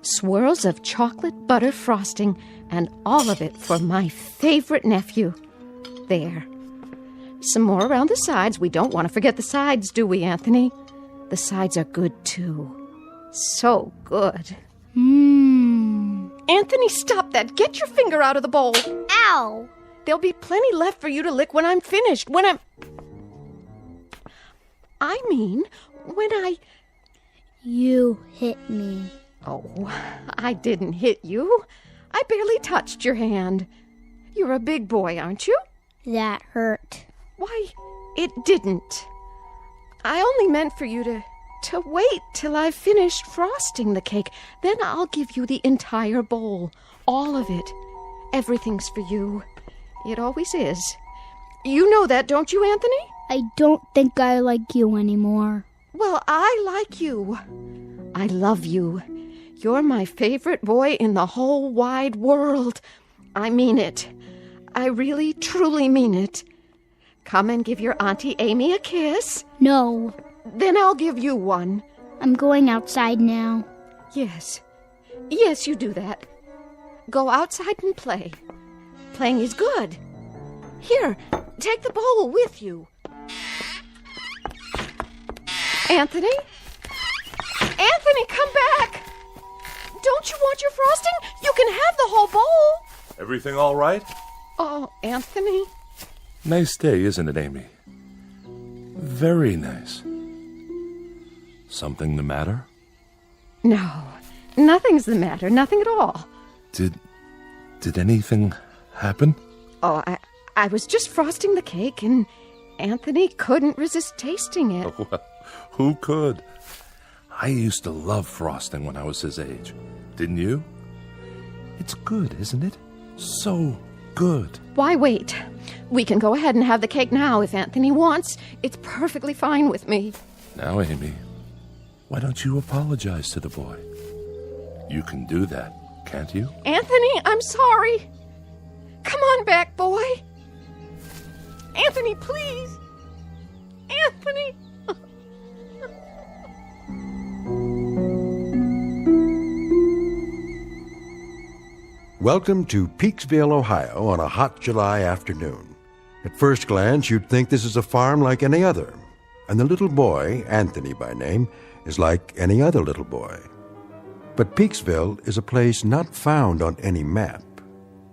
Swirls of chocolate butter frosting, and all of it for my favorite nephew. There. Some more around the sides. We don't want to forget the sides, do we, Anthony? The sides are good, too. So good. Anthony, stop that. Get your finger out of the bowl. Ow! There'll be plenty left for you to lick when I'm finished. When You hit me. Oh, I didn't hit you. I barely touched your hand. You're a big boy, aren't you? That hurt. Why, it didn't. I only meant for you to wait till I've finished frosting the cake. Then I'll give you the entire bowl. All of it. Everything's for you. It always is. You know that, don't you, Anthony? I don't think I like you anymore. Well, I like you. I love you. You're my favorite boy in the whole wide world. I mean it. I really, truly mean it. Come and give your Auntie Amy a kiss. No. Then I'll give you one. I'm going outside now. Yes. Yes, you do that. Go outside and play. Playing is good. Here, take the bowl with you. Anthony? Anthony, come back! Don't you want your frosting? You can have the whole bowl. Everything all right? Oh, Anthony. Nice day, isn't it, Amy? Very nice. Something the matter? No, nothing's the matter. Nothing at all. Did anything happen? Oh, I was just frosting the cake, and Anthony couldn't resist tasting it. Well, who could? I used to love frosting when I was his age. Didn't you? It's good, isn't it? So good. Why wait? We can go ahead and have the cake now if Anthony wants. It's perfectly fine with me. Now, Amy, why don't you apologize to the boy? You can do that, can't you? Anthony, I'm sorry. Come on back, boy. Anthony, please. Anthony. Welcome to Peaksville, Ohio on a hot July afternoon. At first glance, you'd think this is a farm like any other, and the little boy, Anthony by name, is like any other little boy. But Peaksville is a place not found on any map,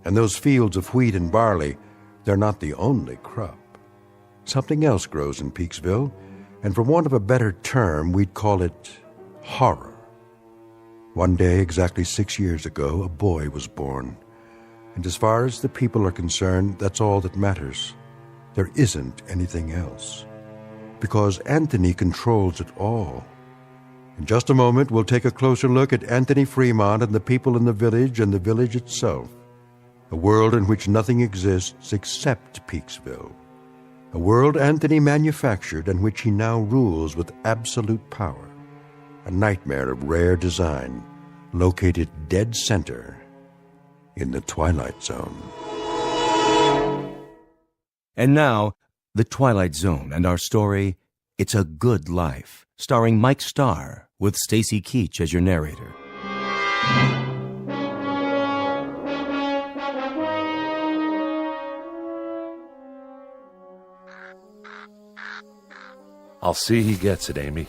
and those fields of wheat and barley, they're not the only crop. Something else grows in Peaksville, and for want of a better term, we'd call it horror. One day, exactly 6 years ago, a boy was born. And as far as the people are concerned, that's all that matters. There isn't anything else. Because Anthony controls it all. In just a moment, we'll take a closer look at Anthony Fremont and the people in the village and the village itself. a world in which nothing exists except Peaksville, a world Anthony manufactured and which he now rules with absolute power, a nightmare of rare design located dead center in the Twilight Zone. And now, The Twilight Zone and our story, It's a Good Life, starring Mike Starr with Stacy Keach as your narrator. I'll see he gets it, Amy.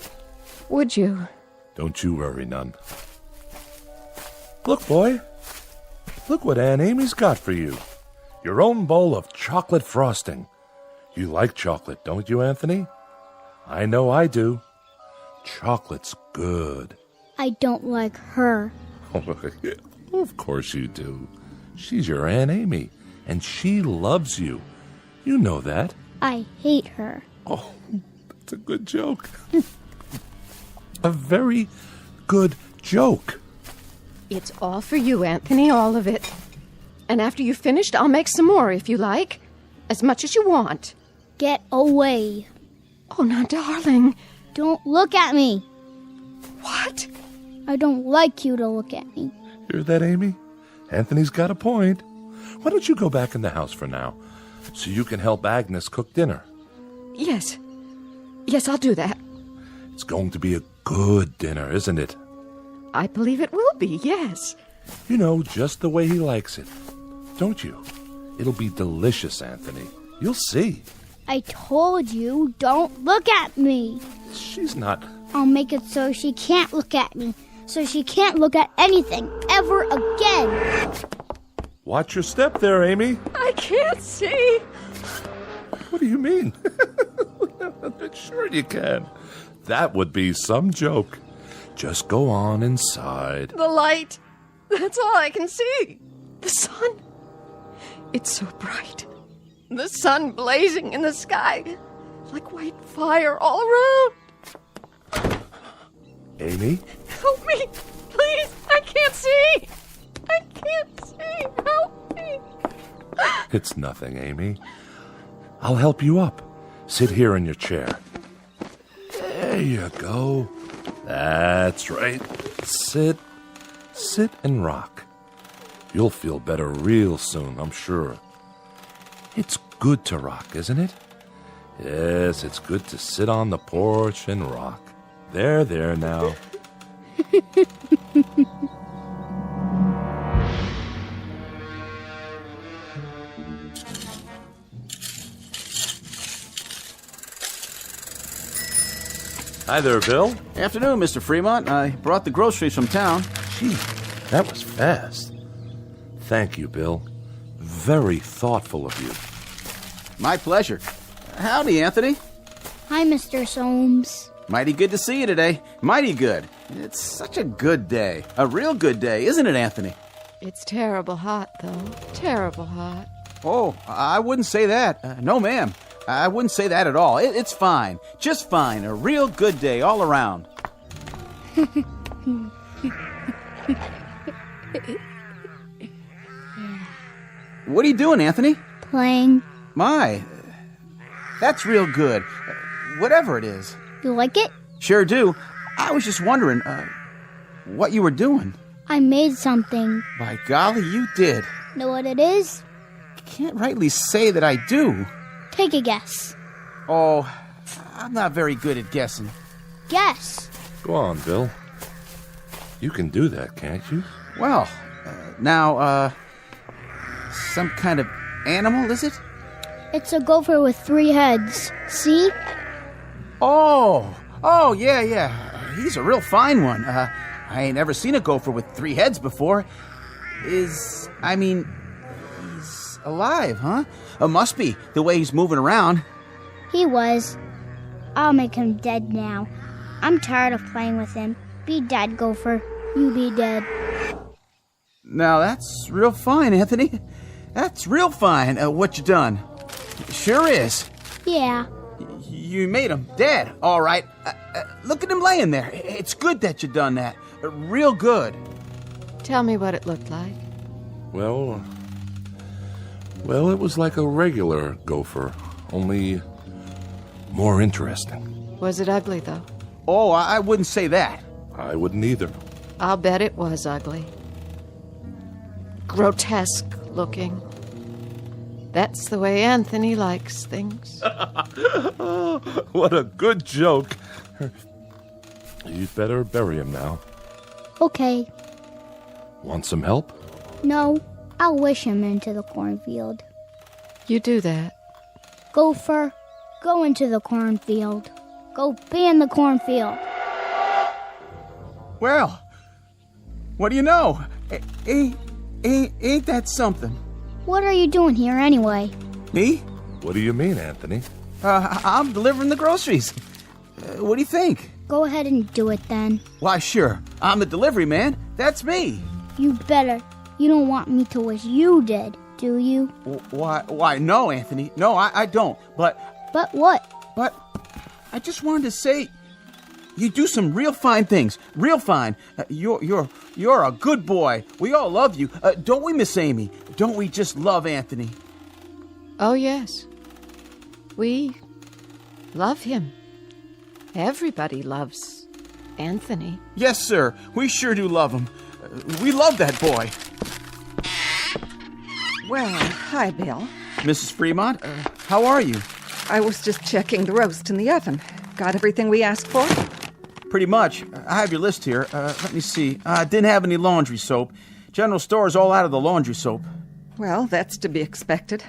Would you? Don't you worry none. Look, boy. Look what Aunt Amy's got for you. Your own bowl of chocolate frosting. You like chocolate, don't you, Anthony? I know I do. Chocolate's good. I don't like her. Of course you do. She's your Aunt Amy, and she loves you. You know that. I hate her. Oh, that's a good joke. A very good joke. It's all for you, Anthony, all of it. And after you've finished, I'll make some more if you like. As much as you want. Get away. Oh, now, darling. Don't look at me. What? I don't like you to look at me. Hear that, Amy? Anthony's got a point. Why don't you go back in the house for now, so you can help Agnes cook dinner? Yes. Yes, I'll do that. It's going to be a good dinner, isn't it? I believe it will be, yes. You know, just the way he likes it. Don't you? It'll be delicious, Anthony. You'll see. I told you, don't look at me. She's not... I'll make it so she can't look at me. So she can't look at anything ever again. Watch your step there, Amy. I can't see. What do you mean? Sure you can. That would be some joke. Just go on inside. The light. That's all I can see. The sun. It's so bright. The sun blazing in the sky. Like white fire all around. Amy? Help me. Please. I can't see. I can't see. Help me. It's nothing, Amy. I'll help you up. Sit here in your chair. There you go. That's right. Sit and rock. You'll feel better real soon, I'm sure. It's good to rock, isn't it? Yes, it's good to sit on the porch and rock. There now. Hi there, Bill. Afternoon, Mr. Fremont. I brought the groceries from town. Gee, that was fast. Thank you, Bill. Very thoughtful of you. My pleasure. Howdy, Anthony. Hi, Mr. Soames. Mighty good to see you today. Mighty good. It's such a good day. A real good day, isn't it, Anthony? It's terrible hot, though. Terrible hot. Oh, I wouldn't say that. No, ma'am. I wouldn't say that at all. It's fine. Just fine. A real good day all around. What are you doing, Anthony? Playing. My, that's real good. Whatever it is. You like it? Sure do. I was just wondering, what you were doing. I made something. By golly, you did. Know what it is? I can't rightly say that I do. Take a guess. Oh, I'm not very good at guessing. Guess. Go on, Bill. You can do that, can't you? Well, now, some kind of animal, is it? It's a gopher with 3 heads. See? Oh, yeah. He's a real fine one. I ain't ever seen a gopher with 3 heads before. He's alive, huh? Must be, the way he's moving around. He was. I'll make him dead now. I'm tired of playing with him. Be dead, gopher. You be dead. Now, that's real fine, Anthony. That's real fine, what you done. Sure is. Yeah. You made him dead, all right. Look at him laying there. It's good that you done that. Real good. Tell me what it looked like. Well, Well, it was like a regular gopher, only more interesting. Was it ugly, though? Oh, I wouldn't say that. I wouldn't either. I'll bet it was ugly. Grotesque looking. That's the way Anthony likes things. What a good joke. You'd better bury him now. Okay. Want some help? No, I'll wish him into the cornfield. You do that. Gopher, go into the cornfield. Go be in the cornfield. Well, what do you know? Ain't that something? What are you doing here anyway? Me? What do you mean, Anthony? I'm delivering the groceries. What do you think? Go ahead and do it then. Why, sure. I'm the delivery man. That's me. You better. You don't want me to wish you did, do you? Why, no, Anthony. No, I don't. But what? But I just wanted to say, you do some real fine things. Real fine. You're a good boy. We all love you. Don't we, Miss Amy? Don't we just love Anthony? Oh, yes. We love him. Everybody loves Anthony. Yes, sir. We sure do love him. We love that boy. Well, hi, Bill. Mrs. Fremont, how are you? I was just checking the roast in the oven. Got everything we asked for? Pretty much. I have your list here. Let me see. Didn't have any laundry soap. General store is all out of the laundry soap. Well, that's to be expected.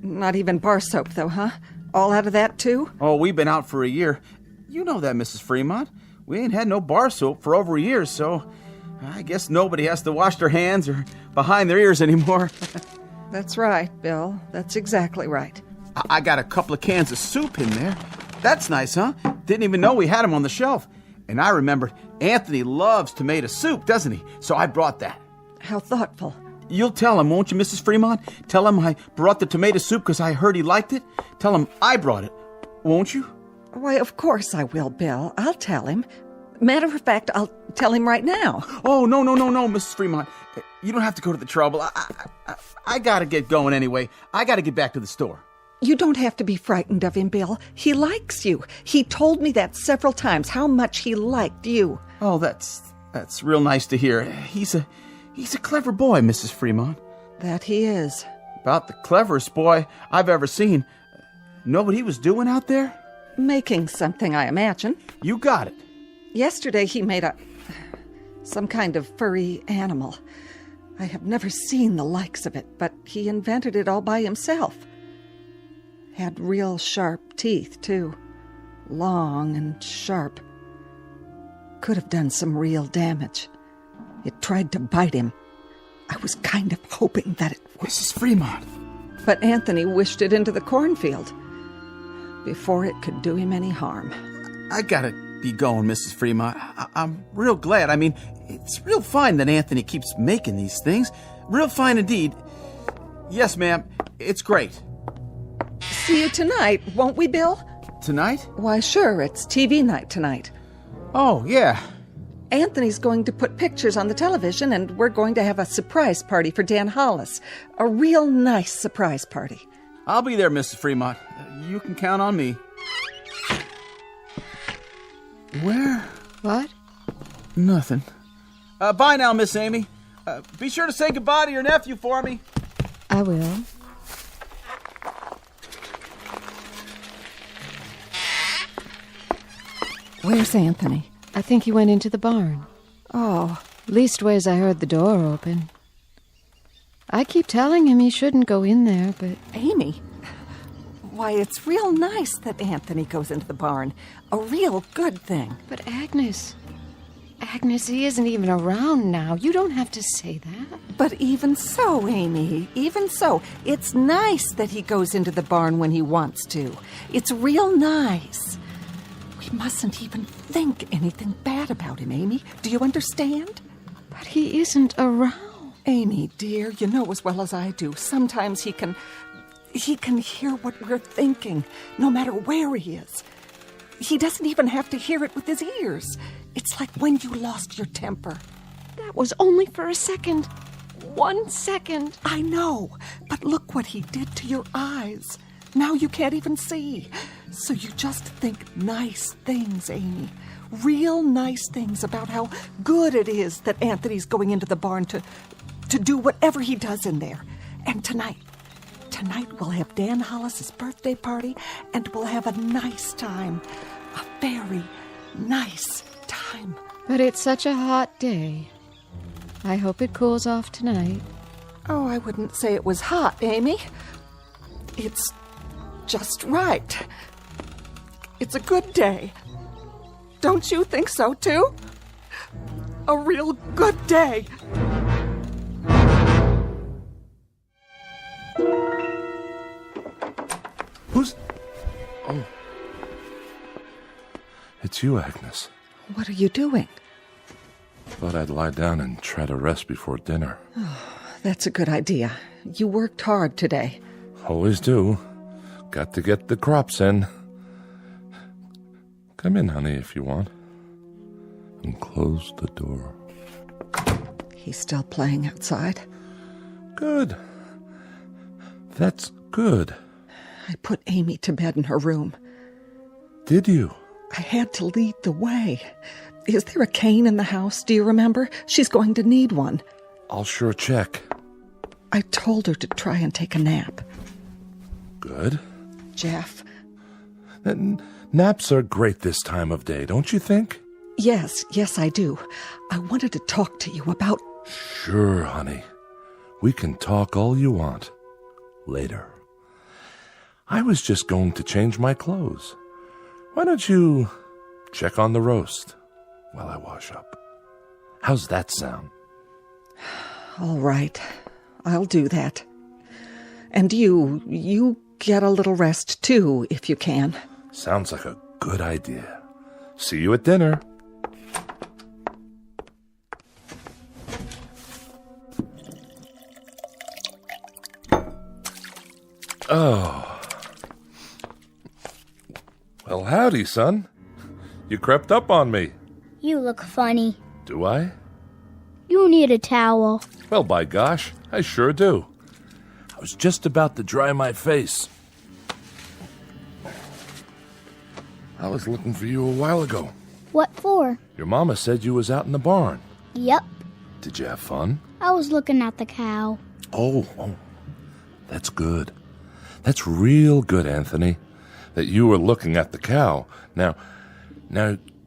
Not even bar soap, though, huh? All out of that, too? Oh, we've been out for a year. You know that, Mrs. Fremont. We ain't had no bar soap for over a year, so I guess nobody has to wash their hands or behind their ears anymore. That's right, Bill. That's exactly right. I got a couple of cans of soup in there. That's nice, huh? Didn't even know we had them on the shelf. And I remembered Anthony loves tomato soup, doesn't he? So I brought that. How thoughtful. You'll tell him, won't you, Mrs. Fremont? Tell him I brought the tomato soup because I heard he liked it. Tell him I brought it, won't you? Why, of course I will, Bill. I'll tell him. Matter of fact, I'll tell him right now. Oh, no, Mrs. Fremont. You don't have to go to the trouble. I gotta get going anyway. I gotta get back to the store. You don't have to be frightened of him, Bill. He likes you. He told me that several times, how much he liked you. Oh, that's real nice to hear. He's a clever boy, Mrs. Fremont. That he is. About the cleverest boy I've ever seen. Know what he was doing out there? Making something, I imagine. You got it. Yesterday he made some kind of furry animal. I have never seen the likes of it, but he invented it all by himself. Had real sharp teeth, too. Long and sharp. Could have done some real damage. It tried to bite him. I was kind of hoping that it would. Mrs. Fremont. But Anthony wished it into the cornfield before it could do him any harm. I gotta be going, Mrs. Fremont. I'm real glad. I mean, it's real fine that Anthony keeps making these things. Real fine indeed. Yes, ma'am. It's great. See you tonight, won't we, Bill? Tonight? Why, sure. It's TV night tonight. Oh, yeah. Anthony's going to put pictures on the television, and we're going to have a surprise party for Dan Hollis. A real nice surprise party. I'll be there, Mrs. Fremont. You can count on me. Where? What? Nothing. Bye now, Miss Amy. Be sure to say goodbye to your nephew for me. I will. Where's Anthony? I think he went into the barn. Oh. Leastways, I heard the door open. I keep telling him he shouldn't go in there, but... Amy, why, it's real nice that Anthony goes into the barn. A real good thing. But Agnes, he isn't even around now. You don't have to say that. But even so, Amy, even so, it's nice that he goes into the barn when he wants to. It's real nice. We mustn't even think anything bad about him, Amy. Do you understand? But he isn't around. Amy, dear, you know as well as I do. Sometimes he can hear what we're thinking, no matter where he is. He doesn't even have to hear it with his ears. It's like when you lost your temper. That was only for a second. 1 second. I know, but look what he did to your eyes. Now you can't even see. So you just think nice things, Amy. Real nice things about how good it is that Anthony's going into the barn to do whatever he does in there. And tonight we'll have Dan Hollis's birthday party, and we'll have a nice time. A very nice time. But it's such a hot day. I hope it cools off tonight. Oh, I wouldn't say it was hot, Amy. It's just right. It's a good day. Don't you think so, too? A real good day. Who's... Oh. It's you, Agnes. What are you doing? Thought I'd lie down and try to rest before dinner. Oh, that's a good idea. You worked hard today. Always do. Got to get the crops in. Come in, honey, if you want. And close the door. He's still playing outside? Good. That's good. I put Amy to bed in her room. Did you? I had to lead the way. Is there a cane in the house? Do you remember? She's going to need one. I'll sure check. I told her to try and take a nap. Good. Jeff? Naps are great this time of day, don't you think? Yes, I do. I wanted to talk to you about... Sure, honey. We can talk all you want. Later. I was just going to change my clothes. Why don't you check on the roast while I wash up? How's that sound? All right. I'll do that. And you get a little rest, too, if you can. Sounds like a good idea. See you at dinner. Oh. Well, howdy, son. You crept up on me. You look funny. Do I? You need a towel. Well, by gosh, I sure do. I was just about to dry my face. I was looking for you a while ago. What for? Your mama said you was out in the barn. Yep. Did you have fun? I was looking at the cow. Oh, that's good. That's real good, Anthony, that you were looking at the cow. Now,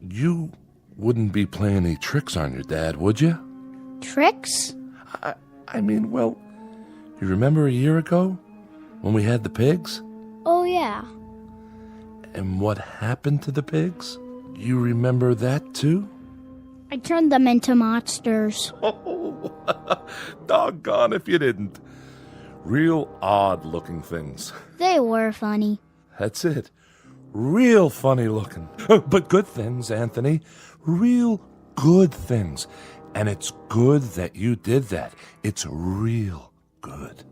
you wouldn't be playing any tricks on your dad, would you? Tricks? I mean, well, you remember a year ago when we had the pigs? Oh, yeah. And what happened to the pigs? You remember that, too? I turned them into monsters. Oh, doggone if you didn't. Real odd-looking things. They were funny. That's it. Real funny looking. But good things, Anthony. Real good things. And it's good that you did that. It's real good.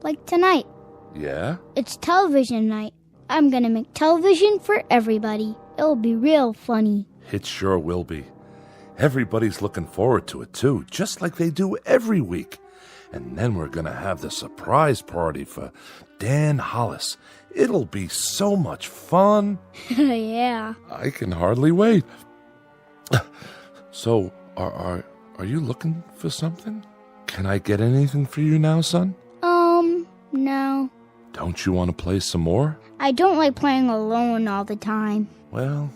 Like tonight. Yeah? It's television night. I'm gonna make television for everybody. It'll be real funny. It sure will be. Everybody's looking forward to it, too, just like they do every week. And then we're gonna have the surprise party for Dan Hollis. It'll be so much fun. Yeah. I can hardly wait. So, are you looking for something? Can I get anything for you now, son? No. Don't you want to play some more? I don't like playing alone all the time. Well,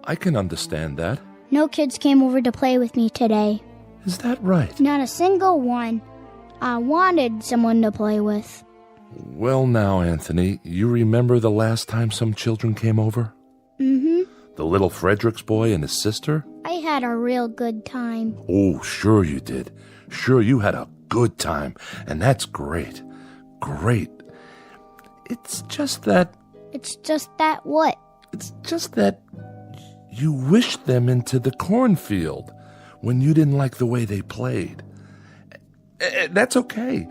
I can understand that. No kids came over to play with me today. Is that right? Not a single one. I wanted someone to play with. Well now, Anthony, you remember the last time some children came over? Mm-hmm. The little Fredericks boy and his sister? I had a real good time. Oh, sure you did. Sure you had a good time, and that's great. Great. It's just that... It's just that what? It's just that you wished them into the cornfield when you didn't like the way they played. That's okay.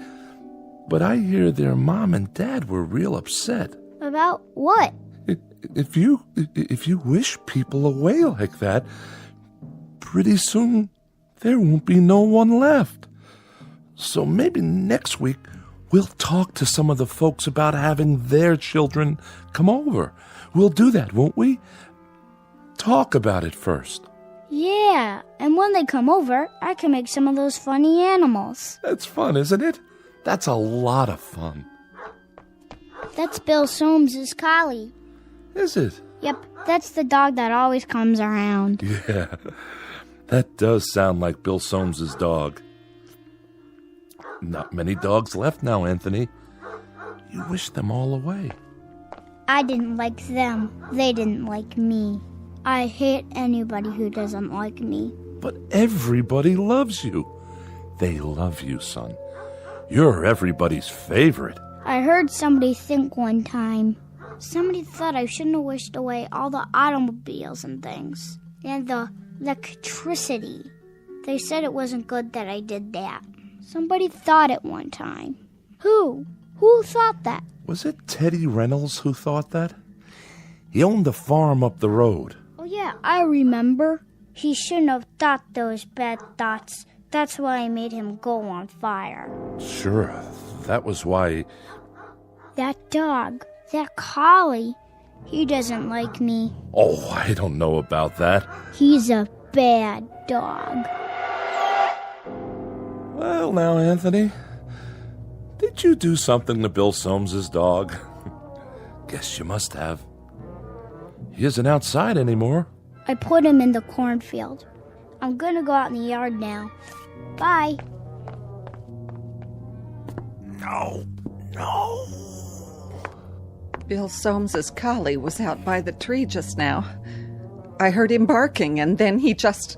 But I hear their mom and dad were real upset. About what? If you wish people away like that, pretty soon there won't be no one left. So maybe next week we'll talk to some of the folks about having their children come over. We'll do that, won't we? Talk about it first. Yeah, and when they come over, I can make some of those funny animals. That's fun, isn't it? That's a lot of fun. That's Bill Soames's collie. Is it? Yep, that's the dog that always comes around. Yeah, that does sound like Bill Soames's dog. Not many dogs left now, Anthony. You wish them all away. I didn't like them. They didn't like me. I hate anybody who doesn't like me. But everybody loves you. They love you, son. You're everybody's favorite. I heard somebody think one time. Somebody thought I shouldn't have wished away all the automobiles and things. And the electricity. They said it wasn't good that I did that. Somebody thought it one time. Who? Who thought that? Was it Teddy Reynolds who thought that? He owned the farm up the road. Oh yeah, I remember. He shouldn't have thought those bad thoughts. That's why I made him go on fire. Sure, that was why... That dog, that collie, he doesn't like me. Oh, I don't know about that. He's a bad dog. Well, now, Anthony, did you do something to Bill Soames's dog? Guess you must have. He isn't outside anymore. I put him in the cornfield. I'm gonna go out in the yard now. Bye. No. Bill Soames's collie was out by the tree just now. I heard him barking, and then he just...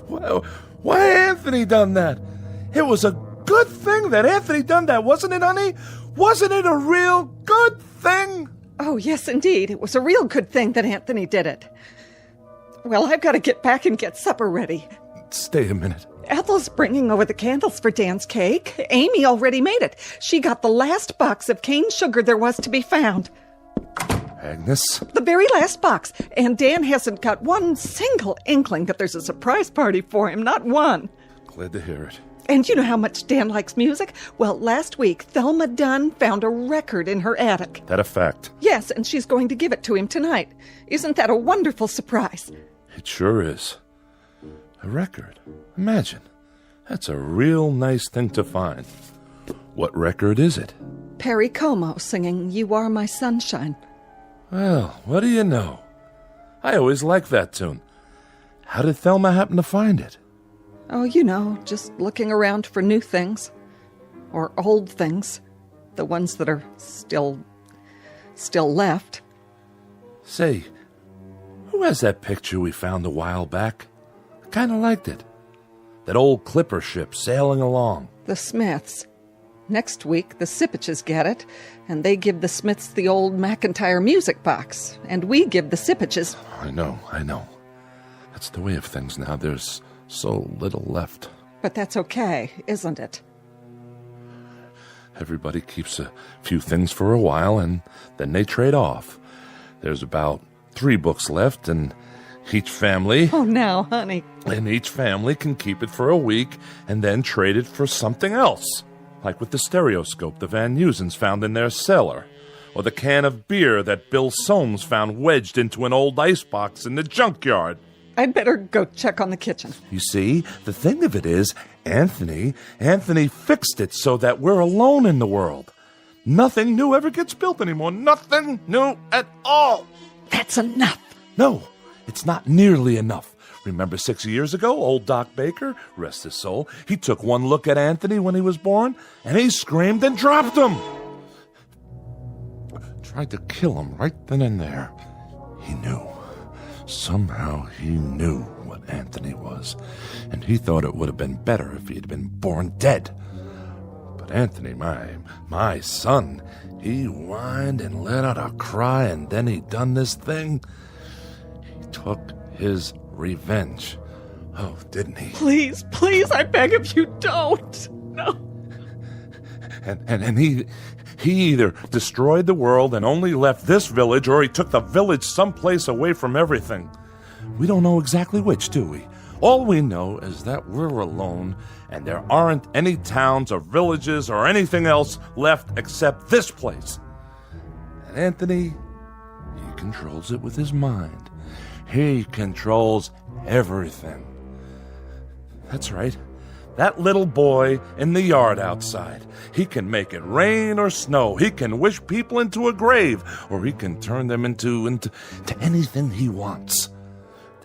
Well, why Anthony done that? It was a good thing that Anthony done that, wasn't it, honey? Wasn't it a real good thing? Oh, yes, indeed. It was a real good thing that Anthony did it. Well, I've got to get back and get supper ready. Stay a minute. Ethel's bringing over the candles for Dan's cake. Amy already made it. She got the last box of cane sugar there was to be found. Agnes? The very last box. And Dan hasn't got one single inkling that there's a surprise party for him. Not one. Glad to hear it. And you know how much Dan likes music? Well, last week, Thelma Dunn found a record in her attic. That a fact? Yes, and she's going to give it to him tonight. Isn't that a wonderful surprise? It sure is. A record. Imagine. That's a real nice thing to find. What record is it? Perry Como singing You Are My Sunshine. Well, what do you know? I always liked that tune. How did Thelma happen to find it? Oh, you know, just looking around for new things. Or old things. The ones that are still left. Say, who has that picture we found a while back? I kind of liked it. That old clipper ship sailing along. The Smiths. Next week, the Sipaches get it, and they give the Smiths the old McIntyre music box, and we give the Sipaches... I know. That's the way of things now. There's so little left. But that's okay, isn't it? Everybody keeps a few things for a while, and then they trade off. There's about 3 books left, and each family... Oh, now, honey. And each family can keep it for a week, and then trade it for something else. Like with the stereoscope the Van Nusens found in their cellar, or the can of beer that Bill Soames found wedged into an old icebox in the junkyard. I'd better go check on the kitchen. You see, the thing of it is, Anthony fixed it so that we're alone in the world. Nothing new ever gets built anymore. Nothing new at all. That's enough. No, it's not nearly enough. Remember 6 years ago, old Doc Baker, rest his soul, he took one look at Anthony when he was born, and he screamed and dropped him. Tried to kill him right then and there. He knew. Somehow he knew what Anthony was, and he thought it would have been better if he had been born dead. But Anthony, my son, he whined and let out a cry, and then he done this thing. He took his revenge. Oh, didn't he? Please, I beg of you, don't. No. And he either destroyed the world and only left this village, or he took the village someplace away from everything. We don't know exactly which, do we? All we know is that we're alone, and there aren't any towns or villages or anything else left except this place. And Anthony, he controls it with his mind. He controls everything. That's right. That little boy in the yard outside. He can make it rain or snow. He can wish people into a grave, or he can turn them into anything he wants.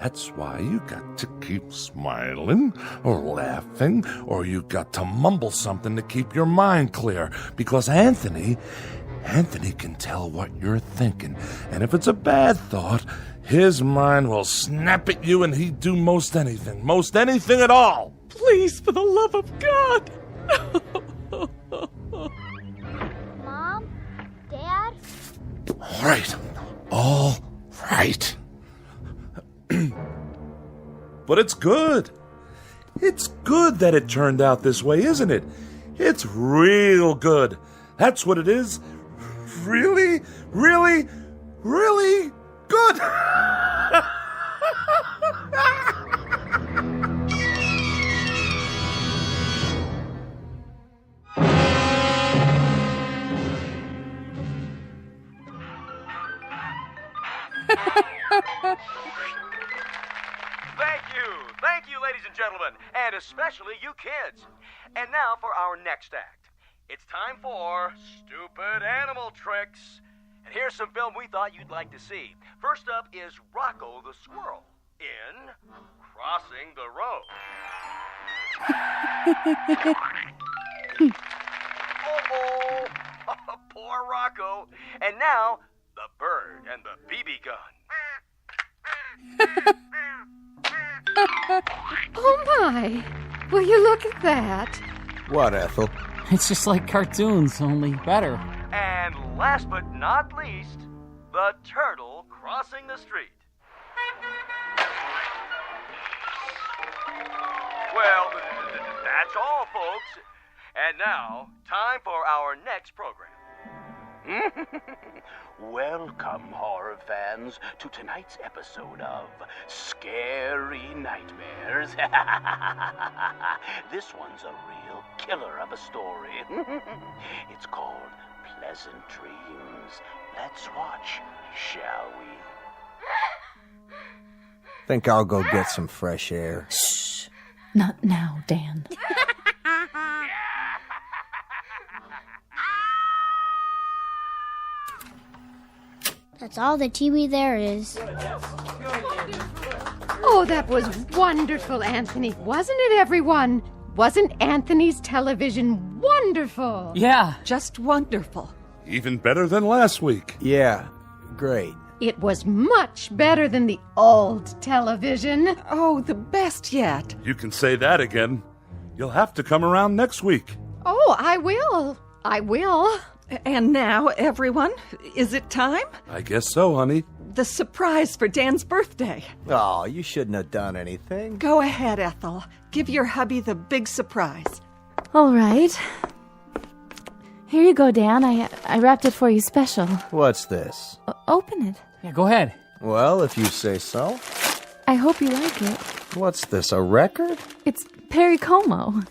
That's why you got to keep smiling or laughing, or you got to mumble something to keep your mind clear. Because Anthony can tell what you're thinking. And if it's a bad thought, his mind will snap at you and he'd do most anything at all. Please, for the love of God. Mom? Dad? All right. But it's good. It's good that it turned out this way, isn't it? It's real good. That's what it is. Really, really, really good. Thank you, ladies and gentlemen, and especially you kids. And now for our next act. It's time for Stupid Animal Tricks. And here's some film we thought you'd like to see. First up is Rocco the Squirrel in Crossing the Road. Oh, poor Rocco. And now, the bird and the BB gun. Oh, my. Will you look at that? What, Ethel? It's just like cartoons, only better. And last but not least, the turtle crossing the street. Well, that's all, folks. And now, time for our next program. Welcome, horror fans, to tonight's episode of Scary Nightmares. This one's a real killer of a story. It's called Pleasant Dreams. Let's watch, shall we? Think I'll go get some fresh air. Shh. Not now, Dan. That's all the TV there is. Oh, that was wonderful, Anthony. Wasn't it, everyone? Wasn't Anthony's television wonderful? Yeah. Just wonderful. Even better than last week. Yeah, great. It was much better than the old television. Oh, the best yet. You can say that again. You'll have to come around next week. Oh, I will. I will. And now, everyone, is it time? I guess so, honey. The surprise for Dan's birthday. Oh, you shouldn't have done anything. Go ahead, Ethel. Give your hubby the big surprise. All right. Here you go, Dan. I wrapped it for you special. What's this? Open it. Yeah, go ahead. Well, if you say so. I hope you like it. What's this, a record? It's Perry Como.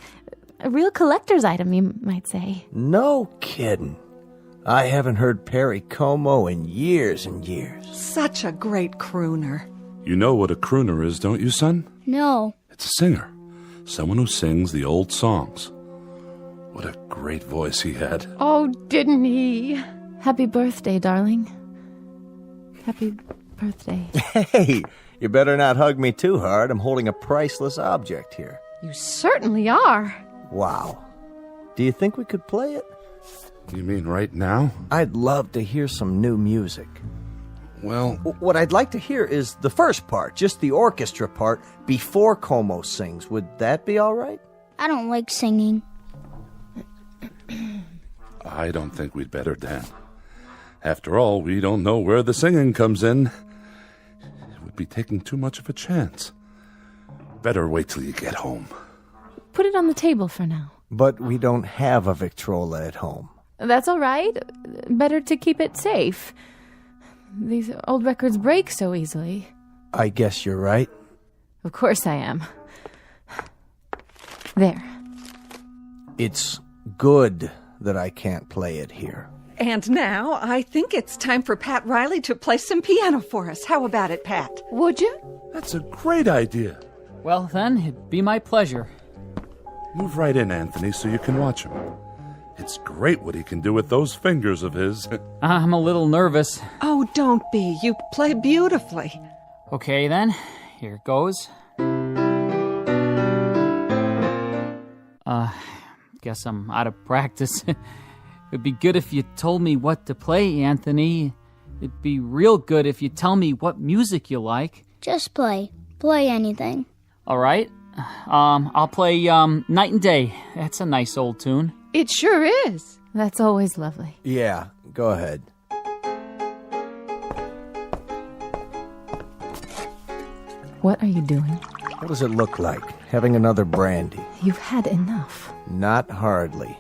A real collector's item, you might say. No kidding. I haven't heard Perry Como in years and years. Such a great crooner. You know what a crooner is, don't you, son? No. It's a singer. Someone who sings the old songs. What a great voice he had. Oh, didn't he? Happy birthday, darling. Happy birthday. Hey, you better not hug me too hard. I'm holding a priceless object here. You certainly are. Wow. Do you think we could play it? You mean right now? I'd love to hear some new music. Well, what I'd like to hear is the first part, just the orchestra part, before Como sings. Would that be all right? I don't like singing. I don't think we'd better, Dan. After all, we don't know where the singing comes in. It would be taking too much of a chance. Better wait till you get home. Put it on the table for now. But we don't have a Victrola at home. That's all right. Better to keep it safe. These old records break so easily. I guess you're right. Of course I am. There. It's good that I can't play it here. And now, I think it's time for Pat Riley to play some piano for us. How about it, Pat? Would you? That's a great idea. Well, then, it'd be my pleasure. Move right in, Anthony, so you can watch him. It's great what he can do with those fingers of his. I'm a little nervous. Oh, don't be. You play beautifully. Okay, then. Here goes. Guess I'm out of practice. It'd be good if you told me what to play, Anthony. It'd be real good if you tell me what music you like. Just play. Play anything. All right. I'll play Night and Day. That's a nice old tune. It sure is. That's always lovely. Yeah, go ahead. What are you doing? What does it look like? Having another brandy? You've had enough. Not hardly.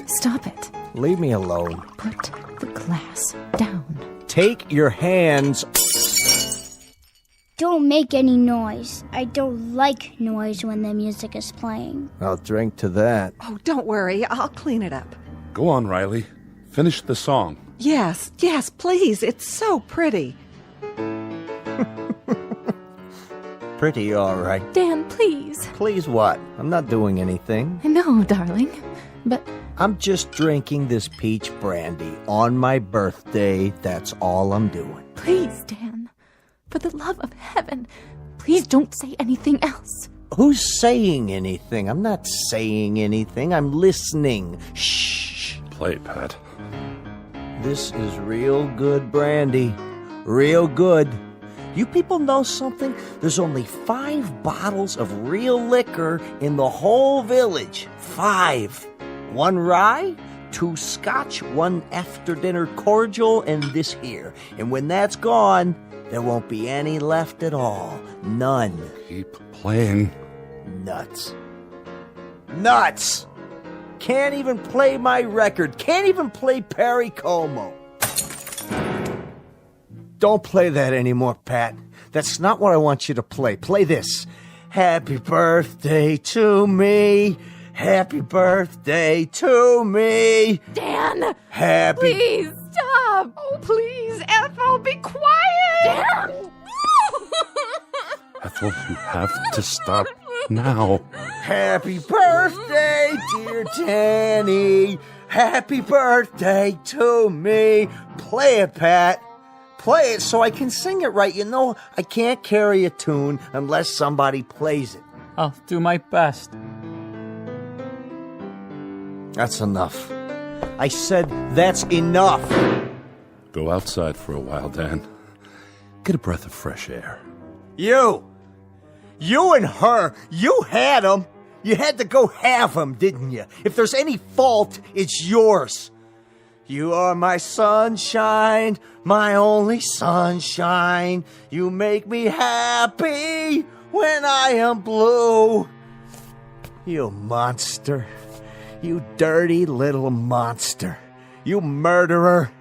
Stop it. Leave me alone. Put the glass down. Take your hands. Don't make any noise. I don't like noise when the music is playing. I'll drink to that. Oh, don't worry. I'll clean it up. Go on, Riley. Finish the song. Yes, please. It's so pretty. Pretty all right. Dan, please. Please what? I'm not doing anything. No, darling. But I'm just drinking this peach brandy on my birthday. That's all I'm doing. Please, Dan. For the love of heaven, please don't say anything else. Who's saying anything? I'm not saying anything. I'm listening. Shh. Play, Pat. This is real good brandy. Real good. You people know something? There's only 5 bottles of real liquor in the whole village. 5. 1 rye, 2 scotch, 1 after-dinner cordial, and this here. And when that's gone, there won't be any left at all. None. Keep playing. Nuts. Nuts! Can't even play my record. Can't even play Perry Como. Don't play that anymore, Pat. That's not what I want you to play. Play this. Happy birthday to me. Happy birthday to me. Dan! Happy... Please, stop! Oh, please, Ethel, be quiet! Dan! Ethel, you have to stop now. Happy birthday, dear Danny. Happy birthday to me. Play it, Pat. Play it so I can sing it right. You know, I can't carry a tune unless somebody plays it. I'll do my best. That's enough. I said that's enough. Go outside for a while, Dan. Get a breath of fresh air. You and her, you had them. You had to go have them, didn't you? If there's any fault, it's yours. You are my sunshine, my only sunshine. You make me happy when I am blue. You monster. You dirty little monster. You murderer.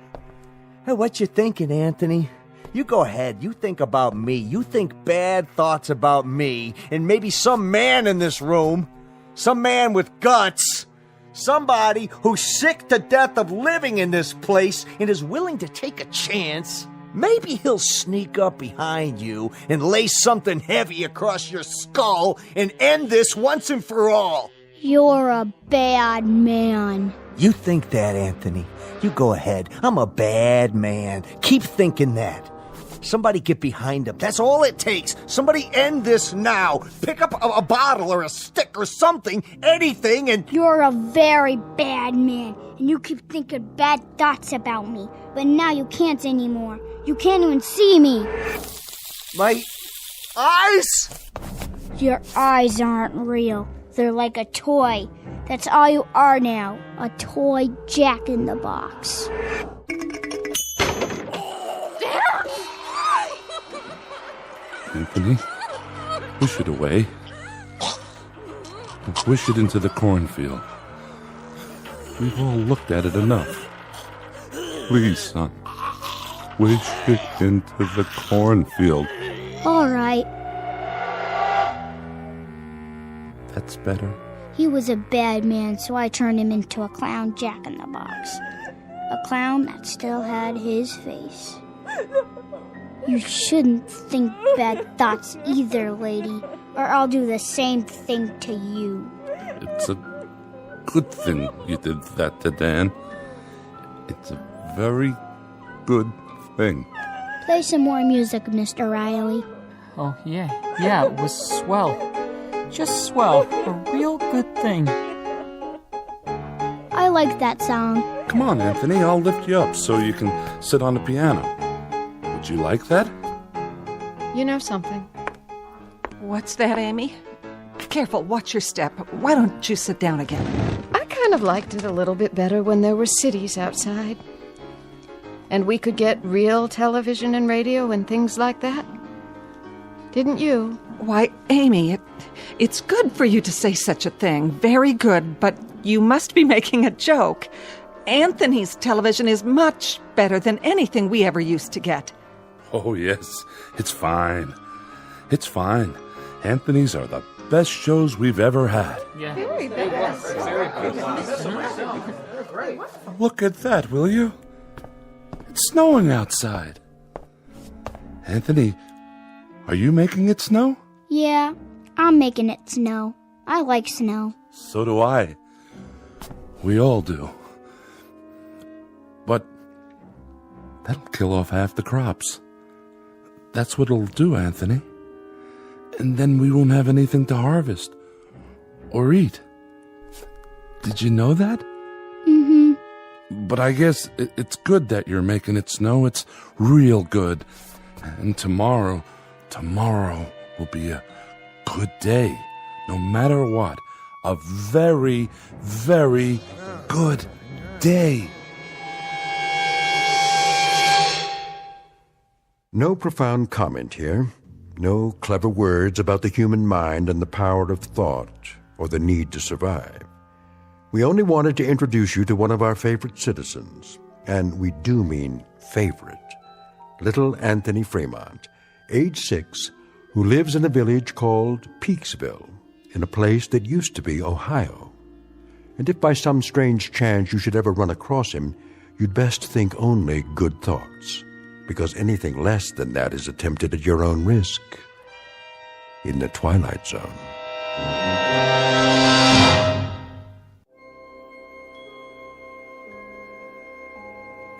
Hey, what you thinking, Anthony? You go ahead. You think about me. You think bad thoughts about me. And maybe some man in this room. Some man with guts. Somebody who's sick to death of living in this place and is willing to take a chance. Maybe he'll sneak up behind you and lay something heavy across your skull and end this once and for all. You're a bad man. You think that, Anthony. You go ahead. I'm a bad man. Keep thinking that. Somebody get behind him. That's all it takes. Somebody end this now. Pick up a bottle or a stick or something, anything, and... You're a very bad man, and you keep thinking bad thoughts about me. But now you can't anymore. You can't even see me. My eyes? Your eyes aren't real. They're like a toy. That's all you are now. A toy Jack-in-the-Box. Anthony, push it away. Wish it into the cornfield. We've all looked at it enough. Please, son. Wish it into the cornfield. All right. That's better. He was a bad man, so I turned him into a clown jack-in-the-box. A clown that still had his face. You shouldn't think bad thoughts either, lady, or I'll do the same thing to you. It's a good thing you did that to Dan. It's a very good thing. Play some more music, Mr. Riley. Oh, yeah, it was swell. Just swell. A real good thing. I like that song. Come on, Anthony, I'll lift you up so you can sit on the piano. Would you like that? You know something? What's that, Amy? Careful, watch your step. Why don't you sit down again? I kind of liked it a little bit better when there were cities outside. And we could get real television and radio and things like that. Didn't you? Why, Amy, it's good for you to say such a thing. Very good, but you must be making a joke. Anthony's television is much better than anything we ever used to get. Oh, yes. It's fine. It's fine. Anthony's are the best shows we've ever had. Yeah. Very best. Look at that, will you? It's snowing outside. Anthony, are you making it snow? Yeah, I'm making it snow. I like snow. So do I. We all do. But that'll kill off half the crops. That's what it'll do, Anthony. And then we won't have anything to harvest or eat. Did you know that? Mm-hmm. But I guess it's good that you're making it snow. It's real good. And tomorrow will be a good day. No matter what. A very, very good day. No profound comment here. No clever words about the human mind and the power of thought or the need to survive. We only wanted to introduce you to one of our favorite citizens, and we do mean favorite, little Anthony Fremont, age 6, who lives in a village called Peaksville, in a place that used to be Ohio. And if by some strange chance you should ever run across him, you'd best think only good thoughts, because anything less than that is attempted at your own risk in the Twilight Zone.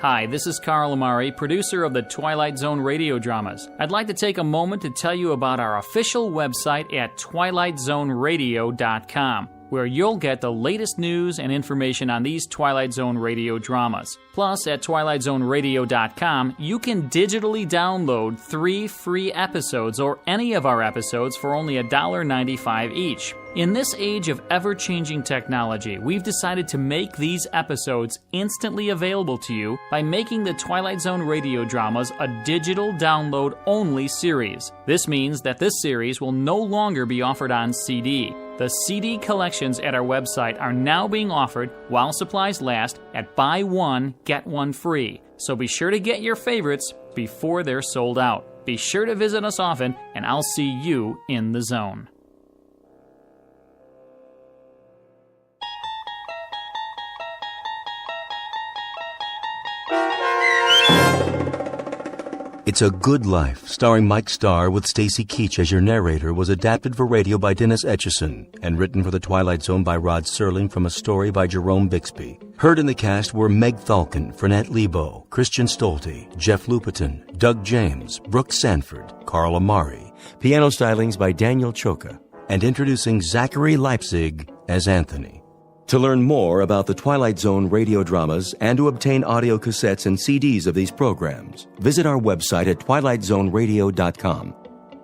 Hi, this is Carl Amari, producer of the Twilight Zone Radio Dramas. I'd like to take a moment to tell you about our official website at twilightzoneradio.com, where you'll get the latest news and information on these Twilight Zone radio dramas. Plus, at twilightzoneradio.com, you can digitally download 3 free episodes or any of our episodes for only $1.95 each. In this age of ever-changing technology, we've decided to make these episodes instantly available to you by making the Twilight Zone radio dramas a digital download-only series. This means that this series will no longer be offered on CD. The CD collections at our website are now being offered while supplies last at buy one, get one free. So be sure to get your favorites before they're sold out. Be sure to visit us often, and I'll see you in the zone. It's a Good Life, starring Mike Starr with Stacy Keach as your narrator, was adapted for radio by Dennis Etchison and written for The Twilight Zone by Rod Serling from a story by Jerome Bixby. Heard in the cast were Meg Thalken, Fernette Lebo, Christian Stolte, Jeff Lupetin, Doug James, Brooke Sanford, Carl Amari, piano stylings by Daniel Choka, and introducing Zachary Leipzig as Anthony. To learn more about the Twilight Zone radio dramas and to obtain audio cassettes and CDs of these programs, visit our website at twilightzoneradio.com.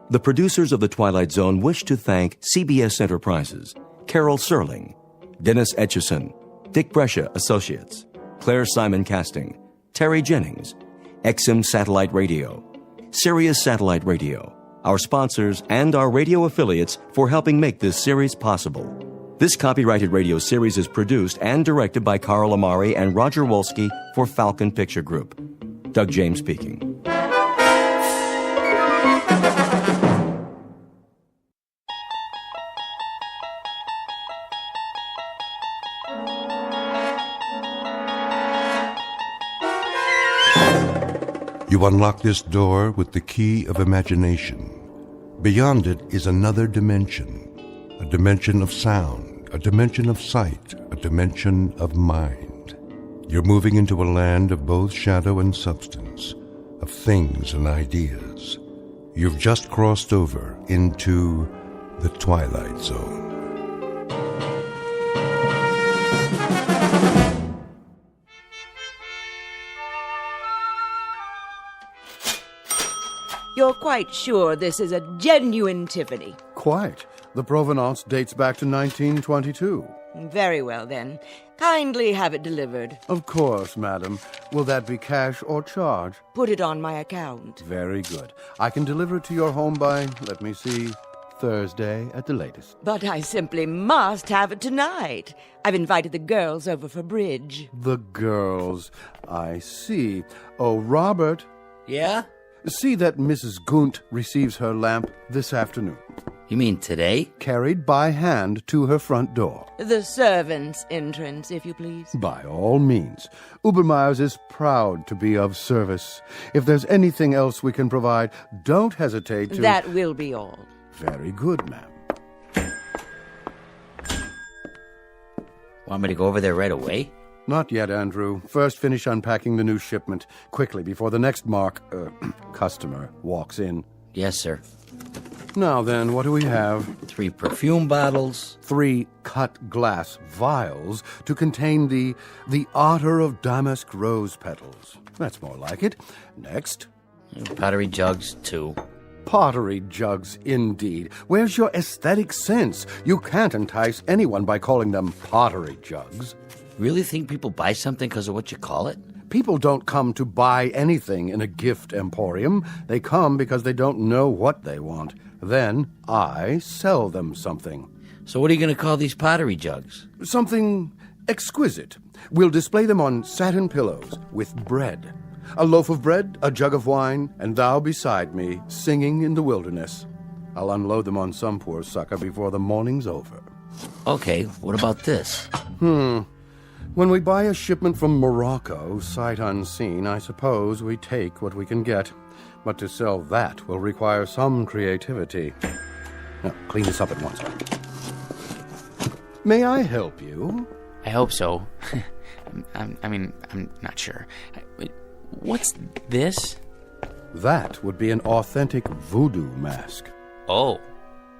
The producers of The Twilight Zone wish to thank CBS Enterprises, Carol Serling, Dennis Etchison, Dick Brescia Associates, Claire Simon Casting, Terry Jennings, XM Satellite Radio, Sirius Satellite Radio, our sponsors, and our radio affiliates for helping make this series possible. This copyrighted radio series is produced and directed by Carl Amari and Roger Wolski for Falcon Picture Group. Doug James speaking. You unlock this door with the key of imagination. Beyond it is another dimension, a dimension of sound, a dimension of sight, a dimension of mind. You're moving into a land of both shadow and substance, of things and ideas. You've just crossed over into the Twilight Zone. You're quite sure this is a genuine Tiffany? Quite. The provenance dates back to 1922. Very well, then. Kindly have it delivered. Of course, madam. Will that be cash or charge? Put it on my account. Very good. I can deliver it to your home by, let me see, Thursday at the latest. But I simply must have it tonight. I've invited the girls over for bridge. The girls. I see. Oh, Robert. Yeah? See that Mrs. Gunt receives her lamp this afternoon. You mean today? Carried by hand to her front door. The servants' entrance, if you please. By all means. Ubermeyer's is proud to be of service. If there's anything else we can provide, don't hesitate to... That will be all. Very good, ma'am. Want me to go over there right away? Not yet, Andrew. First finish unpacking the new shipment. Quickly, before the next customer walks in. Yes, sir. Now then, what do we have? 3 perfume bottles. 3 cut glass vials to contain the otter of damask rose petals. That's more like it. Next. Pottery jugs, 2. Pottery jugs, indeed. Where's your aesthetic sense? You can't entice anyone by calling them pottery jugs. Really think people buy something because of what you call it? People don't come to buy anything in a gift emporium. They come because they don't know what they want. Then I sell them something. So what are you going to call these pottery jugs? Something exquisite. We'll display them on satin pillows with bread. A loaf of bread, a jug of wine, and thou beside me, singing in the wilderness. I'll unload them on some poor sucker before the morning's over. Okay, what about this? When we buy a shipment from Morocco, sight unseen, I suppose we take what we can get. But to sell that will require some creativity. Now, clean this up at once. May I help you? I hope so. I'm not sure. What's this? That would be an authentic voodoo mask. Oh.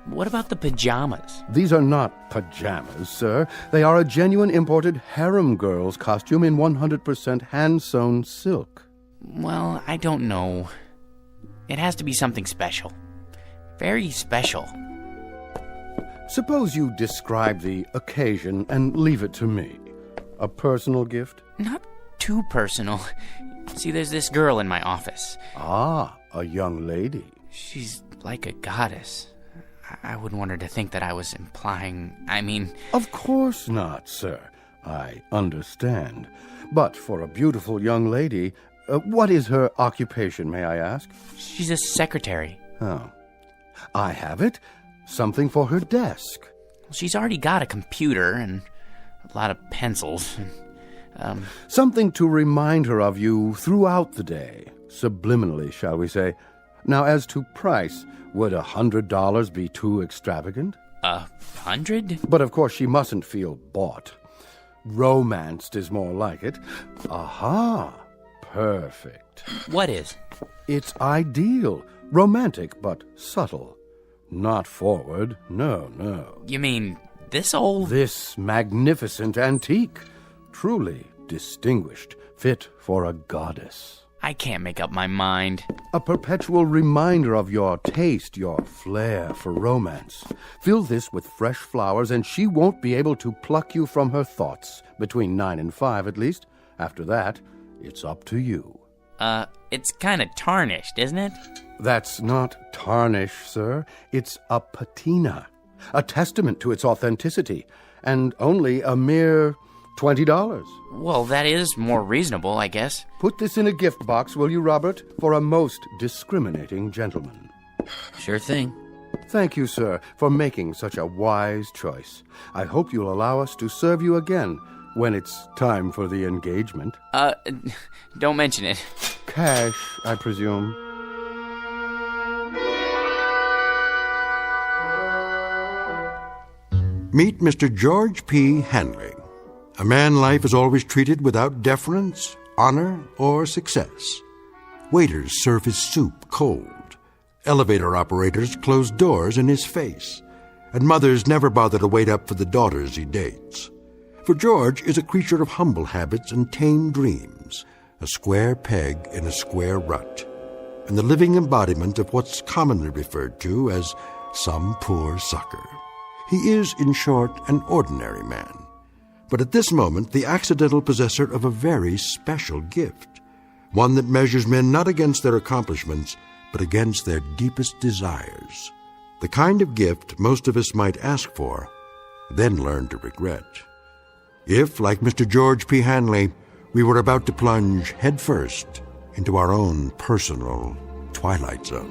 What about the pajamas? These are not pajamas, sir. They are a genuine imported harem girl's costume in 100% hand-sewn silk. Well, I don't know. It has to be something special. Very special. Suppose you describe the occasion and leave it to me. A personal gift? Not too personal. See, there's this girl in my office. Ah, a young lady. She's like a goddess. I wouldn't want her to think that I was implying, Of course not, sir. I understand. But for a beautiful young lady, what is her occupation, may I ask? She's a secretary. Oh. I have it. Something for her desk. She's already got a computer and a lot of pencils. Something to remind her of you throughout the day. Subliminally, shall we say. Now, as to price, would $100 be too extravagant? 100? But of course she mustn't feel bought. Romanced is more like it. Aha! Perfect. What is? It's ideal. Romantic, but subtle. Not forward. No. You mean this old? This magnificent antique. Truly distinguished. Fit for a goddess. I can't make up my mind. A perpetual reminder of your taste, your flair for romance. Fill this with fresh flowers and she won't be able to pluck you from her thoughts. Between 9 and 5, at least. After that, it's up to you. It's kind of tarnished, isn't it? That's not tarnish, sir. It's a patina. A testament to its authenticity. And only a mere $20. Well, that is more reasonable, I guess. Put this in a gift box, will you, Robert? For a most discriminating gentleman. Sure thing. Thank you, sir, for making such a wise choice. I hope you'll allow us to serve you again when it's time for the engagement. Don't mention it. cash, I presume. Meet Mr. George P. Hanley, a man life is always treated without deference, honor, or success. Waiters serve his soup cold. Elevator operators close doors in his face. And mothers never bother to wait up for the daughters he dates. For George is a creature of humble habits and tame dreams, a square peg in a square rut, and the living embodiment of what's commonly referred to as some poor sucker. He is, in short, an ordinary man, but at this moment the accidental possessor of a very special gift, one that measures men not against their accomplishments, but against their deepest desires. The kind of gift most of us might ask for, then learn to regret. If, like Mr. George P. Hanley, we were about to plunge headfirst into our own personal Twilight Zone.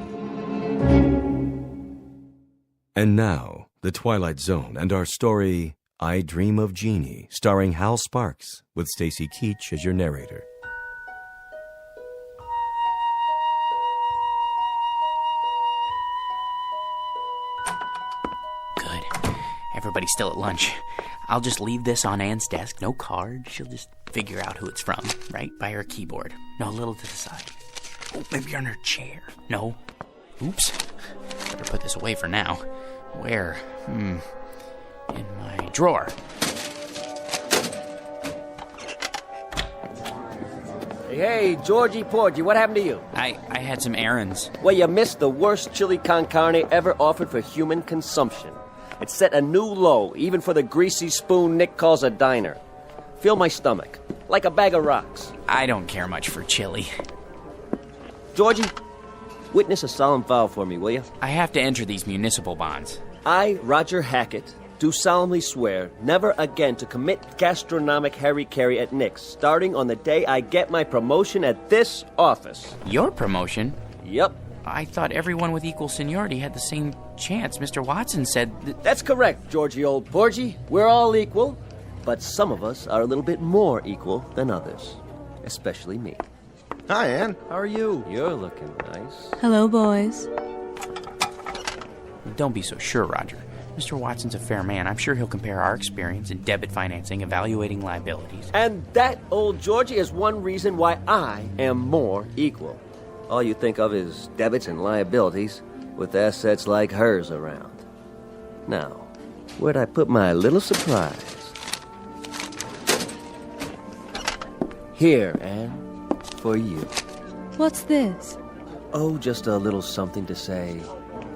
And now, The Twilight Zone and our story, I Dream of Jeannie, starring Hal Sparks, with Stacy Keach as your narrator. Everybody's still at lunch. I'll just leave this on Anne's desk. No card. She'll just figure out who it's from, right by her keyboard. No, a little to the side. Oh, maybe on her chair. No. Oops. Better put this away for now. Where? In my drawer. Hey, Georgie Porgy, what happened to you? I had some errands. Well, you missed the worst chili con carne ever offered for human consumption. It set a new low, even for the greasy spoon Nick calls a diner. Feel my stomach, like a bag of rocks. I don't care much for chili. Georgie, witness a solemn vow for me, will you? I have to enter these municipal bonds. I, Roger Hackett, do solemnly swear never again to commit gastronomic harry-carry at Nick's, starting on the day I get my promotion at this office. Your promotion? Yep. I thought everyone with equal seniority had the same chance. Mr. Watson said That's correct, Georgie old Porgy. We're all equal, but some of us are a little bit more equal than others. Especially me. Hi, Anne. How are you? You're looking nice. Hello, boys. Don't be so sure, Roger. Mr. Watson's a fair man. I'm sure he'll compare our experience in debit financing, evaluating liabilities. And that, old Georgie, is one reason why I am more equal. All you think of is debits and liabilities, with assets like hers around. Now, where'd I put my little surprise? Here, Anne, for you. What's this? Oh, just a little something to say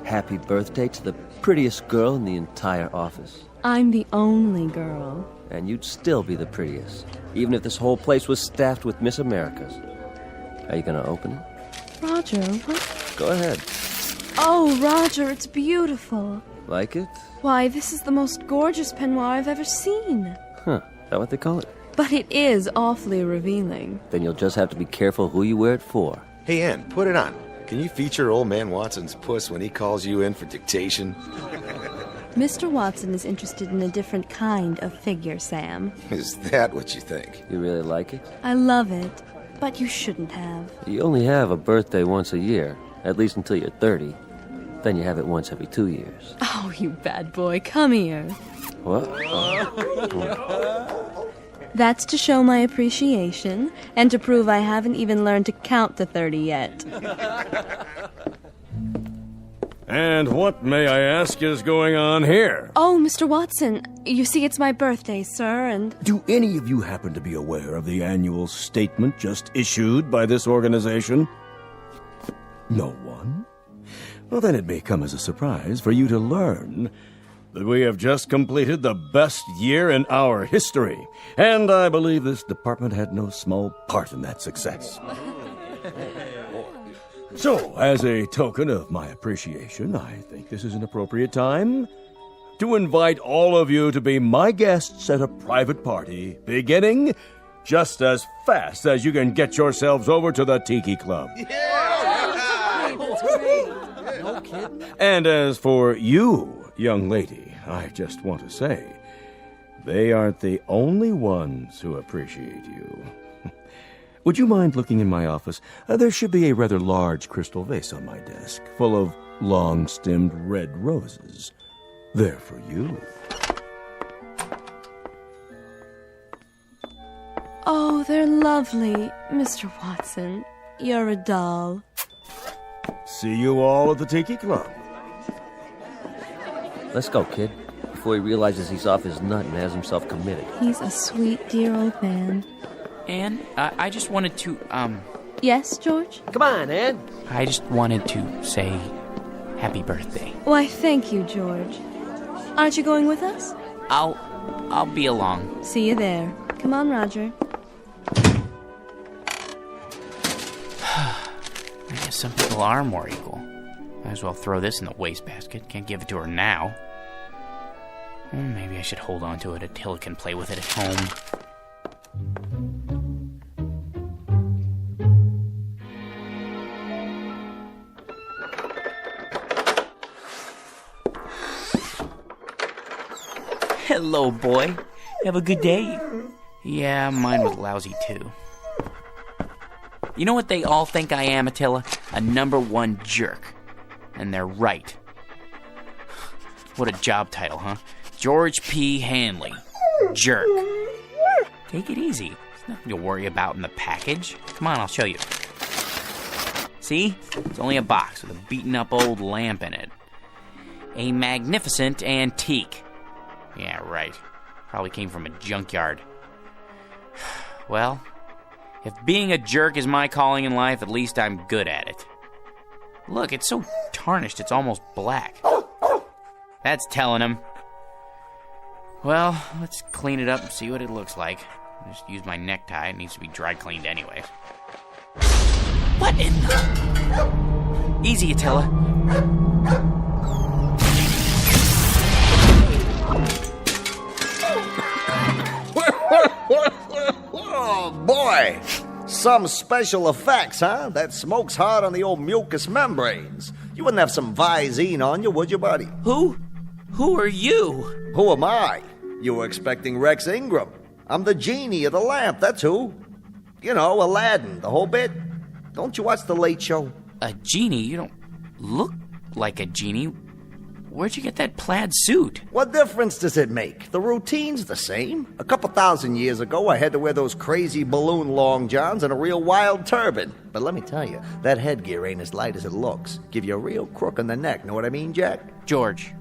happy birthday to the prettiest girl in the entire office. I'm the only girl. And you'd still be the prettiest, even if this whole place was staffed with Miss Americas. Are you gonna open it? Roger, what? Go ahead. Oh, Roger, it's beautiful. Like it? Why, this is the most gorgeous peignoir I've ever seen. Huh, is that what they call it? But it is awfully revealing. Then you'll just have to be careful who you wear it for. Hey, Ann, put it on. Can you feature old man Watson's puss when he calls you in for dictation? Mr. Watson is interested in a different kind of figure, Sam. Is that what you think? You really like it? I love it, but you shouldn't have. You only have a birthday once a year, at least until you're 30. Then you have it once every 2 years. Oh, you bad boy, come here. What? That's to show my appreciation, and to prove I haven't even learned to count to 30 yet. And what, may I ask, is going on here? Oh, Mr. Watson, you see it's my birthday, sir, and... Do any of you happen to be aware of the annual statement just issued by this organization? No one? Well, then it may come as a surprise for you to learn that we have just completed the best year in our history, and I believe this department had no small part in that success. So, as a token of my appreciation, I think this is an appropriate time to invite all of you to be my guests at a private party, beginning just as fast as you can get yourselves over to the Tiki Club. No kidding. And as for you, young lady, I just want to say, they aren't the only ones who appreciate you. Would you mind looking in my office? There should be a rather large crystal vase on my desk, full of long-stemmed red roses. They're for you. Oh, they're lovely, Mr. Watson. You're a doll. See you all at the Tiki Club. Let's go, kid, before he realizes he's off his nut and has himself committed. He's a sweet, dear old man. Anne, I just wanted to, Yes, George? Come on, Anne. I just wanted to say happy birthday. Why, thank you, George. Aren't you going with us? I'll be along. See you there. Come on, Roger. I guess some people are more equal. Might as well throw this in the wastebasket. Can't give it to her now. Maybe I should hold on to it until it can play with it at home. Hello, boy. Have a good day. Yeah, mine was lousy, too. You know what they all think I am, Attila? A #1 jerk. And they're right. What a job title, huh? George P. Hanley. Jerk. Take it easy. There's nothing to worry about in the package. Come on, I'll show you. See? It's only a box with a beaten-up old lamp in it. A magnificent antique. Yeah, right. Probably came from a junkyard. Well, if being a jerk is my calling in life, at least I'm good at it. Look, it's so tarnished it's almost black. That's telling him. Well, let's clean it up and see what it looks like. I just used my necktie. It needs to be dry cleaned anyway. What in the... Easy, Attila. Oh, boy. Some special effects, huh? That smoke's hard on the old mucous membranes. You wouldn't have some Visine on you, would you, buddy? Who are you? Who am I? You were expecting Rex Ingram. I'm the genie of the lamp, that's who. You know, Aladdin, the whole bit. Don't you watch The Late Show? A genie? You don't look like a genie. Where'd you get that plaid suit? What difference does it make? The routine's the same. A couple thousand years ago, I had to wear those crazy balloon long johns and a real wild turban. But let me tell you, that headgear ain't as light as it looks. Give you a real crook in the neck, know what I mean, Jack? George.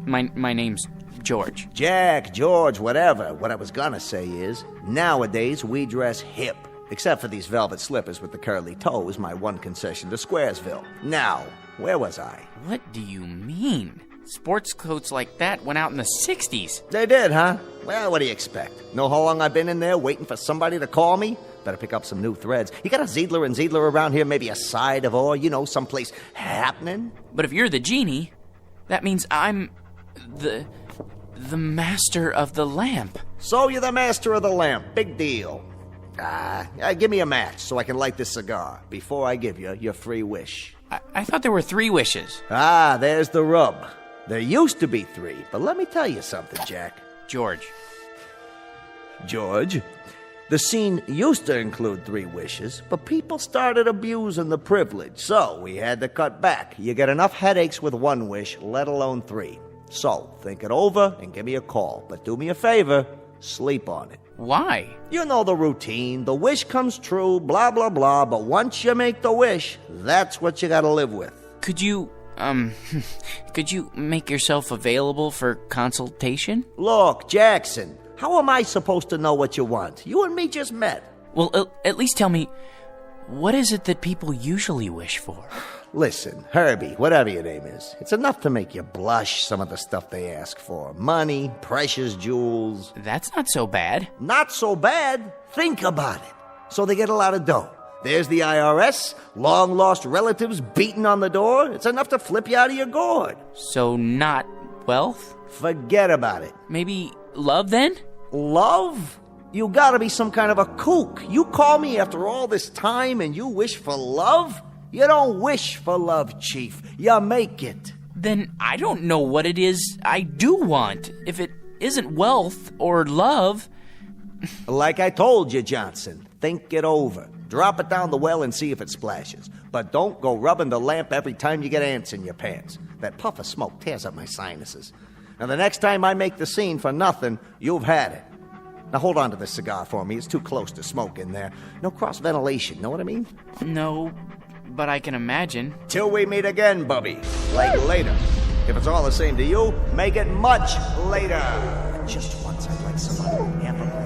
My name's George. Jack, George, whatever. What I was gonna say is, nowadays we dress hip. Except for these velvet slippers with the curly toes, my one concession to Squaresville. Now, where was I? What do you mean? Sports coats like that went out in the 60s. They did, huh? Well, what do you expect? Know how long I've been in there waiting for somebody to call me? Better pick up some new threads. You got a Ziedler and Ziedler around here? Maybe a side of or, you know, someplace happening? But if you're the genie, that means I'm the master of the lamp. So you're the master of the lamp. Big deal. Give me a match so I can light this cigar before I give you your free wish. I thought there were 3 wishes. There's the rub. There used to be 3, but let me tell you something, Jack. George. The scene used to include 3 wishes, but people started abusing the privilege, so we had to cut back. You get enough headaches with 1 wish, let alone 3. So, think it over and give me a call. But do me a favor, sleep on it. Why? You know the routine. The wish comes true, blah, blah, blah, but once you make the wish, that's what you gotta live with. Could you make yourself available for consultation? Look, Jackson, how am I supposed to know what you want? You and me just met. Well, at least tell me, what is it that people usually wish for? Listen, Herbie, whatever your name is, it's enough to make you blush, some of the stuff they ask for. Money, precious jewels. That's not so bad. Not so bad? Think about it. So they get a lot of dough. There's the IRS, long-lost relatives beating on the door. It's enough to flip you out of your gourd. So not wealth? Forget about it. Maybe love, then? Love? You gotta be some kind of a kook. You call me after all this time and you wish for love? You don't wish for love, Chief. You make it. Then I don't know what it is I do want. If it isn't wealth or love... Like I told you, Johnson, think it over. Drop it down the well and see if it splashes. But don't go rubbing the lamp every time you get ants in your pants. That puff of smoke tears up my sinuses. Now, the next time I make the scene for nothing, you've had it. Now, hold on to this cigar for me. It's too close to smoke in there. No cross-ventilation, know what I mean? No, but I can imagine. Till we meet again, Bubby. Like later. If it's all the same to you, make it much later. Just once, I'd like someone to ever.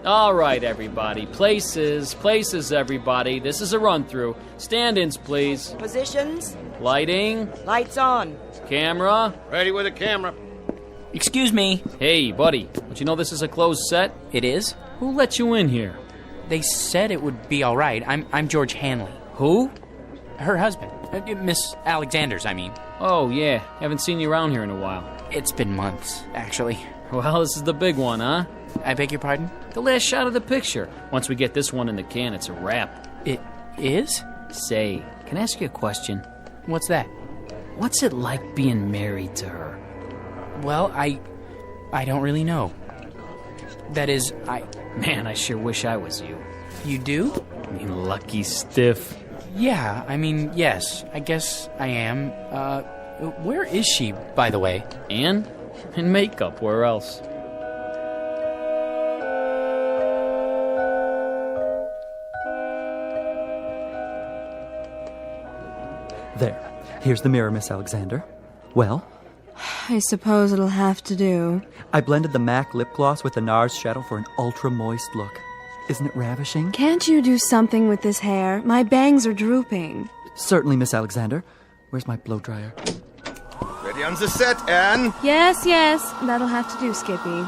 All right, everybody. Places, everybody. This is a run-through. Stand-ins, please. Positions. Lighting. Lights on. Camera. Ready with the camera. Excuse me. Hey, buddy. Don't you know this is a closed set? It is? Who let you in here? They said it would be all right. I'm George Hanley. Who? Her husband. Miss Alexander's, I mean. Oh, yeah. Haven't seen you around here in a while. It's been months, actually. Well, this is the big one, huh? I beg your pardon? The last shot of the picture. Once we get this one in the can, it's a wrap. It is? Say, can I ask you a question? What's that? What's it like being married to her? Well, I don't really know. That is, Man, I sure wish I was you. You do? You lucky stiff. Yeah, I mean, yes. I guess I am. Where is she, by the way? Anne? In makeup, where else? There. Here's the mirror, Miss Alexander. Well? I suppose it'll have to do. I blended the MAC lip gloss with the NARS shadow for an ultra-moist look. Isn't it ravishing? Can't you do something with this hair? My bangs are drooping. Certainly, Miss Alexander. Where's my blow dryer? Ready on the set, Anne? Yes. That'll have to do, Skippy.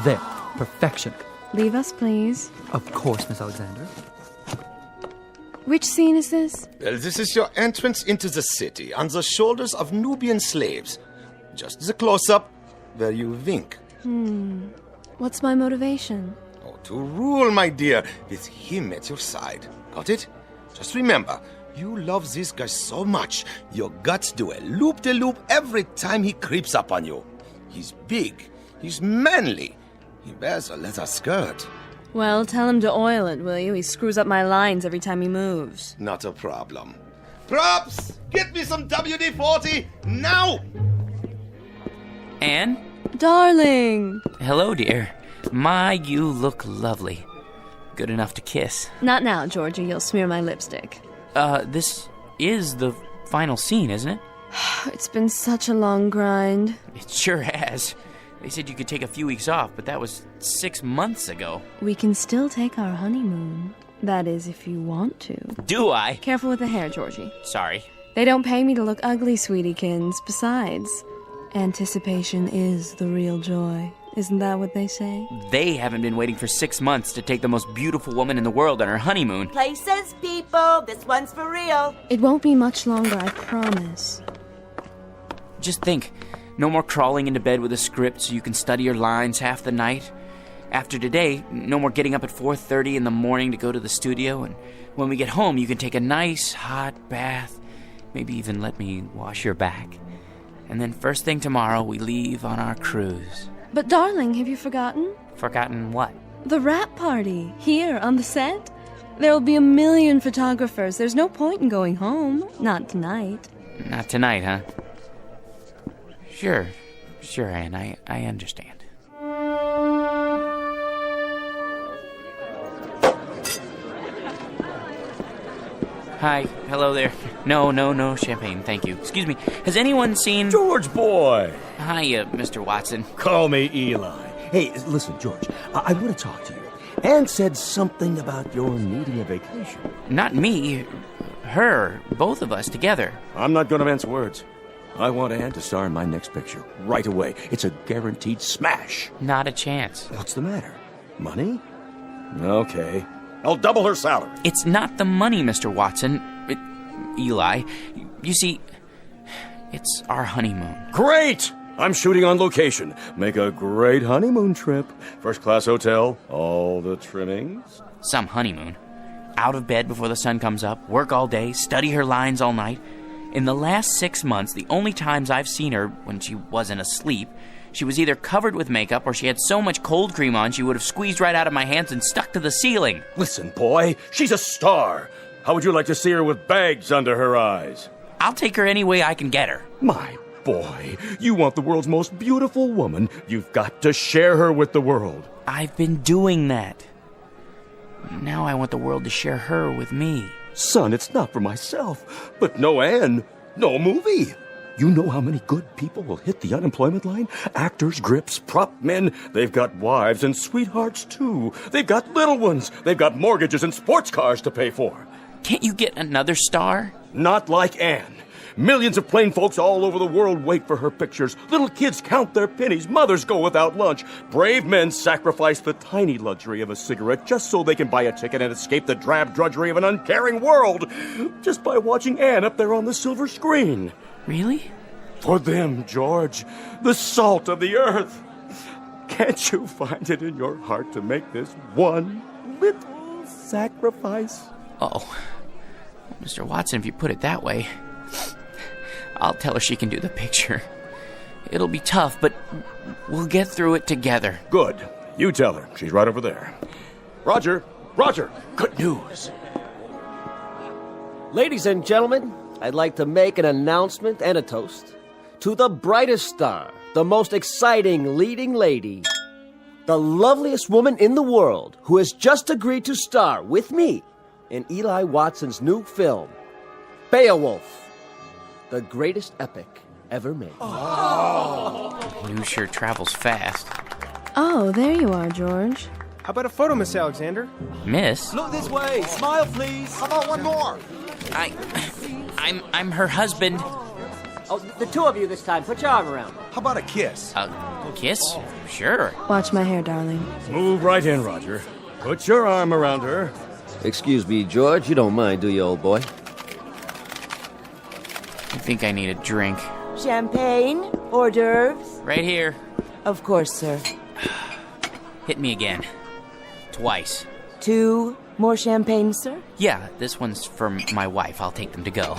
There. Perfection. Leave us, please. Of course, Miss Alexander. Which scene is this? Well, this is your entrance into the city on the shoulders of Nubian slaves. Just the close-up where you wink. What's my motivation? Oh, to rule, my dear, with him at your side. Got it? Just remember, you love this guy so much, your guts do a loop-de-loop every time he creeps up on you. He's big. He's manly. He wears a leather skirt. Well, tell him to oil it, will you? He screws up my lines every time he moves. Not a problem. Props! Get me some WD-40 now! Anne? Darling! Hello, dear. My, you look lovely. Good enough to kiss. Not now, Georgie. You'll smear my lipstick. This is the final scene, isn't it? It's been such a long grind. It sure has. They said you could take a few weeks off, but that was 6 months ago. We can still take our honeymoon. That is, if you want to. Do I? Careful with the hair, Georgie. Sorry. They don't pay me to look ugly, sweetiekins. Besides, anticipation is the real joy. Isn't that what they say? They haven't been waiting for 6 months to take the most beautiful woman in the world on her honeymoon. Places, people. This one's for real. It won't be much longer, I promise. Just think, no more crawling into bed with a script so you can study your lines half the night. After today, no more getting up at 4:30 in the morning to go to the studio, and when we get home, you can take a nice hot bath, maybe even let me wash your back. And then first thing tomorrow, we leave on our cruise. But darling, have you forgotten? Forgotten what? The wrap party, here on the set. There'll be 1 million photographers. There's no point in going home. Not tonight. Not tonight, huh? Sure, Anne, I understand. Hi, hello there. No champagne, thank you. Excuse me, has anyone seen... George boy! Hiya, Mr. Watson. Call me Eli. Hey, listen, George, I want to talk to you. Anne said something about your needing a vacation. Not me, her, both of us together. I'm not going to mince words. I want Anne to star in my next picture right away. It's a guaranteed smash. Not a chance. What's the matter? Money? Okay. I'll double her salary. It's not the money, Mr. Watson. Eli, you see, it's our honeymoon. Great! I'm shooting on location. Make a great honeymoon trip. First-class hotel, all the trimmings. Some honeymoon. Out of bed before the sun comes up, work all day, study her lines all night. In the last 6 months, the only times I've seen her when she wasn't asleep, she was either covered with makeup or she had so much cold cream on she would have squeezed right out of my hands and stuck to the ceiling. Listen, boy, she's a star. How would you like to see her with bags under her eyes? I'll take her any way I can get her. My boy, you want the world's most beautiful woman. You've got to share her with the world. I've been doing that. Now I want the world to share her with me. Son, it's not for myself. But no Anne, no movie. You know how many good people will hit the unemployment line? Actors, grips, prop men. They've got wives and sweethearts, too. They've got little ones. They've got mortgages and sports cars to pay for. Can't you get another star? Not like Anne. Millions of plain folks all over the world wait for her pictures. Little kids count their pennies. Mothers go without lunch. Brave men sacrifice the tiny luxury of a cigarette just so they can buy a ticket and escape the drab drudgery of an uncaring world. Just by watching Anne up there on the silver screen. Really? For them, George, the salt of the earth. Can't you find it in your heart to make this one little sacrifice? Oh, Mr. Watson, if you put it that way, I'll tell her she can do the picture. It'll be tough, but we'll get through it together. Good. You tell her. She's right over there. Roger, good news. Ladies and gentlemen, I'd like to make an announcement and a toast to the brightest star, the most exciting leading lady, the loveliest woman in the world who has just agreed to star with me in Eli Watson's new film, Beowulf, the greatest epic ever made. News sure travels fast. Oh, there you are, George. How about a photo, Miss Alexander? Miss? Look this way. Smile, please. How about one more? I'm her husband. Oh, the two of you this time. Put your arm around. How about a kiss? A kiss? Sure. Watch my hair, darling. Move right in, Roger. Put your arm around her. Excuse me, George. You don't mind, do you, old boy? I think I need a drink. Champagne? Hors d'oeuvres? Right here. Of course, sir. Hit me again. Twice. 2 more champagne, sir? Yeah, this one's for my wife. I'll take them to go.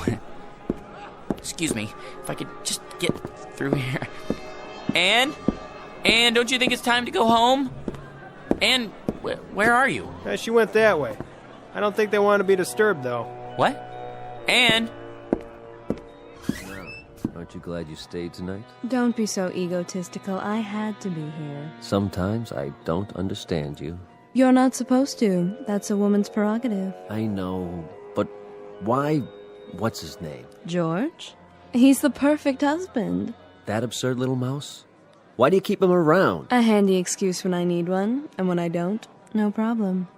Excuse me, if I could just get through here. Anne, don't you think it's time to go home? Anne, where are you? She went that way. I don't think they want to be disturbed, though. What? Anne? Aren't you glad you stayed tonight? Don't be so egotistical. I had to be here. Sometimes I don't understand you. You're not supposed to. That's a woman's prerogative. I know, but why? What's his name? George? He's the perfect husband. That absurd little mouse? Why do you keep him around? A handy excuse when I need one, and when I don't, no problem.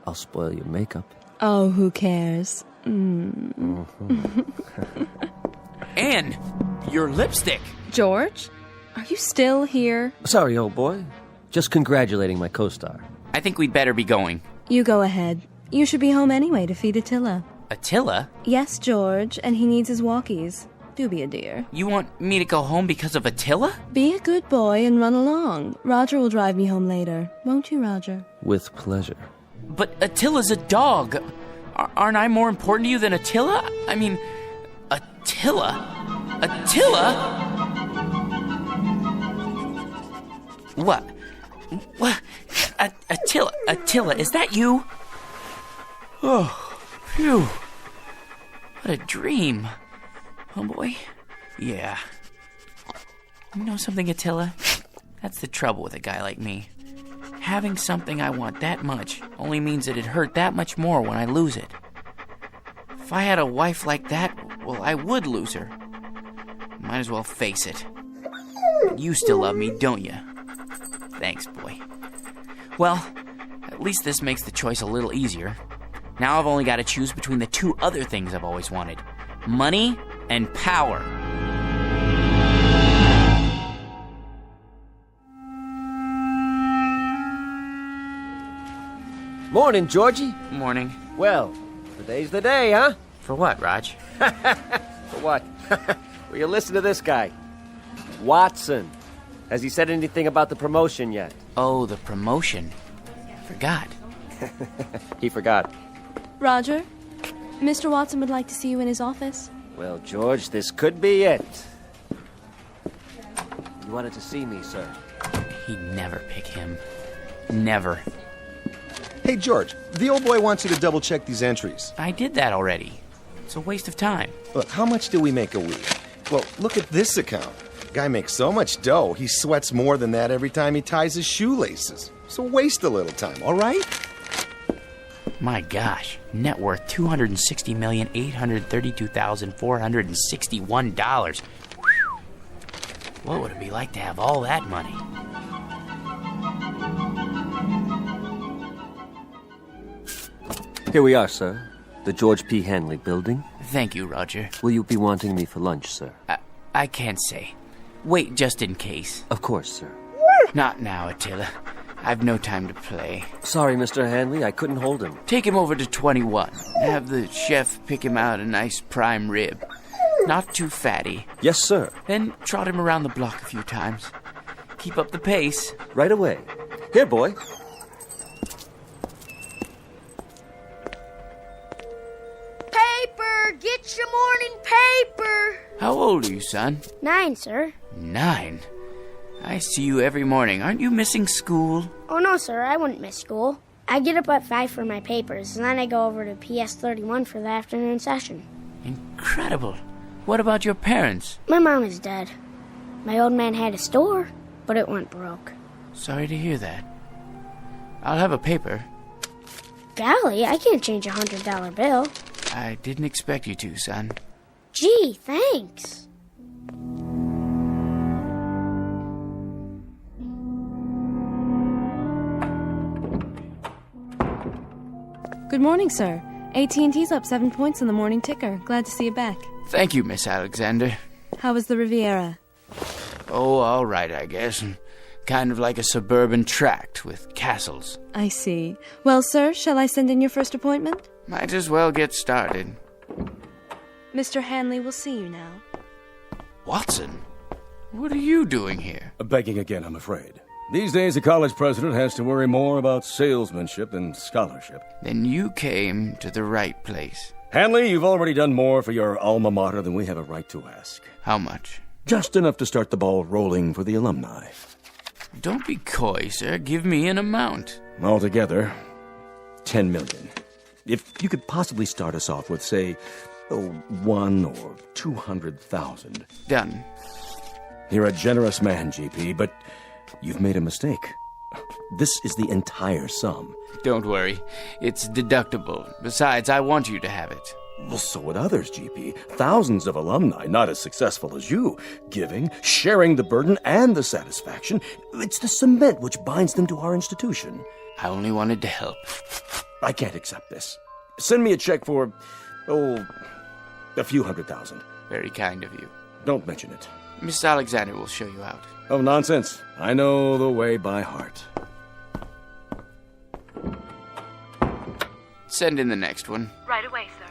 I'll spoil your makeup. Oh, who cares? Anne, your lipstick. George? Are you still here? Sorry, old boy. Just congratulating my co-star. I think we'd better be going. You go ahead. You should be home anyway to feed Attila. Attila? Yes, George, and he needs his walkies. Do be a dear. You want me to go home because of Attila? Be a good boy and run along. Roger will drive me home later. Won't you, Roger? With pleasure. But Attila's a dog. Aren't I more important to you than Attila? I mean, Attila? Attila? What? Attila, is that you? Oh, phew. What a dream. Oh, boy. Yeah. You know something, Attila? That's the trouble with a guy like me. Having something I want that much only means that it hurt that much more when I lose it. If I had a wife like that, well, I would lose her. Might as well face it. But you still love me, don't you? Thanks, boy. Well, at least this makes the choice a little easier. Now I've only got to choose between the 2 other things I've always wanted. Money and power. Morning, Georgie. Morning. Well, today's the day, huh? For what, Raj? For what? Well, you listen to this guy. Watson. Has he said anything about the promotion yet? Oh, the promotion. Forgot. He forgot. Roger, Mr. Watson would like to see you in his office. Well, George, this could be it. You wanted to see me, sir. He'd never pick him. Never. Hey, George, the old boy wants you to double-check these entries. I did that already. It's a waste of time. Look, how much do we make a week? Well, look at this account. Guy makes so much dough, he sweats more than that every time he ties his shoelaces. So waste a little time, all right? My gosh, net worth $260,832,461. What would it be like to have all that money? Here we are, sir. The George P. Hanley building. Thank you, Roger. Will you be wanting me for lunch, sir? I can't say. Wait just in case. Of course, sir. Not now, Attila. I've no time to play. Sorry, Mr. Hanley, I couldn't hold him. Take him over to 21. Have the chef pick him out a nice prime rib. Not too fatty. Yes, sir. Then trot him around the block a few times. Keep up the pace. Right away. Here, boy. Paper! Get your morning paper! How old are you, son? 9, sir. 9? I see you every morning. Aren't you missing school? Oh, no, sir. I wouldn't miss school. I get up at 5 for my papers, and then I go over to PS 31 for the afternoon session. Incredible. What about your parents? My mom is dead. My old man had a store, but it went broke. Sorry to hear that. I'll have a paper. Golly, I can't change a $100 bill. I didn't expect you to, son. Gee, thanks. Good morning, sir. AT&T's up 7 points in the morning ticker. Glad to see you back. Thank you, Miss Alexander. How was the Riviera? Oh, all right, I guess. Kind of like a suburban tract with castles. I see. Well, sir, shall I send in your first appointment? Might as well get started. Mr. Hanley will see you now. Watson, what are you doing here? Begging again, I'm afraid. These days, a college president has to worry more about salesmanship than scholarship. Then you came to the right place. Hanley, you've already done more for your alma mater than we have a right to ask. How much? Just enough to start the ball rolling for the alumni. Don't be coy, sir. Give me an amount. Altogether, $10 million. If you could possibly start us off with, say, $1 or $200,000. Done. You're a generous man, GP, but you've made a mistake. This is the entire sum. Don't worry. It's deductible. Besides, I want you to have it. Well, so would others, GP. Thousands of alumni, not as successful as you. Giving, sharing the burden and the satisfaction. It's the cement which binds them to our institution. I only wanted to help. I can't accept this. Send me a check for, a few $100,000. Very kind of you. Don't mention it. Miss Alexander will show you out. Oh, nonsense. I know the way by heart. Send in the next one. Right away, sir.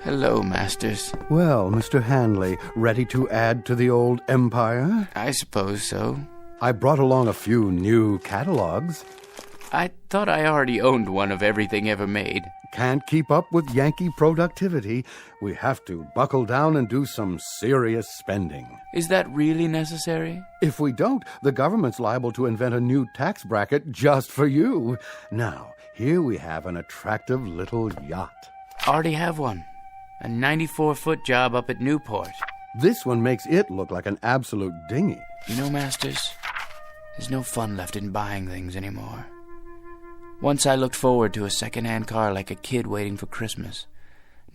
Hello, Masters. Well, Mr. Hanley, ready to add to the old empire? I suppose so. I brought along a few new catalogs. I thought I already owned one of everything ever made. Can't keep up with Yankee productivity. We have to buckle down and do some serious spending. Is that really necessary? If we don't, the government's liable to invent a new tax bracket just for you. Now, here we have an attractive little yacht. Already have one. A 94-foot job up at Newport. This one makes it look like an absolute dinghy. You know, Masters, there's no fun left in buying things anymore. Once I looked forward to a second-hand car like a kid waiting for Christmas.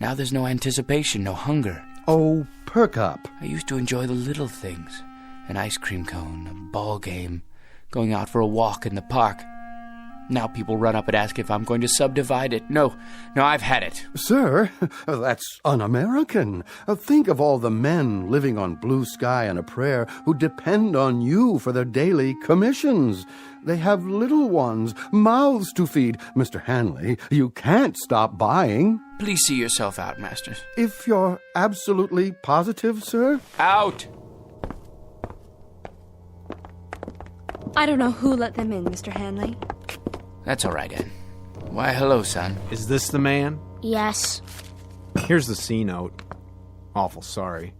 Now there's no anticipation, no hunger. Oh, perk up. I used to enjoy the little things. An ice cream cone, a ball game, going out for a walk in the park. Now people run up and ask if I'm going to subdivide it. No, I've had it. Sir, that's un-American. Think of all the men living on blue sky and a prayer who depend on you for their daily commissions. They have little ones, mouths to feed. Mr. Hanley, you can't stop buying. Please see yourself out, Masters. If you're absolutely positive, sir? Out! I don't know who let them in, Mr. Hanley. That's all right, Ed. Why, hello, son. Is this the man? Yes. Here's the C note. Awful sorry.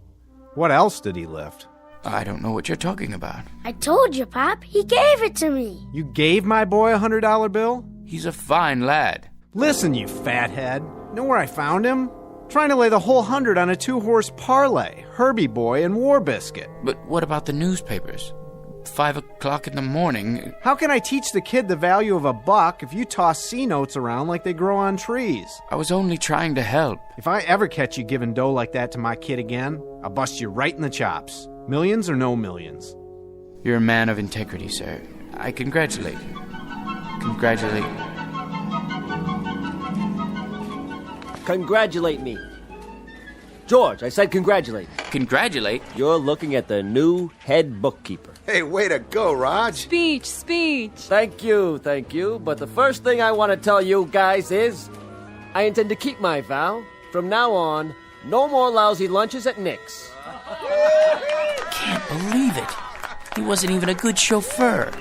What else did he lift? I don't know what you're talking about. I told you, Pop. He gave it to me. You gave my boy a $100 bill? He's a fine lad. Listen, you fathead. Know where I found him? Trying to lay the whole 100 on a 2-horse parlay. Herbie Boy and War Biscuit. But what about the newspapers? 5 o'clock in the morning. How can I teach the kid the value of a buck if you toss C-notes around like they grow on trees? I was only trying to help. If I ever catch you giving dough like that to my kid again, I'll bust you right in the chops. Millions or no millions? You're a man of integrity, sir. I congratulate you. Congratulate. Congratulate me. George, I said congratulate. Congratulate? You're looking at the new head bookkeeper. Hey, way to go, Raj. Speech. Thank you. But the first thing I want to tell you guys is I intend to keep my vow. From now on, no more lousy lunches at Nick's. Can't believe it. He wasn't even a good chauffeur.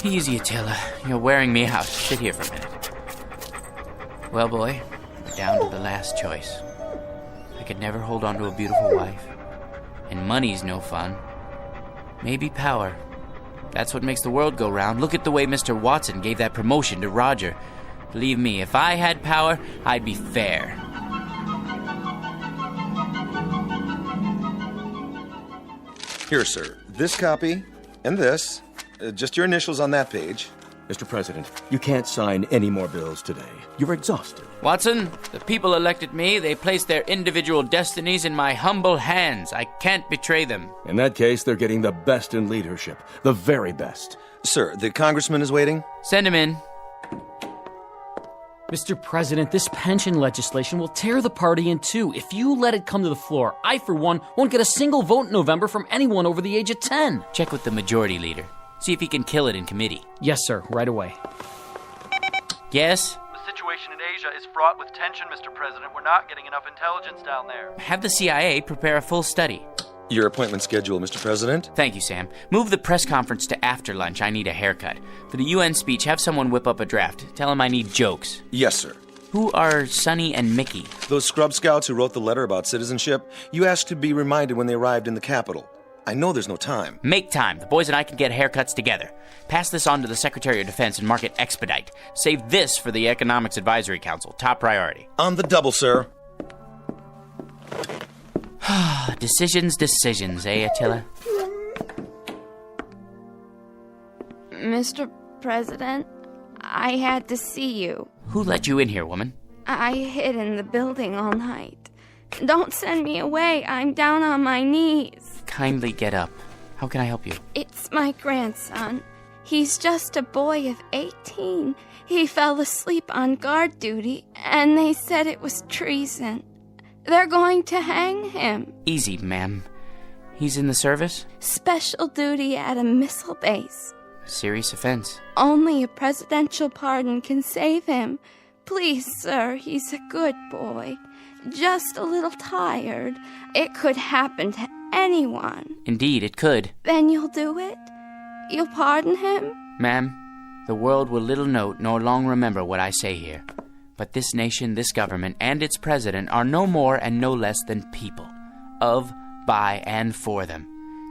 Easy, Attila. You're wearing me out. Sit here for a minute. Well, boy, we're down to the last choice. I could never hold on to a beautiful wife. And money's no fun. Maybe power. That's what makes the world go round. Look at the way Mr. Watson gave that promotion to Roger. Believe me, if I had power, I'd be fair. Here, sir. This copy and this. Just your initials on that page. Mr. President, you can't sign any more bills today. You're exhausted. Watson, the people elected me. They placed their individual destinies in my humble hands. I can't betray them. In that case, they're getting the best in leadership. The very best. Sir, the congressman is waiting. Send him in. Mr. President, this pension legislation will tear the party in two. If you let it come to the floor, I, for one, won't get a single vote in November from anyone over the age of 10. Check with the majority leader. See if he can kill it in committee. Yes, sir. Right away. Yes? The situation in Asia is fraught with tension, Mr. President. We're not getting enough intelligence down there. Have the CIA prepare a full study. Your appointment schedule, Mr. President. Thank you, Sam. Move the press conference to after lunch. I need a haircut. For the UN speech, have someone whip up a draft. Tell him I need jokes. Yes, sir. Who are Sonny and Mickey? Those scrub scouts who wrote the letter about citizenship. You asked to be reminded when they arrived in the capital. I know there's no time. Make time. The boys and I can get haircuts together. Pass this on to the Secretary of Defense and mark it expedite. Save this for the Economics Advisory Council. Top priority. On the double, sir. Decisions, eh, Attila? Mr. President, I had to see you. Who let you in here, woman? I hid in the building all night. Don't send me away. I'm down on my knees. Kindly get up. How can I help you? It's my grandson. He's just a boy of 18. He fell asleep on guard duty, and they said it was treason. They're going to hang him. Easy, ma'am. He's in the service? Special duty at a missile base. Serious offense. Only a presidential pardon can save him. Please, sir, he's a good boy. Just a little tired. It could happen to anyone. Indeed, it could. Then you'll do it? You'll pardon him? Ma'am, the world will little note nor long remember what I say here. But this nation, this government, and its president are no more and no less than people. Of, by, and for them.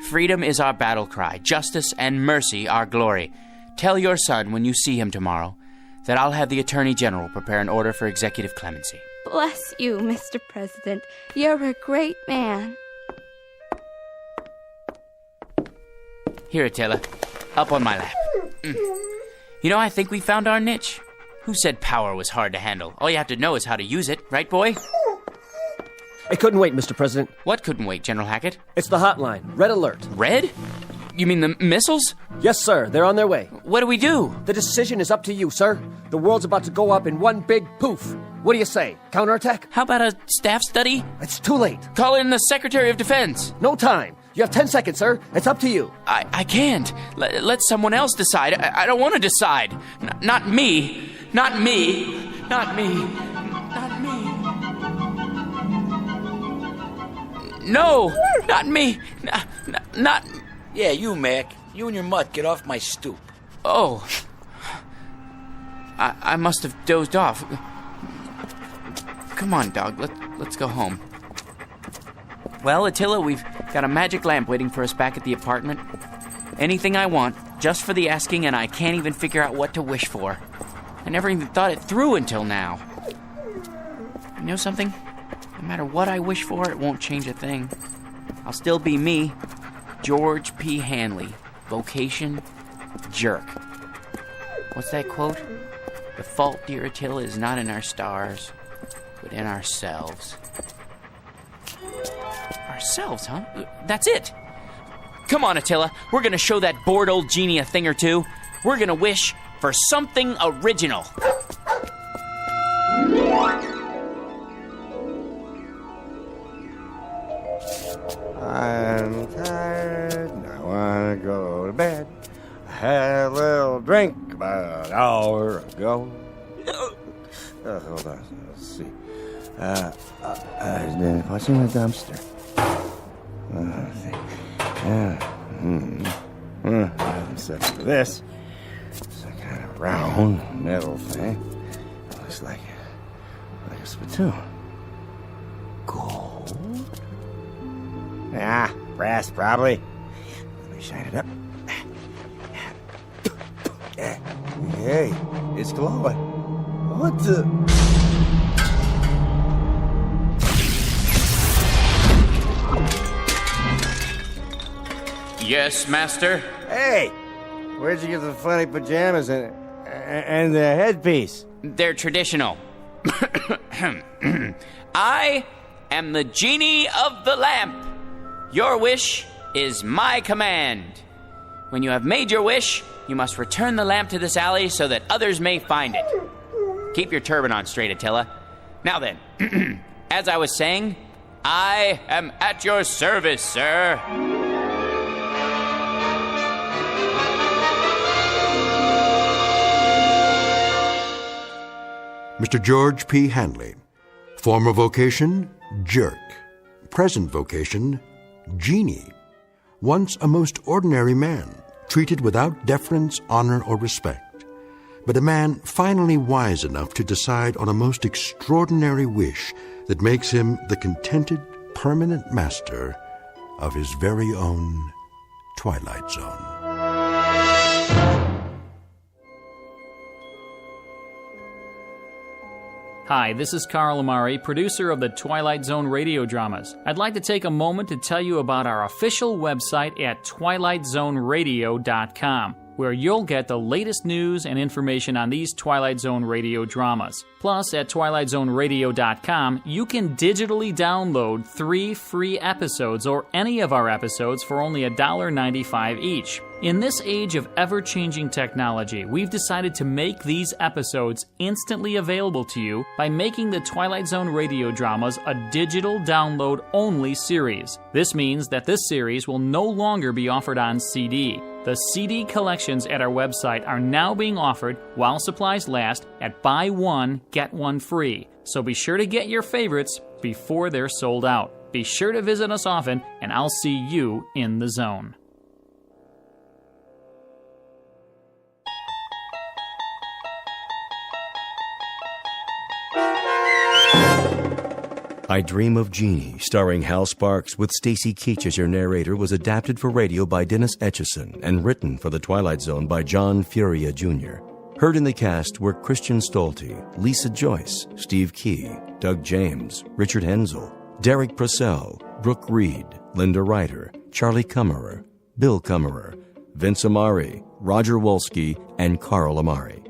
Freedom is our battle cry, justice and mercy our glory. Tell your son when you see him tomorrow that I'll have the Attorney General prepare an order for executive clemency. Bless you, Mr. President. You're a great man. Here, Attila. Up on my lap. You know, I think we found our niche. Who said power was hard to handle? All you have to know is how to use it, right, boy? It couldn't wait, Mr. President. What couldn't wait, General Hackett? It's the hotline. Red alert. Red? You mean the missiles? Yes, sir. They're on their way. What do we do? The decision is up to you, sir. The world's about to go up in one big poof. What do you say? Counterattack? How about a staff study? It's too late. Call in the Secretary of Defense. No time. You have 10 seconds, sir. It's up to you. I can't. Let someone else decide. I don't want to decide. Not me. Not me. Not me. Not me. No, not me. Not. Yeah, you, Mac. You and your mutt, get off my stoop. Oh. I must have dozed off. Come on, dog. Let's go home. Well, Attila, we've got a magic lamp waiting for us back at the apartment. Anything I want, just for the asking, and I can't even figure out what to wish for. I never even thought it through until now. You know something? No matter what I wish for, it won't change a thing. I'll still be me, George P. Hanley. Vocation, jerk. What's that quote? The fault, dear Attila, is not in our stars, but in ourselves. Ourselves, huh? That's it. Come on, Attila. We're gonna show that bored old genie a thing or two. We're gonna wish for something original. I'm tired, and I want to go to bed. I had a little drink about an hour ago. Hold on, let's see. What's in the dumpster? Let's see. Except for this. It's a kind of round metal thing. It looks like a spittoon. Gold? Ah, brass probably. Let me shine it up. Hey, it's glowing. What the? Yes, master? Hey, where'd you get the funny pajamas and the headpiece? They're traditional. I am the genie of the lamp. Your wish is my command. When you have made your wish, you must return the lamp to this alley so that others may find it. Keep your turban on straight, Attila. Now then, as I was saying, I am at your service, sir. Mr. George P. Hanley. Former vocation, jerk. Present vocation, genie. Once a most ordinary man, treated without deference, honor, or respect. But a man finally wise enough to decide on a most extraordinary wish that makes him the contented, permanent master of his very own Twilight Zone. Hi, this is Carl Amari, producer of the Twilight Zone Radio Dramas. I'd like to take a moment to tell you about our official website at twilightzoneradio.com, where you'll get the latest news and information on these Twilight Zone Radio dramas. Plus, at twilightzoneradio.com, you can digitally download 3 free episodes or any of our episodes for only $1.95 each. In this age of ever-changing technology, we've decided to make these episodes instantly available to you by making the Twilight Zone Radio Dramas a digital download-only series. This means that this series will no longer be offered on CD. The CD collections at our website are now being offered, while supplies last, at buy one, get one free. So be sure to get your favorites before they're sold out. Be sure to visit us often, and I'll see you in the zone. I Dream of Jeannie, starring Hal Sparks with Stacy Keach as your narrator, was adapted for radio by Dennis Etchison and written for The Twilight Zone by John Furia Jr. Heard in the cast were Christian Stolte, Lisa Joyce, Steve Key, Doug James, Richard Hensel, Derek Purcell, Brooke Reed, Linda Ryder, Charlie Kummerer, Bill Kummerer, Vince Amari, Roger Wolski, and Carl Amari.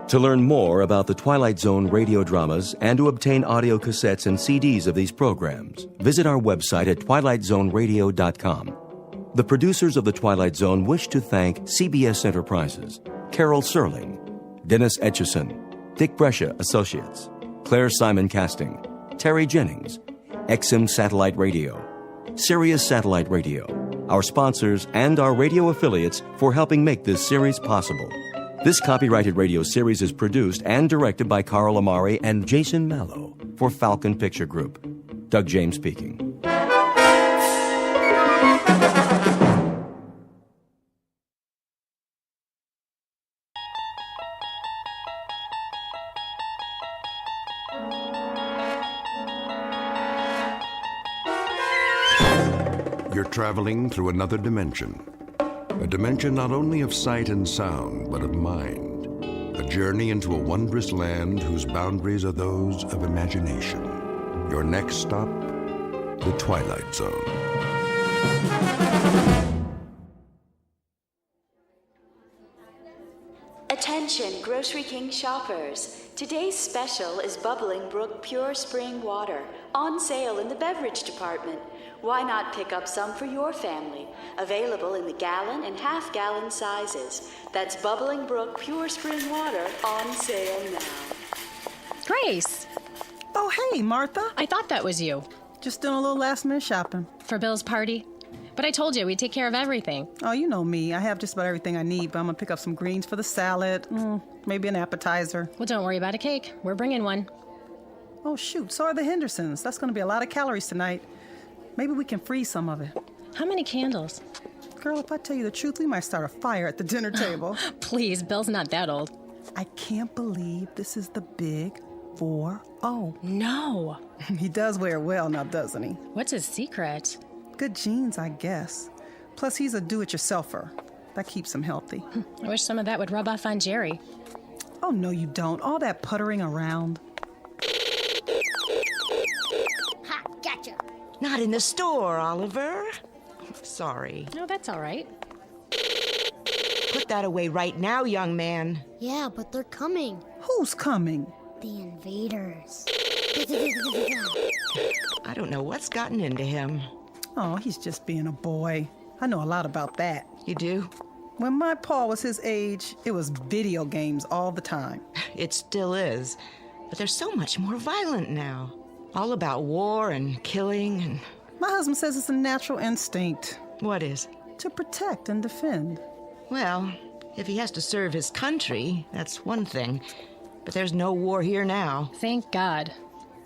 To learn more about the Twilight Zone radio dramas and to obtain audio cassettes and CDs of these programs, visit our website at twilightzoneradio.com. The producers of The Twilight Zone wish to thank CBS Enterprises, Carol Serling, Dennis Etchison, Dick Brescia Associates, Claire Simon Casting, Terry Jennings, XM Satellite Radio, Sirius Satellite Radio, our sponsors and our radio affiliates for helping make this series possible. This copyrighted radio series is produced and directed by Carl Amari and Jason Mallow for Falcon Picture Group. Doug James speaking. You're traveling through another dimension. A dimension not only of sight and sound, but of mind. A journey into a wondrous land whose boundaries are those of imagination. Your next stop, the Twilight Zone. Attention, Grocery King shoppers. Today's special is Bubbling Brook Pure Spring Water, on sale in the beverage department. Why not pick up some for your family? Available in the gallon and half-gallon sizes. That's Bubbling Brook Pure Spring Water, on sale now. Grace! Oh, hey, Martha. I thought that was you. Just doing a little last-minute shopping. For Bill's party? But I told you we'd take care of everything. Oh, you know me. I have just about everything I need, but I'm gonna pick up some greens for the salad. Maybe an appetizer. Well, don't worry about a cake. We're bringing one. Oh, shoot. So are the Hendersons. That's gonna be a lot of calories tonight. Maybe we can freeze some of it. How many candles? Girl, if I tell you the truth, we might start a fire at the dinner table. Please, Bill's not that old. I can't believe this is the big 4-0. No. He does wear it well now, doesn't he? What's his secret? Good genes, I guess. Plus, he's a do-it-yourselfer. That keeps him healthy. I wish some of that would rub off on Jerry. Oh, no, you don't. All that puttering around. Ha, gotcha. Not in the store, Oliver. Sorry. No, that's all right. Put that away right now, young man. Yeah, but they're coming. Who's coming? The invaders. I don't know what's gotten into him. Oh, he's just being a boy. I know a lot about that. You do? When my pa was his age, it was video games all the time. It still is. But they're so much more violent now. All about war and killing and... My husband says it's a natural instinct. What is? To protect and defend. Well, if he has to serve his country, that's one thing. But there's no war here now. Thank God.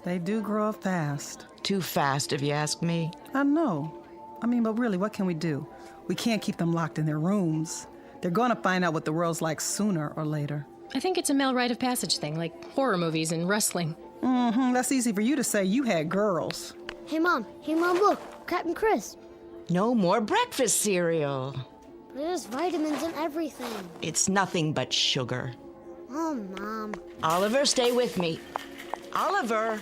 They do grow up fast. Too fast, if you ask me. I know. I mean, but really, what can we do? We can't keep them locked in their rooms. They're going to find out what the world's like sooner or later. I think it's a male rite of passage thing, like horror movies and wrestling. That's easy for you to say. You had girls. Hey, Mom, look. Captain Chris. No more breakfast cereal. There's vitamins and everything. It's nothing but sugar. Oh, Mom. Oliver, stay with me. Oliver!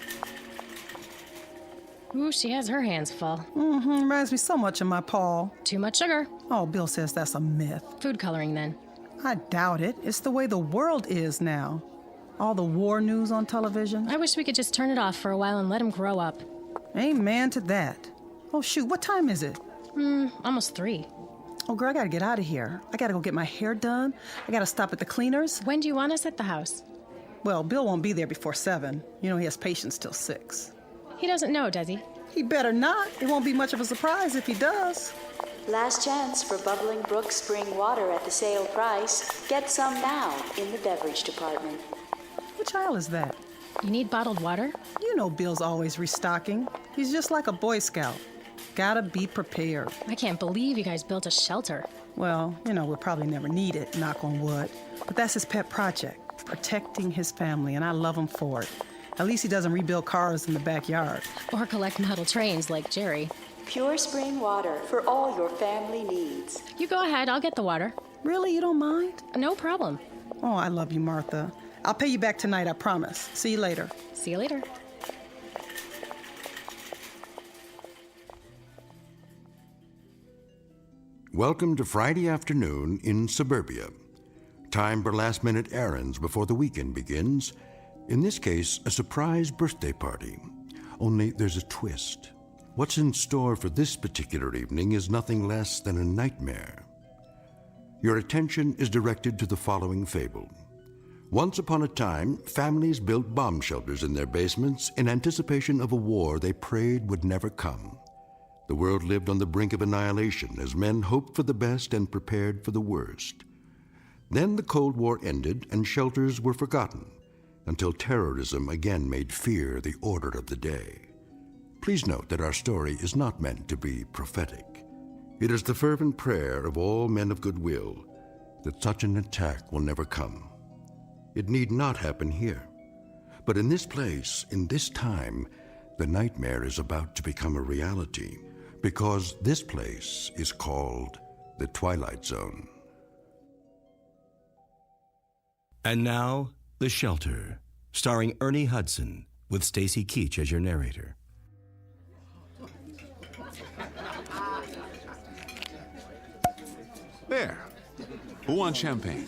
Ooh, she has her hands full. Reminds me so much of my pa. Too much sugar. Oh, Bill says that's a myth. Food coloring, then. I doubt it. It's the way the world is now. All the war news on television. I wish we could just turn it off for a while and let him grow up. Amen to that. Oh, shoot, what time is it? Almost 3. Oh, girl, I gotta get out of here. I gotta go get my hair done. I gotta stop at the cleaners. When do you want us at the house? Well, Bill won't be there before 7. You know, he has patients till 6. He doesn't know, does he? He better not. It won't be much of a surprise if he does. Last chance for Bubbling Brook Spring Water at the sale price. Get some now in the beverage department. Which aisle is that? You need bottled water? You know Bill's always restocking. He's just like a Boy Scout. Gotta be prepared. I can't believe you guys built a shelter. Well, you know, we'll probably never need it, knock on wood. But that's his pet project, protecting his family, and I love him for it. At least he doesn't rebuild cars in the backyard. Or collect metal trains like Jerry. Pure spring water for all your family needs. You go ahead, I'll get the water. Really? You don't mind? No problem. Oh, I love you, Martha. I'll pay you back tonight, I promise. See you later. See you later. Welcome to Friday afternoon in suburbia. Time for last-minute errands before the weekend begins. In this case, a surprise birthday party. Only there's a twist. What's in store for this particular evening is nothing less than a nightmare. Your attention is directed to the following fable. Once upon a time, families built bomb shelters in their basements in anticipation of a war they prayed would never come. The world lived on the brink of annihilation as men hoped for the best and prepared for the worst. Then the Cold War ended and shelters were forgotten until terrorism again made fear the order of the day. Please note that our story is not meant to be prophetic. It is the fervent prayer of all men of goodwill that such an attack will never come. It need not happen here. But in this place, in this time, the nightmare is about to become a reality because this place is called the Twilight Zone. And now, The Shelter, starring Ernie Hudson, with Stacy Keach as your narrator. There. Who wants champagne?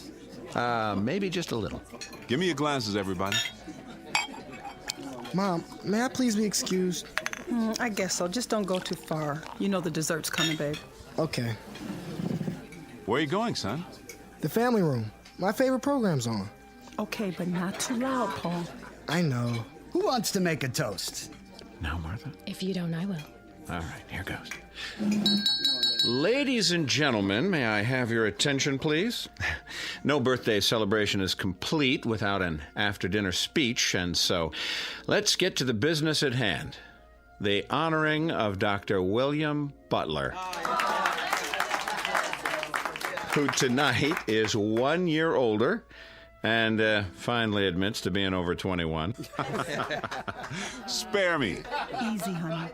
Maybe just a little. Give me your glasses, everybody. Mom, may I please be excused? I guess so. Just don't go too far. You know the dessert's coming, babe. Okay. Where are you going, son? The family room. My favorite program's on. Okay, but not too loud, Paul. I know. Who wants to make a toast? Now, Martha? If you don't, I will. All right, here goes. Ladies and gentlemen, may I have your attention, please? No birthday celebration is complete without an after-dinner speech, and so let's get to the business at hand. The honoring of Dr. William Butler, who tonight is 1 year older and finally admits to being over 21. Spare me. Easy, honey.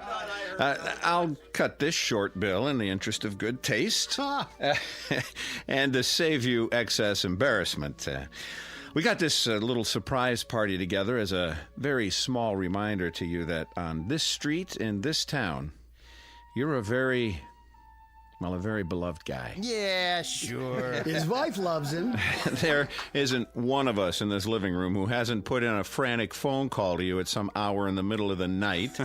I'll cut this short, Bill, in the interest of good taste. And to save you excess embarrassment. We got this little surprise party together as a very small reminder to you that on this street in this town, you're a very beloved guy. Yeah, sure. His wife loves him. There isn't one of us in this living room who hasn't put in a frantic phone call to you at some hour in the middle of the night.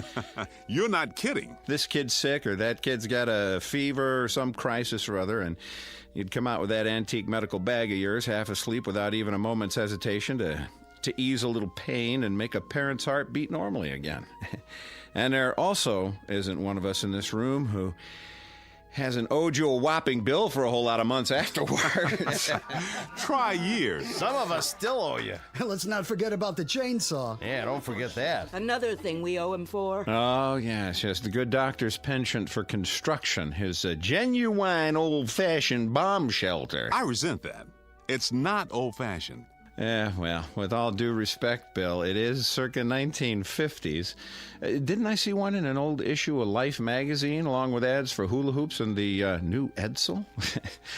You're not kidding. This kid's sick, or that kid's got a fever or some crisis or other, and you'd come out with that antique medical bag of yours, half asleep without even a moment's hesitation to ease a little pain and make a parent's heart beat normally again. And there also isn't one of us in this room who hasn't owed you a whopping bill for a whole lot of months afterwards. Try years. Some of us still owe you. Let's not forget about the chainsaw. Yeah, don't forget that. Another thing we owe him for. Oh, yes, the good doctor's penchant for construction, his genuine old-fashioned bomb shelter. I resent that. It's not old-fashioned. Yeah, well, with all due respect, Bill, it is circa 1950s. Didn't I see one in an old issue of Life magazine, along with ads for hula hoops and the new Edsel?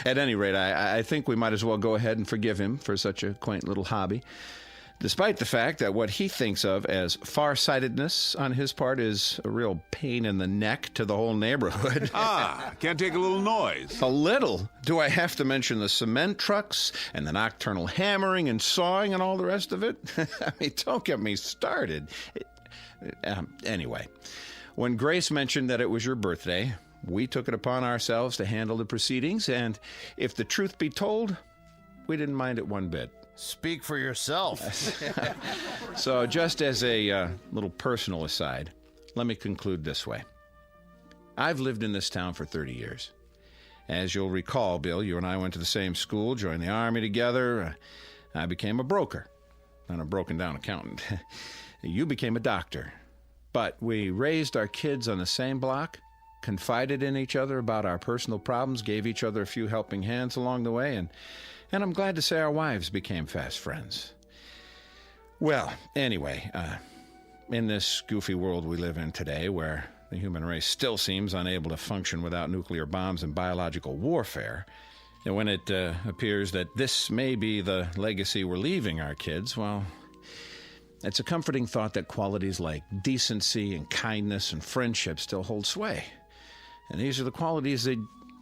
At any rate, I think we might as well go ahead and forgive him for such a quaint little hobby, despite the fact that what he thinks of as farsightedness on his part is a real pain in the neck to the whole neighborhood. Can't take a little noise. A little? Do I have to mention the cement trucks and the nocturnal hammering and sawing and all the rest of it? I mean, don't get me started. Anyway, when Grace mentioned that it was your birthday, we took it upon ourselves to handle the proceedings, and if the truth be told, we didn't mind it one bit. Speak for yourself. So just as a little personal aside, let me conclude this way. I've lived in this town for 30 years. As you'll recall, Bill, you and I went to the same school, joined the Army together. I became a broker, not a broken-down accountant. You became a doctor. But we raised our kids on the same block, confided in each other about our personal problems, gave each other a few helping hands along the way, and I'm glad to say our wives became fast friends. Well, anyway, in this goofy world we live in today, where the human race still seems unable to function without nuclear bombs and biological warfare, and when it appears that this may be the legacy we're leaving our kids, well, it's a comforting thought that qualities like decency and kindness and friendship still hold sway. And these are the qualities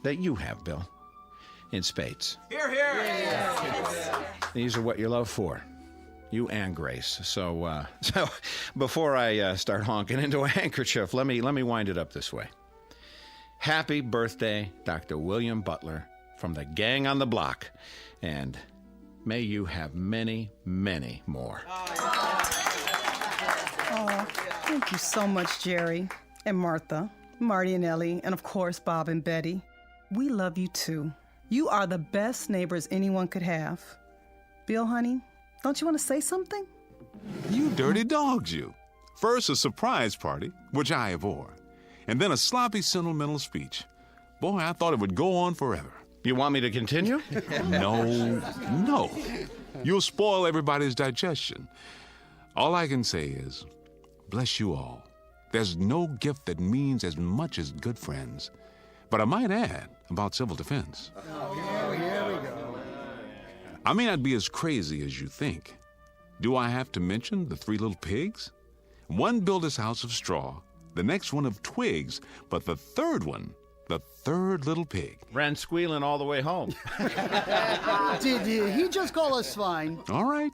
that you have, Bill. In spades. Here, here! Yes. These are what you're loved for. You and Grace. So before I start honking into a handkerchief, let me wind it up this way. Happy birthday, Dr. William Butler, from the gang on the block. And may you have many, many more. Oh, thank you so much, Jerry and Martha, Marty and Ellie, and of course, Bob and Betty. We love you too. You are the best neighbors anyone could have. Bill, honey, don't you want to say something? You dirty dogs, you. First, a surprise party, which I abhor, and then a sloppy, sentimental speech. Boy, I thought it would go on forever. You want me to continue? No. You'll spoil everybody's digestion. All I can say is, bless you all. There's no gift that means as much as good friends. But I might add about civil defense. Here we go. I may not be as crazy as you think. Do I have to mention the 3 little pigs? One built his house of straw, the next one of twigs, but the third one, the third little pig, ran squealing all the way home. Did he just call us swine? All right,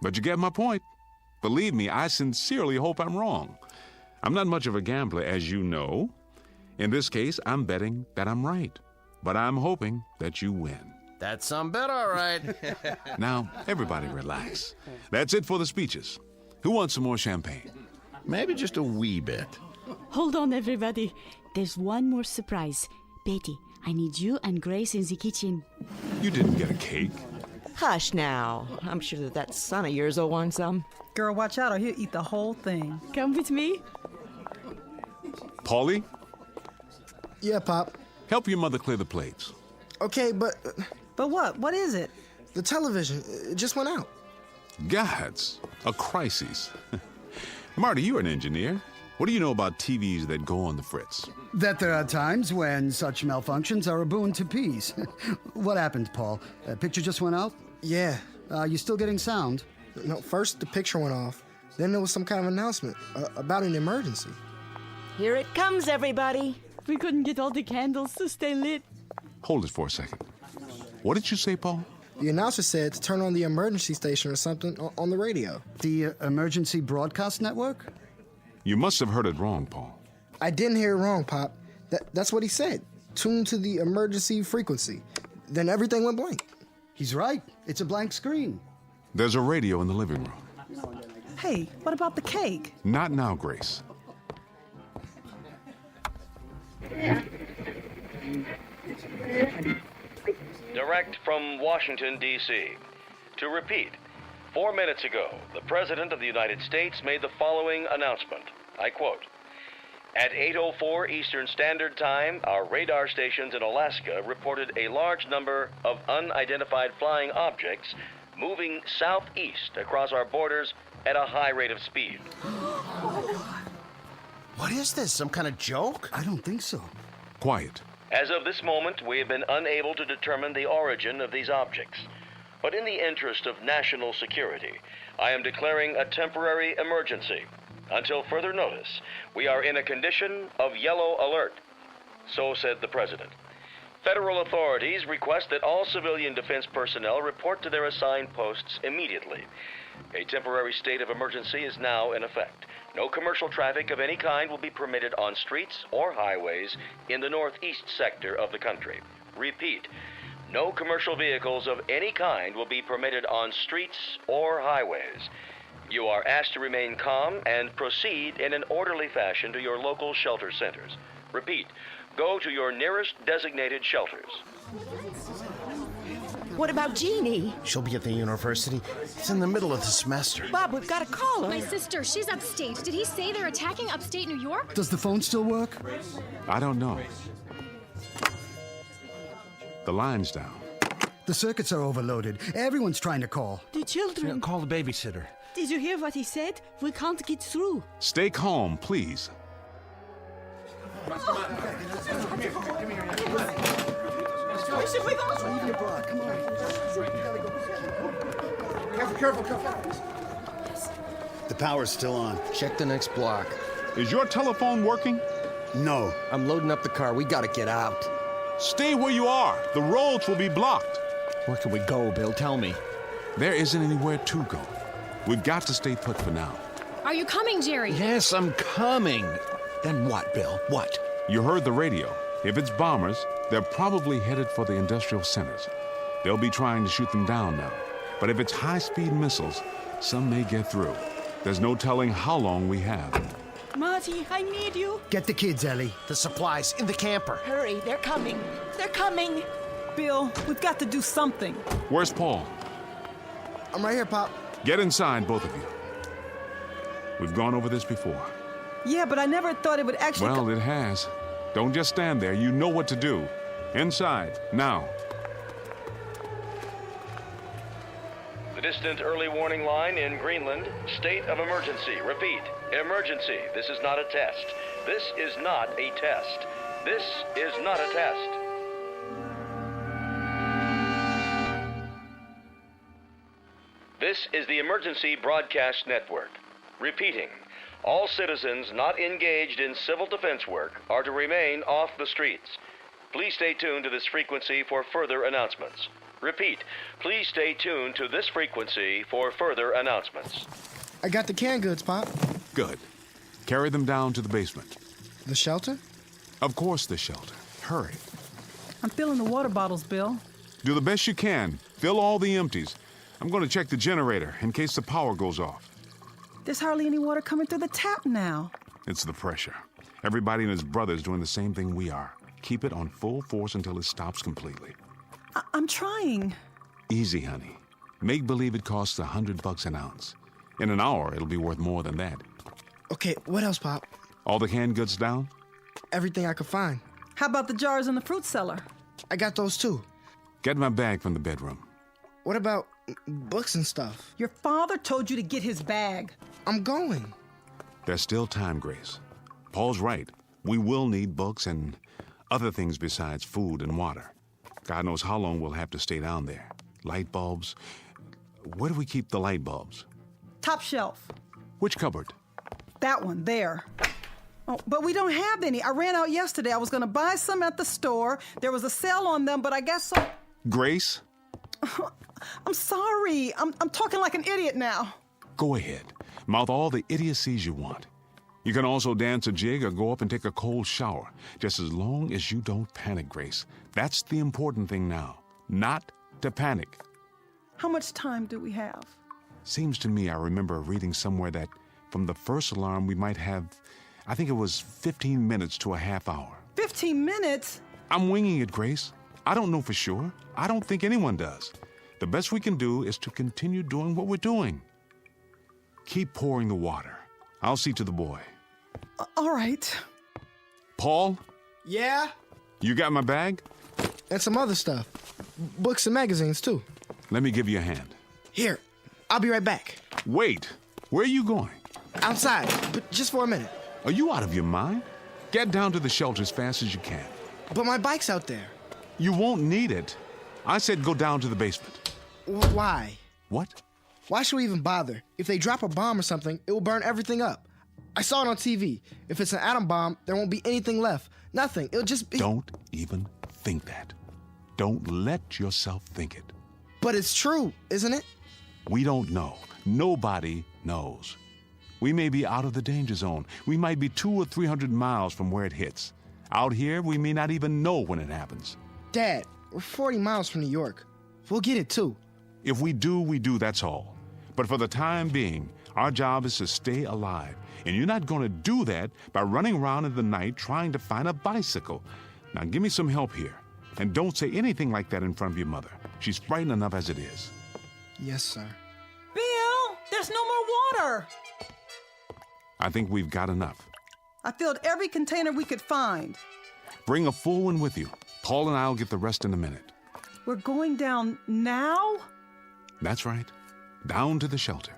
but you get my point. Believe me, I sincerely hope I'm wrong. I'm not much of a gambler, as you know. In this case, I'm betting that I'm right, but I'm hoping that you win. That's some bet, all right. Now, everybody relax. That's it for the speeches. Who wants some more champagne? Maybe just a wee bit. Hold on, everybody. There's one more surprise. Betty, I need you and Grace in the kitchen. You didn't get a cake. Hush now. I'm sure that son of yours will want some. Girl, watch out or he'll eat the whole thing. Come with me. Paulie? Yeah, Pop. Help your mother clear the plates. Okay, but... But what? What is it? The television. It just went out. Gods, a crisis. Marty, you're an engineer. What do you know about TVs that go on the fritz? That there are times when such malfunctions are a boon to peace. What happened, Paul? Picture just went out? Yeah. You still getting sound? No, first the picture went off. Then there was some kind of announcement about an emergency. Here it comes, everybody. We couldn't get all the candles to stay lit. Hold it for a second. What did you say, Paul? The announcer said to turn on the emergency station or something on the radio. The emergency broadcast network? You must have heard it wrong, Paul. I didn't hear it wrong, Pop. That's what he said. Tune to the emergency frequency. Then everything went blank. He's right. It's a blank screen. There's a radio in the living room. Hey, what about the cake? Not now, Grace. Direct from Washington, D.C. To repeat, 4 minutes ago, the President of the United States made the following announcement. I quote, "At 8:04 Eastern Standard Time, our radar stations in Alaska reported a large number of unidentified flying objects moving southeast across our borders at a high rate of speed." What is this, some kind of joke? I don't think so. Quiet. As of this moment, we have been unable to determine the origin of these objects. But in the interest of national security, I am declaring a temporary emergency. Until further notice, we are in a condition of yellow alert. So said the President. Federal authorities request that all civilian defense personnel report to their assigned posts immediately. A temporary state of emergency is now in effect. No commercial traffic of any kind will be permitted on streets or highways in the northeast sector of the country. Repeat, no commercial vehicles of any kind will be permitted on streets or highways. You are asked to remain calm and proceed in an orderly fashion to your local shelter centers. Repeat, go to your nearest designated shelters. What about Jeannie? She'll be at the university. It's in the middle of the semester. Bob, we've got to call her. My sister, she's upstate. Did he say they're attacking upstate New York? Does the phone still work? I don't know. The line's down. The circuits are overloaded. Everyone's trying to call. The children. Yeah, call the babysitter. Did you hear what he said? We can't get through. Stay calm, please. Should we go? Leave your bra. Come on. Careful. The power's still on. Check the next block. Is your telephone working? No. I'm loading up the car. We gotta get out. Stay where you are. The roads will be blocked. Where can we go, Bill? Tell me. There isn't anywhere to go. We've got to stay put for now. Are you coming, Jerry? Yes, I'm coming. Then what, Bill? What? You heard the radio. If it's bombers, they're probably headed for the industrial centers. They'll be trying to shoot them down now. But if it's high-speed missiles, some may get through. There's no telling how long we have. Marty, I need you. Get the kids, Ellie. The supplies in the camper. Hurry, they're coming. They're coming. Bill, we've got to do something. Where's Paul? I'm right here, Pop. Get inside, both of you. We've gone over this before. Yeah, but I never thought it would actually... Well, it has. Don't just stand there. You know what to do. Inside, now. The distant early warning line in Greenland, state of emergency. Repeat, emergency. This is not a test. This is not a test. This is not a test. This is the Emergency Broadcast Network. Repeating, all citizens not engaged in civil defense work are to remain off the streets. Please stay tuned to this frequency for further announcements. Repeat, please stay tuned to this frequency for further announcements. I got the canned goods, Pop. Good. Carry them down to the basement. The shelter? Of course, the shelter. Hurry. I'm filling the water bottles, Bill. Do the best you can. Fill all the empties. I'm going to check the generator in case the power goes off. There's hardly any water coming through the tap now. It's the pressure. Everybody and his brother's doing the same thing we are. Keep it on full force until it stops completely. I'm trying. Easy, honey. Make believe it costs $100 an ounce. In an hour, it'll be worth more than that. Okay, what else, Pop? All the canned goods down? Everything I could find. How about the jars in the fruit cellar? I got those too. Get my bag from the bedroom. What about books and stuff? Your father told you to get his bag. I'm going. There's still time, Grace. Paul's right. We will need books and other things besides food and water. God knows how long we'll have to stay down there. Light bulbs. Where do we keep the light bulbs? Top shelf. Which cupboard? That one, there. Oh, but we don't have any. I ran out yesterday. I was going to buy some at the store. There was a sale on them, but I guess so. Grace? I'm sorry. I'm talking like an idiot now. Go ahead. Mouth all the idiocies you want. You can also dance a jig or go up and take a cold shower, just as long as you don't panic, Grace. That's the important thing now. Not to panic. How much time do we have? Seems to me I remember reading somewhere that from the first alarm we might have, I think it was 15 minutes to a half hour. 15 minutes? I'm winging it, Grace. I don't know for sure. I don't think anyone does. The best we can do is to continue doing what we're doing. Keep pouring the water. I'll see to the boy. All right. Paul? Yeah? You got my bag? And some other stuff. Books and magazines, too. Let me give you a hand. Here. I'll be right back. Wait. Where are you going? Outside, but just for a minute. Are you out of your mind? Get down to the shelter as fast as you can. But my bike's out there. You won't need it. I said go down to the basement. Why? What? Why should we even bother? If they drop a bomb or something, it will burn everything up. I saw it on TV. If it's an atom bomb, there won't be anything left. Nothing. It'll just be... Don't even think that. Don't let yourself think it. But it's true, isn't it? We don't know. Nobody knows. We may be out of the danger zone. We might be 200 or 300 miles from where it hits. Out here, we may not even know when it happens. Dad, we're 40 miles from New York. We'll get it too. If we do, we do, that's all. But for the time being, our job is to stay alive. And you're not going to do that by running around in the night trying to find a bicycle. Now give me some help here. And don't say anything like that in front of your mother. She's frightened enough as it is. Yes, sir. Bill, there's no more water. I think we've got enough. I filled every container we could find. Bring a full one with you. Paul and I'll get the rest in a minute. We're going down now? That's right. Down to the shelter.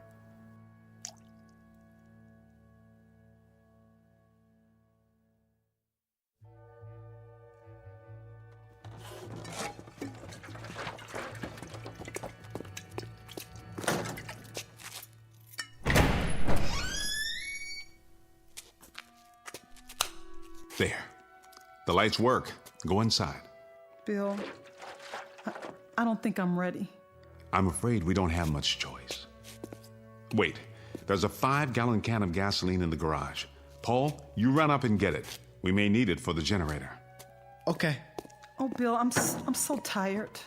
There. The lights work. Go inside. Bill, I don't think I'm ready. I'm afraid we don't have much choice. Wait. There's a 5-gallon can of gasoline in the garage. Paul, you run up and get it. We may need it for the generator. Okay. Oh, Bill, I'm so tired.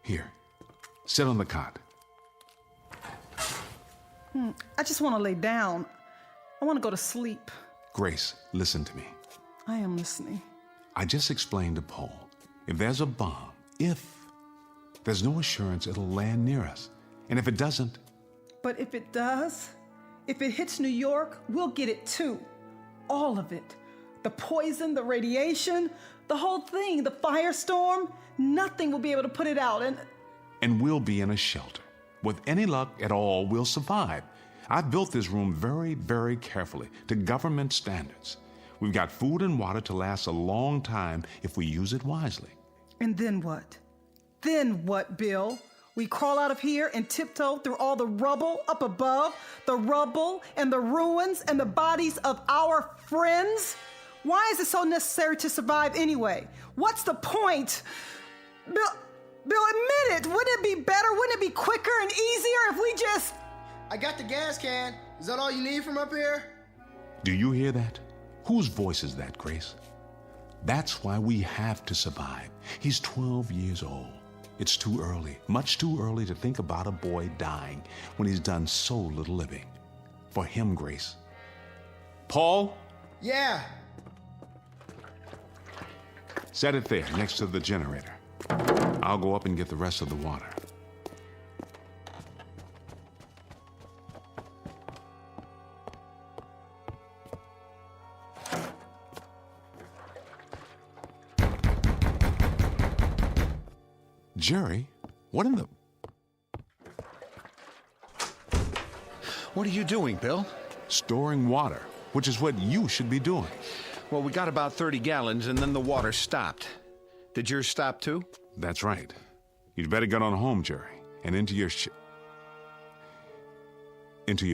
Here. Sit on the cot. I just want to lay down. I want to go to sleep. Grace, listen to me. I am listening. I just explained to Paul, if there's a bomb, if. There's no assurance it'll land near us. And if it doesn't... But if it does, if it hits New York, we'll get it too. All of it. The poison, the radiation, the whole thing, the firestorm, nothing will be able to put it out. And we'll be in a shelter. With any luck at all, we'll survive. I've built this room very, very carefully to government standards. We've got food and water to last a long time if we use it wisely. And then what? Then what, Bill? We crawl out of here and tiptoe through all the rubble up above, the rubble and the ruins and the bodies of our friends? Why is it so necessary to survive anyway? What's the point? Bill, admit it. Wouldn't it be better? Wouldn't it be quicker and easier if we just... I got the gas can. Is that all you need from up here? Do you hear that? Whose voice is that, Grace? That's why we have to survive. He's 12 years old. It's too early, much too early to think about a boy dying when he's done so little living. For him, Grace. Paul? Yeah. Set it there, next to the generator. I'll go up and get the rest of the water. Jerry, what in the... What are you doing, Bill? Storing water, which is what you should be doing. Well, we got about 30 gallons, and then the water stopped. Did yours stop, too? That's right. You'd better get on home, Jerry, and into your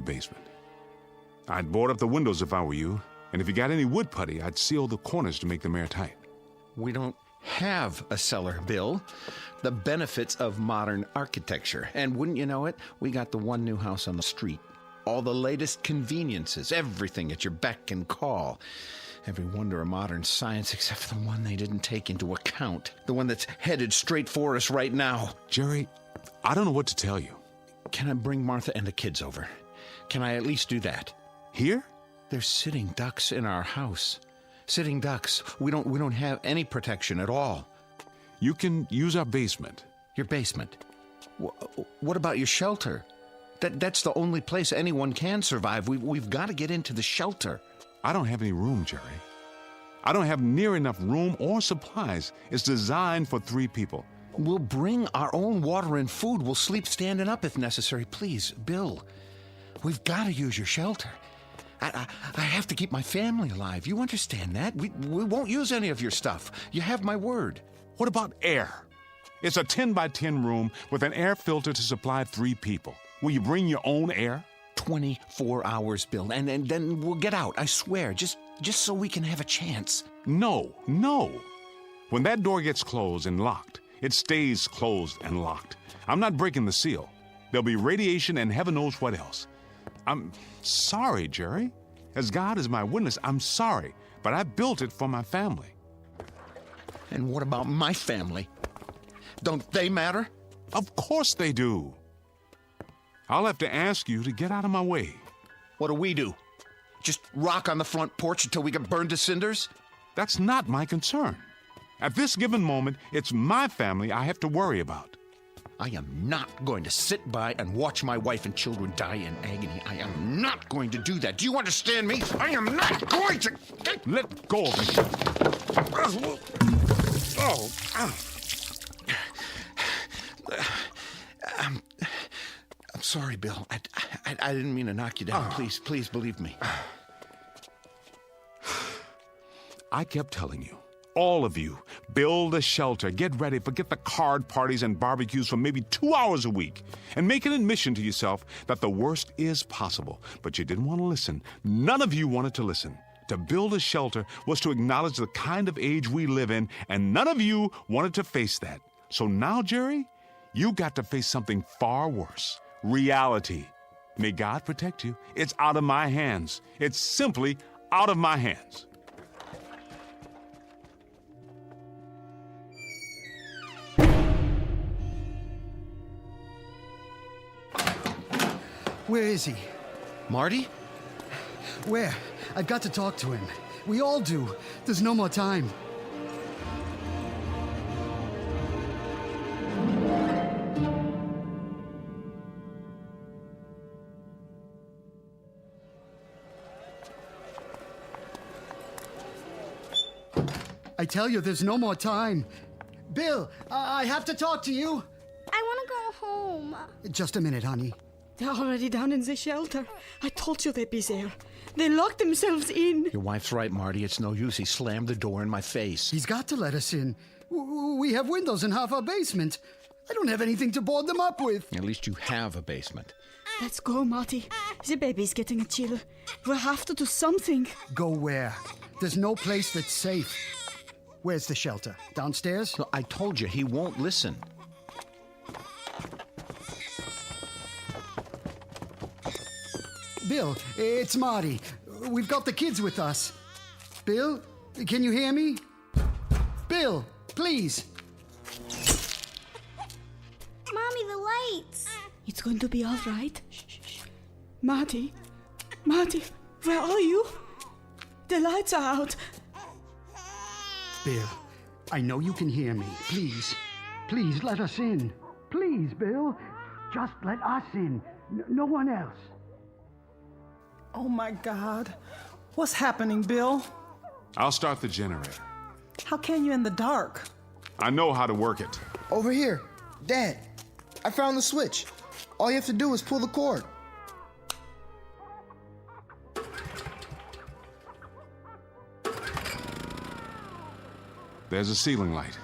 basement. I'd board up the windows if I were you, and if you got any wood putty, I'd seal the corners to make them airtight. We don't have a cellar, Bill. The benefits of modern architecture. And wouldn't you know it, we got the one new house on the street. All the latest conveniences, everything at your beck and call. Every wonder of modern science except for the one they didn't take into account. The one that's headed straight for us right now. Jerry, I don't know what to tell you. Can I bring Martha and the kids over? Can I at least do that? Here? There's sitting ducks in our house. Sitting ducks. We don't have any protection at all. You can use our basement. Your basement? What about your shelter? That's the only place anyone can survive. We've got to get into the shelter. I don't have any room, Jerry. I don't have near enough room or supplies. It's designed for 3 people. We'll bring our own water and food. We'll sleep standing up if necessary. Please, Bill, we've got to use your shelter. I have to keep my family alive. You understand that? We won't use any of your stuff. You have my word. What about air? It's a 10 by 10 room with an air filter to supply 3 people. Will you bring your own air? 24 hours, Bill, and then we'll get out, I swear, just so we can have a chance. No. When that door gets closed and locked, it stays closed and locked. I'm not breaking the seal. There'll be radiation and heaven knows what else. I'm sorry, Jerry. As God is my witness, I'm sorry, but I built it for my family. And what about my family? Don't they matter? Of course they do. I'll have to ask you to get out of my way. What do we do? Just rock on the front porch until we get burned to cinders? That's not my concern. At this given moment, it's my family I have to worry about. I am not going to sit by and watch my wife and children die in agony. I am not going to do that. Do you understand me? I am not going to... Let go of me. Oh. I'm sorry, Bill. I didn't mean to knock you down. Please believe me. I kept telling you, all of you, build a shelter, get ready, forget the card parties and barbecues for maybe 2 hours a week, and make an admission to yourself that the worst is possible. But you didn't want to listen. None of you wanted to listen. To build a shelter was to acknowledge the kind of age we live in, and none of you wanted to face that. So now, Jerry, you got to face something far worse. Reality. May God protect you. It's out of my hands. It's simply out of my hands. Where is he? Marty? Where? I've got to talk to him. We all do. There's no more time. I tell you, there's no more time. Bill, I have to talk to you. I want to go home. Just a minute, honey. They're already down in the shelter. I told you they'd be there. They locked themselves in. Your wife's right, Marty. It's no use. He slammed the door in my face. He's got to let us in. We have windows in half our basement. I don't have anything to board them up with. At least you have a basement. Let's go, Marty. The baby's getting a chill. We'll have to do something. Go where? There's no place that's safe. Where's the shelter? Downstairs? No, I told you, he won't listen. Bill, it's Marty. We've got the kids with us. Bill, can you hear me? Bill, please. Mommy, the lights. It's going to be all right. Shh. Marty, where are you? The lights are out. Bill, I know you can hear me. Please let us in. Please, Bill. Just let us in. No one else. Oh, my God. What's happening, Bill? I'll start the generator. How can you in the dark? I know how to work it. Over here. Dad, I found the switch. All you have to do is pull the cord. There's a ceiling light.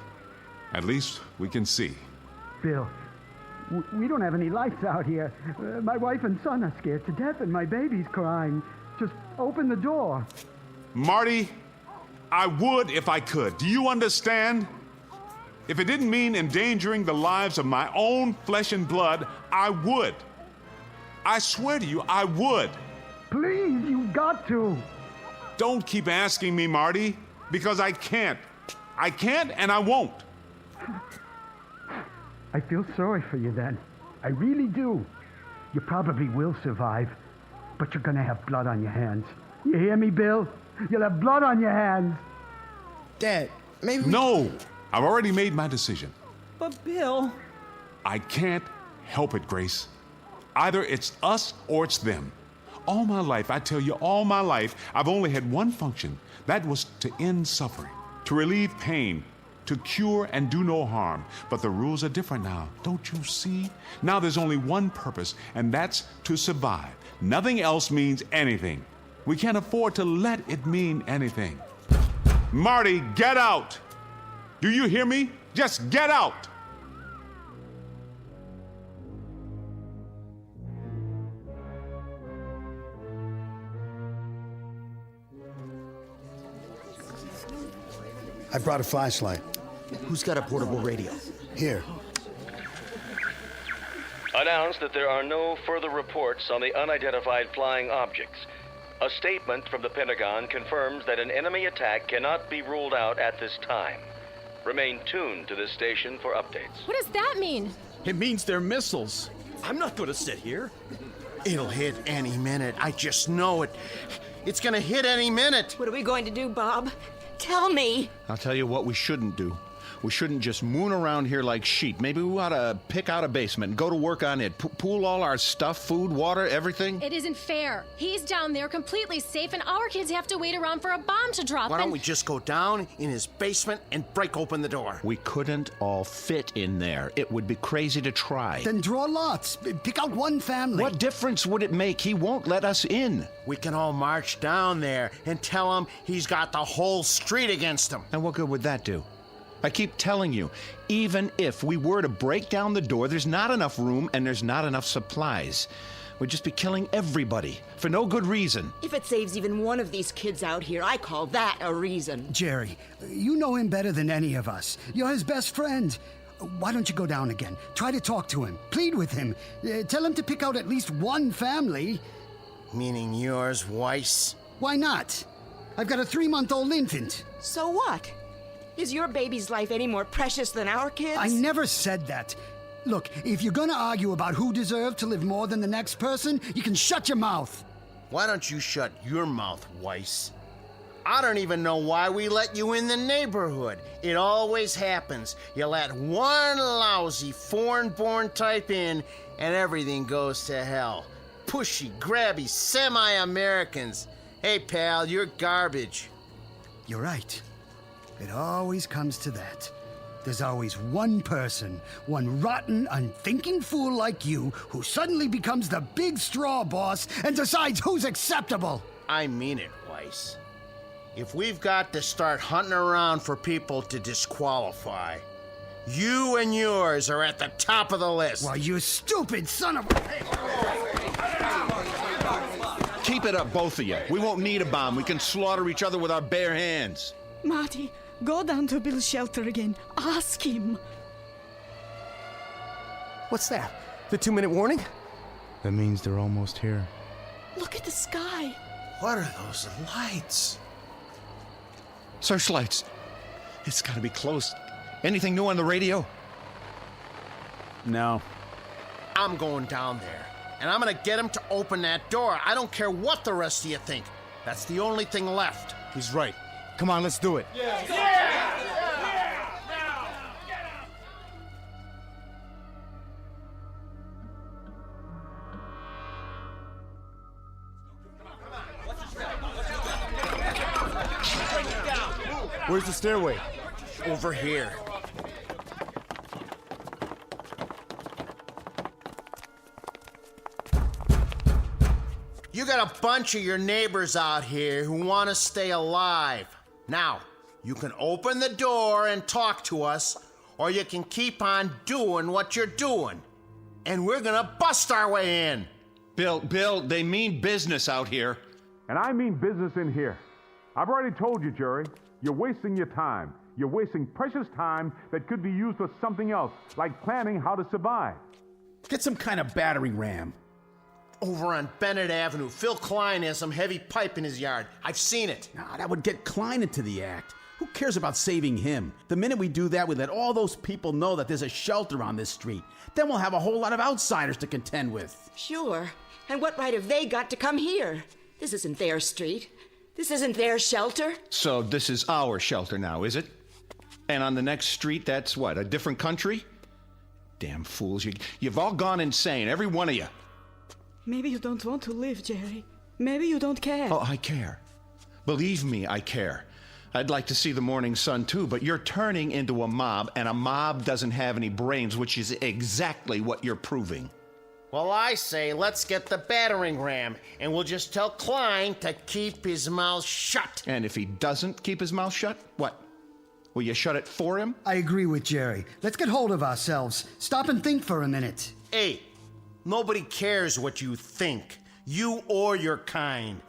At least we can see. Bill, we don't have any lights out here. My wife and son are scared to death and my baby's crying. Just open the door. Marty, I would if I could. Do you understand? If it didn't mean endangering the lives of my own flesh and blood, I would. I swear to you, I would. Please, you've got to. Don't keep asking me, Marty, because I can't. I can't and I won't. I feel sorry for you then. I really do. You probably will survive, but you're gonna have blood on your hands. You hear me, Bill? You'll have blood on your hands. Dad, maybe... No! I've already made my decision. But, Bill... I can't help it, Grace. Either it's us or it's them. All my life, I tell you, all my life, I've only had one function. That was to end suffering, to relieve pain, to cure and do no harm. But the rules are different now, don't you see? Now there's only one purpose, and that's to survive. Nothing else means anything. We can't afford to let it mean anything. Marty, get out! Do you hear me? Just get out! I brought a flashlight. Who's got a portable radio? Here. Announce that there are no further reports on the unidentified flying objects. A statement from the Pentagon confirms that an enemy attack cannot be ruled out at this time. Remain tuned to this station for updates. What does that mean? It means they're missiles. I'm not going to sit here. It'll hit any minute. I just know it. It's gonna hit any minute. What are we going to do, Bob? Tell me. I'll tell you what we shouldn't do. We shouldn't just moon around here like sheep. Maybe we ought to pick out a basement and go to work on it. Pool all our stuff, food, water, everything. It isn't fair. He's down there completely safe, and our kids have to wait around for a bomb to drop. Why don't we just go down in his basement and break open the door? We couldn't all fit in there. It would be crazy to try. Then draw lots. Pick out one family. What difference would it make? He won't let us in. We can all march down there and tell him he's got the whole street against him. And what good would that do? I keep telling you, even if we were to break down the door, there's not enough room and there's not enough supplies. We'd just be killing everybody for no good reason. If it saves even one of these kids out here, I call that a reason. Jerry, you know him better than any of us. You're his best friend. Why don't you go down again? Try to talk to him. Plead with him. Tell him to pick out at least one family. Meaning yours, Weiss? Why not? I've got a 3-month-old infant. So what? Is your baby's life any more precious than our kids? I never said that. Look, if you're gonna argue about who deserved to live more than the next person, you can shut your mouth. Why don't you shut your mouth, Weiss? I don't even know why we let you in the neighborhood. It always happens. You let one lousy foreign-born type in, and everything goes to hell. Pushy, grabby, semi-Americans. Hey, pal, you're garbage. You're right. It always comes to that. There's always one person, one rotten, unthinking fool like you, who suddenly becomes the big straw boss and decides who's acceptable. I mean it, Weiss. If we've got to start hunting around for people to disqualify, you and yours are at the top of the list. Why, you stupid son of a... Keep it up, both of you. We won't need a bomb. We can slaughter each other with our bare hands. Marty, go down to Bill's shelter again. Ask him. What's that? The 2-minute warning? That means they're almost here. Look at the sky. What are those lights? Searchlights. It's gotta be close. Anything new on the radio? No. I'm going down there, and I'm gonna get him to open that door. I don't care what the rest of you think. That's the only thing left. He's right. Come on, let's do it. Where's the stairway? Over here. You got a bunch of your neighbors out here who want to stay alive. Now, you can open the door and talk to us, or you can keep on doing what you're doing. And we're gonna bust our way in. Bill, they mean business out here. And I mean business in here. I've already told you, Jerry. You're wasting your time. You're wasting precious time that could be used for something else, like planning how to survive. Get some kind of battering ram. Over on Bennett Avenue, Phil Klein has some heavy pipe in his yard. I've seen it. Nah, that would get Klein into the act. Who cares about saving him? The minute we do that, we let all those people know that there's a shelter on this street. Then we'll have a whole lot of outsiders to contend with. Sure. And what right have they got to come here? This isn't their street. This isn't their shelter. So this is our shelter now, is it? And on the next street, that's what, a different country? Damn fools, you've all gone insane, every one of you. Maybe you don't want to live, Jerry. Maybe you don't care. Oh, I care. Believe me, I care. I'd like to see the morning sun too, but you're turning into a mob, and a mob doesn't have any brains, which is exactly what you're proving. Well, I say let's get the battering ram, and we'll just tell Klein to keep his mouth shut. And if he doesn't keep his mouth shut, what? Will you shut it for him? I agree with Jerry. Let's get hold of ourselves. Stop and think for a minute. Hey, nobody cares what you think, you or your kind.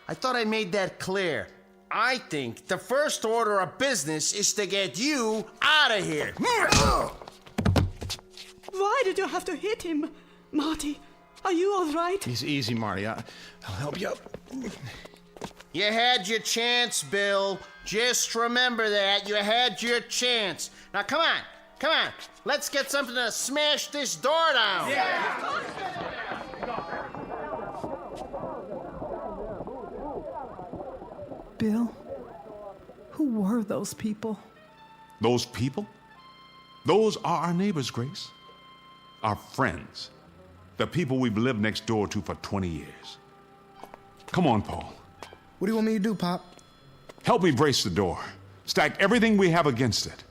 I thought I made that clear. I think the first order of business is to get you out of here. Why did you have to hit him? Marty, are you all right? Easy, Marty. I'll help you up. You had your chance, Bill. Just remember that. You had your chance. Now, come on. Let's get something to smash this door down. Bill, who were those people? Those people? Those are our neighbors, Grace. Our friends. The people we've lived next door to for 20 years. Come on, Paul. What do you want me to do, Pop? Help me brace the door. Stack everything we have against it.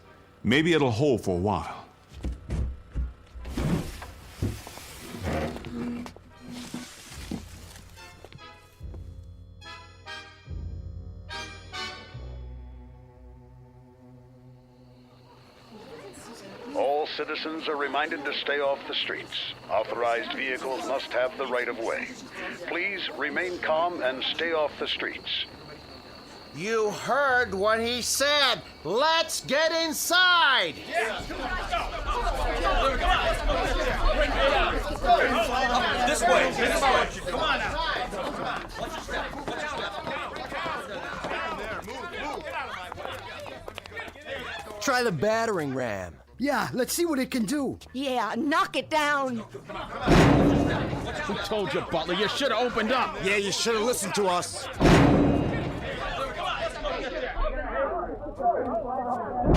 Maybe it'll hold for a while. All citizens are reminded to stay off the streets. Authorized vehicles must have the right of way. Please remain calm and stay off the streets. You heard what he said. Let's get inside. This way. Come on now. Try the battering ram. Yeah, let's see what it can do. Yeah, knock it down. Who told you, Butler? You should have opened up. Yeah, you should have listened to us.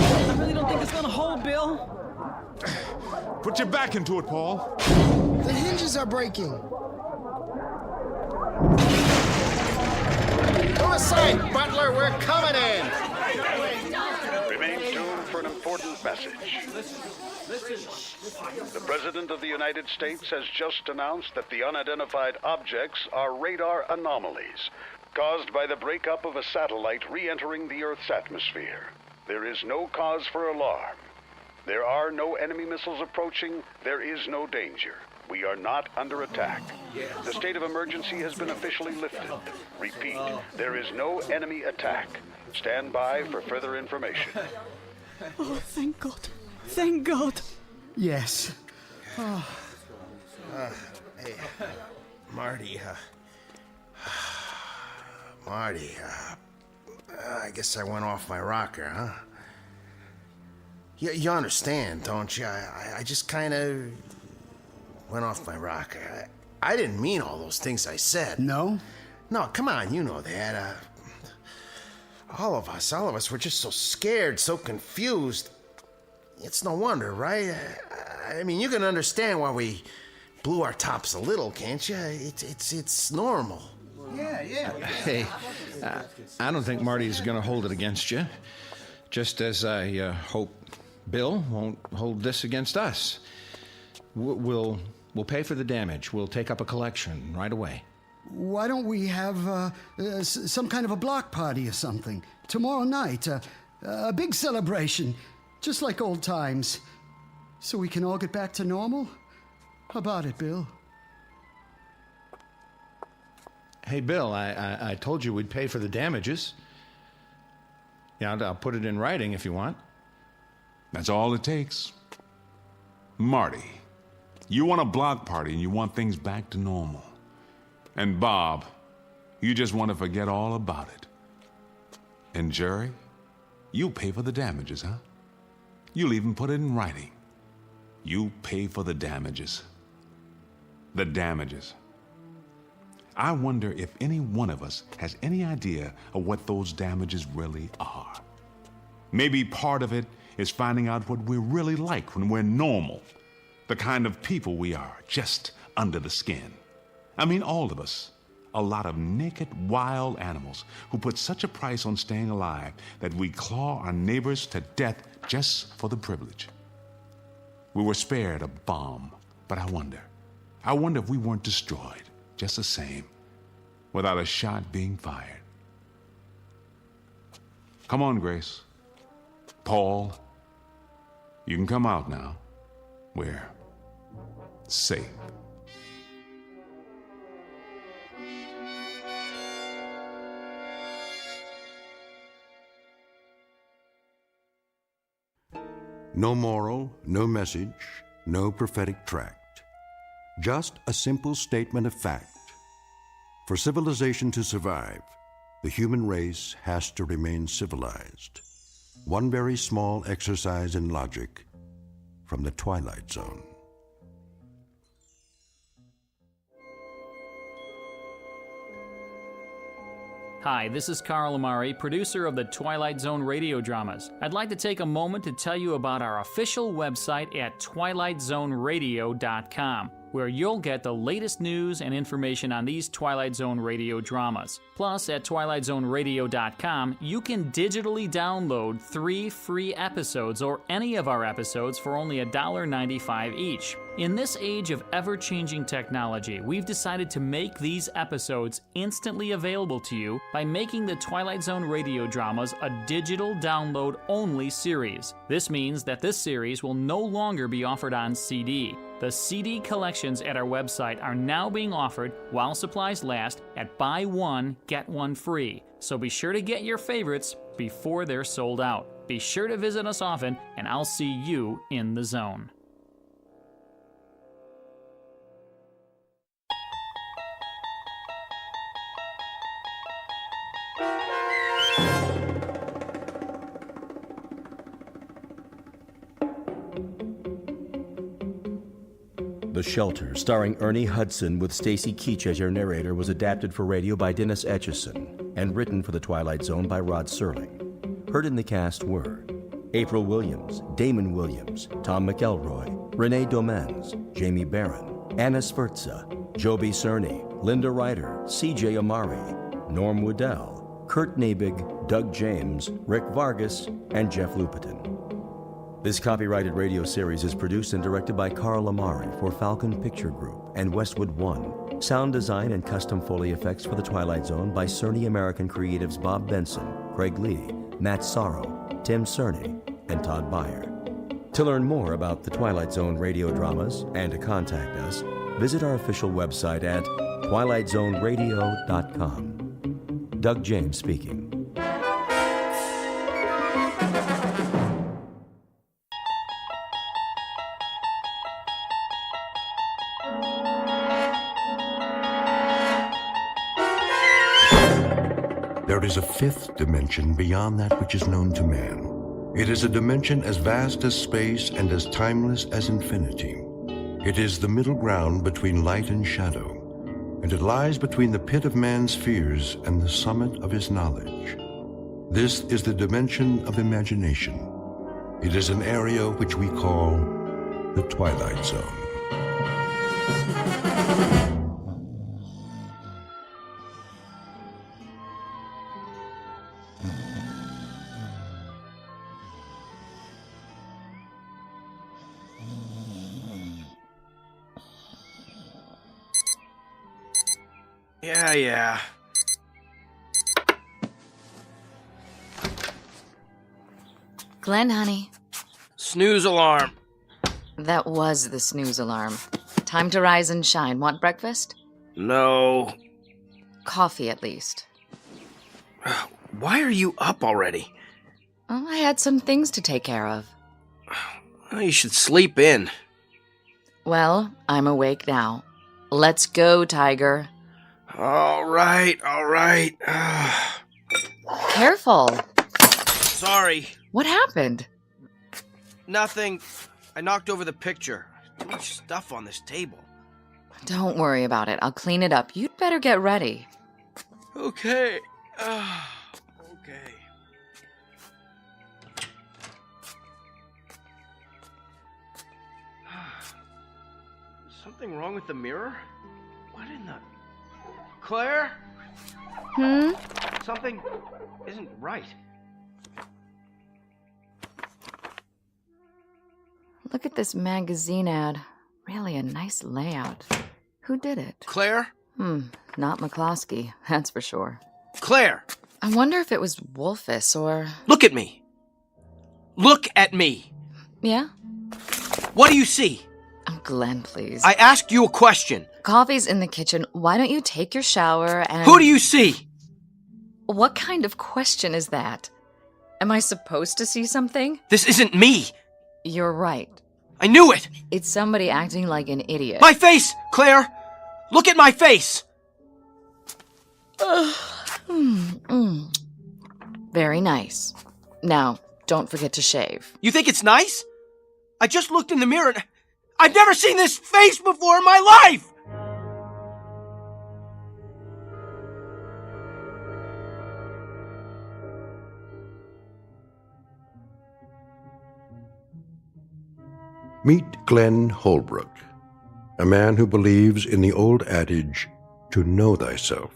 I really don't think it's gonna hold, Bill. Put your back into it, Paul. The hinges are breaking. Go aside, Butler. We're coming in. important message. The President of the United States has just announced that the unidentified objects are radar anomalies caused by the breakup of a satellite re-entering the Earth's atmosphere. There is no cause for alarm. There are no enemy missiles approaching. There is no danger. We are not under attack. The state of emergency has been officially lifted. Repeat, there is no enemy attack. Stand by for further information. Oh, thank God. Thank God. Yes. Oh. Hey, Marty, Marty, I guess I went off my rocker, huh? You understand, don't you? I just kind of went off my rocker. I didn't mean all those things I said. No? No, come on, you know that. All of us were just so scared, so confused. It's no wonder, right? I mean, you can understand why we blew our tops a little, can't you? It's normal. Yeah. Hey, I don't think Marty's going to hold it against you. Just as I hope Bill won't hold this against us. We'll pay for the damage. We'll take up a collection right away. Why don't we have some kind of a block party or something? Tomorrow night, a big celebration, just like old times. So we can all get back to normal? How about it, Bill? Hey, Bill, I told you we'd pay for the damages. Yeah, I'll put it in writing if you want. That's all it takes. Marty, you want a block party and you want things back to normal. And Bob, you just want to forget all about it. And Jerry, you pay for the damages, huh? You'll even put it in writing. You pay for the damages. The damages. I wonder if any one of us has any idea of what those damages really are. Maybe part of it is finding out what we're really like when we're normal. The kind of people we are, just under the skin. I mean, all of us. A lot of naked, wild animals who put such a price on staying alive that we claw our neighbors to death just for the privilege. We were spared a bomb, but I wonder if we weren't destroyed just the same, without a shot being fired. Come on, Grace. Paul, you can come out now. We're safe. No moral, no message, no prophetic tract. Just a simple statement of fact. For civilization to survive, the human race has to remain civilized. One very small exercise in logic from the Twilight Zone. Hi, this is Carl Amari, producer of the Twilight Zone Radio Dramas. I'd like to take a moment to tell you about our official website at twilightzoneradio.com, where you'll get the latest news and information on these Twilight Zone radio dramas. Plus, at twilightzoneradio.com, you can digitally download 3 free episodes or any of our episodes for only $1.95 each. In this age of ever-changing technology, we've decided to make these episodes instantly available to you by making the Twilight Zone radio dramas a digital download-only series. This means that this series will no longer be offered on CD. The CD collections at our website are now being offered while supplies last at buy one, get one free. So be sure to get your favorites before they're sold out. Be sure to visit us often, and I'll see you in the zone. The Shelter, starring Ernie Hudson with Stacy Keach as your narrator, was adapted for radio by Dennis Etchison and written for The Twilight Zone by Rod Serling. Heard in the cast were April Williams, Damon Williams, Tom McElroy, Renee Domens, Jamie Barron, Anna Sferza, Joby Cerny, Linda Ryder, C.J. Amari, Norm Woodell, Kurt Nabig, Doug James, Rick Vargas, and Jeff Lupetin. This copyrighted radio series is produced and directed by Carl Amari for Falcon Picture Group and Westwood One. Sound design and custom Foley effects for The Twilight Zone by Cerny American creatives Bob Benson, Craig Lee, Matt Sorrow, Tim Cerny, and Todd Beyer. To learn more about The Twilight Zone radio dramas and to contact us, visit our official website at twilightzoneradio.com. Doug James speaking. There is a fifth dimension beyond that which is known to man. It is a dimension as vast as space and as timeless as infinity. It is the middle ground between light and shadow, and it lies between the pit of man's fears and the summit of his knowledge. This is the dimension of imagination. It is an area which we call the Twilight Zone. Yeah. Glenn, honey. Snooze alarm. That was the snooze alarm. Time to rise and shine. Want breakfast? No. Coffee, at least. Why are you up already? Well, I had some things to take care of. Well, you should sleep in. Well, I'm awake now. Let's go, Tiger. All right. Careful. Sorry. What happened? Nothing. I knocked over the picture. Too much stuff on this table. Don't worry about it. I'll clean it up. You'd better get ready. Okay. Something wrong with the mirror? What in the... Claire? Something isn't right. Look at this magazine ad. Really a nice layout. Who did it? Claire? Not McCloskey, that's for sure. Claire! I wonder if it was Wolfus or... Look at me! Look at me! Yeah? What do you see? Oh, Glenn, please. I asked you a question. Coffee's in the kitchen. Why don't you take your shower and... Who do you see? What kind of question is that? Am I supposed to see something? This isn't me! You're right. I knew it! It's somebody acting like an idiot. My face, Claire! Look at my face! Very nice. Now, don't forget to shave. You think it's nice? I just looked in the mirror and I've never seen this face before in my life! Meet Glenn Holbrook, a man who believes in the old adage, to know thyself,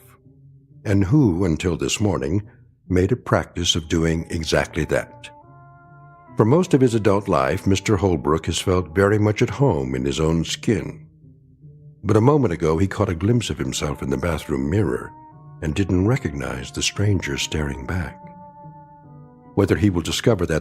and who, until this morning, made a practice of doing exactly that. For most of his adult life, Mr. Holbrook has felt very much at home in his own skin. But a moment ago, he caught a glimpse of himself in the bathroom mirror and didn't recognize the stranger staring back. Whether he will discover that